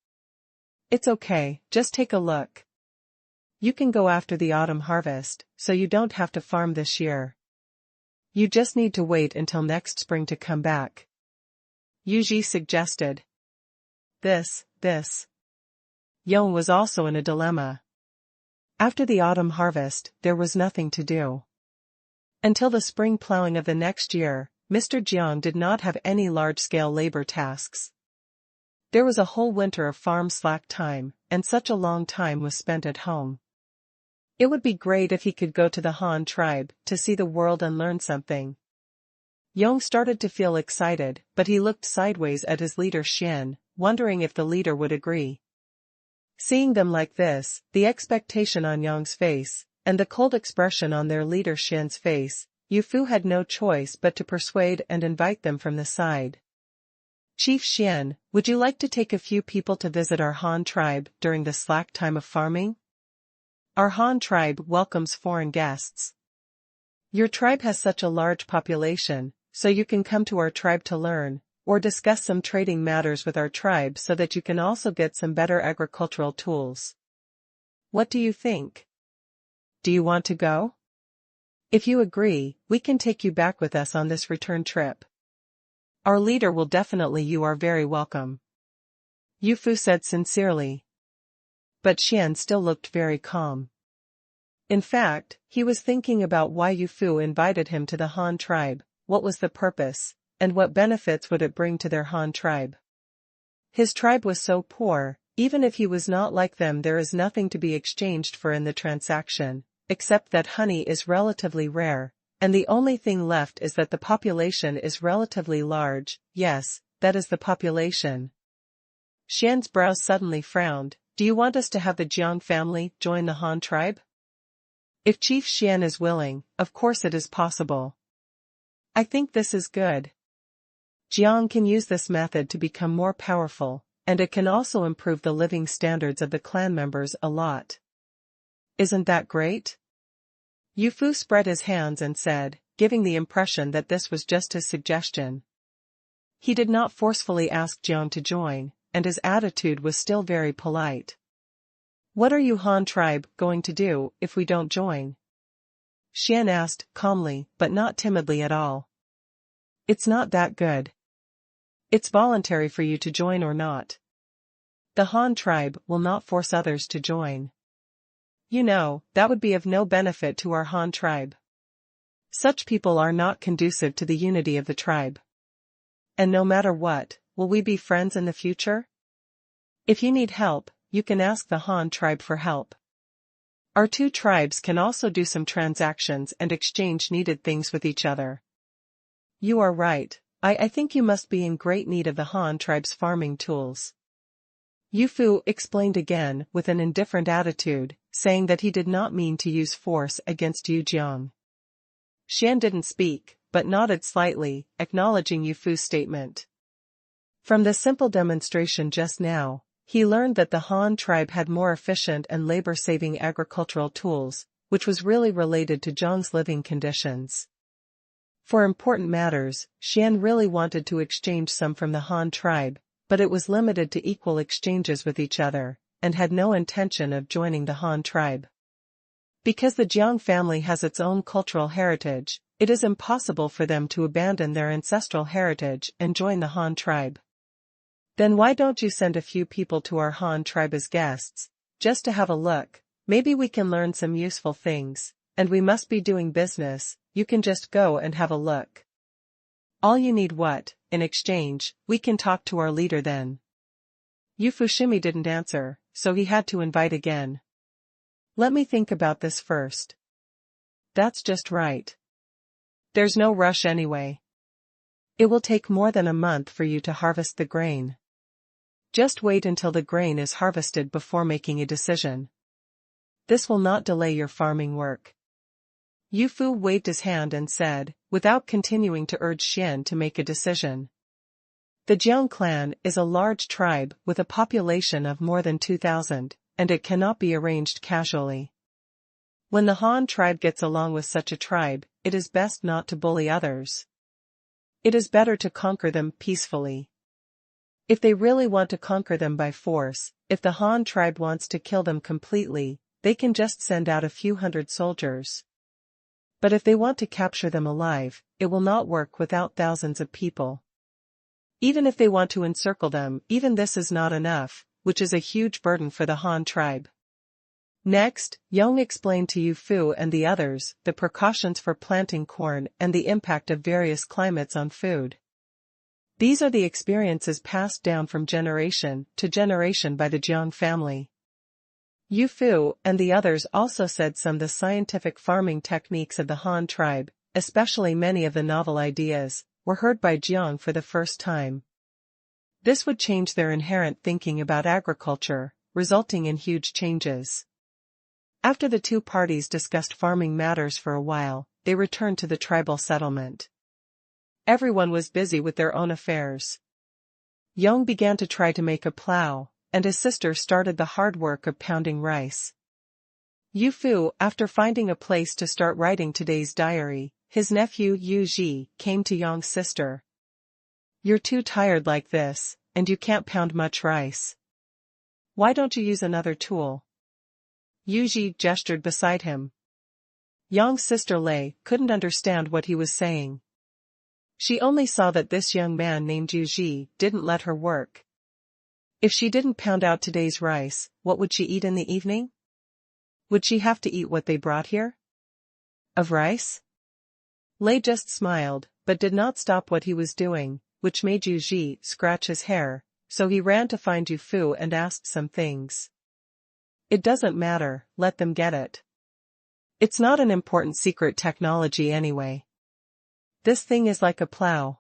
It's okay, just take a look. You can go after the autumn harvest, so you don't have to farm this year. You just need to wait until next spring to come back. Yuji suggested. This. Yong was also in a dilemma. After the autumn harvest, there was nothing to do. Until the spring plowing of the next year, Mr. Jiang did not have any large-scale labor tasks. There was a whole winter of farm slack time, and such a long time was spent at home. It would be great if he could go to the Han tribe to see the world and learn something. Yong started to feel excited, but he looked sideways at his leader Xian, wondering if the leader would agree. Seeing them like this, the expectation on Yong's face, and the cold expression on their leader Xian's face, Yu Fu had no choice but to persuade and invite them from the side. Chief Xian, would you like to take a few people to visit our Han tribe during the slack time of farming? Our Han tribe welcomes foreign guests. Your tribe has such a large population, so you can come to our tribe to learn, or discuss some trading matters with our tribe so that you can also get some better agricultural tools. What do you think? Do you want to go? If you agree, we can take you back with us on this return trip. Our leader will definitely. You are very welcome. Yu Fu said sincerely. But Xian still looked very calm. In fact, he was thinking about why Yu Fu invited him to the Han tribe, what was the purpose, and what benefits would it bring to their Han tribe. His tribe was so poor, even if he was not like them, there is nothing to be exchanged for in the transaction, except that honey is relatively rare, and the only thing left is that the population is relatively large. Yes, that is the population. Xian's brows suddenly frowned. Do you want us to have the Jiang family join the Han tribe? If Chief Xian is willing, of course it is possible. I think this is good. Jiang can use this method to become more powerful, and it can also improve the living standards of the clan members a lot. Isn't that great? Yu Fu spread his hands and said, giving the impression that this was just his suggestion. He did not forcefully ask Jiang to join, and his attitude was still very polite. What are you Han tribe going to do if we don't join? Xian asked, calmly, but not timidly at all. It's not that good. It's voluntary for you to join or not. The Han tribe will not force others to join. You know, that would be of no benefit to our Han tribe. Such people are not conducive to the unity of the tribe. And no matter what, will we be friends in the future? If you need help, you can ask the Han tribe for help. Our two tribes can also do some transactions and exchange needed things with each other. You are right, I think you must be in great need of the Han tribe's farming tools. Yu Fu explained again with an indifferent attitude, saying that he did not mean to use force against Yu Jiang. Xian didn't speak, but nodded slightly, acknowledging Yu Fu's statement. From the simple demonstration just now, he learned that the Han tribe had more efficient and labor-saving agricultural tools, which was really related to Jiang's living conditions. For important matters, Xian really wanted to exchange some from the Han tribe, but it was limited to equal exchanges with each other, and had no intention of joining the Han tribe. Because the Jiang family has its own cultural heritage, it is impossible for them to abandon their ancestral heritage and join the Han tribe. Then why don't you send a few people to our Han tribe as guests, just to have a look? Maybe we can learn some useful things, and we must be doing business. You can just go and have a look. All you need in exchange, we can talk to our leader then. Yu Fushimi didn't answer, so he had to invite again. Let me think about this first. That's just right. There's no rush anyway. It will take more than a month for you to harvest the grain. Just wait until the grain is harvested before making a decision. This will not delay your farming work. Yu Fu waved his hand and said, without continuing to urge Xian to make a decision. The Jiang clan is a large tribe with a population of more than 2,000, and it cannot be arranged casually. When the Han tribe gets along with such a tribe, it is best not to bully others. It is better to conquer them peacefully. If they really want to conquer them by force, if the Han tribe wants to kill them completely, they can just send out a few hundred soldiers. But if they want to capture them alive, it will not work without thousands of people. Even if they want to encircle them, even this is not enough, which is a huge burden for the Han tribe. Next, Yong explained to Yu Fu and the others the precautions for planting corn and the impact of various climates on food. These are the experiences passed down from generation to generation by the Jiang family. Yu Fu and the others also said some of the scientific farming techniques of the Han tribe, especially many of the novel ideas, were heard by Jiang for the first time. This would change their inherent thinking about agriculture, resulting in huge changes. After the two parties discussed farming matters for a while, they returned to the tribal settlement. Everyone was busy with their own affairs. Yong began to try to make a plow, and his sister started the hard work of pounding rice. Yu Fu, after finding a place to start writing today's diary, his nephew Yu Ji came to Yong's sister. You're too tired like this, and you can't pound much rice. Why don't you use another tool? Yuji gestured beside him. Yang's sister Lei couldn't understand what he was saying. She only saw that this young man named Yuji didn't let her work. If she didn't pound out today's rice, what would she eat in the evening? Would she have to eat what they brought here? Of rice? Lei just smiled, but did not stop what he was doing, which made Yuji scratch his hair, so he ran to find Yu Fu and asked some things. It doesn't matter, let them get it. It's not an important secret technology anyway. This thing is like a plow.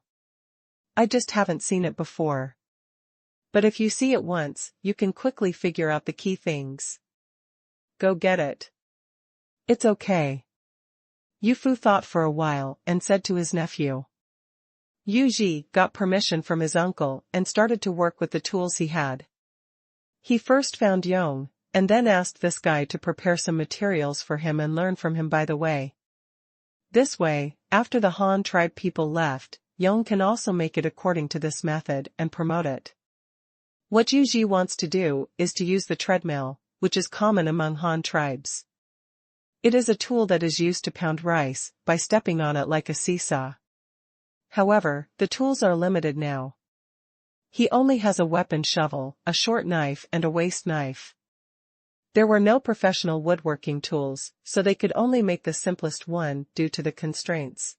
I just haven't seen it before. But if you see it once, you can quickly figure out the key things. Go get it. It's okay. Yu Fu thought for a while and said to his nephew. Yuji got permission from his uncle and started to work with the tools he had. He first found Yong, and then asked this guy to prepare some materials for him and learn from him by the way. This way, after the Han tribe people left, Yong can also make it according to this method and promote it. What Yuji wants to do is to use the treadmill, which is common among Han tribes. It is a tool that is used to pound rice by stepping on it like a seesaw. However, the tools are limited now. He only has a weapon shovel, a short knife and a waste knife. There were no professional woodworking tools, so they could only make the simplest one due to the constraints.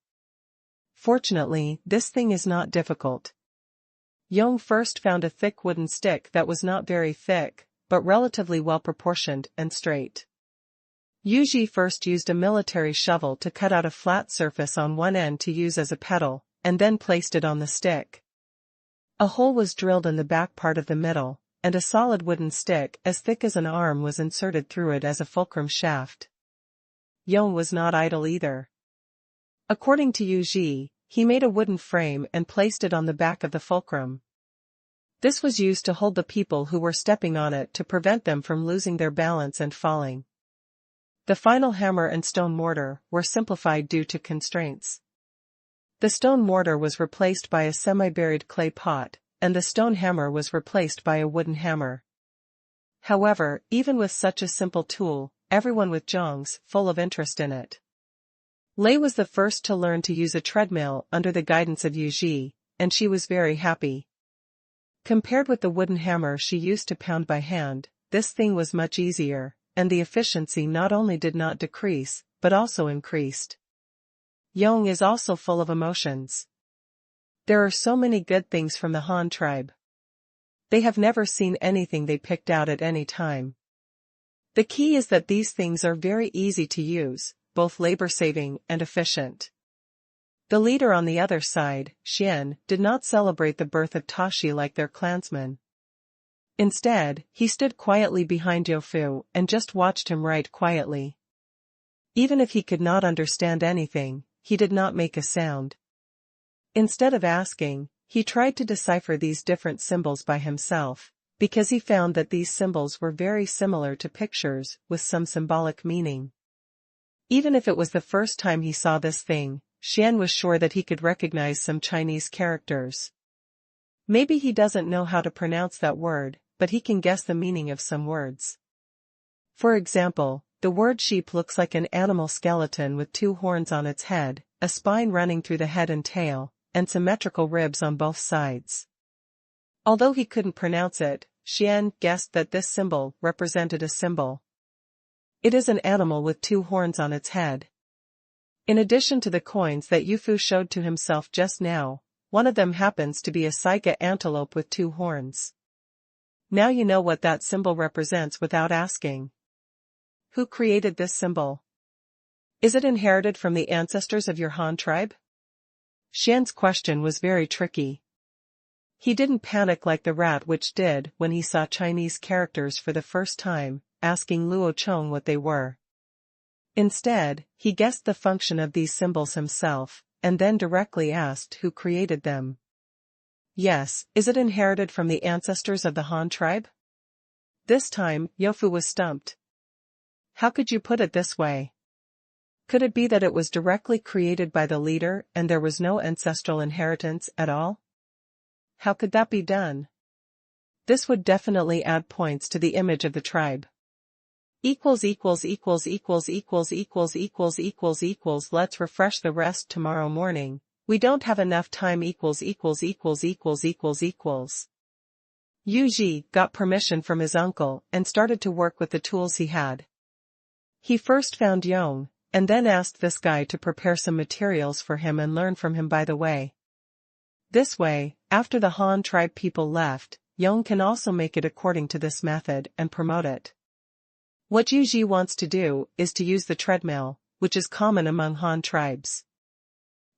Fortunately, this thing is not difficult. Yong first found a thick wooden stick that was not very thick, but relatively well proportioned and straight. Yuji first used a military shovel to cut out a flat surface on one end to use as a pedal, and then placed it on the stick. A hole was drilled in the back part of the middle, and a solid wooden stick as thick as an arm was inserted through it as a fulcrum shaft. Yong was not idle either. According to Yuji, he made a wooden frame and placed it on the back of the fulcrum. This was used to hold the people who were stepping on it to prevent them from losing their balance and falling. The final hammer and stone mortar were simplified due to constraints. The stone mortar was replaced by a semi-buried clay pot, and the stone hammer was replaced by a wooden hammer. However, even with such a simple tool, everyone with Zhong's full of interest in it. Lei was the first to learn to use a treadmill under the guidance of Yuji, and she was very happy. Compared with the wooden hammer she used to pound by hand, this thing was much easier, and the efficiency not only did not decrease, but also increased. Yong is also full of emotions. There are so many good things from the Han tribe. They have never seen anything they picked out at any time. The key is that these things are very easy to use, both labor-saving and efficient. The leader on the other side, Xian, did not celebrate the birth of Tashi like their clansmen. Instead, he stood quietly behind Yu Fu and just watched him write quietly. Even if he could not understand anything, he did not make a sound. Instead of asking, he tried to decipher these different symbols by himself, because he found that these symbols were very similar to pictures with some symbolic meaning. Even if it was the first time he saw this thing, Xian was sure that he could recognize some Chinese characters. Maybe he doesn't know how to pronounce that word, but he can guess the meaning of some words. For example, the word sheep looks like an animal skeleton with two horns on its head, a spine running through the head and tail, and symmetrical ribs on both sides. Although he couldn't pronounce it, Xian guessed that this symbol represented a symbol. It is an animal with two horns on its head. In addition to the coins that Yu Fu showed to himself just now, one of them happens to be a saiga antelope with two horns. Now you know what that symbol represents without asking. Who created this symbol? Is it inherited from the ancestors of your Han tribe? Xian's question was very tricky. He didn't panic like the rat witch did when he saw Chinese characters for the first time, asking Luo Chong what they were. Instead, he guessed the function of these symbols himself, and then directly asked who created them. Yes, is it inherited from the ancestors of the Han tribe? This time, Yu Fu was stumped. How could you put it this way? Could it be that it was directly created by the leader and there was no ancestral inheritance at all? How could that be done? This would definitely add points to the image of the tribe. Let's refresh the rest tomorrow morning. We don't have enough time. Yuji got permission from his uncle and started to work with the tools he had. He first found Yong, and then asked this guy to prepare some materials for him and learn from him by the way. This way, after the Han tribe people left, Yong can also make it according to this method and promote it. What Yuji wants to do is to use the treadmill, which is common among Han tribes.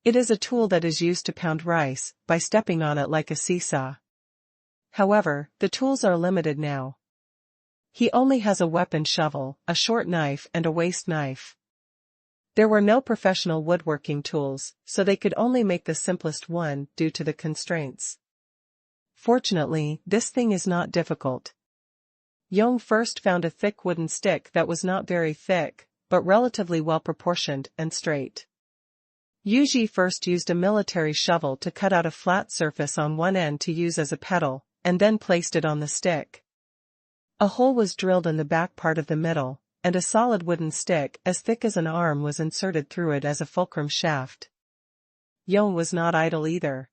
It is a tool that is used to pound rice by stepping on it like a seesaw. However, the tools are limited now. He only has a weapon shovel, a short knife and a waste knife. There were no professional woodworking tools, so they could only make the simplest one due to the constraints. Fortunately, this thing is not difficult. Yong first found a thick wooden stick that was not very thick, but relatively well proportioned and straight. Yuji first used a military shovel to cut out a flat surface on one end to use as a pedal, and then placed it on the stick. A hole was drilled in the back part of the middle, and a solid wooden stick as thick as an arm was inserted through it as a fulcrum shaft. Yong was not idle either.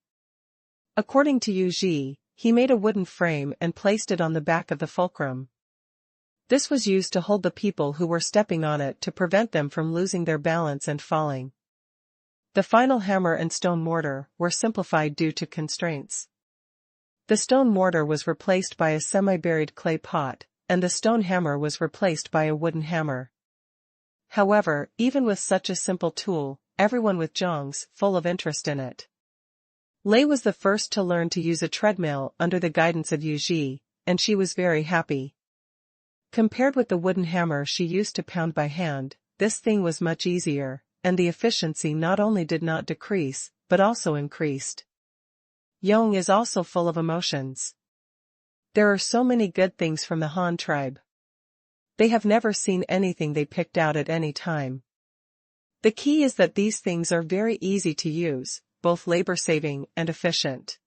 According to Yuji, he made a wooden frame and placed it on the back of the fulcrum. This was used to hold the people who were stepping on it to prevent them from losing their balance and falling. The final hammer and stone mortar were simplified due to constraints. The stone mortar was replaced by a semi-buried clay pot, and the stone hammer was replaced by a wooden hammer. However, even with such a simple tool, everyone with Zhong's full of interest in it. Lei was the first to learn to use a treadmill under the guidance of Yuji, and she was very happy. Compared with the wooden hammer she used to pound by hand, this thing was much easier, and the efficiency not only did not decrease, but also increased. Yong is also full of emotions. There are so many good things from the Han tribe. They have never seen anything they picked out at any time. The key is that these things are very easy to use, both labor-saving and efficient.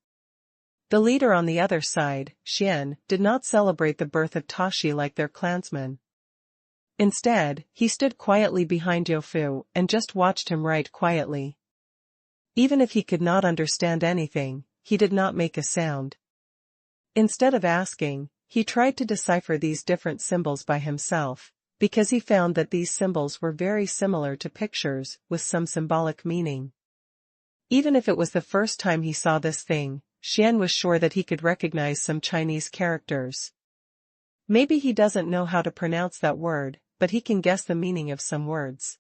The leader on the other side, Xian, did not celebrate the birth of Tashi like their clansmen. Instead, he stood quietly behind Youfu and just watched him write quietly. Even if he could not understand anything, he did not make a sound. Instead of asking, he tried to decipher these different symbols by himself, because he found that these symbols were very similar to pictures with some symbolic meaning. Even if it was the first time he saw this thing, Xian was sure that he could recognize some Chinese characters. Maybe he doesn't know how to pronounce that word, but he can guess the meaning of some words.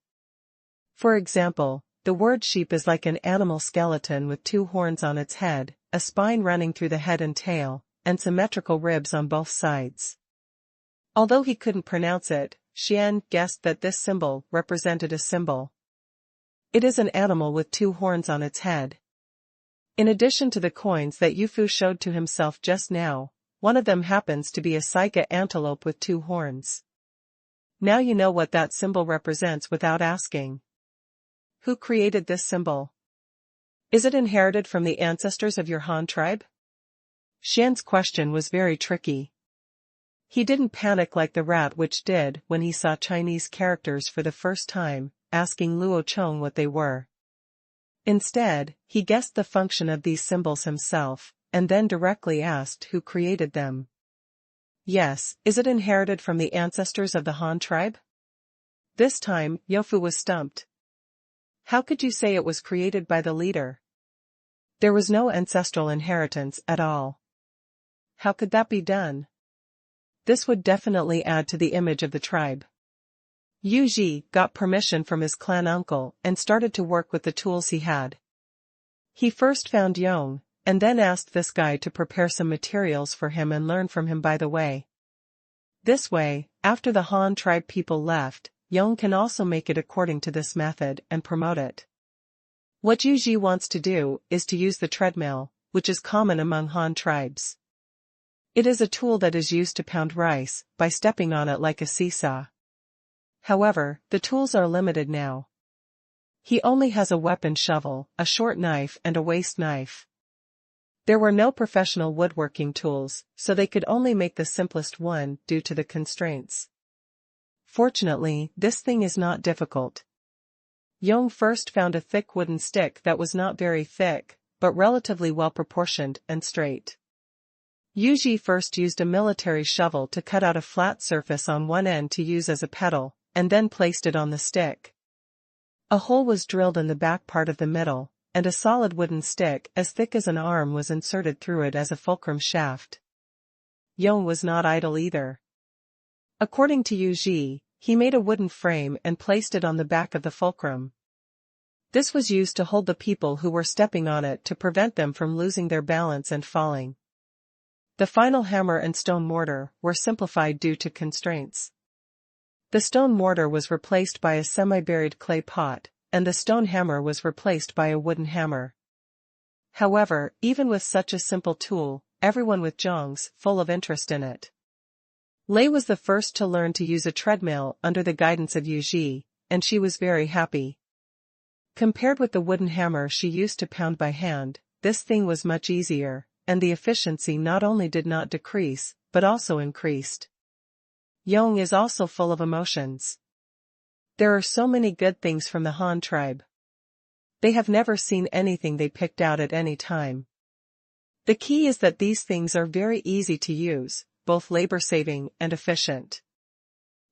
For example, the word sheep is like an animal skeleton with two horns on its head, a spine running through the head and tail, and symmetrical ribs on both sides. Although he couldn't pronounce it, Xian guessed that this symbol represented a symbol. It is an animal with two horns on its head. In addition to the coins that Youfu showed to himself just now, one of them happens to be a saiga antelope with two horns. Now you know what that symbol represents without asking. Who created this symbol? Is it inherited from the ancestors of your Han tribe? Xian's question was very tricky. He didn't panic like the rat witch did when he saw Chinese characters for the first time, asking Luo Chong what they were. Instead, he guessed the function of these symbols himself, and then directly asked who created them. Yes, is it inherited from the ancestors of the Han tribe? This time, Youfu was stumped. How could you say it was created by the leader? There was no ancestral inheritance at all. How could that be done? This would definitely add to the image of the tribe. Yuji got permission from his clan uncle and started to work with the tools he had. He first found Yong, and then asked this guy to prepare some materials for him and learn from him by the way. This way, after the Han tribe people left, Yong can also make it according to this method and promote it. What Yuji wants to do is to use the treadmill, which is common among Han tribes. It is a tool that is used to pound rice by stepping on it like a seesaw. However, the tools are limited now. He only has a weapon shovel, a short knife and a waste knife. There were no professional woodworking tools, so they could only make the simplest one due to the constraints. Fortunately, this thing is not difficult. Yong first found a thick wooden stick that was not very thick, but relatively well proportioned and straight. Yuji first used a military shovel to cut out a flat surface on one end to use as a pedal, and then placed it on the stick. A hole was drilled in the back part of the middle, and a solid wooden stick as thick as an arm was inserted through it as a fulcrum shaft. Yong was not idle either. According to Yuji, he made a wooden frame and placed it on the back of the fulcrum. This was used to hold the people who were stepping on it to prevent them from losing their balance and falling. The final hammer and stone mortar were simplified due to constraints. The stone mortar was replaced by a semi-buried clay pot, and the stone hammer was replaced by a wooden hammer. However, even with such a simple tool, everyone with Zhong's full of interest in it. Lei was the first to learn to use a treadmill under the guidance of Yuji, and she was very happy. Compared with the wooden hammer she used to pound by hand, this thing was much easier, and the efficiency not only did not decrease, but also increased. Yong is also full of emotions. There are so many good things from the Han tribe. They have never seen anything they picked out at any time. The key is that these things are very easy to use, both labor-saving and efficient.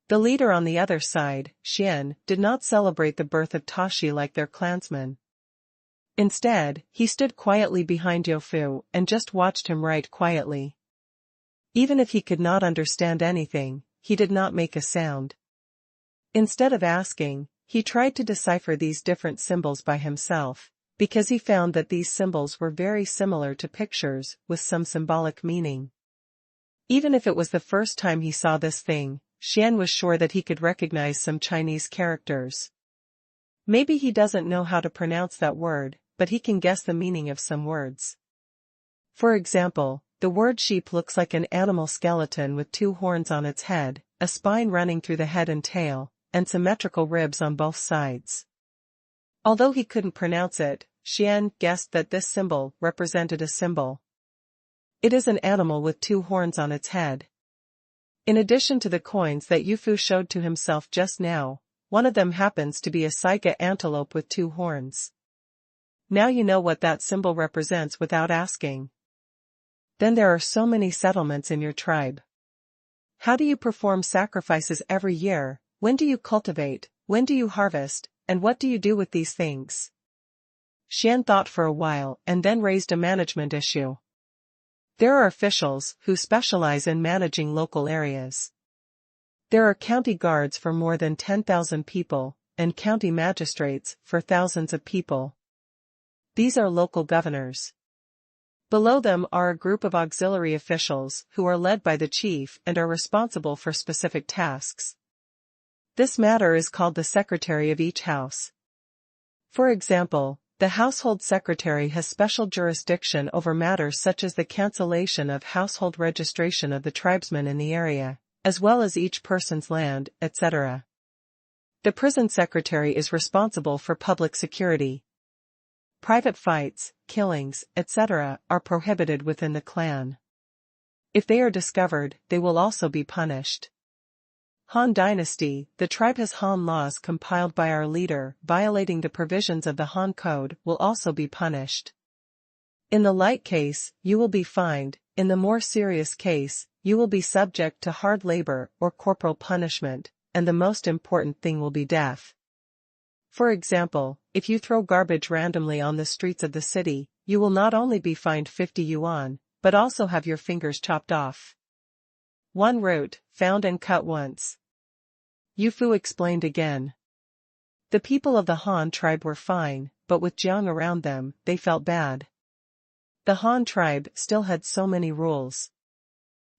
The leader on the other side, Xian, did not celebrate the birth of Tashi like their clansmen. Instead, he stood quietly behind Youfu and just watched him write quietly. Even if he could not understand anything, he did not make a sound. Instead of asking, he tried to decipher these different symbols by himself, because he found that these symbols were very similar to pictures with some symbolic meaning. Even if it was the first time he saw this thing, Xian was sure that he could recognize some Chinese characters. Maybe he doesn't know how to pronounce that word, but he can guess the meaning of some words. For example, the word sheep looks like an animal skeleton with two horns on its head, a spine running through the head and tail, and symmetrical ribs on both sides. Although he couldn't pronounce it, Xian guessed that this symbol represented a symbol. It is an animal with two horns on its head. In addition to the coins that Youfu showed to himself just now, one of them happens to be a saiga antelope with two horns. Now you know what that symbol represents without asking. Then there are so many settlements in your tribe. How do you perform sacrifices every year? When do you cultivate? When do you harvest? And what do you do with these things? Xian thought for a while and then raised a management issue. There are officials who specialize in managing local areas. There are county guards for more than 10,000 people, and county magistrates for thousands of people. These are local governors. Below them are a group of auxiliary officials who are led by the chief and are responsible for specific tasks. This matter is called the secretary of each house. For example, the household secretary has special jurisdiction over matters such as the cancellation of household registration of the tribesmen in the area, as well as each person's land, etc. The prison secretary is responsible for public security. Private fights, killings, etc. are prohibited within the clan. If they are discovered, they will also be punished. Han Dynasty, the tribe has Han laws compiled by our leader. Violating the provisions of the Han Code will also be punished. In the light case, you will be fined. In the more serious case, you will be subject to hard labor or corporal punishment, and the most important thing will be death. For example, if you throw garbage randomly on the streets of the city, you will not only be fined 50 yuan, but also have your fingers chopped off. One root, found and cut once. Youfu explained again. The people of the Han tribe were fine, but with Jiang around them, they felt bad. The Han tribe still had so many rules.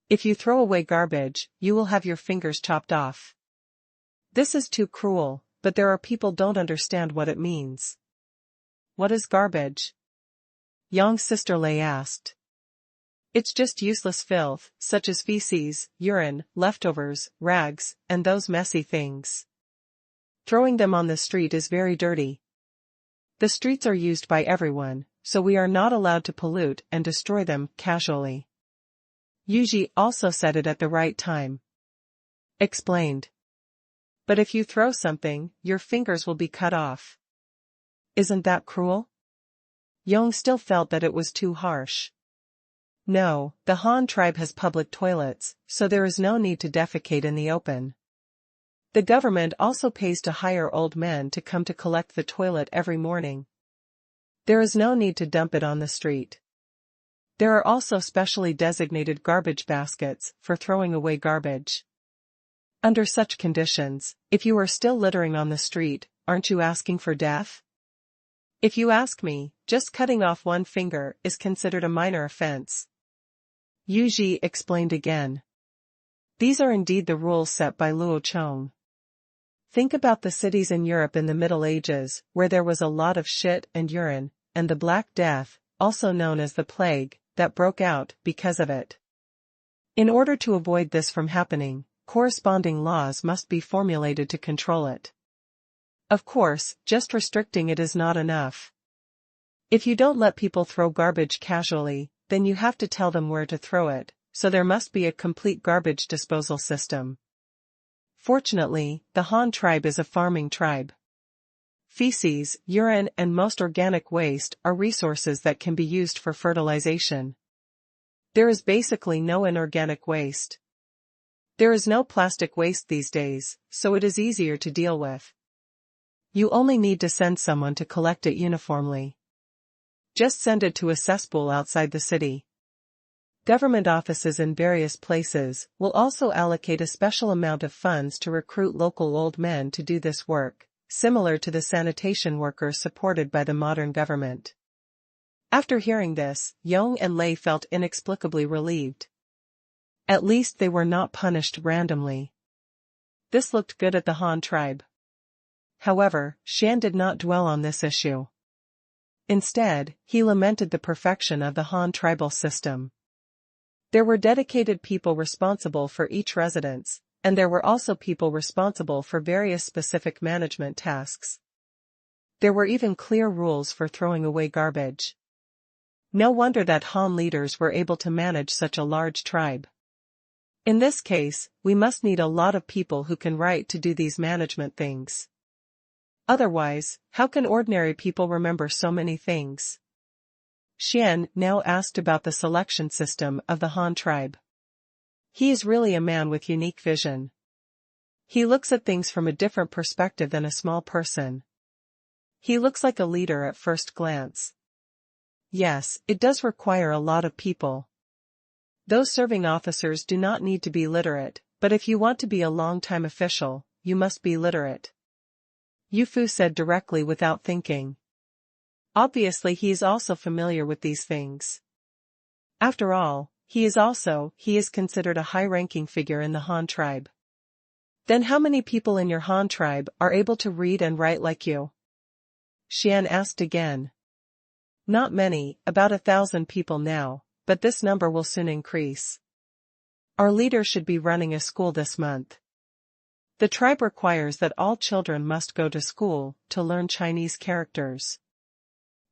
If you throw away garbage, you will have your fingers chopped off. This is too cruel, but there are people don't understand what it means. What is garbage? Yang's sister Lei asked. It's just useless filth, such as feces, urine, leftovers, rags, and those messy things. Throwing them on the street is very dirty. The streets are used by everyone, so we are not allowed to pollute and destroy them casually. Yuji also said it at the right time. Explained. But if you throw something, your fingers will be cut off. Isn't that cruel? Yong still felt that it was too harsh. No, the Han tribe has public toilets, so there is no need to defecate in the open. The government also pays to hire old men to come to collect the toilet every morning. There is no need to dump it on the street. There are also specially designated garbage baskets for throwing away garbage. Under such conditions, if you are still littering on the street, aren't you asking for death? If you ask me, just cutting off one finger is considered a minor offense. Yuji explained again. These are indeed the rules set by Luo Chong. Think about the cities in Europe in the Middle Ages, where there was a lot of shit and urine, and the Black Death, also known as the plague, that broke out because of it. In order to avoid this from happening, corresponding laws must be formulated to control it. Of course, just restricting it is not enough. If you don't let people throw garbage casually, then you have to tell them where to throw it, so there must be a complete garbage disposal system. Fortunately, the Han tribe is a farming tribe. Feces, urine and most organic waste are resources that can be used for fertilization. There is basically no inorganic waste. There is no plastic waste these days, so it is easier to deal with. You only need to send someone to collect it uniformly. Just send it to a cesspool outside the city. Government offices in various places will also allocate a special amount of funds to recruit local old men to do this work, similar to the sanitation workers supported by the modern government. After hearing this, Yong and Lei felt inexplicably relieved. At least they were not punished randomly. This looked good at the Han tribe. However, Xian did not dwell on this issue. Instead, he lamented the perfection of the Han tribal system. There were dedicated people responsible for each residence, and there were also people responsible for various specific management tasks. There were even clear rules for throwing away garbage. No wonder that Han leaders were able to manage such a large tribe. In this case, we must need a lot of people who can write to do these management things. Otherwise, how can ordinary people remember so many things? Xian now asked about the selection system of the Han tribe. He is really a man with unique vision. He looks at things from a different perspective than a small person. He looks like a leader at first glance. Yes, it does require a lot of people. Those serving officers do not need to be literate, but if you want to be a long-time official, you must be literate. Yu Fu said directly without thinking. Obviously he is also familiar with these things. After all, he is considered a high-ranking figure in the Han tribe. Then how many people in your Han tribe are able to read and write like you? Xian asked again. Not many, about 1,000 people now, but this number will soon increase. Our leader should be running a school this month. The tribe requires that all children must go to school to learn Chinese characters.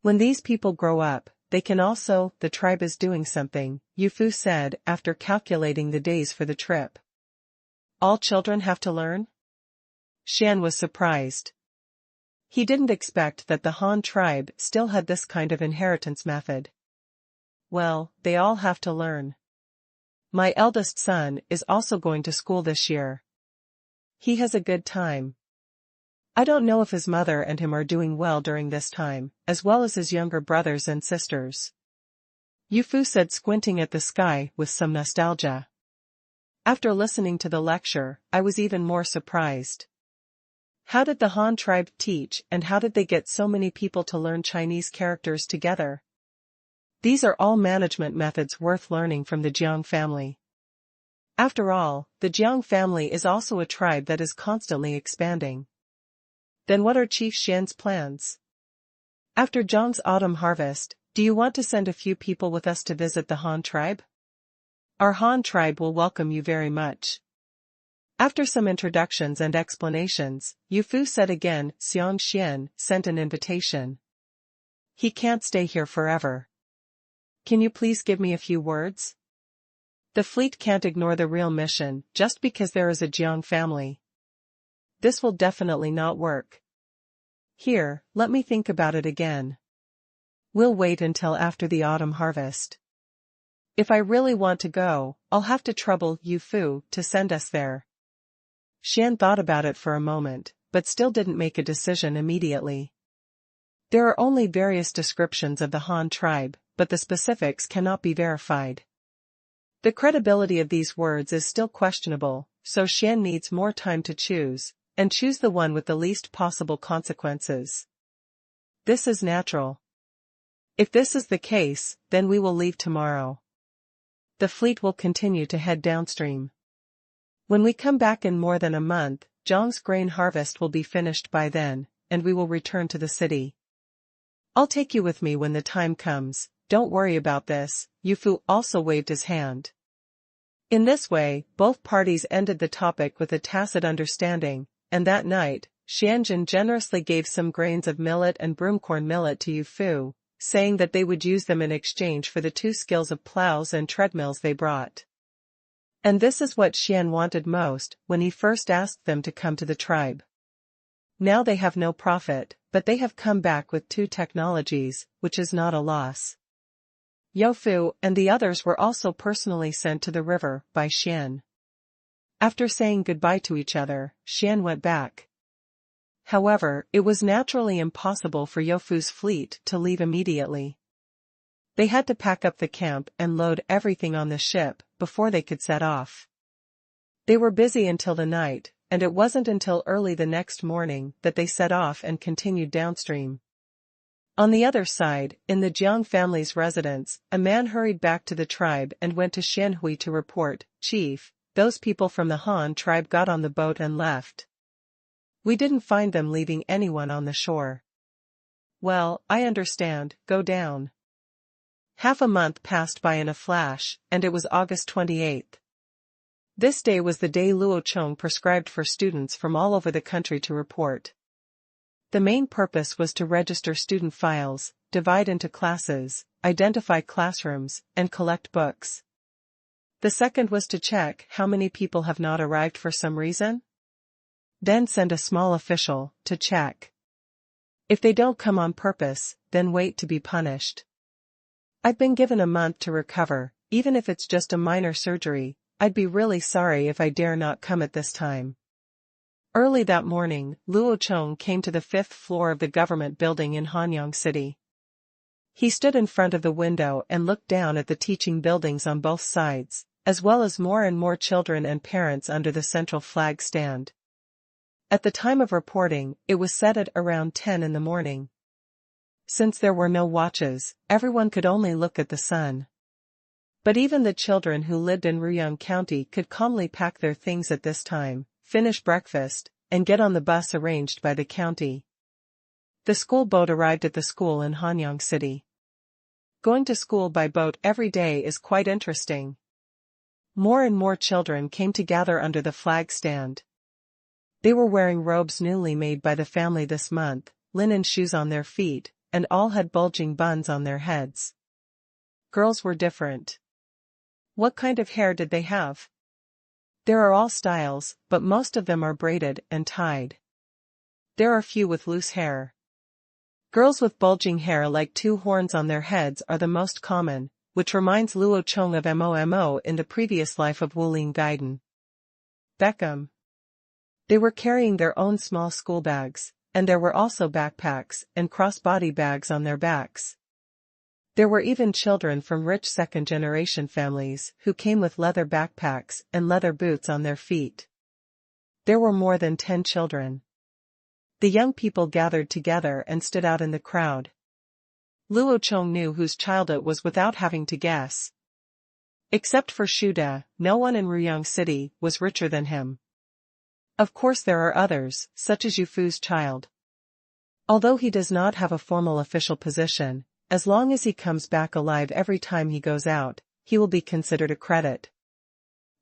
When these people grow up, they can also, the tribe is doing something, Yu Fu said after calculating the days for the trip. All children have to learn? Xian was surprised. He didn't expect that the Han tribe still had this kind of inheritance method. Well, they all have to learn. My eldest son is also going to school this year. He has a good time. I don't know if his mother and him are doing well during this time, as well as his younger brothers and sisters. Yu Fu said, squinting at the sky with some nostalgia. After listening to the lecture, I was even more surprised. How did the Han tribe teach, and how did they get so many people to learn Chinese characters together? These are all management methods worth learning from the Jiang family. After all, the Jiang family is also a tribe that is constantly expanding. Then what are Chief Xian's plans? After Zhang's autumn harvest, do you want to send a few people with us to visit the Han tribe? Our Han tribe will welcome you very much. After some introductions and explanations, Yu Fu said again, Xiang Xian sent an invitation. He can't stay here forever. Can you please give me a few words? The fleet can't ignore the real mission just because there is a Jiang family. This will definitely not work. Here, let me think about it again. We'll wait until after the autumn harvest. If I really want to go, I'll have to trouble Yu Fu to send us there. Xian thought about it for a moment, but still didn't make a decision immediately. There are only various descriptions of the Han tribe, but the specifics cannot be verified. The credibility of these words is still questionable, so Xian needs more time to choose, and choose the one with the least possible consequences. This is natural. If this is the case, then we will leave tomorrow. The fleet will continue to head downstream. When we come back in more than a month, Zhang's grain harvest will be finished by then, and we will return to the city. I'll take you with me when the time comes, don't worry about this. Yu Fu also waved his hand. In this way, both parties ended the topic with a tacit understanding, and that night, Xianjun generously gave some grains of millet and broomcorn millet to Yu Fu, saying that they would use them in exchange for the 2 skills of plows and treadmills they brought. And this is what Xian wanted most when he first asked them to come to the tribe. Now they have no profit, but they have come back with 2 technologies, which is not a loss. Yu Fu and the others were also personally sent to the river by Xian. After saying goodbye to each other, Xian went back. However, it was naturally impossible for Yu Fu's fleet to leave immediately. They had to pack up the camp and load everything on the ship before they could set off. They were busy until the night, and it wasn't until early the next morning that they set off and continued downstream. On the other side, in the Jiang family's residence, a man hurried back to the tribe and went to Xianhui to report, "Chief, those people from the Han tribe got on the boat and left. We didn't find them leaving anyone on the shore." "Well, I understand, go down." Half a month passed by in a flash, and it was August 28th. This day was the day Luo Chong prescribed for students from all over the country to report. The main purpose was to register student files, divide into classes, identify classrooms, and collect books. The second was to check how many people have not arrived for some reason. Then send a small official to check. If they don't come on purpose, then wait to be punished. I've been given a month to recover, even if it's just a minor surgery. I'd be really sorry if I dare not come at this time. Early that morning, Luo Chong came to the 5th floor of the government building in Hanyang City. He stood in front of the window and looked down at the teaching buildings on both sides, as well as more and more children and parents under the central flag stand. At the time of reporting, it was set at around 10 in the morning. Since there were no watches, everyone could only look at the sun. But even the children who lived in Ruyang County could calmly pack their things at this time, finish breakfast, and get on the bus arranged by the county. The school boat arrived at the school in Hanyang City. Going to school by boat every day is quite interesting. More and more children came to gather under the flag stand. They were wearing robes newly made by the family this month, linen shoes on their feet, and all had bulging buns on their heads. Girls were different. What kind of hair did they have? There are all styles, but most of them are braided and tied. There are few with loose hair. Girls with bulging hair like 2 horns on their heads are the most common, which reminds Luo Chong of Momo in the previous life of Wuling Gaiden. Beckham. They were carrying their own small school bags, and there were also backpacks and crossbody bags on their backs. There were even children from rich second-generation families who came with leather backpacks and leather boots on their feet. There were more than 10 children. The young people gathered together and stood out in the crowd. Luo Chong knew whose child it was without having to guess. Except for Shuda, no one in Ruyang City was richer than him. Of course there are others, such as Yu Fu's child. Although he does not have a formal official position, as long as he comes back alive every time he goes out, he will be considered a credit.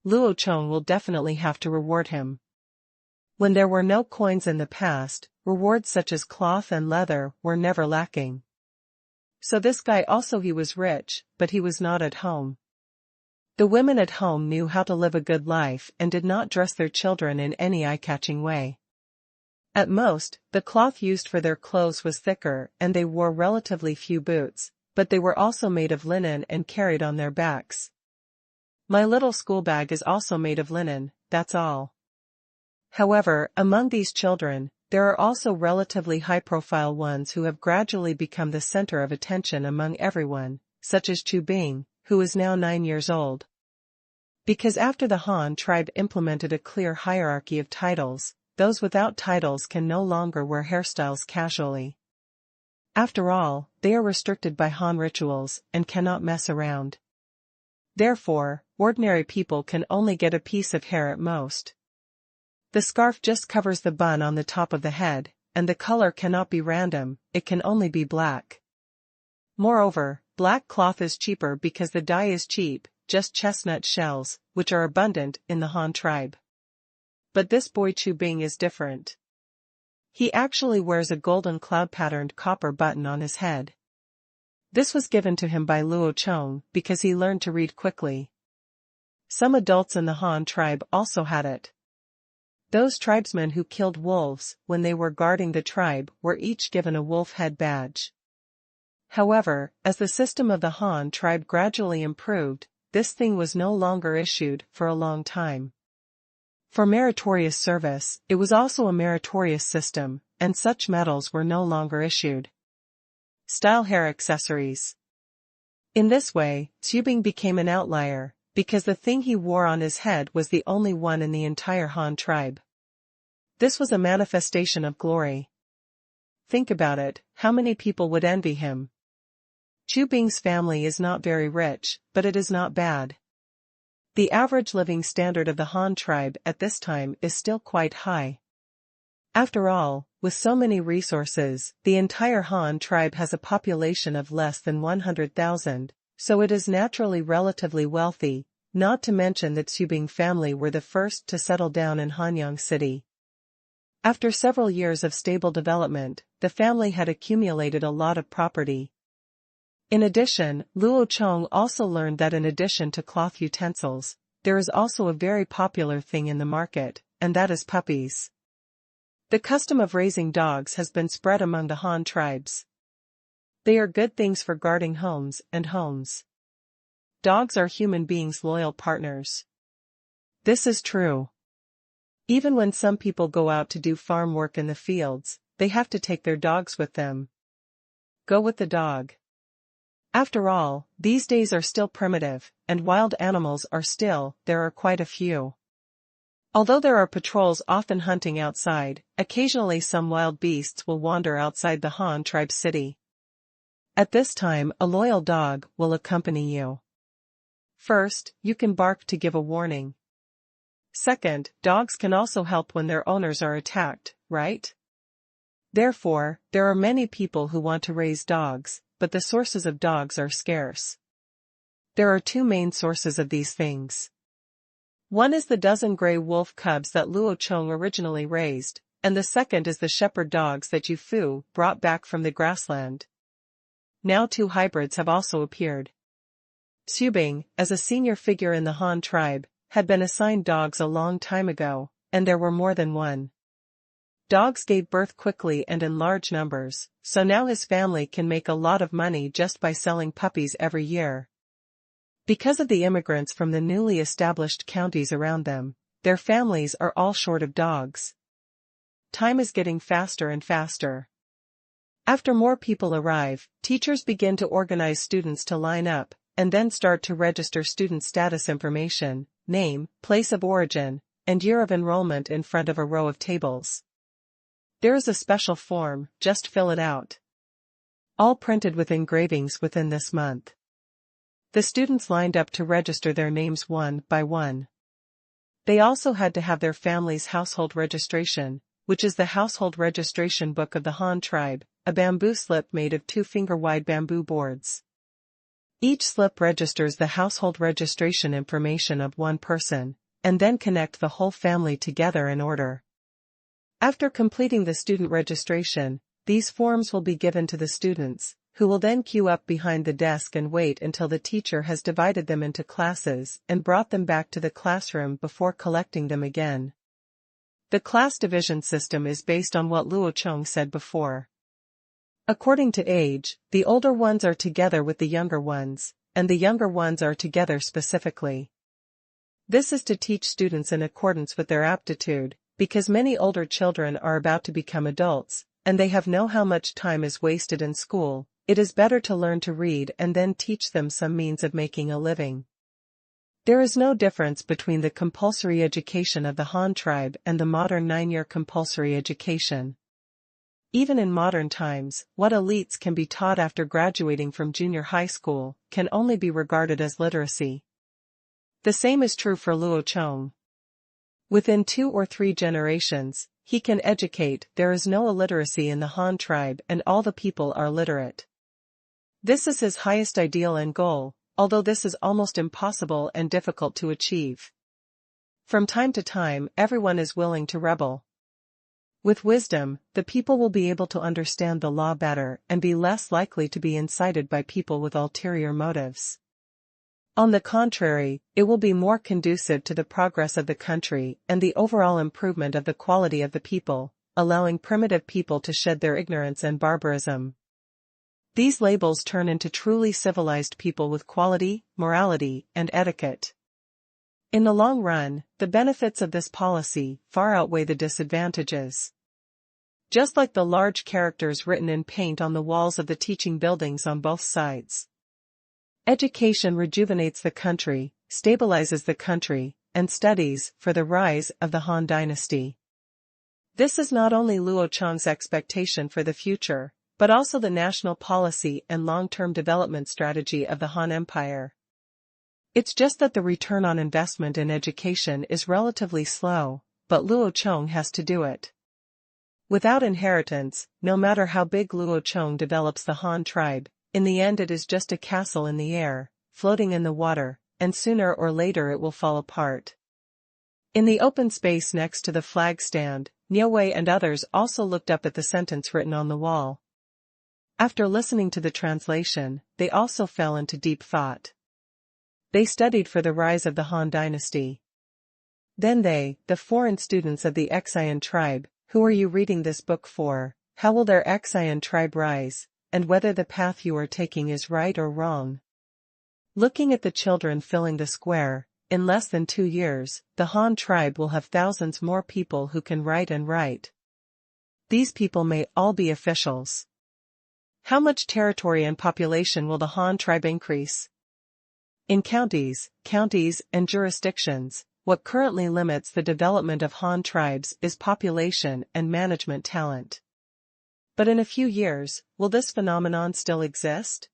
Luo Chong will definitely have to reward him. When there were no coins in the past, rewards such as cloth and leather were never lacking. So this guy also he was rich, but he was not at home. The women at home knew how to live a good life and did not dress their children in any eye-catching way. At most, the cloth used for their clothes was thicker and they wore relatively few boots, but they were also made of linen and carried on their backs. My little school bag is also made of linen, that's all. However, among these children, there are also relatively high-profile ones who have gradually become the center of attention among everyone, such as Chu Bing, who is now 9 years old. Because after the Han tribe implemented a clear hierarchy of titles, those without titles can no longer wear hairstyles casually. After all, they are restricted by Han rituals and cannot mess around. Therefore, ordinary people can only get a piece of hair at most. The scarf just covers the bun on the top of the head, and the color cannot be random, it can only be black. Moreover, black cloth is cheaper because the dye is cheap, just chestnut shells, which are abundant in the Han tribe. But this boy Chu Bing is different. He actually wears a golden cloud-patterned copper button on his head. This was given to him by Luo Chong because he learned to read quickly. Some adults in the Han tribe also had it. Those tribesmen who killed wolves when they were guarding the tribe were each given a wolf head badge. However, as the system of the Han tribe gradually improved, this thing was no longer issued for a long time. For meritorious service, it was also a meritorious system, and such medals were no longer issued. Style hair accessories. In this way, Chu Bing became an outlier, because the thing he wore on his head was the only one in the entire Han tribe. This was a manifestation of glory. Think about it, how many people would envy him? Chu Bing's family is not very rich, but it is not bad. The average living standard of the Han tribe at this time is still quite high. After all, with so many resources, the entire Han tribe has a population of less than 100,000, so it is naturally relatively wealthy, not to mention that Chu Bing family were the first to settle down in Hanyang City. After several years of stable development, the family had accumulated a lot of property. In addition, Luo Chong also learned that in addition to cloth utensils, there is also a very popular thing in the market, and that is puppies. The custom of raising dogs has been spread among the Han tribes. They are good things for guarding homes and homes. Dogs are human beings' loyal partners. This is true. Even when some people go out to do farm work in the fields, they have to take their dogs with them. Go with the dog. After all, these days are still primitive, and wild animals there are quite a few. Although there are patrols often hunting outside, occasionally some wild beasts will wander outside the Han tribe city. At this time, a loyal dog will accompany you. First, you can bark to give a warning. Second, dogs can also help when their owners are attacked, right? Therefore, there are many people who want to raise dogs, but the sources of dogs are scarce. There are two main sources of these things. One is the dozen gray wolf cubs that Luo Chong originally raised, and the second is the shepherd dogs that Yu Fu brought back from the grassland. Now 2 hybrids have also appeared. Chu Bing, as a senior figure in the Han tribe, had been assigned dogs a long time ago, and there were more than one. Dogs gave birth quickly and in large numbers, so now his family can make a lot of money just by selling puppies every year. Because of the immigrants from the newly established counties around them, their families are all short of dogs. Time is getting faster and faster. After more people arrive, teachers begin to organize students to line up, and then start to register student status information, name, place of origin, and year of enrollment in front of a row of tables. There is a special form, just fill it out. All printed with engravings within this month. The students lined up to register their names one by one. They also had to have their family's household registration, which is the household registration book of the Han tribe, a bamboo slip made of 2-finger-wide bamboo boards. Each slip registers the household registration information of one person, and then connect the whole family together in order. After completing the student registration, these forms will be given to the students, who will then queue up behind the desk and wait until the teacher has divided them into classes and brought them back to the classroom before collecting them again. The class division system is based on what Luo Chong said before. According to age, the older ones are together with the younger ones, and the younger ones are together specifically. This is to teach students in accordance with their aptitude, because many older children are about to become adults, and they have know how much time is wasted in school. It is better to learn to read and then teach them some means of making a living. There is no difference between the compulsory education of the Han tribe and the modern 9-year compulsory education. Even in modern times, what elites can be taught after graduating from junior high school can only be regarded as literacy. The same is true for Luo Chong. Within 2 or 3 generations, he can educate. There is no illiteracy in the Han tribe and all the people are literate. This is his highest ideal and goal, although this is almost impossible and difficult to achieve. From time to time, everyone is willing to rebel. With wisdom, the people will be able to understand the law better and be less likely to be incited by people with ulterior motives. On the contrary, it will be more conducive to the progress of the country and the overall improvement of the quality of the people, allowing primitive people to shed their ignorance and barbarism. These labels turn into truly civilized people with quality, morality, and etiquette. In the long run, the benefits of this policy far outweigh the disadvantages. Just like the large characters written in paint on the walls of the teaching buildings on both sides. Education rejuvenates the country, stabilizes the country, and studies for the rise of the Han dynasty. This is not only Luo Chong's expectation for the future, but also the national policy and long-term development strategy of the Han Empire. It's just that the return on investment in education is relatively slow, but Luo Chong has to do it. Without inheritance, no matter how big Luo Chong develops the Han tribe, in the end it is just a castle in the air, floating in the water, and sooner or later it will fall apart. In the open space next to the flag stand, Niuwei and others also looked up at the sentence written on the wall. After listening to the translation, they also fell into deep thought. They studied for the rise of the Han dynasty. Then they, the foreign students of the Qingshu tribe, who are you reading this book for? How will their Qingshu tribe rise, and whether the path you are taking is right or wrong? Looking at the children filling the square, in less than 2 years, the Han tribe will have thousands more people who can write and write. These people may all be officials. How much territory and population will the Han tribe increase? In counties, and jurisdictions, what currently limits the development of Han tribes is population and management talent. But in a few years, will this phenomenon still exist?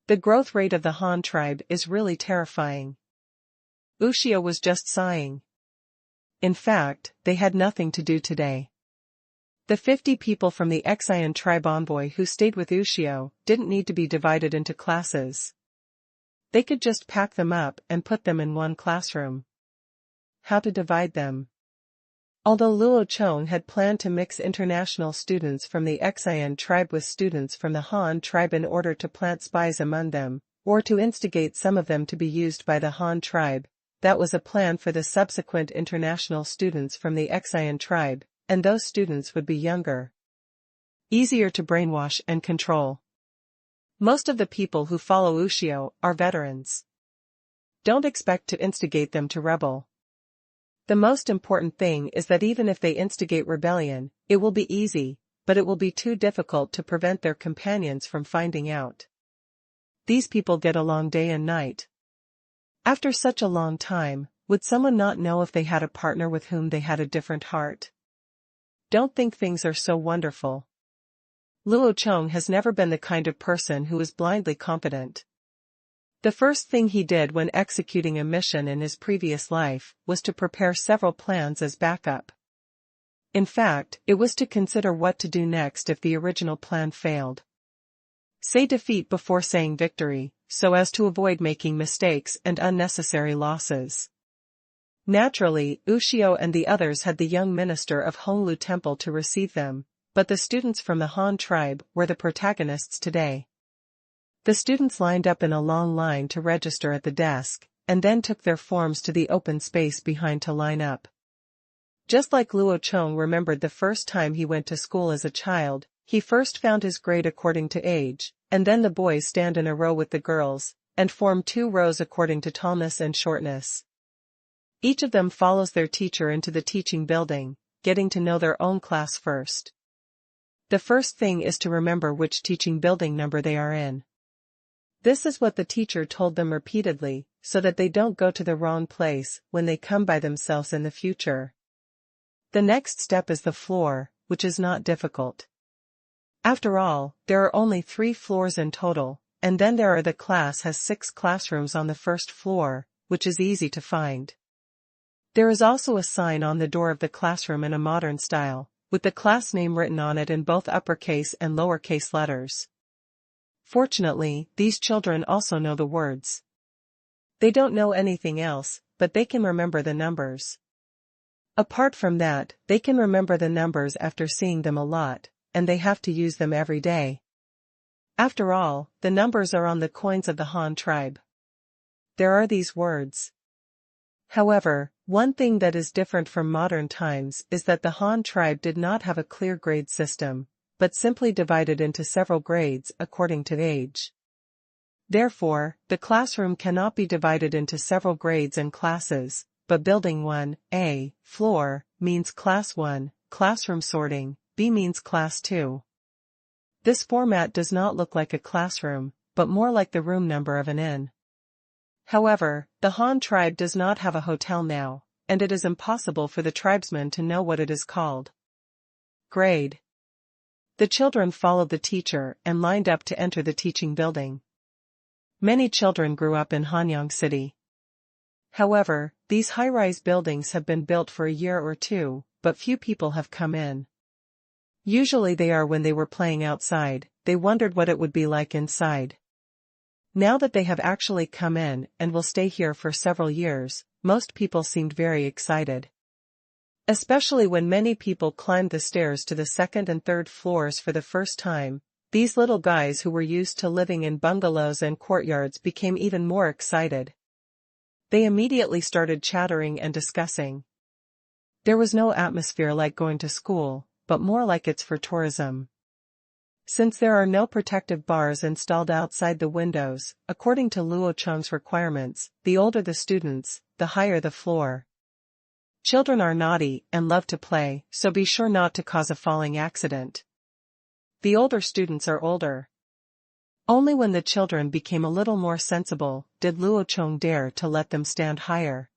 The growth rate of the Han tribe is really terrifying. Ushio was just sighing. In fact, they had nothing to do today. The 50 people from the Qingshu tribe envoy who stayed with Ushio didn't need to be divided into classes. They could just pack them up and put them in one classroom. How to divide them? Although Luo Chong had planned to mix international students from the Qingshu tribe with students from the Han tribe in order to plant spies among them, or to instigate some of them to be used by the Han tribe, that was a plan for the subsequent international students from the Qingshu tribe, and those students would be younger. Easier to brainwash and control. Most of the people who follow Ushio are veterans. Don't expect to instigate them to rebel. The most important thing is that even if they instigate rebellion, it will be easy, but it will be too difficult to prevent their companions from finding out. These people get along day and night. After such a long time, would someone not know if they had a partner with whom they had a different heart? Don't think things are so wonderful. Luo Chong has never been the kind of person who is blindly confident. The first thing he did when executing a mission in his previous life was to prepare several plans as backup. In fact, it was to consider what to do next if the original plan failed. Say defeat before saying victory, so as to avoid making mistakes and unnecessary losses. Naturally, Ushio and the others had the young minister of Honglu Temple to receive them, but the students from the Han tribe were the protagonists today. The students lined up in a long line to register at the desk, and then took their forms to the open space behind to line up. Just like Luo Chong remembered the first time he went to school as a child, he first found his grade according to age, and then the boys stand in a row with the girls, and form 2 rows according to tallness and shortness. Each of them follows their teacher into the teaching building, getting to know their own class first. The first thing is to remember which teaching building number they are in. This is what the teacher told them repeatedly, so that they don't go to the wrong place when they come by themselves in the future. The next step is the floor, which is not difficult. After all, there are only 3 floors in total, and then the class has 6 classrooms on the first floor, which is easy to find. There is also a sign on the door of the classroom in a modern style, with the class name written on it in both uppercase and lowercase letters. Fortunately, these children also know the words. They don't know anything else, but they can remember the numbers. Apart from that, they can remember the numbers after seeing them a lot, and they have to use them every day. After all, the numbers are on the coins of the Han tribe. There are these words. However, one thing that is different from modern times is that the Han tribe did not have a clear grade system, but simply divided into several grades according to age. Therefore, the classroom cannot be divided into several grades and classes, but building 1A, floor, means class 1, classroom sorting, B means class 2. This format does not look like a classroom, but more like the room number of an inn. However, the Han tribe does not have a hotel now, and it is impossible for the tribesmen to know what it is called. Grade. The children followed the teacher and lined up to enter the teaching building. Many children grew up in Hanyang City. However, these high-rise buildings have been built for a year or 2, but few people have come in. Usually they are when they were playing outside, they wondered what it would be like inside. Now that they have actually come in and will stay here for several years, most people seemed very excited. Especially when many people climbed the stairs to the 2nd and 3rd floors for the first time, these little guys who were used to living in bungalows and courtyards became even more excited. They immediately started chattering and discussing. There was no atmosphere like going to school, but more like it's for tourism. Since there are no protective bars installed outside the windows, according to Luo Chong's requirements, the older the students, the higher the floor. Children are naughty and love to play, so be sure not to cause a falling accident. The older students are older. Only when the children became a little more sensible did Luo Chong dare to let them stand higher.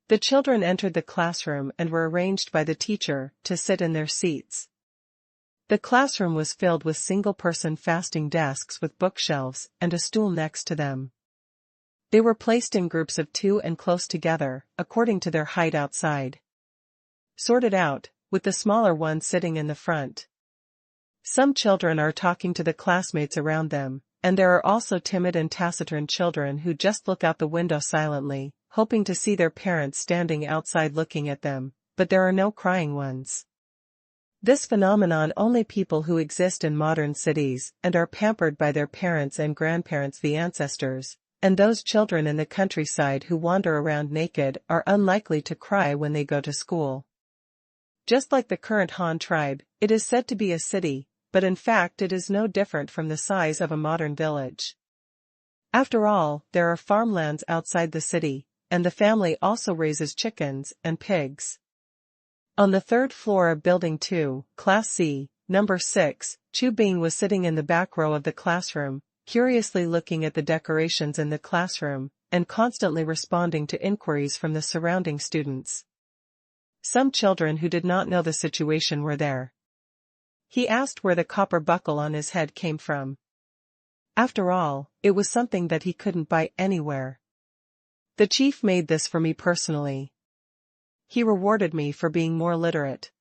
The children entered the classroom and were arranged by the teacher to sit in their seats. The classroom was filled with single-person fasting desks with bookshelves and a stool next to them. They were placed in groups of 2 and close together, according to their height outside. Sorted out, with the smaller ones sitting in the front. Some children are talking to the classmates around them, and there are also timid and taciturn children who just look out the window silently, hoping to see their parents standing outside looking at them, but there are no crying ones. This phenomenon only people who exist in modern cities and are pampered by their parents and grandparents, the ancestors, and those children in the countryside who wander around naked are unlikely to cry when they go to school. Just like the current Han tribe, it is said to be a city, but in fact it is no different from the size of a modern village. After all, there are farmlands outside the city, and the family also raises chickens and pigs. On the 3rd floor of Building 2, Class C, Number 6, Chu Bing was sitting in the back row of the classroom, curiously looking at the decorations in the classroom, and constantly responding to inquiries from the surrounding students. Some children who did not know the situation were there. He asked where the copper buckle on his head came from. After all, it was something that he couldn't buy anywhere. The chief made this for me personally. He rewarded me for being more literate.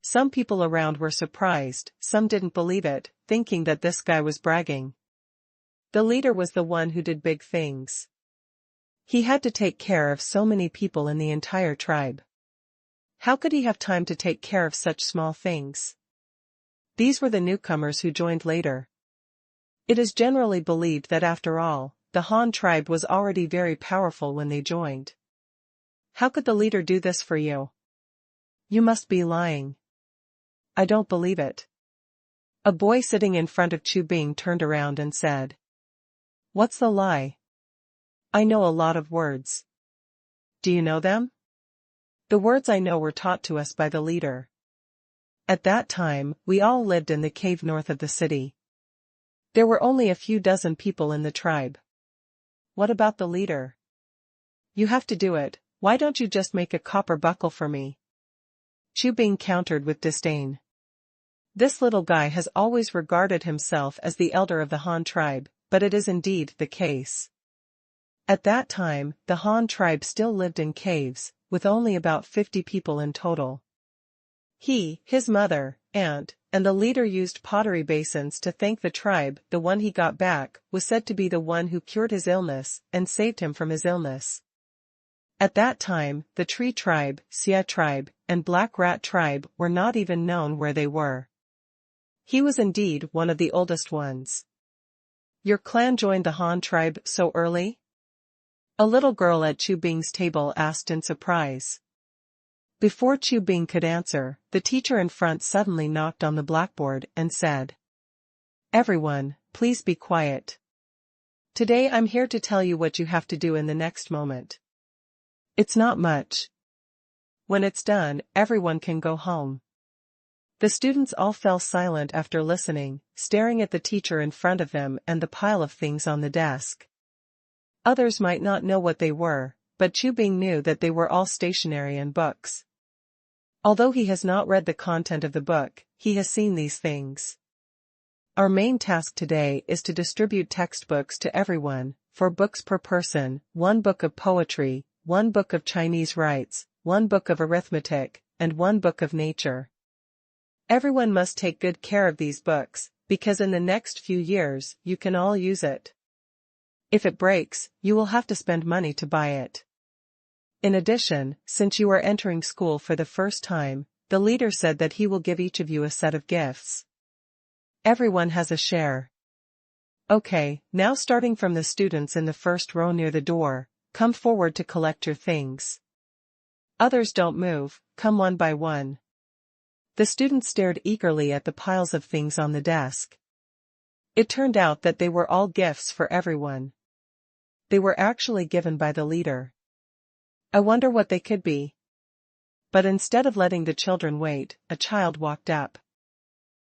Some people around were surprised, some didn't believe it, thinking that this guy was bragging. The leader was the one who did big things. He had to take care of so many people in the entire tribe. How could he have time to take care of such small things? These were the newcomers who joined later. It is generally believed that after all, the Han tribe was already very powerful when they joined. How could the leader do this for you? You must be lying. I don't believe it. A boy sitting in front of Chu Bing turned around and said. What's the lie? I know a lot of words. Do you know them? The words I know were taught to us by the leader. At that time, we all lived in the cave north of the city. There were only a few dozen people in the tribe. What about the leader? You have to do it, why don't you just make a copper buckle for me? Chu Bing countered with disdain. This little guy has always regarded himself as the elder of the Han tribe, but it is indeed the case. At that time, the Han tribe still lived in caves, with only about 50 people in total. He, his mother, aunt, and the leader used pottery basins to thank the tribe. The one he got back was said to be the one who cured his illness and saved him from his illness. At that time, the Tree tribe, Xia tribe, and Black Rat tribe were not even known where they were. He was indeed one of the oldest ones. Your clan joined the Han tribe so early? A little girl at Chu Bing's table asked in surprise. Before Chu Bing could answer, the teacher in front suddenly knocked on the blackboard and said, Everyone, please be quiet. Today I'm here to tell you what you have to do in the next moment. It's not much. When it's done, everyone can go home. The students all fell silent after listening, staring at the teacher in front of them and the pile of things on the desk. Others might not know what they were, but Chu Bing knew that they were all stationery and books. Although he has not read the content of the book, he has seen these things. Our main task today is to distribute textbooks to everyone, 4 books per person, 1 book of poetry, 1 book of Chinese rites, 1 book of arithmetic, and 1 book of nature. Everyone must take good care of these books, because in the next few years, you can all use it. If it breaks, you will have to spend money to buy it. In addition, since you are entering school for the first time, the leader said that he will give each of you a set of gifts. Everyone has a share. Okay, now starting from the students in the first row near the door, come forward to collect your things. Others don't move, come one by one. The students stared eagerly at the piles of things on the desk. It turned out that they were all gifts for everyone. They were actually given by the leader. I wonder what they could be. But instead of letting the children wait, a child walked up.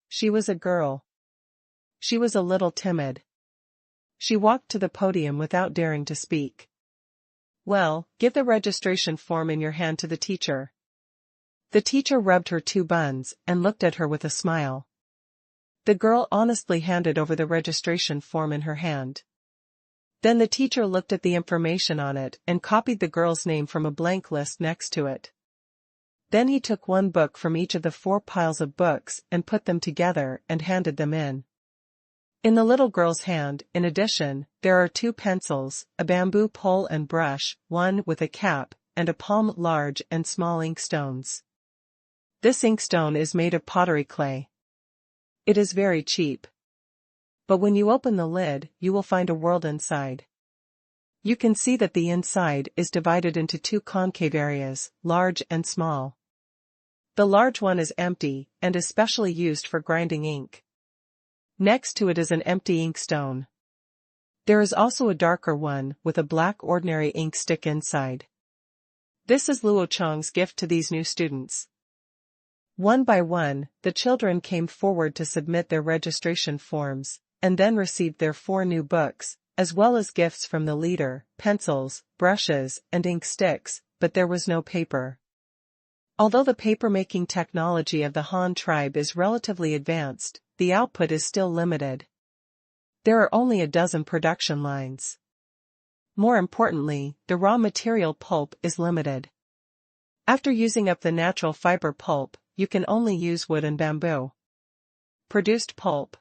She was a girl. She was a little timid. She walked to the podium without daring to speak. Well, give the registration form in your hand to the teacher. The teacher rubbed her 2 buns and looked at her with a smile. The girl honestly handed over the registration form in her hand. Then the teacher looked at the information on it and copied the girl's name from a blank list next to it. Then he took 1 book from each of the 4 piles of books and put them together and handed them in. In the little girl's hand, in addition, there are 2 pencils, a bamboo pole and brush, 1 with a cap, and a palm large and small inkstones. This inkstone is made of pottery clay. It is very cheap. But when you open the lid, you will find a world inside. You can see that the inside is divided into 2 concave areas, large and small. The large one is empty, and is specially used for grinding ink. Next to it is an empty inkstone. There is also a darker one with a black ordinary ink stick inside. This is Luo Chong's gift to these new students. One by one, the children came forward to submit their registration forms, and then received their 4 new books, as well as gifts from the leader, pencils, brushes, and ink sticks, but there was no paper. Although the paper-making technology of the Han tribe is relatively advanced, the output is still limited. There are only a dozen production lines. More importantly, the raw material pulp is limited. After using up the natural fiber pulp, you can only use wood and bamboo. Produced pulp.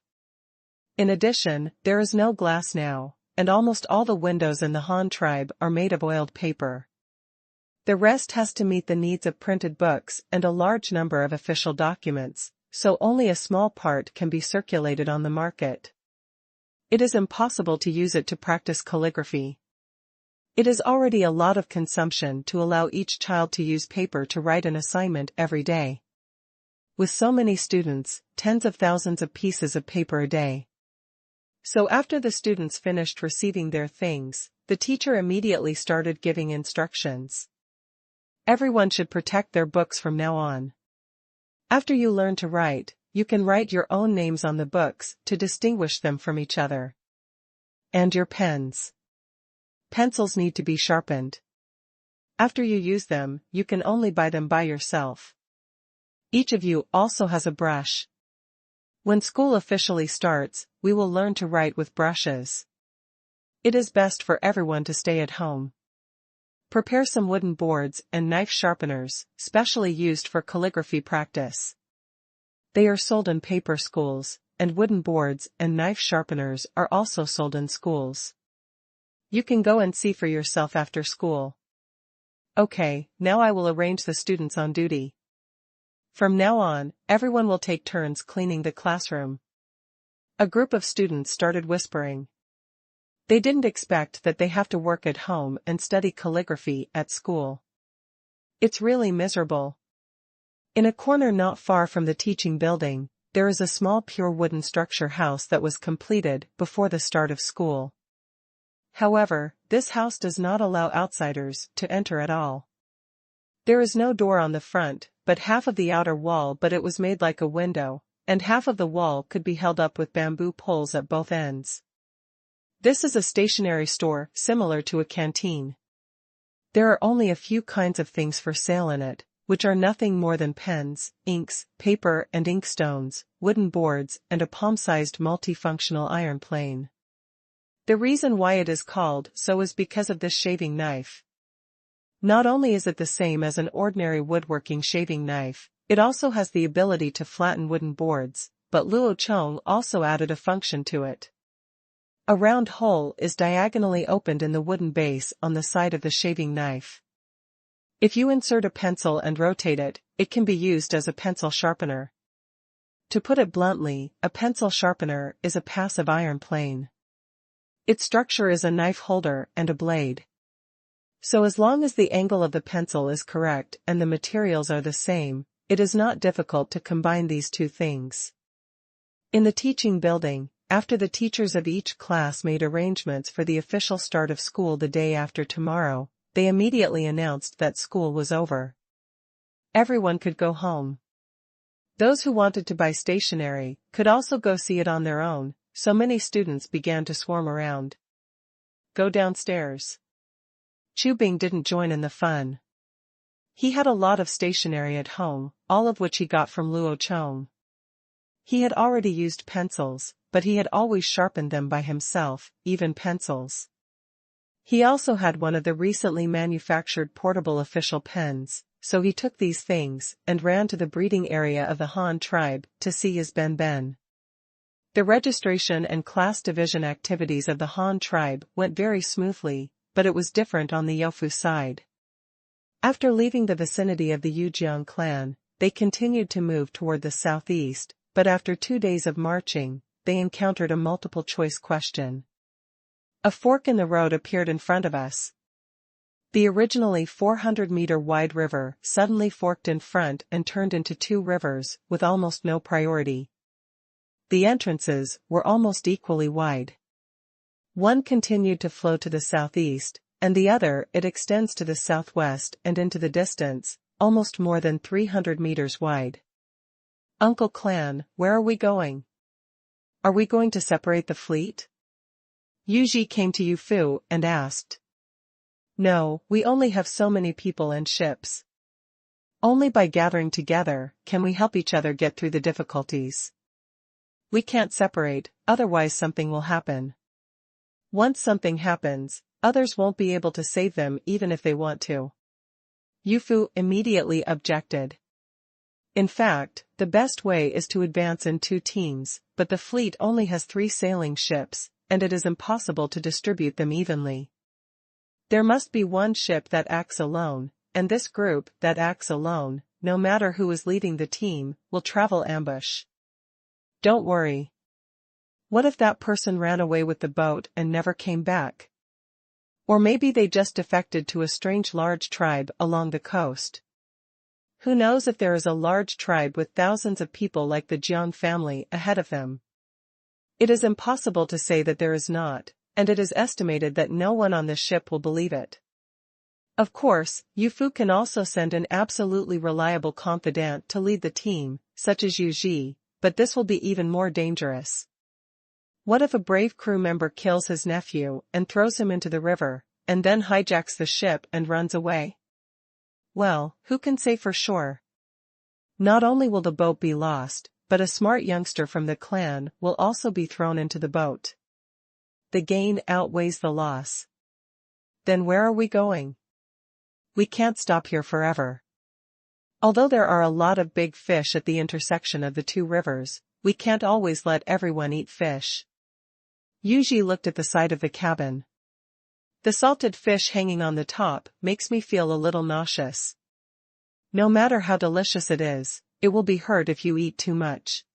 In addition, there is no glass now, and almost all the windows in the Han tribe are made of oiled paper. The rest has to meet the needs of printed books and a large number of official documents, so only a small part can be circulated on the market. It is impossible to use it to practice calligraphy. It is already a lot of consumption to allow each child to use paper to write an assignment every day. With so many students, tens of thousands of pieces of paper a day. So after the students finished receiving their things, the teacher immediately started giving instructions. Everyone should protect their books from now on. After you learn to write, you can write your own names on the books to distinguish them from each other. And your pens. Pencils need to be sharpened. After you use them, you can only buy them by yourself. Each of you also has a brush. When school officially starts, we will learn to write with brushes. It is best for everyone to stay at home. Prepare some wooden boards and knife sharpeners, specially used for calligraphy practice. They are sold in paper schools, and wooden boards and knife sharpeners are also sold in schools. You can go and see for yourself after school. Okay, now I will arrange the students on duty. From now on, everyone will take turns cleaning the classroom. A group of students started whispering. They didn't expect that they have to work at home and study calligraphy at school. It's really miserable. In a corner not far from the teaching building, there is a small pure wooden structure house that was completed before the start of school. However, this house does not allow outsiders to enter at all. There is no door on the front, but half of the outer wall, but it was made like a window, and half of the wall could be held up with bamboo poles at both ends. This is a stationery store, similar to a canteen. There are only a few kinds of things for sale in it, which are nothing more than pens, inks, paper and inkstones, wooden boards and a palm-sized multifunctional iron plane. The reason why it is called so is because of this shaving knife. Not only is it the same as an ordinary woodworking shaving knife, it also has the ability to flatten wooden boards, but Luo Chong also added a function to it. A round hole is diagonally opened in the wooden base on the side of the shaving knife. If you insert a pencil and rotate it, it can be used as a pencil sharpener. To put it bluntly, a pencil sharpener is a passive iron plane. Its structure is a knife holder and a blade. So as long as the angle of the pencil is correct and the materials are the same, it is not difficult to combine these two things. In the teaching building, after the teachers of each class made arrangements for the official start of school the day after tomorrow, they immediately announced that school was over. Everyone could go home. Those who wanted to buy stationery could also go see it on their own, so many students began to swarm around. Go downstairs. Chu Bing didn't join in the fun. He had a lot of stationery at home, all of which he got from Luo Chong. He had already used pencils, but he had always sharpened them by himself, even pencils. He also had one of the recently manufactured portable official pens, so he took these things and ran to the breeding area of the Han tribe to see his Ben Ben. The registration and class division activities of the Han tribe went very smoothly, but it was different on the Yofu side. After leaving the vicinity of the Yujiang clan, they continued to move toward the southeast, but after 2 days of marching, they encountered a multiple-choice question. A fork in the road appeared in front of us. The originally 400-meter-wide river suddenly forked in front and turned into 2 rivers with almost no priority. The entrances were almost equally wide. One continued to flow to the southeast, and the other it extends to the southwest and into the distance, almost more than 300 meters wide. Uncle Clan, where are we going? Are we going to separate the fleet? Yuji came to Yufu and asked. No, we only have so many people and ships. Only by gathering together can we help each other get through the difficulties. We can't separate, otherwise something will happen. Once something happens, others won't be able to save them even if they want to. Yufu immediately objected. In fact, the best way is to advance in 2 teams, but the fleet only has 3 sailing ships, and it is impossible to distribute them evenly. There must be one ship that acts alone, and this group that acts alone, no matter who is leading the team, will travel ambush. Don't worry. What if that person ran away with the boat and never came back? Or maybe they just defected to a strange large tribe along the coast. Who knows if there is a large tribe with thousands of people like the Jiang family ahead of them? It is impossible to say that there is not, and it is estimated that no one on the ship will believe it. Of course, Yu Fu can also send an absolutely reliable confidant to lead the team, such as Yu Ji, but this will be even more dangerous. What if a brave crew member kills his nephew and throws him into the river, and then hijacks the ship and runs away? Well, who can say for sure? Not only will the boat be lost, but a smart youngster from the clan will also be thrown into the boat. The gain outweighs the loss. Then where are we going? We can't stop here forever. Although there are a lot of big fish at the intersection of the two rivers, we can't always let everyone eat fish. Yuji looked at the side of the cabin. The salted fish hanging on the top makes me feel a little nauseous. No matter how delicious it is, it will be hurt if you eat too much.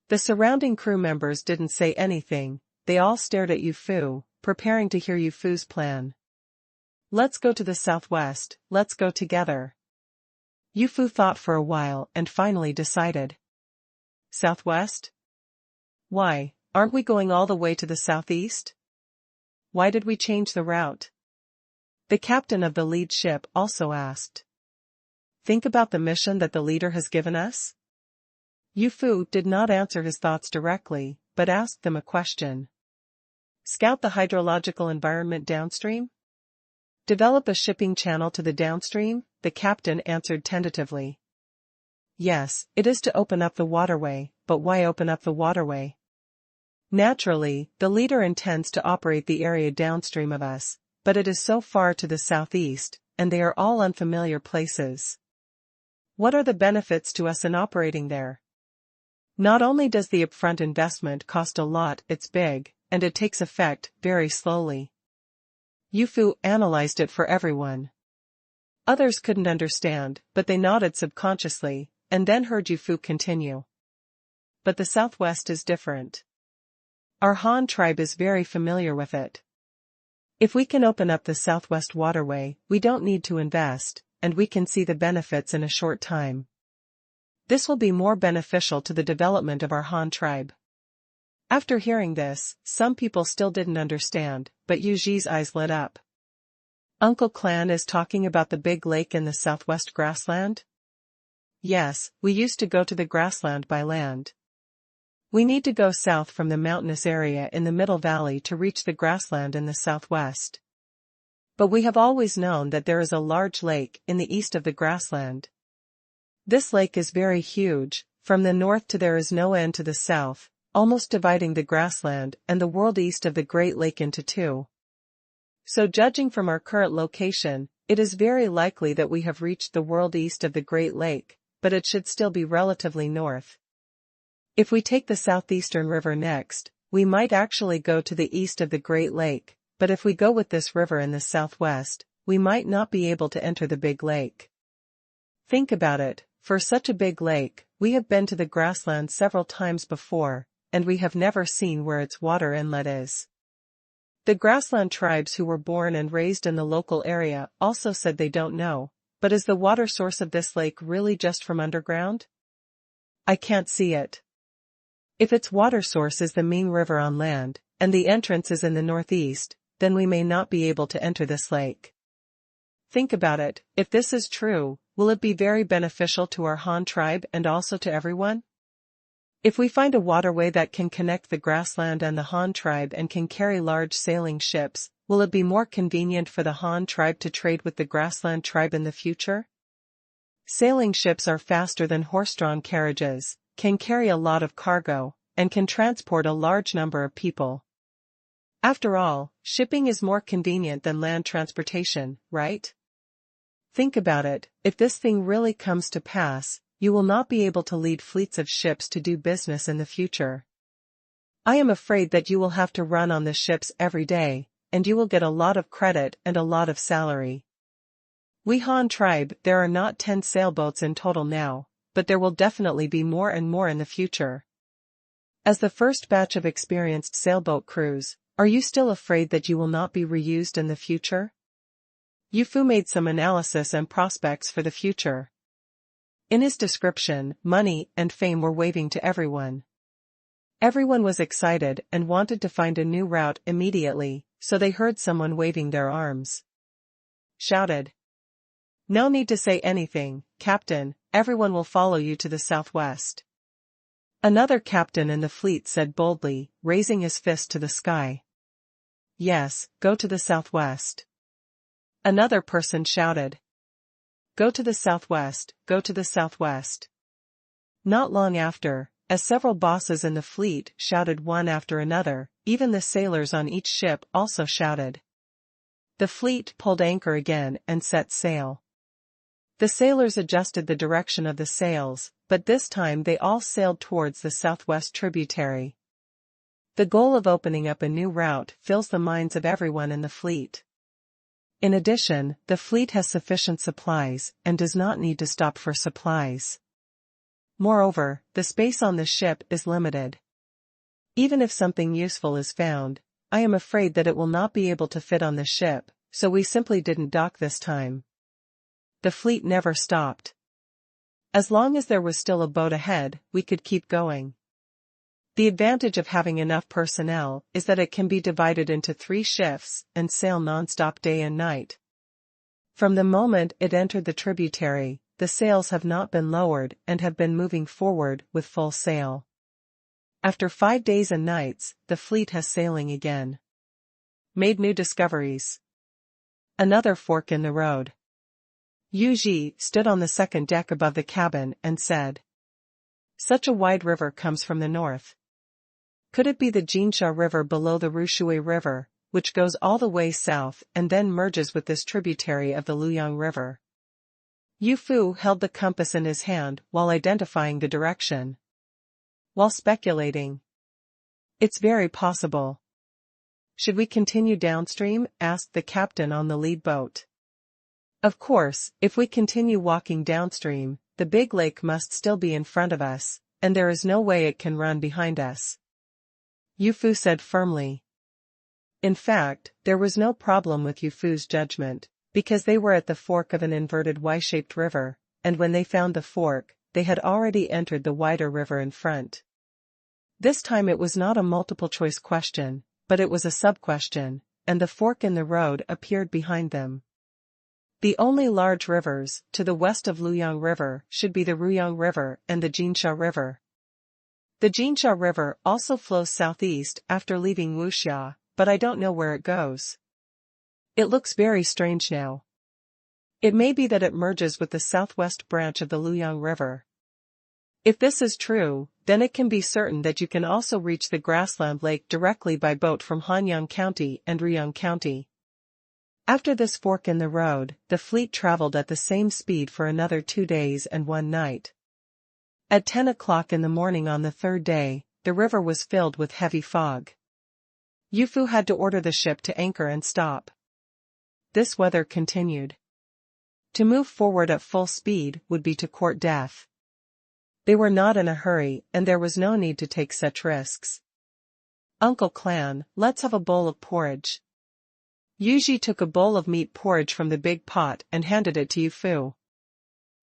The surrounding crew members didn't say anything, they all stared at Yu Fu, preparing to hear Yu Fu's plan. Let's go to the southwest, let's go together. Yu Fu thought for a while and finally decided. Southwest? Why, aren't we going all the way to the southeast? Why did we change the route? The captain of the lead ship also asked. Think about the mission that the leader has given us? Yu Fu did not answer his thoughts directly, but asked them a question. Scout the hydrological environment downstream? Develop a shipping channel to the downstream, the captain answered tentatively. Yes, it is to open up the waterway, but why open up the waterway? Naturally, the leader intends to operate the area downstream of us, but it is so far to the southeast, and they are all unfamiliar places. What are the benefits to us in operating there? Not only does the upfront investment cost a lot, it's big, and it takes effect very slowly. Yu Fu analyzed it for everyone. Others couldn't understand, but they nodded subconsciously, and then heard Yu Fu continue. But the southwest is different. Our Han tribe is very familiar with it. If we can open up the southwest waterway, we don't need to invest, and we can see the benefits in a short time. This will be more beneficial to the development of our Han tribe. After hearing this, some people still didn't understand, but Yu Ji's eyes lit up. Uncle Clan is talking about the big lake in the southwest grassland? Yes, we used to go to the grassland by land. We need to go south from the mountainous area in the middle valley to reach the grassland in the southwest. But we have always known that there is a large lake in the east of the grassland. This lake is very huge, from the north to there is no end to the south, almost dividing the grassland and the world east of the Great Lake into two. So judging from our current location, it is very likely that we have reached the world east of the Great Lake, but it should still be relatively north. If we take the southeastern river next, we might actually go to the east of the Great Lake, but if we go with this river in the southwest, we might not be able to enter the big lake. Think about it, for such a big lake, we have been to the grassland several times before, and we have never seen where its water inlet is. The grassland tribes who were born and raised in the local area also said they don't know, but is the water source of this lake really just from underground? I can't see it. If its water source is the main river on land, and the entrance is in the northeast, then we may not be able to enter this lake. Think about it, if this is true, will it be very beneficial to our Han tribe and also to everyone? If we find a waterway that can connect the grassland and the Han tribe and can carry large sailing ships, will it be more convenient for the Han tribe to trade with the grassland tribe in the future? Sailing ships are faster than horse-drawn carriages, can carry a lot of cargo, and can transport a large number of people. After all, shipping is more convenient than land transportation, right? Think about it, if this thing really comes to pass, you will not be able to lead fleets of ships to do business in the future. I am afraid that you will have to run on the ships every day, and you will get a lot of credit and a lot of salary. We Han tribe, there are not 10 sailboats in total now, but there will definitely be more and more in the future. As the first batch of experienced sailboat crews, are you still afraid that you will not be reused in the future? Yu Fu made some analysis and prospects for the future. In his description, money and fame were waving to everyone. Everyone was excited and wanted to find a new route immediately, so they heard someone waving their arms. Shouted. No need to say anything, Captain, everyone will follow you to the southwest. Another captain in the fleet said boldly, raising his fist to the sky. Yes, go to the southwest. Another person shouted. Go to the southwest, go to the southwest. Not long after, as several bosses in the fleet shouted one after another, even the sailors on each ship also shouted. The fleet pulled anchor again and set sail. The sailors adjusted the direction of the sails, but this time they all sailed towards the southwest tributary. The goal of opening up a new route fills the minds of everyone in the fleet. In addition, the fleet has sufficient supplies and does not need to stop for supplies. Moreover, the space on the ship is limited. Even if something useful is found, I am afraid that it will not be able to fit on the ship, so we simply didn't dock this time. The fleet never stopped. As long as there was still a boat ahead, we could keep going. The advantage of having enough personnel is that it can be divided into 3 shifts and sail non-stop day and night. From the moment it entered the tributary, the sails have not been lowered and have been moving forward with full sail. After 5 days and nights, the fleet has sailing again. Made new discoveries. Another fork in the road. Yu Ji stood on the second deck above the cabin and said, such a wide river comes from the north. Could it be the Qingshu River below the Rushui River, which goes all the way south and then merges with this tributary of the Luoyang River? Yu Fu held the compass in his hand while identifying the direction. While speculating. It's very possible. Should we continue downstream? Asked the captain on the lead boat. Of course, if we continue walking downstream, the big lake must still be in front of us, and there is no way it can run behind us. Yu Fu said firmly. In fact, there was no problem with Yu Fu's judgment, because they were at the fork of an inverted Y-shaped river, and when they found the fork, they had already entered the wider river in front. This time it was not a multiple-choice question, but it was a sub-question, and the fork in the road appeared behind them. The only large rivers, to the west of Luoyang River, should be the Ruoyang River and the Qingshu River. The Qingshu River also flows southeast after leaving Wuxia, but I don't know where it goes. It looks very strange now. It may be that it merges with the southwest branch of the Luoyang River. If this is true, then it can be certain that you can also reach the grassland lake directly by boat from Hanyang County and Ruoyang County. After this fork in the road, the fleet traveled at the same speed for another 2 days and 1 night. At 10 o'clock in the morning on the 3rd day, the river was filled with heavy fog. Yu Fu had to order the ship to anchor and stop. This weather continued. To move forward at full speed would be to court death. They were not in a hurry and there was no need to take such risks. Uncle Clan, let's have a bowl of porridge. Yu Ji took a bowl of meat porridge from the big pot and handed it to Yu Fu.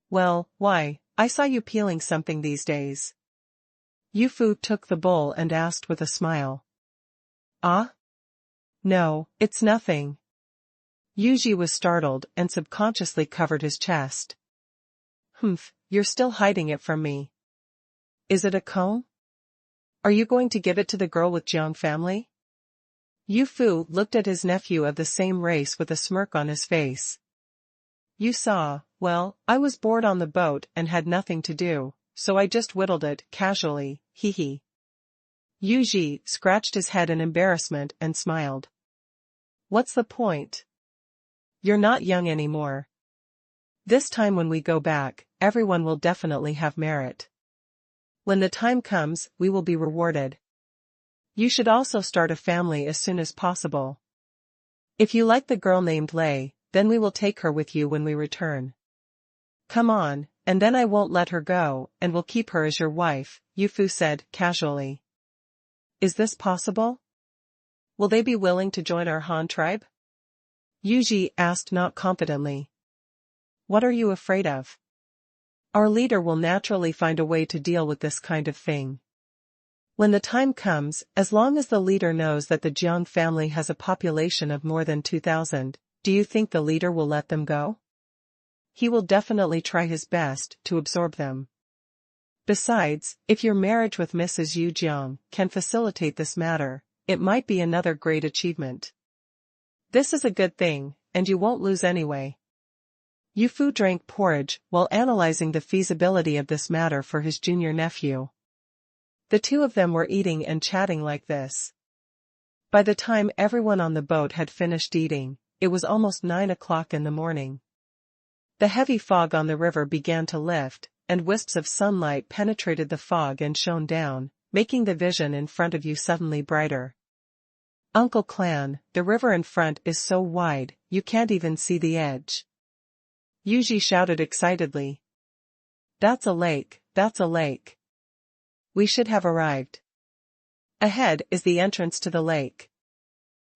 Well, why, I saw you peeling something these days. Yu Fu took the bowl and asked with a smile. Ah? No, it's nothing. Yu Ji was startled and subconsciously covered his chest. Humph, you're still hiding it from me. Is it a comb? Are you going to give it to the girl with Jiang family? Yu Fu looked at his nephew of the same race with a smirk on his face. You saw, well, I was bored on the boat and had nothing to do, so I just whittled it, casually, hee. Yu Ji scratched his head in embarrassment and smiled. What's the point? You're not young anymore. This time when we go back, everyone will definitely have merit. When the time comes, we will be rewarded. You should also start a family as soon as possible. If you like the girl named Lei, then we will take her with you when we return. Come on, and then I won't let her go, and will keep her as your wife, Yu Fu said, casually. Is this possible? Will they be willing to join our Han tribe? Yu Ji asked not confidently. What are you afraid of? Our leader will naturally find a way to deal with this kind of thing. When the time comes, as long as the leader knows that the Jiang family has a population of more than 2,000, do you think the leader will let them go? He will definitely try his best to absorb them. Besides, if your marriage with Mrs. Yu Jiang can facilitate this matter, it might be another great achievement. This is a good thing, and you won't lose anyway. Yu Fu drank porridge while analyzing the feasibility of this matter for his junior nephew. The two of them were eating and chatting like this. By the time everyone on the boat had finished eating, it was almost 9 o'clock in the morning. The heavy fog on the river began to lift, and wisps of sunlight penetrated the fog and shone down, making the vision in front of you suddenly brighter. Uncle Clan, the river in front is so wide, you can't even see the edge. Yuji shouted excitedly. That's a lake, that's a lake. We should have arrived. Ahead is the entrance to the lake.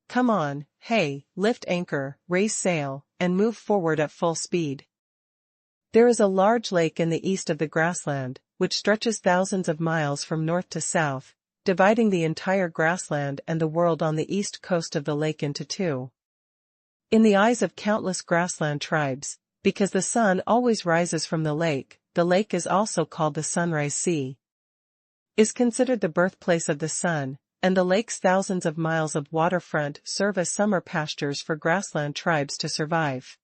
Come on, hey, lift anchor, raise sail, and move forward at full speed. There is a large lake in the east of the grassland, which stretches thousands of miles from north to south, dividing the entire grassland and the world on the east coast of the lake into two. In the eyes of countless grassland tribes, because the sun always rises from the lake is also called the Sunrise Sea. Is considered the birthplace of the sun, and the lake's thousands of miles of waterfront serve as summer pastures for grassland tribes to survive.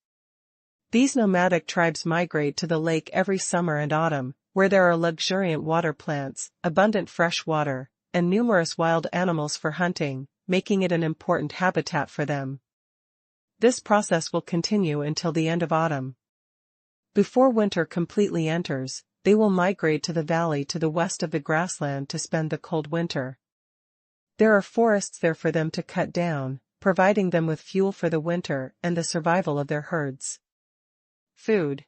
These nomadic tribes migrate to the lake every summer and autumn, where there are luxuriant water plants, abundant fresh water, and numerous wild animals for hunting, making it an important habitat for them. This process will continue until the end of autumn. Before winter completely enters, they will migrate to the valley to the west of the grassland to spend the cold winter. There are forests there for them to cut down, providing them with fuel for the winter and the survival of their herds. Food.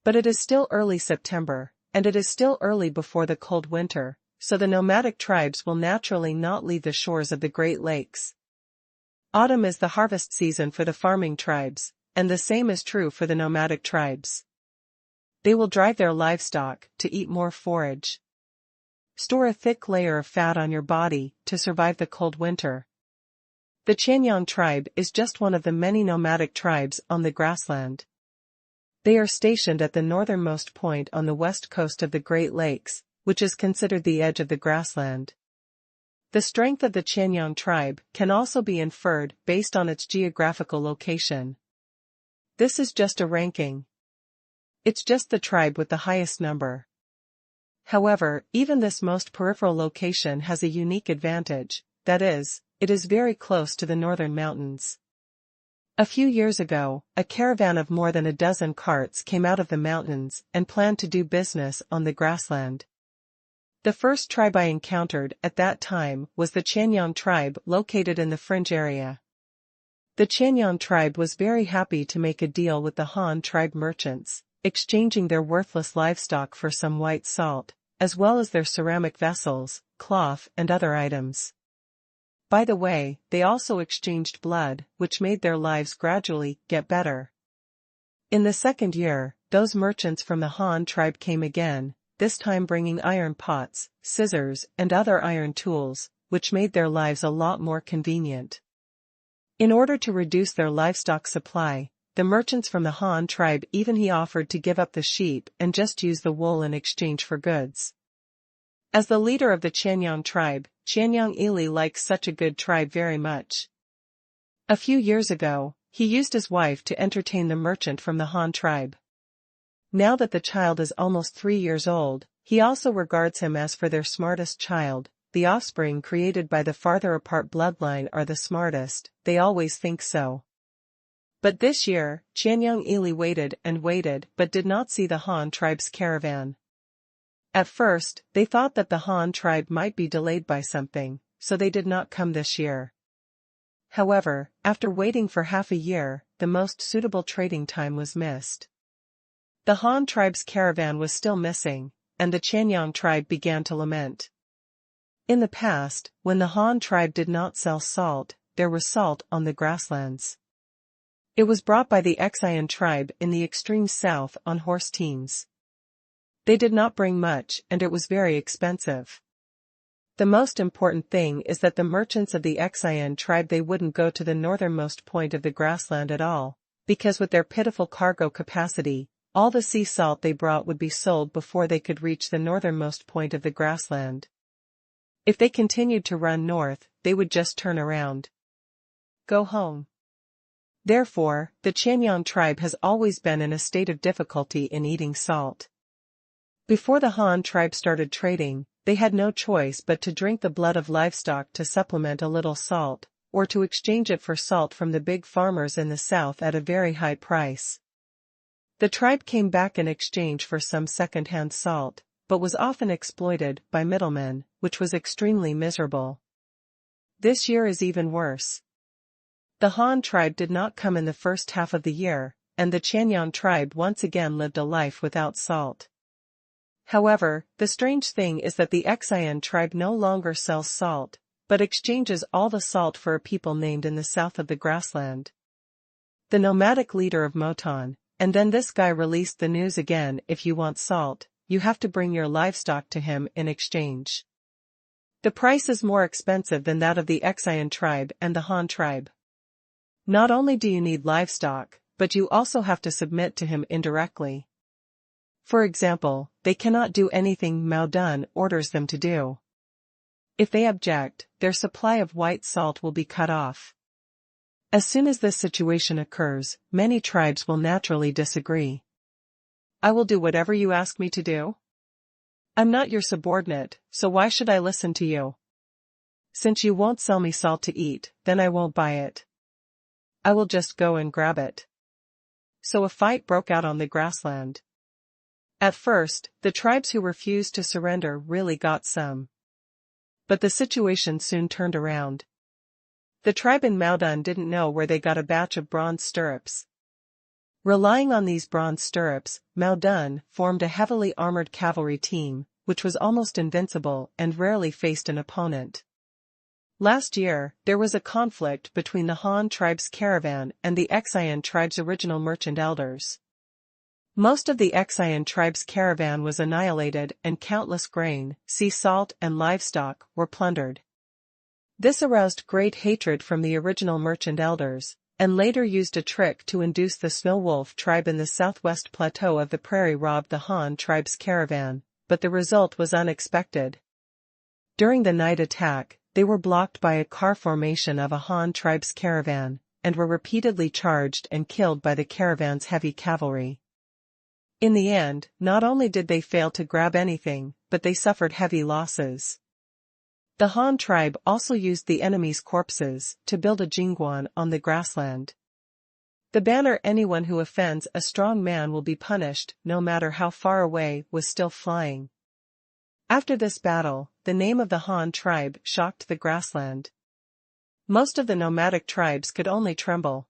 But it is still early September, and it is still early before the cold winter, so the nomadic tribes will naturally not leave the shores of the Great Lakes. Autumn is the harvest season for the farming tribes, and the same is true for the nomadic tribes. They will drive their livestock to eat more forage. Store a thick layer of fat on your body to survive the cold winter. The Qianyang tribe is just one of the many nomadic tribes on the grassland. They are stationed at the northernmost point on the west coast of the Great Lakes, which is considered the edge of the grassland. The strength of the Qianyang tribe can also be inferred based on its geographical location. This is just a ranking. It's just the tribe with the highest number. However, even this most peripheral location has a unique advantage, that is, it is very close to the northern mountains. A few years ago, a caravan of more than a dozen carts came out of the mountains and planned to do business on the grassland. The first tribe I encountered at that time was the Qianyang tribe located in the fringe area. The Qianyang tribe was very happy to make a deal with the Han tribe merchants, exchanging their worthless livestock for some white salt, as well as their ceramic vessels, cloth and other items. By the way, they also exchanged blood, which made their lives gradually get better. In the second year, those merchants from the Han tribe came again, this time bringing iron pots, scissors, and other iron tools, which made their lives a lot more convenient. In order to reduce their livestock supply, the merchants from the Han tribe even offered to give up the sheep and just use the wool in exchange for goods. As the leader of the Qianyang tribe, Qianyang Ili likes such a good tribe very much. A few years ago, he used his wife to entertain the merchant from the Han tribe. Now that the child is almost 3 years old, he also regards him as for their smartest child. The offspring created by the farther apart bloodline are the smartest, they always think so. But this year, Qianyang Ili waited and waited but did not see the Han tribe's caravan. At first, they thought that the Han tribe might be delayed by something, so they did not come this year. However, after waiting for half a year, the most suitable trading time was missed. The Han tribe's caravan was still missing, and the Qianyang tribe began to lament. In the past, when the Han tribe did not sell salt, there was salt on the grasslands. It was brought by the Qian tribe in the extreme south on horse teams. They did not bring much and it was very expensive. The most important thing is that the merchants of the Qian tribe they wouldn't go to the northernmost point of the grassland at all, because with their pitiful cargo capacity, all the sea salt they brought would be sold before they could reach the northernmost point of the grassland. If they continued to run north, they would just turn around. Go home. Therefore, the Qianyang tribe has always been in a state of difficulty in eating salt. Before the Han tribe started trading, they had no choice but to drink the blood of livestock to supplement a little salt, or to exchange it for salt from the big farmers in the south at a very high price. The tribe came back in exchange for some second-hand salt, but was often exploited by middlemen, which was extremely miserable. This year is even worse. The Han tribe did not come in the first half of the year, and the Qianyang tribe once again lived a life without salt. However, the strange thing is that the Qian tribe no longer sells salt, but exchanges all the salt for a people named in the south of the grassland. The nomadic leader of Motan, and then this guy released the news again: if you want salt, you have to bring your livestock to him in exchange. The price is more expensive than that of the Qian tribe and the Han tribe. Not only do you need livestock, but you also have to submit to him indirectly. For example, they cannot do anything Mao Dun orders them to do. If they object, their supply of white salt will be cut off. As soon as this situation occurs, many tribes will naturally disagree. I will do whatever you ask me to do. I'm not your subordinate, so why should I listen to you? Since you won't sell me salt to eat, then I won't buy it. I will just go and grab it. So a fight broke out on the grassland. At first, the tribes who refused to surrender really got some. But the situation soon turned around. The tribe in Mao Dun didn't know where they got a batch of bronze stirrups. Relying on these bronze stirrups, Mao Dun formed a heavily armored cavalry team, which was almost invincible and rarely faced an opponent. Last year, there was a conflict between the Han tribe's caravan and the Qian tribe's original merchant elders. Most of the Qian tribe's caravan was annihilated and countless grain, sea salt and livestock were plundered. This aroused great hatred from the original merchant elders, and later used a trick to induce the Snow Wolf tribe in the southwest plateau of the prairie robbed the Han tribe's caravan, but the result was unexpected. During the night attack, they were blocked by a car formation of a Han tribe's caravan, and were repeatedly charged and killed by the caravan's heavy cavalry. In the end, not only did they fail to grab anything, but they suffered heavy losses. The Han tribe also used the enemy's corpses to build a jingguan on the grassland. The banner "anyone who offends a strong man will be punished, no matter how far away" was still flying. After this battle, the name of the Han tribe shocked the grassland. Most of the nomadic tribes could only tremble.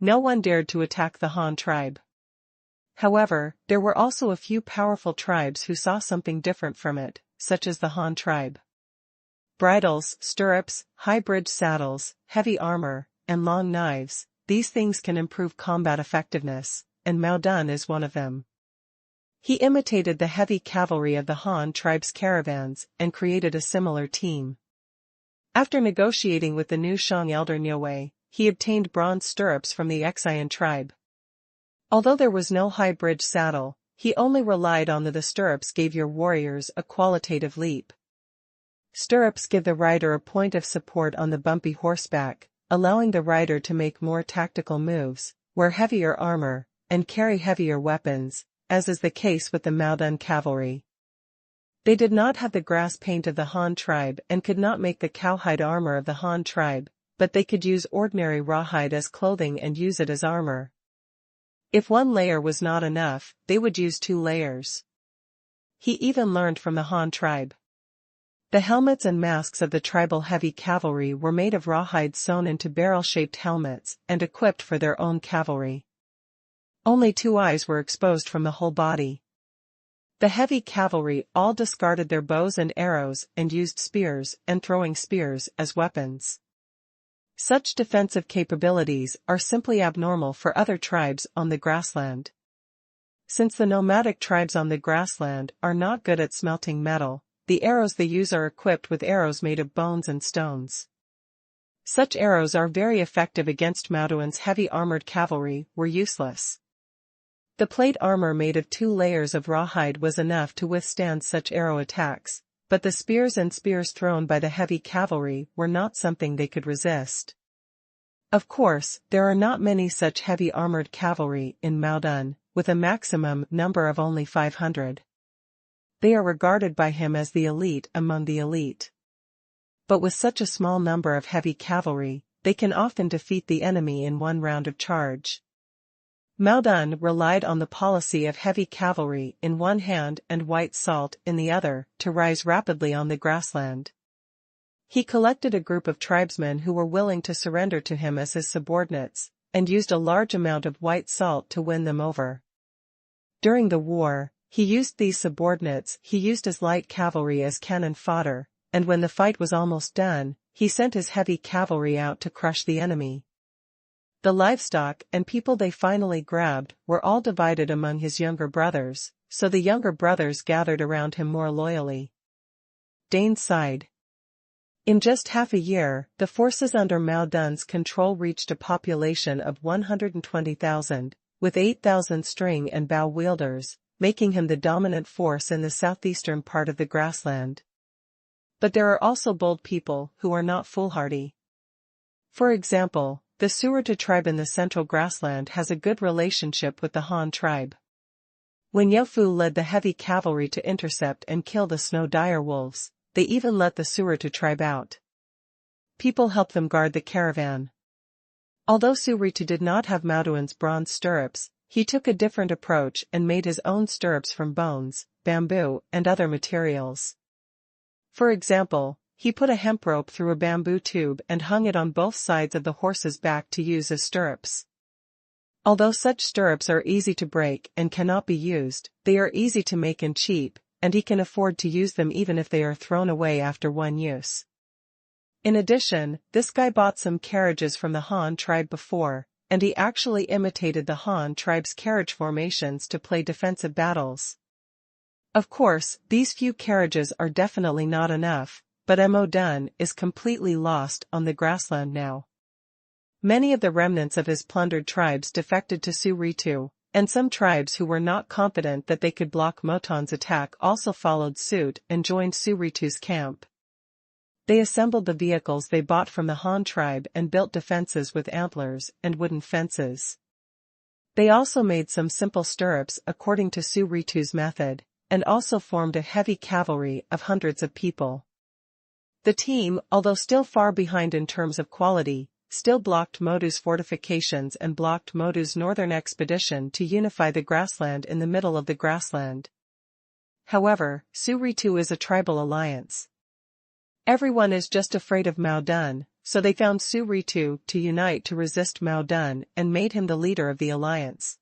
No one dared to attack the Han tribe. However, there were also a few powerful tribes who saw something different from it, such as the Han tribe. Bridles, stirrups, high-bridge saddles, heavy armor, and long knives, these things can improve combat effectiveness, and Mao Dun is one of them. He imitated the heavy cavalry of the Han tribe's caravans and created a similar team. After negotiating with the new Shang elder Niuwei, he obtained bronze stirrups from the Qian tribe. Although there was no high-bridge saddle, he only relied on the stirrups gave your warriors a qualitative leap. Stirrups give the rider a point of support on the bumpy horseback, allowing the rider to make more tactical moves, wear heavier armor, and carry heavier weapons, as is the case with the Mao Dun cavalry. They did not have the grass paint of the Han tribe and could not make the cowhide armor of the Han tribe, but they could use ordinary rawhide as clothing and use it as armor. If one layer was not enough, they would use 2 layers. He even learned from the Han tribe. The helmets and masks of the tribal heavy cavalry were made of rawhide sewn into barrel-shaped helmets and equipped for their own cavalry. Only 2 eyes were exposed from the whole body. The heavy cavalry all discarded their bows and arrows and used spears and throwing spears as weapons. Such defensive capabilities are simply abnormal for other tribes on the grassland. Since the nomadic tribes on the grassland are not good at smelting metal, the arrows they use are equipped with arrows made of bones and stones. Such arrows are very effective against Mauduan's heavy armored cavalry were useless. The plate armor made of 2 layers of rawhide was enough to withstand such arrow attacks, but the spears and spears thrown by the heavy cavalry were not something they could resist. Of course, there are not many such heavy armored cavalry in Maudan, with a maximum number of only 500. They are regarded by him as the elite among the elite. But with such a small number of heavy cavalry, they can often defeat the enemy in one round of charge. Maudan relied on the policy of heavy cavalry in one hand and white salt in the other to rise rapidly on the grassland. He collected a group of tribesmen who were willing to surrender to him as his subordinates, and used a large amount of white salt to win them over. During the war, he used these subordinates, he used his light cavalry as cannon fodder, and when the fight was almost done, he sent his heavy cavalry out to crush the enemy. The livestock and people they finally grabbed were all divided among his younger brothers, so the younger brothers gathered around him more loyally. Dane sighed. In just half a year, the forces under Maudan's control reached a population of 120,000, with 8,000 string and bow wielders, making him the dominant force in the southeastern part of the grassland. But there are also bold people who are not foolhardy. For example, the Surutu tribe in the central grassland has a good relationship with the Han tribe. When Yofu led the heavy cavalry to intercept and kill the snow dire wolves, they even let the Surutu tribe out. People helped them guard the caravan. Although Surutu did not have Mauduan's bronze stirrups, he took a different approach and made his own stirrups from bones, bamboo, and other materials. For example, he put a hemp rope through a bamboo tube and hung it on both sides of the horse's back to use as stirrups. Although such stirrups are easy to break and cannot be used, they are easy to make and cheap, and he can afford to use them even if they are thrown away after one use. In addition, this guy bought some carriages from the Han tribe before, and he actually imitated the Han tribe's carriage formations to play defensive battles. Of course, these few carriages are definitely not enough, but Maudan is completely lost on the grassland now. Many of the remnants of his plundered tribes defected to Surutu, and some tribes who were not confident that they could block Moton's attack also followed suit and joined Surutu's camp. They assembled the vehicles they bought from the Han tribe and built defenses with antlers and wooden fences. They also made some simple stirrups according to Surutu's method, and also formed a heavy cavalry of hundreds of people. The team, although still far behind in terms of quality, still blocked Modu's fortifications and blocked Modu's northern expedition to unify the grassland in the middle of the grassland. However, Surutu is a tribal alliance. Everyone is just afraid of Maudan, so they found Surutu to unite to resist Maudan and made him the leader of the alliance.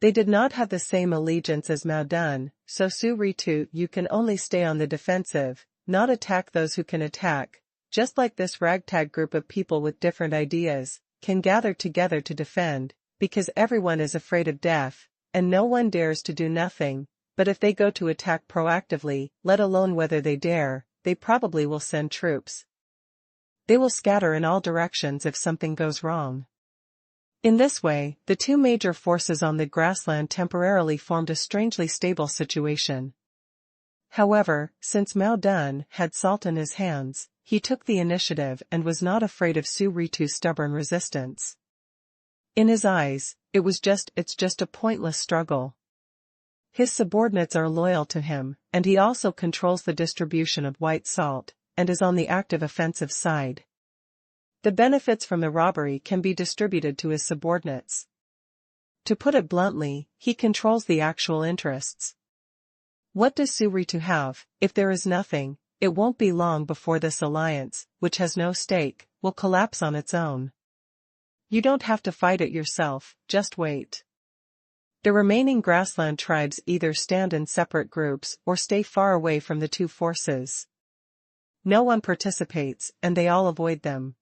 They did not have the same allegiance as Maudan, so Surutu, you can only stay on the defensive, not attack those who can attack, just like this ragtag group of people with different ideas, can gather together to defend, because everyone is afraid of death, and no one dares to do nothing, but if they go to attack proactively, let alone whether they dare, they probably will send troops. They will scatter in all directions if something goes wrong. In this way, the two major forces on the grassland temporarily formed a strangely stable situation. However, since Maudan had salt in his hands, he took the initiative and was not afraid of Surutu's stubborn resistance. In his eyes, it's just a pointless struggle. His subordinates are loyal to him, and he also controls the distribution of white salt, and is on the active offensive side. The benefits from the robbery can be distributed to his subordinates. To put it bluntly, he controls the actual interests. What does Surutu have? If there is nothing, It won't be long before this alliance, which has no stake, will collapse on its own. You don't have to fight it yourself, just wait. The remaining grassland tribes either stand in separate groups or stay far away from the two forces. No one participates, and they all avoid them.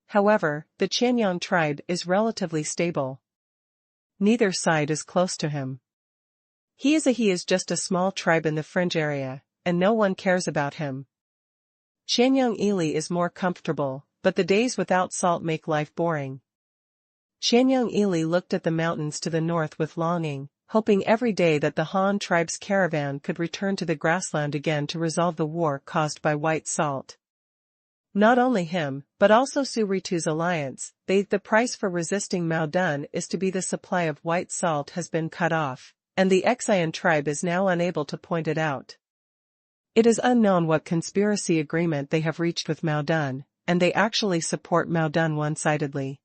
However, the Qianyang tribe is relatively stable. Neither side is close to him. He is just a small tribe in the fringe area, and no one cares about him. Qianyang Ili is more comfortable, but the days without salt make life boring. Qianyang Ili looked at the mountains to the north with longing, hoping every day that the Han tribe's caravan could return to the grassland again to resolve the war caused by white salt. Not only him, but also Su Ritu's alliance, the price for resisting Mao Dun is to be the supply of white salt has been cut off, and the Xian tribe is now unable to point it out. It is unknown what conspiracy agreement they have reached with Mao Dun, and they actually support Mao Dun one-sidedly.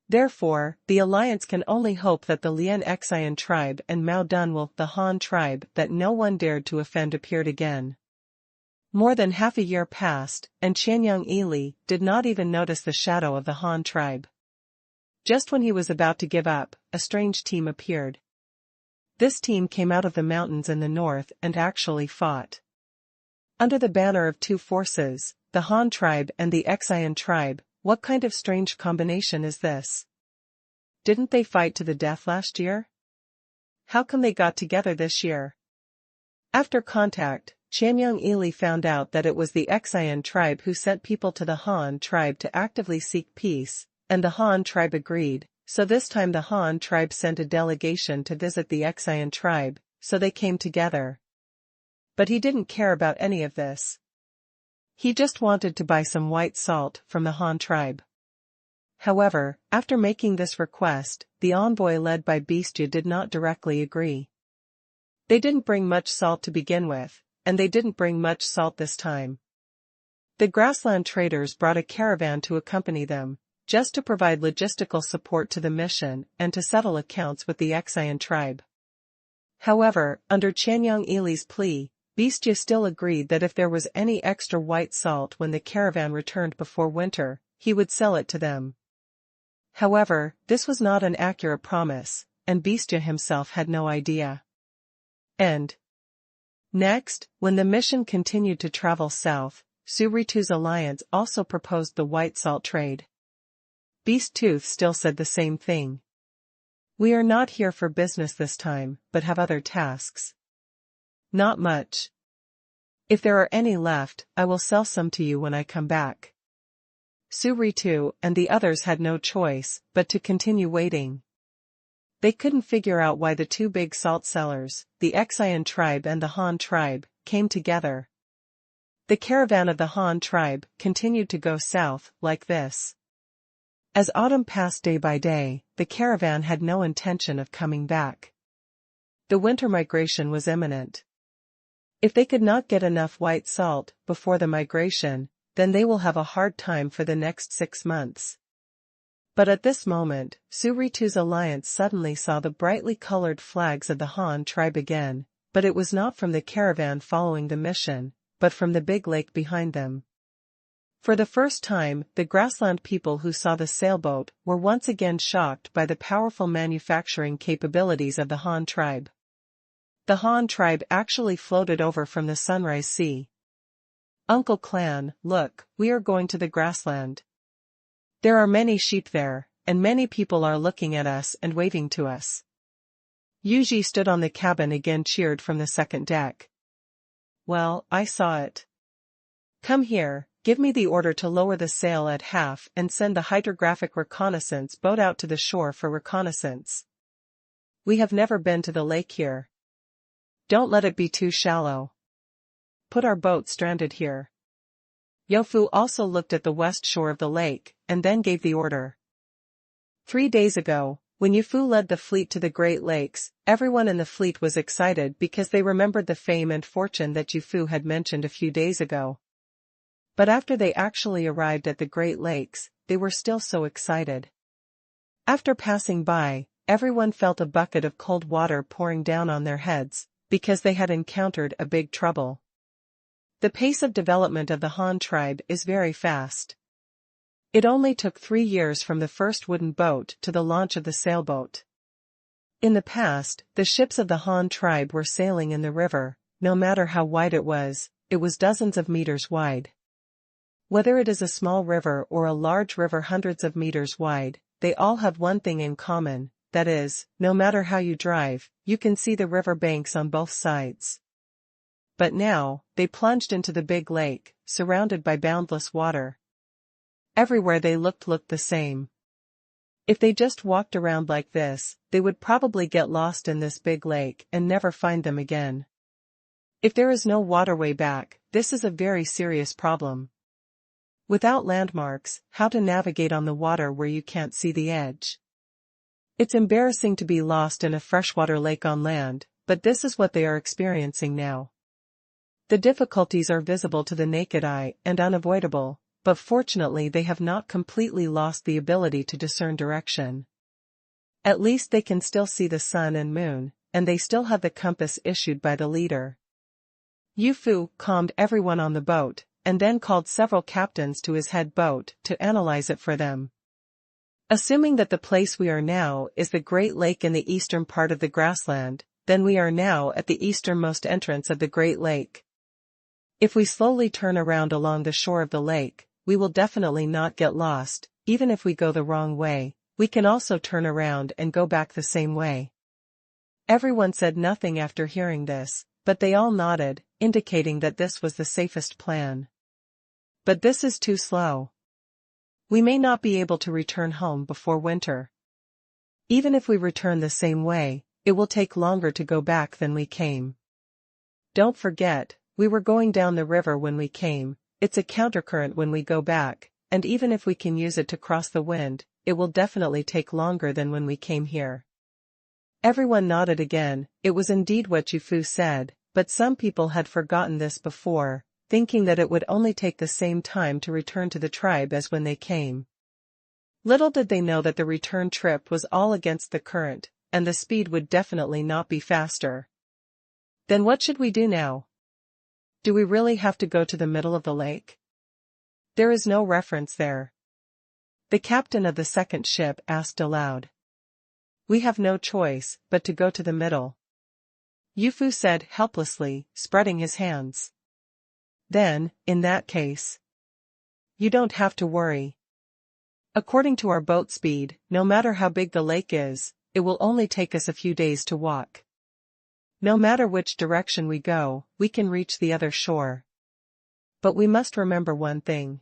Therefore, the alliance can only hope that the Lian Xian tribe and Mao Dun will, the Han tribe that no one dared to offend appeared again. More than half a year passed, and Qianyang Ili did not even notice the shadow of the Han tribe. Just when he was about to give up, a strange team appeared. This team came out of the mountains in the north and actually fought. Under the banner of two forces, the Han tribe and the Xian tribe. What kind of strange combination is this? Didn't they fight to the death last year? How come they got together this year? After contact, Qianyang Ili found out that it was the Xian tribe who sent people to the Han tribe to actively seek peace, and the Han tribe agreed, so this time the Han tribe sent a delegation to visit the Xian tribe, so they came together. But he didn't care about any of this. He just wanted to buy some white salt from the Han tribe. However, after making this request, the envoy led by Beastia did not directly agree. They didn't bring much salt to begin with, and they didn't bring much salt this time. The grassland traders brought a caravan to accompany them, just to provide logistical support to the mission and to settle accounts with the Xian tribe. However, under Qianyang Ili's plea, Beastia still agreed that if there was any extra white salt when the caravan returned before winter, he would sell it to them. However, this was not an accurate promise, and Beastia himself had no idea. Next, when the mission continued to travel south, Su Ritu's alliance also proposed the white salt trade. Beast Tooth still said the same thing. We are not here for business this time, but have other tasks. Not much. If there are any left, I will sell some to you when I come back. Su Ritu and the others had no choice but to continue waiting. They couldn't figure out why the two big salt sellers, the Xian tribe and the Han tribe, came together. The caravan of the Han tribe continued to go south like this. As autumn passed day by day, the caravan had no intention of coming back. The winter migration was imminent. If they could not get enough white salt before the migration, then they will have a hard time for the next 6 months. But at this moment, Su Ritu's alliance suddenly saw the brightly colored flags of the Han tribe again, but it was not from the caravan following the mission, but from the big lake behind them. For the first time, the grassland people who saw the sailboat were once again shocked by the powerful manufacturing capabilities of the Han tribe. The Han tribe actually floated over from the Sunrise Sea. Uncle Clan, look, we are going to the grassland. There are many sheep there, and many people are looking at us and waving to us. Yuji stood on the cabin again cheered from the second deck. Well, I saw it. Come here, give me the order to lower the sail at half and send the hydrographic reconnaissance boat out to the shore for reconnaissance. We have never been to the lake here. Don't let it be too shallow. Put our boat stranded here. Yofu also looked at the west shore of the lake, and then gave the order. 3 days ago, when Yofu led the fleet to the Great Lakes, everyone in the fleet was excited because they remembered the fame and fortune that Yofu had mentioned a few days ago. But after they actually arrived at the Great Lakes, they were still so excited. After passing by, everyone felt a bucket of cold water pouring down on their heads, because they had encountered a big trouble. The pace of development of the Han tribe is very fast. It only took 3 years from the first wooden boat to the launch of the sailboat. In the past, the ships of the Han tribe were sailing in the river. No matter how wide it was dozens of meters wide. Whether it is a small river or a large river hundreds of meters wide, they all have one thing in common, that is, no matter how you drive, you can see the river banks on both sides. But now, they plunged into the big lake, surrounded by boundless water. Everywhere they looked the same. If they just walked around like this, they would probably get lost in this big lake and never find them again. If there is no waterway back, this is a very serious problem. Without landmarks, how to navigate on the water where you can't see the edge? It's embarrassing to be lost in a freshwater lake on land, but this is what they are experiencing now. The difficulties are visible to the naked eye and unavoidable, but fortunately they have not completely lost the ability to discern direction. At least they can still see the sun and moon, and they still have the compass issued by the leader. Yu Fu calmed everyone on the boat, and then called several captains to his head boat to analyze it for them. Assuming that the place we are now is the Great Lake in the eastern part of the grassland, then we are now at the easternmost entrance of the Great Lake. If we slowly turn around along the shore of the lake, we will definitely not get lost. Even if we go the wrong way, we can also turn around and go back the same way. Everyone said nothing after hearing this, but they all nodded, indicating that this was the safest plan. But this is too slow. We may not be able to return home before winter. Even if we return the same way, it will take longer to go back than we came. Don't forget, we were going down the river when we came, it's a countercurrent when we go back, and even if we can use it to cross the wind, it will definitely take longer than when we came here. Everyone nodded again. It was indeed what Yu Fu said, but some people had forgotten this before, thinking that it would only take the same time to return to the tribe as when they came. Little did they know that the return trip was all against the current, and the speed would definitely not be faster. Then what should we do now? Do we really have to go to the middle of the lake? There is no reference there. The captain of the second ship asked aloud. We have no choice but to go to the middle. Yu Fu said helplessly, spreading his hands. Then, in that case, you don't have to worry. According to our boat speed, no matter how big the lake is, it will only take us a few days to walk. No matter which direction we go, we can reach the other shore. But we must remember one thing.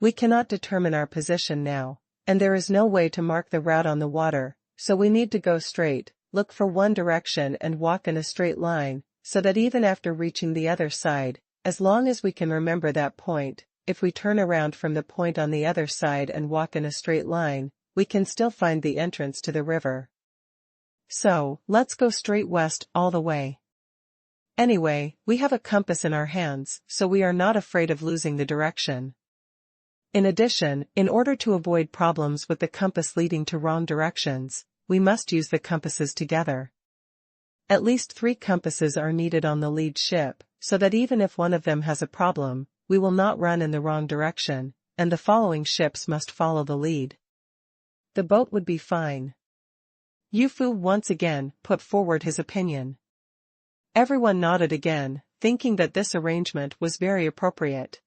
We cannot determine our position now, and there is no way to mark the route on the water, so we need to go straight, look for one direction and walk in a straight line, so that even after reaching the other side, as long as we can remember that point, if we turn around from the point on the other side and walk in a straight line, we can still find the entrance to the river. So, let's go straight west all the way. Anyway, we have a compass in our hands, so we are not afraid of losing the direction. In addition, in order to avoid problems with the compass leading to wrong directions, we must use the compasses together. At least 3 compasses are needed on the lead ship, so that even if one of them has a problem, we will not run in the wrong direction, and the following ships must follow the lead. The boat would be fine. Yu Fu once again put forward his opinion. Everyone nodded again, thinking that this arrangement was very appropriate.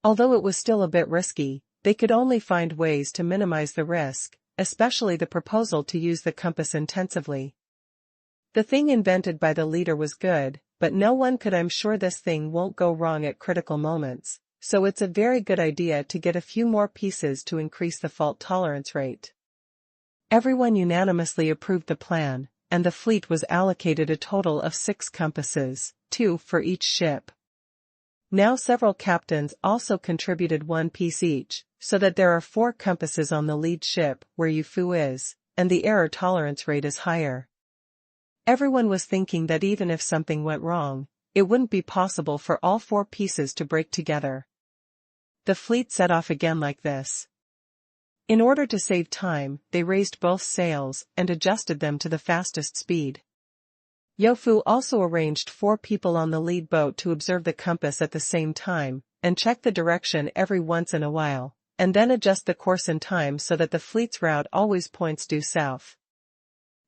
Although it was still a bit risky, they could only find ways to minimize the risk, especially the proposal to use the compass intensively. The thing invented by the leader was good, but no one could. I'm sure this thing won't go wrong at critical moments, so it's a very good idea to get a few more pieces to increase the fault tolerance rate. Everyone unanimously approved the plan, and the fleet was allocated a total of 6 compasses, 2 for each ship. Now several captains also contributed 1 piece each, so that there are 4 compasses on the lead ship where Yu Fu is, and the error tolerance rate is higher. Everyone was thinking that even if something went wrong, it wouldn't be possible for all 4 pieces to break together. The fleet set off again like this. In order to save time, they raised both sails and adjusted them to the fastest speed. Yofu also arranged 4 people on the lead boat to observe the compass at the same time, and check the direction every once in a while, and then adjust the course in time so that the fleet's route always points due south.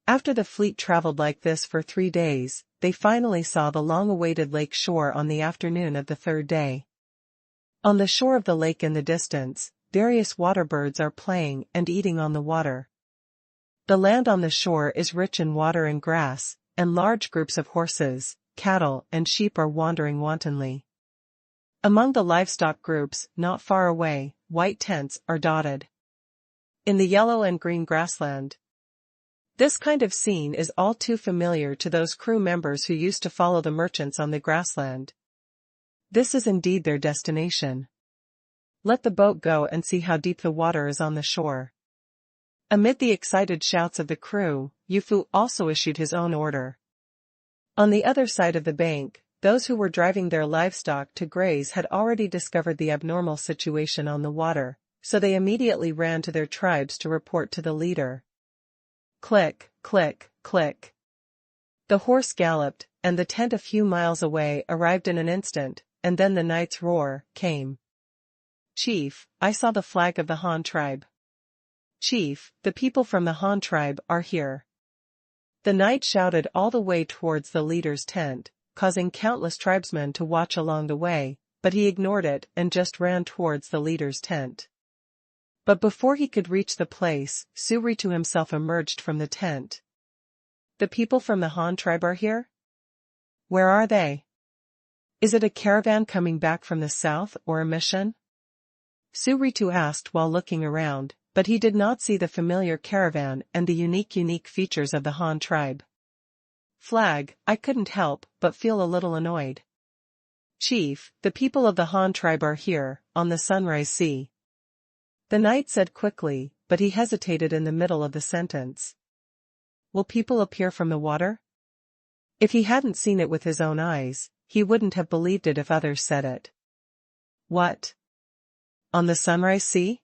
After the fleet traveled like this for 3 days, they finally saw the long-awaited lake shore on the afternoon of the 3rd day. On the shore of the lake in the distance, various water birds are playing and eating on the water. The land on the shore is rich in water and grass, and large groups of horses, cattle, and sheep are wandering wantonly. Among the livestock groups, not far away, white tents are dotted in the yellow and green grassland. This kind of scene is all too familiar to those crew members who used to follow the merchants on the grassland. This is indeed their destination. Let the boat go and see how deep the water is on the shore. Amid the excited shouts of the crew, Yufu also issued his own order. On the other side of the bank, those who were driving their livestock to graze had already discovered the abnormal situation on the water, so they immediately ran to their tribes to report to the leader. Click, click, click. The horse galloped, and the tent a few miles away arrived in an instant, and then the knight's roar came. Chief, I saw the flag of the Han tribe. Chief, the people from the Han tribe are here. The knight shouted all the way towards the leader's tent, causing countless tribesmen to watch along the way, but he ignored it and just ran towards the leader's tent. But before he could reach the place, Suritu himself emerged from the tent. The people from the Han tribe are here? Where are they? Is it a caravan coming back from the south or a mission? Suritu asked while looking around, but he did not see the familiar caravan and the unique features of the Han tribe. Flag, I couldn't help but feel a little annoyed. Chief, the people of the Han tribe are here, on the Sunrise Sea. The knight said quickly, but he hesitated in the middle of the sentence. Will people appear from the water? If he hadn't seen it with his own eyes, he wouldn't have believed it if others said it. What? On the Sunrise Sea?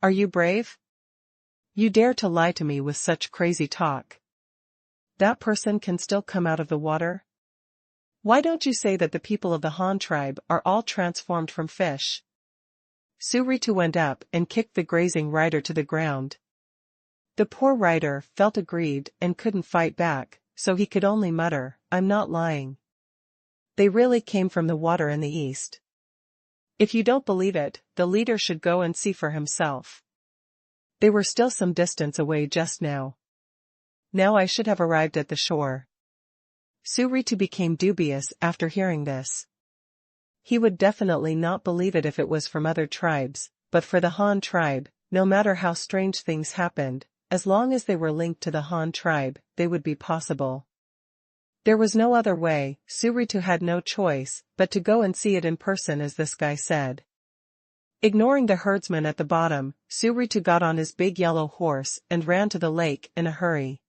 Are you brave? You dare to lie to me with such crazy talk. That person can still come out of the water? Why don't you say that the people of the Han tribe are all transformed from fish? Suritu went up and kicked the grazing rider to the ground. The poor rider felt aggrieved and couldn't fight back, so he could only mutter, I'm not lying. They really came from the water in the east. If you don't believe it, the leader should go and see for himself. They were still some distance away just now. Now I should have arrived at the shore. Suritu became dubious after hearing this. He would definitely not believe it if it was from other tribes, but for the Han tribe, no matter how strange things happened, as long as they were linked to the Han tribe, they would be possible. There was no other way, Suritu had no choice, but to go and see it in person as this guy said. Ignoring the herdsman at the bottom, Suritu got on his big yellow horse and ran to the lake in a hurry.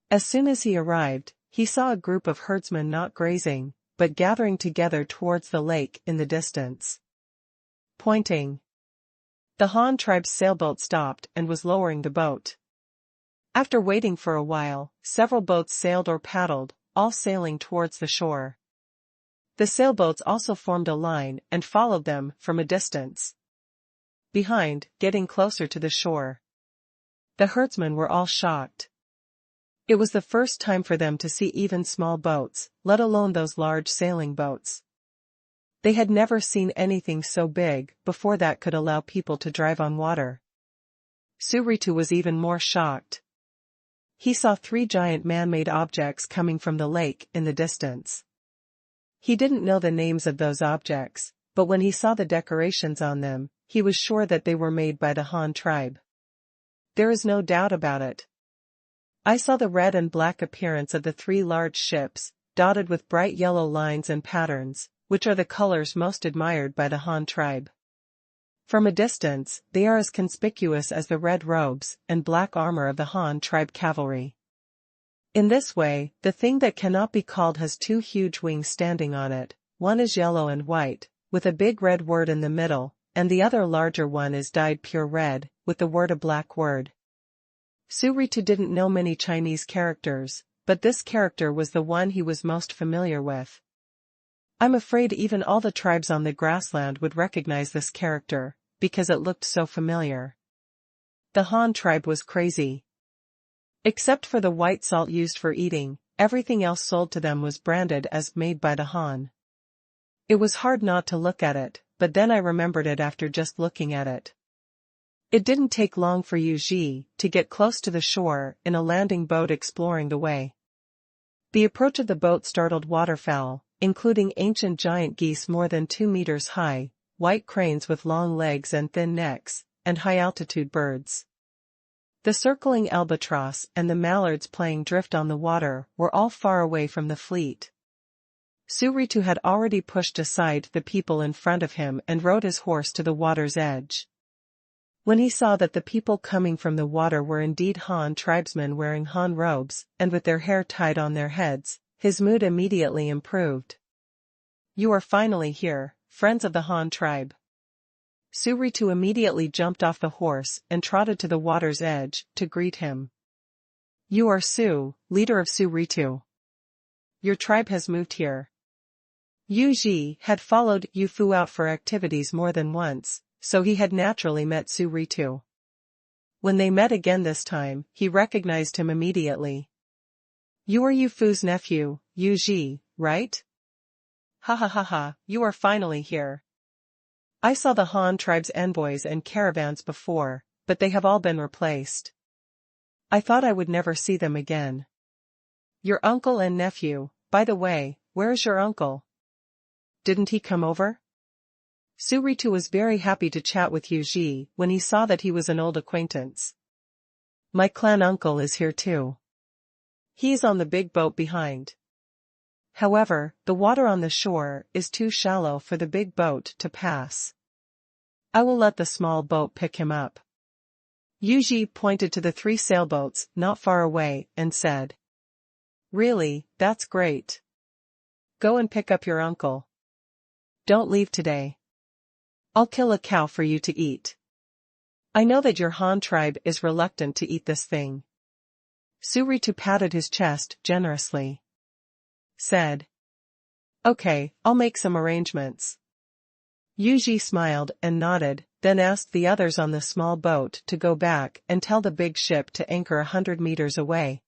As soon as he arrived, he saw a group of herdsmen not grazing, but gathering together towards the lake in the distance. Pointing. The Han tribe's sailboat stopped and was lowering the boat. After waiting for a while, several boats sailed or paddled, all sailing towards the shore. The sailboats also formed a line and followed them from a distance. Behind, getting closer to the shore. The herdsmen were all shocked. It was the first time for them to see even small boats, let alone those large sailing boats. They had never seen anything so big before that could allow people to drive on water. Suritu was even more shocked. He saw 3 giant man-made objects coming from the lake in the distance. He didn't know the names of those objects, but when he saw the decorations on them, he was sure that they were made by the Han tribe. There is no doubt about it. I saw the red and black appearance of the 3 large ships, dotted with bright yellow lines and patterns, which are the colors most admired by the Han tribe. From a distance, they are as conspicuous as the red robes and black armor of the Han tribe cavalry. In this way, the thing that cannot be called has 2 huge wings standing on it, one is yellow and white, with a big red word in the middle, and the other larger one is dyed pure red, with the word a black word. Suritu didn't know many Chinese characters, but this character was the one he was most familiar with. I'm afraid even all the tribes on the grassland would recognize this character, because it looked so familiar. The Han tribe was crazy. Except for the white salt used for eating, everything else sold to them was branded as made by the Han. It was hard not to look at it, but then I remembered it after just looking at it. It didn't take long for Yu Ji to get close to the shore in a landing boat exploring the way. The approach of the boat startled waterfowl, including ancient giant geese more than 2 meters high, white cranes with long legs and thin necks, and high-altitude birds. The circling albatross and the mallards playing drift on the water were all far away from the fleet. Suritu had already pushed aside the people in front of him and rode his horse to the water's edge. When he saw that the people coming from the water were indeed Han tribesmen wearing Han robes and with their hair tied on their heads, his mood immediately improved. "You are finally here, friends of the Han tribe." Suritu immediately jumped off the horse and trotted to the water's edge to greet him. "You are Su, leader of Suritu. Your tribe has moved here." Yu Ji had followed Yu Fu out for activities more than once, so he had naturally met Suritu. When they met again this time, he recognized him immediately. "You are Yu Fu's nephew, Yu Ji, right? Ha ha ha ha, you are finally here. I saw the Han tribe's envoys and caravans before, but they have all been replaced. I thought I would never see them again. Your uncle and nephew, by the way, where is your uncle? Didn't he come over?" Suritu was very happy to chat with Yu Ji when he saw that he was an old acquaintance. "My clan uncle is here too. He's on the big boat behind. However, the water on the shore is too shallow for the big boat to pass. I will let the small boat pick him up." Yu Ji pointed to the 3 sailboats not far away and said, "Really, that's great. Go and pick up your uncle. Don't leave today. I'll kill a cow for you to eat. I know that your Han tribe is reluctant to eat this thing." Suritu patted his chest generously. Said, "Okay, I'll make some arrangements." Yu Ji smiled and nodded, then asked the others on the small boat to go back and tell the big ship to anchor 100 meters away.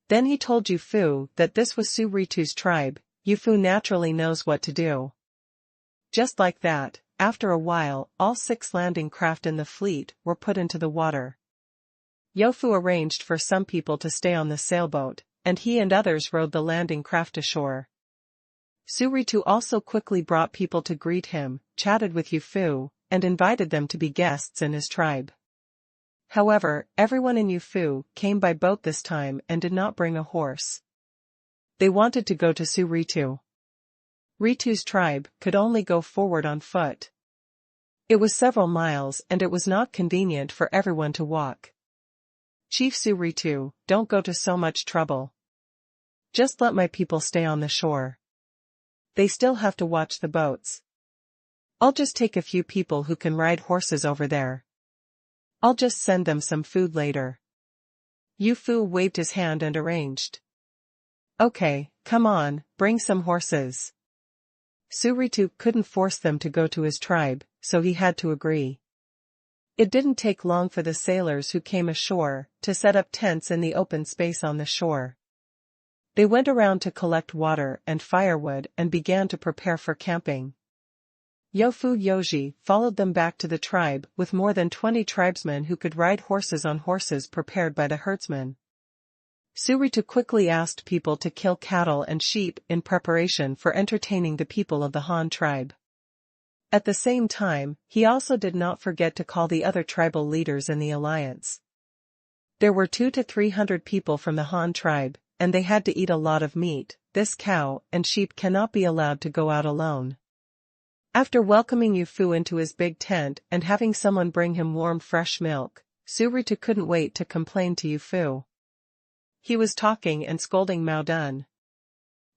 Then he told Yu Fu that this was Suritu's tribe. Yu Fu naturally knows what to do. Just like that, after a while, all 6 landing craft in the fleet were put into the water. Yu Fu arranged for some people to stay on the sailboat, and he and others rowed the landing craft ashore. Suritu also quickly brought people to greet him, chatted with Yu Fu, and invited them to be guests in his tribe. However, everyone in Yu Fu came by boat this time and did not bring a horse. They wanted to go to Suritu. Ritu's tribe could only go forward on foot. It was several miles and it was not convenient for everyone to walk. "Chief Suritu, don't go to so much trouble. Just let my people stay on the shore. They still have to watch the boats. I'll just take a few people who can ride horses over there. I'll just send them some food later." Yu Fu waved his hand and arranged. "Okay, come on, bring some horses." Suritu couldn't force them to go to his tribe, so he had to agree. It didn't take long for the sailors who came ashore to set up tents in the open space on the shore. They went around to collect water and firewood and began to prepare for camping. Yofu Yoji followed them back to the tribe with more than 20 tribesmen who could ride horses on horses prepared by the herdsmen. Suritu quickly asked people to kill cattle and sheep in preparation for entertaining the people of the Han tribe. At the same time, he also did not forget to call the other tribal leaders in the alliance. There were 200 to 300 people from the Han tribe, and they had to eat a lot of meat. This cow and sheep cannot be allowed to go out alone. After welcoming Yu Fu into his big tent and having someone bring him warm fresh milk, Suritu couldn't wait to complain to Yu Fu. He was talking and scolding Mao Dun.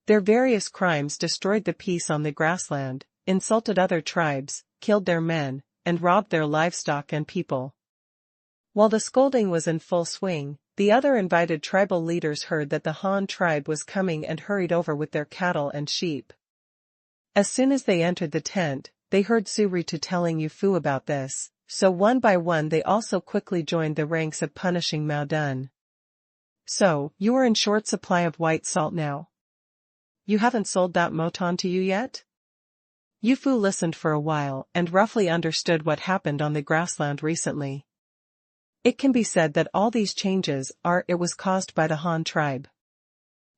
Their various crimes destroyed the peace on the grassland, insulted other tribes, killed their men, and robbed their livestock and people. While the scolding was in full swing, the other invited tribal leaders heard that the Han tribe was coming and hurried over with their cattle and sheep. As soon as they entered the tent, they heard Suritu telling Yu Fu about this, so one by one they also quickly joined the ranks of punishing Mao Dun. So, you are in short supply of white salt now? You haven't sold that moton to you yet? Yu Fu listened for a while and roughly understood what happened on the grassland recently. It can be said that all these changes was caused by the Han tribe.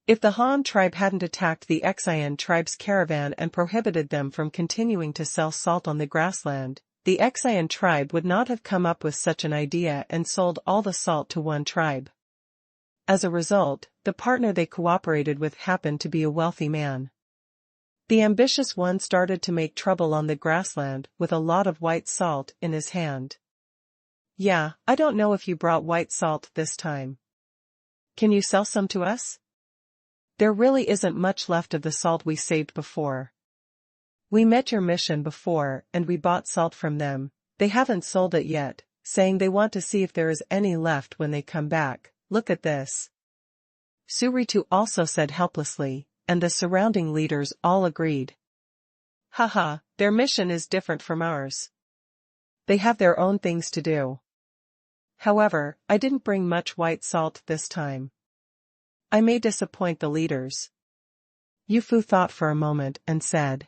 If the Han tribe hadn't attacked the Xian tribe's caravan and prohibited them from continuing to sell salt on the grassland, the Xian tribe would not have come up with such an idea and sold all the salt to one tribe. As a result, the partner they cooperated with happened to be a wealthy man. The ambitious one started to make trouble on the grassland with a lot of white salt in his hand. Yeah, I don't know if you brought white salt this time. Can you sell some to us? There really isn't much left of the salt we saved before. We met your mission before and we bought salt from them. They haven't sold it yet, saying they want to see if there is any left when they come back. Look at this. Suritu also said helplessly, and the surrounding leaders all agreed. Haha, their mission is different from ours. They have their own things to do. However, I didn't bring much white salt this time. I may disappoint the leaders. Yu Fu thought for a moment and said.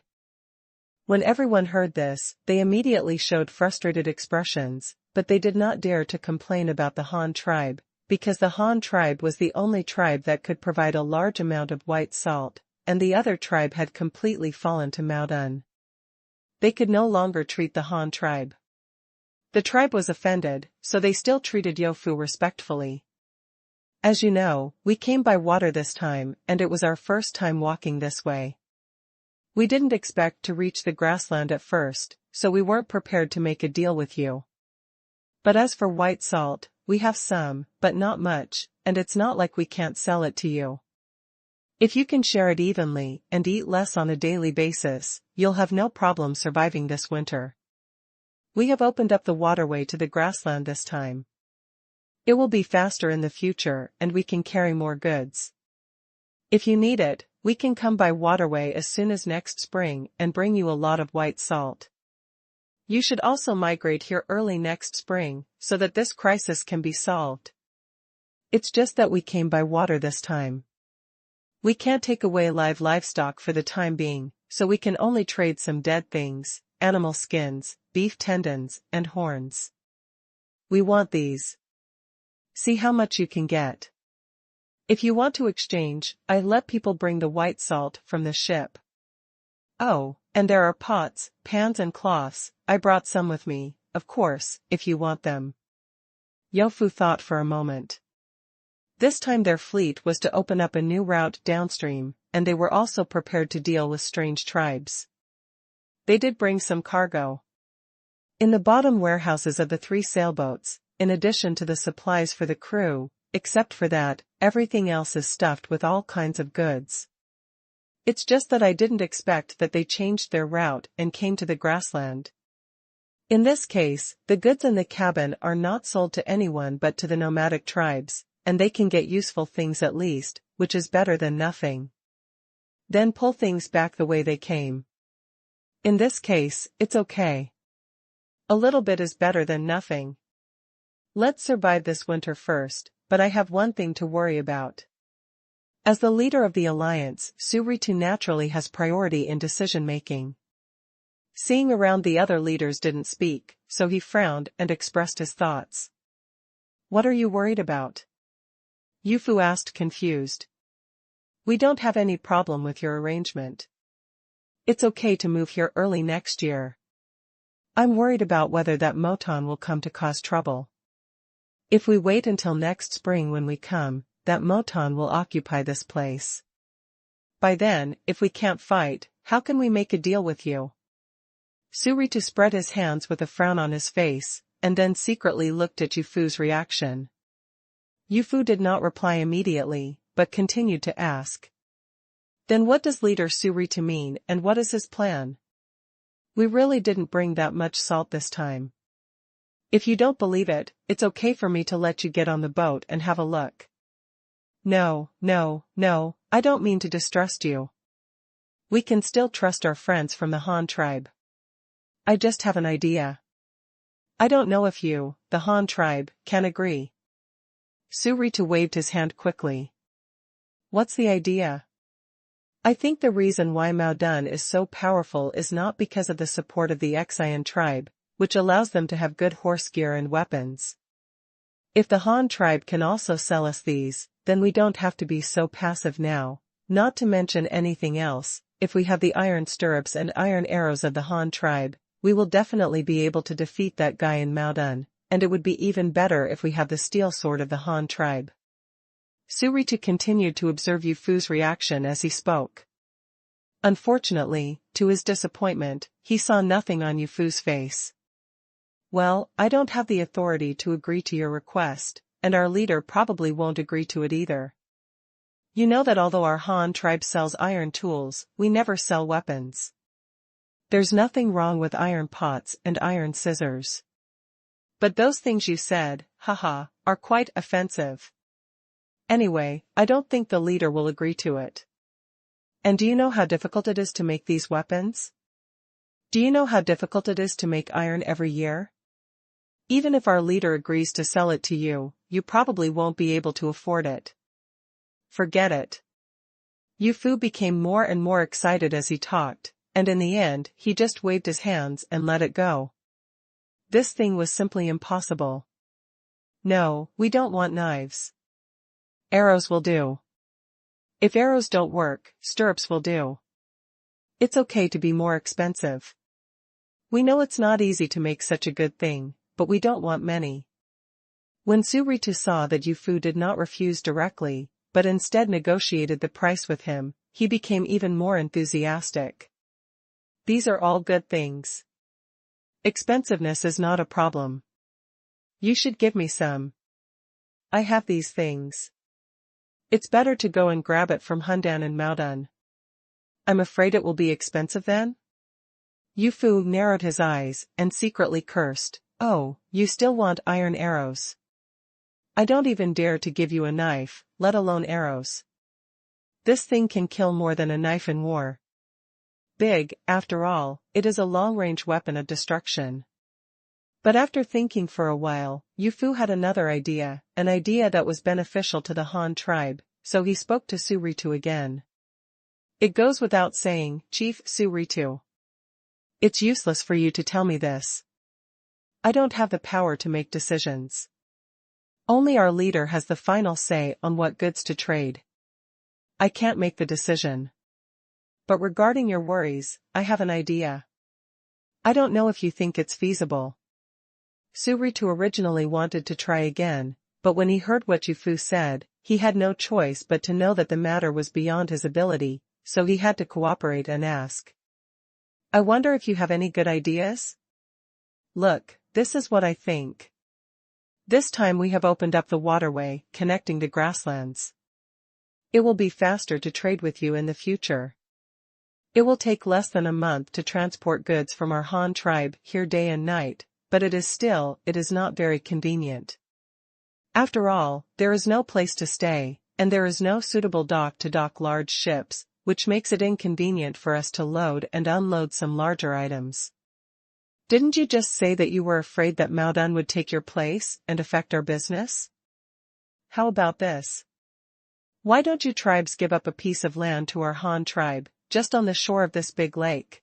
When everyone heard this, they immediately showed frustrated expressions, but they did not dare to complain about the Han tribe, because the Han tribe was the only tribe that could provide a large amount of white salt, and the other tribe had completely fallen to Mao Dun. They could no longer treat the Han tribe. The tribe was offended, so they still treated Yu Fu respectfully. As you know, we came by water this time and it was our first time walking this way. We didn't expect to reach the grassland at first, so we weren't prepared to make a deal with you. But as for white salt, we have some, but not much, and it's not like we can't sell it to you. If you can share it evenly and eat less on a daily basis, you'll have no problem surviving this winter. We have opened up the waterway to the grassland this time. It will be faster in the future and we can carry more goods. If you need it, we can come by waterway as soon as next spring and bring you a lot of white salt. You should also migrate here early next spring, so that this crisis can be solved. It's just that we came by water this time. We can't take away live livestock for the time being, so we can only trade some dead things, animal skins, beef tendons, and horns. We want these. See how much you can get. If you want to exchange, I let people bring the white salt from the ship. Oh, and there are pots, pans and cloths. I brought some with me, of course, if you want them. Yu Fu thought for a moment. This time their fleet was to open up a new route downstream, and they were also prepared to deal with strange tribes. They did bring some cargo. In the bottom warehouses of the 3 sailboats, in addition to the supplies for the crew, except for that, everything else is stuffed with all kinds of goods. It's just that I didn't expect that they changed their route and came to the grassland. In this case, the goods in the cabin are not sold to anyone but to the nomadic tribes, and they can get useful things at least, which is better than nothing. Then pull things back the way they came. In this case, it's okay. A little bit is better than nothing. Let's survive this winter first, but I have one thing to worry about. As the leader of the alliance, Suritu naturally has priority in decision-making. Seeing around the other leaders didn't speak, so he frowned and expressed his thoughts. What are you worried about? Yu Fu asked confused. We don't have any problem with your arrangement. It's okay to move here early next year. I'm worried about whether that moton will come to cause trouble. If we wait until next spring when we come, that moton will occupy this place. By then, if we can't fight, how can we make a deal with you? Suritu spread his hands with a frown on his face, and then secretly looked at Yu Fu's reaction. Yu Fu did not reply immediately, but continued to ask. Then what does leader Suritu mean and what is his plan? We really didn't bring that much salt this time. If you don't believe it, it's okay for me to let you get on the boat and have a look. No, I don't mean to distrust you. We can still trust our friends from the Han tribe. I just have an idea. I don't know if you, the Han tribe, can agree. Suritu waved his hand quickly. What's the idea? I think the reason why Mao Dun is so powerful is not because of the support of the Xian tribe, which allows them to have good horse gear and weapons. If the Han tribe can also sell us these, then we don't have to be so passive now, not to mention anything else. If we have the iron stirrups and iron arrows of the Han tribe, we will definitely be able to defeat that guy in Mao Dun, and it would be even better if we have the steel sword of the Han tribe. Suritu continued to observe Yu Fu's reaction as he spoke. Unfortunately, to his disappointment, he saw nothing on Yu Fu's face. Well, I don't have the authority to agree to your request, and our leader probably won't agree to it either. You know that although our Han tribe sells iron tools, we never sell weapons. There's nothing wrong with iron pots and iron scissors. But those things you said, are quite offensive. Anyway, I don't think the leader will agree to it. And do you know how difficult it is to make these weapons? Do you know how difficult it is to make iron every year? Even if our leader agrees to sell it to you, you probably won't be able to afford it. Forget it. Yu Fu became more and more excited as he talked, and in the end, he just waved his hands and let it go. This thing was simply impossible. No, we don't want knives. Arrows will do. If arrows don't work, stirrups will do. It's okay to be more expensive. We know it's not easy to make such a good thing, but we don't want many. When Suritu saw that Yu Fu did not refuse directly, but instead negotiated the price with him, he became even more enthusiastic. These are all good things. Expensiveness is not a problem. You should give me some. I have these things. It's better to go and grab it from Hundan and Mao Dun. I'm afraid it will be expensive then? Yu Fu narrowed his eyes and secretly cursed. Oh, you still want iron arrows. I don't even dare to give you a knife, let alone arrows. This thing can kill more than a knife in war. Big, after all, it is a long-range weapon of destruction. But after thinking for a while, Yu Fu had another idea, an idea that was beneficial to the Han tribe, so he spoke to Suritu again. It goes without saying, Chief Suritu. It's useless for you to tell me this. I don't have the power to make decisions. Only our leader has the final say on what goods to trade. I can't make the decision. But regarding your worries, I have an idea. I don't know if you think it's feasible. Suritu originally wanted to try again, but when he heard what Yu Fu said, he had no choice but to know that the matter was beyond his ability, so he had to cooperate and ask. I wonder if you have any good ideas? Look, this is what I think. This time we have opened up the waterway, connecting the grasslands. It will be faster to trade with you in the future. It will take less than a month to transport goods from our Han tribe here day and night, but it is not very convenient. After all, there is no place to stay, and there is no suitable dock to dock large ships, which makes it inconvenient for us to load and unload some larger items. Didn't you just say that you were afraid that Mao Dun would take your place and affect our business? How about this? Why don't you tribes give up a piece of land to our Han tribe, just on the shore of this big lake?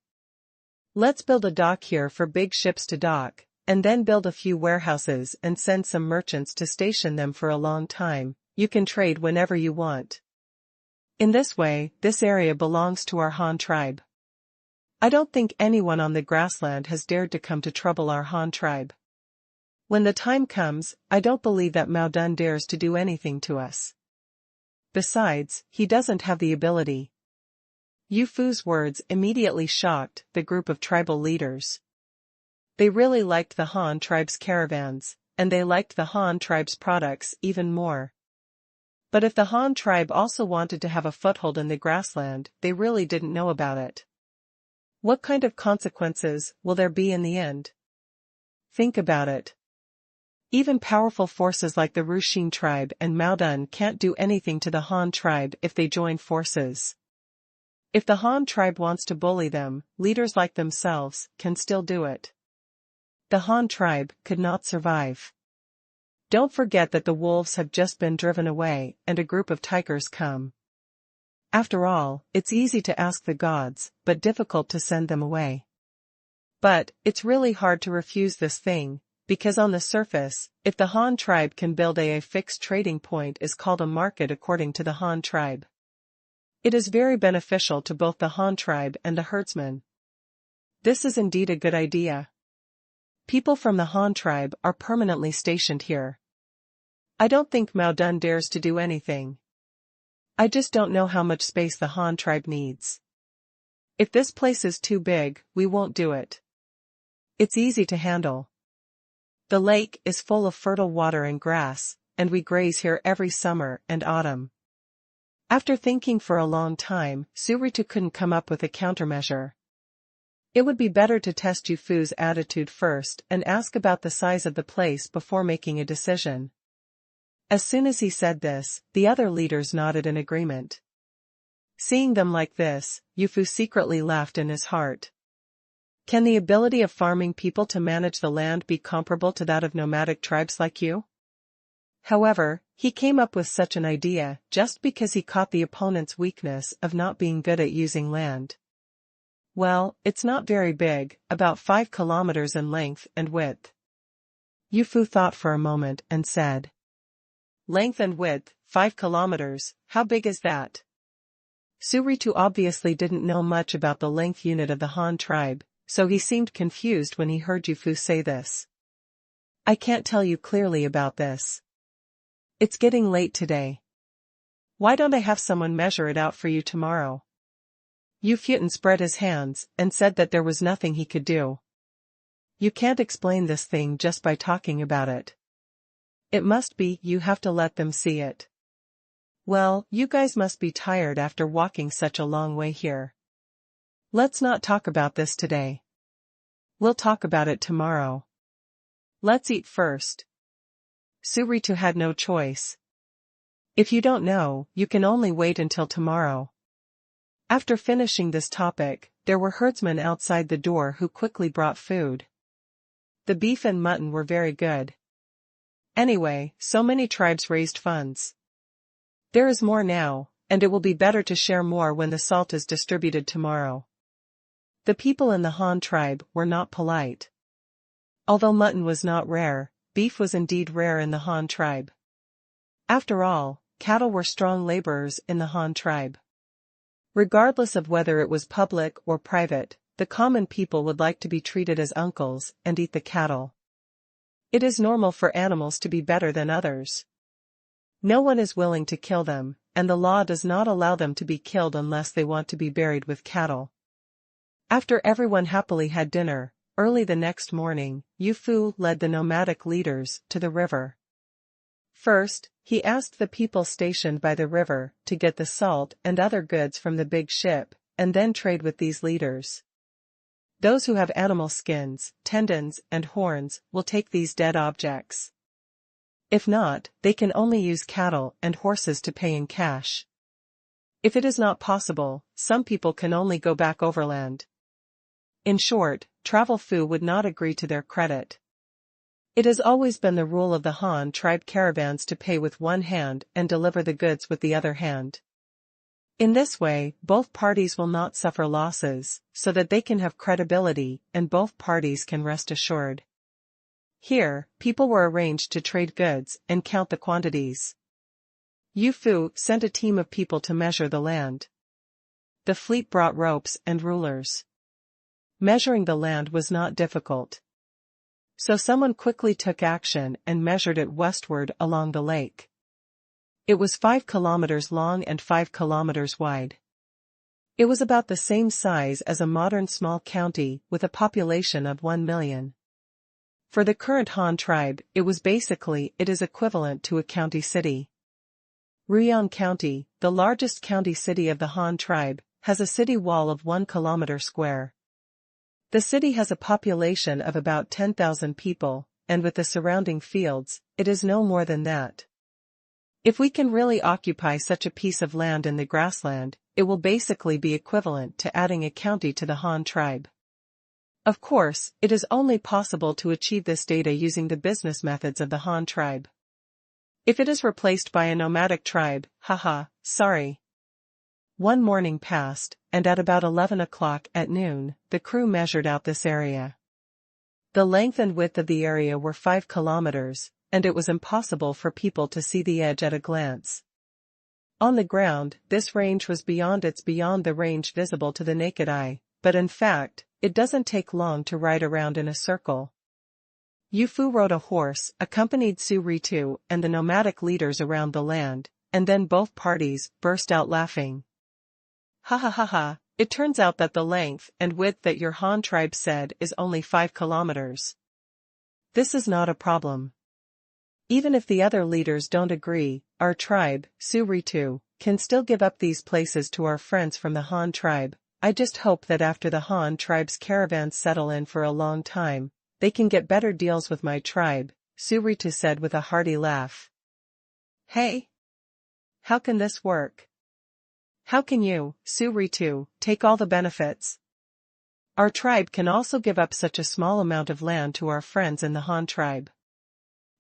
Let's build a dock here for big ships to dock, and then build a few warehouses and send some merchants to station them for a long time. You can trade whenever you want. In this way, this area belongs to our Han tribe. I don't think anyone on the grassland has dared to come to trouble our Han tribe. When the time comes, I don't believe that Mao Dun dares to do anything to us. Besides, he doesn't have the ability. Yu Fu's words immediately shocked the group of tribal leaders. They really liked the Han tribe's caravans, and they liked the Han tribe's products even more. But if the Han tribe also wanted to have a foothold in the grassland, they really didn't know about it. What kind of consequences will there be in the end? Think about it. Even powerful forces like the Ruxin tribe and Maodun can't do anything to the Han tribe if they join forces. If the Han tribe wants to bully them, leaders like themselves can still do it. The Han tribe could not survive. Don't forget that the wolves have just been driven away and a group of tigers come. After all, it's easy to ask the gods, but difficult to send them away. But, it's really hard to refuse this thing, because on the surface, if the Han tribe can build a fixed trading point is called a market according to the Han tribe. It is very beneficial to both the Han tribe and the herdsmen. This is indeed a good idea. People from the Han tribe are permanently stationed here. I don't think Maodun dares to do anything. I just don't know how much space the Han tribe needs. If this place is too big, we won't do it. It's easy to handle. The lake is full of fertile water and grass, and we graze here every summer and autumn. After thinking for a long time, Suritu couldn't come up with a countermeasure. It would be better to test Yufu's attitude first and ask about the size of the place before making a decision. As soon as he said this, the other leaders nodded in agreement. Seeing them like this, Yufu secretly laughed in his heart. Can the ability of farming people to manage the land be comparable to that of nomadic tribes like you? However, he came up with such an idea just because he caught the opponent's weakness of not being good at using land. Well, it's not very big, about 5 kilometers in length and width. Yufu thought for a moment and said. Length and width, 5 kilometers, how big is that? Suritu obviously didn't know much about the length unit of the Han tribe, so he seemed confused when he heard Yufu say this. I can't tell you clearly about this. It's getting late today. Why don't I have someone measure it out for you tomorrow? Yufu spread his hands and said that there was nothing he could do. You can't explain this thing just by talking about it. It must be you have to let them see it. Well, you guys must be tired after walking such a long way here. Let's not talk about this today. We'll talk about it tomorrow. Let's eat first. Suritu had no choice. If you don't know, you can only wait until tomorrow. After finishing this topic, there were herdsmen outside the door who quickly brought food. The beef and mutton were very good. Anyway, so many tribes raised funds. There is more now, and it will be better to share more when the salt is distributed tomorrow. The people in the Han tribe were not polite. Although mutton was not rare, beef was indeed rare in the Han tribe. After all, cattle were strong laborers in the Han tribe. Regardless of whether it was public or private, the common people would like to be treated as uncles and eat the cattle. It is normal for animals to be better than others. No one is willing to kill them, and the law does not allow them to be killed unless they want to be buried with cattle. After everyone happily had dinner, early the next morning, Yufu led the nomadic leaders to the river. First, he asked the people stationed by the river to get the salt and other goods from the big ship, and then trade with these leaders. Those who have animal skins, tendons, and horns will take these dead objects. If not, they can only use cattle and horses to pay in cash. If it is not possible, some people can only go back overland. In short, travel Fu would not agree to their credit. It has always been the rule of the Han tribe caravans to pay with one hand and deliver the goods with the other hand. In this way, both parties will not suffer losses, so that they can have credibility and both parties can rest assured. Here, people were arranged to trade goods and count the quantities. Yufu sent a team of people to measure the land. The fleet brought ropes and rulers. Measuring the land was not difficult. So someone quickly took action and measured it westward along the lake. It was 5 kilometers long and 5 kilometers wide. It was about the same size as a modern small county with a population of 1 million. For the current Han tribe, it is equivalent to a county city. Ruyang County, the largest county city of the Han tribe, has a city wall of 1 kilometer square. The city has a population of about 10,000 people, and with the surrounding fields, it is no more than that. If we can really occupy such a piece of land in the grassland, it will basically be equivalent to adding a county to the Han tribe. Of course, it is only possible to achieve this data using the business methods of the Han tribe. If it is replaced by a nomadic tribe, haha, sorry. One morning passed, and at about 11 o'clock at noon, the crew measured out this area. The length and width of the area were 5 kilometers, and it was impossible for people to see the edge at a glance. On the ground, this range was beyond the range visible to the naked eye, but in fact, it doesn't take long to ride around in a circle. Yu Fu rode a horse, accompanied Su Ritu and the nomadic leaders around the land, and then both parties burst out laughing. Ha ha ha ha, it turns out that the length and width that your Han tribe said is only 5 kilometers. This is not a problem. Even if the other leaders don't agree, our tribe, Su Ritu, can still give up these places to our friends from the Han tribe. I just hope that after the Han tribe's caravans settle in for a long time, they can get better deals with my tribe, Su Ritu said with a hearty laugh. Hey! How can this work? How can you, Su Ritu, take all the benefits? Our tribe can also give up such a small amount of land to our friends in the Han tribe.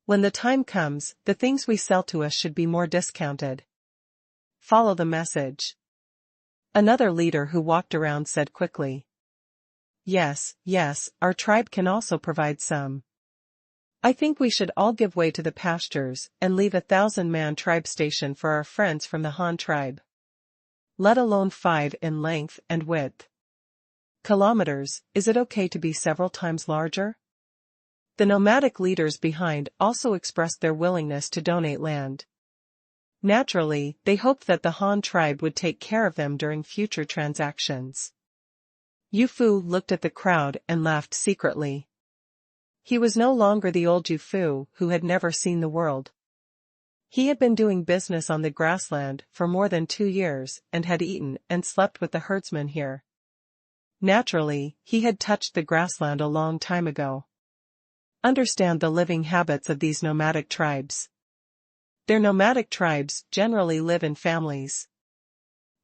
When the time comes, the things we sell to us should be more discounted. Follow the message. Another leader who walked around said quickly. Yes, our tribe can also provide some. I think we should all give way to the pastures and leave a 1,000-man tribe station for our friends from the Han tribe. Let alone 5 in length and width. Kilometers, is it okay to be several times larger? The nomadic leaders behind also expressed their willingness to donate land. Naturally, they hoped that the Han tribe would take care of them during future transactions. Yu Fu looked at the crowd and laughed secretly. He was no longer the old Yu Fu who had never seen the world. He had been doing business on the grassland for more than 2 years and had eaten and slept with the herdsmen here. Naturally, he had touched the grassland a long time ago. Understand the living habits of these nomadic tribes. Their nomadic tribes generally live in families.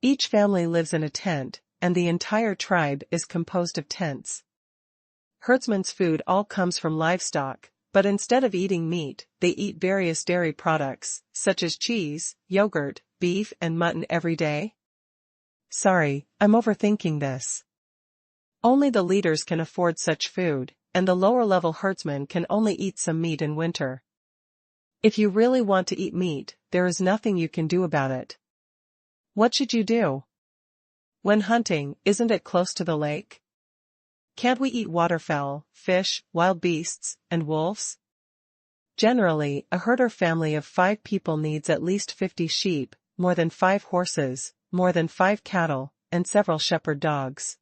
Each family lives in a tent, and the entire tribe is composed of tents. Herdsmen's food all comes from livestock, but instead of eating meat, they eat various dairy products, such as cheese, yogurt, beef and mutton every day. Sorry, I'm overthinking this. Only the leaders can afford such food, and the lower-level herdsmen can only eat some meat in winter. If you really want to eat meat, there is nothing you can do about it. What should you do? When hunting, isn't it close to the lake? Can't we eat waterfowl, fish, wild beasts, and wolves? Generally, a herder family of 5 people needs at least 50 sheep, more than 5 horses, more than 5 cattle, and several shepherd dogs.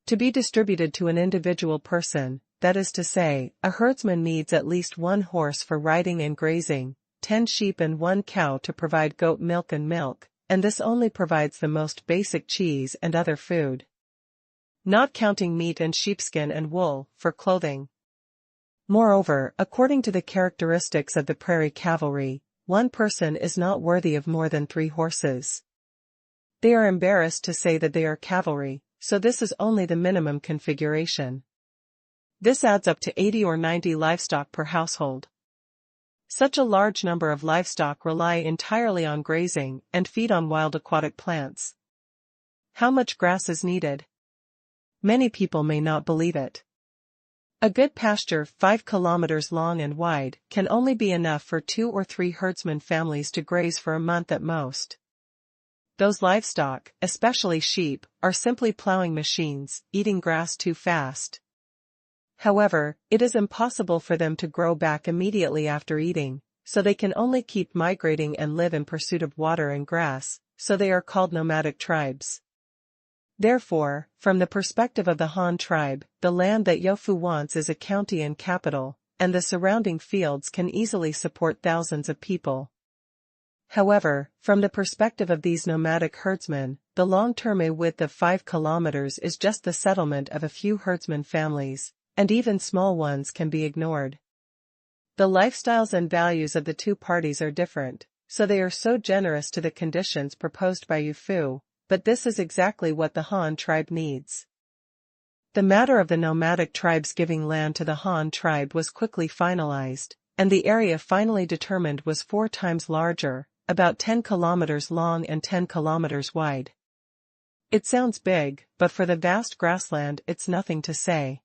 To be distributed to an individual person, that is to say, a herdsman needs at least 1 horse for riding and grazing, 10 sheep and 1 cow to provide goat milk, and this only provides the most basic cheese and other food. Not counting meat and sheepskin and wool, for clothing. Moreover, according to the characteristics of the prairie cavalry, 1 person is not worthy of more than 3 horses. They are embarrassed to say that they are cavalry, so this is only the minimum configuration. This adds up to 80 or 90 livestock per household. Such a large number of livestock rely entirely on grazing and feed on wild aquatic plants. How much grass is needed? Many people may not believe it. A good pasture 5 kilometers long and wide can only be enough for 2 or 3 herdsman families to graze for a month at most. Those livestock, especially sheep, are simply plowing machines, eating grass too fast. However, it is impossible for them to grow back immediately after eating, so they can only keep migrating and live in pursuit of water and grass, so they are called nomadic tribes. Therefore, from the perspective of the Han tribe, the land that Yofu wants is a county and capital, and the surrounding fields can easily support thousands of people. However, from the perspective of these nomadic herdsmen, the long-term width of 5 kilometers is just the settlement of a few herdsman families, and even small ones can be ignored. The lifestyles and values of the two parties are different, so they are so generous to the conditions proposed by Yufu, but this is exactly what the Han tribe needs. The matter of the nomadic tribes giving land to the Han tribe was quickly finalized, and the area finally determined was 4 times larger, about 10 kilometers long and 10 kilometers wide. It sounds big, but for the vast grassland it's nothing to say.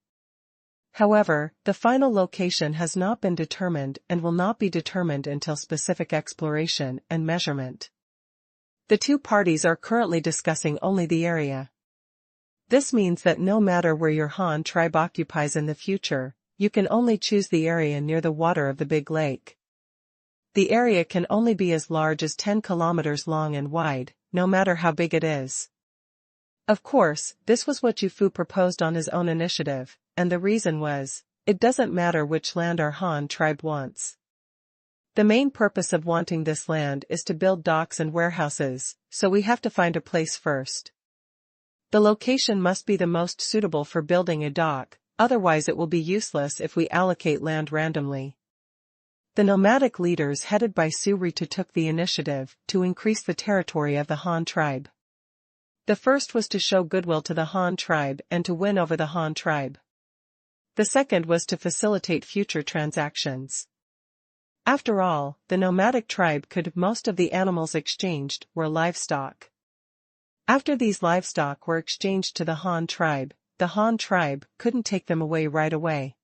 However, the final location has not been determined and will not be determined until specific exploration and measurement. The two parties are currently discussing only the area. This means that no matter where your Han tribe occupies in the future, you can only choose the area near the water of the big lake. The area can only be as large as 10 kilometers long and wide, no matter how big it is. Of course, this was what Yufu proposed on his own initiative, and the reason was, it doesn't matter which land our Han tribe wants. The main purpose of wanting this land is to build docks and warehouses, so we have to find a place first. The location must be the most suitable for building a dock, otherwise it will be useless if we allocate land randomly. The nomadic leaders headed by Su Ritu took the initiative to increase the territory of the Han tribe. The first was to show goodwill to the Han tribe and to win over the Han tribe. The second was to facilitate future transactions. After all, the nomadic tribe could most of the animals exchanged were livestock. After these livestock were exchanged to the Han tribe couldn't take them away right away.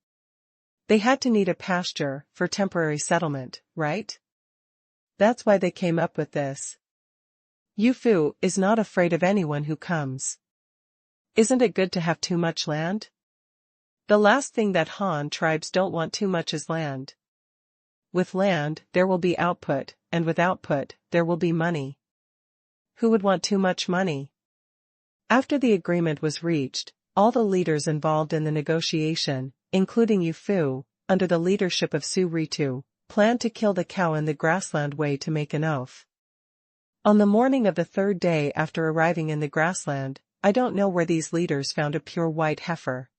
They had to need a pasture for temporary settlement, right? That's why they came up with this. Yufu is not afraid of anyone who comes. Isn't it good to have too much land? The last thing that Han tribes don't want too much is land. With land, there will be output, and with output, there will be money. Who would want too much money? After the agreement was reached, all the leaders involved in the negotiation, including Yufu, under the leadership of Su Ritu, planned to kill the cow in the grassland way to make an oath. On the morning of the 3rd day after arriving in the grassland, I don't know where these leaders found a pure white heifer.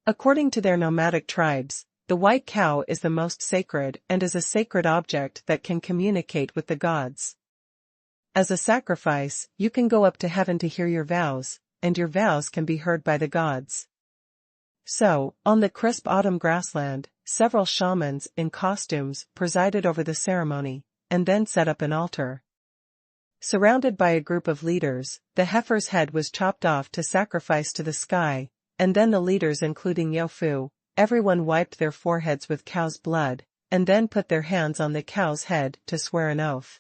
According to their nomadic tribes, the white cow is the most sacred and is a sacred object that can communicate with the gods. As a sacrifice, you can go up to heaven to hear your vows, and your vows can be heard by the gods. So, on the crisp autumn grassland, several shamans in costumes presided over the ceremony, and then set up an altar. Surrounded by a group of leaders, the heifer's head was chopped off to sacrifice to the sky, and then the leaders including Yufu, everyone wiped their foreheads with cow's blood, and then put their hands on the cow's head to swear an oath.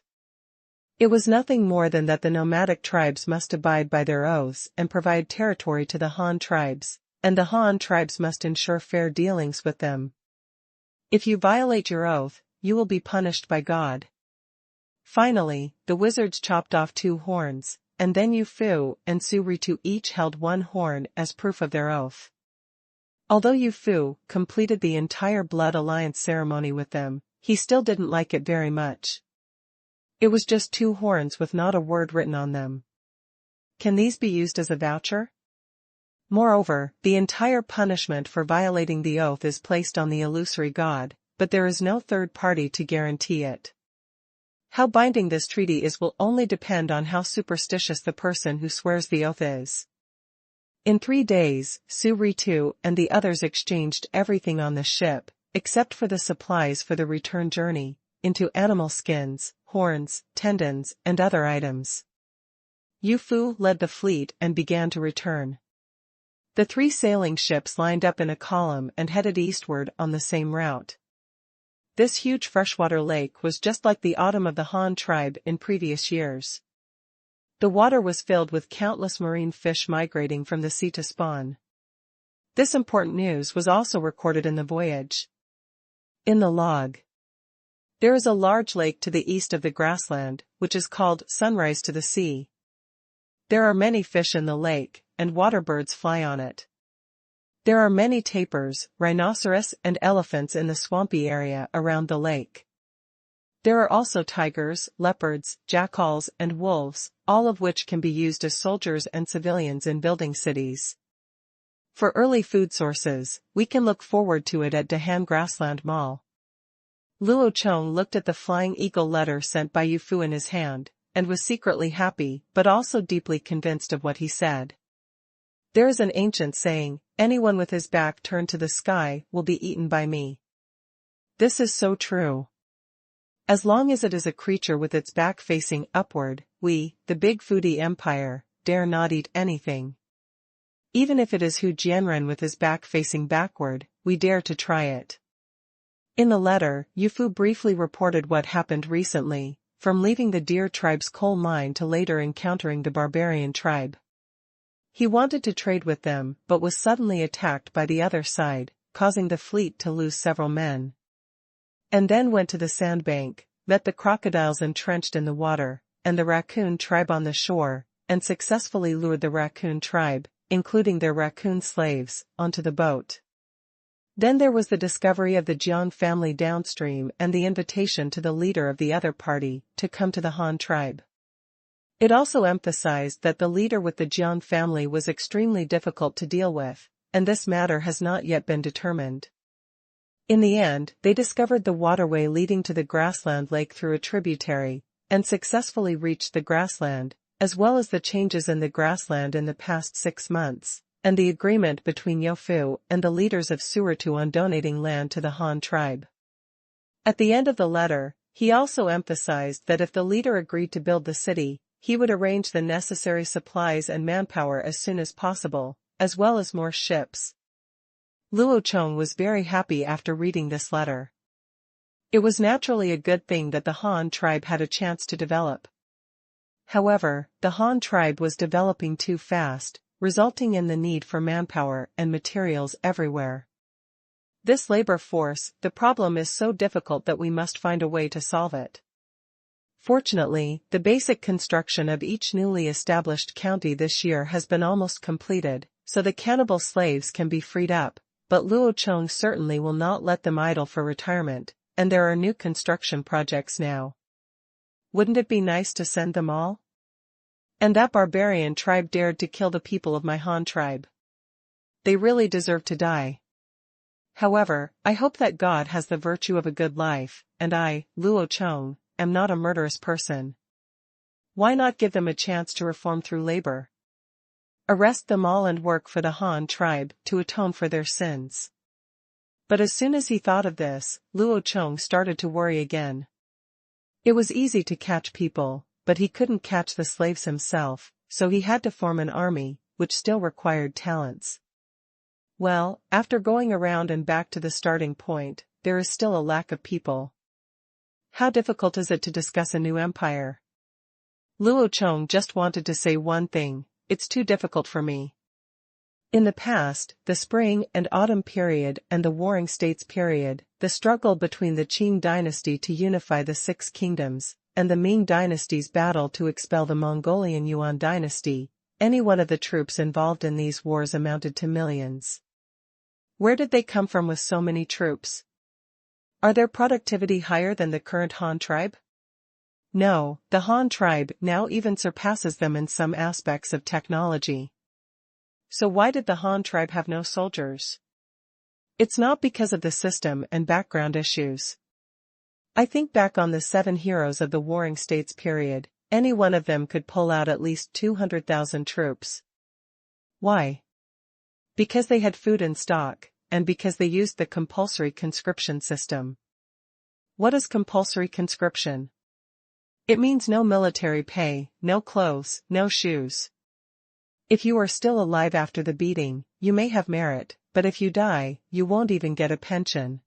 It was nothing more than that the nomadic tribes must abide by their oaths and provide territory to the Han tribes, and the Han tribes must ensure fair dealings with them. If you violate your oath, you will be punished by God. Finally, the wizards chopped off 2 horns, and then Yufu and Su Ritu each held 1 horn as proof of their oath. Although Yufu completed the entire blood alliance ceremony with them, he still didn't like it very much. It was just 2 horns with not a word written on them. Can these be used as a voucher? Moreover, the entire punishment for violating the oath is placed on the illusory god, but there is no third party to guarantee it. How binding this treaty is will only depend on how superstitious the person who swears the oath is. In 3 days, Su Ritu and the others exchanged everything on the ship, except for the supplies for the return journey, into animal skins, horns, tendons, and other items. Yufu led the fleet and began to return. The 3 sailing ships lined up in a column and headed eastward on the same route. This huge freshwater lake was just like the autumn of the Han tribe in previous years. The water was filled with countless marine fish migrating from the sea to spawn. This important news was also recorded in the voyage. In the log. There is a large lake to the east of the grassland, which is called Sunrise to the Sea. There are many fish in the lake, and water birds fly on it. There are many tapirs, rhinoceros and elephants in the swampy area around the lake. There are also tigers, leopards, jackals and wolves, all of which can be used as soldiers and civilians in building cities. For early food sources, we can look forward to it at Dahan Grassland Mall. Luo Chong looked at the flying eagle letter sent by Yu Fu in his hand, and was secretly happy but also deeply convinced of what he said. There is an ancient saying, anyone with his back turned to the sky will be eaten by me. This is so true. As long as it is a creature with its back facing upward, we, the big foodie empire, dare not eat anything. Even if it is Hu Jianren with his back facing backward, we dare to try it. In the letter, Yu Fu briefly reported what happened recently, from leaving the deer tribe's coal mine to later encountering the barbarian tribe. He wanted to trade with them but was suddenly attacked by the other side, causing the fleet to lose several men. And then went to the sandbank, met the crocodiles entrenched in the water, and the raccoon tribe on the shore, and successfully lured the raccoon tribe, including their raccoon slaves, onto the boat. Then there was the discovery of the Jiang family downstream and the invitation to the leader of the other party to come to the Han tribe. It also emphasized that the leader with the Jiang family was extremely difficult to deal with, and this matter has not yet been determined. In the end, they discovered the waterway leading to the grassland lake through a tributary, and successfully reached the grassland, as well as the changes in the grassland in the past 6 months, and the agreement between Yu Fu and the leaders of Surutu on donating land to the Han tribe. At the end of the letter, he also emphasized that if the leader agreed to build the city, he would arrange the necessary supplies and manpower as soon as possible, as well as more ships. Luo Chong was very happy after reading this letter. It was naturally a good thing that the Han tribe had a chance to develop. However, the Han tribe was developing too fast, resulting in the need for manpower and materials everywhere. This labor force, the problem is so difficult that we must find a way to solve it. Fortunately, the basic construction of each newly established county this year has been almost completed, so the cannibal slaves can be freed up, but Luo Chong certainly will not let them idle for retirement, and there are new construction projects now. Wouldn't it be nice to send them all? And that barbarian tribe dared to kill the people of my Han tribe. They really deserve to die. However, I hope that God has the virtue of a good life, and I, Luo Chong, am not a murderous person. Why not give them a chance to reform through labor? Arrest them all and work for the Han tribe to atone for their sins. But as soon as he thought of this, Luo Chong started to worry again. It was easy to catch people, but he couldn't catch the slaves himself, so he had to form an army, which still required talents. Well, after going around and back to the starting point, there is still a lack of people. How difficult is it to discuss a new empire? Luo Chong just wanted to say one thing: it's too difficult for me. In the past, the spring and autumn period and the warring states period, the struggle between the Qing dynasty to unify the 6 kingdoms, and the Ming dynasty's battle to expel the Mongolian Yuan dynasty, any one of the troops involved in these wars amounted to millions. Where did they come from with so many troops? Are their productivity higher than the current Han tribe? No, the Han tribe now even surpasses them in some aspects of technology. So why did the Han tribe have no soldiers? It's not because of the system and background issues. I think back on the 7 heroes of the Warring States period, any one of them could pull out at least 200,000 troops. Why? Because they had food in stock, and because they used the compulsory conscription system. What is compulsory conscription? It means no military pay, no clothes, no shoes. If you are still alive after the beating, you may have merit, but if you die, you won't even get a pension.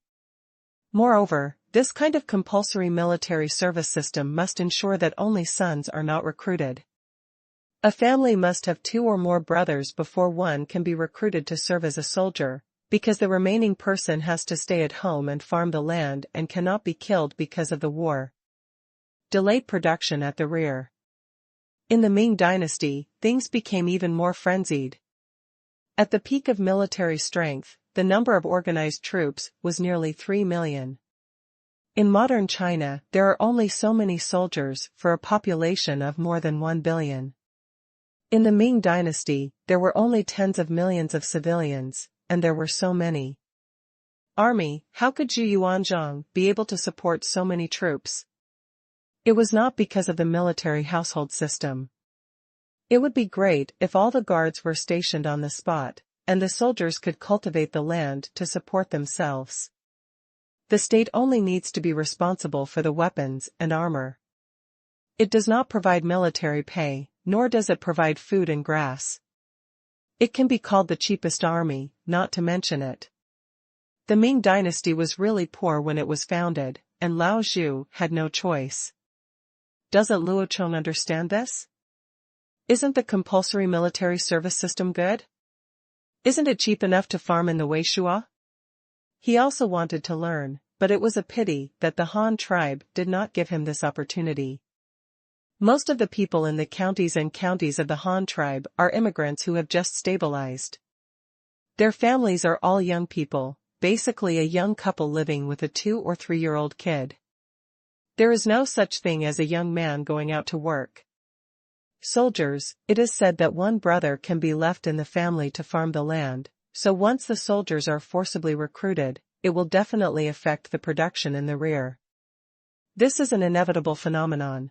Moreover, this kind of compulsory military service system must ensure that only sons are not recruited. A family must have 2 or more brothers before one can be recruited to serve as a soldier, because the remaining person has to stay at home and farm the land and cannot be killed because of the war. Delayed production at the rear. In the Ming dynasty, things became even more frenzied. At the peak of military strength, the number of organized troops was nearly 3 million. In modern China, there are only so many soldiers for a population of more than 1 billion. In the Ming dynasty, there were only tens of millions of civilians, and there were so many. Army, how could Zhu Yuanzhang be able to support so many troops? It was not because of the military household system. It would be great if all the guards were stationed on the spot, and the soldiers could cultivate the land to support themselves. The state only needs to be responsible for the weapons and armor. It does not provide military pay, nor does it provide food and grass. It can be called the cheapest army, not to mention it. The Ming dynasty was really poor when it was founded, and Lao Zhu had no choice. Doesn't Luo Chong understand this? Isn't the compulsory military service system good? Isn't it cheap enough to farm in the Weishua? He also wanted to learn, but it was a pity that the Han tribe did not give him this opportunity. Most of the people in the counties of the Han tribe are immigrants who have just stabilized. Their families are all young people, basically a young couple living with a 2 or 3-year-old kid. There is no such thing as a young man going out to work. Soldiers, it is said that one brother can be left in the family to farm the land, so once the soldiers are forcibly recruited, it will definitely affect the production in the rear. This is an inevitable phenomenon.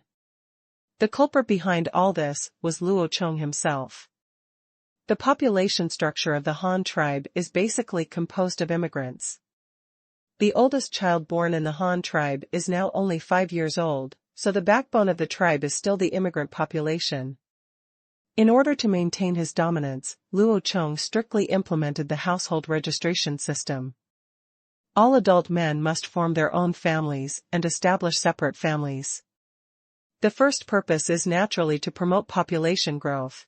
The culprit behind all this was Luo Chong himself. The population structure of the Han tribe is basically composed of immigrants. The oldest child born in the Han tribe is now only 5 years old, so the backbone of the tribe is still the immigrant population. In order to maintain his dominance, Luo Chong strictly implemented the household registration system. All adult men must form their own families and establish separate families. The first purpose is naturally to promote population growth.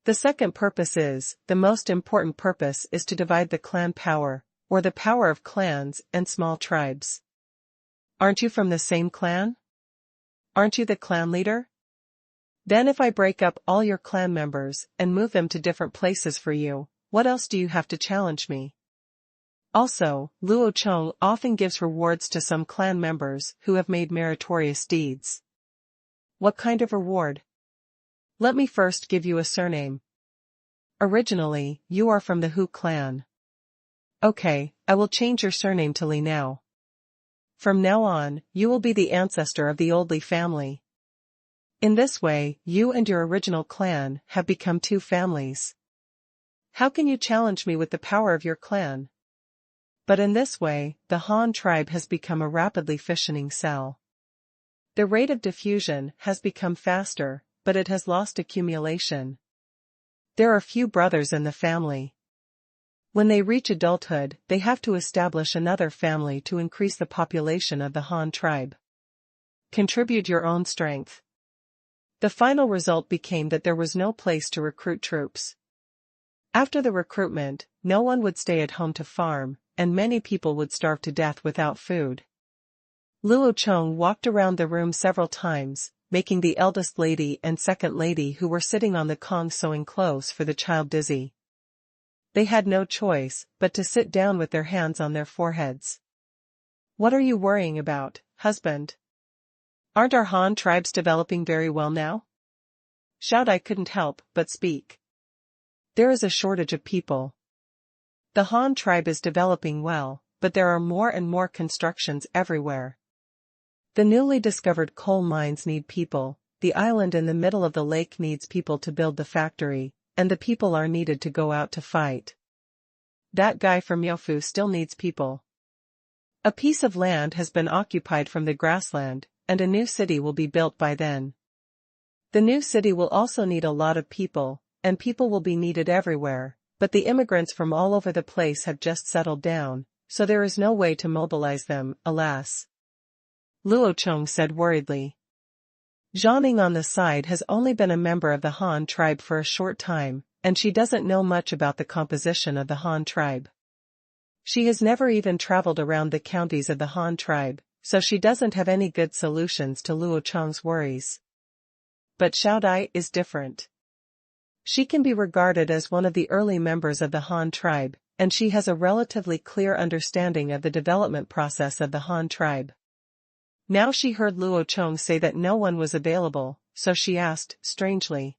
The second purpose is, the most important purpose is to divide the clan power, or the power of clans and small tribes. Aren't you from the same clan? Aren't you the clan leader? Then if I break up all your clan members and move them to different places for you, what else do you have to challenge me? Also, Luo Chong often gives rewards to some clan members who have made meritorious deeds. What kind of reward? Let me first give you a surname. Originally, you are from the Hu clan. Okay, I will change your surname to Li now. From now on, you will be the ancestor of the old Li family. In this way, you and your original clan have become 2 families. How can you challenge me with the power of your clan? But in this way, the Han tribe has become a rapidly fissioning cell. The rate of diffusion has become faster, but it has lost accumulation. There are few brothers in the family. When they reach adulthood, they have to establish another family to increase the population of the Han tribe. Contribute your own strength. The final result became that there was no place to recruit troops. After the recruitment, no one would stay at home to farm, and many people would starve to death without food. Luo Chong walked around the room several times, making the eldest lady and second lady who were sitting on the Kong sewing clothes for the child dizzy. They had no choice but to sit down with their hands on their foreheads. What are you worrying about, husband? Aren't our Han tribes developing very well now? Shout! I couldn't help but speak. There is a shortage of people. The Han tribe is developing well, but there are more and more constructions everywhere. The newly discovered coal mines need people, the island in the middle of the lake needs people to build the factory, and the people are needed to go out to fight. That guy from Yofu still needs people. A piece of land has been occupied from the grassland, and a new city will be built by then. The new city will also need a lot of people, and people will be needed everywhere, but the immigrants from all over the place have just settled down, so there is no way to mobilize them, alas. Luo Chong said worriedly. Zhang on the side has only been a member of the Han tribe for a short time, and she doesn't know much about the composition of the Han tribe. She has never even traveled around the counties of the Han tribe, so she doesn't have any good solutions to Luo Chong's worries. But Xiaodai is different. She can be regarded as one of the early members of the Han tribe, and she has a relatively clear understanding of the development process of the Han tribe. Now she heard Luo Chong say that no one was available, so she asked, strangely.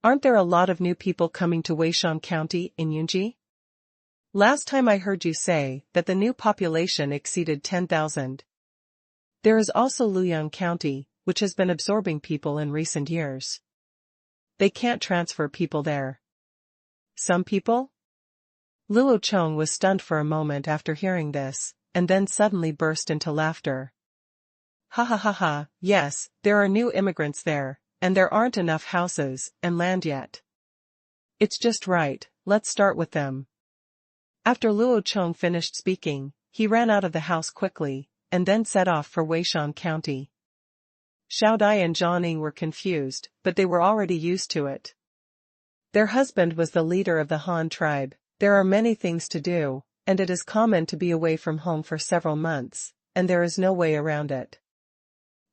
Aren't there a lot of new people coming to Weishan County in Yunji? Last time I heard you say that the new population exceeded 10,000. There is also Luoyang County, which has been absorbing people in recent years. They can't transfer people there. Some people? Luo Chong was stunned for a moment after hearing this, and then suddenly burst into laughter. Ha ha ha ha, yes, there are new immigrants there, and there aren't enough houses and land yet. It's just right, let's start with them. After Luo Chong finished speaking, he ran out of the house quickly, and then set off for Weishan County. Xiao Dai and Zhang were confused, but they were already used to it. Their husband was the leader of the Han tribe. There are many things to do, and it is common to be away from home for several months, and there is no way around it.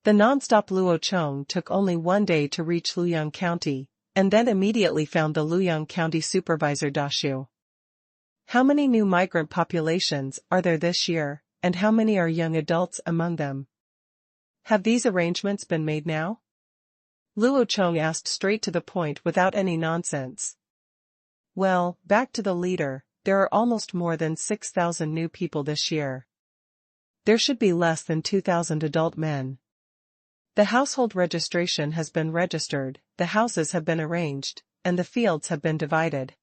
The non-stop Luo Chong took only 1 day to reach Luoyang County, and then immediately found the Luoyang County supervisor Dashu. How many new migrant populations are there this year, and how many are young adults among them? Have these arrangements been made now? Luo Chong asked straight to the point without any nonsense. Well, back to the leader, there are almost more than 6,000 new people this year. There should be less than 2,000 adult men. The household registration has been registered, the houses have been arranged, and the fields have been divided.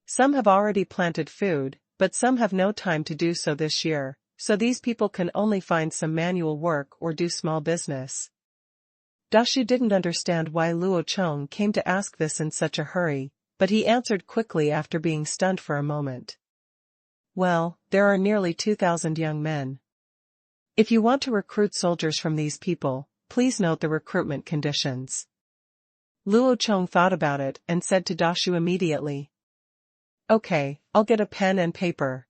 Some have already planted food, but some have no time to do so this year, so these people can only find some manual work or do small business. Dashu didn't understand why Luo Chong came to ask this in such a hurry, but he answered quickly after being stunned for a moment. Well, there are nearly 2,000 young men. If you want to recruit soldiers from these people, please note the recruitment conditions. Luo Chong thought about it and said to Dashu immediately. Okay, I'll get a pen and paper.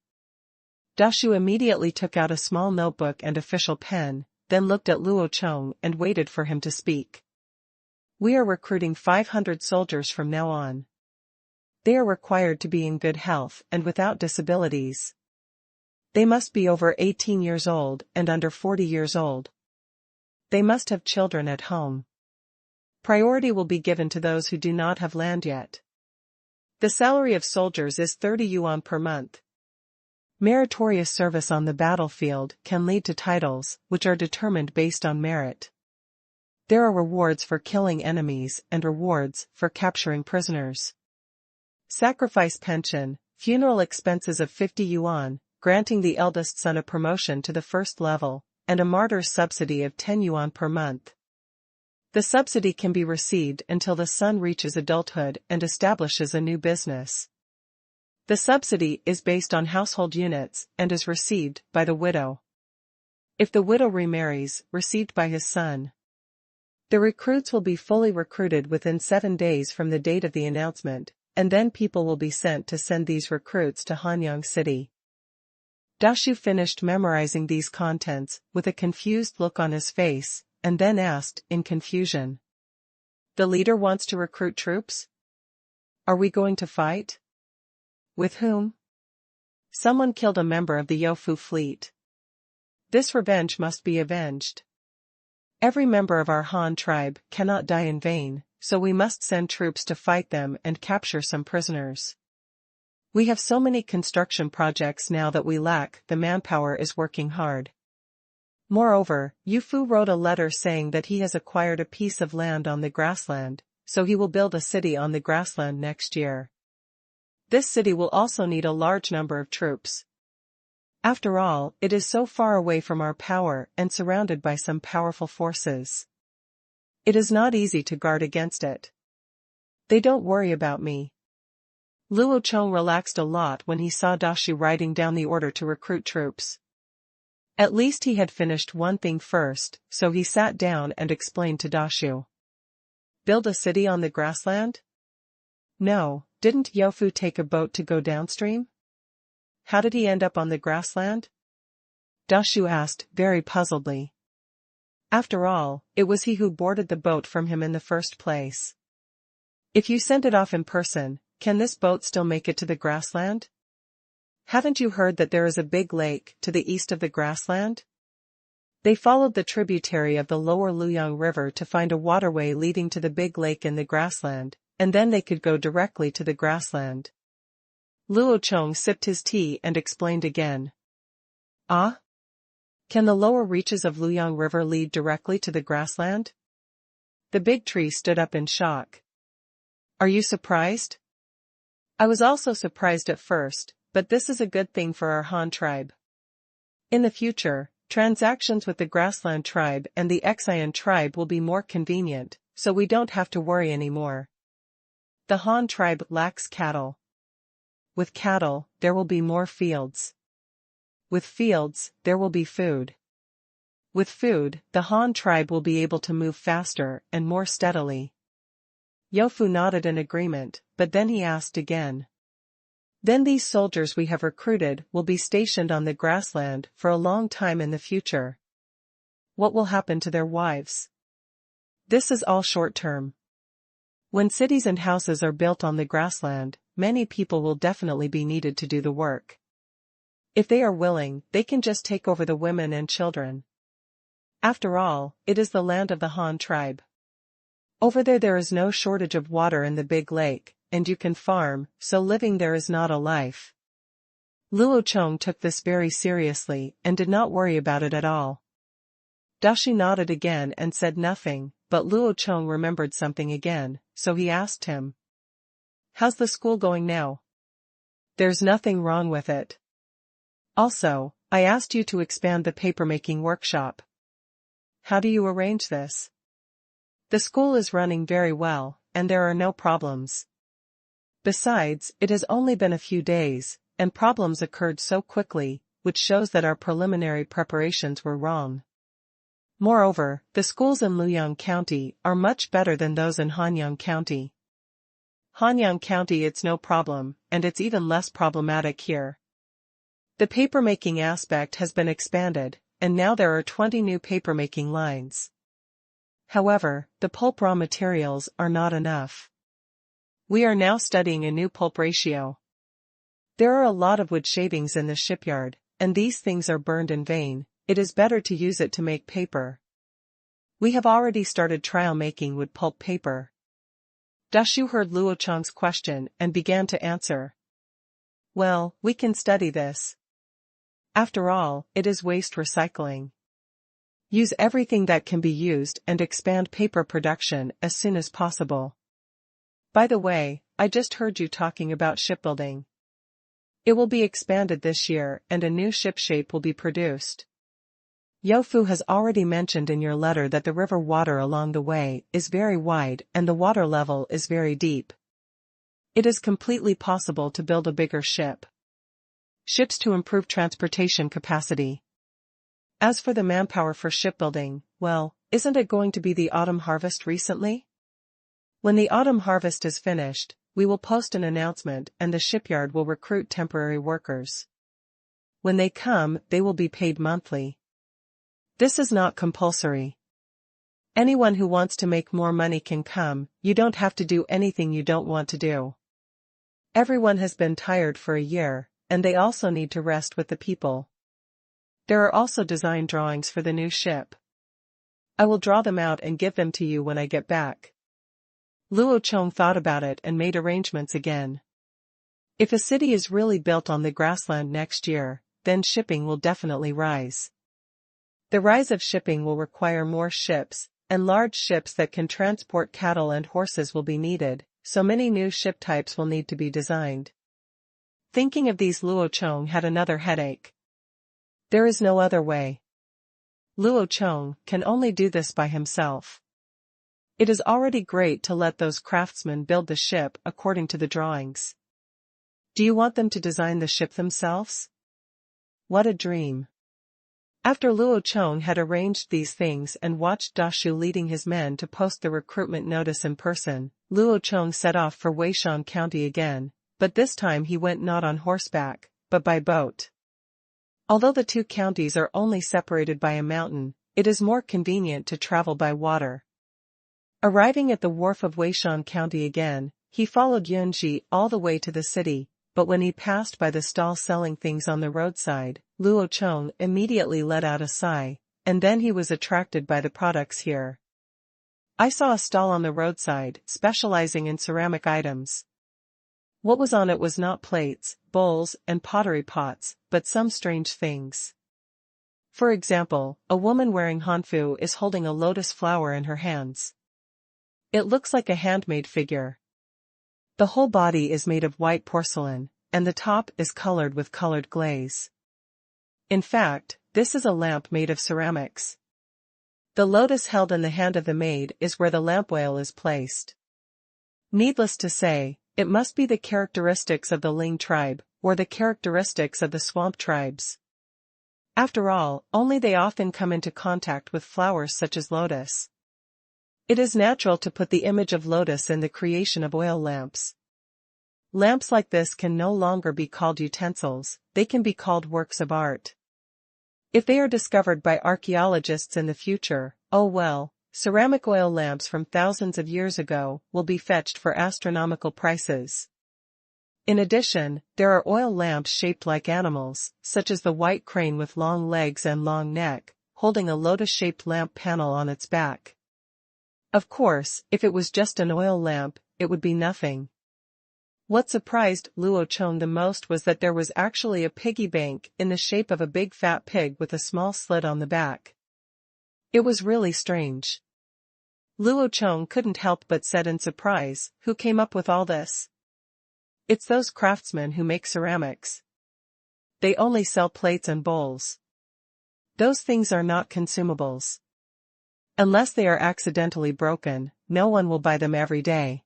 Dashu immediately took out a small notebook and official pen, then looked at Luo Chong and waited for him to speak. We are recruiting 500 soldiers from now on. They are required to be in good health and without disabilities. They must be over 18 years old and under 40 years old. They must have children at home. Priority will be given to those who do not have land yet. The salary of soldiers is 30 yuan per month. Meritorious service on the battlefield can lead to titles, which are determined based on merit. There are rewards for killing enemies and rewards for capturing prisoners. Sacrifice pension, funeral expenses of 50 yuan, granting the eldest son a promotion to the first level, and a martyr's subsidy of 10 yuan per month. The subsidy can be received until the son reaches adulthood and establishes a new business. The subsidy is based on household units and is received by the widow. If the widow remarries, received by his son. The recruits will be fully recruited within 7 days from the date of the announcement, and then people will be sent to send these recruits to Hanyang City. Dashu finished memorizing these contents with a confused look on his face, and then asked in confusion. The leader wants to recruit troops? Are we going to fight? With whom? Someone killed a member of the Youfu fleet. This revenge must be avenged. Every member of our Han tribe cannot die in vain, so we must send troops to fight them and capture some prisoners. We have so many construction projects now that we lack the manpower is working hard. Moreover, Youfu wrote a letter saying that he has acquired a piece of land on the grassland, so he will build a city on the grassland next year. This city will also need a large number of troops. After all, it is so far away from our power and surrounded by some powerful forces. It is not easy to guard against it. They don't worry about me. Luo Chong relaxed a lot when he saw Dashu writing down the order to recruit troops. At least he had finished one thing first, so he sat down and explained to Dashu. Build a city on the grassland? No, didn't Youfu take a boat to go downstream? How did he end up on the grassland? Dashu asked, very puzzledly. After all, it was he who boarded the boat from him in the first place. If you sent it off in person, can this boat still make it to the grassland? Haven't you heard that there is a big lake to the east of the grassland? They followed the tributary of the lower Luoyang River to find a waterway leading to the big lake in the grassland, and then they could go directly to the grassland. Luo Chong sipped his tea and explained again. Ah? Can the lower reaches of Luyang River lead directly to the grassland? The big tree stood up in shock. Are you surprised? I was also surprised at first, but this is a good thing for our Han tribe. In the future, transactions with the grassland tribe and the Xian tribe will be more convenient, so we don't have to worry anymore. The Han tribe lacks cattle. With cattle, there will be more fields. With fields, there will be food. With food, the Han tribe will be able to move faster and more steadily. Yofu nodded in agreement, but then he asked again. Then these soldiers we have recruited will be stationed on the grassland for a long time in the future. What will happen to their wives? This is all short-term. When cities and houses are built on the grassland, many people will definitely be needed to do the work. If they are willing, they can just take over the women and children. After all, it is the land of the Han tribe. Over there is no shortage of water in the big lake, and you can farm, so living there is not a life. Luo Chong took this very seriously and did not worry about it at all. Dashi nodded again and said nothing, but Luo Chong remembered something again, so he asked him. How's the school going now? There's nothing wrong with it. Also, I asked you to expand the papermaking workshop. How do you arrange this? The school is running very well, and there are no problems. Besides, it has only been a few days, and problems occurred so quickly, which shows that our preliminary preparations were wrong. Moreover, the schools in Luoyang County are much better than those in Hanyang County. Hanyang County it's no problem, and it's even less problematic here. The papermaking aspect has been expanded, and now there are 20 new papermaking lines. However, the pulp raw materials are not enough. We are now studying a new pulp ratio. There are a lot of wood shavings in the shipyard, and these things are burned in vain. It is better to use it to make paper. We have already started trial making wood pulp paper. Dashu heard Luo Chong's question and began to answer. Well, we can study this. After all, it is waste recycling. Use everything that can be used and expand paper production as soon as possible. By the way, I just heard you talking about shipbuilding. It will be expanded this year and a new ship shape will be produced. Yofu has already mentioned in your letter that the river water along the way is very wide and the water level is very deep. It is completely possible to build a bigger ship. Ships to improve transportation capacity. As for the manpower for shipbuilding, well, isn't it going to be the autumn harvest recently? When the autumn harvest is finished, we will post an announcement and the shipyard will recruit temporary workers. When they come, they will be paid monthly. This is not compulsory. Anyone who wants to make more money can come, you don't have to do anything you don't want to do. Everyone has been tired for a year, and they also need to rest with the people. There are also design drawings for the new ship. I will draw them out and give them to you when I get back. Luo Chong thought about it and made arrangements again. If a city is really built on the grassland next year, then shipping will definitely rise. The rise of shipping will require more ships, and large ships that can transport cattle and horses will be needed, so many new ship types will need to be designed. Thinking of these, Luo Chong had another headache. There is no other way. Luo Chong can only do this by himself. It is already great to let those craftsmen build the ship according to the drawings. Do you want them to design the ship themselves? What a dream. After Luo Chong had arranged these things and watched Dashu leading his men to post the recruitment notice in person, Luo Chong set off for Weishan County again, but this time he went not on horseback, but by boat. Although the two counties are only separated by a mountain, it is more convenient to travel by water. Arriving at the wharf of Weishan County again, he followed Yunji all the way to the city, but when he passed by the stall selling things on the roadside, Luo Chong immediately let out a sigh, and then he was attracted by the products here. I saw a stall on the roadside, specializing in ceramic items. What was on it was not plates, bowls, and pottery pots, but some strange things. For example, a woman wearing hanfu is holding a lotus flower in her hands. It looks like a handmade figure. The whole body is made of white porcelain, and the top is colored with colored glaze. In fact, this is a lamp made of ceramics. The lotus held in the hand of the maid is where the lamp oil is placed. Needless to say, it must be the characteristics of the Ling tribe, or the characteristics of the swamp tribes. After all, only they often come into contact with flowers such as lotus. It is natural to put the image of lotus in the creation of oil lamps. Lamps like this can no longer be called utensils, they can be called works of art. If they are discovered by archaeologists in the future, oh well, ceramic oil lamps from thousands of years ago will be fetched for astronomical prices. In addition, there are oil lamps shaped like animals, such as the white crane with long legs and long neck, holding a lotus-shaped lamp panel on its back. Of course, if it was just an oil lamp, it would be nothing. What surprised Luo Chong the most was that there was actually a piggy bank in the shape of a big fat pig with a small slit on the back. It was really strange. Luo Chong couldn't help but said in surprise, "Who came up with all this?" "It's those craftsmen who make ceramics. They only sell plates and bowls. Those things are not consumables. Unless they are accidentally broken, no one will buy them every day.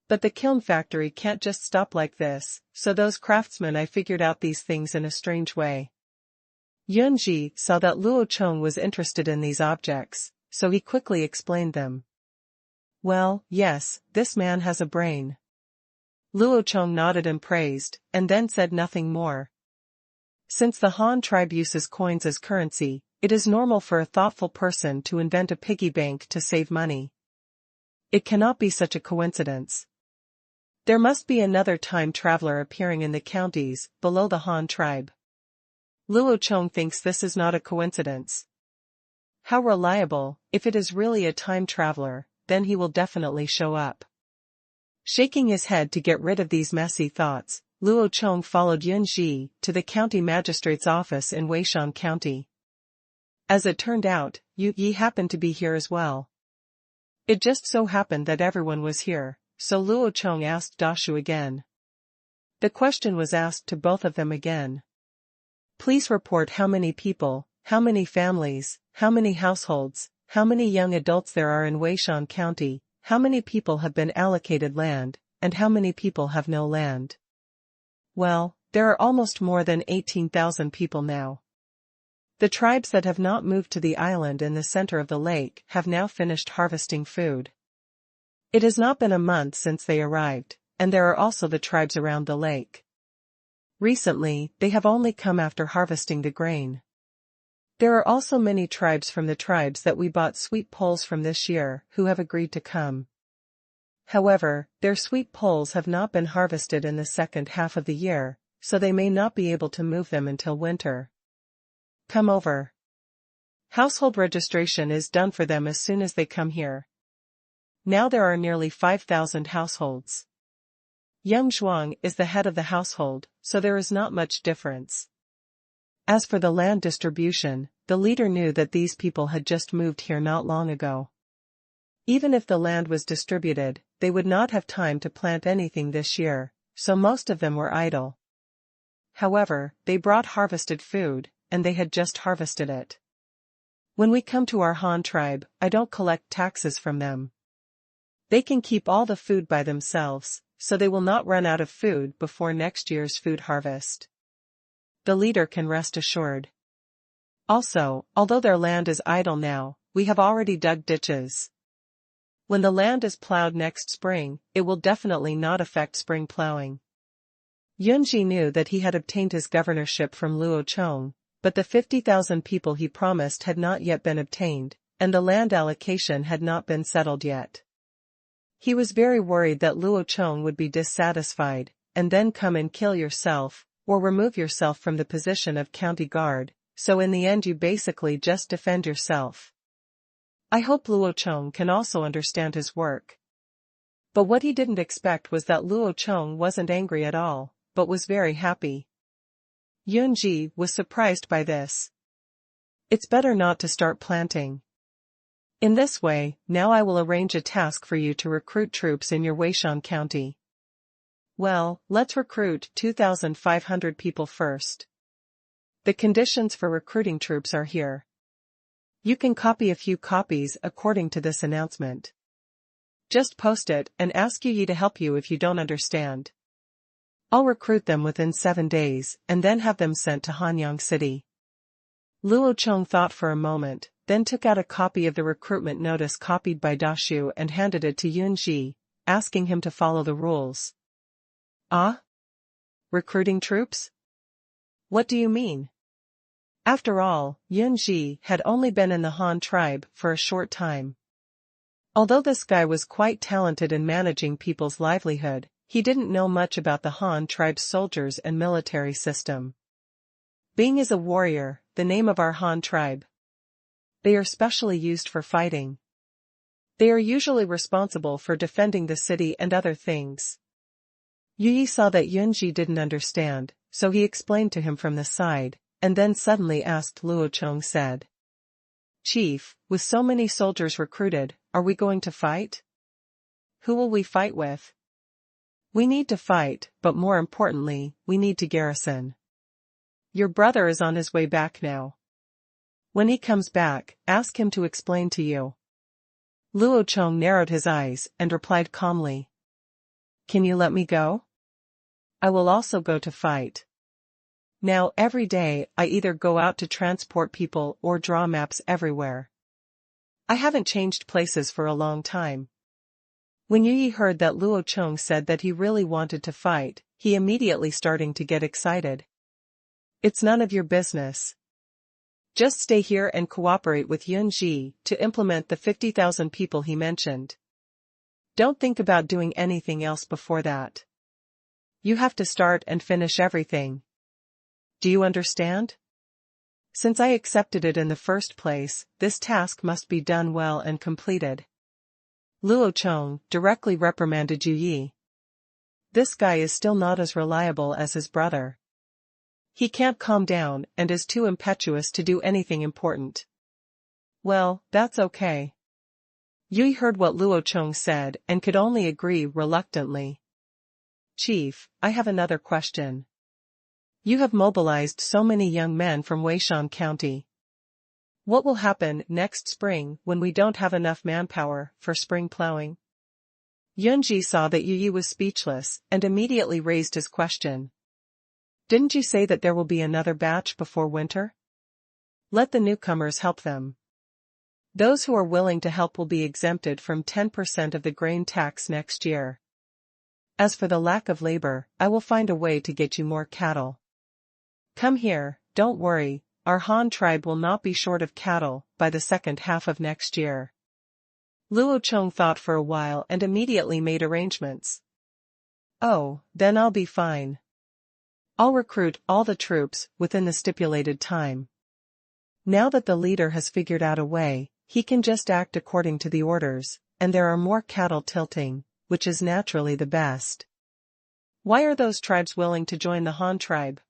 But the kiln factory can't just stop like this, so those craftsmen I figured out these things in a strange way." Yunji saw that Luo Chong was interested in these objects, so he quickly explained them. "Well, yes, this man has a brain." Luo Chong nodded and praised, and then said nothing more. Since the Han tribe uses coins as currency, it is normal for a thoughtful person to invent a piggy bank to save money. It cannot be such a coincidence. There must be another time traveler appearing in the counties below the Han tribe. Luo Chong thinks this is not a coincidence. How reliable, if it is really a time traveler, then he will definitely show up. Shaking his head to get rid of these messy thoughts, Luo Chong followed Yunji to the county magistrate's office in Weishan County. As it turned out, Yu Yi happened to be here as well. It just so happened that everyone was here, so Luo Chong asked Dashu again. The question was asked to both of them again. "Please report how many people, how many families, how many households, how many young adults there are in Weishan County, how many people have been allocated land, and how many people have no land." Well, there are almost more than 18,000 people now. The tribes that have not moved to the island in the center of the lake have now finished harvesting food. It has not been a month since they arrived, and there are also the tribes around the lake. Recently, they have only come after harvesting the grain. There are also many tribes from the tribes that we bought sweet poles from this year who have agreed to come. However, their sweet poles have not been harvested in the second half of the year, so they may not be able to move them until winter. Come over. Household registration is done for them as soon as they come here. Now there are nearly 5,000 households. Young Zhuang is the head of the household, so there is not much difference. As for the land distribution, the leader knew that these people had just moved here not long ago. Even if the land was distributed, they would not have time to plant anything this year, so most of them were idle. However, they brought harvested food, and they had just harvested it. When we come to our Han tribe, I don't collect taxes from them. They can keep all the food by themselves, so they will not run out of food before next year's food harvest. The leader can rest assured. Also, although their land is idle now, we have already dug ditches. When the land is plowed next spring, it will definitely not affect spring plowing. Yunji knew that he had obtained his governorship from Luo Chong, but the 50,000 people he promised had not yet been obtained, and the land allocation had not been settled yet. He was very worried that Luo Chong would be dissatisfied, and then come and kill yourself, or remove yourself from the position of county guard, so in the end you basically just defend yourself. I hope Luo Chong can also understand his work. But what he didn't expect was that Luo Chong wasn't angry at all, but was very happy. Yunji was surprised by this. It's better not to start planting. In this way, now I will arrange a task for you to recruit troops in your Weishan County. Well, let's recruit 2,500 people first. The conditions for recruiting troops are here. You can copy a few copies according to this announcement. Just post it and ask Yi to help you if you don't understand. I'll recruit them within 7 days and then have them sent to Hanyang City. Luo Chong thought for a moment, then took out a copy of the recruitment notice copied by Dashu and handed it to Yunji, asking him to follow the rules. Ah? Recruiting troops? What do you mean? After all, Yunji had only been in the Han tribe for a short time. Although this guy was quite talented in managing people's livelihood, he didn't know much about the Han tribe's soldiers and military system. Bing is a warrior, the name of our Han tribe. They are specially used for fighting. They are usually responsible for defending the city and other things. Yi saw that Yunji didn't understand, so he explained to him from the side, and then suddenly asked Luo Chong said. Chief, with so many soldiers recruited, are we going to fight? Who will we fight with? We need to fight, but more importantly, we need to garrison. Your brother is on his way back now. When he comes back, ask him to explain to you. Luo Chong narrowed his eyes and replied calmly. Can you let me go? I will also go to fight. Now every day I either go out to transport people or draw maps everywhere. I haven't changed places for a long time. When Yi heard that Luo Chong said that he really wanted to fight, he immediately starting to get excited. It's none of your business. Just stay here and cooperate with Yunji to implement the 50,000 people he mentioned. Don't think about doing anything else before that. You have to start and finish everything. Do you understand? Since I accepted it in the first place, this task must be done well and completed. Luo Chong directly reprimanded Yi. This guy is still not as reliable as his brother. He can't calm down and is too impetuous to do anything important. Well, that's okay. Yi heard what Luo Chong said and could only agree reluctantly. Chief, I have another question. You have mobilized so many young men from Weishan County. What will happen next spring when we don't have enough manpower for spring plowing? Yunji saw that Yi was speechless and immediately raised his question. Didn't you say that there will be another batch before winter? Let the newcomers help them. Those who are willing to help will be exempted from 10% of the grain tax next year. As for the lack of labor, I will find a way to get you more cattle. Come here, don't worry, our Han tribe will not be short of cattle by the second half of next year. Luo Chong thought for a while and immediately made arrangements. Oh, then I'll be fine. I'll recruit all the troops within the stipulated time. Now that the leader has figured out a way, he can just act according to the orders, and there are more cattle tilting, which is naturally the best. Why are those tribes willing to join the Han tribe?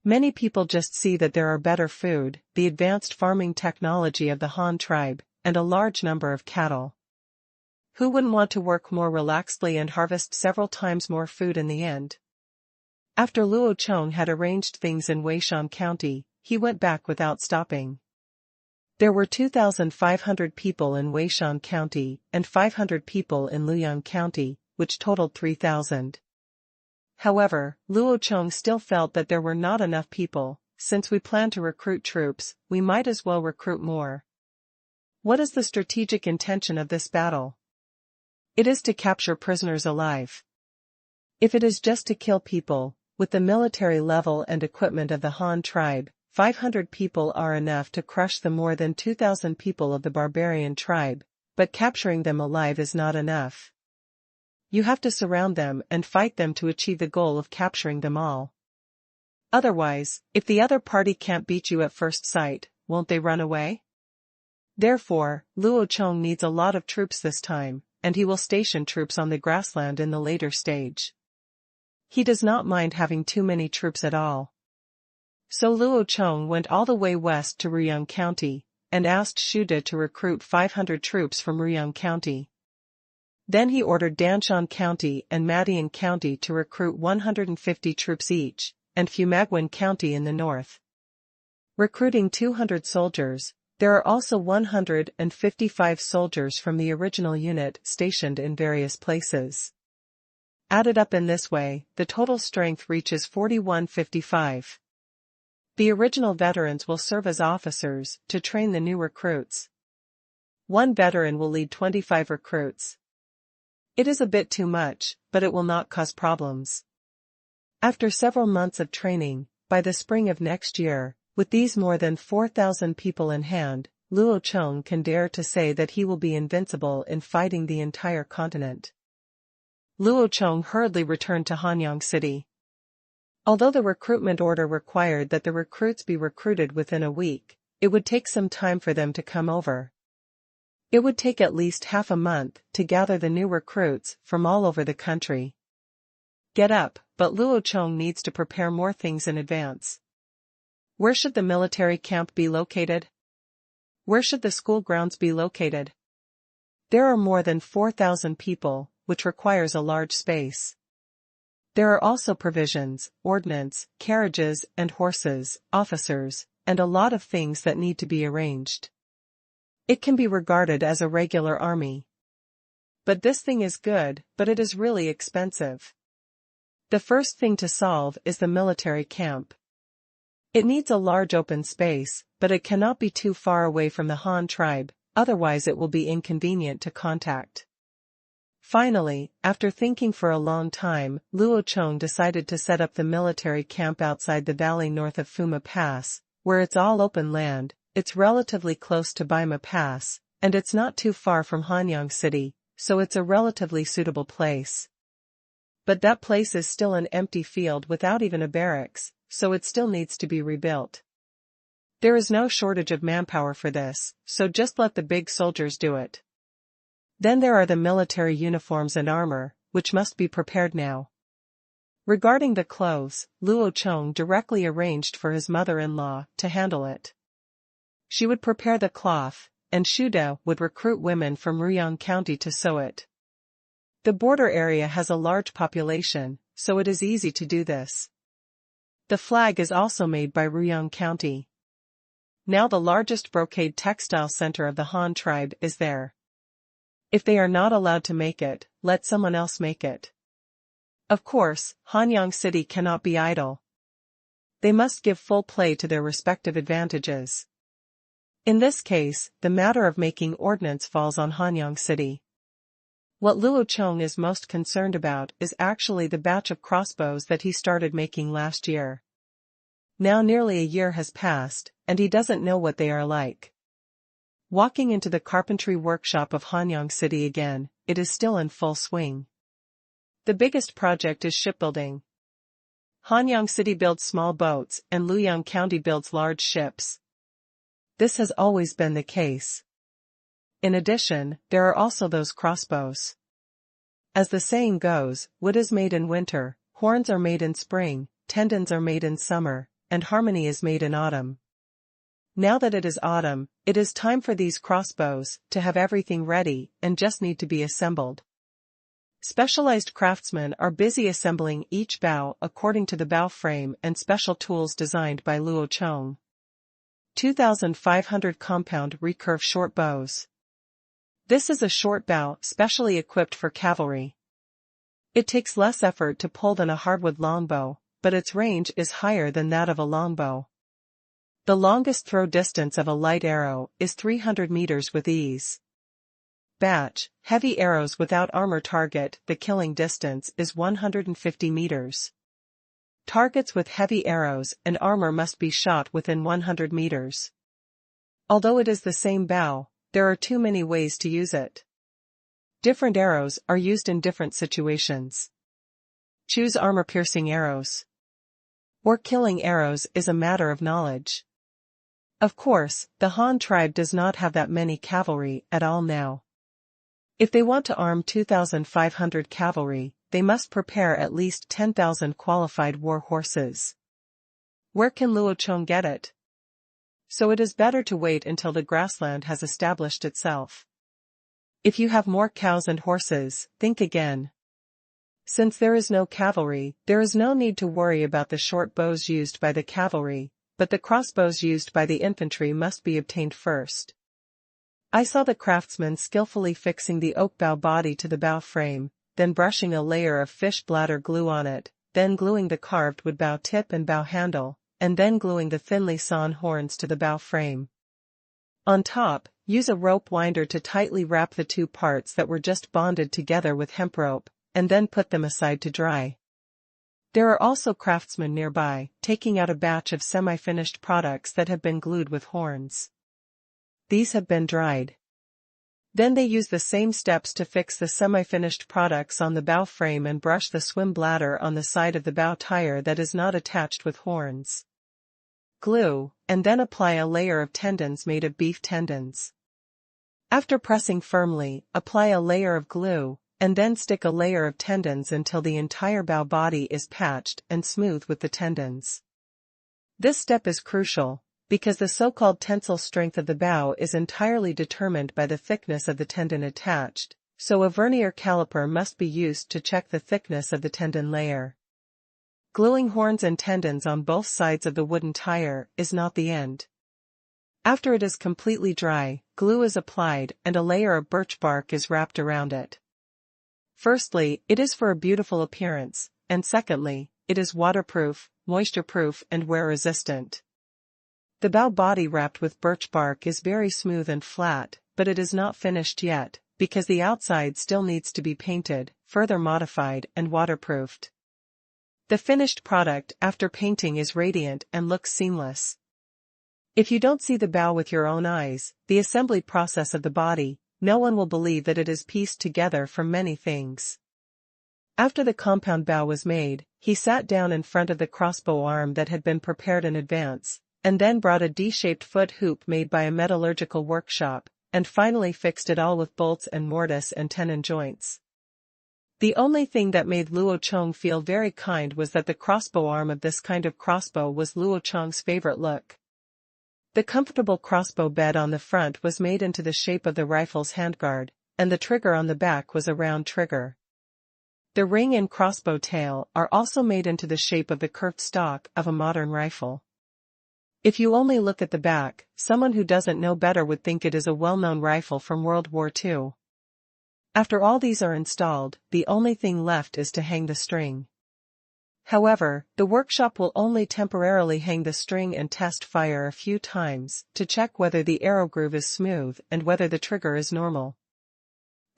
Many people just see that there are better food, the advanced farming technology of the Han tribe, and a large number of cattle. Who wouldn't want to work more relaxedly and harvest several times more food in the end? After Luo Chong had arranged things in Weishan County, he went back without stopping. There were 2,500 people in Weishan County and 500 people in Luoyang County, which totaled 3,000. However, Luo Chong still felt that there were not enough people. Since we plan to recruit troops, we might as well recruit more. What is the strategic intention of this battle? It is to capture prisoners alive. If it is just to kill people, with the military level and equipment of the Han tribe, 500 people are enough to crush the more than 2,000 people of the barbarian tribe, but capturing them alive is not enough. You have to surround them and fight them to achieve the goal of capturing them all. Otherwise, if the other party can't beat you at first sight, won't they run away? Therefore, Luo Chong needs a lot of troops this time, and he will station troops on the grassland in the later stage. He does not mind having too many troops at all. So Luo Chong went all the way west to Ruyang County, and asked Shuda to recruit 500 troops from Ruyang County. Then he ordered Danshan County and Madian County to recruit 150 troops each, and Fumagwan County in the north. Recruiting 200 soldiers, there are also 155 soldiers from the original unit stationed in various places. Added up in this way, the total strength reaches 4155. The original veterans will serve as officers to train the new recruits. One veteran will lead 25 recruits. It is a bit too much, but it will not cause problems. After several months of training, by the spring of next year, with these more than 4,000 people in hand, Luo Chong can dare to say that he will be invincible in fighting the entire continent. Luo Chong hurriedly returned to Hanyang City. Although the recruitment order required that the recruits be recruited within a week, it would take some time for them to come over. It would take at least half a month to gather the new recruits from all over the country. Get up, but Luo Chong needs to prepare more things in advance. Where should the military camp be located? Where should the school grounds be located? There are more than 4,000 people, which requires a large space. There are also provisions, ordnance, carriages and horses, officers, and a lot of things that need to be arranged. It can be regarded as a regular army. But this thing is good, but it is really expensive. The first thing to solve is the military camp. It needs a large open space, but it cannot be too far away from the Han tribe, otherwise it will be inconvenient to contact. Finally, after thinking for a long time, Luo Chong decided to set up the military camp outside the valley north of Fuma Pass, where it's all open land. It's relatively close to Baima Pass, and it's not too far from Hanyang City, so it's a relatively suitable place. But that place is still an empty field without even a barracks, so it still needs to be rebuilt. There is no shortage of manpower for this, so just let the big soldiers do it. Then there are the military uniforms and armor, which must be prepared now. Regarding the clothes, Luo Chong directly arranged for his mother-in-law to handle it. She would prepare the cloth, and Shuda would recruit women from Ruyang County to sew it. The border area has a large population, so it is easy to do this. The flag is also made by Ruyang County. Now the largest brocade textile center of the Han tribe is there. If they are not allowed to make it, let someone else make it. Of course, Hanyang City cannot be idle. They must give full play to their respective advantages. In this case, the matter of making ordnance falls on Hanyang City. What Luo Chong is most concerned about is actually the batch of crossbows that he started making last year. Now nearly a year has passed, and he doesn't know what they are like. Walking into the carpentry workshop of Hanyang City again, it is still in full swing. The biggest project is shipbuilding. Hanyang City builds small boats and Luoyang County builds large ships. This has always been the case. In addition, there are also those crossbows. As the saying goes, wood is made in winter, horns are made in spring, tendons are made in summer, and harmony is made in autumn. Now that it is autumn, it is time for these crossbows to have everything ready and just need to be assembled. Specialized craftsmen are busy assembling each bow according to the bow frame and special tools designed by Luo Chong. 2,500 compound recurve short bows. This is a short bow specially equipped for cavalry. It takes less effort to pull than a hardwood longbow, but its range is higher than that of a longbow. The longest throw distance of a light arrow is 300 meters with ease. Batch, heavy arrows without armor target, the killing distance is 150 meters. Targets with heavy arrows and armor must be shot within 100 meters. Although it is the same bow, there are too many ways to use it. Different arrows are used in different situations. Choose armor-piercing arrows. Or killing arrows is a matter of knowledge. Of course, the Han tribe does not have that many cavalry at all now. If they want to arm 2,500 cavalry, they must prepare at least 10,000 qualified war horses. Where can Luo Chong get it? So it is better to wait until the grassland has established itself. If you have more cows and horses, think again. Since there is no cavalry, there is no need to worry about the short bows used by the cavalry, but the crossbows used by the infantry must be obtained first. I saw the craftsman skillfully fixing the oak bow body to the bow frame, then brushing a layer of fish bladder glue on it, then gluing the carved wood bow tip and bow handle, and then gluing the thinly sawn horns to the bow frame. On top, use a rope winder to tightly wrap the two parts that were just bonded together with hemp rope, and then put them aside to dry. There are also craftsmen nearby, taking out a batch of semi-finished products that have been glued with horns. These have been dried. Then they use the same steps to fix the semi-finished products on the bow frame and brush the swim bladder on the side of the bow tire that is not attached with horns. Glue, and then apply a layer of tendons made of beef tendons. After pressing firmly, apply a layer of glue, and then stick a layer of tendons until the entire bow body is patched and smooth with the tendons. This step is crucial, because the so-called tensile strength of the bow is entirely determined by the thickness of the tendon attached, so a vernier caliper must be used to check the thickness of the tendon layer. Gluing horns and tendons on both sides of the wooden tire is not the end. After it is completely dry, glue is applied and a layer of birch bark is wrapped around it. Firstly, it is for a beautiful appearance, and secondly, it is waterproof, moisture-proof and wear-resistant. The bow body wrapped with birch bark is very smooth and flat, but it is not finished yet, because the outside still needs to be painted, further modified and waterproofed. The finished product after painting is radiant and looks seamless. If you don't see the bow with your own eyes, the assembly process of the body, no one will believe that it is pieced together from many things. After the compound bow was made, he sat down in front of the crossbow arm that had been prepared in advance, and then brought a D-shaped foot hoop made by a metallurgical workshop, and finally fixed it all with bolts and mortise and tenon joints. The only thing that made Luo Chong feel very kind was that the crossbow arm of this kind of crossbow was Luo Chong's favorite look. The comfortable crossbow bed on the front was made into the shape of the rifle's handguard, and the trigger on the back was a round trigger. The ring and crossbow tail are also made into the shape of the curved stock of a modern rifle. If you only look at the back, someone who doesn't know better would think it is a well-known rifle from World War II. After all these are installed, the only thing left is to hang the string. However, the workshop will only temporarily hang the string and test fire a few times to check whether the arrow groove is smooth and whether the trigger is normal.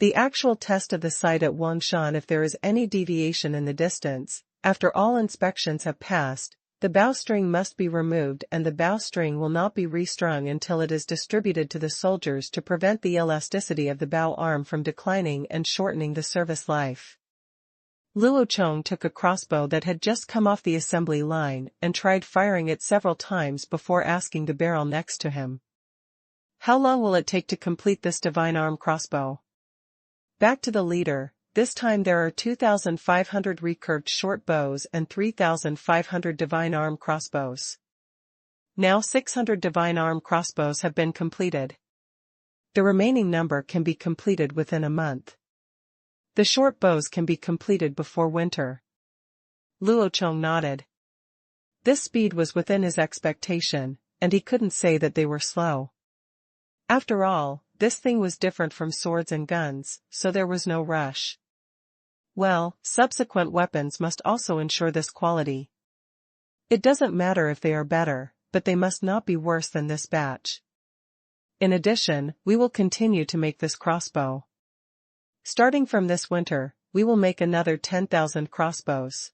The actual test of the sight at Wangshan, if there is any deviation in the distance, after all inspections have passed, the bowstring must be removed and the bowstring will not be restrung until it is distributed to the soldiers to prevent the elasticity of the bow arm from declining and shortening the service life. Luo Chong took a crossbow that had just come off the assembly line and tried firing it several times before asking the barrel next to him. "How long will it take to complete this divine arm crossbow?" Back to the leader. This time there are 2,500 recurved short bows and 3,500 divine arm crossbows. Now 600 divine arm crossbows have been completed. The remaining number can be completed within a month. The short bows can be completed before winter. Luo Chong nodded. This speed was within his expectation, and he couldn't say that they were slow. After all, this thing was different from swords and guns, so there was no rush. Well, subsequent weapons must also ensure this quality. It doesn't matter if they are better, but they must not be worse than this batch. In addition, we will continue to make this crossbow. Starting from this winter, we will make another 10,000 crossbows.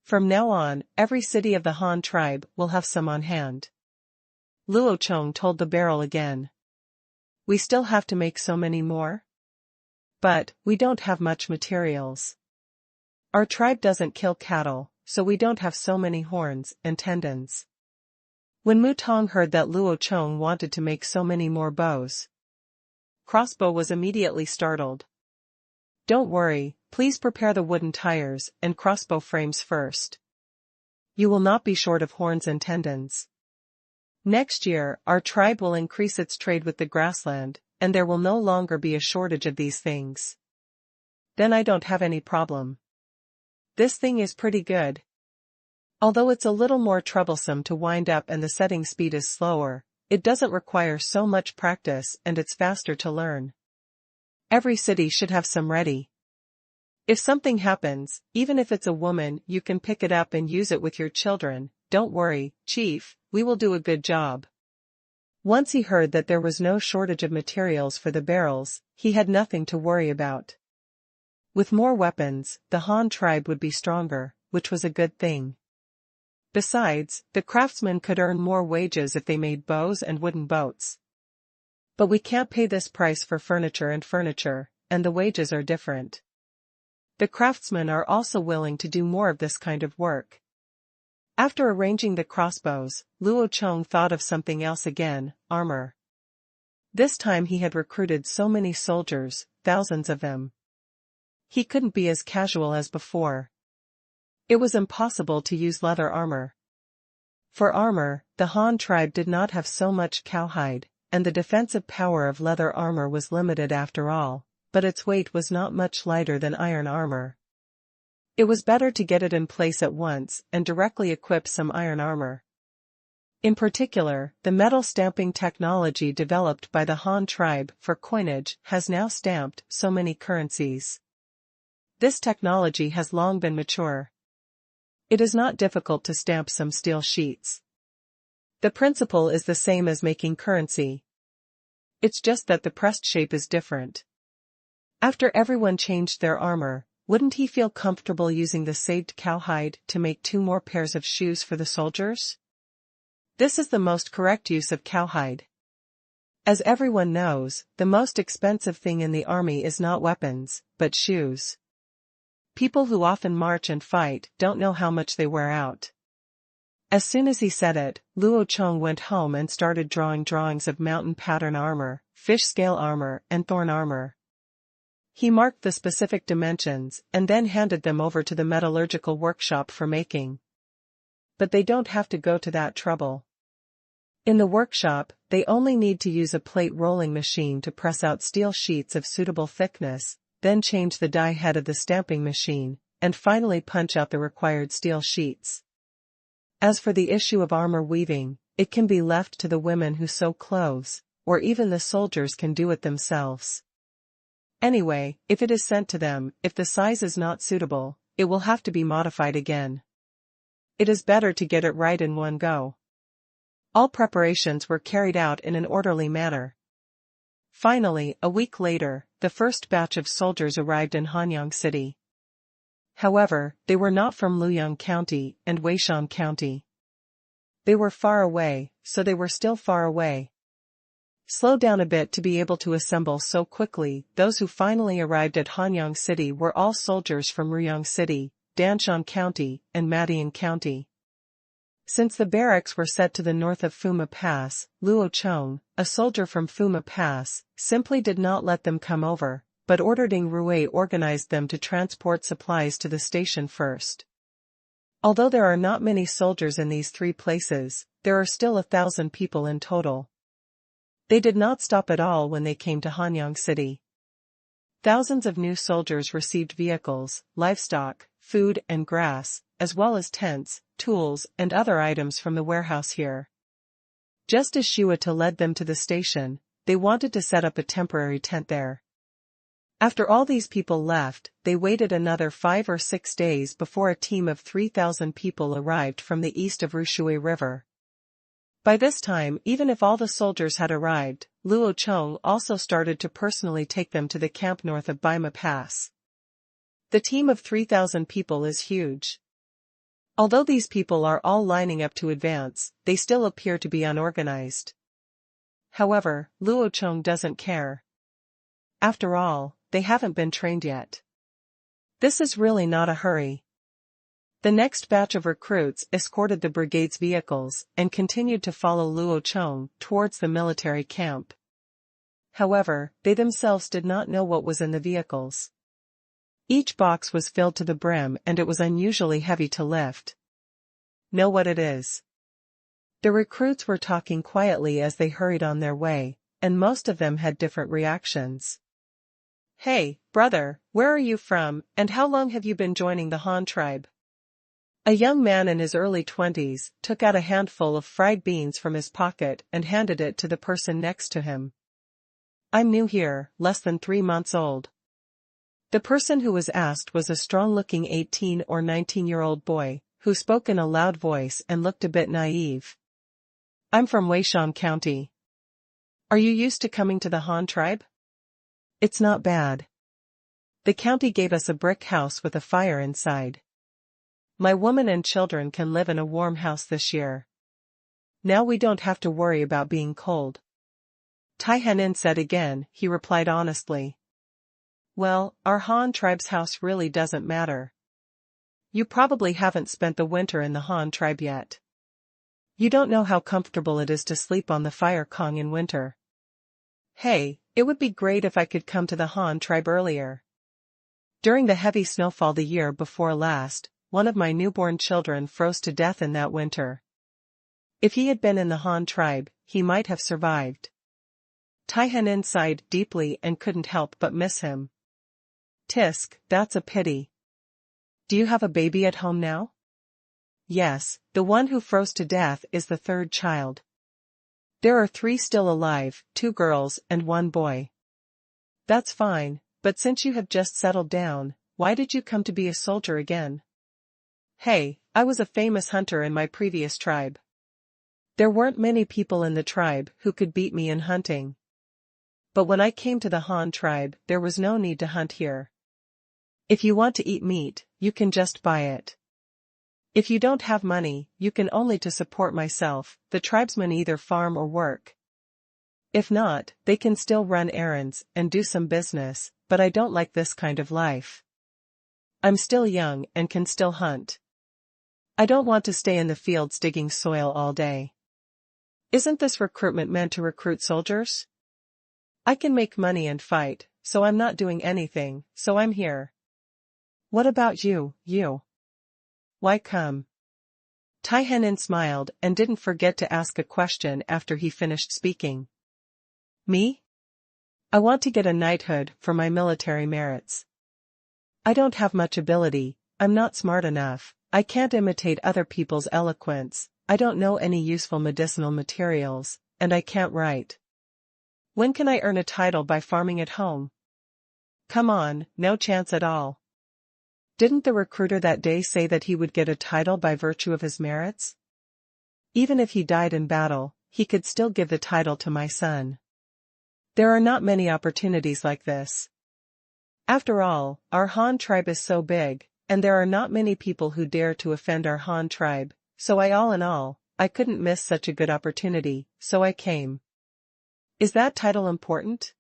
From now on, every city of the Han tribe will have some on hand. Luo Chong told the barrel again. We still have to make so many more? But, we don't have much materials. Our tribe doesn't kill cattle, so we don't have so many horns and tendons. When Mu Tong heard that Luo Chong wanted to make so many more bows, Crossbow was immediately startled. Don't worry, please prepare the wooden tires and crossbow frames first. You will not be short of horns and tendons. Next year, our tribe will increase its trade with the grassland, and there will no longer be a shortage of these things. Then I don't have any problem. This thing is pretty good. Although it's a little more troublesome to wind up and the setting speed is slower, it doesn't require so much practice and it's faster to learn. Every city should have some ready. If something happens, even if it's a woman, you can pick it up and use it with your children. Don't worry, Chief, we will do a good job. Once he heard that there was no shortage of materials for the barrels, he had nothing to worry about. With more weapons, the Han tribe would be stronger, which was a good thing. Besides, the craftsmen could earn more wages if they made bows and wooden boats. But we can't pay this price for furniture, and the wages are different. The craftsmen are also willing to do more of this kind of work. After arranging the crossbows, Luo Chong thought of something else again, armor. This time he had recruited so many soldiers, thousands of them. He couldn't be as casual as before. It was impossible to use leather armor. For armor, the Han tribe did not have so much cowhide, and the defensive power of leather armor was limited after all, but its weight was not much lighter than iron armor. It was better to get it in place at once and directly equip some iron armor. In particular, the metal stamping technology developed by the Han tribe for coinage has now stamped so many currencies. This technology has long been mature. It is not difficult to stamp some steel sheets. The principle is the same as making currency. It's just that the pressed shape is different. After everyone changed their armor, wouldn't he feel comfortable using the saved cowhide to make 2 more pairs of shoes for the soldiers? This is the most correct use of cowhide. As everyone knows, the most expensive thing in the army is not weapons, but shoes. People who often march and fight don't know how much they wear out. As soon as he said it, Luo Chong went home and started drawing drawings of mountain pattern armor, fish scale armor, and thorn armor. He marked the specific dimensions and then handed them over to the metallurgical workshop for making. But they don't have to go to that trouble. In the workshop, they only need to use a plate rolling machine to press out steel sheets of suitable thickness, then change the die head of the stamping machine, and finally punch out the required steel sheets. As for the issue of armor weaving, it can be left to the women who sew clothes, or even the soldiers can do it themselves. Anyway, if it is sent to them, if the size is not suitable, it will have to be modified again. It is better to get it right in one go. All preparations were carried out in an orderly manner. Finally, a week later, the first batch of soldiers arrived in Hanyang City. However, they were not from Luoyang County and Weishan County. They were far away, so they were still far away. Slow down a bit to be able to assemble so quickly. Those who finally arrived at Hanyang City were all soldiers from Ruyang City, Danshan County, and Madian County. Since the barracks were set to the north of Fuma Pass, Luo Chong, a soldier from Fuma Pass, simply did not let them come over, but ordered Ng Rui organized them to transport supplies to the station first. Although there are not many soldiers in these 3 places, there are still 1,000 people in total. They did not stop at all when they came to Hanyang City. Thousands of new soldiers received vehicles, livestock, food and grass, as well as tents, tools, and other items from the warehouse here. Just as Shuata led them to the station, they wanted to set up a temporary tent there. After all these people left, they waited another 5 or 6 days before a team of 3,000 people arrived from the east of Rushui River. By this time, even if all the soldiers had arrived, Luo Chong also started to personally take them to the camp north of Baima Pass. The team of 3,000 people is huge. Although these people are all lining up to advance, they still appear to be unorganized. However, Luo Chong doesn't care. After all, they haven't been trained yet. This is really not a hurry. The next batch of recruits escorted the brigade's vehicles and continued to follow Luo Chong towards the military camp. However, they themselves did not know what was in the vehicles. Each box was filled to the brim and it was unusually heavy to lift. Know what it is? The recruits were talking quietly as they hurried on their way, and most of them had different reactions. Hey, brother, where are you from, and how long have you been joining the Han tribe? A young man in his early 20s took out a handful of fried beans from his pocket and handed it to the person next to him. I'm new here, less than 3 months old. The person who was asked was a strong-looking 18 or 19-year-old boy, who spoke in a loud voice and looked a bit naive. I'm from Weishan County. Are you used to coming to the Han tribe? It's not bad. The county gave us a brick house with a fire inside. My woman and children can live in a warm house this year. Now we don't have to worry about being cold. Tai Henin said again, he replied honestly. Well, our Han tribe's house really doesn't matter. You probably haven't spent the winter in the Han tribe yet. You don't know how comfortable it is to sleep on the fire Kong in winter. Hey, it would be great if I could come to the Han tribe earlier. During the heavy snowfall the year before last, one of my newborn children froze to death in that winter. If he had been in the Han tribe, he might have survived. Tai Henin sighed deeply and couldn't help but miss him. Tisk, that's a pity. Do you have a baby at home now? Yes, the one who froze to death is the 3rd child. There are 3 still alive, 2 girls and 1 boy. That's fine, but since you have just settled down, why did you come to be a soldier again? Hey, I was a famous hunter in my previous tribe. There weren't many people in the tribe who could beat me in hunting. But when I came to the Han tribe, there was no need to hunt here. If you want to eat meat, you can just buy it. If you don't have money, you can only to support myself, the tribesmen either farm or work. If not, they can still run errands and do some business, but I don't like this kind of life. I'm still young and can still hunt. I don't want to stay in the fields digging soil all day. Isn't this recruitment meant to recruit soldiers? I can make money and fight, so I'm not doing anything, so I'm here. What about you? Why come? Tai Henin smiled and didn't forget to ask a question after he finished speaking. Me? I want to get a knighthood for my military merits. I don't have much ability, I'm not smart enough, I can't imitate other people's eloquence, I don't know any useful medicinal materials, and I can't write. When can I earn a title by farming at home? Come on, no chance at all. Didn't the recruiter that day say that he would get a title by virtue of his merits? Even if he died in battle, he could still give the title to my son. There are not many opportunities like this. After all, our Han tribe is so big, and there are not many people who dare to offend our Han tribe, so all in all, I couldn't miss such a good opportunity, so I came. Is that title important?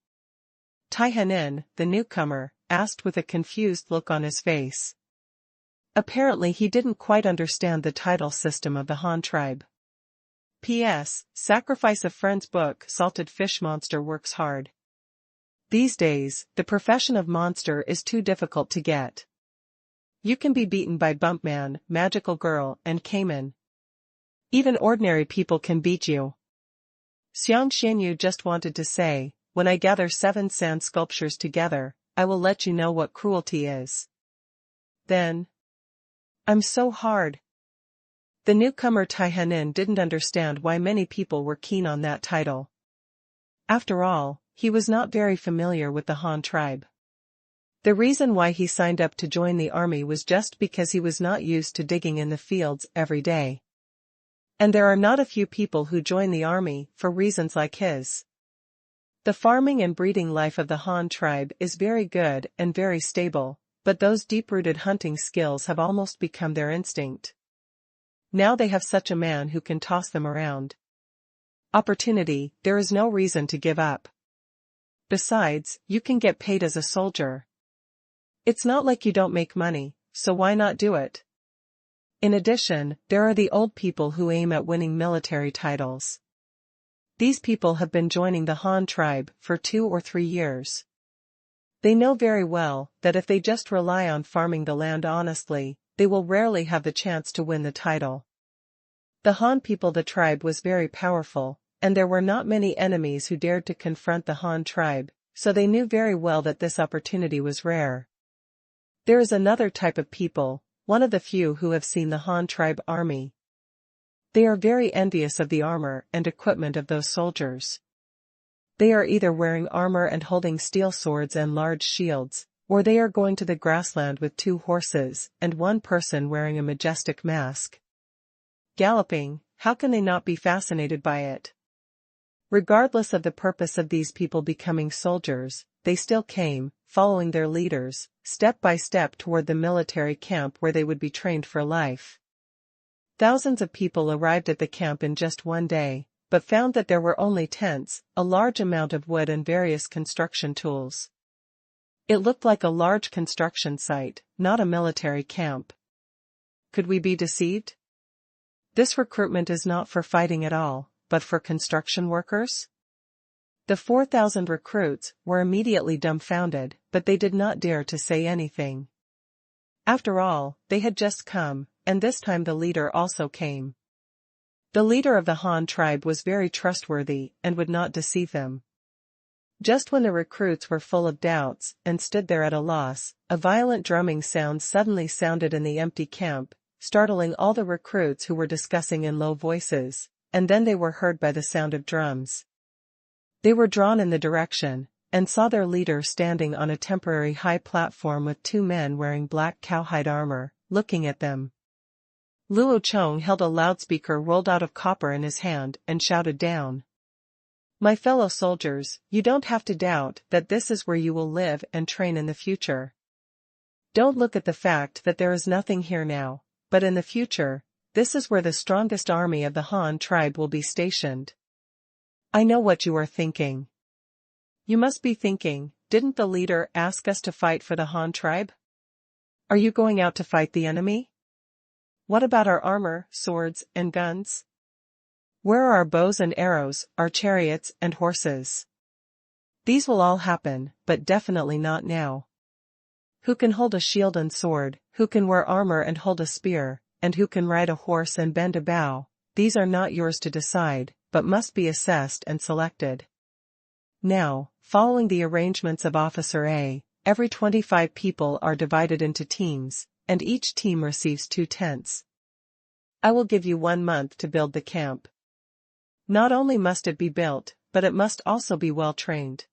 Tai Henin, the newcomer, asked with a confused look on his face. Apparently he didn't quite understand the title system of the Han tribe. P.S. Sacrifice a friend's book. Salted fish monster works hard. These days, the profession of monster is too difficult to get. You can be beaten by Bumpman, Magical Girl, and Cayman. Even ordinary people can beat you. Xiang Xianyu just wanted to say, when I gather 7 sand sculptures together, I will let you know what cruelty is. Then. I'm so hard. The newcomer Tai Henin didn't understand why many people were keen on that title. After all, he was not very familiar with the Han tribe. The reason why he signed up to join the army was just because he was not used to digging in the fields every day. And there are not a few people who join the army for reasons like his. The farming and breeding life of the Han tribe is very good and very stable, but those deep-rooted hunting skills have almost become their instinct. Now they have such a man who can toss them around. Opportunity, there is no reason to give up. Besides, you can get paid as a soldier. It's not like you don't make money, so why not do it? In addition, there are the old people who aim at winning military titles. These people have been joining the Han tribe for 2 or 3 years. They know very well that if they just rely on farming the land honestly, they will rarely have the chance to win the title. The Han people, the tribe was very powerful, and there were not many enemies who dared to confront the Han tribe, so they knew very well that this opportunity was rare. There is another type of people, one of the few who have seen the Han tribe army. They are very envious of the armor and equipment of those soldiers. They are either wearing armor and holding steel swords and large shields, or they are going to the grassland with 2 horses and 1 person wearing a majestic mask. Galloping, how can they not be fascinated by it? Regardless of the purpose of these people becoming soldiers, they still came, following their leaders, step by step toward the military camp where they would be trained for life. Thousands of people arrived at the camp in just one day, but found that there were only tents, a large amount of wood and various construction tools. It looked like a large construction site, not a military camp. Could we be deceived? This recruitment is not for fighting at all, but for construction workers? The 4,000 recruits were immediately dumbfounded, but they did not dare to say anything. After all, they had just come, and this time the leader also came. The leader of the Han tribe was very trustworthy and would not deceive them. Just when the recruits were full of doubts and stood there at a loss, a violent drumming sound suddenly sounded in the empty camp, startling all the recruits who were discussing in low voices, and then they were heard by the sound of drums. They were drawn in the direction, and saw their leader standing on a temporary high platform with 2 men wearing black cowhide armor, looking at them. Luo Chong held a loudspeaker rolled out of copper in his hand and shouted down. "My fellow soldiers, you don't have to doubt that this is where you will live and train in the future. Don't look at the fact that there is nothing here now, but in the future, this is where the strongest army of the Han tribe will be stationed." I know what you are thinking. You must be thinking, didn't the leader ask us to fight for the Han tribe? Are you going out to fight the enemy? What about our armor, swords, and guns? Where are our bows and arrows, our chariots and horses? These will all happen, but definitely not now. Who can hold a shield and sword, who can wear armor and hold a spear, and who can ride a horse and bend a bow? These are not yours to decide, but must be assessed and selected. Now, following the arrangements of Officer A, every 25 people are divided into teams, and each team receives 2 tents. I will give you 1 month to build the camp. Not only must it be built, but it must also be well trained.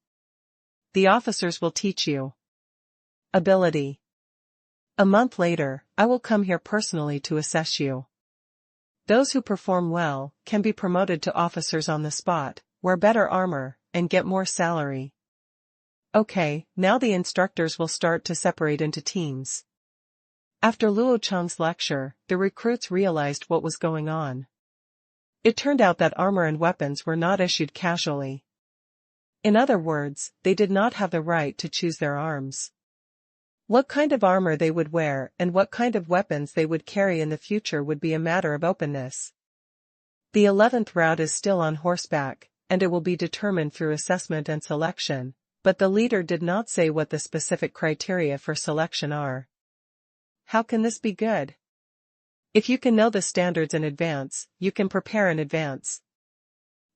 The officers will teach you ability. A month later, I will come here personally to assess you. Those who perform well can be promoted to officers on the spot, wear better armor, and get more salary. Okay, now the instructors will start to separate into teams. After Luo Chong's lecture, the recruits realized what was going on. It turned out that armor and weapons were not issued casually. In other words, they did not have the right to choose their arms. What kind of armor they would wear and what kind of weapons they would carry in the future would be a matter of openness. The 11th route is still on horseback, and it will be determined through assessment and selection, but the leader did not say what the specific criteria for selection are. How can this be good? If you can know the standards in advance, you can prepare in advance.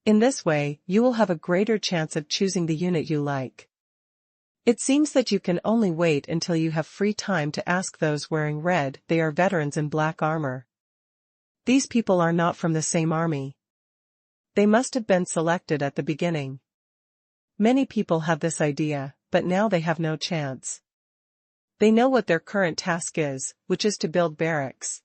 In this way, you will have a greater chance of choosing the unit you like. It seems that you can only wait until you have free time to ask those wearing red. They are veterans in black armor. These people are not from the same army. They must have been selected at the beginning. Many people have this idea, but now they have no chance. They know what their current task is, which is to build barracks.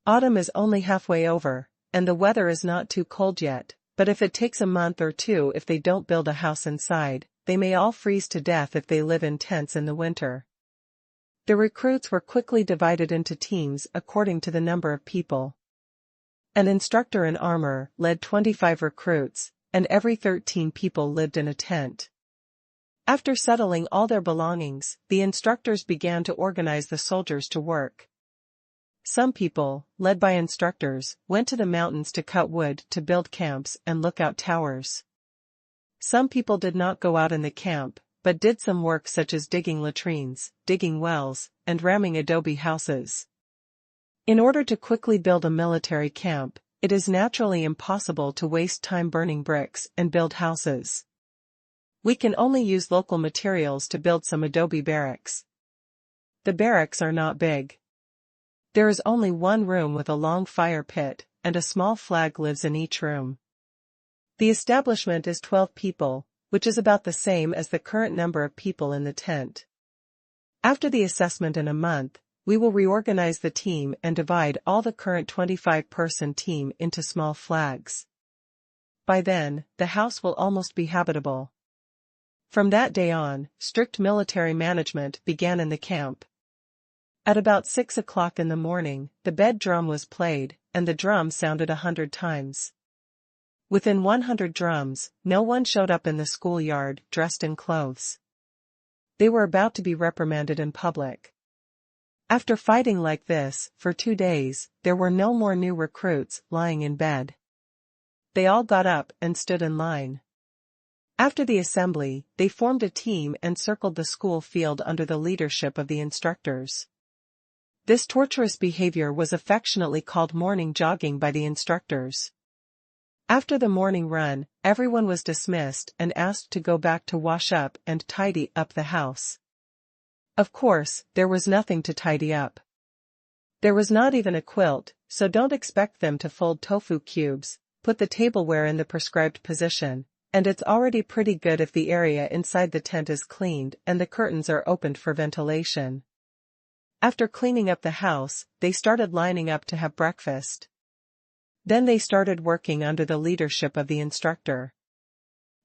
Autumn is only halfway over, and the weather is not too cold yet, but if it takes a month or 2 if they don't build a house inside, they may all freeze to death if they live in tents in the winter. The recruits were quickly divided into teams according to the number of people. An instructor in armor led 25 recruits, and every 13 people lived in a tent. After settling all their belongings, the instructors began to organize the soldiers to work. Some people, led by instructors, went to the mountains to cut wood to build camps and lookout towers. Some people did not go out in the camp, but did some work such as digging latrines, digging wells, and ramming adobe houses. In order to quickly build a military camp, it is naturally impossible to waste time burning bricks and build houses. We can only use local materials to build some adobe barracks. The barracks are not big. There is only one room with a long fire pit, and a small flag lives in each room. The establishment is 12 people, which is about the same as the current number of people in the tent. After the assessment in a month, we will reorganize the team and divide all the current 25-person team into small flags. By then, the house will almost be habitable. From that day on, strict military management began in the camp. At about 6 o'clock in the morning, the bed drum was played, and the drum sounded 100 times. Within 100 drums, no one showed up in the schoolyard dressed in clothes. They were about to be reprimanded in public. After fighting like this for 2 days, there were no more new recruits lying in bed. They all got up and stood in line. After the assembly, they formed a team and circled the school field under the leadership of the instructors. This torturous behavior was affectionately called morning jogging by the instructors. After the morning run, everyone was dismissed and asked to go back to wash up and tidy up the house. Of course, there was nothing to tidy up. There was not even a quilt, so don't expect them to fold tofu cubes, put the tableware in the prescribed position, and it's already pretty good if the area inside the tent is cleaned and the curtains are opened for ventilation. After cleaning up the house, they started lining up to have breakfast. Then they started working under the leadership of the instructor.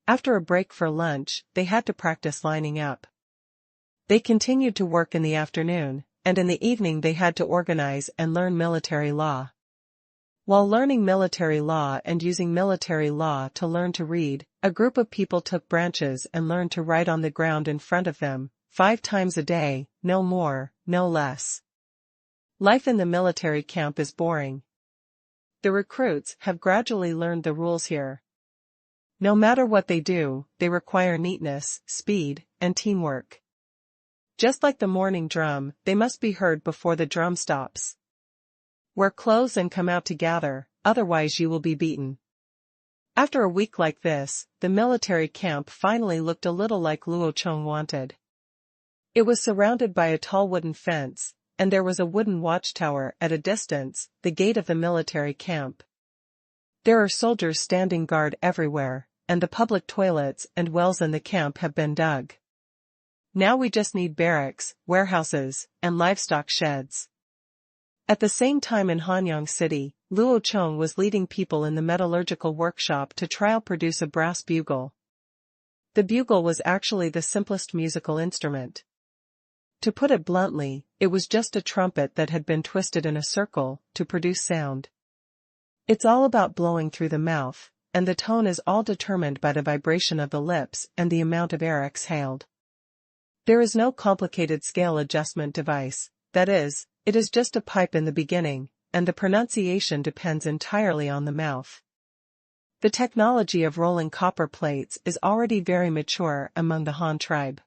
After a break for lunch, they had to practice lining up. They continued to work in the afternoon, and in the evening they had to organize and learn military law. While learning military law and using military law to learn to read, a group of people took branches and learned to write on the ground in front of them, 5 times a day, no more, no less. Life in the military camp is boring. The recruits have gradually learned the rules here. No matter what they do, they require neatness, speed, and teamwork. Just like the morning drum, they must be heard before the drum stops. Wear clothes and come out to gather, otherwise you will be beaten. After a week like this, the military camp finally looked a little like Luo Chong wanted. It was surrounded by a tall wooden fence, and there was a wooden watchtower at a distance, the gate of the military camp. There are soldiers standing guard everywhere, and the public toilets and wells in the camp have been dug. Now we just need barracks, warehouses, and livestock sheds. At the same time in Hanyang City, Luo Chong was leading people in the metallurgical workshop to trial produce a brass bugle. The bugle was actually the simplest musical instrument. To put it bluntly, it was just a trumpet that had been twisted in a circle to produce sound. It's all about blowing through the mouth, and the tone is all determined by the vibration of the lips and the amount of air exhaled. There is no complicated scale adjustment device, that is, it is just a pipe in the beginning, and the pronunciation depends entirely on the mouth. The technology of rolling copper plates is already very mature among the Han tribe.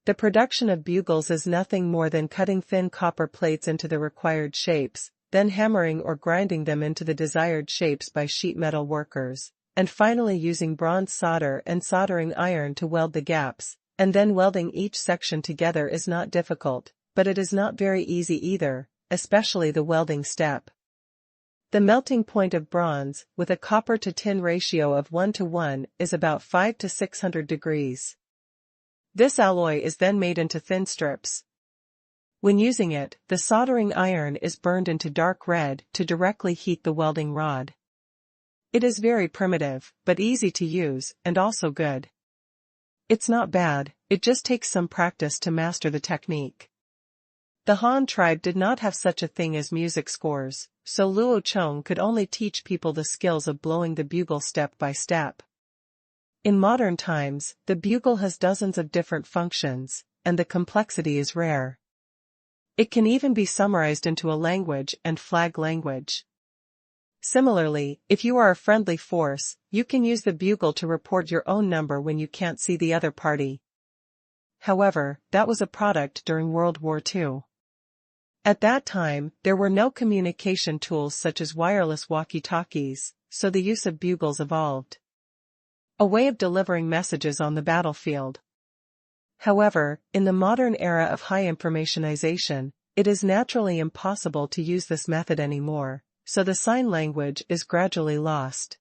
The production of bugles is nothing more than cutting thin copper plates into the required shapes, then hammering or grinding them into the desired shapes by sheet metal workers, and finally using bronze solder and soldering iron to weld the gaps, and then welding each section together is not difficult, but it is not very easy either, especially the welding step. The melting point of bronze, with a copper to tin ratio of 1:1, is about 500 to 600 degrees. This alloy is then made into thin strips. When using it, the soldering iron is burned into dark red to directly heat the welding rod. It is very primitive, but easy to use, and also good. It's not bad, it just takes some practice to master the technique. The Han tribe did not have such a thing as music scores, so Luo Chong could only teach people the skills of blowing the bugle step by step. In modern times, the bugle has dozens of different functions, and the complexity is rare. It can even be summarized into a language and flag language. Similarly, if you are a friendly force, you can use the bugle to report your own number when you can't see the other party. However, that was a product during World War II. At that time, there were no communication tools such as wireless walkie-talkies, so the use of bugles evolved. A way of delivering messages on the battlefield. However, in the modern era of high informationization, it is naturally impossible to use this method anymore, so the sign language is gradually lost.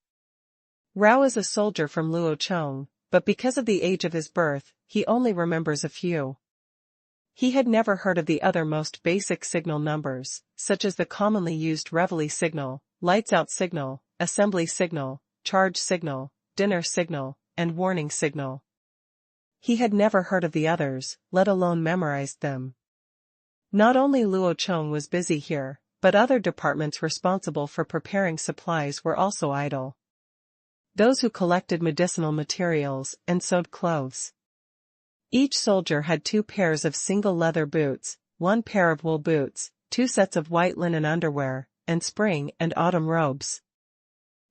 Rao is a soldier from Luo Chong, but because of the age of his birth, he only remembers a few. He had never heard of the other most basic signal numbers, such as the commonly used reveille signal, lights out signal, assembly signal, charge signal, dinner signal, and warning signal. He had never heard of the others, let alone memorized them. Not only Luo Chong was busy here, but other departments responsible for preparing supplies were also idle. Those who collected medicinal materials and sewed clothes. Each soldier had 2 pairs of single leather boots, 1 pair of wool boots, 2 sets of white linen underwear, and spring and autumn robes.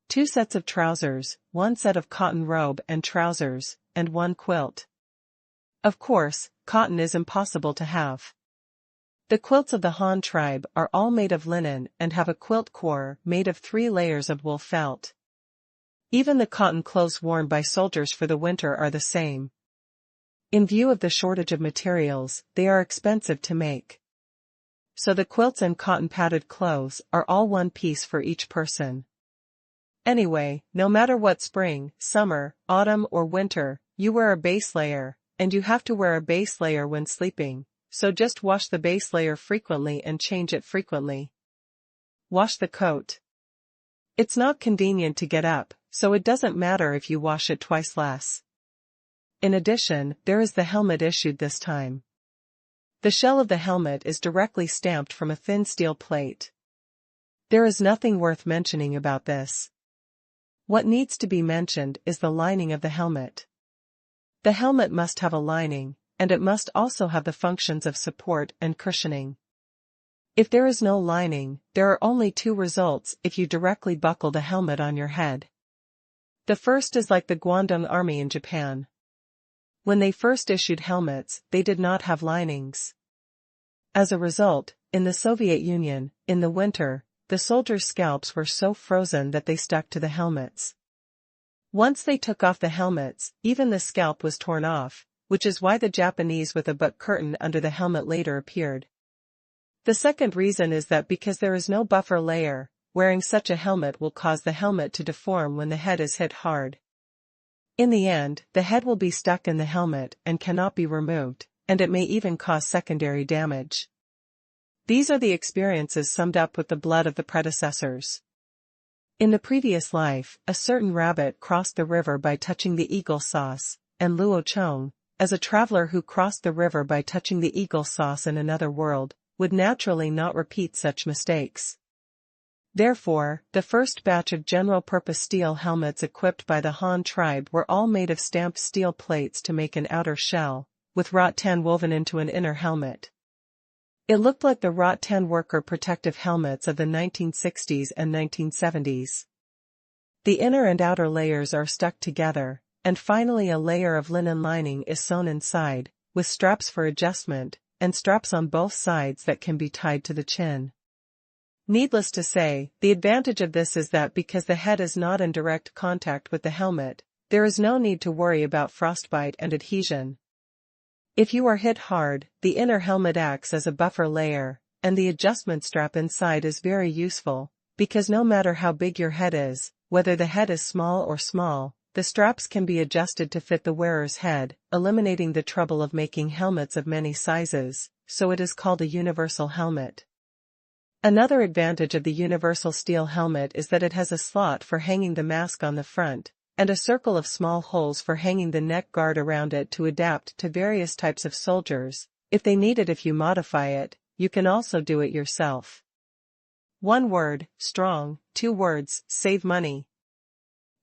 2 sets of trousers, 1 set of cotton robe and trousers, and 1 quilt. Of course, cotton is impossible to have. The quilts of the Han tribe are all made of linen and have a quilt core made of 3 layers of wool felt. Even the cotton clothes worn by soldiers for the winter are the same. In view of the shortage of materials, they are expensive to make. So the quilts and cotton padded clothes are all one piece for each person. Anyway, no matter what spring, summer, autumn or winter, you wear a base layer, and you have to wear a base layer when sleeping, so just wash the base layer frequently and change it frequently. Wash the coat. It's not convenient to get up, so it doesn't matter if you wash it twice less. In addition, there is the helmet issued this time. The shell of the helmet is directly stamped from a thin steel plate. There is nothing worth mentioning about this. What needs to be mentioned is the lining of the helmet. The helmet must have a lining, and it must also have the functions of support and cushioning. If there is no lining, there are only 2 results if you directly buckle the helmet on your head. The first is like the Guangdong Army in Japan. When they first issued helmets, they did not have linings. As a result, in the Soviet Union, in the winter, the soldiers' scalps were so frozen that they stuck to the helmets. Once they took off the helmets, even the scalp was torn off, which is why the Japanese with a butt curtain under the helmet later appeared. The second reason is that because there is no buffer layer, wearing such a helmet will cause the helmet to deform when the head is hit hard. In the end, the head will be stuck in the helmet and cannot be removed, and it may even cause secondary damage. These are the experiences summed up with the blood of the predecessors. In the previous life, a certain rabbit crossed the river by touching the eagle sauce, and Luo Chong, as a traveler who crossed the river by touching the eagle sauce in another world, would naturally not repeat such mistakes. Therefore, the first batch of general-purpose steel helmets equipped by the Han tribe were all made of stamped steel plates to make an outer shell, with rattan woven into an inner helmet. It looked like the rattan worker protective helmets of the 1960s and 1970s. The inner and outer layers are stuck together, and finally a layer of linen lining is sewn inside, with straps for adjustment, and straps on both sides that can be tied to the chin. Needless to say, the advantage of this is that because the head is not in direct contact with the helmet, there is no need to worry about frostbite and adhesion. If you are hit hard, the inner helmet acts as a buffer layer, and the adjustment strap inside is very useful, because no matter how big your head is, whether the head is small or small, the straps can be adjusted to fit the wearer's head, eliminating the trouble of making helmets of many sizes, so it is called a universal helmet. Another advantage of the universal steel helmet is that it has a slot for hanging the mask on the front, and a circle of small holes for hanging the neck guard around it to adapt to various types of soldiers. If they need it, if you modify it, you can also do it yourself. 1 word, strong. 2 words, save money.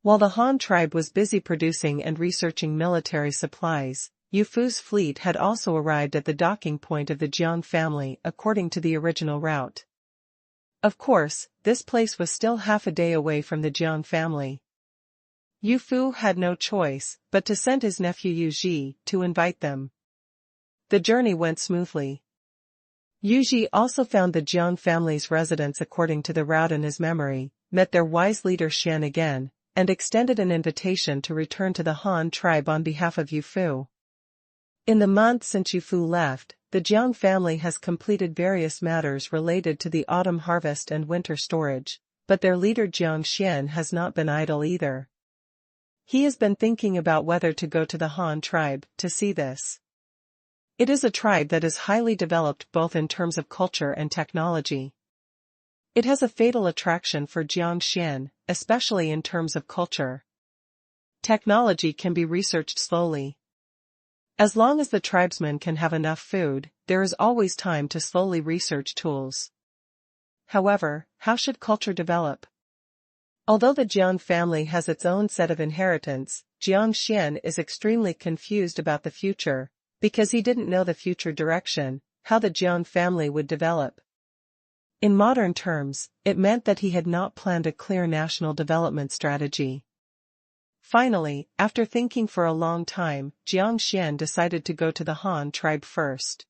While the Han tribe was busy producing and researching military supplies, Yu Fu's fleet had also arrived at the docking point of the Jiang family according to the original route. Of course, this place was still half a day away from the Jiang family. Yu Fu had no choice but to send his nephew Yu Ji to invite them. The journey went smoothly. Yu Ji also found the Jiang family's residence according to the route in his memory, met their wise leader Xian again, and extended an invitation to return to the Han tribe on behalf of Yu Fu. In the month since Yu Fu left, the Jiang family has completed various matters related to the autumn harvest and winter storage, but their leader Jiang Xian has not been idle either. He has been thinking about whether to go to the Han tribe to see this. It is a tribe that is highly developed both in terms of culture and technology. It has a fatal attraction for Jiang Xian, especially in terms of culture. Technology can be researched slowly. As long as the tribesmen can have enough food, there is always time to slowly research tools. However, how should culture develop? Although the Jiang family has its own set of inheritance, Jiang Xian is extremely confused about the future, because he didn't know the future direction, how the Jiang family would develop. In modern terms, it meant that he had not planned a clear national development strategy. Finally, after thinking for a long time, Jiang Xian decided to go to the Han tribe first.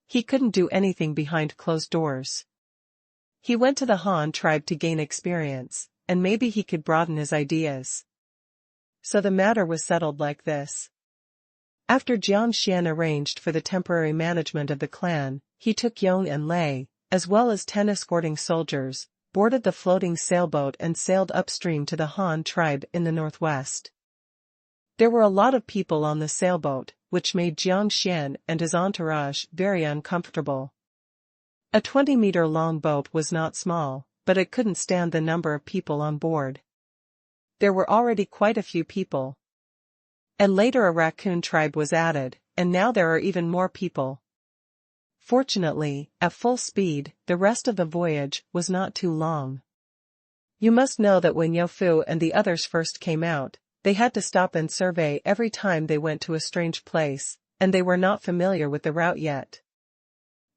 He couldn't do anything behind closed doors. He went to the Han tribe to gain experience, and maybe he could broaden his ideas. So the matter was settled like this. After Jiang Xian arranged for the temporary management of the clan, he took Yong and Lei, as well as 10 escorting soldiers, boarded the floating sailboat and sailed upstream to the Han tribe in the northwest. There were a lot of people on the sailboat, which made Jiang Xian and his entourage very uncomfortable. A 20-meter-long boat was not small, but it couldn't stand the number of people on board. There were already quite a few people. And later a raccoon tribe was added, and now there are even more people. Fortunately, at full speed, the rest of the voyage was not too long. You must know that when Yu Fu and the others first came out, they had to stop and survey every time they went to a strange place, and they were not familiar with the route yet.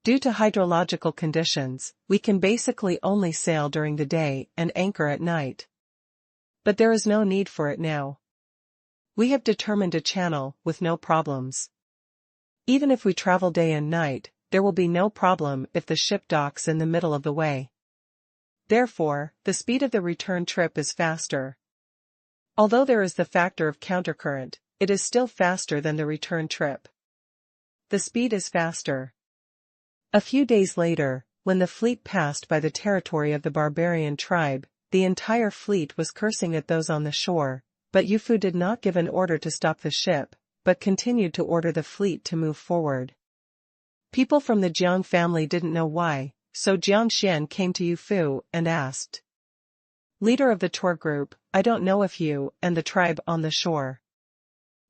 Due to hydrological conditions, we can basically only sail during the day and anchor at night. But there is no need for it now. We have determined a channel with no problems. Even if we travel day and night, there will be no problem if the ship docks in the middle of the way. Therefore, the speed of the return trip is faster. Although there is the factor of countercurrent, it is still faster than the return trip. The speed is faster. A few days later, when the fleet passed by the territory of the barbarian tribe, the entire fleet was cursing at those on the shore, but Yu Fu did not give an order to stop the ship, but continued to order the fleet to move forward. People from the Jiang family didn't know why, so Jiang Xian came to Yu Fu and asked. Leader of the tour group, I don't know if you and the tribe on the shore.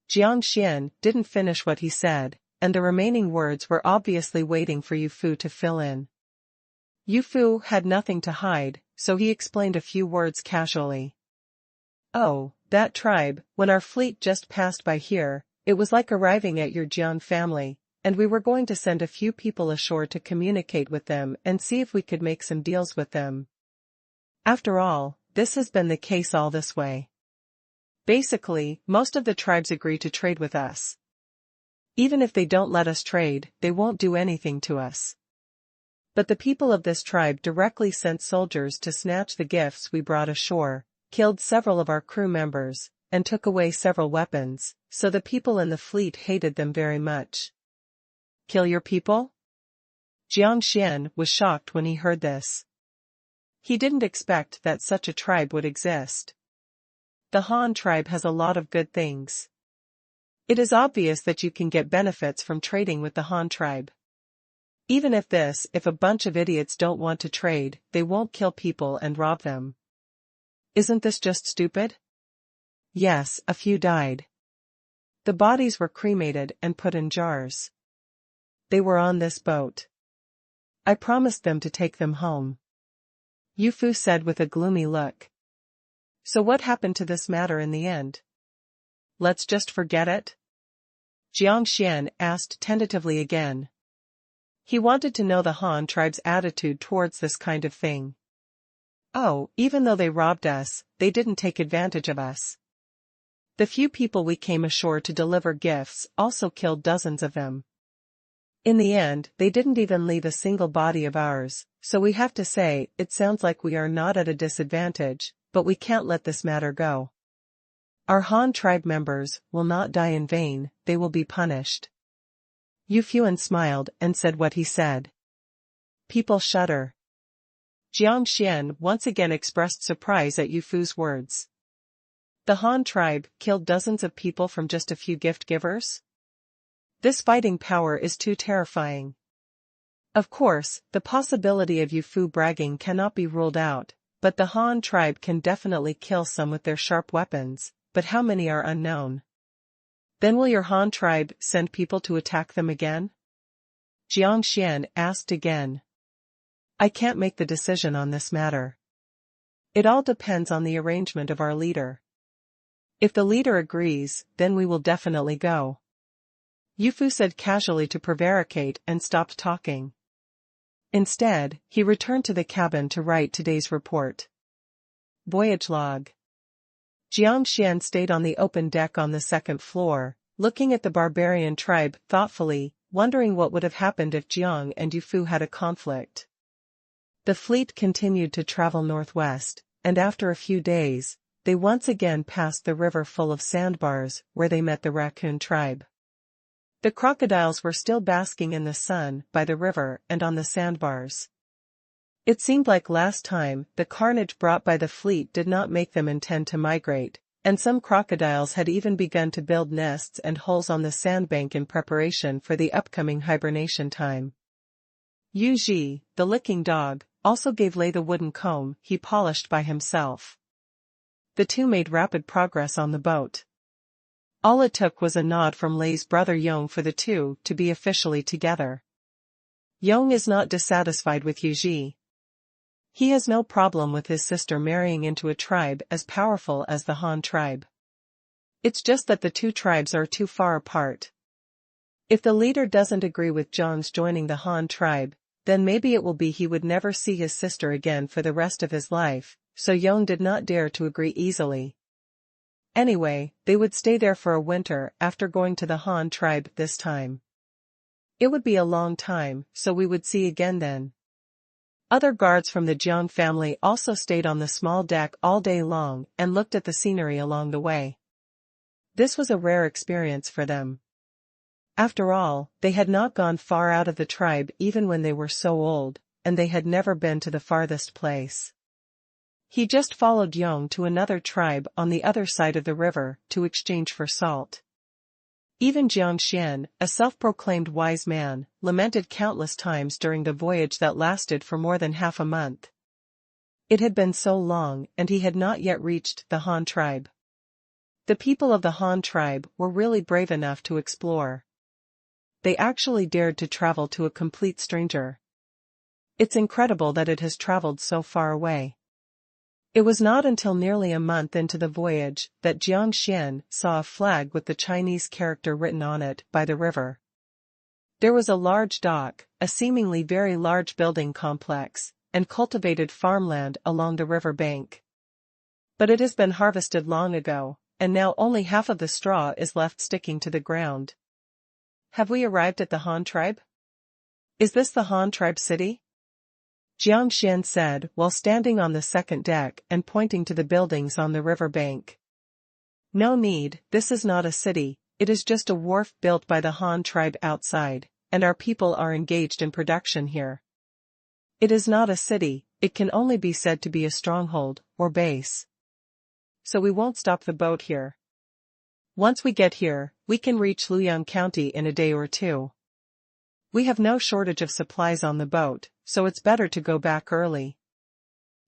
Jiang Xian didn't finish what he said, and the remaining words were obviously waiting for Yu Fu to fill in. Yu Fu had nothing to hide, so he explained a few words casually. Oh, that tribe, when our fleet just passed by here, it was like arriving at your Jiang family, and we were going to send a few people ashore to communicate with them and see if we could make some deals with them. After all, this has been the case all this way. Basically, most of the tribes agree to trade with us. Even if they don't let us trade, they won't do anything to us. But the people of this tribe directly sent soldiers to snatch the gifts we brought ashore, killed several of our crew members, and took away several weapons, so the people in the fleet hated them very much. Kill your people? Jiang Xian was shocked when he heard this. He didn't expect that such a tribe would exist. The Han tribe has a lot of good things. It is obvious that you can get benefits from trading with the Han tribe. Even if a bunch of idiots don't want to trade, they won't kill people and rob them. Isn't this just stupid? Yes, a few died. The bodies were cremated and put in jars. They were on this boat. I promised them to take them home. Yu Fu said with a gloomy look. So what happened to this matter in the end? Let's just forget it? Jiang Xian asked tentatively again. He wanted to know the Han tribe's attitude towards this kind of thing. Oh, even though they robbed us, they didn't take advantage of us. The few people we came ashore to deliver gifts also killed dozens of them. In the end, they didn't even leave a single body of ours, so we have to say, it sounds like we are not at a disadvantage, but we can't let this matter go. Our Han tribe members will not die in vain, they will be punished. Yu Fuan smiled and said what he said. People shudder. Jiang Xian once again expressed surprise at Yu Fu's words. The Han tribe killed dozens of people from just a few gift givers? This fighting power is too terrifying. Of course, the possibility of Yu Fu bragging cannot be ruled out, but the Han tribe can definitely kill some with their sharp weapons, but how many are unknown? Then will your Han tribe send people to attack them again? Jiang Xian asked again. I can't make the decision on this matter. It all depends on the arrangement of our leader. If the leader agrees, then we will definitely go. Yu Fu said casually to prevaricate and stopped talking. Instead, he returned to the cabin to write today's report. Voyage log. Jiang Xian stayed on the open deck on the second floor, looking at the barbarian tribe thoughtfully, wondering what would have happened if Jiang and Yu Fu had a conflict. The fleet continued to travel northwest, and after a few days, they once again passed the river full of sandbars where they met the raccoon tribe. The crocodiles were still basking in the sun by the river and on the sandbars. It seemed like last time the carnage brought by the fleet did not make them intend to migrate, and some crocodiles had even begun to build nests and holes on the sandbank in preparation for the upcoming hibernation time. Yu Ji, the licking dog, also gave Lei the wooden comb he polished by himself. The two made rapid progress on the boat. All it took was a nod from Lei's brother Yong for the two to be officially together. Yong is not dissatisfied with Yu Ji. He has no problem with his sister marrying into a tribe as powerful as the Han tribe. It's just that the two tribes are too far apart. If the leader doesn't agree with Zhang's joining the Han tribe, then maybe it will be he would never see his sister again for the rest of his life, so Yong did not dare to agree easily. Anyway, they would stay there for a winter after going to the Han tribe this time. It would be a long time, so we would see again then. Other guards from the Jiang family also stayed on the small deck all day long and looked at the scenery along the way. This was a rare experience for them. After all, they had not gone far out of the tribe even when they were so old, and they had never been to the farthest place. He just followed Yong to another tribe on the other side of the river to exchange for salt. Even Jiang Xian, a self-proclaimed wise man, lamented countless times during the voyage that lasted for more than half a month. It had been so long and he had not yet reached the Han tribe. The people of the Han tribe were really brave enough to explore. They actually dared to travel to a complete stranger. It's incredible that it has traveled so far away. It was not until nearly a month into the voyage that Jiang Xian saw a flag with the Chinese character written on it by the river. There was a large dock, a seemingly very large building complex, and cultivated farmland along the river bank. But it has been harvested long ago, and now only half of the straw is left sticking to the ground. Have we arrived at the Han tribe? Is this the Han tribe city? Jiang Xian said while standing on the second deck and pointing to the buildings on the river bank. No need, this is not a city, it is just a wharf built by the Han tribe outside, and our people are engaged in production here. It is not a city, it can only be said to be a stronghold, or base. So we won't stop the boat here. Once we get here, we can reach Luoyang County in a day or two. We have no shortage of supplies on the boat, so it's better to go back early.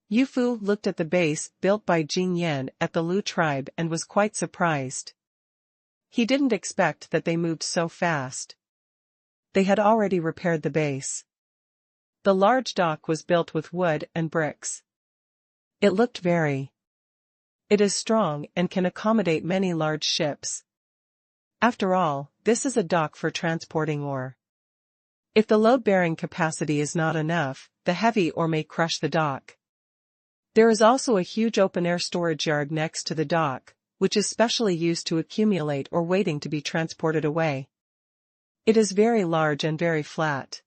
Yu Fu looked at the base built by Jing Yan at the Lu tribe and was quite surprised. He didn't expect that they moved so fast. They had already repaired the base. The large dock was built with wood and bricks. It looked very. It is strong and can accommodate many large ships. After all, this is a dock for transporting ore. If the load-bearing capacity is not enough, the heavy ore may crush the dock. There is also a huge open-air storage yard next to the dock, which is specially used to accumulate ore waiting to be transported away. It is very large and very flat.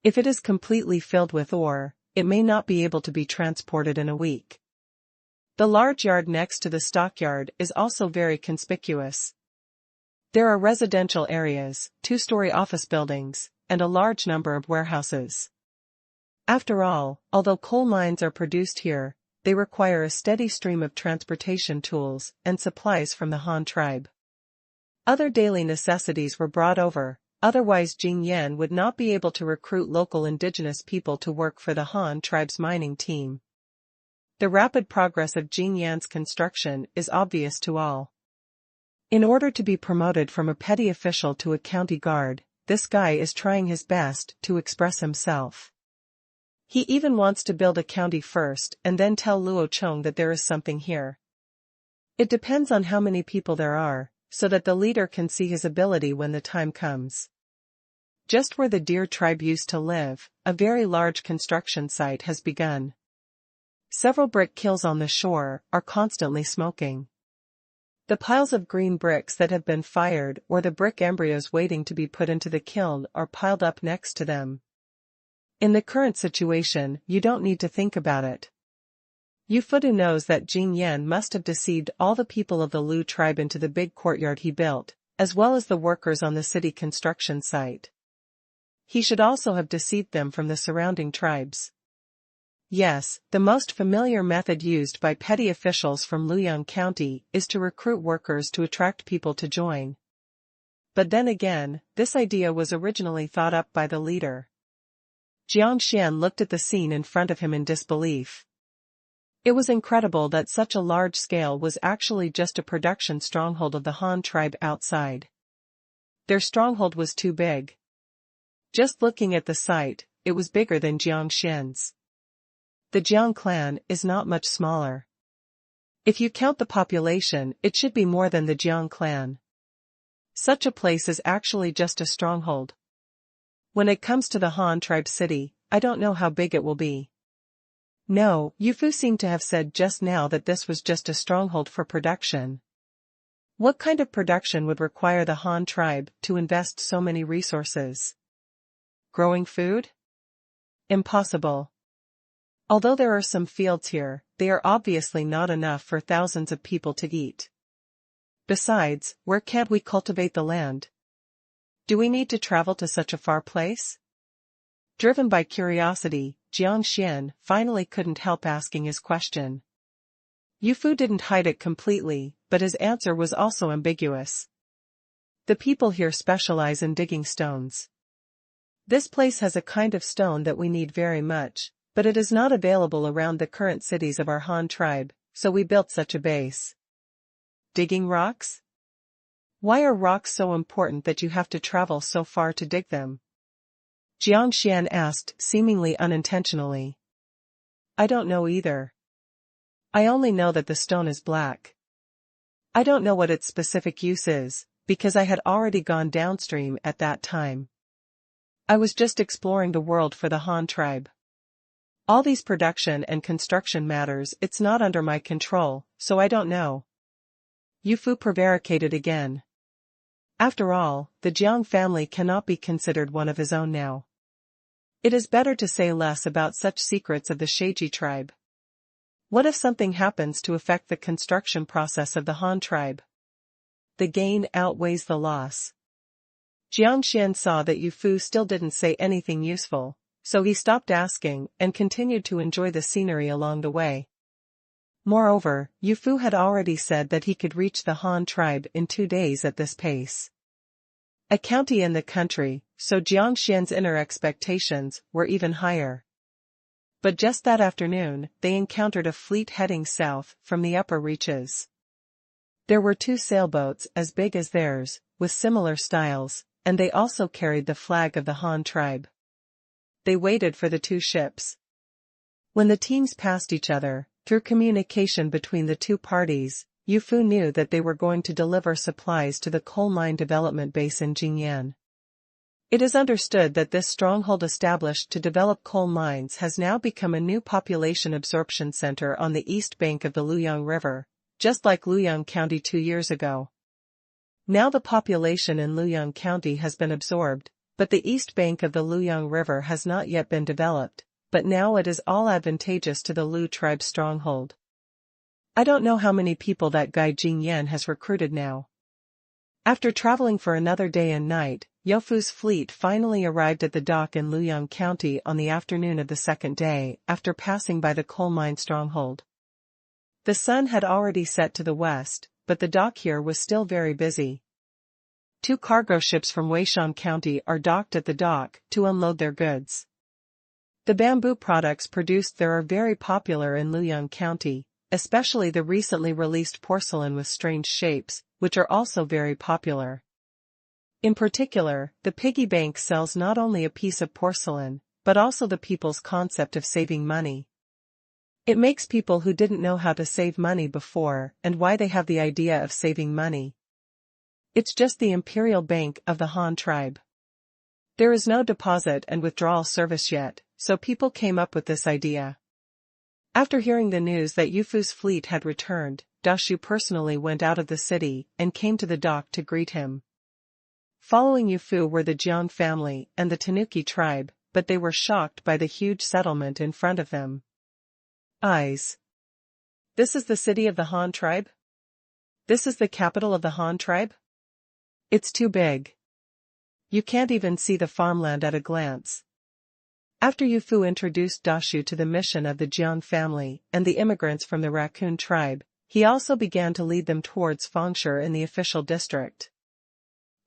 If it is completely filled with ore, it may not be able to be transported in a week. The large yard next to the stockyard is also very conspicuous. There are residential areas, two-story office buildings, and a large number of warehouses. After all, although coal mines are produced here, they require a steady stream of transportation tools and supplies from the Han tribe. Other daily necessities were brought over, otherwise Jing Yan would not be able to recruit local indigenous people to work for the Han tribe's mining team. The rapid progress of Jing Yan's construction is obvious to all. In order to be promoted from a petty official to a county guard, this guy is trying his best to express himself. He even wants to build a county first and then tell Luo Chong that there is something here. It depends on how many people there are, so that the leader can see his ability when the time comes. Just where the deer tribe used to live, a very large construction site has begun. Several brick kilns on the shore are constantly smoking. The piles of green bricks that have been fired or the brick embryos waiting to be put into the kiln are piled up next to them. In the current situation, you don't need to think about it. Yu Fudu knows that Jing Yan must have deceived all the people of the Lu tribe into the big courtyard he built, as well as the workers on the city construction site. He should also have deceived them from the surrounding tribes. Yes, the most familiar method used by petty officials from Luoyang County is to recruit workers to attract people to join. But then again, this idea was originally thought up by the leader. Jiang Xian looked at the scene in front of him in disbelief. It was incredible that such a large scale was actually just a production stronghold of the Han tribe outside. Their stronghold was too big. Just looking at the site, it was bigger than Jiang Xian's. The Jiang clan is not much smaller. If you count the population, it should be more than the Jiang clan. Such a place is actually just a stronghold. When it comes to the Han tribe city, I don't know how big it will be. No, Yu Fu seemed to have said just now that this was just a stronghold for production. What kind of production would require the Han tribe to invest so many resources? Growing food? Impossible. Although there are some fields here, they are obviously not enough for thousands of people to eat. Besides, where can't we cultivate the land? Do we need to travel to such a far place? Driven by curiosity, Jiang Xian finally couldn't help asking his question. Yu Fu didn't hide it completely, but his answer was also ambiguous. The people here specialize in digging stones. This place has a kind of stone that we need very much, but it is not available around the current cities of our Han tribe, so we built such a base. Digging rocks? Why are rocks so important that you have to travel so far to dig them? Jiang Xian asked, seemingly unintentionally. I don't know either. I only know that the stone is black. I don't know what its specific use is, because I had already gone downstream at that time. I was just exploring the world for the Han tribe. All these production and construction matters, it's not under my control, so I don't know. Yu Fu prevaricated again. After all, the Jiang family cannot be considered one of his own now. It is better to say less about such secrets of the Sheiji tribe. What if something happens to affect the construction process of the Han tribe? The gain outweighs the loss. Jiang Xian saw that Yu Fu still didn't say anything useful, so he stopped asking and continued to enjoy the scenery along the way. Moreover, Yu Fu had already said that he could reach the Han tribe in 2 days at this pace. A county in the country, so Jiang Xian's inner expectations were even higher. But just that afternoon, they encountered a fleet heading south from the upper reaches. There were 2 sailboats as big as theirs, with similar styles, and they also carried the flag of the Han tribe. They waited for the 2 ships. When the teams passed each other, through communication between the 2 parties, Yu Fu knew that they were going to deliver supplies to the coal mine development base in Jingyan. It is understood that this stronghold established to develop coal mines has now become a new population absorption center on the east bank of the Luoyang River, just like Luoyang County 2 years ago. Now the population in Luoyang County has been absorbed, but the east bank of the Luoyang River has not yet been developed, but now it is all advantageous to the Lu tribe's stronghold. I don't know how many people that guy Jingyan has recruited now. After traveling for another day and night, Yofu's fleet finally arrived at the dock in Luoyang County on the afternoon of the second day, after passing by the coal mine stronghold. The sun had already set to the west, but the dock here was still very busy. 2 cargo ships from Weishan County are docked at the dock to unload their goods. The bamboo products produced there are very popular in Luoyang County, especially the recently released porcelain with strange shapes, which are also very popular. In particular, the piggy bank sells not only a piece of porcelain, but also the people's concept of saving money. It makes people who didn't know how to save money before and why they have the idea of saving money. It's just the imperial bank of the Han tribe. There is no deposit and withdrawal service yet, so people came up with this idea. After hearing the news that Yufu's fleet had returned, Dashu personally went out of the city and came to the dock to greet him. Following Yufu were the Jiang family and the Tanuki tribe, but they were shocked by the huge settlement in front of them. Eyes. This is the city of the Han tribe? This is the capital of the Han tribe? It's too big. You can't even see the farmland at a glance. After Yufu introduced Dashu to the mission of the Jiang family and the immigrants from the Raccoon tribe, he also began to lead them towards Fengshe in the official district.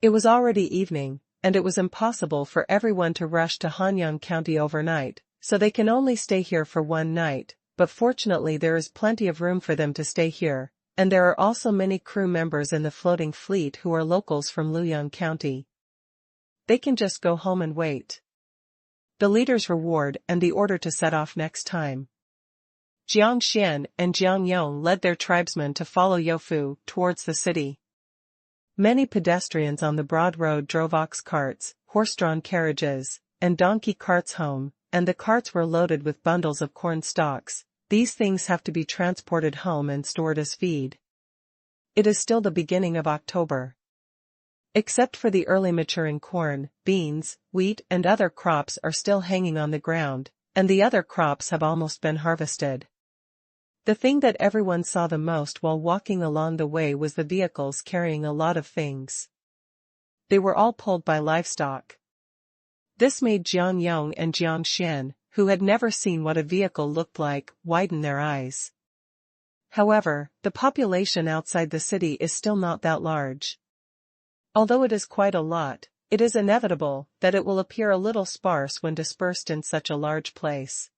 It was already evening, and it was impossible for everyone to rush to Hanyang County overnight, so they can only stay here for one night, but fortunately there is plenty of room for them to stay here, and there are also many crew members in the floating fleet who are locals from Luoyang County. They can just go home and wait. The leader's reward and the order to set off next time. Jiang Xian and Jiang Yong led their tribesmen to follow Yofu towards the city. Many pedestrians on the broad road drove ox carts, horse-drawn carriages, and donkey carts home, and the carts were loaded with bundles of corn stalks. These things have to be transported home and stored as feed. It is still the beginning of October. Except for the early maturing corn, beans, wheat and other crops are still hanging on the ground, and the other crops have almost been harvested. The thing that everyone saw the most while walking along the way was the vehicles carrying a lot of things. They were all pulled by livestock. This made Jiang Yong and Jiang Xian, who had never seen what a vehicle looked like, widen their eyes. However, the population outside the city is still not that large. Although it is quite a lot, it is inevitable that it will appear a little sparse when dispersed in such a large place.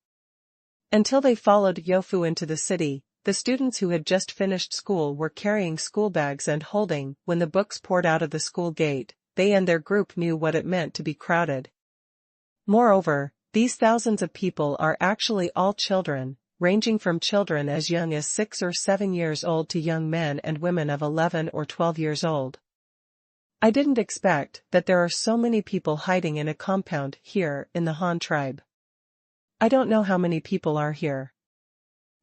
Until they followed Yofu into the city, the students who had just finished school were carrying school bags and holding, when the books poured out of the school gate, they and their group knew what it meant to be crowded. Moreover, these thousands of people are actually all children, ranging from children as young as 6 or 7 years old to young men and women of 11 or 12 years old. I didn't expect that there are so many people hiding in a compound here in the Han tribe. I don't know how many people are here.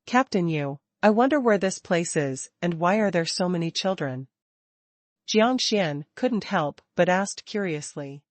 Captain Yu, I wonder where this place is and why are there so many children? Jiang Xian couldn't help but asked curiously.